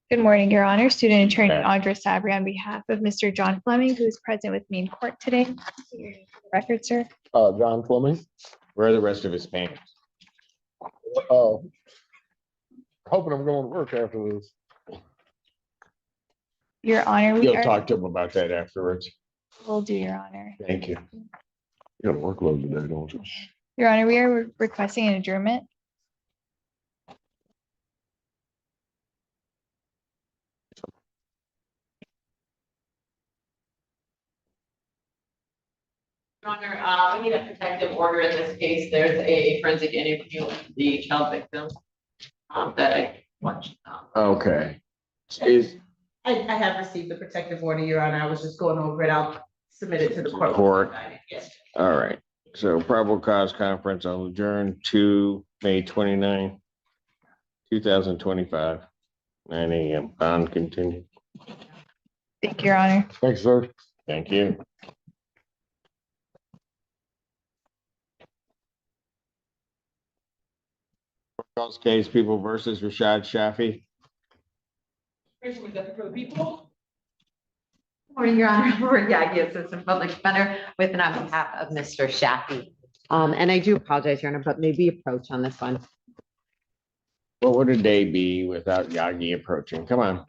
Good morning, Your Honor. Student Attorney Andra Sabri on behalf of Mr. John Fleming, who is present with me in court today. Record, sir. John Fleming. Where are the rest of his payments? Hoping I'm going to work after this. Your Honor, we You'll are, talk to him about that afterwards. will do, Your Honor. Thank you. You got a workload today, don't you? Your Honor, we are requesting an adjournment. Your Honor, we need a protective order in this case. There's a forensic interview of the child victim that I watched. Okay. Is I have received the protective order, Your Honor. I was just going over it. I'll submit it to the court. Court. Yes. All right. So probable cause conference will adjourn to May 29, 2025, 9 a.m. Bond continued. Thank you, Your Honor. Thanks, sir. Thank you. Calls case, People versus Rashad Shafi. For the people. Morning, Your Honor. We're Yagi, Assistant Public Defender, with and on behalf of Mr. Shafi. And I do apologize, Your Honor, but maybe approach on this one. What would a day be without Yagi approaching? Come on.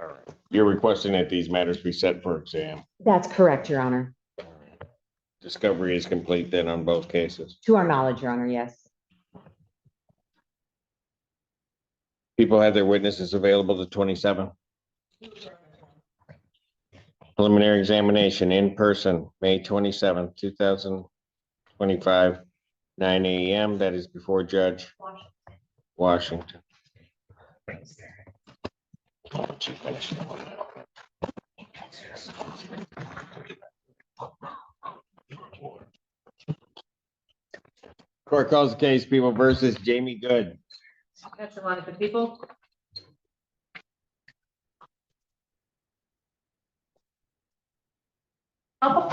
All right. You're requesting that these matters be set for exam. That's correct, Your Honor. discovery is complete then on both cases. To our knowledge, Your Honor, yes. People have their witnesses available to 27. Preliminary examination in person, May 27th, 2025, 9 a.m. That is before Judge Washington. Court calls the case People versus Jamie Good. That's a lot of the people.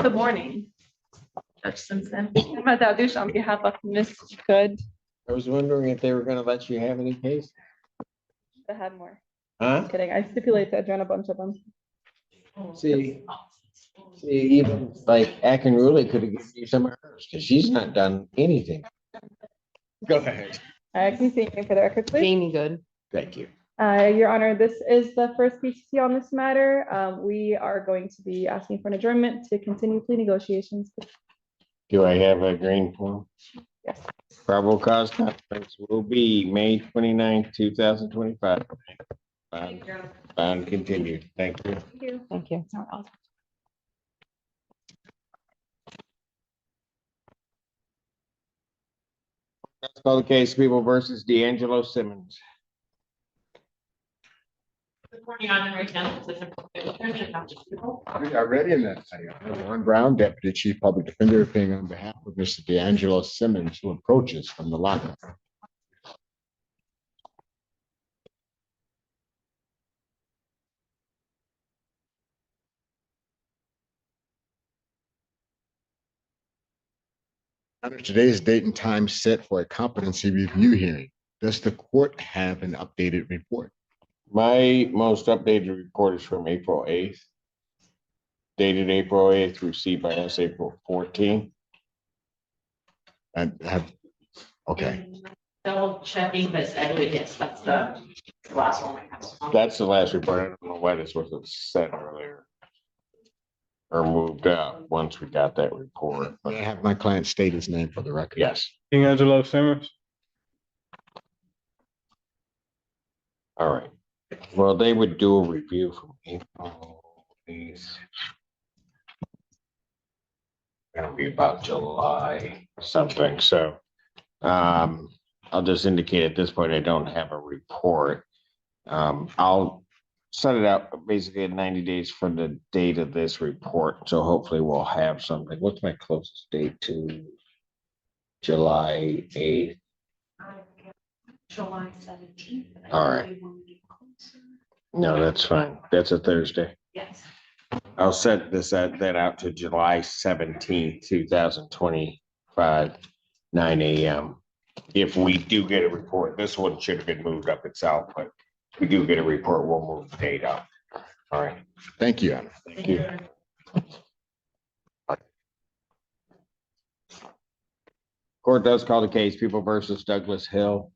Good morning. Judge Simpson. Emma Daudush on behalf of Ms. Good. I was wondering if they were gonna let you have any case? I had more. Huh? Just kidding. I stipulated to adjourn a bunch of them. See, even like Akin Ruley could have given you some of hers, because she's not done anything. Go ahead. Can you say anything for the record, please? Jamie Good. Thank you. Your Honor, this is the first PCC on this matter. We are going to be asking for an adjournment to continue plea negotiations. Do I have a green form? Yes. Probable cause conference will be May 29th, 2025. Bond continued. Thank you. Thank you. Thank you. Let's call the case People versus D'Angelo Simmons. Good morning, I'm Mary Kent, Assistant Public Defender. We are ready in that. Ron Brown, Deputy Chief Public Defender, appearing on behalf of Mr. D'Angelo Simmons, who approaches from the lockup. Under today's date and time set for a competency review hearing, does the court have an updated report? My most updated report is from April 8th. Dated April 8th, received by us April 14th. And have, okay. Double checking, but I believe yes, that's the last one. That's the last report. I don't know why this wasn't said earlier. Or moved up once we got that report. May I have my client state his name for the record? Yes. D'Angelo Simmons. All right. Well, they would do a review from April 8th. It'll be about July something. So I'll just indicate at this point, I don't have a report. I'll set it out basically at 90 days from the date of this report. So hopefully we'll have something. What's my closest date to July 8th? July 17th. All right. No, that's fine. That's a Thursday. Yes. I'll set that out to July 17th, 2025, 9 a.m. If we do get a report, this one should have been moved up itself, but if we do get a report, we'll move the date up. All right. Thank you, Anna. Thank you. Court does call the case People versus Douglas Hill.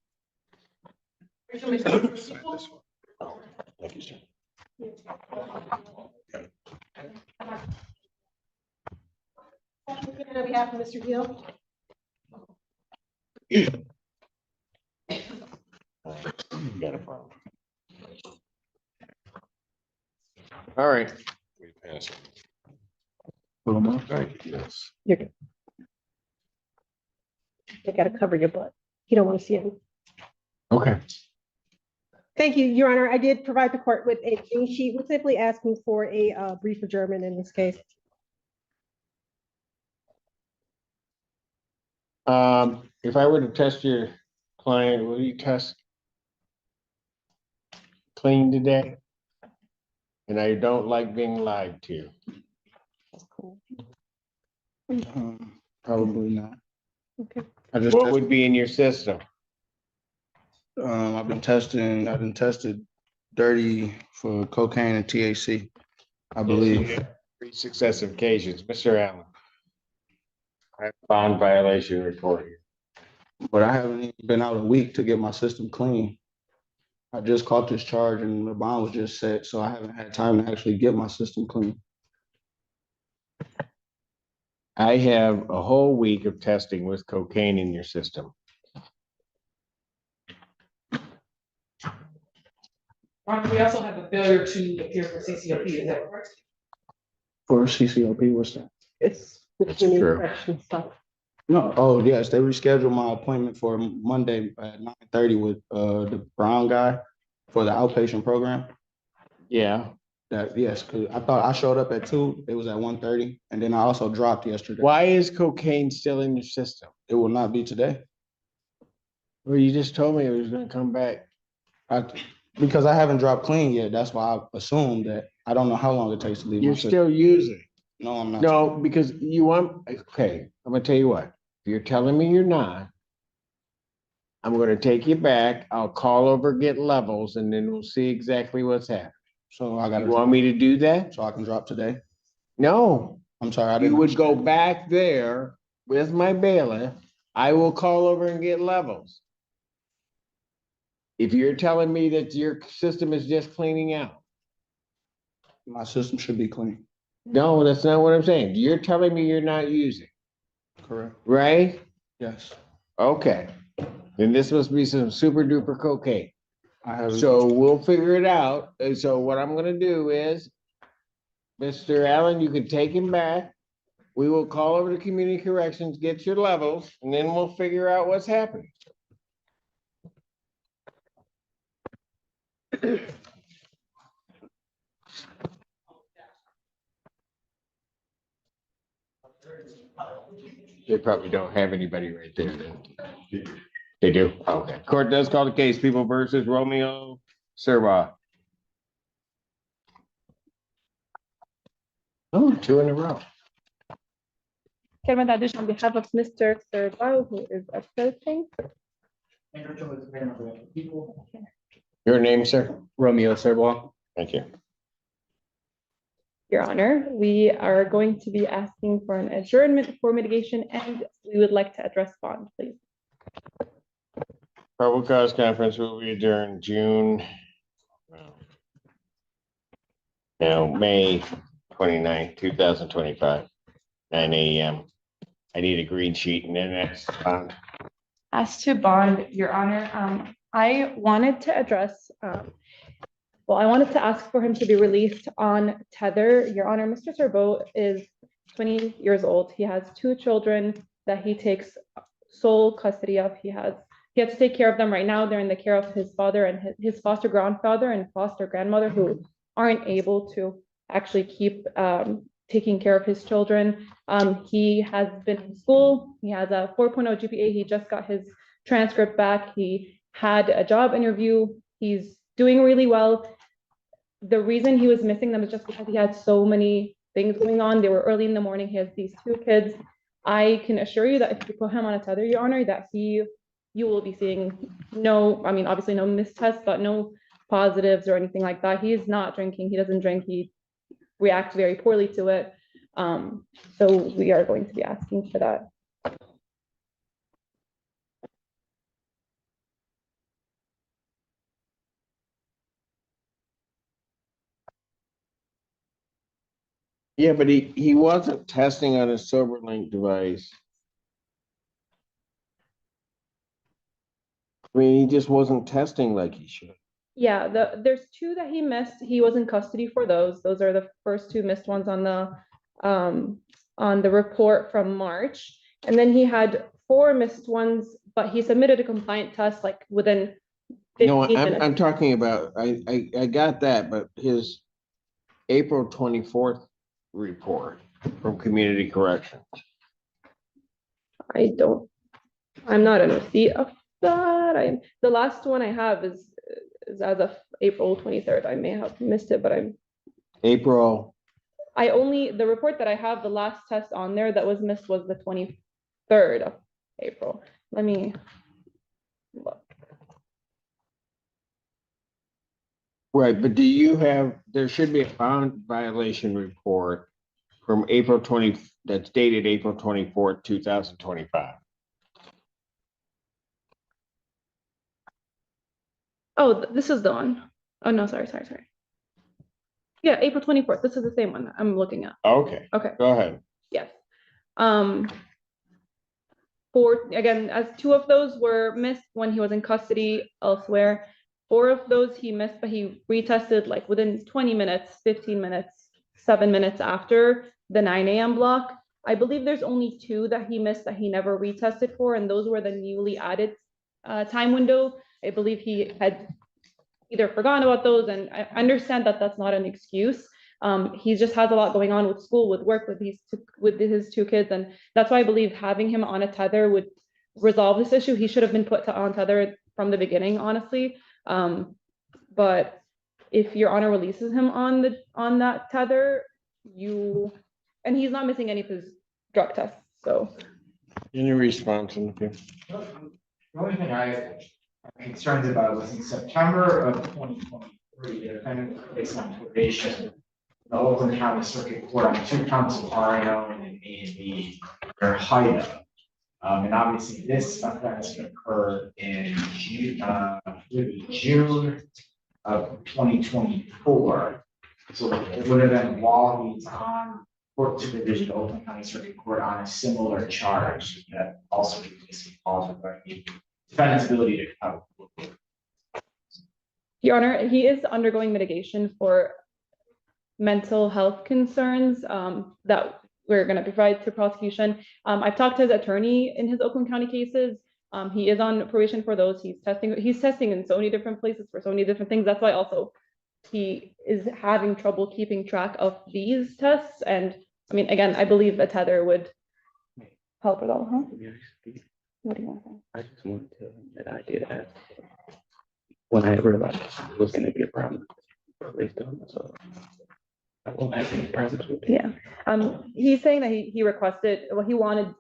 Thank you, sir. On behalf of Mr. Hill. Got a problem. All right. We pass it. Pull them up. Right, yes. You're good. You gotta cover your butt. You don't want to see it. Okay. Thank you, Your Honor. I did provide the court with a clean sheet. We're simply asking for a brief adjournment in this case. If I were to test your client, will you test clean today? And I don't like being lied to. That's cool. Probably not. Okay. What would be in your system? I've been tested dirty for cocaine and THC, I believe. 3 successive occasions. Mr. Allen. I have a bond violation report here. But I haven't even been out a week to get my system clean. I just caught this charge and the bond was just set, so I haven't had time to actually get my system clean. I have a whole week of testing with cocaine in your system. We also have a failure to appear for CCOP, is that correct? For CCOP, what's that? It's. That's true. correction stuff. No, oh, yes, they rescheduled my appointment for Monday at 9:30 with the brown guy for the outpatient program. Yeah. That, yes, because I thought I showed up at 2, it was at 1:30, and then I also dropped yesterday. Why is cocaine still in your system? It will not be today. Well, you just told me it was gonna come back. Because I haven't dropped clean yet, that's why I assumed that, I don't know how long it takes to leave. You're my system. still using. No, I'm not. No, because you want, okay, I'm gonna tell you what, if you're telling me you're not, I'm gonna take you back, I'll call over, get levels, and then we'll see exactly what's happening. So I got. You want me to do that? So I can drop today? No, I'm sorry, I you didn't. would go back there with my bailiff, I will call over and get levels. If you're telling me that your system is just cleaning out. My system should be clean. No, that's not what I'm saying. You're telling me you're not using, Correct. right? Yes. Okay, then this must be some super duper cocaine. I have. So we'll figure it out. And so what I'm gonna do is, Mr. Allen, you can take him back. We will call over to community corrections, get your levels, and then we'll figure out what's happening. They probably don't have anybody right there then. They do? Okay. Court does call the case, People versus Romeo Serba. Oh, 2 in a row. Chairman Tadish, on behalf of Mr. Serba, who is approaching. Your name, sir? Romeo Serba. Thank you. Your Honor, we are going to be asking for an adjournment for mitigation, and we would like to address bond, please. Probable cause conference will be adjourned June. No, May 29th, 2025, 9 a.m. I need a green sheet and then that's bond. As to bond, Your Honor, I wanted to address, I wanted to ask for him to be released on tether. Your Honor, Mr. Serbo is 20 years old. He has 2 children that he takes sole custody of. He has to take care of them right now. They're in the care of his father and his foster grandfather and foster grandmother, who aren't able to actually keep taking care of his children. He has been in school. He has a 4.0 GPA. He just got his transcript back. He had a job interview. He's doing really well. The reason he was missing them is just because he had so many things going on. They were early in the morning. He has these 2 kids. I can assure you that if you put him on a tether, Your Honor, that you will be seeing obviously no missed tests, but no positives or anything like that. He is not drinking. He doesn't drink. He reacts very poorly to it. So we are going to be asking for that. Yeah, but he wasn't testing on a SoberLink device. I mean, he just wasn't testing like he should. Yeah, there's 2 that he missed. He was in custody for those. Those are the first 2 missed ones on the report from March. And then he had 4 missed ones, but he submitted a compliant test like within 15 No, minutes. I'm talking about, I got that, but his April 24th report from community corrections. I'm not in receipt of that. The last one I have is as of April 23rd. I may have missed it, but April. The report that I have, the last test on there that was missed was the 23rd of April. Let me look. Right, but there should be a bond violation report from April 20, that's dated April 24th, 2025. Oh, this is the one. Oh, no, sorry. Yeah, April 24th. This is the same one I'm looking at. Okay. Okay. Go ahead. Yes. Again, as 2 of those were missed when he was in custody elsewhere. 4 of those he missed, but he retested like within 20 minutes, 15 minutes, 7 minutes after the 9 a.m. block. I believe there's only 2 that he missed that he never retested for, and those were the newly added time window. I believe he had either forgotten about those, and I understand that that's not an excuse. He just has a lot going on with school, with work, with his 2 kids, and that's why I believe having him on a tether would resolve this issue. He should have been put on tether from the beginning, honestly. But if Your Honor releases him on that tether, and he's not missing any of his drug tests, so. Any response? The only thing I'm concerned about was in September of 2023, the defendant was placed on probation in the Oakland County Circuit Court on 2 counts of RIO and A&B or HIDA. And obviously this offense occurred in June of 2024. So it would have been while he's on court supervision, Oakland County Circuit Court on a similar charge that also falls regarding the defendant's ability to cover. Your Honor, he is undergoing mitigation for mental health concerns that we're going to provide to prosecution. I've talked to his attorney in his Oakland County cases. He is on probation for those. He's testing in so many different places for so many different things. That's why also he is having trouble keeping track of these tests. And I mean, again, I believe a tether would help with all, huh? What do you want to say? I just want to tell him that I did ask when I realized it was going to be a problem. So I won't have any problems with it. Yeah. He's saying that he requested, well, he wanted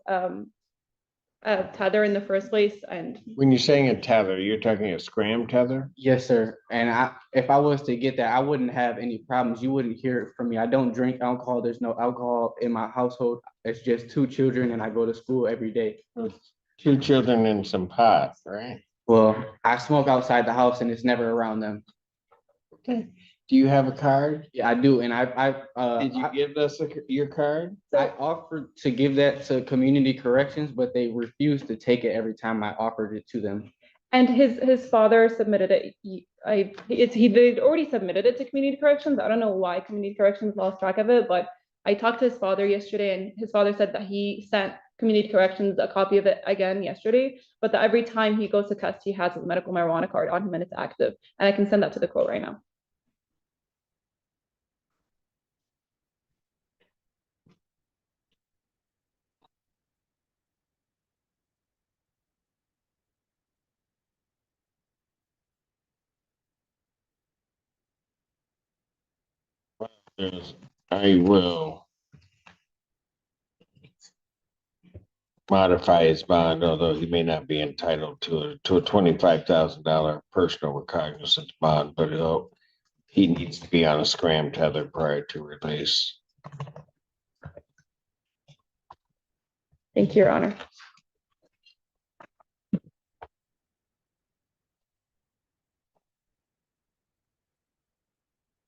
a tether in the first place, and When you're saying a tether, you're talking a scram tether? Yes, sir. And if I was to get that, I wouldn't have any problems. You wouldn't hear it from me. I don't drink alcohol. There's no alcohol in my household. It's just 2 children and I go to school every day. 2 children and some pot, right? Well, I smoke outside the house and it's never around them. Okay. Do you have a card? Yeah, I do. And Did you give us your card? I offered to give that to community corrections, but they refused to take it every time I offered it to them. and his father submitted it. They'd already submitted it to community corrections. I don't know why community corrections lost track of it, but I talked to his father yesterday, and his father said that he sent community corrections a copy of it again yesterday, but that every time he goes to test, he has his medical marijuana card on him and it's active. And I can send that to the court right now. I will modify his bond, although he may not be entitled to a $25,000 personal recognizance bond, but he needs to be on a scram tether prior to release. Thank you, Your Honor.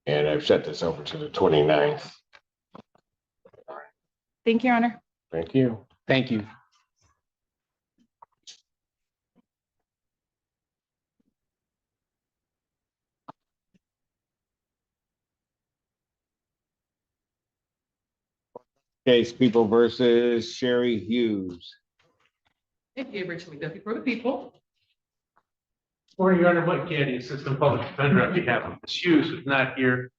And I've set this over to the 29th. Thank you, Your Honor. Thank you. Thank you. Case People versus Sherry Hughes. Thank you, Rachel McDuffie for the people. Morning, Your Honor, Mike Gandy, Assistant Public Defender on behalf of Ms. Hughes, who's not here.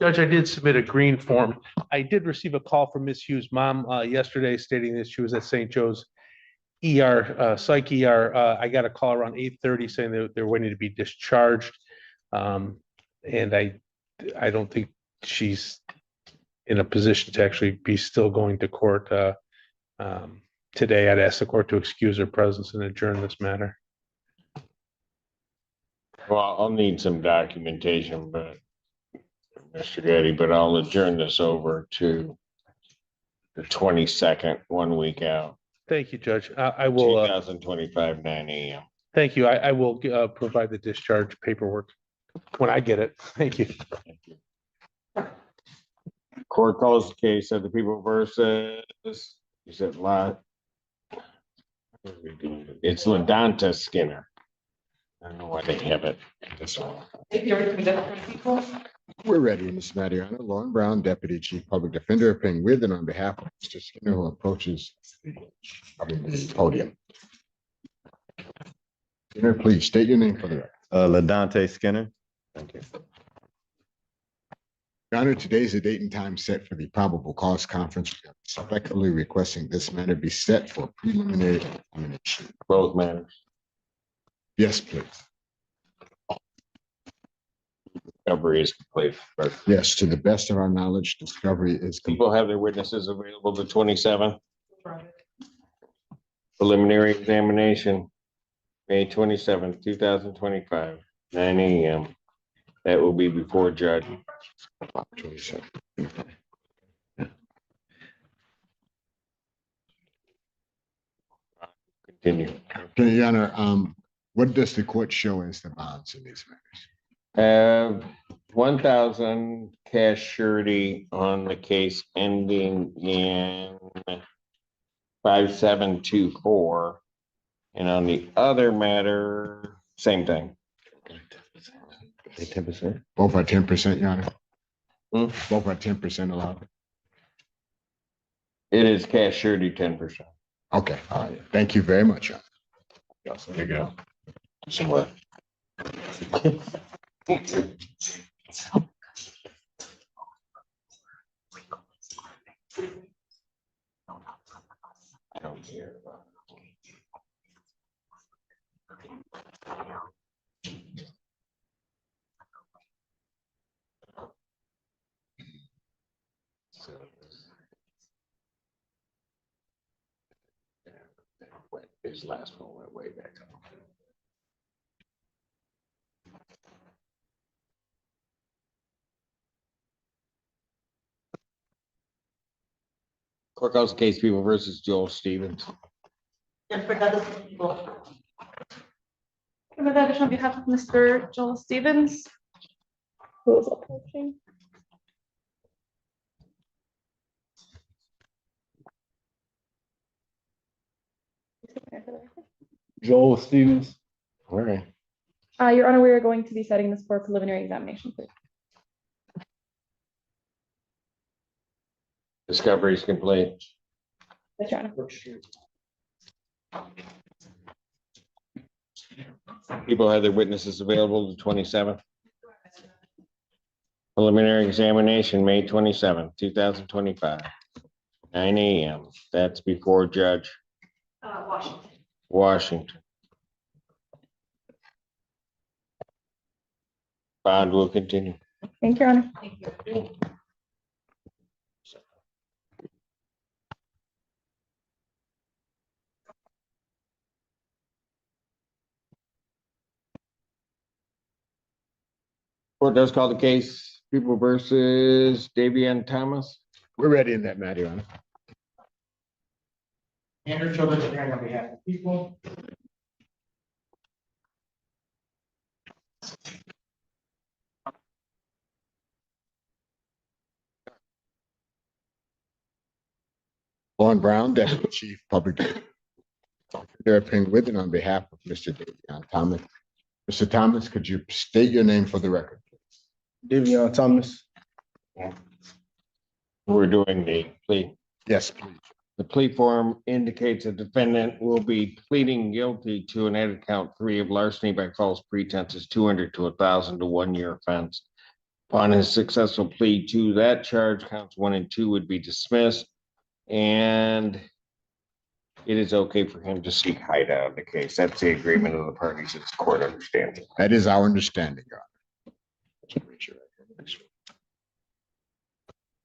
Judge, I did submit a green form. I did receive a call from Ms. Hughes' mom yesterday stating that she was at St. Joe's psych ER. I got a call around 8:30 saying that they're waiting to be discharged. And I don't think she's in a position to actually be still going to court today. I'd ask the court to excuse her presence and adjourn this matter. Well, I'll need some documentation, but Mr. Getty, but I'll adjourn this over to the 22nd, 1 week out. Thank you, Judge. I will. 2025, 9 a.m. Thank you. I will provide the discharge paperwork when I get it. Thank you. Court calls the case of the People versus Is it it's LaDonta Skinner. I don't know why they have it this way. We're ready in this matter, Your Honor. Lauren Brown, Deputy Chief Public Defender, appearing with and on behalf of Mr. Skinner, who approaches the podium. Skinner, please state your name for the record. LaDonta Skinner. Thank you. Your Honor, today is the date and time set for the probable cause conference. We are respectfully requesting this matter be set for preliminary examination. Both matters. Yes, please. Discovery is complete. Yes, to the best of our knowledge, discovery is complete. People have their witnesses available the 27th. Preliminary examination, May 27th, 2025, 9 a.m. That will be before judge. 27. Continue. Okay, Your Honor, what does the court show as the bonds in these matters? 1,000 cash surety on the case ending in 5724. And on the other matter, same thing. 10%. Both are 10%, Your Honor. Hmm? Both are 10% allowed. It is cash surety 10%. Okay, all right. Thank you very much, Your Honor. There you go. Somewhere. I don't care about his last one went way back up. Courthouse case people versus Joel Stevens. And for other people, With that, on behalf of Mr. Joel Stevens, who is approaching. Joel Stevens. All right. Your Honor, we are going to be setting this for preliminary examination, please. Discovery is complete. Yes, Your Honor. People have their witnesses available the 27th. Preliminary examination, May 27th, 2025, 9 a.m. That's before Judge Washington. Washington. Bond will continue. Thank you, Your Honor. Thank you. Court does call the case people versus Davian Thomas. We're ready in that matter, Your Honor. Andrew Childers appearing on behalf of people. Lauren Brown, Deputy Chief Public Defender, appearing with and on behalf of Mr. Davion Thomas. Mr. Thomas, could you state your name for the record? Davion Thomas. We're doing the plea. Yes, please. The plea form indicates a defendant will be pleading guilty to an added count 3 of larceny by false pretenses, 200 to 1,000 to 1 year offense. Upon his successful plea to that charge, counts 1 and 2 would be dismissed. And it is okay for him to seek hideout of the case. That's the agreement of the parties. It's court understanding. That is our understanding, Your Honor.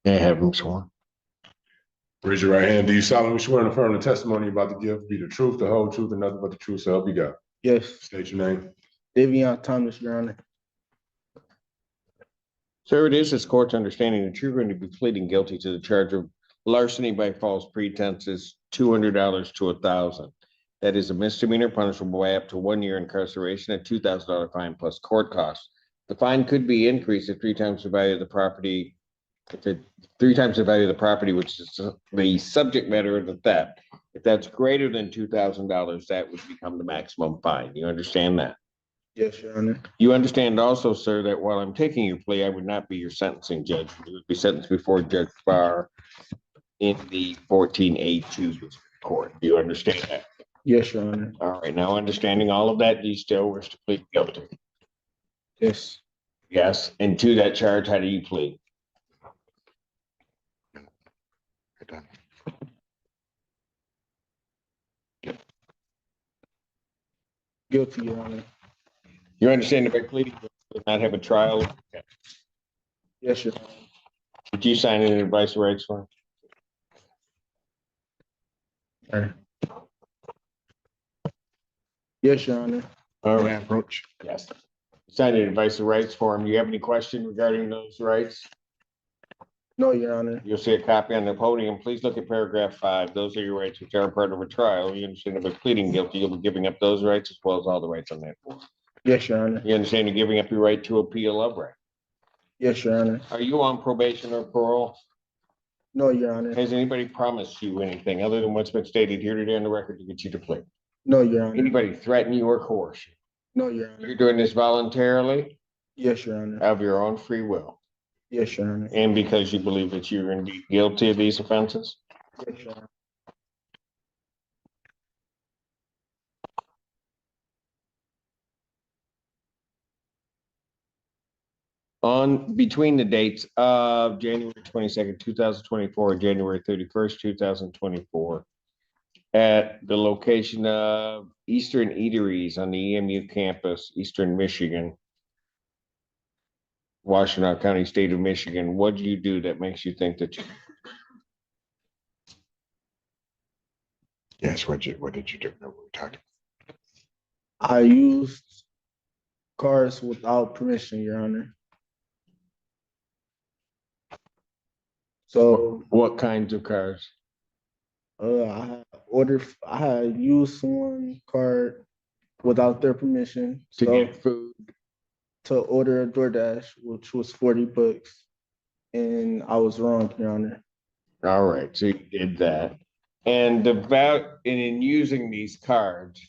May I have him sworn? Raise your right hand. Do you solemnly swear and affirm the testimony you're about to give be the truth, the whole truth, and nothing but the truth, so help you God? Yes, State your name. Davion Thomas, Your Honor. Sir, it is this court's understanding that you're going to be pleading guilty to the charge of larceny by false pretenses, $200 to 1,000. That is a misdemeanor punishable by up to 1 year incarceration, a $2,000 fine plus court costs. The fine could be increased at 3 times the value of the property If it, 3 times the value of the property, which is the subject matter of the theft, if that's greater than $2,000, that would become the maximum fine. You understand that? Yes, Your Honor. You understand also, sir, that while I'm taking your plea, I would not be your sentencing judge. You would be sentenced before Judge Barr in the 14A2 court. Do you understand that? Yes, Your Honor. All right, now understanding all of that, do you still wish to plead guilty? Yes. Yes, and to that charge, how do you plead? Guilty, Your Honor. You understand that by pleading, you will not have a trial? Yes, Your Honor. Did you sign an advice rights form? Yes, Your Honor. All right, approach. Yes. Signed an advice of rights form. Do you have any question regarding those rights? No, Your Honor. You'll see a copy on the podium. Please look at paragraph 5. Those are your rights which are part of a trial. You understand that by pleading guilty, you'll be giving up those rights as well as all the rights on that form. Yes, Your Honor. You understand you're giving up your right to appeal of right. Yes, Your Honor. Are you on probation or parole? No, Your Honor. Has anybody promised you anything other than what's been stated here today on the record to get you to plea? No, Your Honor. Anybody threaten you or coerce you? No, Your Honor. You're doing this voluntarily Yes, Your Honor. of your own free will Yes, Your Honor. and because you believe that you're indeed guilty of these offenses? Yes, Your Honor. On between the dates of January 22nd, 2024, and January 31st, 2024, at the location of Eastern Eateries on the EMU campus, Eastern Michigan, Washtenaw County, state of Michigan, what do you do that makes you think that you? Yes, what did you do? No, we're talking. I used cars without permission, Your Honor. So, what kinds of cars? I had used someone card without their permission. To So, get food? to order a DoorDash, which was $40, and I was wrong, Your Honor. All right, so you did that. And the value, and in using these cards,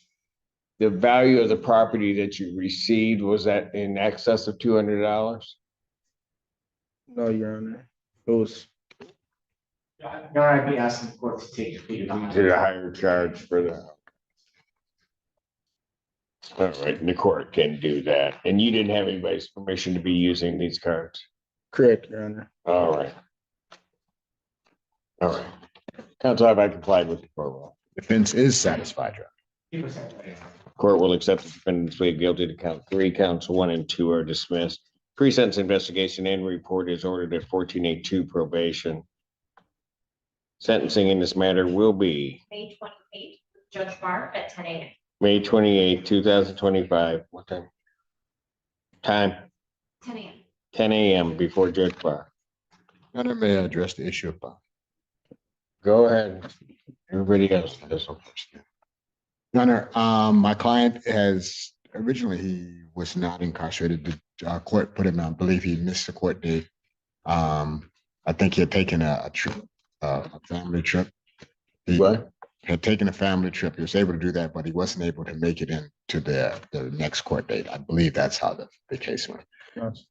the value of the property that you received, was that in excess of $200? No, Your Honor. It was. Your Honor, I'd be asking the court to take the plea. To the higher charge for the. All right, and the court can do that. And you didn't have anybody's permission to be using these cards? Correct, Your Honor. All right. All right. Counsel, have I complied with the court rule? Defense is satisfied, Your Honor. Court will accept the defendant's plea of guilty to count 3. Counts 1 and 2 are dismissed. Pre-sentence investigation and report is ordered at 14A2 probation. Sentencing in this matter will be May 28th, Judge Barr at 10 a.m. May 28, 2025. What time? Time? 10 a.m. 10 a.m. before Judge Barr. Your Honor, may I address the issue of Go ahead. Everybody else. Your Honor, my client has, originally he was not incarcerated. The court put him on, I believe he missed the court date. I think he had taken a trip, a family trip. He had taken a family trip. He was able to do that, but he wasn't able to make it into the next court date. I believe that's how the case went. Yes.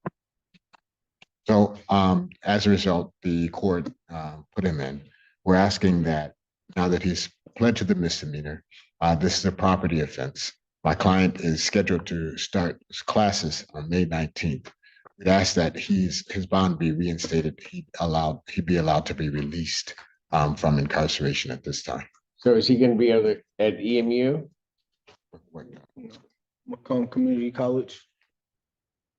So as a result, the court put him in. We're asking that now that he's pled to the misdemeanor, this is a property offense. My client is scheduled to start his classes on May 19th. We'd ask that his bond be reinstated. He'd be allowed to be released from incarceration at this time. So is he going to be at EMU? Macomb Community College.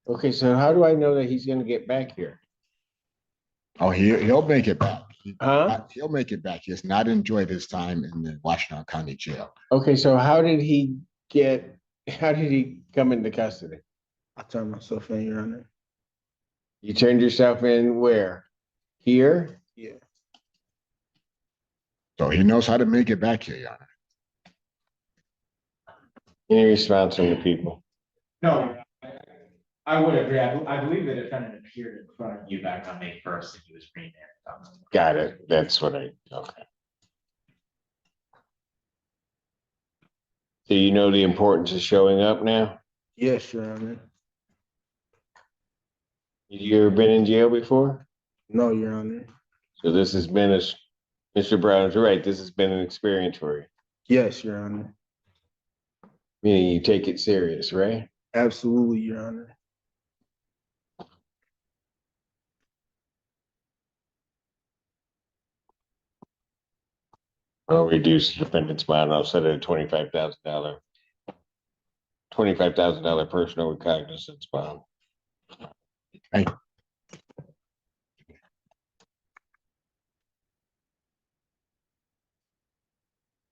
Okay, so how do I know that he's going to get back here? Oh, he'll make it back. He'll make it back. He has not enjoyed his time in the Washtenaw County Jail. Okay, so how did he come into custody? I turned myself in, Your Honor. You turned yourself in where? Here? Yeah. So he knows how to make it back here, Your Honor. Any response from the people? No. I would agree. I believe the defendant appeared in front of you back on May 1st and he was remanded. Got it. That's what okay. So you know the importance of showing up now? Yes, Your Honor. You ever been in jail before? No, Your Honor. So this has been Mr. Brown's right. This has been an experience for you. Yes, Your Honor. Meaning you take it serious, right? Absolutely, Your Honor. I'll reduce the defendant's bond. I'll set it at $25,000 personal recognizance bond. Thank you.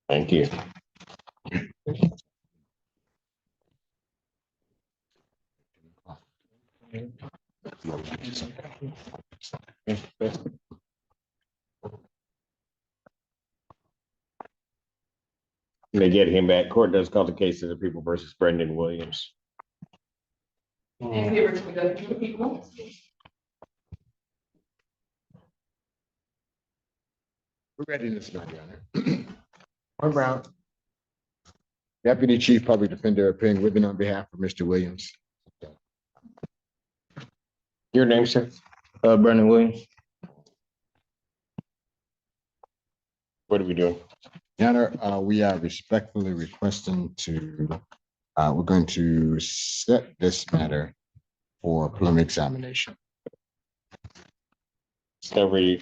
Thank you. They get him back. Court does call the case of the people versus Brendan Williams. In favor to the two people. We're ready in this matter, Your Honor. One Brown. Deputy Chief Public Defender appearing with and on behalf of Mr. Williams. Your name, sir? Brendan Williams. What are we doing? Your Honor, we are respectfully requesting we're going to set this matter for preliminary examination. Discovery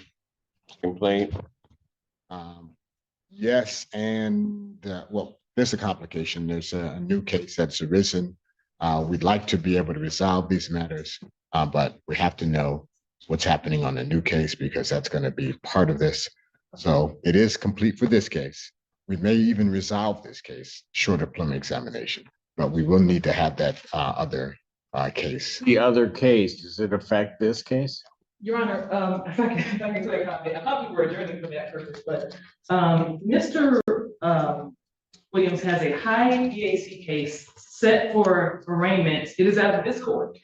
complaint. Yes, and well, there's a complication. There's a new case that's arisen. We'd like to be able to resolve these matters, but we have to know what's happening on the new case because that's going to be part of this. So it is complete for this case. We may even resolve this case short of preliminary examination, but we will need to have that other case. The other case, does it affect this case? Your Honor, if I can clarify, I thought we were adjourning for that purpose, but Mr. Williams has a high BAC case set for arraignment. It is out of this court.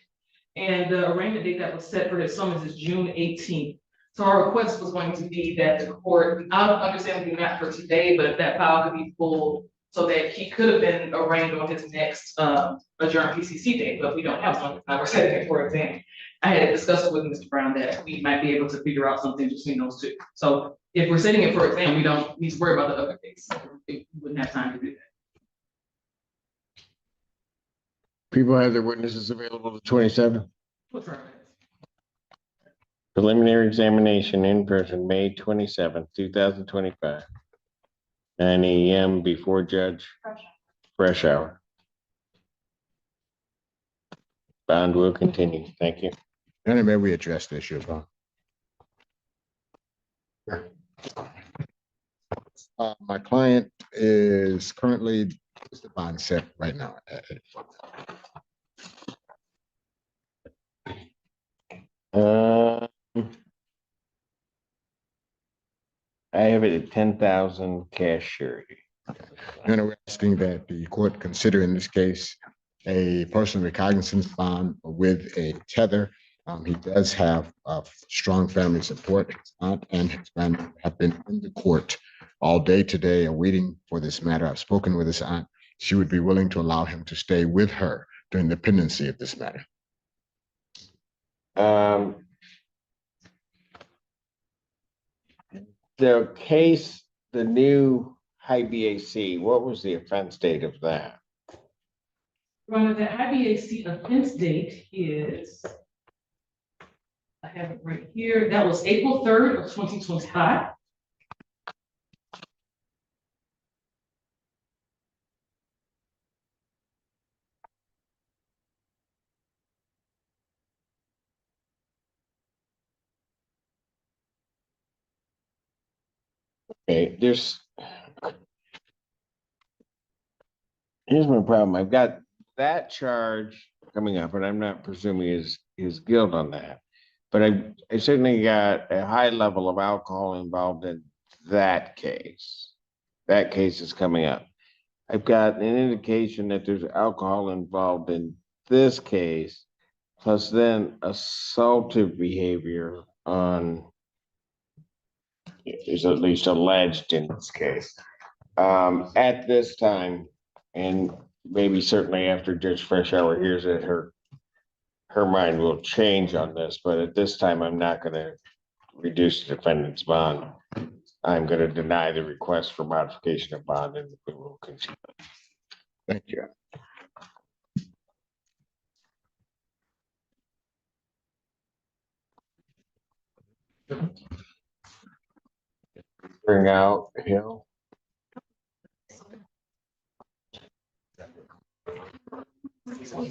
And the arraignment date that was set for his summons is June 18th. So our request was going to be that the court, I don't understand the not for today, but if that file could be pulled so that he could have been arraigned on his next adjourned PCC date, but we don't have one. Now we're setting it for exam. I had discussed with Mr. Brown that we might be able to figure out something between those two. So if we're setting it for exam, we don't need to worry about the other case. We wouldn't have time to do that. People have their witnesses available the 27th. What's wrong? Preliminary examination in person, May 27th, 2025. 9 a.m. before Judge Fresh Hour. Bond will continue. Thank you. And may we address the issue of my client is currently the bond set right now. I have it at 10,000 cash surety. And we're asking that the court consider in this case a personal recognizance bond with a tether. He does have strong family support. His aunt and his grandmother have been in the court all day today awaiting for this matter. I've spoken with his aunt. She would be willing to allow him to stay with her during the pendency of this matter. The case, the new high BAC, what was the offense date of that? Right, the IBAC offense date is, I have it right here, that was April 3rd of 2025. Okay, here's my problem. I've got that charge coming up, and I'm not presuming his guilt on that. But I certainly got a high level of alcohol involved in that case. That case is coming up. I've got an indication that there's alcohol involved in this case, plus then assaultive behavior on is at least alleged in this case. At this time, and maybe certainly after Judge Freshour hears it, her mind will change on this, but at this time, I'm not gonna reduce the defendant's bond. I'm gonna deny the request for modification of bond and we will continue. Thank you. Bring out Hill.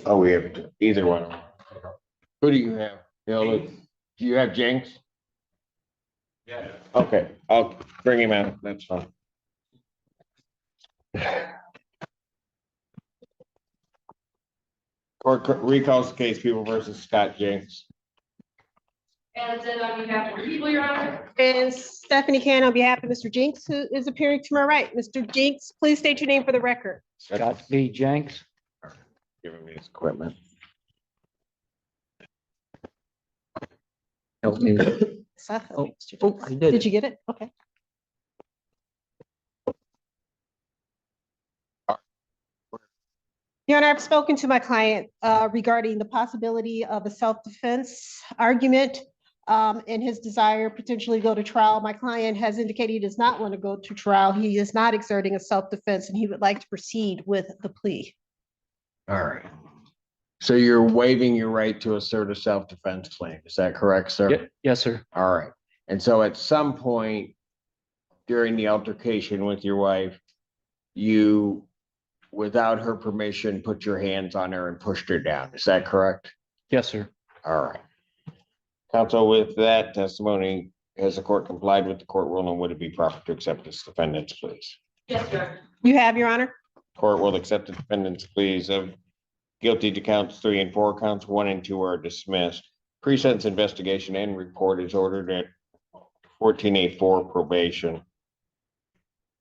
Oh, we have either one. Who do you have? Hill, do you have Jenks? Yeah. Okay, I'll bring him out. That's fine. Court recalls the case People versus Scott Jenks. And then on behalf of the people, Your Honor. And Stephanie Can on behalf of Mr. Jinks, who is appearing to my right. Mr. Jinks, please state your name for the record. Scott B. Jenks. Giving me his equipment. Help me. Did you get it? Okay. Your Honor, I've spoken to my client regarding the possibility of a self-defense argument and his desire potentially go to trial. My client has indicated he does not want to go to trial. He is not exerting a self-defense and he would like to proceed with the plea. All right. So you're waiving your right to assert a self-defense claim. Is that correct, sir? Yes, sir. All right. And so at some point during the altercation with your wife, you, without her permission, put your hands on her and pushed her down. Is that correct? Yes, sir. All right. Counsel, with that testimony, has the court complied with the court ruling? Would it be proper to accept this defendant's pleas? Yes, sir. You have, Your Honor. Court will accept the defendant's pleas of guilty to counts 3 and 4. Counts 1 and 2 are dismissed. Pre-sentence investigation and report is ordered at 1484 probation.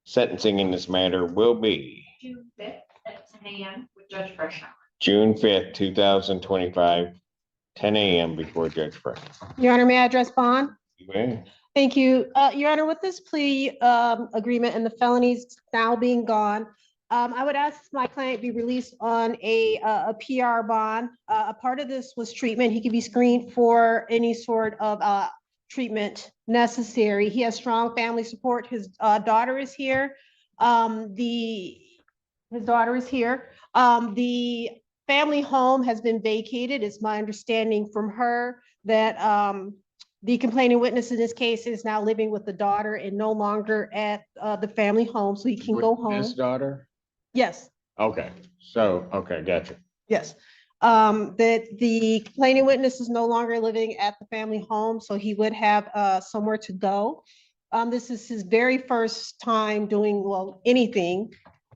Sentencing in this matter will be June 5th at 10 a.m. with Judge Freshour. June 5th, 2025, 10 a.m. before Judge Fresh. Your Honor, may I address bond? You may. Thank you. Your Honor, with this plea agreement and the felonies now being gone, I would ask my client be released on a PR bond. A part of this was treatment. He could be screened for any sort of treatment necessary. He has strong family support. His daughter is here. His daughter is here. The family home has been vacated. It's my understanding from her that the complaining witness in this case is now living with the daughter and no longer at the family home, so he can go home. His daughter? Yes, Okay, so, okay, gotcha. yes. That the complaining witness is no longer living at the family home, so he would have somewhere to go. This is his very first time doing, well, anything.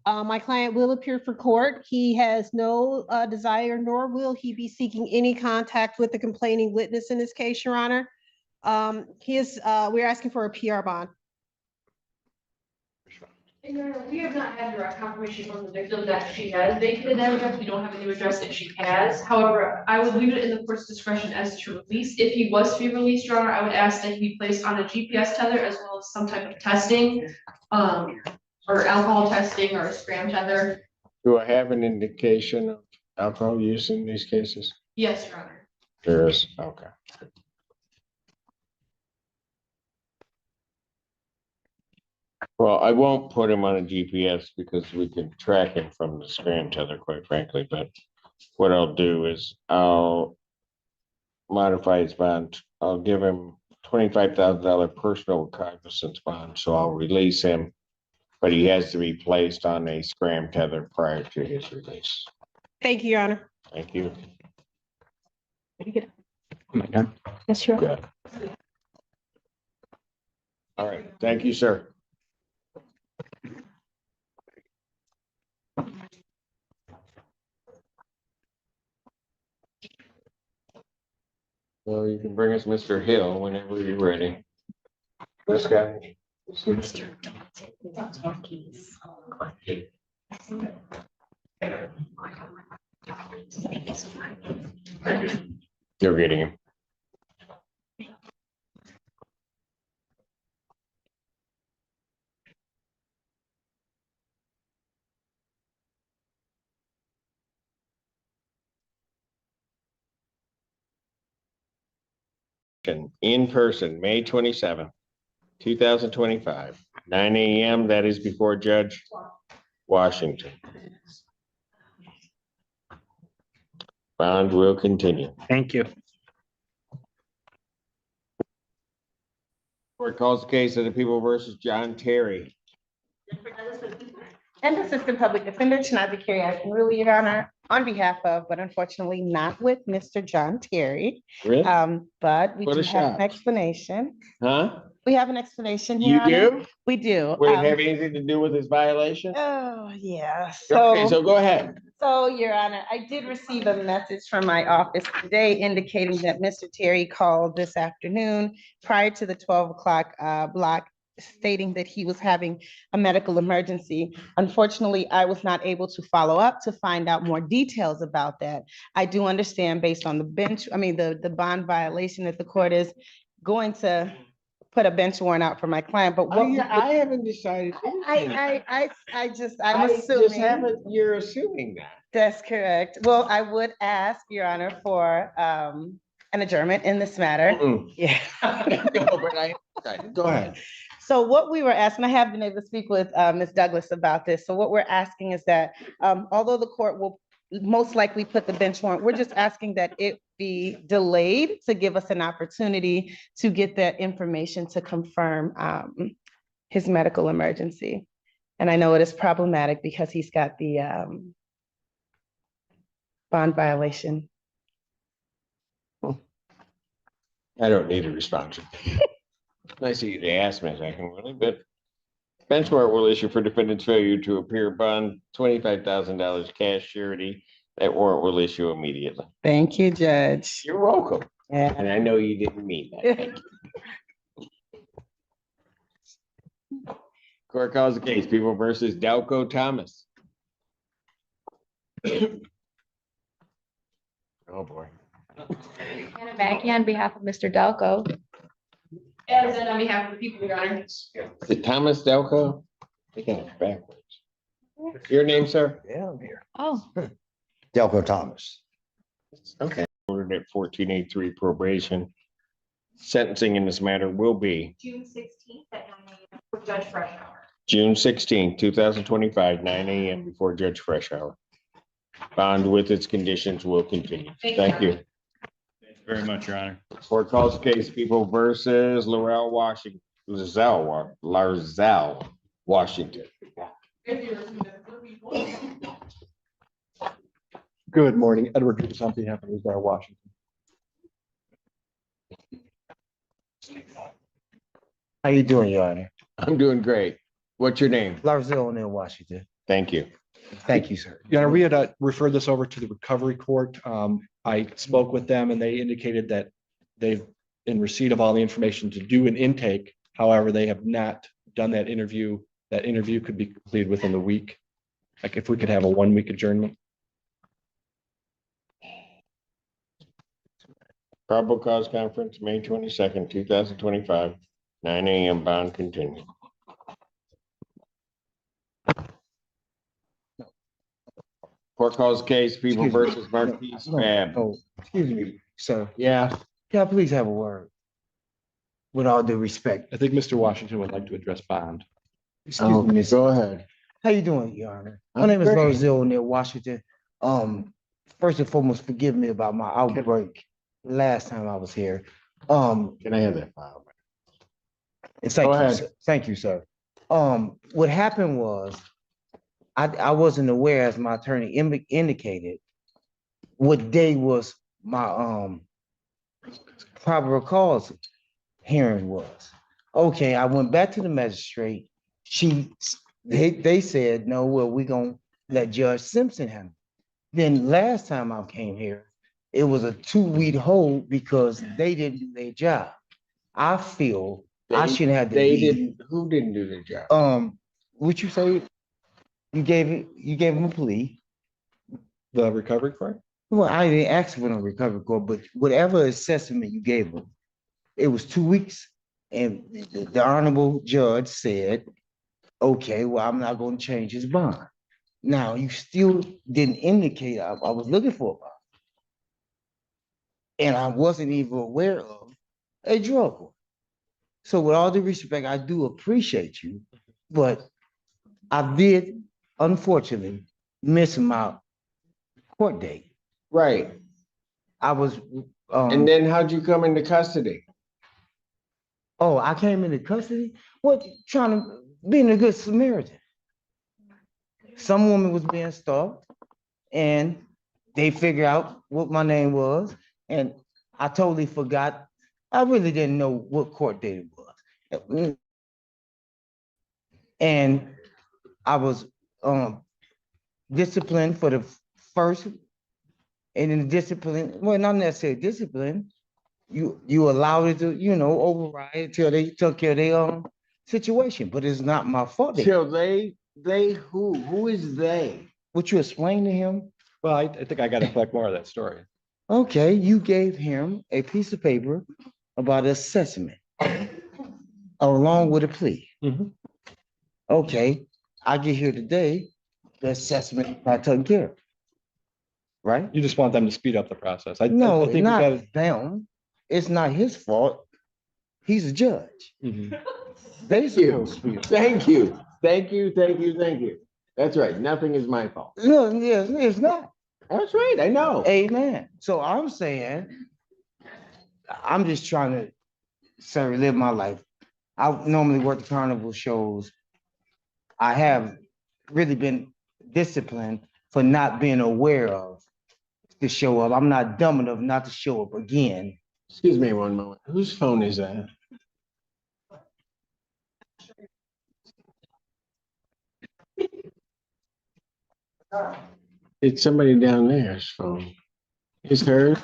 My client will appear for court. He has no desire, nor will he be seeking any contact with the complaining witness in this case, Your Honor. We're asking for a PR bond. We have not had direct confirmation from the victim that she has vacated that address. We don't have a new address that she has. However, I would leave it in the court's discretion as to release. If he was to be released, Your Honor, I would ask that he be placed on a GPS tether as well as some type of testing, or alcohol testing or a scram tether. Do I have an indication of alcohol use in these cases? Yes, Your Honor. There is, okay. Well, I won't put him on a GPS because we can track him from the scram tether, quite frankly, but what I'll do is I'll modify his bond. I'll give him $25,000 personal recognizance bond, so I'll release him, but he has to be placed on a scram tether prior to his release. Thank you, Your Honor. Thank you. Am I done? Yes, Your Honor. Good. All right, thank you, sir. Well, you can bring us Mr. Hill whenever you're ready. This guy. Mr. Talkies. Thank you so much. Still getting him. In person, May 27th, 2025, 9 a.m. That is before Judge Washington. Bond will continue. Thank you. Court calls the case of the People versus John Terry. And Assistant Public Defender, Chinazi Carey, I can rule your honor on behalf of, but unfortunately not with Mr. John Terry. Really? But we What do a have shock. an explanation. Huh? We have an explanation You here. do? We do. Would it have anything to do with his violation? Oh, yeah. Okay, so go ahead. So, Your Honor, I did receive a message from my office today indicating that Mr. Terry called this afternoon prior to the 12 o'clock block, stating that he was having a medical emergency. Unfortunately, I was not able to follow up to find out more details about that. I do understand based on the the bond violation that the court is going to put a bench warrant out for my client, but what I haven't decided. I'm Just assuming. haven't, you're assuming that. That's correct. Well, I would ask, Your Honor, for an adjournment in this matter. Yeah. No, but go ahead. So what we were asking, I have been able to speak with Ms. Douglas about this. So what we're asking is that although the court will most likely put the bench warrant, we're just asking that it be delayed to give us an opportunity to get that information to confirm his medical emergency. And I know it is problematic because he's got the bond violation. I don't need a response. Nice of you to ask me, second, really, but bench warrant will issue for defendant's failure to appear bond, $25,000 cash surety. That warrant will issue immediately. Thank you, Judge. You're welcome. Yeah. And I know you didn't mean that. Thank you. Court calls the case, People versus Delco Thomas. Oh, boy. Anna Mackey on behalf of Mr. Delco. As in on behalf of the people, Your Honor. Is it Thomas Delco? I think it's backwards. Your name, sir? Yeah, I'm here. Oh. Delco Thomas. Okay. Ordered at 1483 probation. Sentencing in this matter will be June 16th at 9 a.m. for Judge Freshour. June 16, 2025, 9 a.m. before Judge Freshour. Bond with its conditions will continue. Thank you. Thank you very much, Your Honor. Court calls the case, People versus Larzell, Washington. Good morning, Edward Lucas on behalf of Larzell, Washington. How you doing, Your Honor? I'm doing great. What's your name? Larzell in Washington. Thank you. Thank you, sir. Your Honor, we had referred this over to the recovery court. I spoke with them and they indicated that they've in receipt of all the information to do an intake. However, they have not done that interview. That interview could be completed within the week. Like if we could have a 1-week adjournment. Probable cause conference, May 22nd, 2025, 9 a.m. Bond continue. Court calls case, People versus Marquise Fab. Oh, excuse me, sir. Yeah. Can I please have a word? With all due respect. I think Mr. Washington would like to address bond. Excuse me, Go ahead. how you doing, Your Honor? My I'm name is great. Larzell near Washington. First and foremost, forgive me about my outbreak last time I was here. Can I have that file? And thank Go you, ahead. sir. Thank you, sir. What happened was, I wasn't aware, as my attorney indicated, what day was my probable cause hearing was. Okay, I went back to the magistrate. They said, no, well, we're gonna let Judge Simpson handle it. Then last time I came here, it was a 2-week hold because they didn't do their job. I feel I shouldn't have to be. Who didn't do their job? What you say? You gave him a plea. The recovery court? Well, I didn't ask for no recovery court, but whatever assessment you gave them, it was 2 weeks. And the honorable judge said, okay, well, I'm not gonna change his bond. Now, you still didn't indicate I was looking for a bond. And I wasn't even aware of a drug court. So with all due respect, I do appreciate you, but I did unfortunately miss my court date. Right. I was, And then how'd you come into custody? oh, I came into custody? What, trying to, being a good Samaritan. Some woman was being stalked and they figured out what my name was. And I totally forgot. I really didn't know what court date it was. And I was disciplined for the first, and in discipline, well, not necessarily discipline. You allowed it to, override until they took care of their own situation, but it's not my fault. Till they who is they? Would you explain to him? Well, I think I gotta collect more of that story. Okay, you gave him a piece of paper about assessment along with a plea. Okay, I get here today, the assessment not taken care of. Right? You just want them to speed up the process. No, I think we not gotta- them. It's not his fault. He's a judge. Mm-hmm. They supposed to be. Thank you. Thank you. Thank you. Thank you. That's right. Nothing is my fault. No, yes, it's not. That's right. I know. Amen. So I'm saying, I'm just trying to, sir, live my life. I normally work the carnival shows. I have really been disciplined for not being aware of to show up. I'm not dumb enough not to show up again. Excuse me one moment. Whose phone is that? It's somebody down there's phone. Is hers?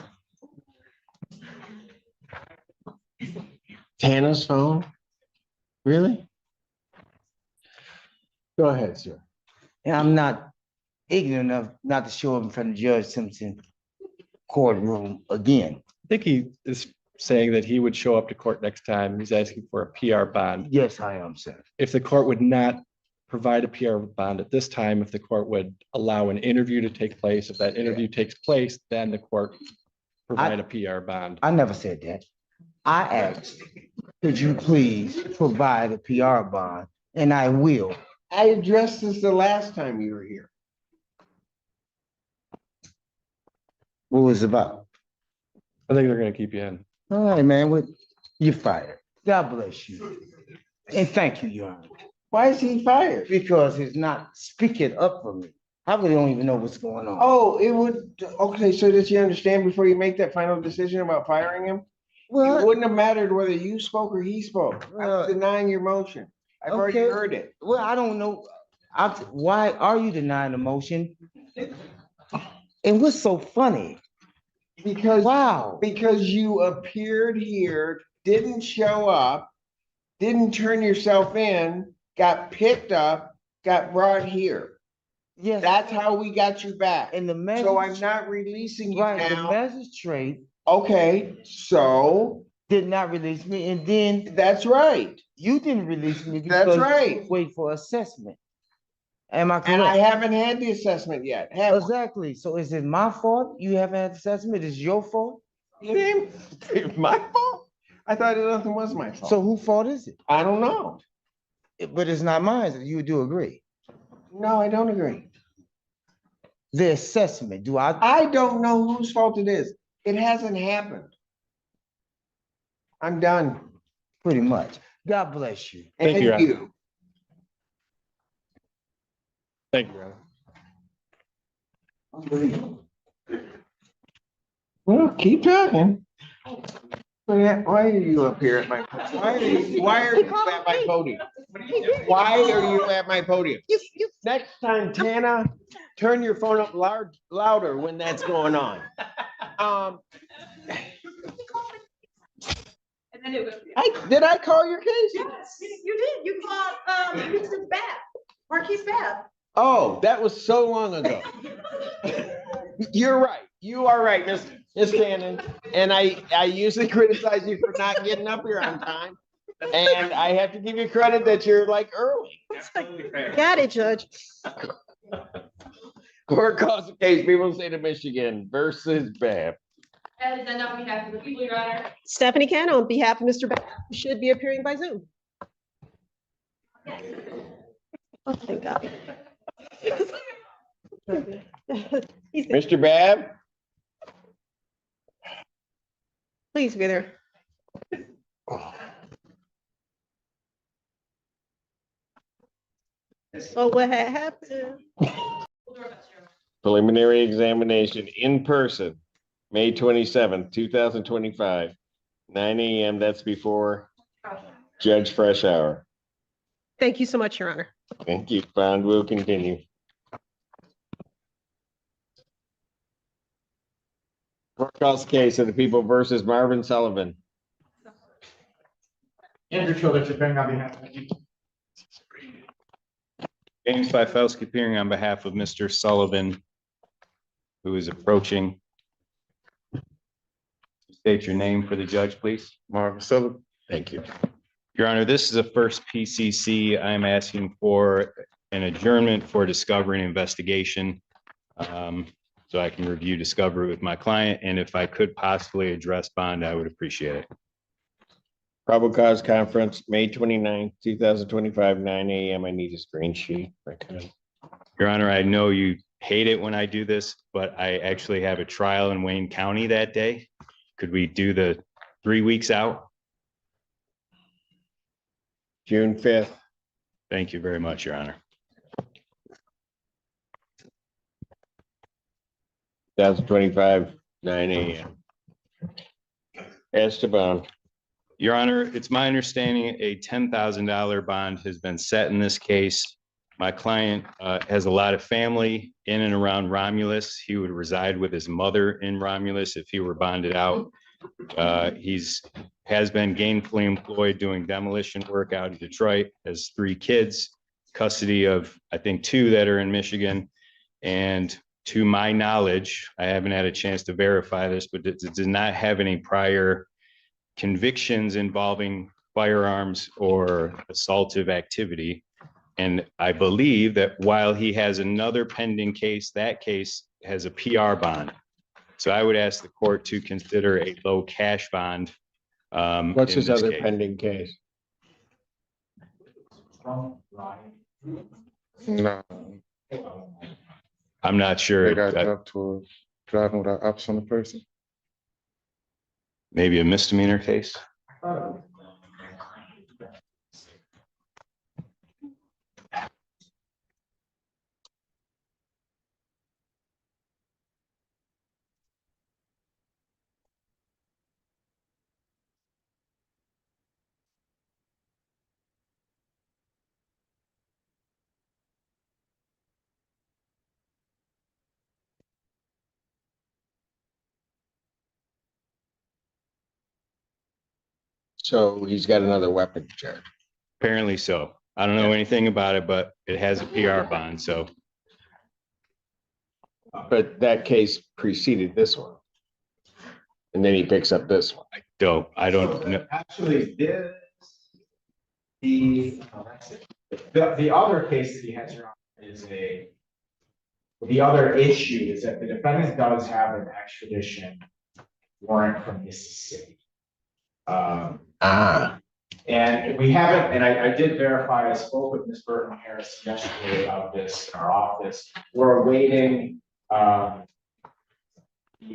Tana's phone? Really? Go ahead, sir. And I'm not ignorant enough not to show up in front of Judge Simpson courtroom again. I think he is saying that he would show up to court next time. He's asking for a PR bond. Yes, I am, sir. If the court would not provide a PR bond at this time, if the court would allow an interview to take place, if that interview takes place, then the court provide a PR bond. I never said that. I asked, could you please provide a PR bond? And I will. I addressed this the last time you were here. What was it about? I think they're gonna keep you in. All right, man, you're fired. God bless you. And thank you, Your Honor. Why is he fired? Because he's not speaking up for me. I really don't even know what's going on. Oh, it would, okay, so did you understand before you make that final decision about firing him? Well, it wouldn't have mattered whether you spoke or he spoke. I was denying your motion. I've already heard it. Well, I don't know. Why are you denying the motion? And what's so funny? Because wow, because you appeared here, didn't show up, didn't turn yourself in, got picked up, got brought here. Yes, that's how we got you back. And the magistrate, so I'm not releasing you right, now. the magistrate, okay, so did not release me, and then that's right. You didn't release me that's because right. you wait for assessment. Am I correct? And I haven't had the assessment yet. Exactly. So is it my fault you haven't had the assessment? Is it your fault? It's my fault? I thought nothing was my fault. So whose fault is it? I don't know. But it's not mine. You do agree? No, I don't agree. The assessment, do I? I don't know whose fault it is. It hasn't happened. I'm done. Pretty much. God bless you. Thank you. Thank you, Your Honor. Well, keep talking. Why are you up here at my why are you at my podium? Why are you at my podium? Next time, Tana, turn your phone up louder when that's going on. And then it was. Did I call your case? Yes, you did. You called Mr. Babb, Marquise Babb. Oh, that was so long ago. You're right. You are right, Miss Cannon. And I usually criticize you for not getting up here on time. And I have to give you credit that you're like early. Got it, Judge. Court calls the case, people of the state of Michigan versus Babb. That is done on behalf of the people, Your Honor. Stephanie Cannon, on behalf of Mr. Beck, who should be appearing by Zoom. Oh, thank God. Mr. Babb? Please be there. So what had happened? Preliminary examination in person, May 27th, 2025, 9 a.m. That's before Judge Fresh Hour. Thank you so much, Your Honor. Thank you. Bond will continue. Court calls the case of the people versus Marvin Sullivan. Andrew Childress appearing on behalf of the James Fifelsky appearing on behalf of Mr. Sullivan, who is approaching. State your name for the judge, please. Marvin Sullivan. Thank you. Your Honor, this is a first PCC. I'm asking for an adjournment for discovery and investigation. So I can review discovery with my client, and if I could possibly address bond, I would appreciate it. Probable cause conference, May 29th, 2025, 9 a.m. I need a screen sheet. Your Honor, I know you hate it when I do this, but I actually have a trial in Wayne County that day. Could we do the 3 weeks out? June 5th. Thank you very much, Your Honor. 2025, 9 a.m. Esteban. Your Honor, it's my understanding a $10,000 bond has been set in this case. My client has a lot of family in and around Romulus. He would reside with his mother in Romulus if he were bonded out. Has been gainfully employed doing demolition work out in Detroit, has 3 kids, custody of, I think, 2 that are in Michigan. And to my knowledge, I haven't had a chance to verify this, but it does not have any prior convictions involving firearms or assaultive activity. And I believe that while he has another pending case, that case has a PR bond. So I would ask the court to consider a low cash bond. What's his other pending case? No. I'm not sure. They got up to driving without ops on the person. Maybe a misdemeanor case. So he's got another weapon charge. Apparently so. I don't know anything about it, but it has a PR bond, so. But that case preceded this one. And then he picks up this one. I don't know. Actually, the other case that he has here is the other issue is that the defendant does have an extradition warrant from Mississippi. And we haven't, and I did verify, I spoke with Ms. Burton Harris yesterday about this in our office. We're awaiting the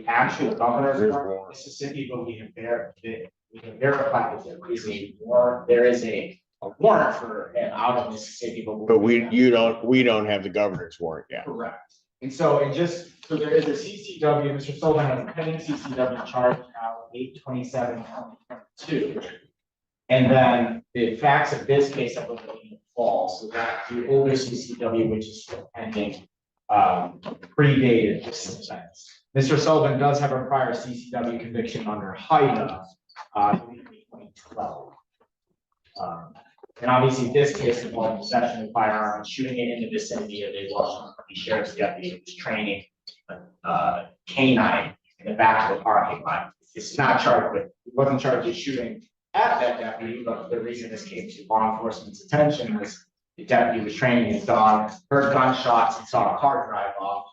actual governor's warrant in Mississippi, but we have verified that there is a warrant for him out of Mississippi. But we don't have the governor's warrant yet. Correct. And so so there is a CCW, Mr. Sullivan has a pending CCW charge now, 8/27/2022. And then the facts of this case, I believe, false. So that the older CCW, which is still pending, predated this offense. Mr. Sullivan does have a prior CCW conviction under HIDA, in 2012. And obviously this case involved possession of firearm and shooting it in the vicinity of a Washington County Sheriff's deputy who was training canine in the back of the parking lot. It's not charged with, he wasn't charged with shooting at that deputy, but the reason this came to law enforcement's attention was the deputy was training his dog, heard gunshots and saw a car drive off.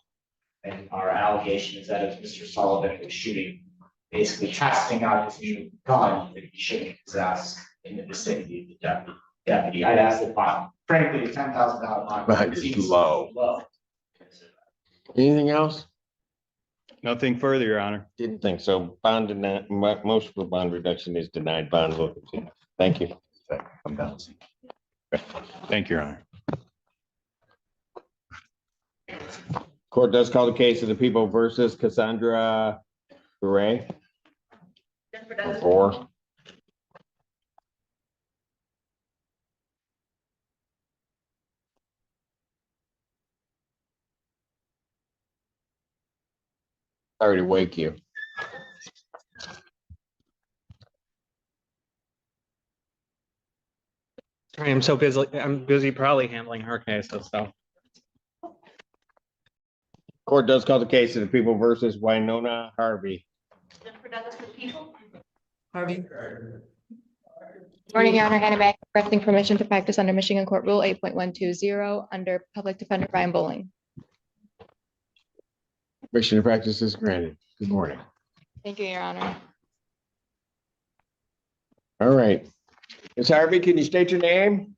And our allegation is that it's Mr. Sullivan was shooting, basically testing out his new gun that he shouldn't possess in the vicinity of the deputy. I'd ask the bond, frankly, the $10,000 bond. Bond is seems low. Anything else? Nothing further, Your Honor. Didn't think so. Bond denied, most of the bond reduction is denied. Bond will continue. Thank you. I'm balancing. Thank you, Your Honor. Court does call the case of the people versus Cassandra Gray. Four. Sorry to wake you. Sorry, I'm so busy. I'm busy probably handling her cases, so. Court does call the case of the people versus Winona Harvey. Harvey. Morning, Your Honor. Hannah Mack, requesting permission to practice under Michigan Court Rule 8.120 under Public Defender Brian Bowling. Permission to practice is granted. Good morning. Thank you, Your Honor. All right. Ms. Harvey, can you state your name?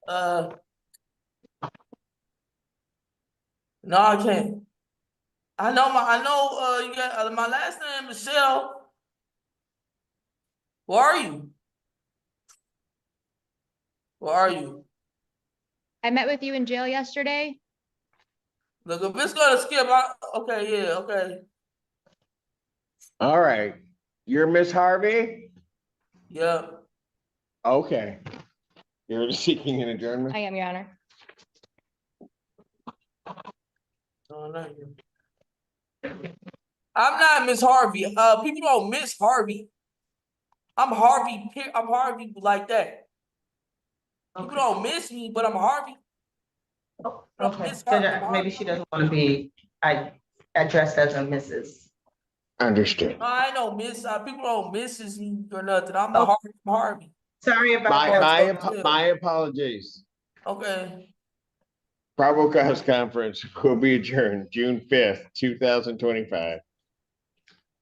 No, I can't. I know you got my last name is Michelle. Where are you? Where are you? I met with you in jail yesterday. Look, if it's gonna skip, okay, yeah, okay. All right. You're Miss Harvey? Yeah. Okay. You're seeking an adjournment? I am, Your Honor. No, not you. I'm not Miss Harvey. People don't miss Harvey. I'm Harvey. I'm Harvey like that. People don't miss me, but I'm Harvey. Okay, Miss Harvey, I'm maybe she doesn't want to be addressed as a Mrs. Understood. No, I know miss. People don't misses me or nothing. I'm the Harvey. Sorry about that. My apologies. Okay. Probable cause conference will be adjourned June 5th, 2025.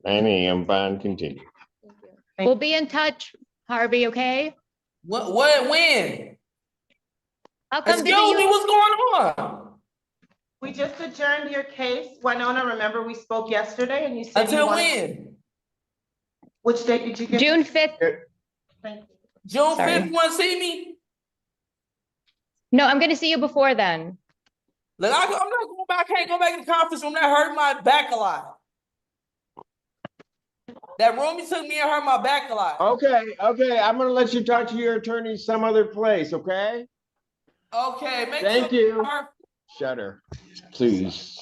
9 a.m. Bond continued. We'll be in touch, Harvey, okay? When? I'll come Excuse visit me, you. what's going on? We just adjourned your case. Winona, remember we spoke yesterday and you said. Until when? Which date did you get? June 5th. June Sorry. 5th, you want to see me? No, I'm gonna see you before then. Look, I'm not going back. I can't go back to the conference room. That hurt my back a lot. That room you took me and hurt my back a lot. Okay. I'm gonna let you talk to your attorney some other place, okay? Okay, Thank you. Shut her, please.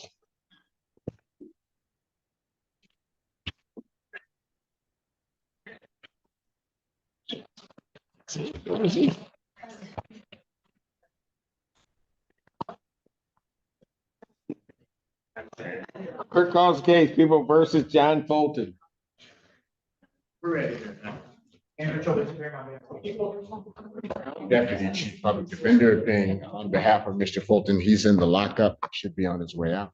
Clerk calls the case, people versus John Fulton. We're ready. Deputy Chief Public Defender thing on behalf of Mr. Fulton. He's in the lockup, should be on his way out.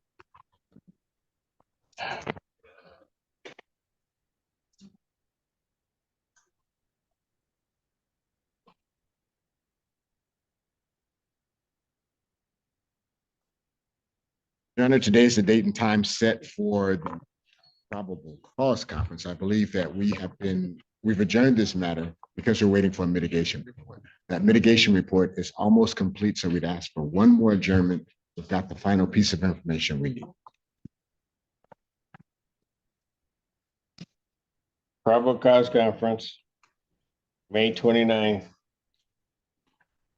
Your Honor, today is the date and time set for the probable cause conference. I believe that we've adjourned this matter because we're waiting for a mitigation report. That mitigation report is almost complete, so we'd ask for one more adjournment. We've got the final piece of information we need. Probable cause conference, May 29th,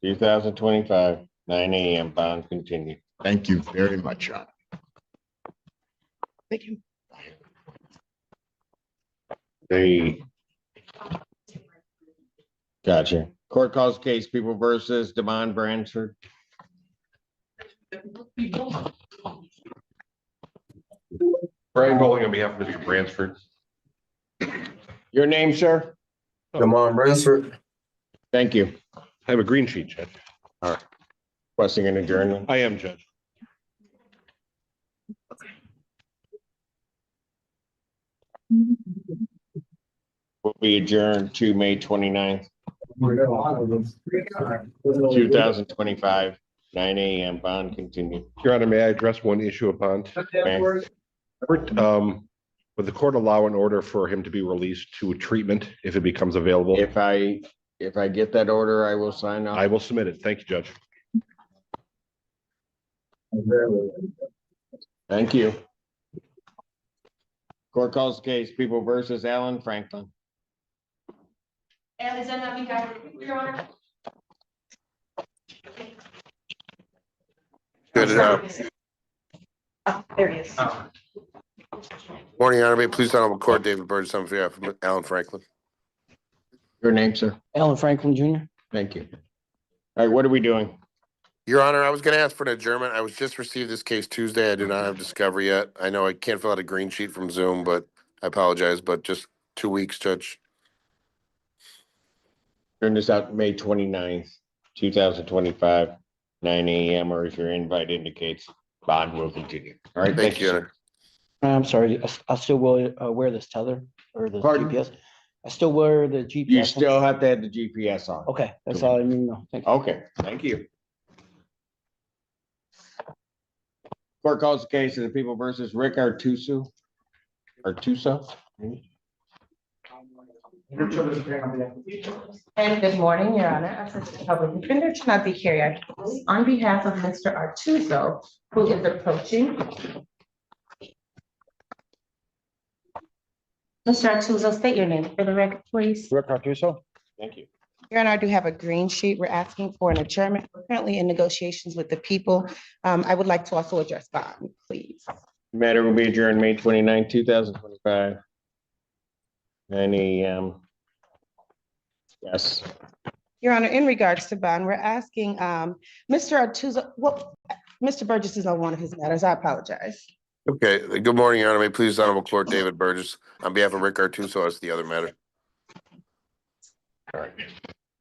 2025, 9 a.m. Bond continued. Thank you very much, Your Honor. Thank you. Gotcha. Court calls case, people versus Demond Bransford. Brian Bowling on behalf of Mr. Bransford. Your name, sir? Lamont Bransford. Thank you. I have a green sheet, Judge. All right. Requesting an adjournment. I am, Judge. Will be adjourned to May 29th, 2025, 9 a.m. Bond continued. Your Honor, may I address one issue of bond? Would the court allow an order for him to be released to treatment if it becomes available? If I get that order, I will sign off. I will submit it. Thank you, Judge. Thank you. Court calls the case, People versus Alan Franklin. And is that not we got, Your Honor? Good. There he is. Morning, Your Honor. May it please the Honorable Court, David Burgess, on behalf of Alan Franklin. Your name, sir? Alan Franklin Jr. Thank you. All right, what are we doing? Your Honor, I was going to ask for an adjournment. I was just received this case Tuesday. I do not have discovery yet. I know I can't fill out a green sheet from Zoom, but I apologize, but just 2 weeks, Judge. Turn this out May 29th, 2025, 9 a.m. or if your invite indicates, bond will continue. All right, Thank you, Your sir. Honor. I'm sorry, I still will wear this tether or the Pardon? GPS. I still wear the GPS. You still have to have the GPS on. Okay, that's all I need to know. Thank you. Okay, thank you. Court calls the case of the People versus Rick Artuso. And good morning, Your Honor. Assistant Public Defender Chanazi Carey, on behalf of Mr. Artuso, who is approaching. Mr. Artuso, state your name for the record, please. Rick Artuso. Thank you. Your Honor, I do have a green sheet. We're asking for an adjournment. We're currently in negotiations with the people. I would like to also address bond, please. Matter will be adjourned May 29th, 2025. 9 a.m. Yes. Your Honor, in regards to bond, we're asking Mr. Artuso, well, Mr. Burgess is on one of his matters. I apologize. Okay. Good morning, Your Honor. May it please the Honorable Court, David Burgess, on behalf of Rick Artuso, as the other matter. All right.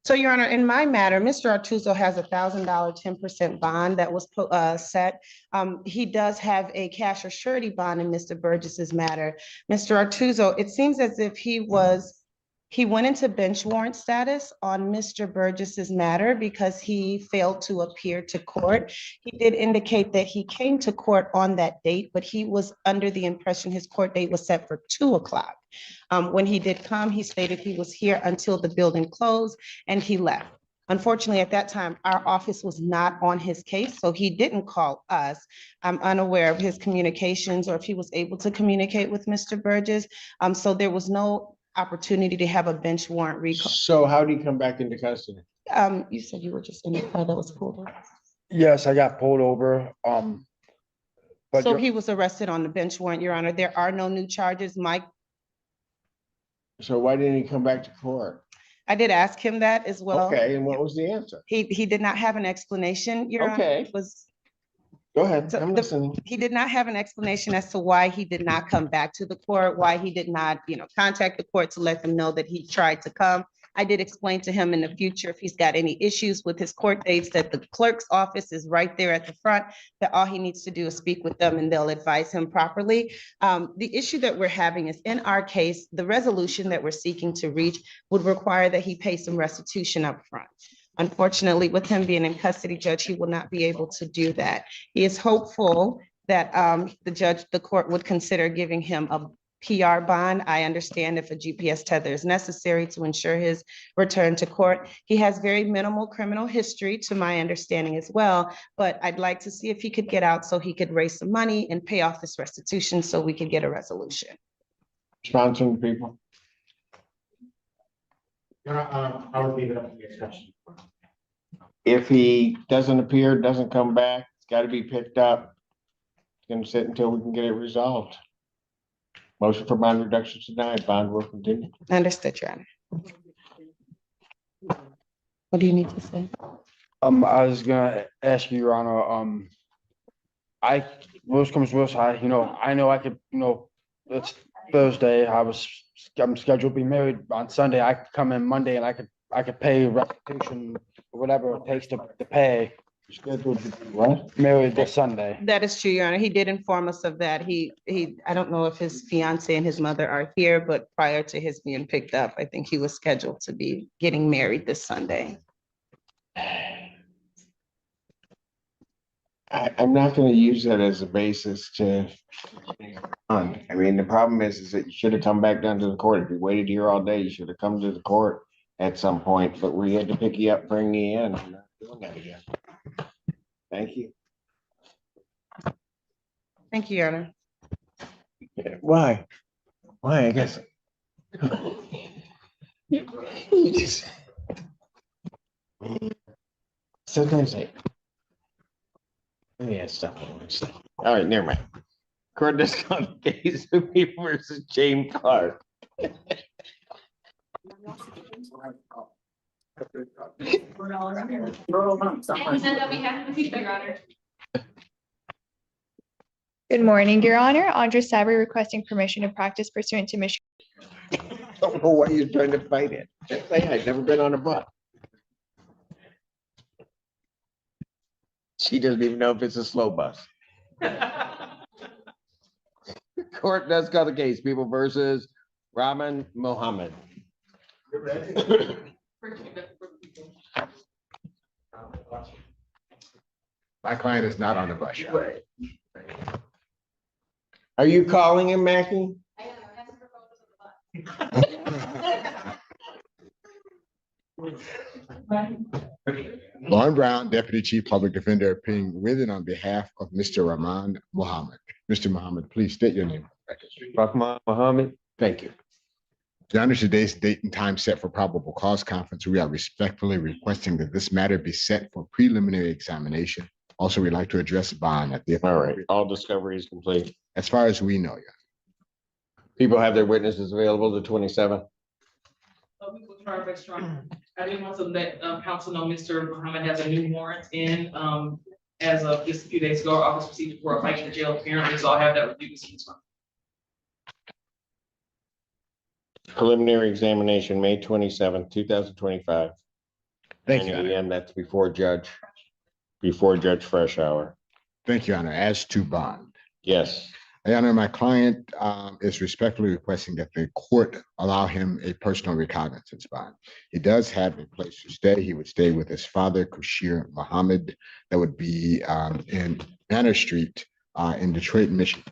So, Your Honor, in my matter, Mr. Artuso has a $1,000 10% bond that was set. He does have a cash or surety bond in Mr. Burgess's matter. Mr. Artuso, it seems as if he went into bench warrant status on Mr. Burgess's matter because he failed to appear to court. He did indicate that he came to court on that date, but he was under the impression his court date was set for 2 o'clock. When he did come, he stated he was here until the building closed and he left. Unfortunately, at that time, our office was not on his case, so he didn't call us. I'm unaware of his communications or if he was able to communicate with Mr. Burgess. So there was no opportunity to have a bench warrant recall. So how do you come back into custody? You said you were just in the car that was pulled over. Yes, I got pulled over. But So he was arrested on the bench warrant, Your Honor. There are no new charges. So why didn't he come back to court? I did ask him that as well. Okay, and what was the answer? He did not have an explanation, Your Honor. Okay. It was Go ahead, I'm listening. He did not have an explanation as to why he did not come back to the court, why he did not, contact the court to let them know that he tried to come. I did explain to him in the future, if he's got any issues with his court dates, that the clerk's office is right there at the front, that all he needs to do is speak with them and they'll advise him properly. The issue that we're having is, in our case, the resolution that we're seeking to reach would require that he pay some restitution up front. Unfortunately, with him being in custody, Judge, he will not be able to do that. He is hopeful that the court would consider giving him a PR bond. I understand if a GPS tether is necessary to ensure his return to court. He has very minimal criminal history, to my understanding as well, but I'd like to see if he could get out so he could raise some money and pay off this restitution so we could get a resolution. Response from the people. I would leave it up to your discussion. If he doesn't appear, doesn't come back, it's got to be picked up. It's going to sit until we can get it resolved. Motion for bond reduction denied. Bond will continue. Understood, Your Honor. What do you need to say? I was gonna ask you, Your Honor, worst comes worst, I know I could, it's Thursday, I'm scheduled to be married on Sunday, I could come in Monday and I could pay restitution, whatever it takes to pay. Scheduled to be what? Married this Sunday. That is true, Your Honor. He did inform us of that. I don't know if his fiance and his mother are here, but prior to his being picked up, I think he was scheduled to be getting married this Sunday. I'm not gonna use that as a basis to. I mean, the problem is that you should have come back down to the court. If you waited here all day, you should have come to the court at some point, but we had to pick you up, bring you in. I'm not doing that again. Thank you. Thank you, Your Honor. Why? Why, I guess. You just. Sometimes I. Yeah, stuff. All right, never mind. Court discount case of me versus James Clark. Good morning, Your Honor. Andra Sabri requesting permission to practice pursuant to Michigan. Don't know why you're trying to fight it. I've never been on a bus. She doesn't even know if it's a slow bus. Court does call the case, people versus Rahman Mohammed. My client is not on the bus. Are you calling him, Mackie? Lauren Brown, Deputy Chief Public Defender, appearing with and on behalf of Mr. Rahman Mohammed. Mr. Mohammed, please state your name. Rahman Mohammed, thank you. Your Honor, today's date and time set for probable cause conference. We are respectfully requesting that this matter be set for preliminary examination. Also, we'd like to address bond at the. All right, all discovery is complete. As far as we know, Your People have their witnesses available the 27th. We will try our best, Your Honor. I did want to let council know Mr. Muhammad has a new warrant in as of just a few days ago. Our office received for a fight in the jail apparently, so I'll have that reviewed as soon as possible. Preliminary examination, May 27th, 2025. Thank you, Your Honor. And that's before Judge Fresh Hour. Thank you, Your Honor. As to bond. Yes. Your Honor, my client is respectfully requesting that the court allow him a personal recognizance bond. He does have a place to stay. He would stay with his father, Kushir Muhammad. That would be in Banner Street in Detroit, Michigan.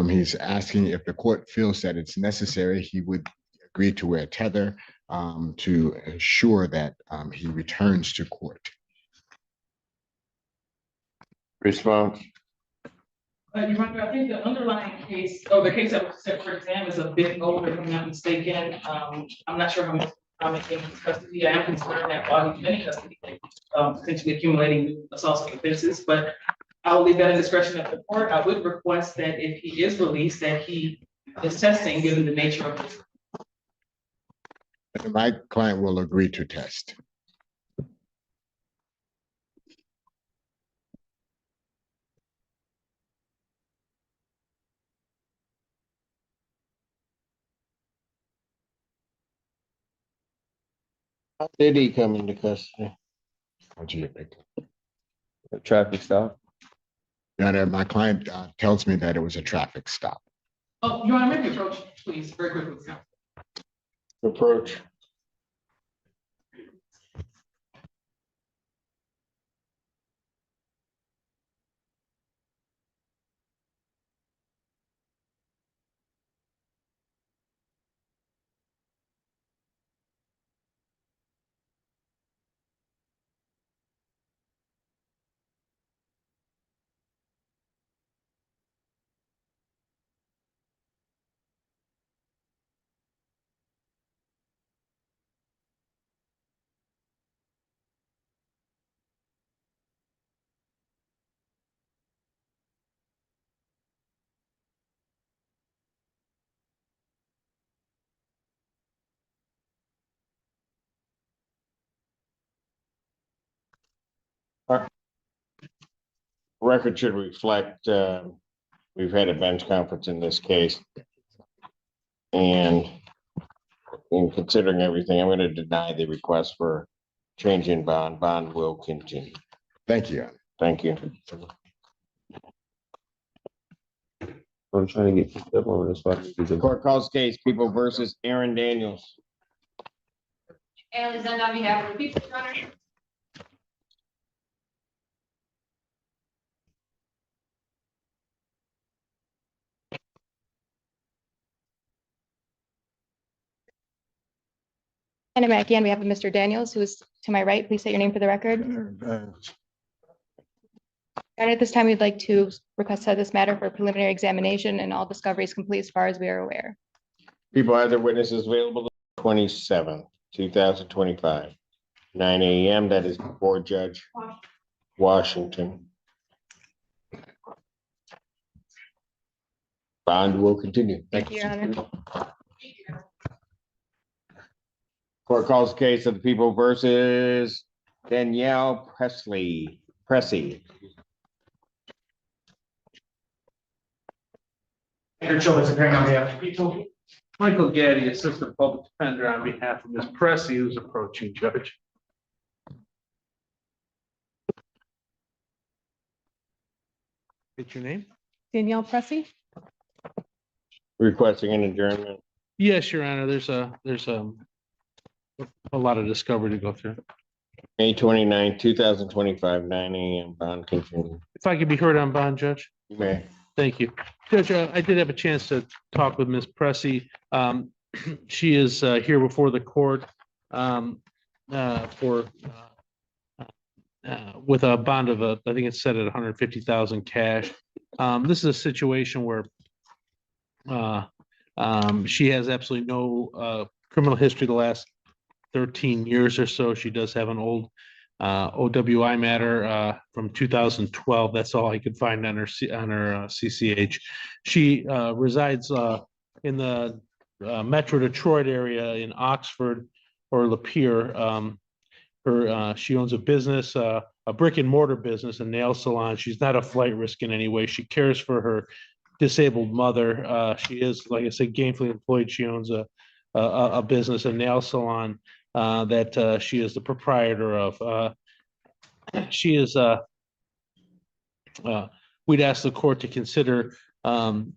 He's asking if the court feels that it's necessary, he would agree to wear a tether to ensure that he returns to court. Response. Your Honor, I think the underlying case, the case that was set for exam is a bit older, if I'm not mistaken. I'm not sure how much time it came into custody. I am concerned that while he's been in custody, potentially accumulating new assaults and offenses, but I will leave that in discretion of the court. I would request that if he is released, that he is testing, given the nature of this. My client will agree to test. How did he come into custody? How'd you get picked up? A traffic stop. Your Honor, my client tells me that it was a traffic stop. Oh, Your Honor, maybe approach, please, very quickly. Approach. record should reflect, we've had a bench conference in this case. And in considering everything, I'm going to deny the request for change in bond. Bond will continue. Thank you. Thank you. I'm trying to get everyone this one. Court calls case People versus Aaron Daniels. And on behalf of the people, Your Honor. Anna Mackey on behalf of Mr. Daniels, who is to my right. Please state your name for the record. And at this time, we'd like to request that this matter for preliminary examination and all discovery is complete as far as we are aware. People have their witnesses available 27, 2025, 9 a.m. That is before Judge Washington. Bond will continue. Thank you, Your Honor. Court calls the case of the People versus Danielle Pressey. Andrew Childers appearing on behalf of the people. Michael Gaddy, Assistant Public Defender on behalf of Ms. Pressey, who's approaching Judge. Get your name? Danielle Pressey? Requesting an adjournment. Yes, Your Honor, there's a lot of discovery to go through. May 29, 2025, 9 a.m. Bond continue. If I could be heard on bond, Judge? You may. Thank you. Judge, I did have a chance to talk with Ms. Pressey. She is here before the court with a bond of, I think it's set at 150,000 cash. This is a situation where she has absolutely no criminal history the last 13 years or so. She does have an old OWI matter from 2012. That's all I could find on her CCH. She resides in the Metro Detroit area in Oxford or Lapeer. She owns a business, a brick and mortar business, a nail salon. She's not a flight risk in any way. She cares for her disabled mother. She is, like I said, gainfully employed. She owns a business, a nail salon that she is the proprietor of. She is, we'd ask the court to consider some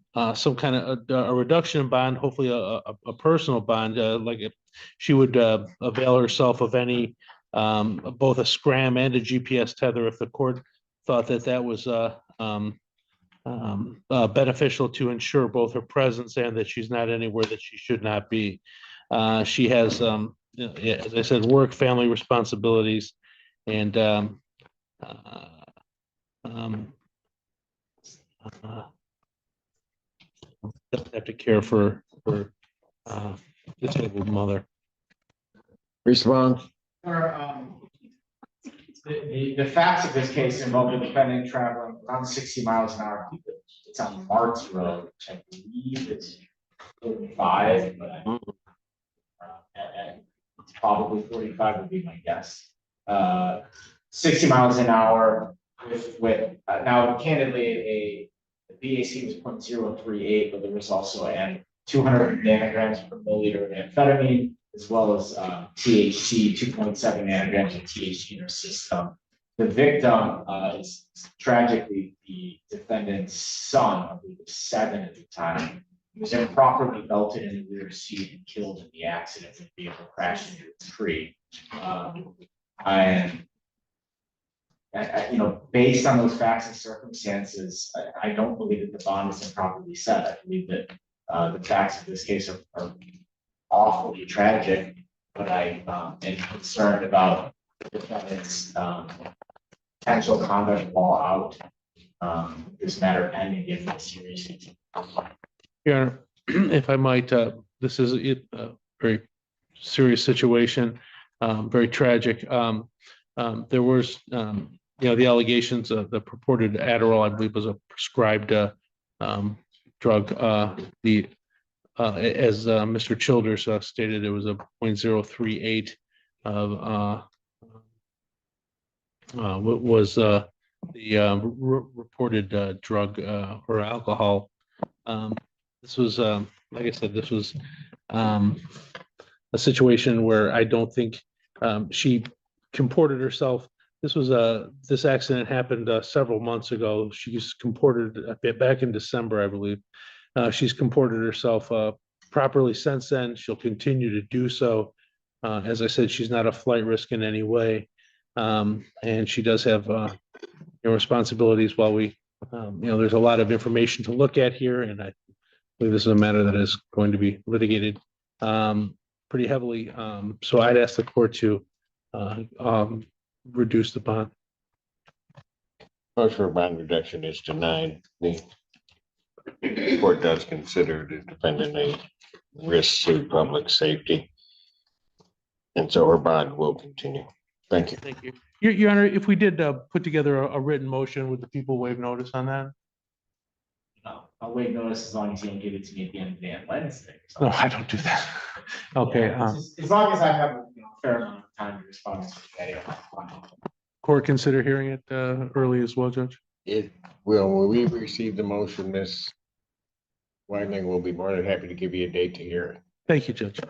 kind of a reduction in bond, hopefully a personal bond, like if she would avail herself of any both a scram and a GPS tether if the court thought that that was beneficial to ensure both her presence and that she's not anywhere that she should not be. She has, as I said, work, family responsibilities, and have to care for disabled mother. Respond. The facts of this case involve the defendant traveling around 60 miles an hour. It's on Marks Road, which I believe is 45, but it's probably 45 would be my guess. 60 miles an hour with now candidly the BAC was 0.038, but there was also 200 nanograms per milliliter of amphetamine, as well as THC, 2.7 nanograms of THC in her system. The victim is tragically the defendant's son, I believe was 7 at the time. He was improperly belted in the rear seat and killed in the accident. The vehicle crashed into a tree. Based on those facts and circumstances, I don't believe that the bond is improperly set. I believe that the facts of this case are awfully tragic, but I am concerned about the defendant's potential conduct while out. This matter pending given the seriousness. Yeah, if I might, this is a very serious situation, very tragic. There was, the allegations of the purported Adderall, I believe, was a prescribed drug. As Mr. Childers stated, it was a 0.038 of was reported drug or alcohol. This was, like I said, this was a situation where I don't think she comported herself. This accident happened several months ago. She's comported a bit back in December, I believe. She's comported herself properly since then. She'll continue to do so. As I said, she's not a flight risk in any way. And she does have responsibilities while there's a lot of information to look at here. And I believe this is a matter that is going to be litigated pretty heavily. So I'd ask the court to reduce the bond. Motion for bond reduction is denied. The court does consider the defendant a risk to public safety. And so her bond will continue. Thank you. Thank you. Your Honor, if we did put together a written motion, would the people waive notice on that? No, I'll wait notice as long as you don't give it to me at the end of the day on Wednesday. No, I don't do that. Okay. As long as I have a fair amount of time to respond to that. Court consider hearing it early as well, Judge? It will. When we receive the motion, Ms. Weidling will be more than happy to give you a date to hear it. Thank you, Judge.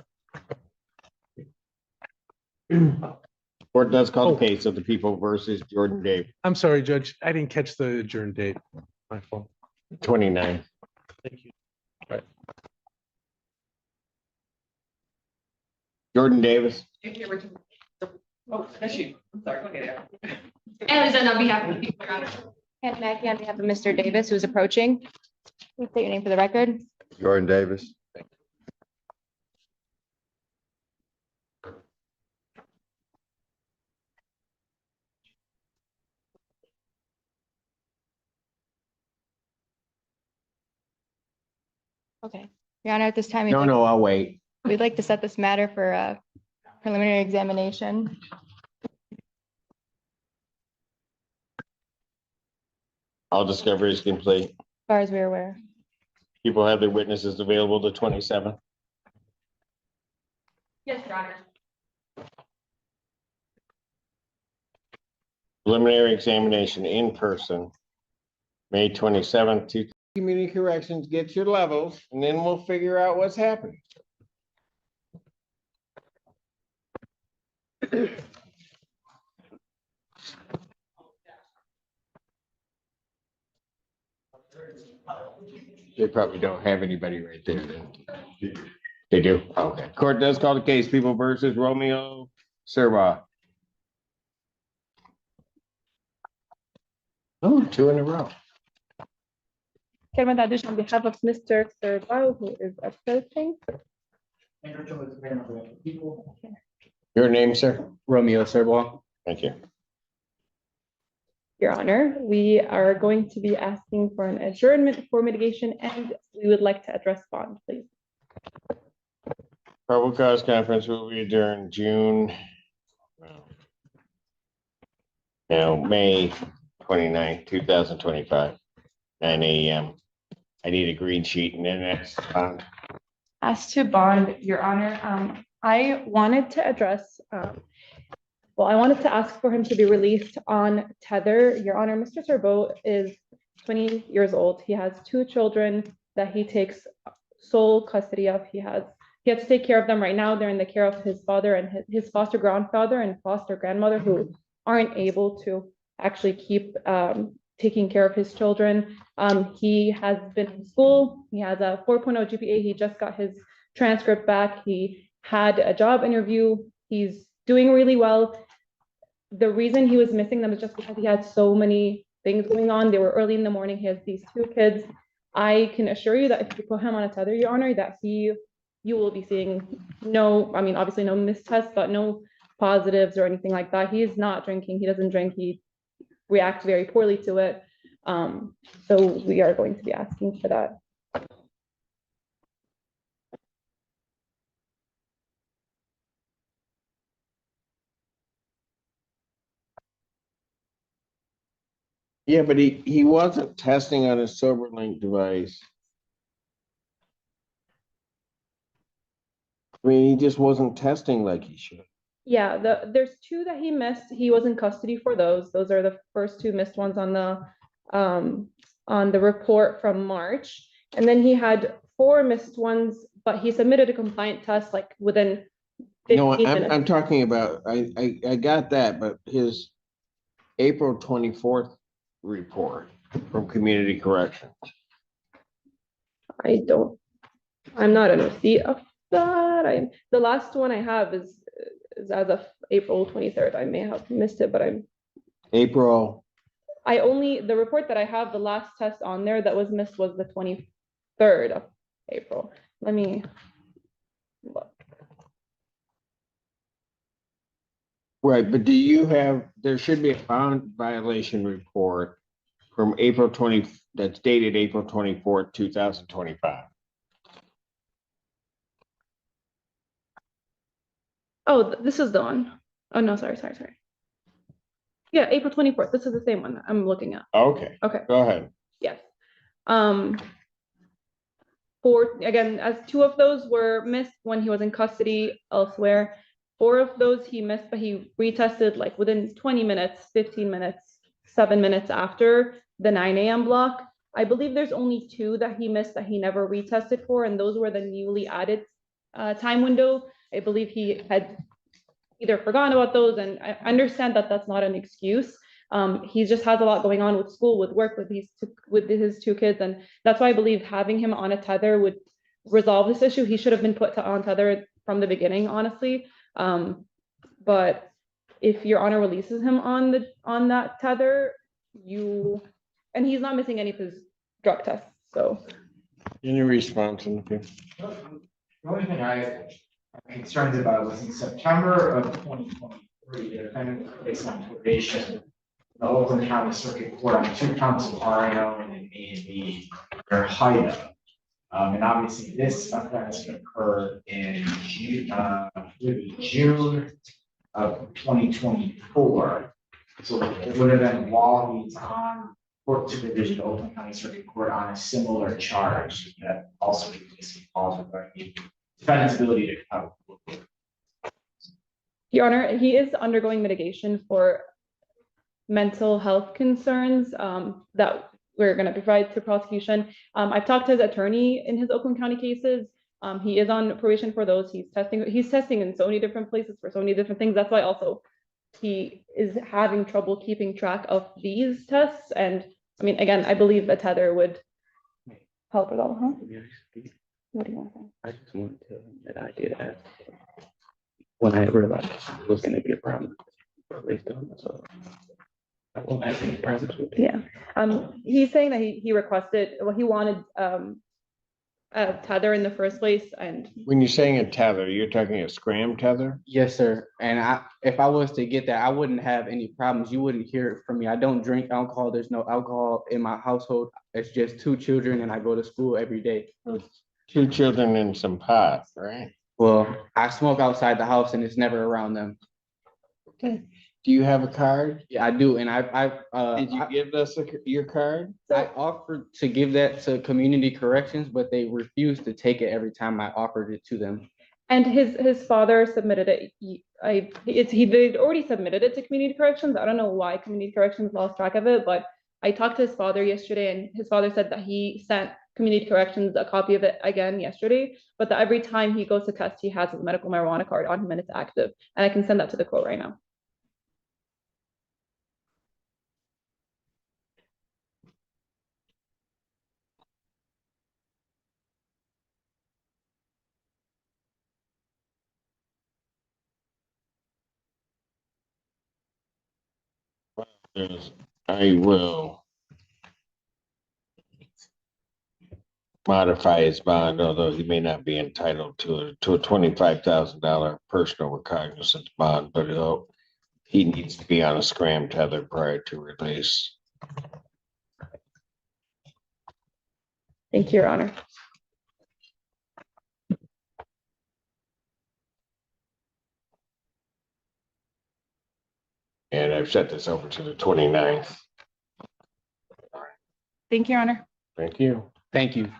Court does call the case of the people versus Jordan Davis. I'm sorry, Judge. I didn't catch the adjourned date. My fault. 29. Thank you. Right. Jordan Davis. Oh, that's you. I'm sorry. Go ahead. And then on behalf of the people around. And Mackie, on behalf of Mr. Davis, who's approaching, please state your name for the record. Jordan Davis. Okay. Your Honor, at this time, No, I'll wait. we'd like to set this matter for a preliminary examination. All discovery is complete. As far as we're aware. People have their witnesses available the 27th. Yes, Your Honor. Preliminary examination in person, May 27th. Community corrections, get your levels, and then we'll figure out what's happening. They probably don't have anybody right there then. They do? Okay. Court does call the case, people versus Romeo Serba. Oh, 2 in a row. Chairman Dadish, on behalf of Mr. Serval, who is approaching. Your name, sir? Romeo Serval. Thank you. Your Honor, we are going to be asking for an adjournment for mitigation, and we would like to address bond, please. Probable cause conference will be adjourned June. May 29th, 2025, 9 a.m. I need a green sheet and then that's bond. As to bond, Your Honor, I wanted to address, I wanted to ask for him to be released on tether. Your Honor, Mr. Serbo is 20 years old. He has 2 children that he takes sole custody of. He has to take care of them right now. They're in the care of his father and his foster grandfather and foster grandmother, who aren't able to actually keep taking care of his children. He has been in school. He has a 4.0 GPA. He just got his transcript back. He had a job interview. He's doing really well. The reason he was missing them is just because he had so many things going on. They were early in the morning. He has these 2 kids. I can assure you that if you put him on a tether, Your Honor, that you will be seeing obviously no missed tests, but no positives or anything like that. He is not drinking. He doesn't drink. He reacts very poorly to it. So we are going to be asking for that. Yeah, but he wasn't testing on his SoberLink device. I mean, he just wasn't testing like he should. Yeah, there's two that he missed. He was in custody for those. Those are the first two missed ones on the report from March. And then he had 4 missed ones, but he submitted a compliant test like within No, 15 I'm minutes. talking about, I got that, but his April 24th report from Community Corrections. I'm not in receipt of that. The last one I have is as of April 23rd. I may have missed it, but April, the report that I have, the last test on there that was missed was the 23rd of April. Let me look. right, but do you have, there should be a bond violation report from April 20, that's dated April 24th, 2025. Oh, this is the one. Oh, no, sorry. Yeah, April 24th. This is the same one that I'm looking at. Okay. Okay. Go ahead. Yes. Again, as 2 of those were missed when he was in custody elsewhere. 4 of those he missed, but he retested like within 20 minutes, 15 minutes, 7 minutes after the 9 a.m. block. I believe there's only 2 that he missed that he never retested for, and those were the newly added time window. I believe he had either forgotten about those, and I understand that that's not an excuse. He just has a lot going on with school, with work, with his 2 kids, and that's why I believe having him on a tether would resolve this issue. He should have been put on tether from the beginning, honestly. But if Your Honor releases him on that tether, and he's not missing any of his drug tests. So, Any response? The only thing I'm concerned about was in September of 2023, the defendant was placed on probation in the Oakland County Circuit Court on 2 counts of RIO and an A and B for HIDA. And obviously this offense occurred in June of 2024. So it would have been while he's on court supervision, Oakland County Circuit Court on a similar charge that also falls regarding the defendant's ability to cover. Your Honor, he is undergoing mitigation for mental health concerns that we're going to provide to prosecution. I've talked to his attorney in his Oakland County cases. He is on probation for those. He's testing in so many different places for so many different things. That's why also he is having trouble keeping track of these tests. And I mean, again, I believe a tether would help with all, huh? What do you want to say? I just wanted to tell him that I did ask when I realized it was going to be a problem. So I won't have any problems with it. Yeah. He's saying that he requested, well, he wanted a tether in the first place, and When you're saying a tether, you're talking a scram tether? Yes, sir. And if I was to get that, I wouldn't have any problems. You wouldn't hear it from me. I don't drink alcohol. There's no alcohol in my household. It's just 2 children and I go to school every day. 2 children and some pot, right? Well, I smoke outside the house and it's never around them. Okay. Do you have a card? Yeah, I do. And Did you give us your card? I offered to give that to community corrections, but they refused to take it every time I offered it to them. and his father submitted it. They'd already submitted it to community corrections. I don't know why community corrections lost track of it, but I talked to his father yesterday, and his father said that he sent community corrections a copy of it again yesterday, but that every time he goes to test, he has his medical marijuana card on him and it's active. And I can send that to the court right now. I will modify his bond, although he may not be entitled to a $25,000 personal recognizance bond, but he needs to be on a scram tether prior to release. Thank you, Your Honor. And I've set this over to the 29th. Thank you, Your Honor. Thank you. Thank you.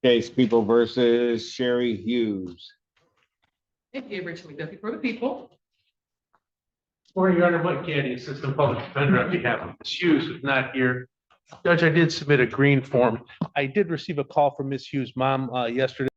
Case People versus Sherry Hughes. Thank you, Rachel McDuffie for the people. Morning, Your Honor, Mike Gaddy, Assistant Public Defender on behalf of Ms. Hughes, who's not here. Judge, I did submit a green form. I did receive a call from Ms. Hughes' mom yesterday.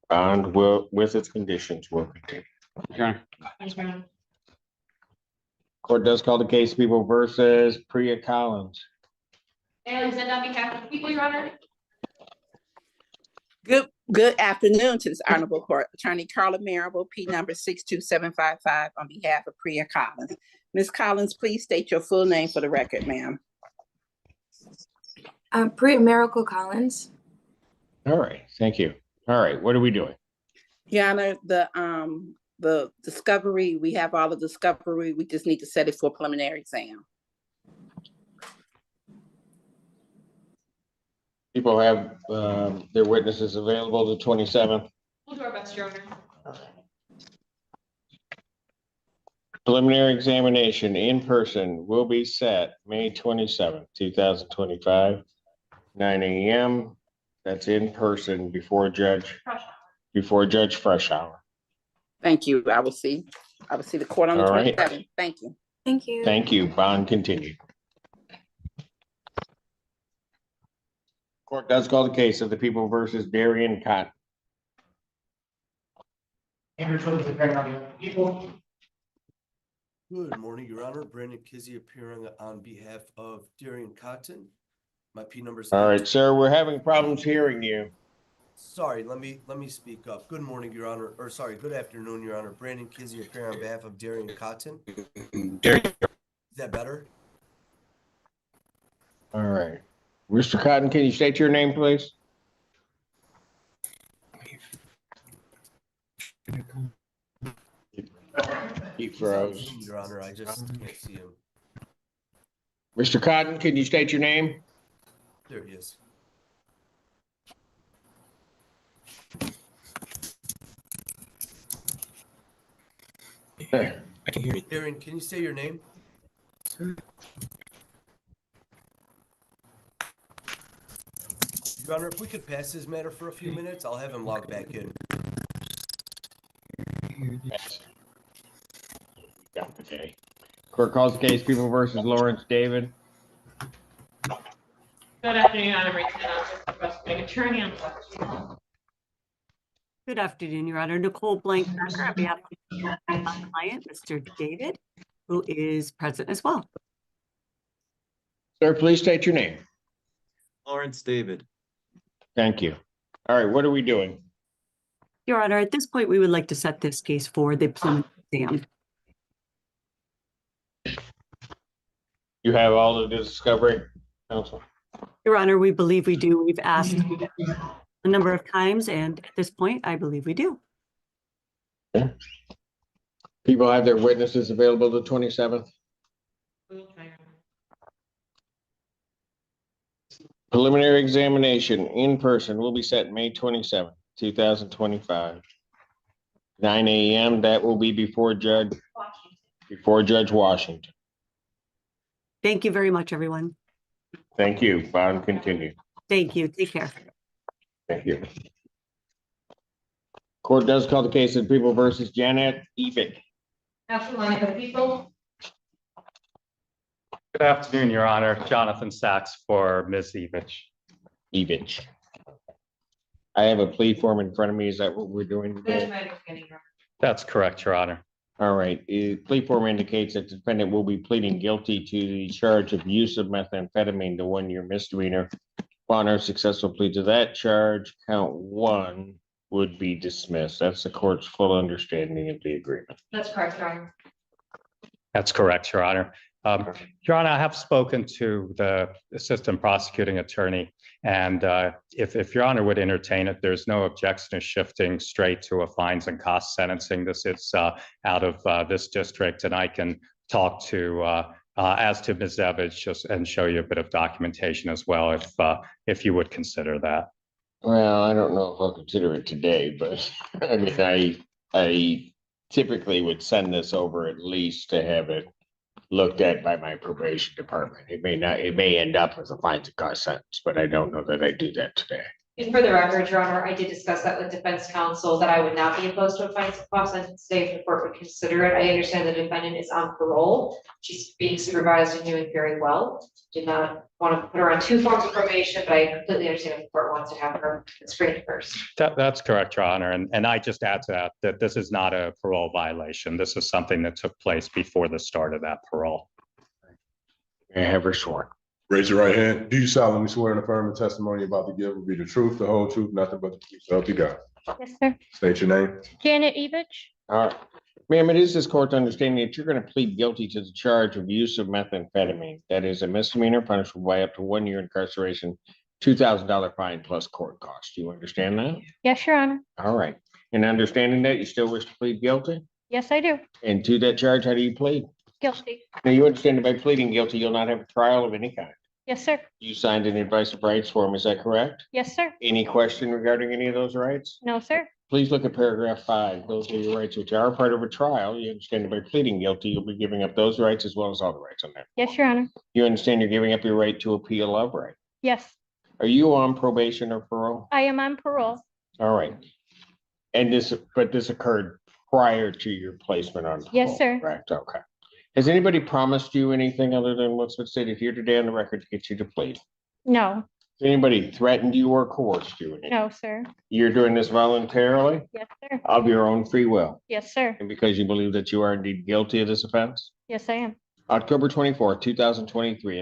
Bond will, with its conditions, will continue. Court does call the case People versus Priya Collins. And on behalf of the people, Your Honor. Good afternoon to this honorable court. Attorney Carla Marable, P number 62755 on behalf of Priya Collins. Ms. Collins, please state your full name for the record, ma'am. Priya Miracle Collins. All right, thank you. All right, what are we doing? Your Honor, the discovery, we have all the discovery. We just need to set it for preliminary exam. People have their witnesses available the 27th. We'll do our best, Your Honor. Preliminary examination in person will be set May 27th, 2025, 9 a.m. That's in person before Judge Fresh Hour. Thank you. I will see the court on the All right. 27th. Thank you. Thank you. Thank you. Bond continued. Court does call the case of the People versus Darian Cotton. Good morning, Your Honor. Brandon Kizzy appearing on behalf of Darian Cotton. My P number is. All right, sir, we're having problems hearing you. Sorry, let me speak up. Good morning, Your Honor, or sorry, good afternoon, Your Honor. Brandon Kizzy appearing on behalf of Darian Cotton. Is that better? All right. Mr. Cotton, can you state your name, please? He froze. Your Honor, I just can't see him. Mr. Cotton, can you state your name? There he is. There, I can hear you. Aaron, can you say your name? Your Honor, if we could pass this matter for a few minutes, I'll have him log back in. Okay. Court calls the case People versus Lawrence David. Good afternoon, Your Honor. Requesting attorney on question. Good afternoon, Your Honor. Nicole Blank-Becker on behalf of my client, Mr. David, who is present as well. Sir, please state your name. Lawrence David. Thank you. All right, what are we doing? Your Honor, at this point, we would like to set this case for the preliminary exam. You have all of the discovery, counsel? Your Honor, we believe we do. We've asked a number of times, and at this point, I believe we do. Okay. People have their witnesses available the 27th. Preliminary examination in person will be set May 27th, 2025. 9 a.m. That will be before Judge Washington. Thank you very much, everyone. Thank you. Bond continued. Thank you. Take care. Thank you. Court does call the case of People versus Janet Evick. Absolutely, the people. Good afternoon, Your Honor. Jonathan Sachs for Ms. Evich. I have a plea form in front of me. Is that what we're doing That's today? my understanding, Your Honor. That's correct, Your Honor. All right. Plea form indicates that the defendant will be pleading guilty to the charge of use of methamphetamine, the 1-year misdemeanor. Upon our successful plea to that charge, count 1 would be dismissed. That's the court's full understanding of the agreement. That's correct, Your Honor. That's correct, Your Honor. Your Honor, I have spoken to the assistant prosecuting attorney, and if Your Honor would entertain it, there's no objection to shifting straight to a fines and cost sentencing. This is out of this district, and I can talk to as to Ms. Evich just and show you a bit of documentation as well, if you would consider that. Well, I don't know if I'll consider it today, but I mean, I typically would send this over at least to have it looked at by my probation department. It may end up as a fines and cost sentence, but I don't know that I do that today. And for the record, Your Honor, I did discuss that with defense counsel, that I would not be opposed to a fine cost sentence today if the court would consider it. I understand the defendant is on parole. She's being supervised and doing very well. Did not want to put her on 2 forms of probation, but I completely understand if the court wants to have her screened first. That's correct, Your Honor. And I just add to that, that this is not a parole violation. This is something that took place before the start of that parole. May I have her sworn? Raise your right hand. Do you solemnly swear and affirm the testimony you're about to give will be the truth, the whole truth, nothing but the truth, so help you God? Yes, sir. State your name. Janet Evich? All right. Ma'am, it is this court's understanding that you're going to plead guilty to the charge of use of methamphetamine. That is a misdemeanor punishable by up to 1 year incarceration, $2,000 fine plus court costs. Do you understand that? Yes, Your Honor. All right. And understanding that, you still wish to plead guilty? Yes, I do. And to that charge, how do you plead? Guilty. Now, you understand that by pleading guilty, you'll not have a trial of any kind. Yes, sir. You signed an advice of rights form, is that correct? Yes, sir. Any question regarding any of those rights? No, sir. Please look at paragraph 5. Those are your rights, which are part of a trial. You understand that by pleading guilty, you'll be giving up those rights as well as all the rights on there. Yes, Your Honor. You understand you're giving up your right to appeal of right. Yes, Are you on probation or parole? I am on parole. All right. And this occurred prior to your placement on. Yes, parole, sir. Correct, okay. Has anybody promised you anything other than what's been stated here today on the record to get you to plead? No, Has anybody threatened you or coerced you? no, sir. You're doing this voluntarily Yes, sir. of your own free will Yes, sir. and because you believe that you are indeed guilty of this offense? Yes, I am. October 24th, 2023,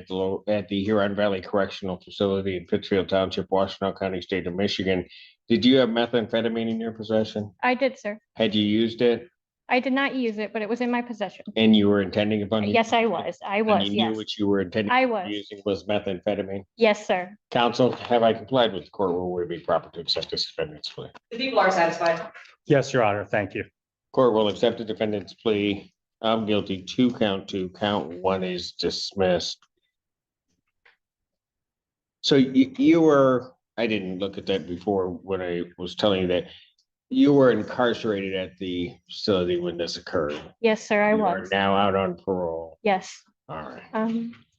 at the Huron Valley Correctional Facility in Pittsfield Township, Washtenaw County, State of Michigan. Did you have methamphetamine in your possession? I did, sir. Had you used it I did not use it, but it was in my possession. and you were intending upon? Yes, I was. I And was, you knew yes. what you were intending I on was. using was methamphetamine? Yes, sir. Counsel, have I complied with the court rule? Would it be proper to accept this defendant's plea? The people are satisfied. Yes, Your Honor. Thank you. Court will accept the defendant's plea of guilty to count 2. Count 1 is dismissed. So you were, I didn't look at that before when I was telling you that you were incarcerated at the facility when this occurred. Yes, sir, I You are was. now out on parole. Yes. All right.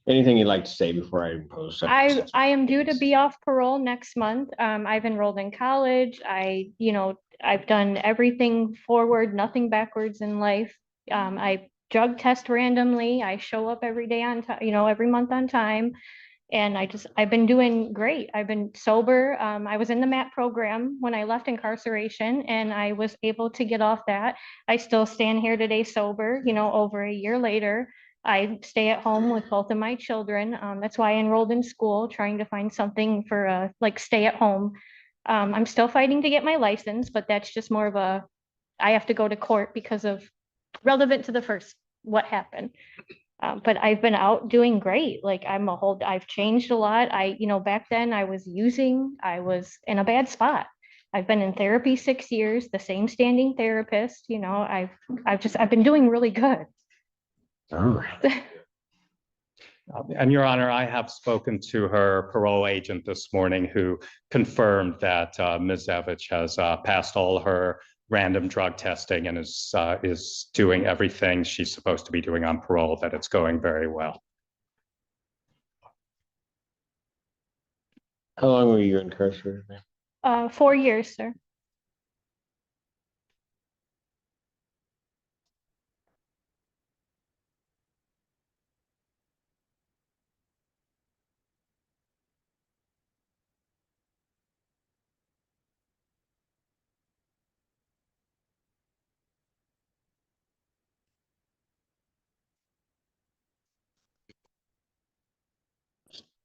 Anything you'd like to say before I impose? I am due to be off parole next month. I've enrolled in college. I've done everything forward, nothing backwards in life. I drug test randomly. I show up every day on time, every month on time. And I've been doing great. I've been sober. I was in the MAT program when I left incarceration and I was able to get off that. I still stand here today sober, over a year later. I stay at home with both of my children. That's why I enrolled in school, trying to find something for stay at home. I'm still fighting to get my license, but that's just more of I have to go to court because of relevant to the first, what happened. But I've been out doing great. I've changed a lot. Back then I was in a bad spot. I've been in therapy 6 years, the same standing therapist, I've been doing really good. All right. And Your Honor, I have spoken to her parole agent this morning who confirmed that Ms. Evich has passed all her random drug testing and is doing everything she's supposed to be doing on parole, that it's going very well. How long were you incarcerated? 4 years, sir.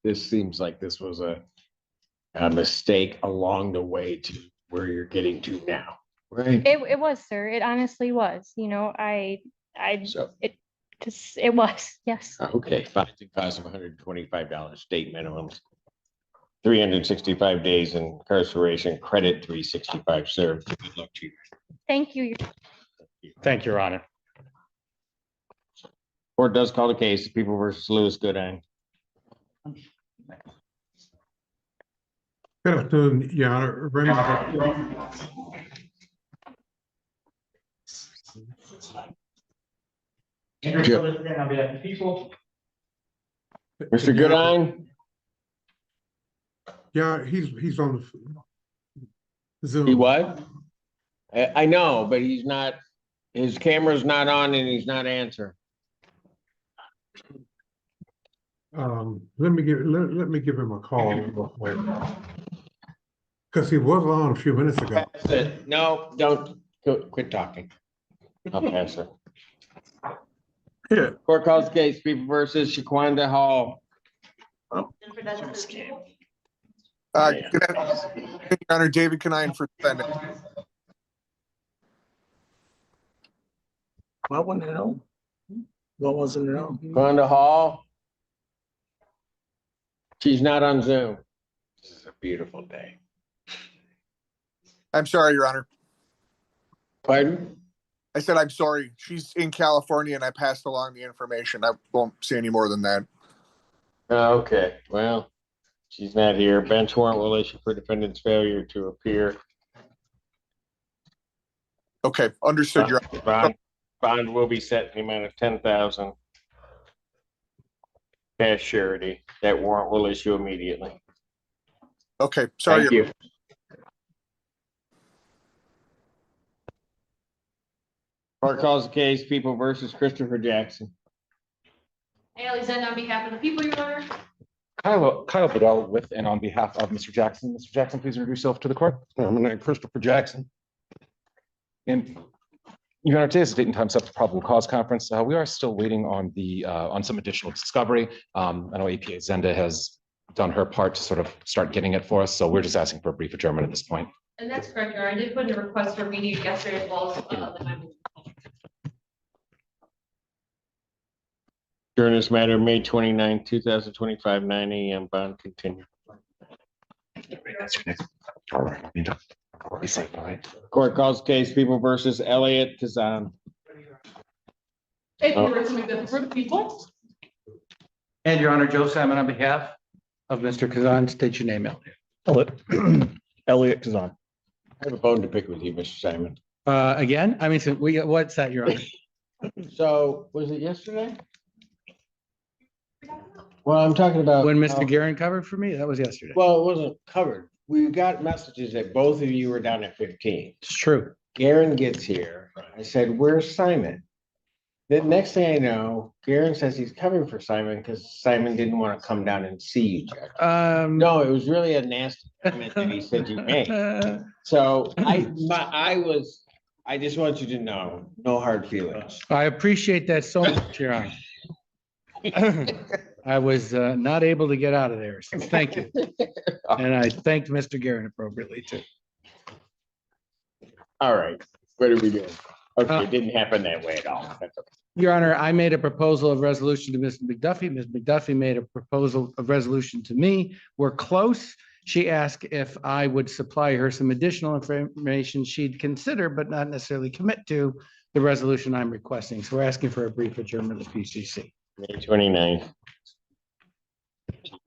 This seems like this was a mistake along the way to where you're getting to now, right? It was, sir. It honestly was. It was, yes. Okay, fines and costs of $125, state minimums, 365 days incarceration, credit 365 served. Good luck to you. Thank you. Thank you, Your Honor. Court does call the case, People versus Lewis Goodine. Good afternoon, Your Honor. Mr. Goodine? Yeah, he's on the Zoom. He what? I know, but he's not, his camera's not on and he's not answering. Let me give him a call real quick. Because he was on a few minutes ago. That's it. No, don't, quit talking. I'll pass it. Yeah. Court calls case People versus Shaquanda Hall. Good afternoon, Your Honor, David Canine for defendant. What went wrong? What wasn't wrong? Shaquanda Hall. She's not on Zoom. This is a beautiful day. I'm sorry, Your Honor. Pardon? I said I'm sorry. She's in California and I passed along the information. I won't say any more than that. Okay, well, she's not here. Bench warrant will issue for defendant's failure to appear. Okay, understood, Your Honor. Bond will be set in the amount of 10,000. Cash surety. That warrant will issue immediately. Okay, sorry. Thank you. Court calls the case People versus Christopher Jackson. Haley Zend on behalf of the people, Your Honor. Kyle Bedell with and on behalf of Mr. Jackson. Mr. Jackson, please introduce yourself to the court. I'm named Christopher Jackson. And Your Honor, today is the date and time set for probable cause conference. We are still waiting on the on some additional discovery. I know APA Zenda has done her part to sort of start getting it for us, so we're just asking for a brief adjournment at this point. And that's correct, Your Honor. I did put in a request for meeting yesterday as well as the memo. During this matter, May 29, 2025, 9 a.m. Bond continue. All right. Be safe, all right. Court calls case People versus Elliot Kazan. Hey, for the people. And Your Honor, Joe Simon on behalf of Mr. Kazan, state your name, Elliot Kazan. I have a bone to pick with you, Mr. Simon. Again, I mean, so what's that, Your Honor? So, was it yesterday? Well, I'm talking about. When Mr. Guerin covered for me, that was yesterday. Well, it wasn't covered. We got messages that both of you were down at 15. It's true. Guerin gets here. I said, where's Simon? The next thing I know, Guerin says he's covering for Simon because Simon didn't want to come down and see you, Judge. No, it was really a nasty comment that he said you made. So I just want you to know, no hard feelings. I appreciate that so much, Your Honor. I was not able to get out of there, so thank you. And I thanked Mr. Guerin appropriately too. All right, what are we doing? Okay, it didn't happen that way at all. That's okay. Your Honor, I made a proposal of resolution to Ms. McDuffie. Ms. McDuffie made a proposal of resolution to me. We're close. She asked if I would supply her some additional information she'd consider, but not necessarily commit to the resolution I'm requesting. So we're asking for a brief adjournment of the PCC. May 29th,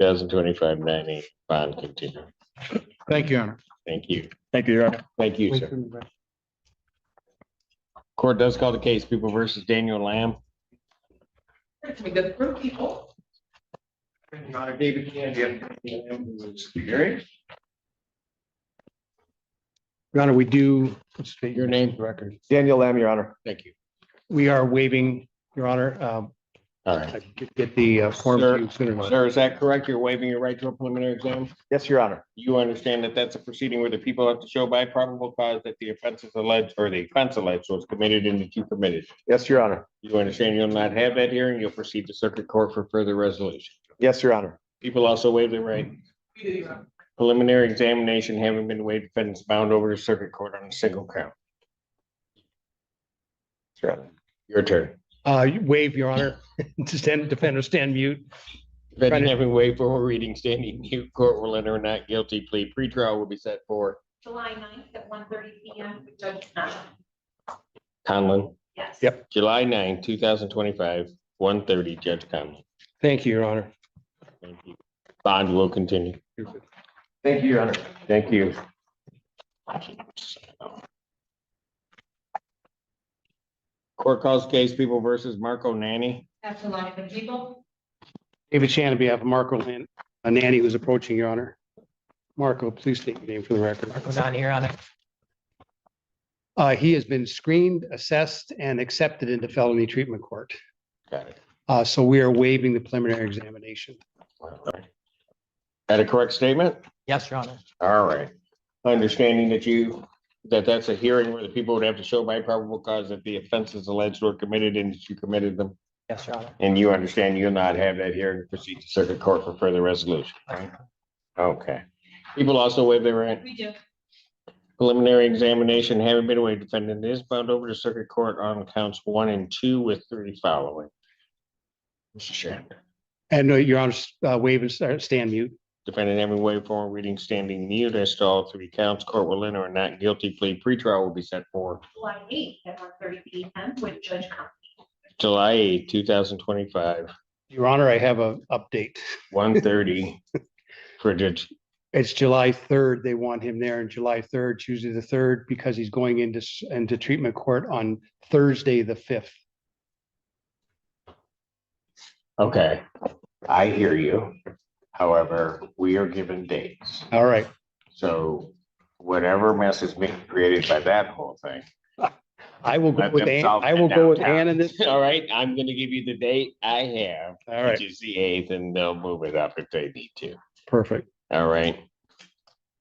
2025, 9 a.m. Bond continue. Thank you, Your Honor. Thank you. Thank you, Your Honor. Thank you, sir. Court does call the case People versus Daniel Lamb. The people. Your Honor, David Candy, Your Honor, we do. State your name, record. Daniel Lamb, Your Honor. Thank you. We are waiving, Your Honor. All right. Get the form to you sooner. Sir, is that correct? You're waiving your right to a preliminary exam? Yes, Your Honor. You understand that that's a proceeding where the people have to show by probable cause that the offense is alleged or the offense alleged was committed and that you committed. Yes, Your Honor. You understand you'll not have that hearing. You'll proceed to circuit court for further resolution. Yes, Your Honor. People also waive their right. Preliminary examination having been waived, defendants bound over to circuit court on a single count. Sure. Your turn. Waive, Your Honor. Defender stand mute. Defendant having waived for reading, standing mute, court will enter a not guilty plea. Pretrial will be set for July 9th at 1:30 p.m. with Judge Conlon. Conlon. Yes. Yep. July 9, 2025, 1:30, Judge Conlon. Thank you, Your Honor. Thank you. Bond will continue. Thank you, Your Honor. Thank you. Court calls case People versus Marco Nanny. After line of the people. David Shannon, on behalf of Marco Nanny, who's approaching, Your Honor. Marco, please state your name for the record. Marco Don here on it. He has been screened, assessed, and accepted into felony treatment court. Got it. So we are waiving the preliminary examination. That a correct statement? Yes, Your Honor. All right. Understanding that that's a hearing where the people would have to show by probable cause that the offenses alleged were committed and that you committed them. Yes, Your Honor. And you understand you'll not have that hearing, proceed to circuit court for further resolution, right? Okay. People also waive their right. We do. Preliminary examination having been waived, defendant is bound over to circuit court on counts 1 and 2 with 3 following. Mr. Chairman. And Your Honor, waive and stand mute. Defendant having waived formal reading, standing mute as to all 3 counts. Court will enter a not guilty plea. Pretrial will be set for July 8th at 1:30 p.m. with Judge Conley. July 8, 2025. Your Honor, I have a update. 1:30 for judge. It's July 3rd. They want him there on July 3rd, Tuesday the 3rd, because he's going into treatment court on Thursday the 5th. Okay, I hear you. However, we are given dates. All right. So whatever mess is being created by that whole thing. I will go let with them Ann. solve I it will go with downtown. Ann in this. All right, I'm gonna give you the date I have. All right. Which is the 8th, and they'll move it up if they need to. Perfect. All right.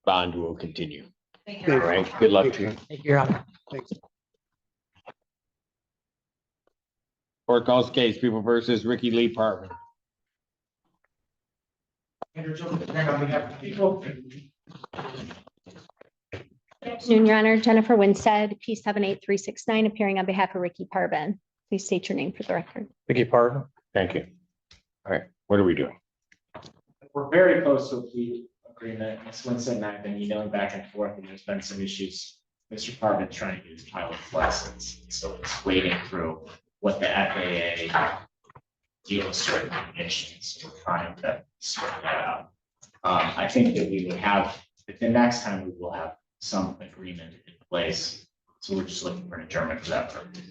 Bond will continue. Thank All you. right, good luck to you. Thank you, Your Honor. Thanks. Court calls case People versus Ricky Lee Parvin. Andrew Jones, on behalf of the people. Good afternoon, Your Honor. Jennifer Winstead, P 78369, appearing on behalf of Ricky Parvin. Please state your name for the record. Ricky Parvin. Thank you. All right, what are we doing? We're very close to a plea agreement. Ms. Winstead and I have been emailing back and forth, and there's been some issues. Mr. Parvin's trying to get his pilot license, so it's wading through what the FAA deals with conditions to trying to sort that out. I think that we would have, the next time we will have some agreement in place. So we're just looking for an adjournment for that purpose.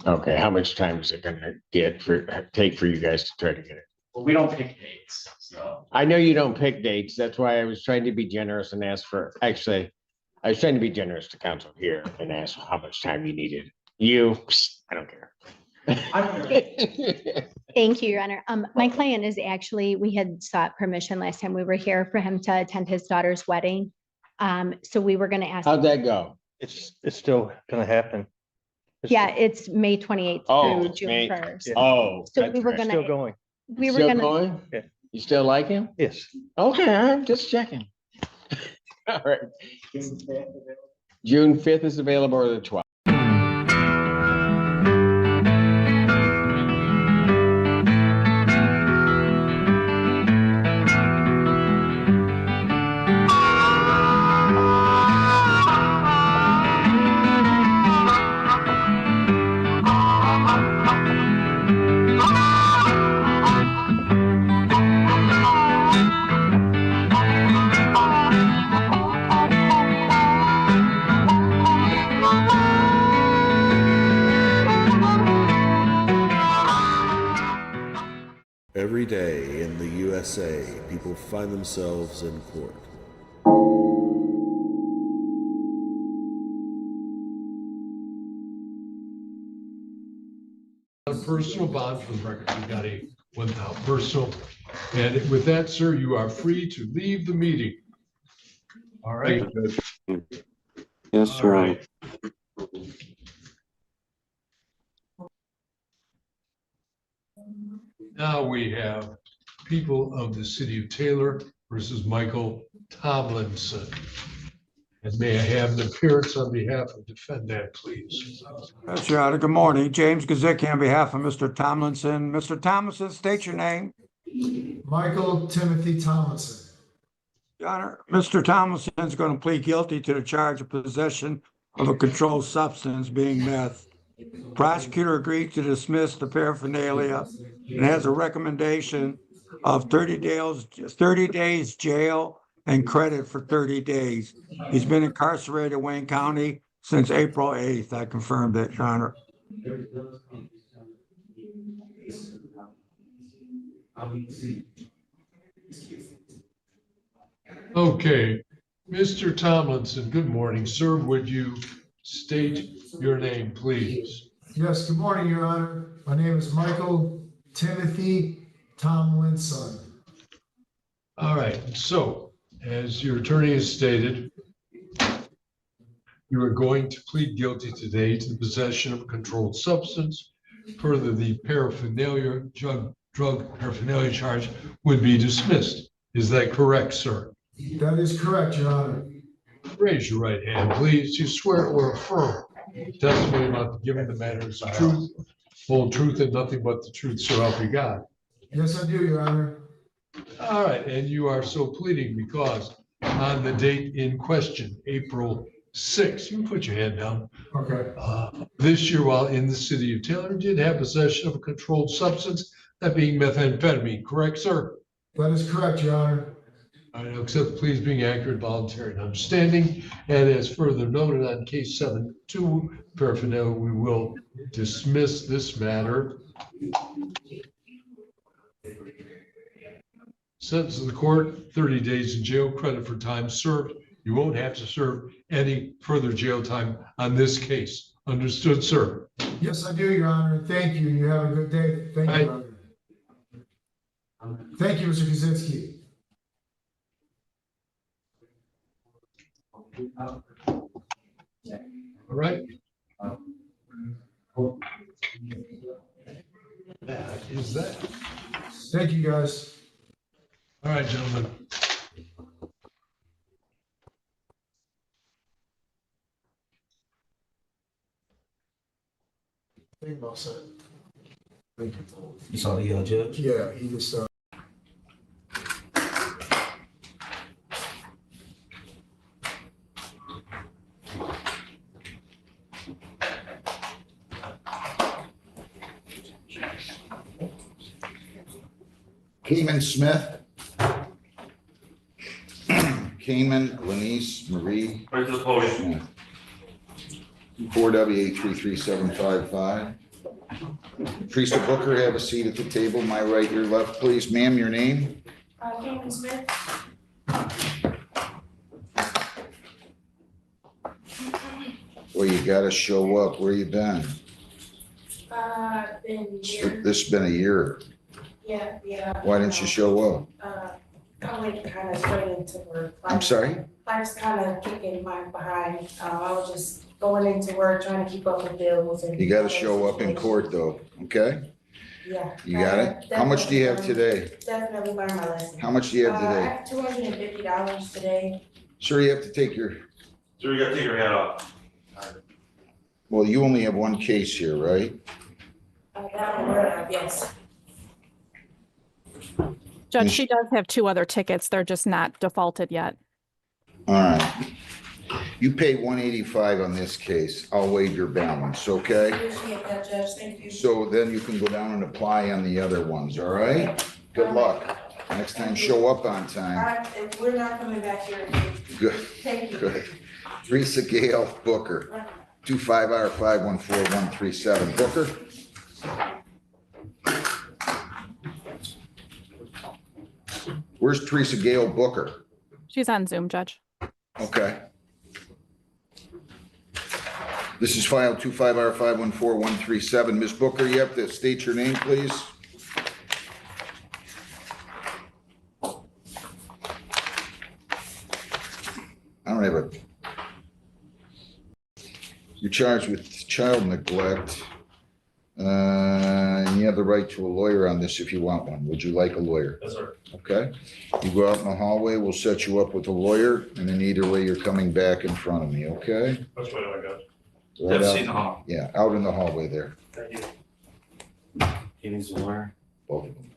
Okay, how much time is it gonna take for you guys to try to get it? Well, we don't pick dates, so. I know you don't pick dates. That's why I was trying to be generous and ask for, actually, I was trying to be generous to counsel here and ask how much time you needed. I don't care. Thank you, Your Honor. My client is actually, we had sought permission last time we were here for him to attend his daughter's wedding. So we were going to ask. How'd that go? It's still gonna happen. Yeah, it's May 28th Oh, through June May- 1st. Oh. So that's we were right. gonna. Still going. We were Still gonna. going? Yeah. You still like him? Yes. Okay, I'm just checking. All right. June 5th is available, or the 12th. Every day in the USA, people find themselves in court. A personal bond for the record, you got a 1,000 personal. And with that, sir, you are free to leave the meeting. All right. Yes, All Your Honor. right. Now we have people of the city of Taylor versus Michael Tomlinson. And may I have an appearance on behalf of defendant, please? Yes, Your Honor. Good morning. James Gazicki on behalf of Mr. Tomlinson. Mr. Tomlinson, state your name. Michael Timothy Tomlinson. Your Honor, Mr. Tomlinson is going to plead guilty to the charge of possession of a controlled substance being meth. Prosecutor agreed to dismiss the paraphernalia and has a recommendation of 30 days jail and credit for 30 days. He's been incarcerated in Wayne County since April 8th. I confirmed it, Your Honor. Okay, Mr. Tomlinson, good morning, sir. Would you state your name, please? Yes, good morning, Your Honor. My name is Michael Timothy Tomlinson. All right, so as your attorney has stated, you are going to plead guilty today to the possession of a controlled substance. Further, the paraphernalia, drug paraphernalia charge would be dismissed. Is that correct, sir? That is correct, Your Honor. Raise your right hand, please. You swear or affirm testimony about the giving the matter is the truth, full truth, and nothing but the truth, so help you God. Yes, I do, Your Honor. All right, and you are so pleading because on the date in question, April 6th, you can put your hand down. Okay. This year, while in the city of Taylor, did have possession of a controlled substance, that being methamphetamine, correct, sir? That is correct, Your Honor. I accept the plea as being accurate, voluntary, and understanding. And as further noted on case 7-2 paraphernalia, we will dismiss this matter. Sentence of the court, 30 days in jail, credit for time served. You won't have to serve any further jail time on this case. Understood, sir? Yes, I do, Your Honor. Thank you. You have a good day. Thank you, Your Honor. Thank you, Mr. Kaczynski. All right. That is that. Thank you, guys. All right, gentlemen. Think about that. Thank you. You saw the judge? Yeah, he just, Cayman Smith. Cayman Lenise Marie. Right to the podium. 4W833755. Teresa Booker, have a seat at the table. My right, your left, please. Ma'am, your name? Cayman Smith. Well, you gotta show up. Where you been? Been here. This has been a year. Yeah. Why didn't you show up? I went kind of straight into work. I'm sorry? Life's kind of kicking my behind. I was just going into work, trying to keep up with bills and. You gotta show up in court though, okay? Yeah. You got it? How much do you have today? Definitely learn my lesson. How much do you have I today? have $250 today. Sir, you have to take your, So you gotta take your hat off. well, you only have one case here, right? That I'm aware of, yes. Judge, she does have 2 other tickets. They're just not defaulted yet. All right. You pay 185 on this case. I'll waive your balance, okay? Appreciate that, Judge. Thank you. So then you can go down and apply on the other ones, all right? Good luck. Next time, show up on time. If we're not coming back here again. Good, Thank you. good. Teresa Gale Booker, 25R514137. Booker? Where's Teresa Gale Booker? She's on Zoom, Judge. Okay. This is file 25R514137. Ms. Booker, you have to state your name, please. I don't have a. You're charged with child neglect. And you have the right to a lawyer on this if you want one. Would you like a lawyer? Yes, sir. Okay. You go out in the hallway, we'll set you up with a lawyer, and then either way, you're coming back in front of me, okay? Which way do I go? Right Have a out- seat in the hall. Yeah, out in the hallway there, Thank you. He needs a lawyer. both of them.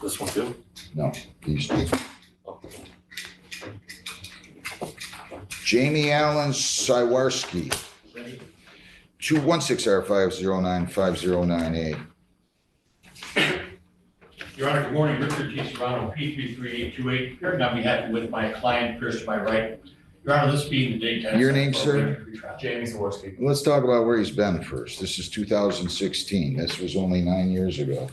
This one too? No, these two. Jamie Allen Sywarski, 216R5095098. Your Honor, good morning. Richard T. Serrano, P33828, appearing on behalf with my client, Chris, to my right. Your Honor, this being the date. Your name, sir? Jamie Zaworski. Let's talk about where he's been first. This is 2016. This was only 9 years ago.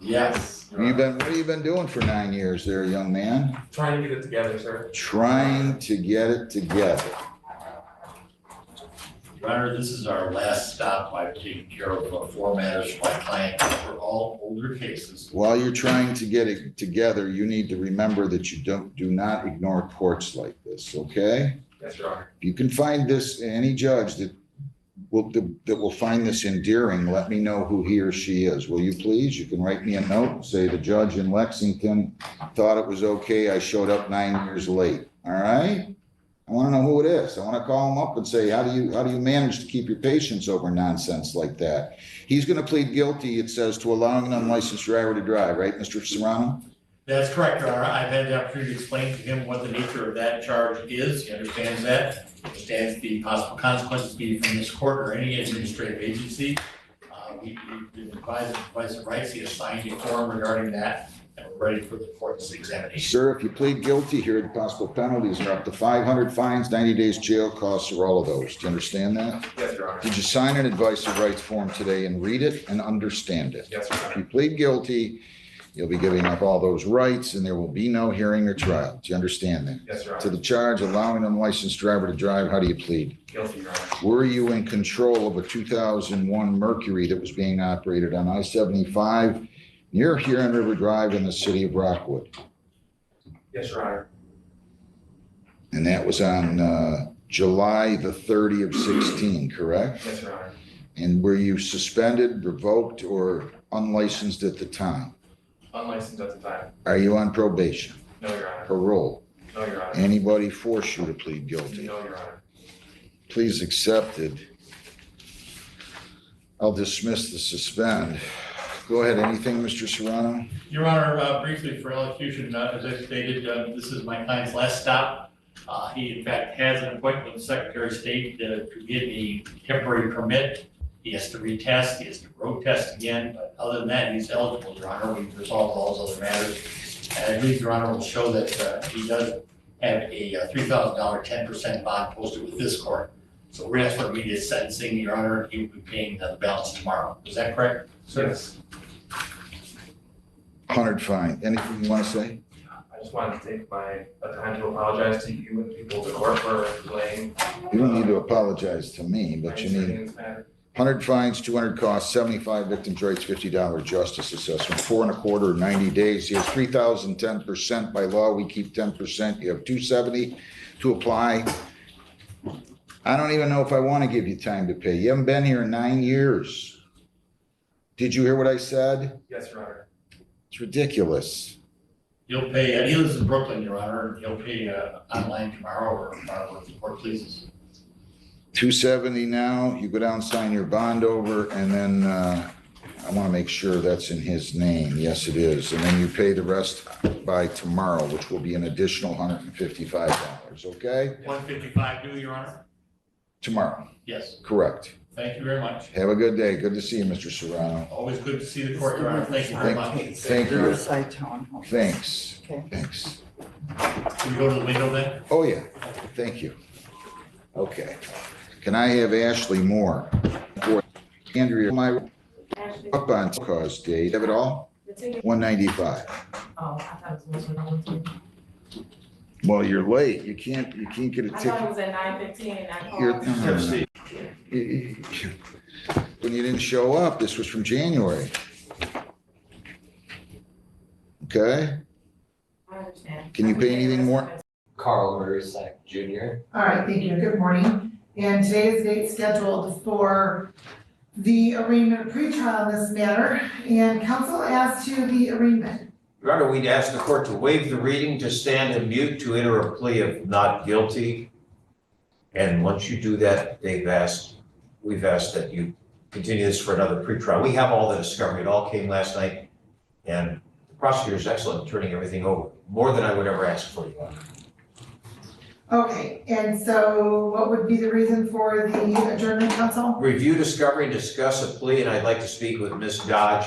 Yes. What have you been doing for 9 years there, young man? Trying to get it together, sir. Trying to get it together. Your Honor, this is our last stop. I've taken care of 4 matters for my client. They're all older cases. While you're trying to get it together, you need to remember that you do not ignore courts like this, okay? Yes, Your Honor. If you can find this, any judge that will find this endearing, let me know who he or she is, will you please? You can write me a note, say the judge in Lexington thought it was okay, I showed up 9 years late, all right? I want to know who it is. I want to call him up and say, how do you manage to keep your patients over nonsense like that? He's going to plead guilty, it says, to allowing an unlicensed driver to drive, right, Mr. Serrano? That's correct, Your Honor. I've had the opportunity to explain to him what the nature of that charge is. He understands that. He understands the possible consequences be from this court or any administrative agency. We've been advised of rights. He has signed a form regarding that, and we're ready for the court's examination. Sir, if you plead guilty here, the possible penalties are up to 500 fines, 90 days jail, costs or all of those. Do you understand that? Yes, Your Honor. Did you sign an advice of rights form today and read it and understand it? Yes, Your If Honor. you plead guilty, you'll be giving up all those rights and there will be no hearing or trial. Do you understand that? Yes, Your To Honor. the charge allowing an unlicensed driver to drive, how do you plead? Guilty, Your Honor. Were you in control of a 2001 Mercury that was being operated on I-75 near Huron River Drive in the city of Rockwood? Yes, Your Honor. And that was on July the 30th of 16, correct? Yes, Your Honor. And were you suspended, revoked, or unlicensed at the time? Unlicensed at the time. Are you on probation, No, Your Honor. parole? No, Your Honor. Anybody force you to plead guilty? No, Your Honor. Please accept it. I'll dismiss the suspend. Go ahead, anything, Mr. Serrano? Your Honor, briefly for elocution, as I stated, this is my client's last stop. He in fact has an appointment with the Secretary of State to get a temporary permit. He has to retest, he has to road test again, but other than that, he's eligible, Your Honor. We've resolved all those other matters. And I believe Your Honor will show that he does have a $3,000 10% bond posted with this court. So we're asking for immediate sentencing, Your Honor. He will be paying the balance tomorrow. Is that correct? Yes. 100 fine. Anything you want to say? I just wanted to take my time to apologize to you and people that work for delaying. You don't need to apologize to me, but you need 100 fines, 200 costs, 75 victims' rights, $50 justice assessment, 4 1/4, 90 days. He has 3,000, 10%. By law, we keep 10%. You have 270 to apply. I don't even know if I want to give you time to pay. You haven't been here in 9 years. Did you hear what I said? Yes, Your Honor. It's ridiculous. He'll pay, he lives in Brooklyn, Your Honor. He'll pay online tomorrow or tomorrow if the court pleases. 270 now, you go down, sign your bond over, and then I want to make sure that's in his name. Yes, it is. And then you pay the rest by tomorrow, which will be an additional $155, okay? 155 due, Your Honor? Tomorrow, Yes. correct. Thank you very much. Have a good day. Good to see you, Mr. Serrano. Always good to see the court, Your Honor. Thank you very much. Thank you. Riverside Town Hall. Thanks. Okay. Thanks. Can we go to the window then? Oh, yeah. Thank you. Okay. Can I have Ashley Moore? For Andrea, my up on cause date. Have it all? 195. Oh, I thought it was 1. Well, you're late. You can't get a I thought it ticket. was at 9:15 and I You're- called. no, no, no. When you didn't show up, this was from January. Okay? I understand. Can you pay anything more? Carl Mursak Jr. All right, thank you. Good morning. And today's date scheduled for the arraignment pretrial in this matter, and counsel as to the arraignment. Your Honor, we'd ask the court to waive the reading, to stand and mute, to enter a plea of not guilty. And once you do that, we've asked that you continue this for another pretrial. We have all the discovery. It all came last night. And the prosecutor's excellent at turning everything over, more than I would ever ask for, Your Honor. Okay, and so what would be the reason for the adjournment, counsel? Review discovery and discuss a plea, and I'd like to speak with Ms. Dodge.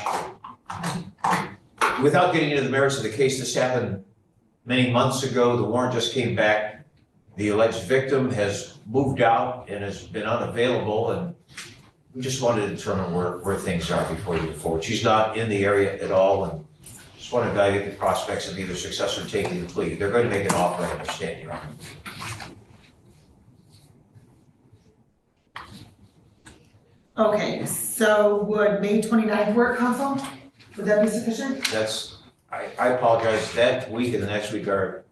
Without getting into the merits of the case, this happened many months ago. The warrant just came back. The alleged victim has moved out and has been unavailable, and We just wanted to determine where things are before we move forward. She's not in the area at all, and just want to evaluate the prospects of either success or taking the plea. They're going to make an offer, I understand, Your Honor. Okay, so would May 29th work, council? Would that be sufficient? I apologize, that week and the next week are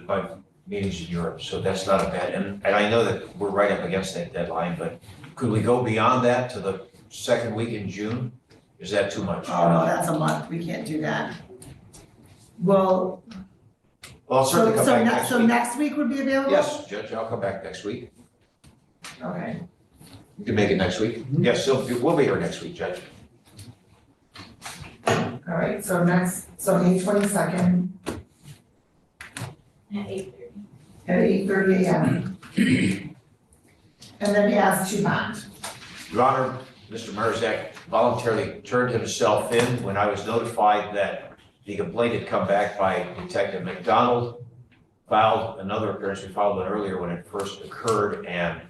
my meetings in Europe, so that's not a bad, and I know that we're right up against that deadline, but could we go beyond that to the second week in June? Is that too much? Oh, no, that's a month. We can't do that. Well, Well, I'll certainly come back next so week. next week would be available? Yes, Judge, I'll come back next week. Okay. You can make it next week? Yes, so we'll be here next week, Judge. All right, so May 22nd. At 8:30. At 8:30 a.m. And then he asked to bond. Your Honor, Mr. Marzak voluntarily turned himself in when I was notified that the complaint had come back by Detective McDonald, filed another appearance, we filed one earlier when it first occurred, and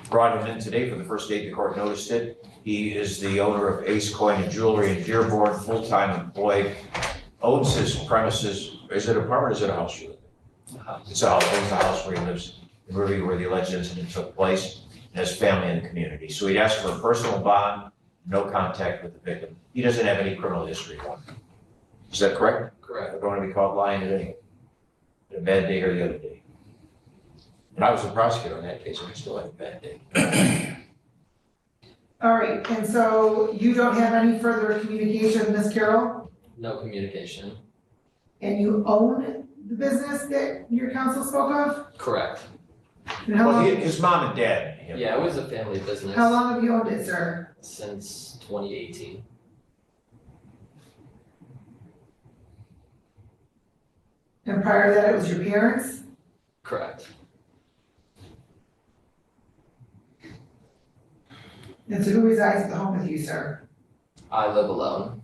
brought him in today for the first date the court noticed it. He is the owner of Ace Coin and Jewelry in Dearborn, full-time employed, owns his premises. Is it an apartment or is it a house you live in? It's a house, owns a house where he lives in Riverview where the alleged incident took place, and has family in the community. So he'd asked for a personal bond, no contact with the victim. He doesn't have any criminal history. Is that correct? Correct. We're going to be caught lying today. A bad day or the other day. And I was the prosecutor on that case, and I still had a bad day. All right, and so you don't have any further communication with Ms. Carroll? No communication. And you own the business that your counsel spoke of? Correct. And how Well, long, his mom and dad. Yeah, it was a family business. how long have you owned it, sir? Since 2018. And prior to that, it was your parents? Correct. And so who resides at the home with you, sir? I live alone.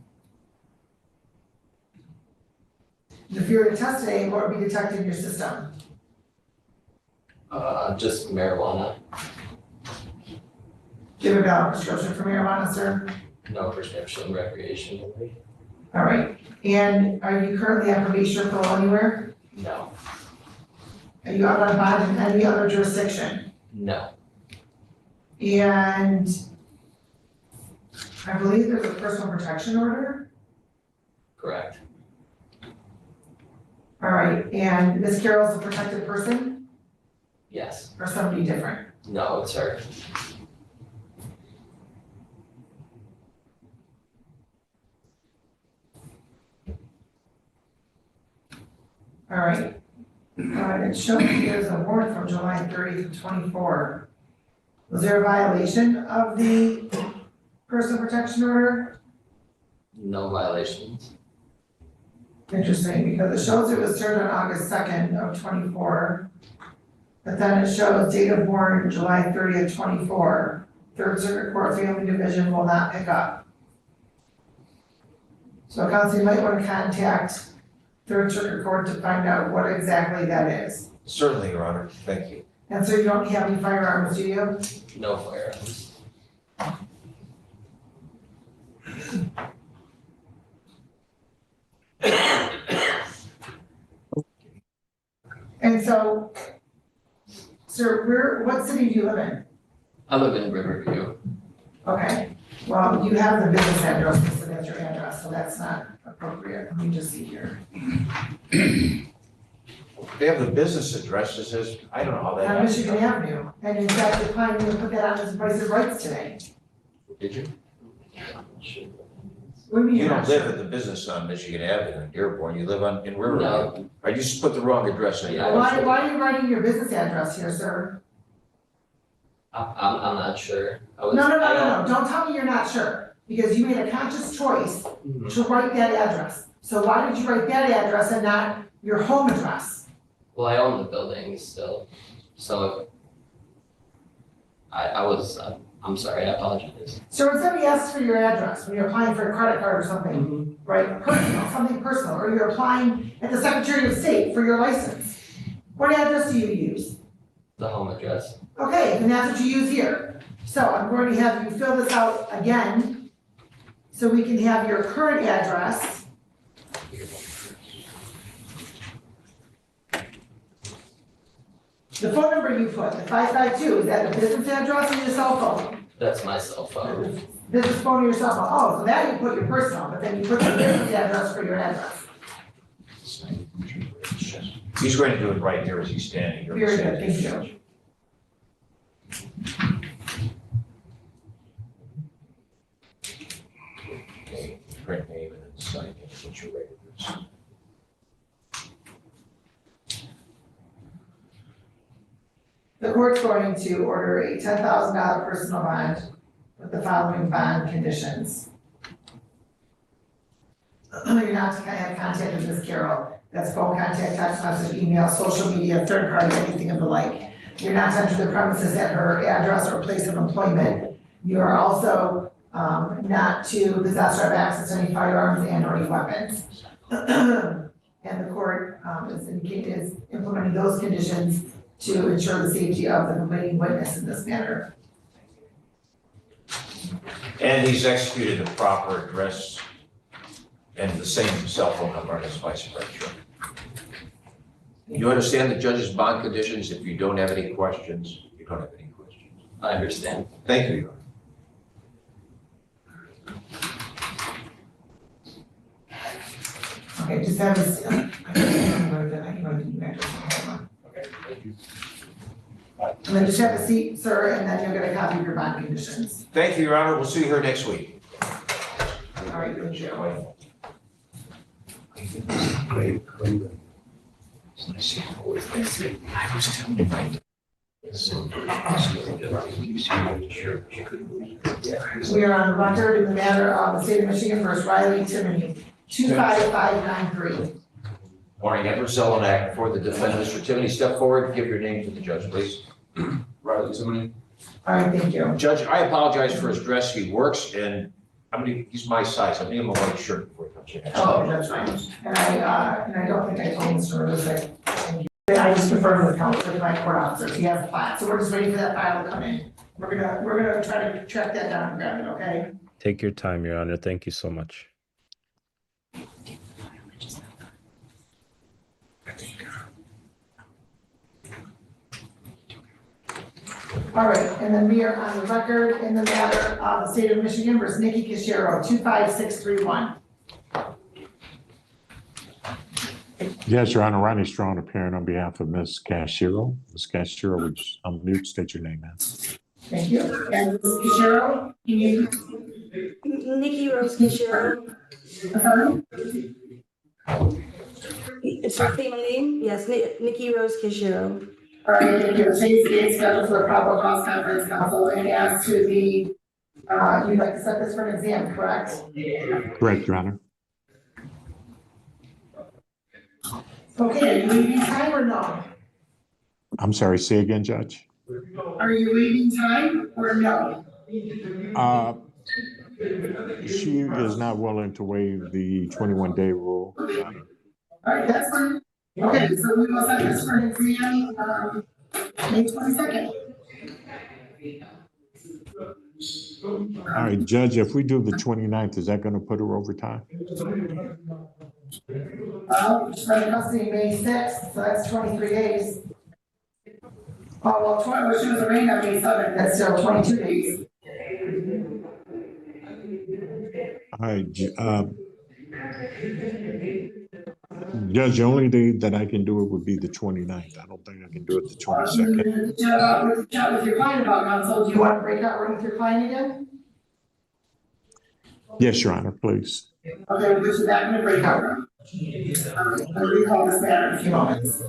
If you were to test today, what would be detected in your system? Just marijuana. Do you have a valid prescription for marijuana, sir? No prescription, recreationally. All right, and are you currently on probation or parole anywhere? No. Are you out on bond in any other jurisdiction? No. And I believe there's a personal protection order? Correct. All right, and Ms. Carroll's a protected person Yes. or somebody different? No, it's her. All right. It shows there's a warrant from July 30th to 24. Was there a violation of the personal protection order? No violations. Interesting, because it shows it was served on August 2nd of 24. But then it shows date of warrant July 30th, 24. Third Circuit Court Family Division will not pick up. So counsel, you might want to contact Third Circuit Court to find out what exactly that is. Certainly, Your Honor, thank you. And so you don't have any firearms, do you? No firearms. And so, sir, what city do you live in? I live in Riverview. Okay, well, you have the business address listed as your address, so that's not appropriate. Let me just see here. They have the business address that says, I don't know how that On happened. Michigan Avenue, and in fact, you're planning to put that on as Price is Rights today. Did you? What do you mean You you're don't not live sure? at the business on Michigan Avenue in Dearborn, you live in Riverview. No. I just put the wrong address in. Yeah. Why are you writing your business address here, sir? I'm not sure. No, don't tell me you're not sure, because you made a conscious choice Mhm. to write that address. So why did you write that address and not your home address? Well, I own the building still, so I'm sorry, I apologize. So when somebody asks for your address, when you're applying for a credit card or something, right, personal, something personal, or you're applying at the Secretary of State for your license, what address do you use? The home address. Okay, and that's what you use here. So I'm going to have you fill this out again, so we can have your current address. The phone number you put, the 552, is that the business address or your cell phone? That's my cell phone. Business phone or your cell phone? Oh, so that you put your personal, but then you put the business address for your address. He's going to do it right here as he's standing here. Very good, thank you. Okay, print name and then sign it, what you're ready to The court's going to order a $10,000 personal bond with the following bond conditions. You're not to have contact with Ms. Carroll. That's phone contact, text message, email, social media, third party, anything of the like. You're not to enter the premises at her address or place of employment. You are also not to possess or have access to any firearms and or any weapons. And the court is implementing those conditions to ensure the safety of the complaining witness in this matter. And he's executed the proper address and the same cell phone number on his vice president. You understand the judge's bond conditions? If you don't have any questions, you don't have any questions. I understand. Thank you, Your Honor. Okay, just have a, and then just have a seat, sir, and then you'll get a copy of your bond conditions. Thank you, Your Honor. We'll see you here next week. All right, thank you. We are on record in the matter of the state of Michigan versus Riley Timoney, 25593. Morning, Edward Zelenak for the defendant. Mr. Timoney, step forward and give your name to the judge, please. Riley Timoney. All right, thank you. Judge, I apologize for his dress. He works and he's my size. I'm gonna give him a white shirt before he comes in. Oh, that's fine. And I don't think I told Mr. Rose, thank you. I just confirmed with counsel to my court officer, he has a file, so we're just waiting for that file to come in. We're gonna try to track that down and grab it, okay? Take your time, Your Honor. Thank you so much. All right, and then we are on the record in the matter of the state of Michigan versus Nikki Cashero, 25631. Yes, Your Honor, Ronnie Strong appearing on behalf of Ms. Cashero. Ms. Cashero, would you unmute, state your name, ma'am. Thank you. And Ms. Cashero, can you? Nikki Rose Cashero. It's my name? Yes, Nikki Rose Cashero. All right, thank you. Change the date scheduled for the probable cause conference counsel and as to the, you'd like to set this for an exam, correct? Correct, Your Honor. Okay, are you waiting time or no? I'm sorry, say again, Judge. Are you waiting time or no? She is not willing to waive the 21-day rule. All right, that's fine. Okay, so we will set this for an exam, May 22nd. All right, Judge, if we do the 29th, is that going to put her over time? She's running custody May 6th, so that's 23 days. Oh, well, she was arraigned on May 7th, that's still 22 days. All right, Judge, the only day that I can do it would be the 29th. I don't think I can do it the 22nd. Chat with your client about counsel. Do you want to break out room with your client again? Yes, Your Honor, please. Okay, we'll get you back in the breakout room. I'll recall this matter in a few moments.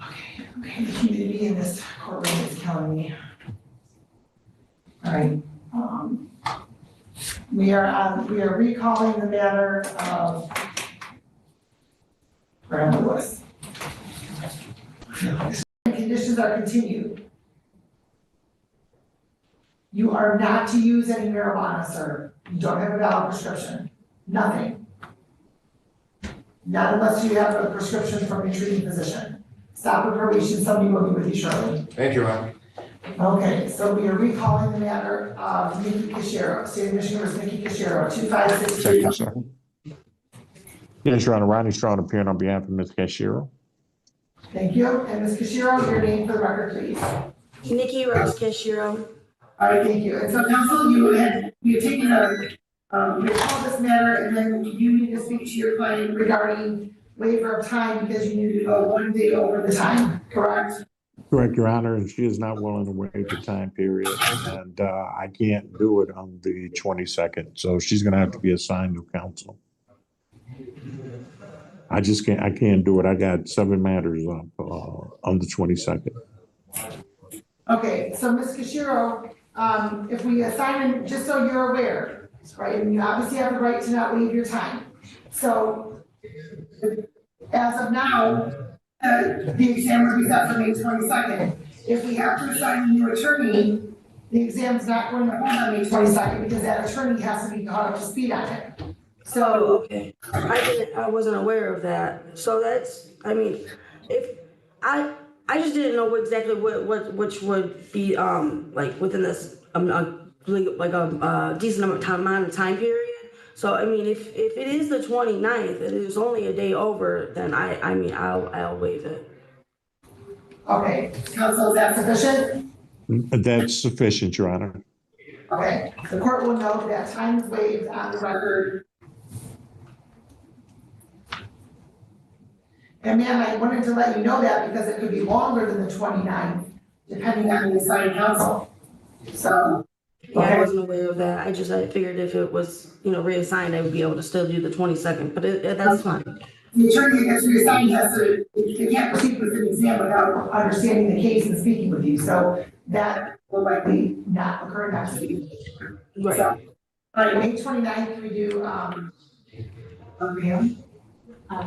Okay, the humidity in this courtroom is killing me. All right, we are recalling the matter of Brandon Lewis. Conditions are continued. You are not to use any marijuana, sir. You don't have a valid prescription. Nothing. Not unless you have a prescription from your treating physician. Stop at probation, somebody will be with you shortly. Thank you, Ron. Okay, so we are recalling the matter of Nikki Cashero, State of Michigan versus Nikki Cashero, 2563. Yes, Your Honor, Ronnie Strong appearing on behalf of Ms. Cashiro. Thank you. And Ms. Cashero, your name for the record, please. Nikki Rose Kishiro. All right, thank you. And so counsel, you had taken you called this matter and then you need to speak to your client regarding waiver of time because you need to go 1 day over the time, correct? Correct, Your Honor, and she is not willing to waive the time period, and I can't do it on the 22nd, so she's gonna have to be assigned to counsel. I can't do it. I got 7 matters up on the 22nd. Okay, so Ms. Cashiro, if we assign, just so you're aware, right, and you obviously have the right to not waive your time. So as of now, the exam will be set for May 22nd. If we have to assign a new attorney, the exam's not going to hold on May 22nd because that attorney has to be caught up to speed on it. So, Okay, I wasn't aware of that. So that's, I mean, if I just didn't know exactly which would be like within this like a decent amount of time period. So I mean, if it is the 29th, it is only a day over, then I mean I'll waive it. okay, counsel, is that sufficient? That's sufficient, Your Honor. Okay, the court will note that time is waived on the record. And ma'am, I wanted to let you know that because it could be longer than the 29th, depending on the assigned counsel. So. Yeah, I wasn't aware of that. I figured if it was, reassigned, I would be able to still do the 22nd, but that's fine. The attorney that gets reassigned has to, they can't proceed with an exam without understanding the case and speaking with you. So that will likely not occur next week. Right. So, all right, May 29th, we do,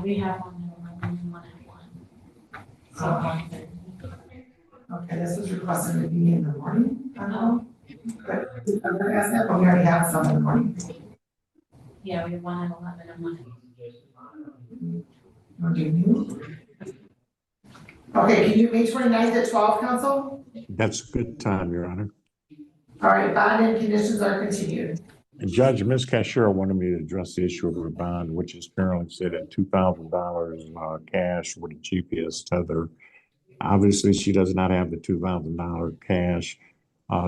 We have one and one and one. So 1:30. okay, this was requested to be in the morning, I don't know. But I'm gonna ask that, but we already have some in the morning. Yeah, we have one at 11 and one. You want to do new? Okay, can you do May 29th at 12, counsel? That's a good time, Your Honor. All right, bond and conditions are continued. And Judge, Ms. Cashiro wanted me to address the issue of her bond, which is currently set at $2,000 cash with a GPS tether. Obviously, she does not have the $2,000 cash.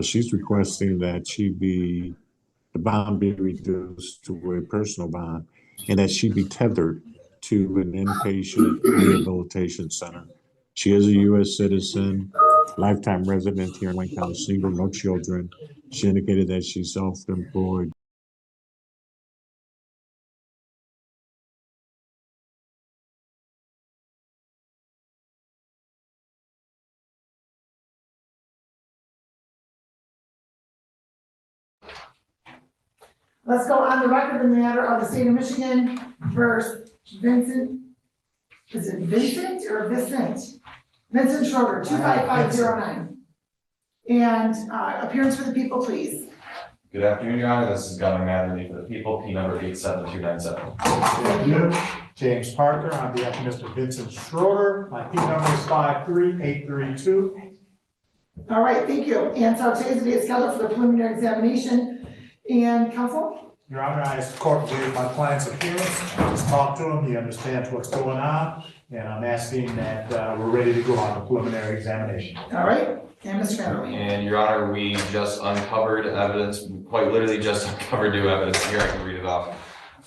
She's requesting that the bond be reduced to a personal bond and that she be tethered to an inpatient rehabilitation center. She is a U.S. citizen, lifetime resident here in Wayne County, single, no children. She indicated that she's self-employed. Let's go on the record in the matter of the State of Michigan versus Vincent. Is it Vincent or Vincent? Vincent Schroeder, 25509. And appearance for the people, please. Good afternoon, Your Honor. This is Gunnar Matherly for the people, P number 87297. Thank you. James Parker on behalf of Mr. Vincent Schroeder. My P number is 53832. All right, thank you. And so today's the day scheduled for the preliminary examination. And counsel? Your Honor, I asked the court to waive my client's appearance. I just talked to him. He understands what's going on. And I'm asking that we're ready to go on the preliminary examination. All right. And Mr. Matherly. And Your Honor, we just uncovered evidence, quite literally just uncovered new evidence. Here, I can read it off.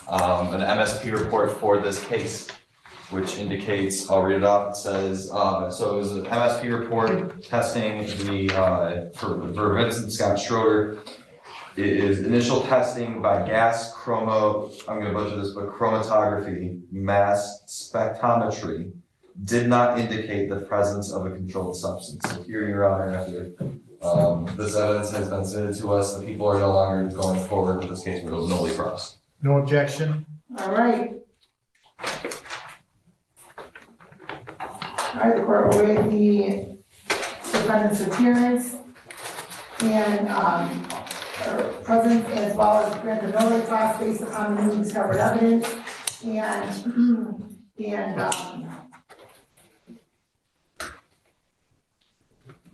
An MSP report for this case, which indicates, I'll read it off. It says, so it was an MSP report testing for Vincent Scott Schroeder. It is initial testing by gas I'm gonna butcher this, but chromatography, mass spectrometry did not indicate the presence of a controlled substance. So here, Your Honor, after this evidence has been submitted to us, the people are no longer going forward with this case, but it was nully crossed. No objection. All right. All right, the court will waive the defendant's appearance. and, presence as well as grant the no lay class based upon the newly discovered evidence.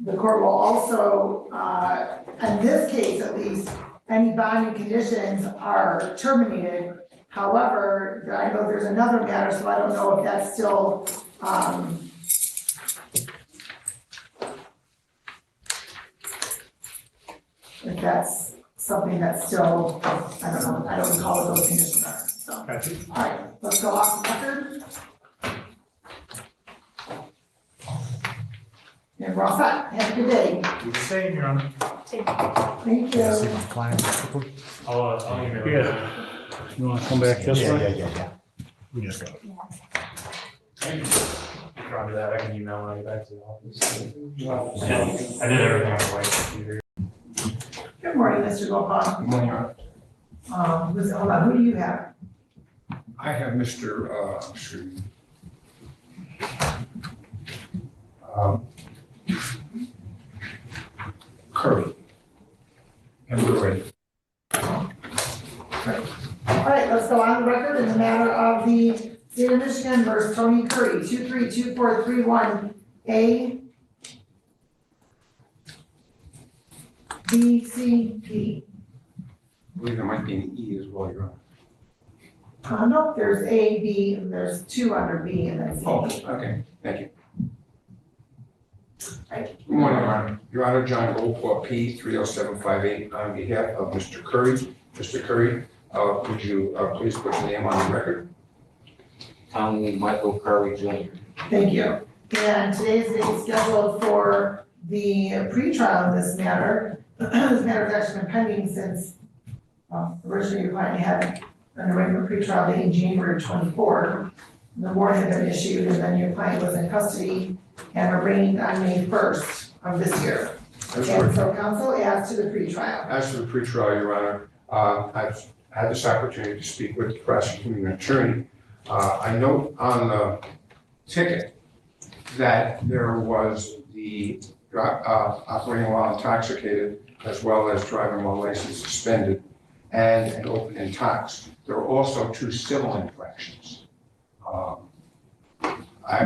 The court will also, in this case at least, any bonding conditions are terminated. However, I know there's another matter, so I don't know if that's still, if that's something that's still, I don't know, I don't recall what those conditions are, so. All right, let's go off the record. And we're all set. Have a good day. Do the same, Your Honor. Thank you. See my client. I'll email you. Yeah. You wanna come back this way? Yeah. We just got it. Roger that, I can email when I get back to the office. I did everything on the white computer. Good morning, Mr. Gopal. Good morning, Your Honor. Hold on, who do you have? I have Mr. Curry. And we're ready. All right, let's go on the record in the matter of the State of Michigan versus Tony Curry, 232431A. BCP. I believe there might be an E as well, Your Honor. No, there's A, B, and there's 2 under B and then C. Oh, okay, thank you. Right. Good morning, Your Honor. Your Honor, John Goldthorpe, P. 30758, on behalf of Mr. Curry. Mr. Curry, would you please put your name on the record? Tommy Michael Curry Jr. Thank you. And today's date is scheduled for the pretrial in this matter. This matter has actually been pending since, originally your client had an arraignment pretrial date in January 24. The warrant had been issued and then your client was in custody and arraigned on May 1st of this year. That's And right. so counsel, as to the pretrial. As for the pretrial, Your Honor, I've had this opportunity to speak with the prosecuting attorney. I note on the ticket that there was the operating while intoxicated, as well as driving while license suspended, and an open intox. There were also 2 civil infractions.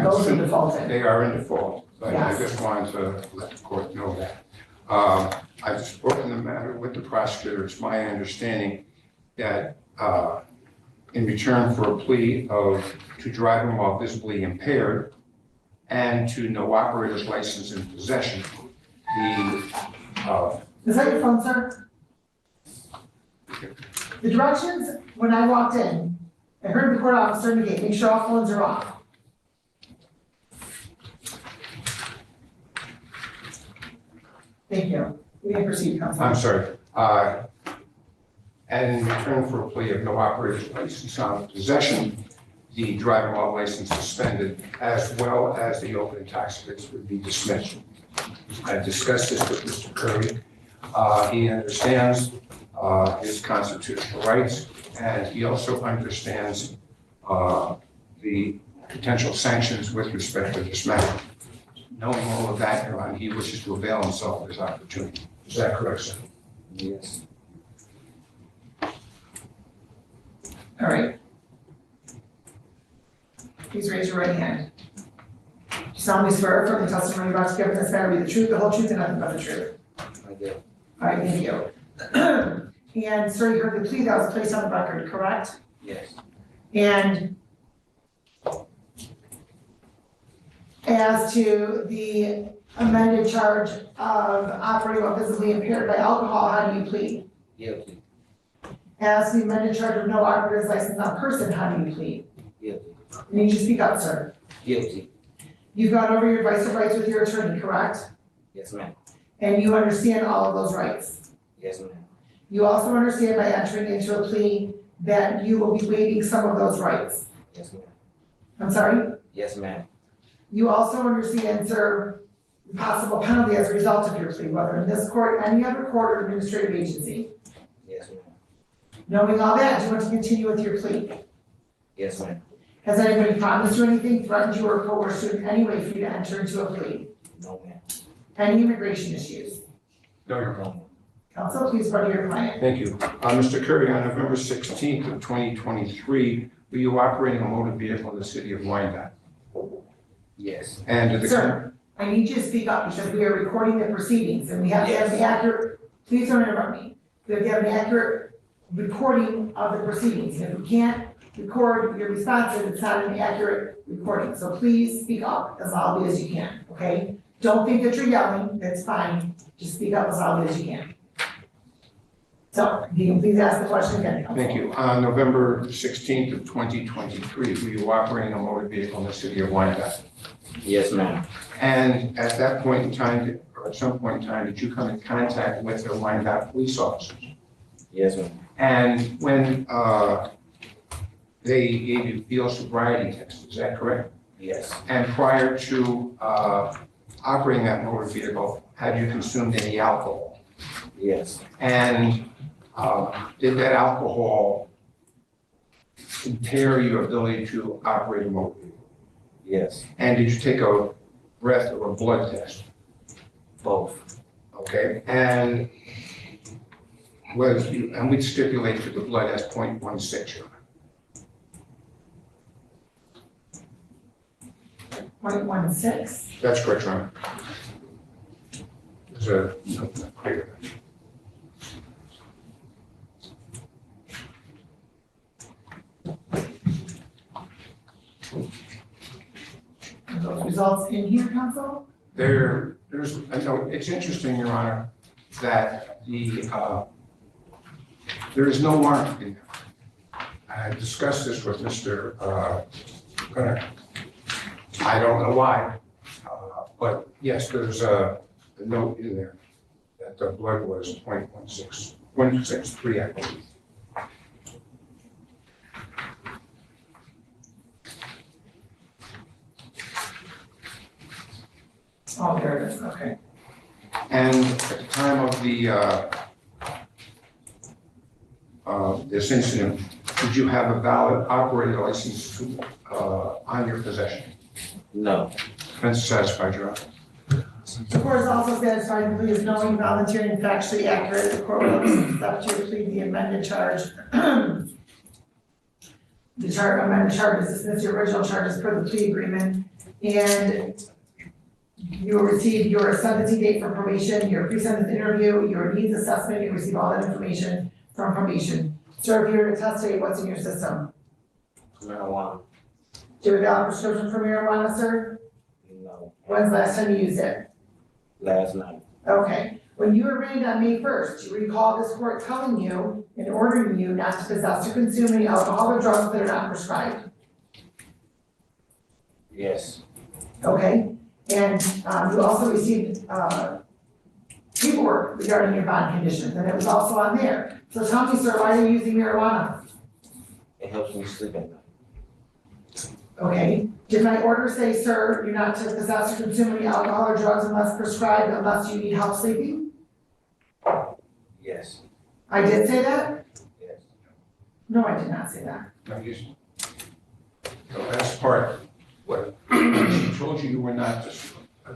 Those are defaulted. They are in default, but I Yes. just wanted to let the court know that. I've spoken the matter with the prosecutor. It's my understanding that in return for a plea to driving while visibly impaired and to no operator's license in possession, Is that your phone, sir? The directions, when I walked in, I heard the court officer indicate, make sure all phones are off. Thank you. We can proceed, counsel. I'm sorry. And in return for a plea of no operator's license on possession, the driving while license suspended, as well as the open intoxicants would be dismissed. I discussed this with Mr. Curry. He understands his constitutional rights, and he also understands the potential sanctions with respect to this matter. Knowing all of that, Your Honor, he wishes to avail himself of this opportunity. Is that correct, sir? Yes. All right. Please raise your right hand. Do you solemnly swear from the testimony you're about to give in this matter be the truth, the whole truth, and nothing but the truth? I do. All right, thank you. And sir, you heard the plea that was placed on the record, correct? Yes. And as to the amended charge of operating while visibly impaired by alcohol, how do you plead? Guilty. As to the amended charge of no operator's license on person, how do you plead? Guilty. Need you speak up, sir? Guilty. You've gone over your advice of rights with your attorney, correct? Yes, ma'am. And you understand all of those rights? Yes, ma'am. You also understand by entering into a plea that you will be waiving some of those rights? Yes, ma'am. I'm sorry? Yes, ma'am. You also understand, sir, the possible penalty as a result of your plea, whether in this court, any other court or administrative agency. Yes, ma'am. Knowing all that, do you want to continue with your plea? Yes, ma'am. Has anybody promised you anything, threatened you, or coerced you in any way for you to enter into a plea? No, ma'am. Any immigration issues? No, you're wrong. Counsel, please go to your client. Thank you. Mr. Curry, on November 16th of 2023, were you operating a motor vehicle in the city of Wyandotte? Yes. And did the Sir, I need you to speak up because we are recording the proceedings and we have to have the accurate, please don't interrupt me. We have to have an accurate recording of the proceedings. And if we can't record your responses, it's not an accurate recording. So please speak up as loudly as you can, okay? Don't think that you're yelling, that's fine. Just speak up as loudly as you can. So, you can please ask the question again. Counsel. Thank you. On November 16th of 2023, were you operating a motor vehicle in the city of Wyandotte? Yes, ma'am. And at that point in time, or at some point in time, did you come in contact with the Wyandotte police officers? Yes, ma'am. And when they gave you field sobriety tests, is that correct? Yes. And prior to operating that motor vehicle, had you consumed any alcohol? Yes. And did that alcohol impair your ability to operate a motor vehicle? Yes. And did you take a breath or a blood test? Both. Okay, and we'd stipulate that the blood has 0.16. 0.16. That's correct, Your Honor. There's a note here. Are those results in here, counsel? There's, I know, it's interesting, Your Honor, that there is no warrant in there. I discussed this with Mr. Gunner. I don't know why, but yes, there's a note in there that the blood was 0.63, I believe. Oh, there it is, okay. And at the time of this incident, did you have a valid operator license on your possession? No. Defense satisfied, Your Honor. The court is also satisfied the plea is knowing, voluntary, and factually accurate. The court will accept your plea, the amended charge. Amended charge is dismiss your original charges per the plea agreement. And you will receive your sentencing date from probation, your pre-sentence interview, your needs assessment. You receive all that information from probation. Sir, if you were to testate, what's in your system? Marijuana. Do you have a valid prescription for marijuana, sir? No. When's the last time you used it? Last night. Okay. When you were arraigned on May 1st, do you recall this court telling you and ordering you not to possess or consume any alcohol or drugs that are not prescribed? Yes. Okay. And you also received paperwork regarding your bond conditions, and it was also on there. So tell me, sir, why are you using marijuana? It helps me sleep at night. Okay. Did my order say, sir, you're not to possess or consume any alcohol or drugs unless prescribed, unless you need help sleeping? Yes. I did say that? Yes. No, I did not say that. No, the last part, what she told you were not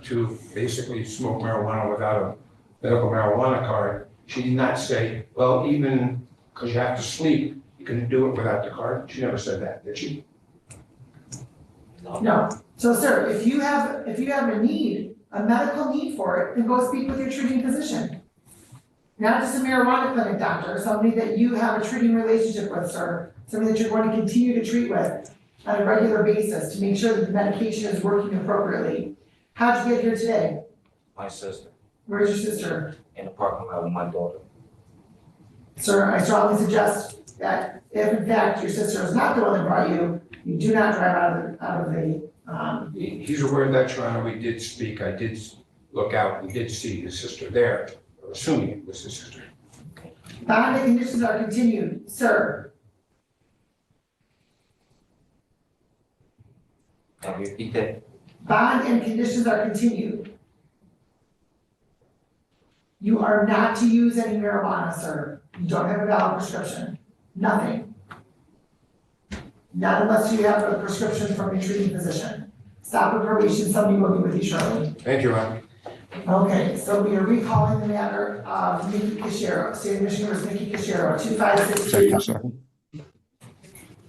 to basically smoke marijuana without a medical marijuana card. She did not say, well, even because you have to sleep, you can do it without the card. She never said that, did she? No. So, sir, if you have a need, a medical need for it, then go speak with your treating physician. Not just a marijuana clinic doctor, somebody that you have a treating relationship with, sir. Somebody that you're going to continue to treat with on a regular basis to make sure that the medication is working appropriately. How'd you get here today? My sister. Where's your sister? In the parking lot with my daughter. Sir, I strongly suggest that if in fact your sister is not the one that brought you, you do not drive out of the He's aware of that, Your Honor. We did speak. I did look out. We did see his sister there, or assuming it was his sister. bond and conditions are continued, sir. Can you repeat that? Bond and conditions are continued. You are not to use any marijuana, sir. You don't have a valid prescription. Nothing. Not unless you have a prescription from your treating physician. Stop with probation, somebody will be with you shortly. Thank you, Your Honor. Okay, so we are recalling the matter of Nikki Cashero, State of Michigan versus Nikki Cashero, 2563. Second, second.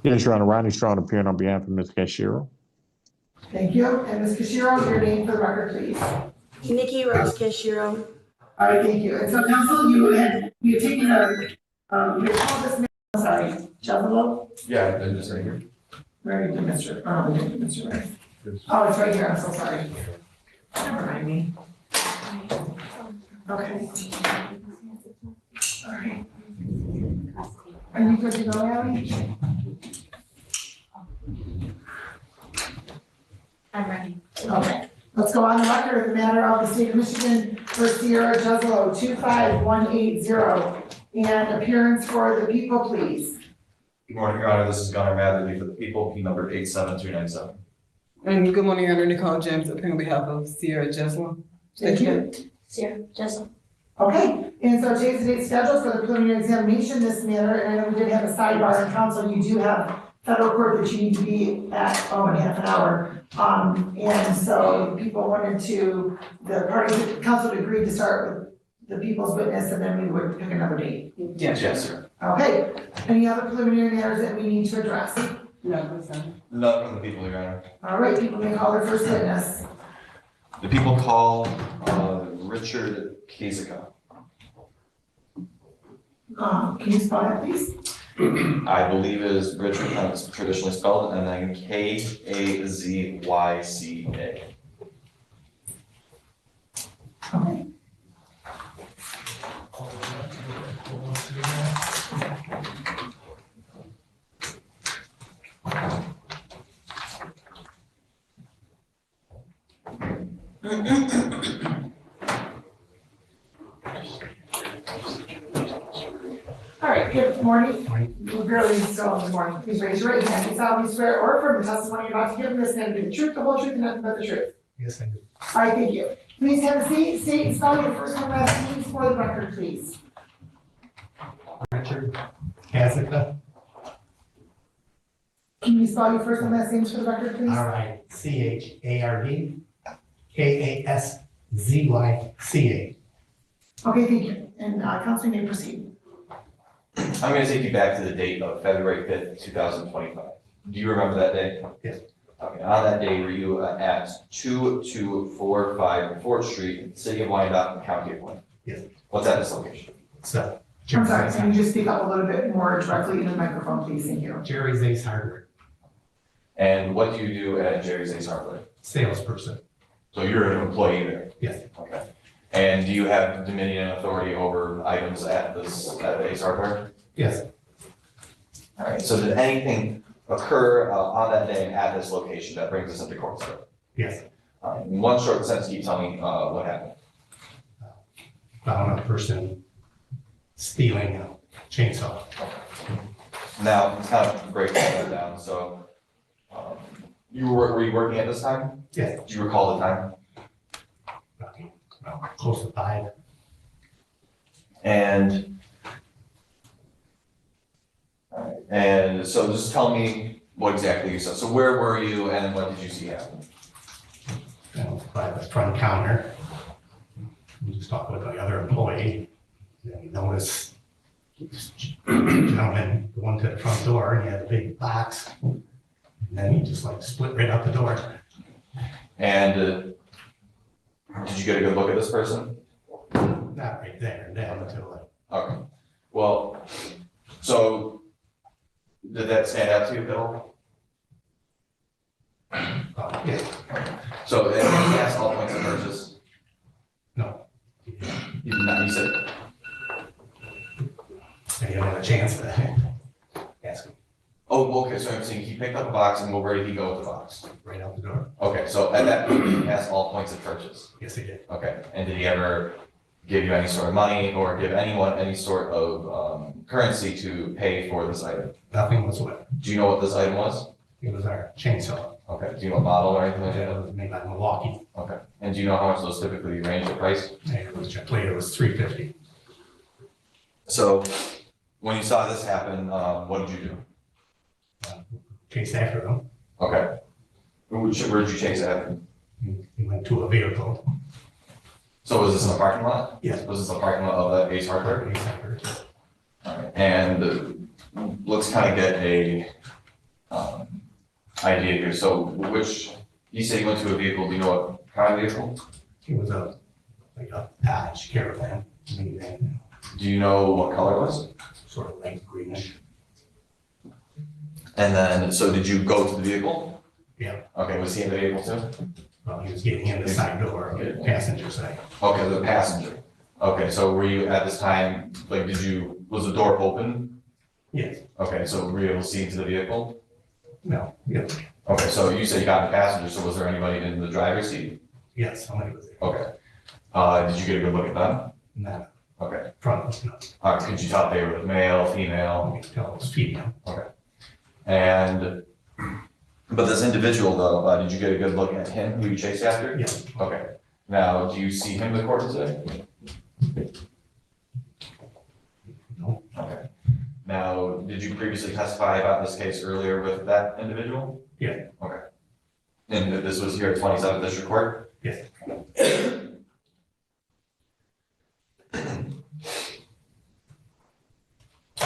Yes, Your Honor, Ronnie Strong appearing on behalf of Ms. Cashiro. Thank you. And Ms. Cashero, your name for the record, please. Nikki Rose Kishiro. All right, thank you. And so counsel, you had taken you called this, I'm sorry, Jezebel? Yeah, I'm just right here. Very good, Mr. Oh, we didn't, Mr. Rice. Oh, it's right here. I'm so sorry. Never mind me. Okay. All right. Are you good to go, Abby? I'm ready. Okay. Let's go on the record of the matter of the State of Michigan versus Sierra Jezebel, 25180. And appearance for the people, please. Good morning, Your Honor. This is Gunnar Matherly for the people, P number 87397. And good morning, Your Honor. Nicole James, appearing on behalf of Sierra Jesselyn. Thank you. Sierra, Jessel. Okay, and so today's the date scheduled for the preliminary examination this matter, and I know we did have a sidebar in council, you do have federal court that you need to be at, in half an hour. And so people wanted to, the parties, the council agreed to start with the people's witness, and then we would pick another date. Yes, sir. Okay, any other preliminary matters that we need to address? No, None from the people, Your Honor. All right, people may call their first witness. The people call Richard Kazika. Can you spell that, please? I believe it is Richard, it's traditionally spelled, and then Kazyca. Okay. All right, good morning. We're barely still in the morning. Please raise your right hand. You solemnly swear or affirm the testimony you're about to give in this matter to be the truth, the whole truth, and nothing but the truth. Yes, I do. All right, thank you. Please have a seat. State and spell your first and last names for the record, please. Richard Kazica. Can you spell your first and last names for the record, please? All right, CHARD KASZYCA. Okay, thank you. And counsel, you may proceed. I'm going to take you back to the date of February 5th, 2025. Do you remember that day? Yes. Okay, on that day, were you at 2245 4th Street, City of Wyandotte, County of Wayne? Yes. What's at this location? So, I'm sorry, can you just speak up a little bit more directly into the microphone, please? Thank you. Jerry's Ace Hardware, And what do you do at Jerry's Ace Hardware? salesperson. So you're an employee there? Yes. Okay. And do you have dominion and authority over items at the Ace Hardware? Yes. All right, so did anything occur on that day at this location that brings us into court, sir? Yes. In one short sentence, can you tell me what happened? Found a person stealing a chainsaw. Now, it's kind of breaking that down, so were you working at this time? Yes. Do you recall the time? Close to 5. And so just tell me what exactly you saw. So where were you and what did you see happen? By the front counter. We just talked with the other employee. Then we noticed this gentleman went to the front door and he had a big box. And then he just like split right out the door. And did you get a good look at this person? Not right there and then until like. Okay. Well, so did that stand out to you, Bill? Yeah. So did he ask all points of purchase? No. You did not, you said. I didn't have a chance to ask him. Oh, okay, so I'm saying he picked up a box and where did he go with the box? Right out the door. Okay, so at that point, he asked all points of purchase? Yes, he did. Okay, and did he ever give you any sort of money or give anyone any sort of currency to pay for this item? Nothing whatsoever. Do you know what this item was? It was our chainsaw. Okay, do you know what model or anything like It that? was made by Milwaukee. Okay, and do you know how much those typically range the price? And it was checked later, it was $350. So when you saw this happen, what did you do? Chased after him. Okay. Where did you chase after? He went to a vehicle. So was this in the parking lot? Yes. Was this the parking lot of the Ace Hardware? Ace Hardware. Alright, and let's kind of get a idea here. So you said you went to a vehicle, do you know what kind of vehicle? It was a Dodge Caravan, minivan, Do you know what color it was? sort of light greenish. And then, so did you go to the vehicle? Yeah. Okay, was he in the vehicle too? Well, he was getting in the side door, passenger side. Okay, the passenger. Okay, so were you at this time, like, was the door open? Yes. Okay, so were you able to see into the vehicle? No, yes, Okay, so you said you got in the passenger, so was there anybody in the driver's seat? yes, somebody was there. Okay. Did you get a good look at them? No, Okay. front was not. Could you tell if they were male, female? I can tell it was female. Okay. But this individual though, did you get a good look at him, who you chased after? Yes. Okay. Now, do you see him in the court today? No. Okay. Now, did you previously testify about this case earlier with that individual? Yeah. Okay. And this was here at 27th District Court? Yes.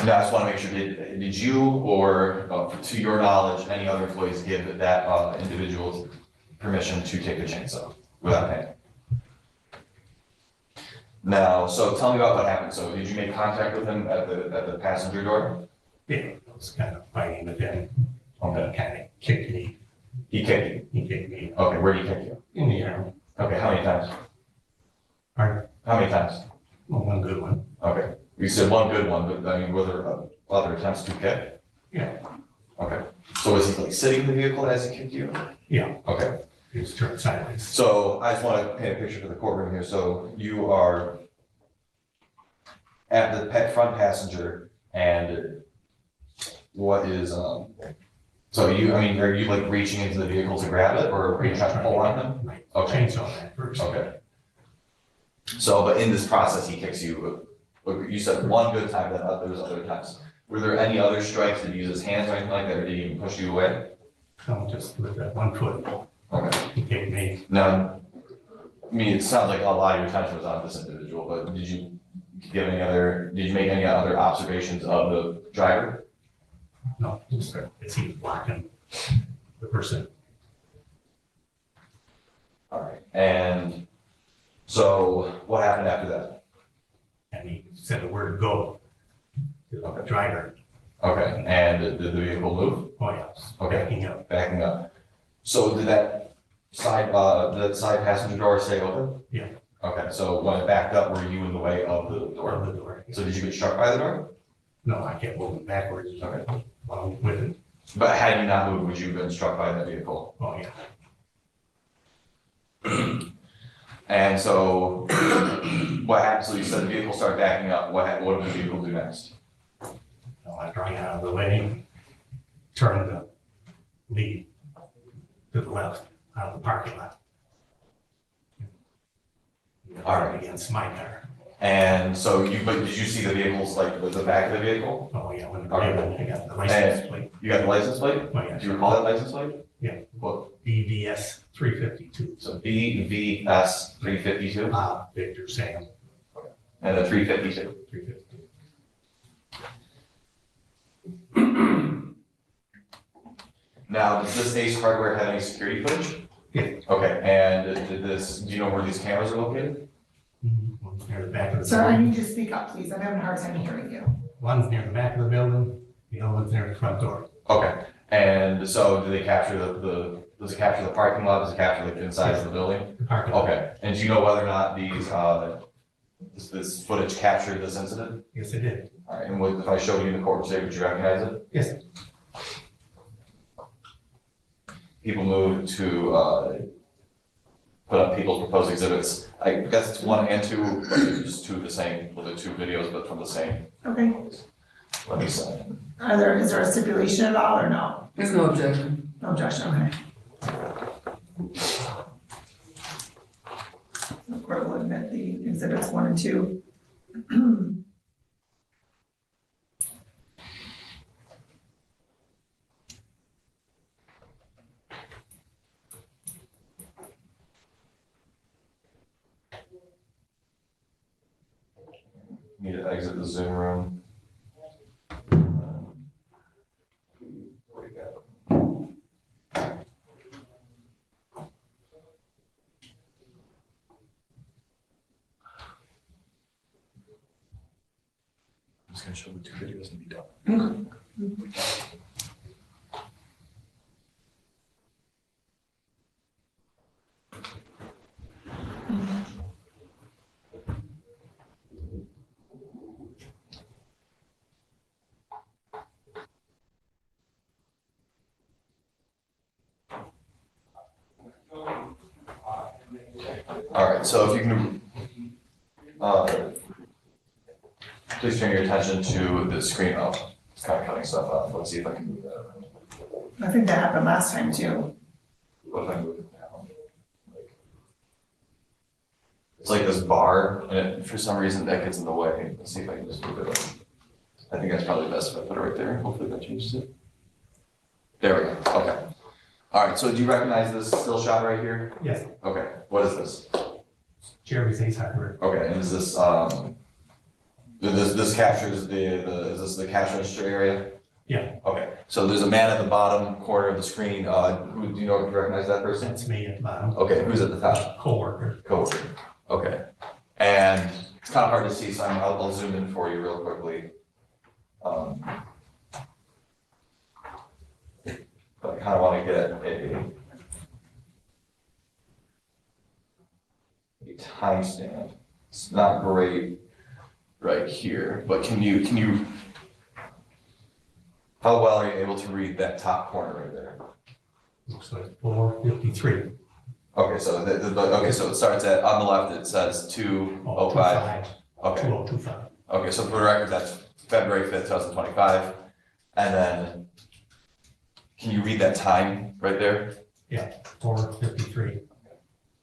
Now, I just want to make sure, did you or, to your knowledge, any other employees give that individual permission to take the chainsaw without paying? Now, so tell me about what happened. So did you make contact with him at the passenger door? Yeah, I was kind of fighting with him. Okay. Kind of kicked me. He kicked you? He kicked me Okay, where did he kick you? in the arm. Okay, how many times? Pardon? How many times? Well, one good one. Okay, you said one good one, but I mean, were there other attempts to kick? Yeah. Okay, so was he like sitting in the vehicle as he kicked you? Yeah. Okay. He was turned sideways. So I just want to paint a picture for the courtroom here. So you are at the front passenger, and what is, so you, I mean, are you like reaching into the vehicle to grab it, or are you trying to pull on him? Right. Okay. Chainsaw that first. Okay. So, but in this process, he kicks you, you said one good time, then there was other times. Were there any other strikes? Did he use his hands or anything like that, or did he even push you away? No, just with that 1 foot. Okay. He kicked me. Now, I mean, it sounds like a lot of your attention was on this individual, but did you make any other observations of the driver? No, just as he was blocking the person. All right, and so what happened after that? And he said the word go to the driver. Okay, and did the vehicle move? Oh, yes. Okay, backing up. So did that side passenger door stay open? Yeah. Okay, so when it backed up, were you in the way of the door? Of the door. So did you get struck by the door? No, I kept moving backwards. Okay. Along with it. But had you not moved, would you have been struck by that vehicle? Oh, yeah. And so what happened? So you said the vehicle started backing up. What did the vehicle do next? I drove out of the way, turned the lead to the left out of the parking lot. All right. Against my car. And so but did you see the vehicles, like the back of the vehicle? Oh, yeah, when Okay. I got the license plate. You got the license plate? Oh, yeah. Do you recall that license plate? Yeah. What? BVS 352. So BVS 352? Victor Sam. And the 352? 352. Now, does this Ace Hardware have any security footage? Yeah. Okay, and do you know where these cameras are located? One's near the back of the Sir, I building. need you to speak up, please. I'm having a hard time hearing you. One's near the back of the building, the other one's near the front door. Okay, and so do they capture does it capture the parking lot, does it capture like the inside of the building? The parking lot. Okay, and do you know whether or not this footage captured this incident? Yes, it did. All right, and if I showed you in the courtroom today, would you recognize it? Yes. People move to put up people's proposed exhibits. I guess it's 1 and 2, or just 2 of the same, well, they're 2 videos, but from the same. Okay. Let me see. Is there a stipulation at all or no? There's no objection. No objection, okay. The court will admit the exhibits 1 and 2. Need to exit the Zoom room. Where'd he go? I'm just gonna show the 2 videos and be done. All right, so if you can, please turn your attention to the screen. Oh, it's kind of cutting stuff off. Let's see if I can move that around. I think that happened last time too. What if I move it down? It's like this bar, and for some reason that gets in the way. Let's see if I can just move it up. I think that's probably best if I put it right there. Hopefully that changes it. There we go. Okay. All right, so do you recognize this still shot right here? Yes. Okay, what is this? Jerry's Ace Hardware. Okay, and is this, this captures is this the cash register area? Yeah. Okay, so there's a man at the bottom corner of the screen, who, do you know if you recognize that person? That's me at the bottom. Okay, who's at the top? Coworker. Coworker, okay. And it's kind of hard to see, so I'll zoom in for you real quickly. But I kind of want to get a timestamp. It's not great right here, but can you, how well are you able to read that top corner right there? Looks like 4:53. Okay, so okay, so it starts at, on the left, it says 2:05. Okay. 2025. Okay, so for the record, that's February 5th, 2025. And then, can you read that time right there? Yeah, 4:53.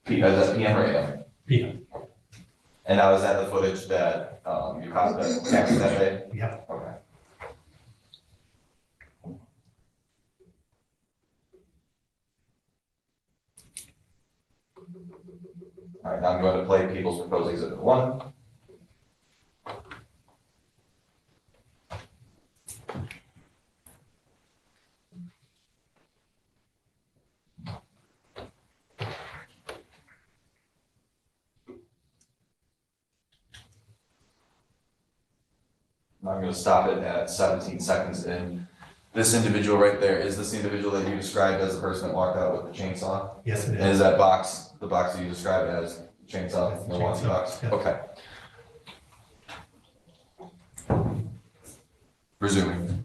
Is that PM or AM? PM. And now is that the footage that you caught that captured that day? Yeah. Okay. All right, now I'm going to play People's Proposed Exhibit 1. I'm going to stop it at 17 seconds in. This individual right there, is this the individual that you described as the person that walked out with the chainsaw? Yes, it is. And is that box, the box that you described as chainsaw, That's the the one chainsaw, box? yeah. Okay. Resuming.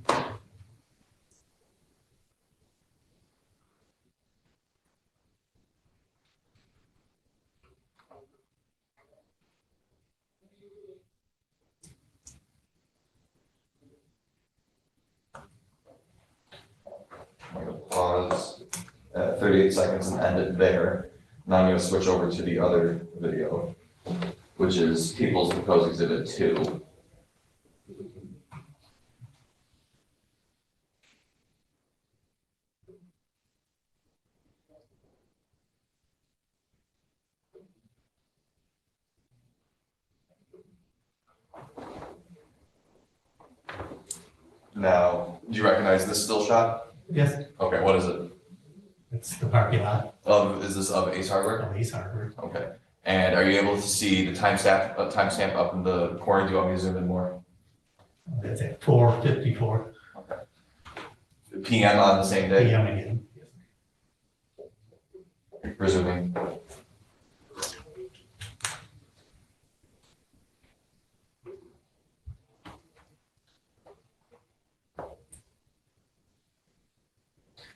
I'm going to pause at 38 seconds and end it there. Now I'm going to switch over to the other video, which is People's Proposed Exhibit 2. Now, do you recognize this still shot? Yes. Okay, what is it? It's the parking lot Is this of Ace Hardware? of Ace Hardware. Okay. And are you able to see the timestamp up in the corner? Do you want me to zoom in more? That's at 4:54 PM on the same day? PM again. Resuming.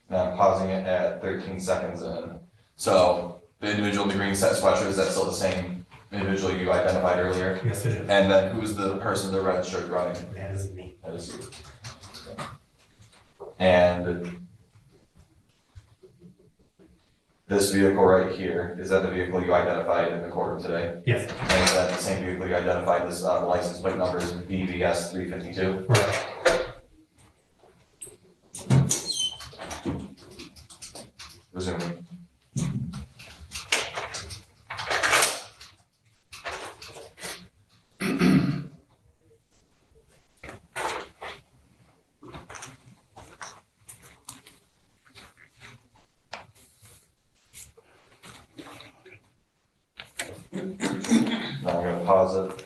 Now I'm pausing it at 13 seconds in. So the individual in the green set sweatshirt, is that still the same individual you identified earlier? Yes, it is. And then who's the person in the red shirt running? That is me. That is you. And this vehicle right here, is that the vehicle you identified in the courtroom today? Yes. And is that the same vehicle you identified, this license plate number is BVS 352? Right. Resuming. Now I'm gonna pause it.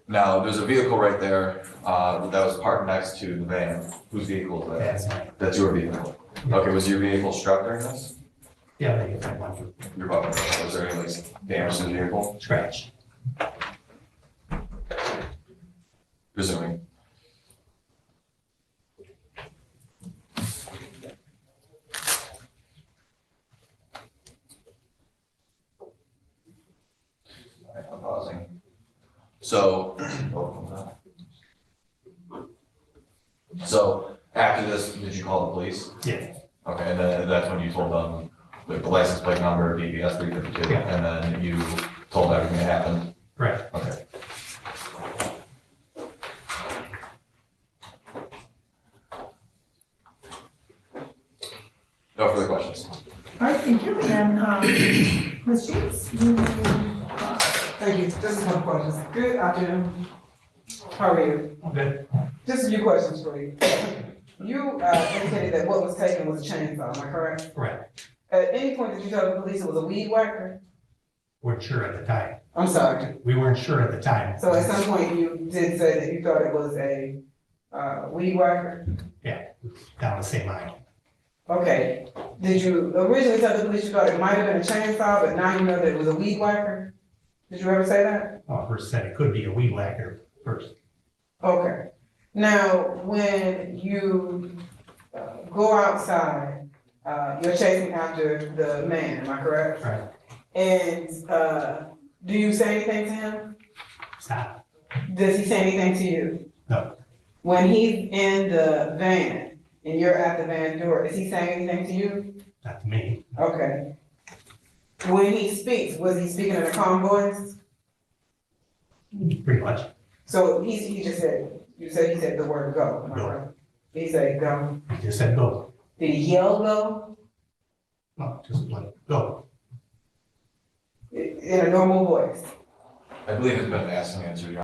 Now, there's a vehicle right there, that was parked next to the van. Whose vehicle is that? That's mine. That's your vehicle. Okay, was your vehicle struck during this? Yeah, they get that one for Your bumper, was there any like damage to the vehicle? scratch. Presuming. Alright, I'm pausing. So. So after this, did you call the police? Yeah. Okay, and then that's when you told them the license plate number, BBS 352, Yeah. and then you told everything that happened? Right. Okay. No further questions? All right, thank you, and, Ms. Sheets, you Thank you. Just a couple questions. Good afternoon. How are you? Good. Just a few questions for you. You indicated that what was taken was a chainsaw, am I correct? Correct. At any point did you tell the police it was a weed whacker? Weren't sure at the time. I'm sorry. We weren't sure at the time. So at some point you did say that you thought it was a weed whacker? Yeah, down the same aisle. Okay. Did you originally tell the police you thought it might have been a chainsaw, but now you know that it was a weed whacker? Did you ever say that? Well, first said it could be a weed whacker first. Okay. Now, when you go outside, you're chasing after the man, am I correct? Right. And do you say anything to him? Stop. Does he say anything to you? No. When he's in the van and you're at the van door, is he saying anything to you? Not to me. Okay. When he speaks, was he speaking in a calm voice? Pretty much. So he just said, he said the word go, am I Go. right? He said go. He just said go. Did he yell go? No, just like go. In a normal voice? I believe it's been asked and answered, Your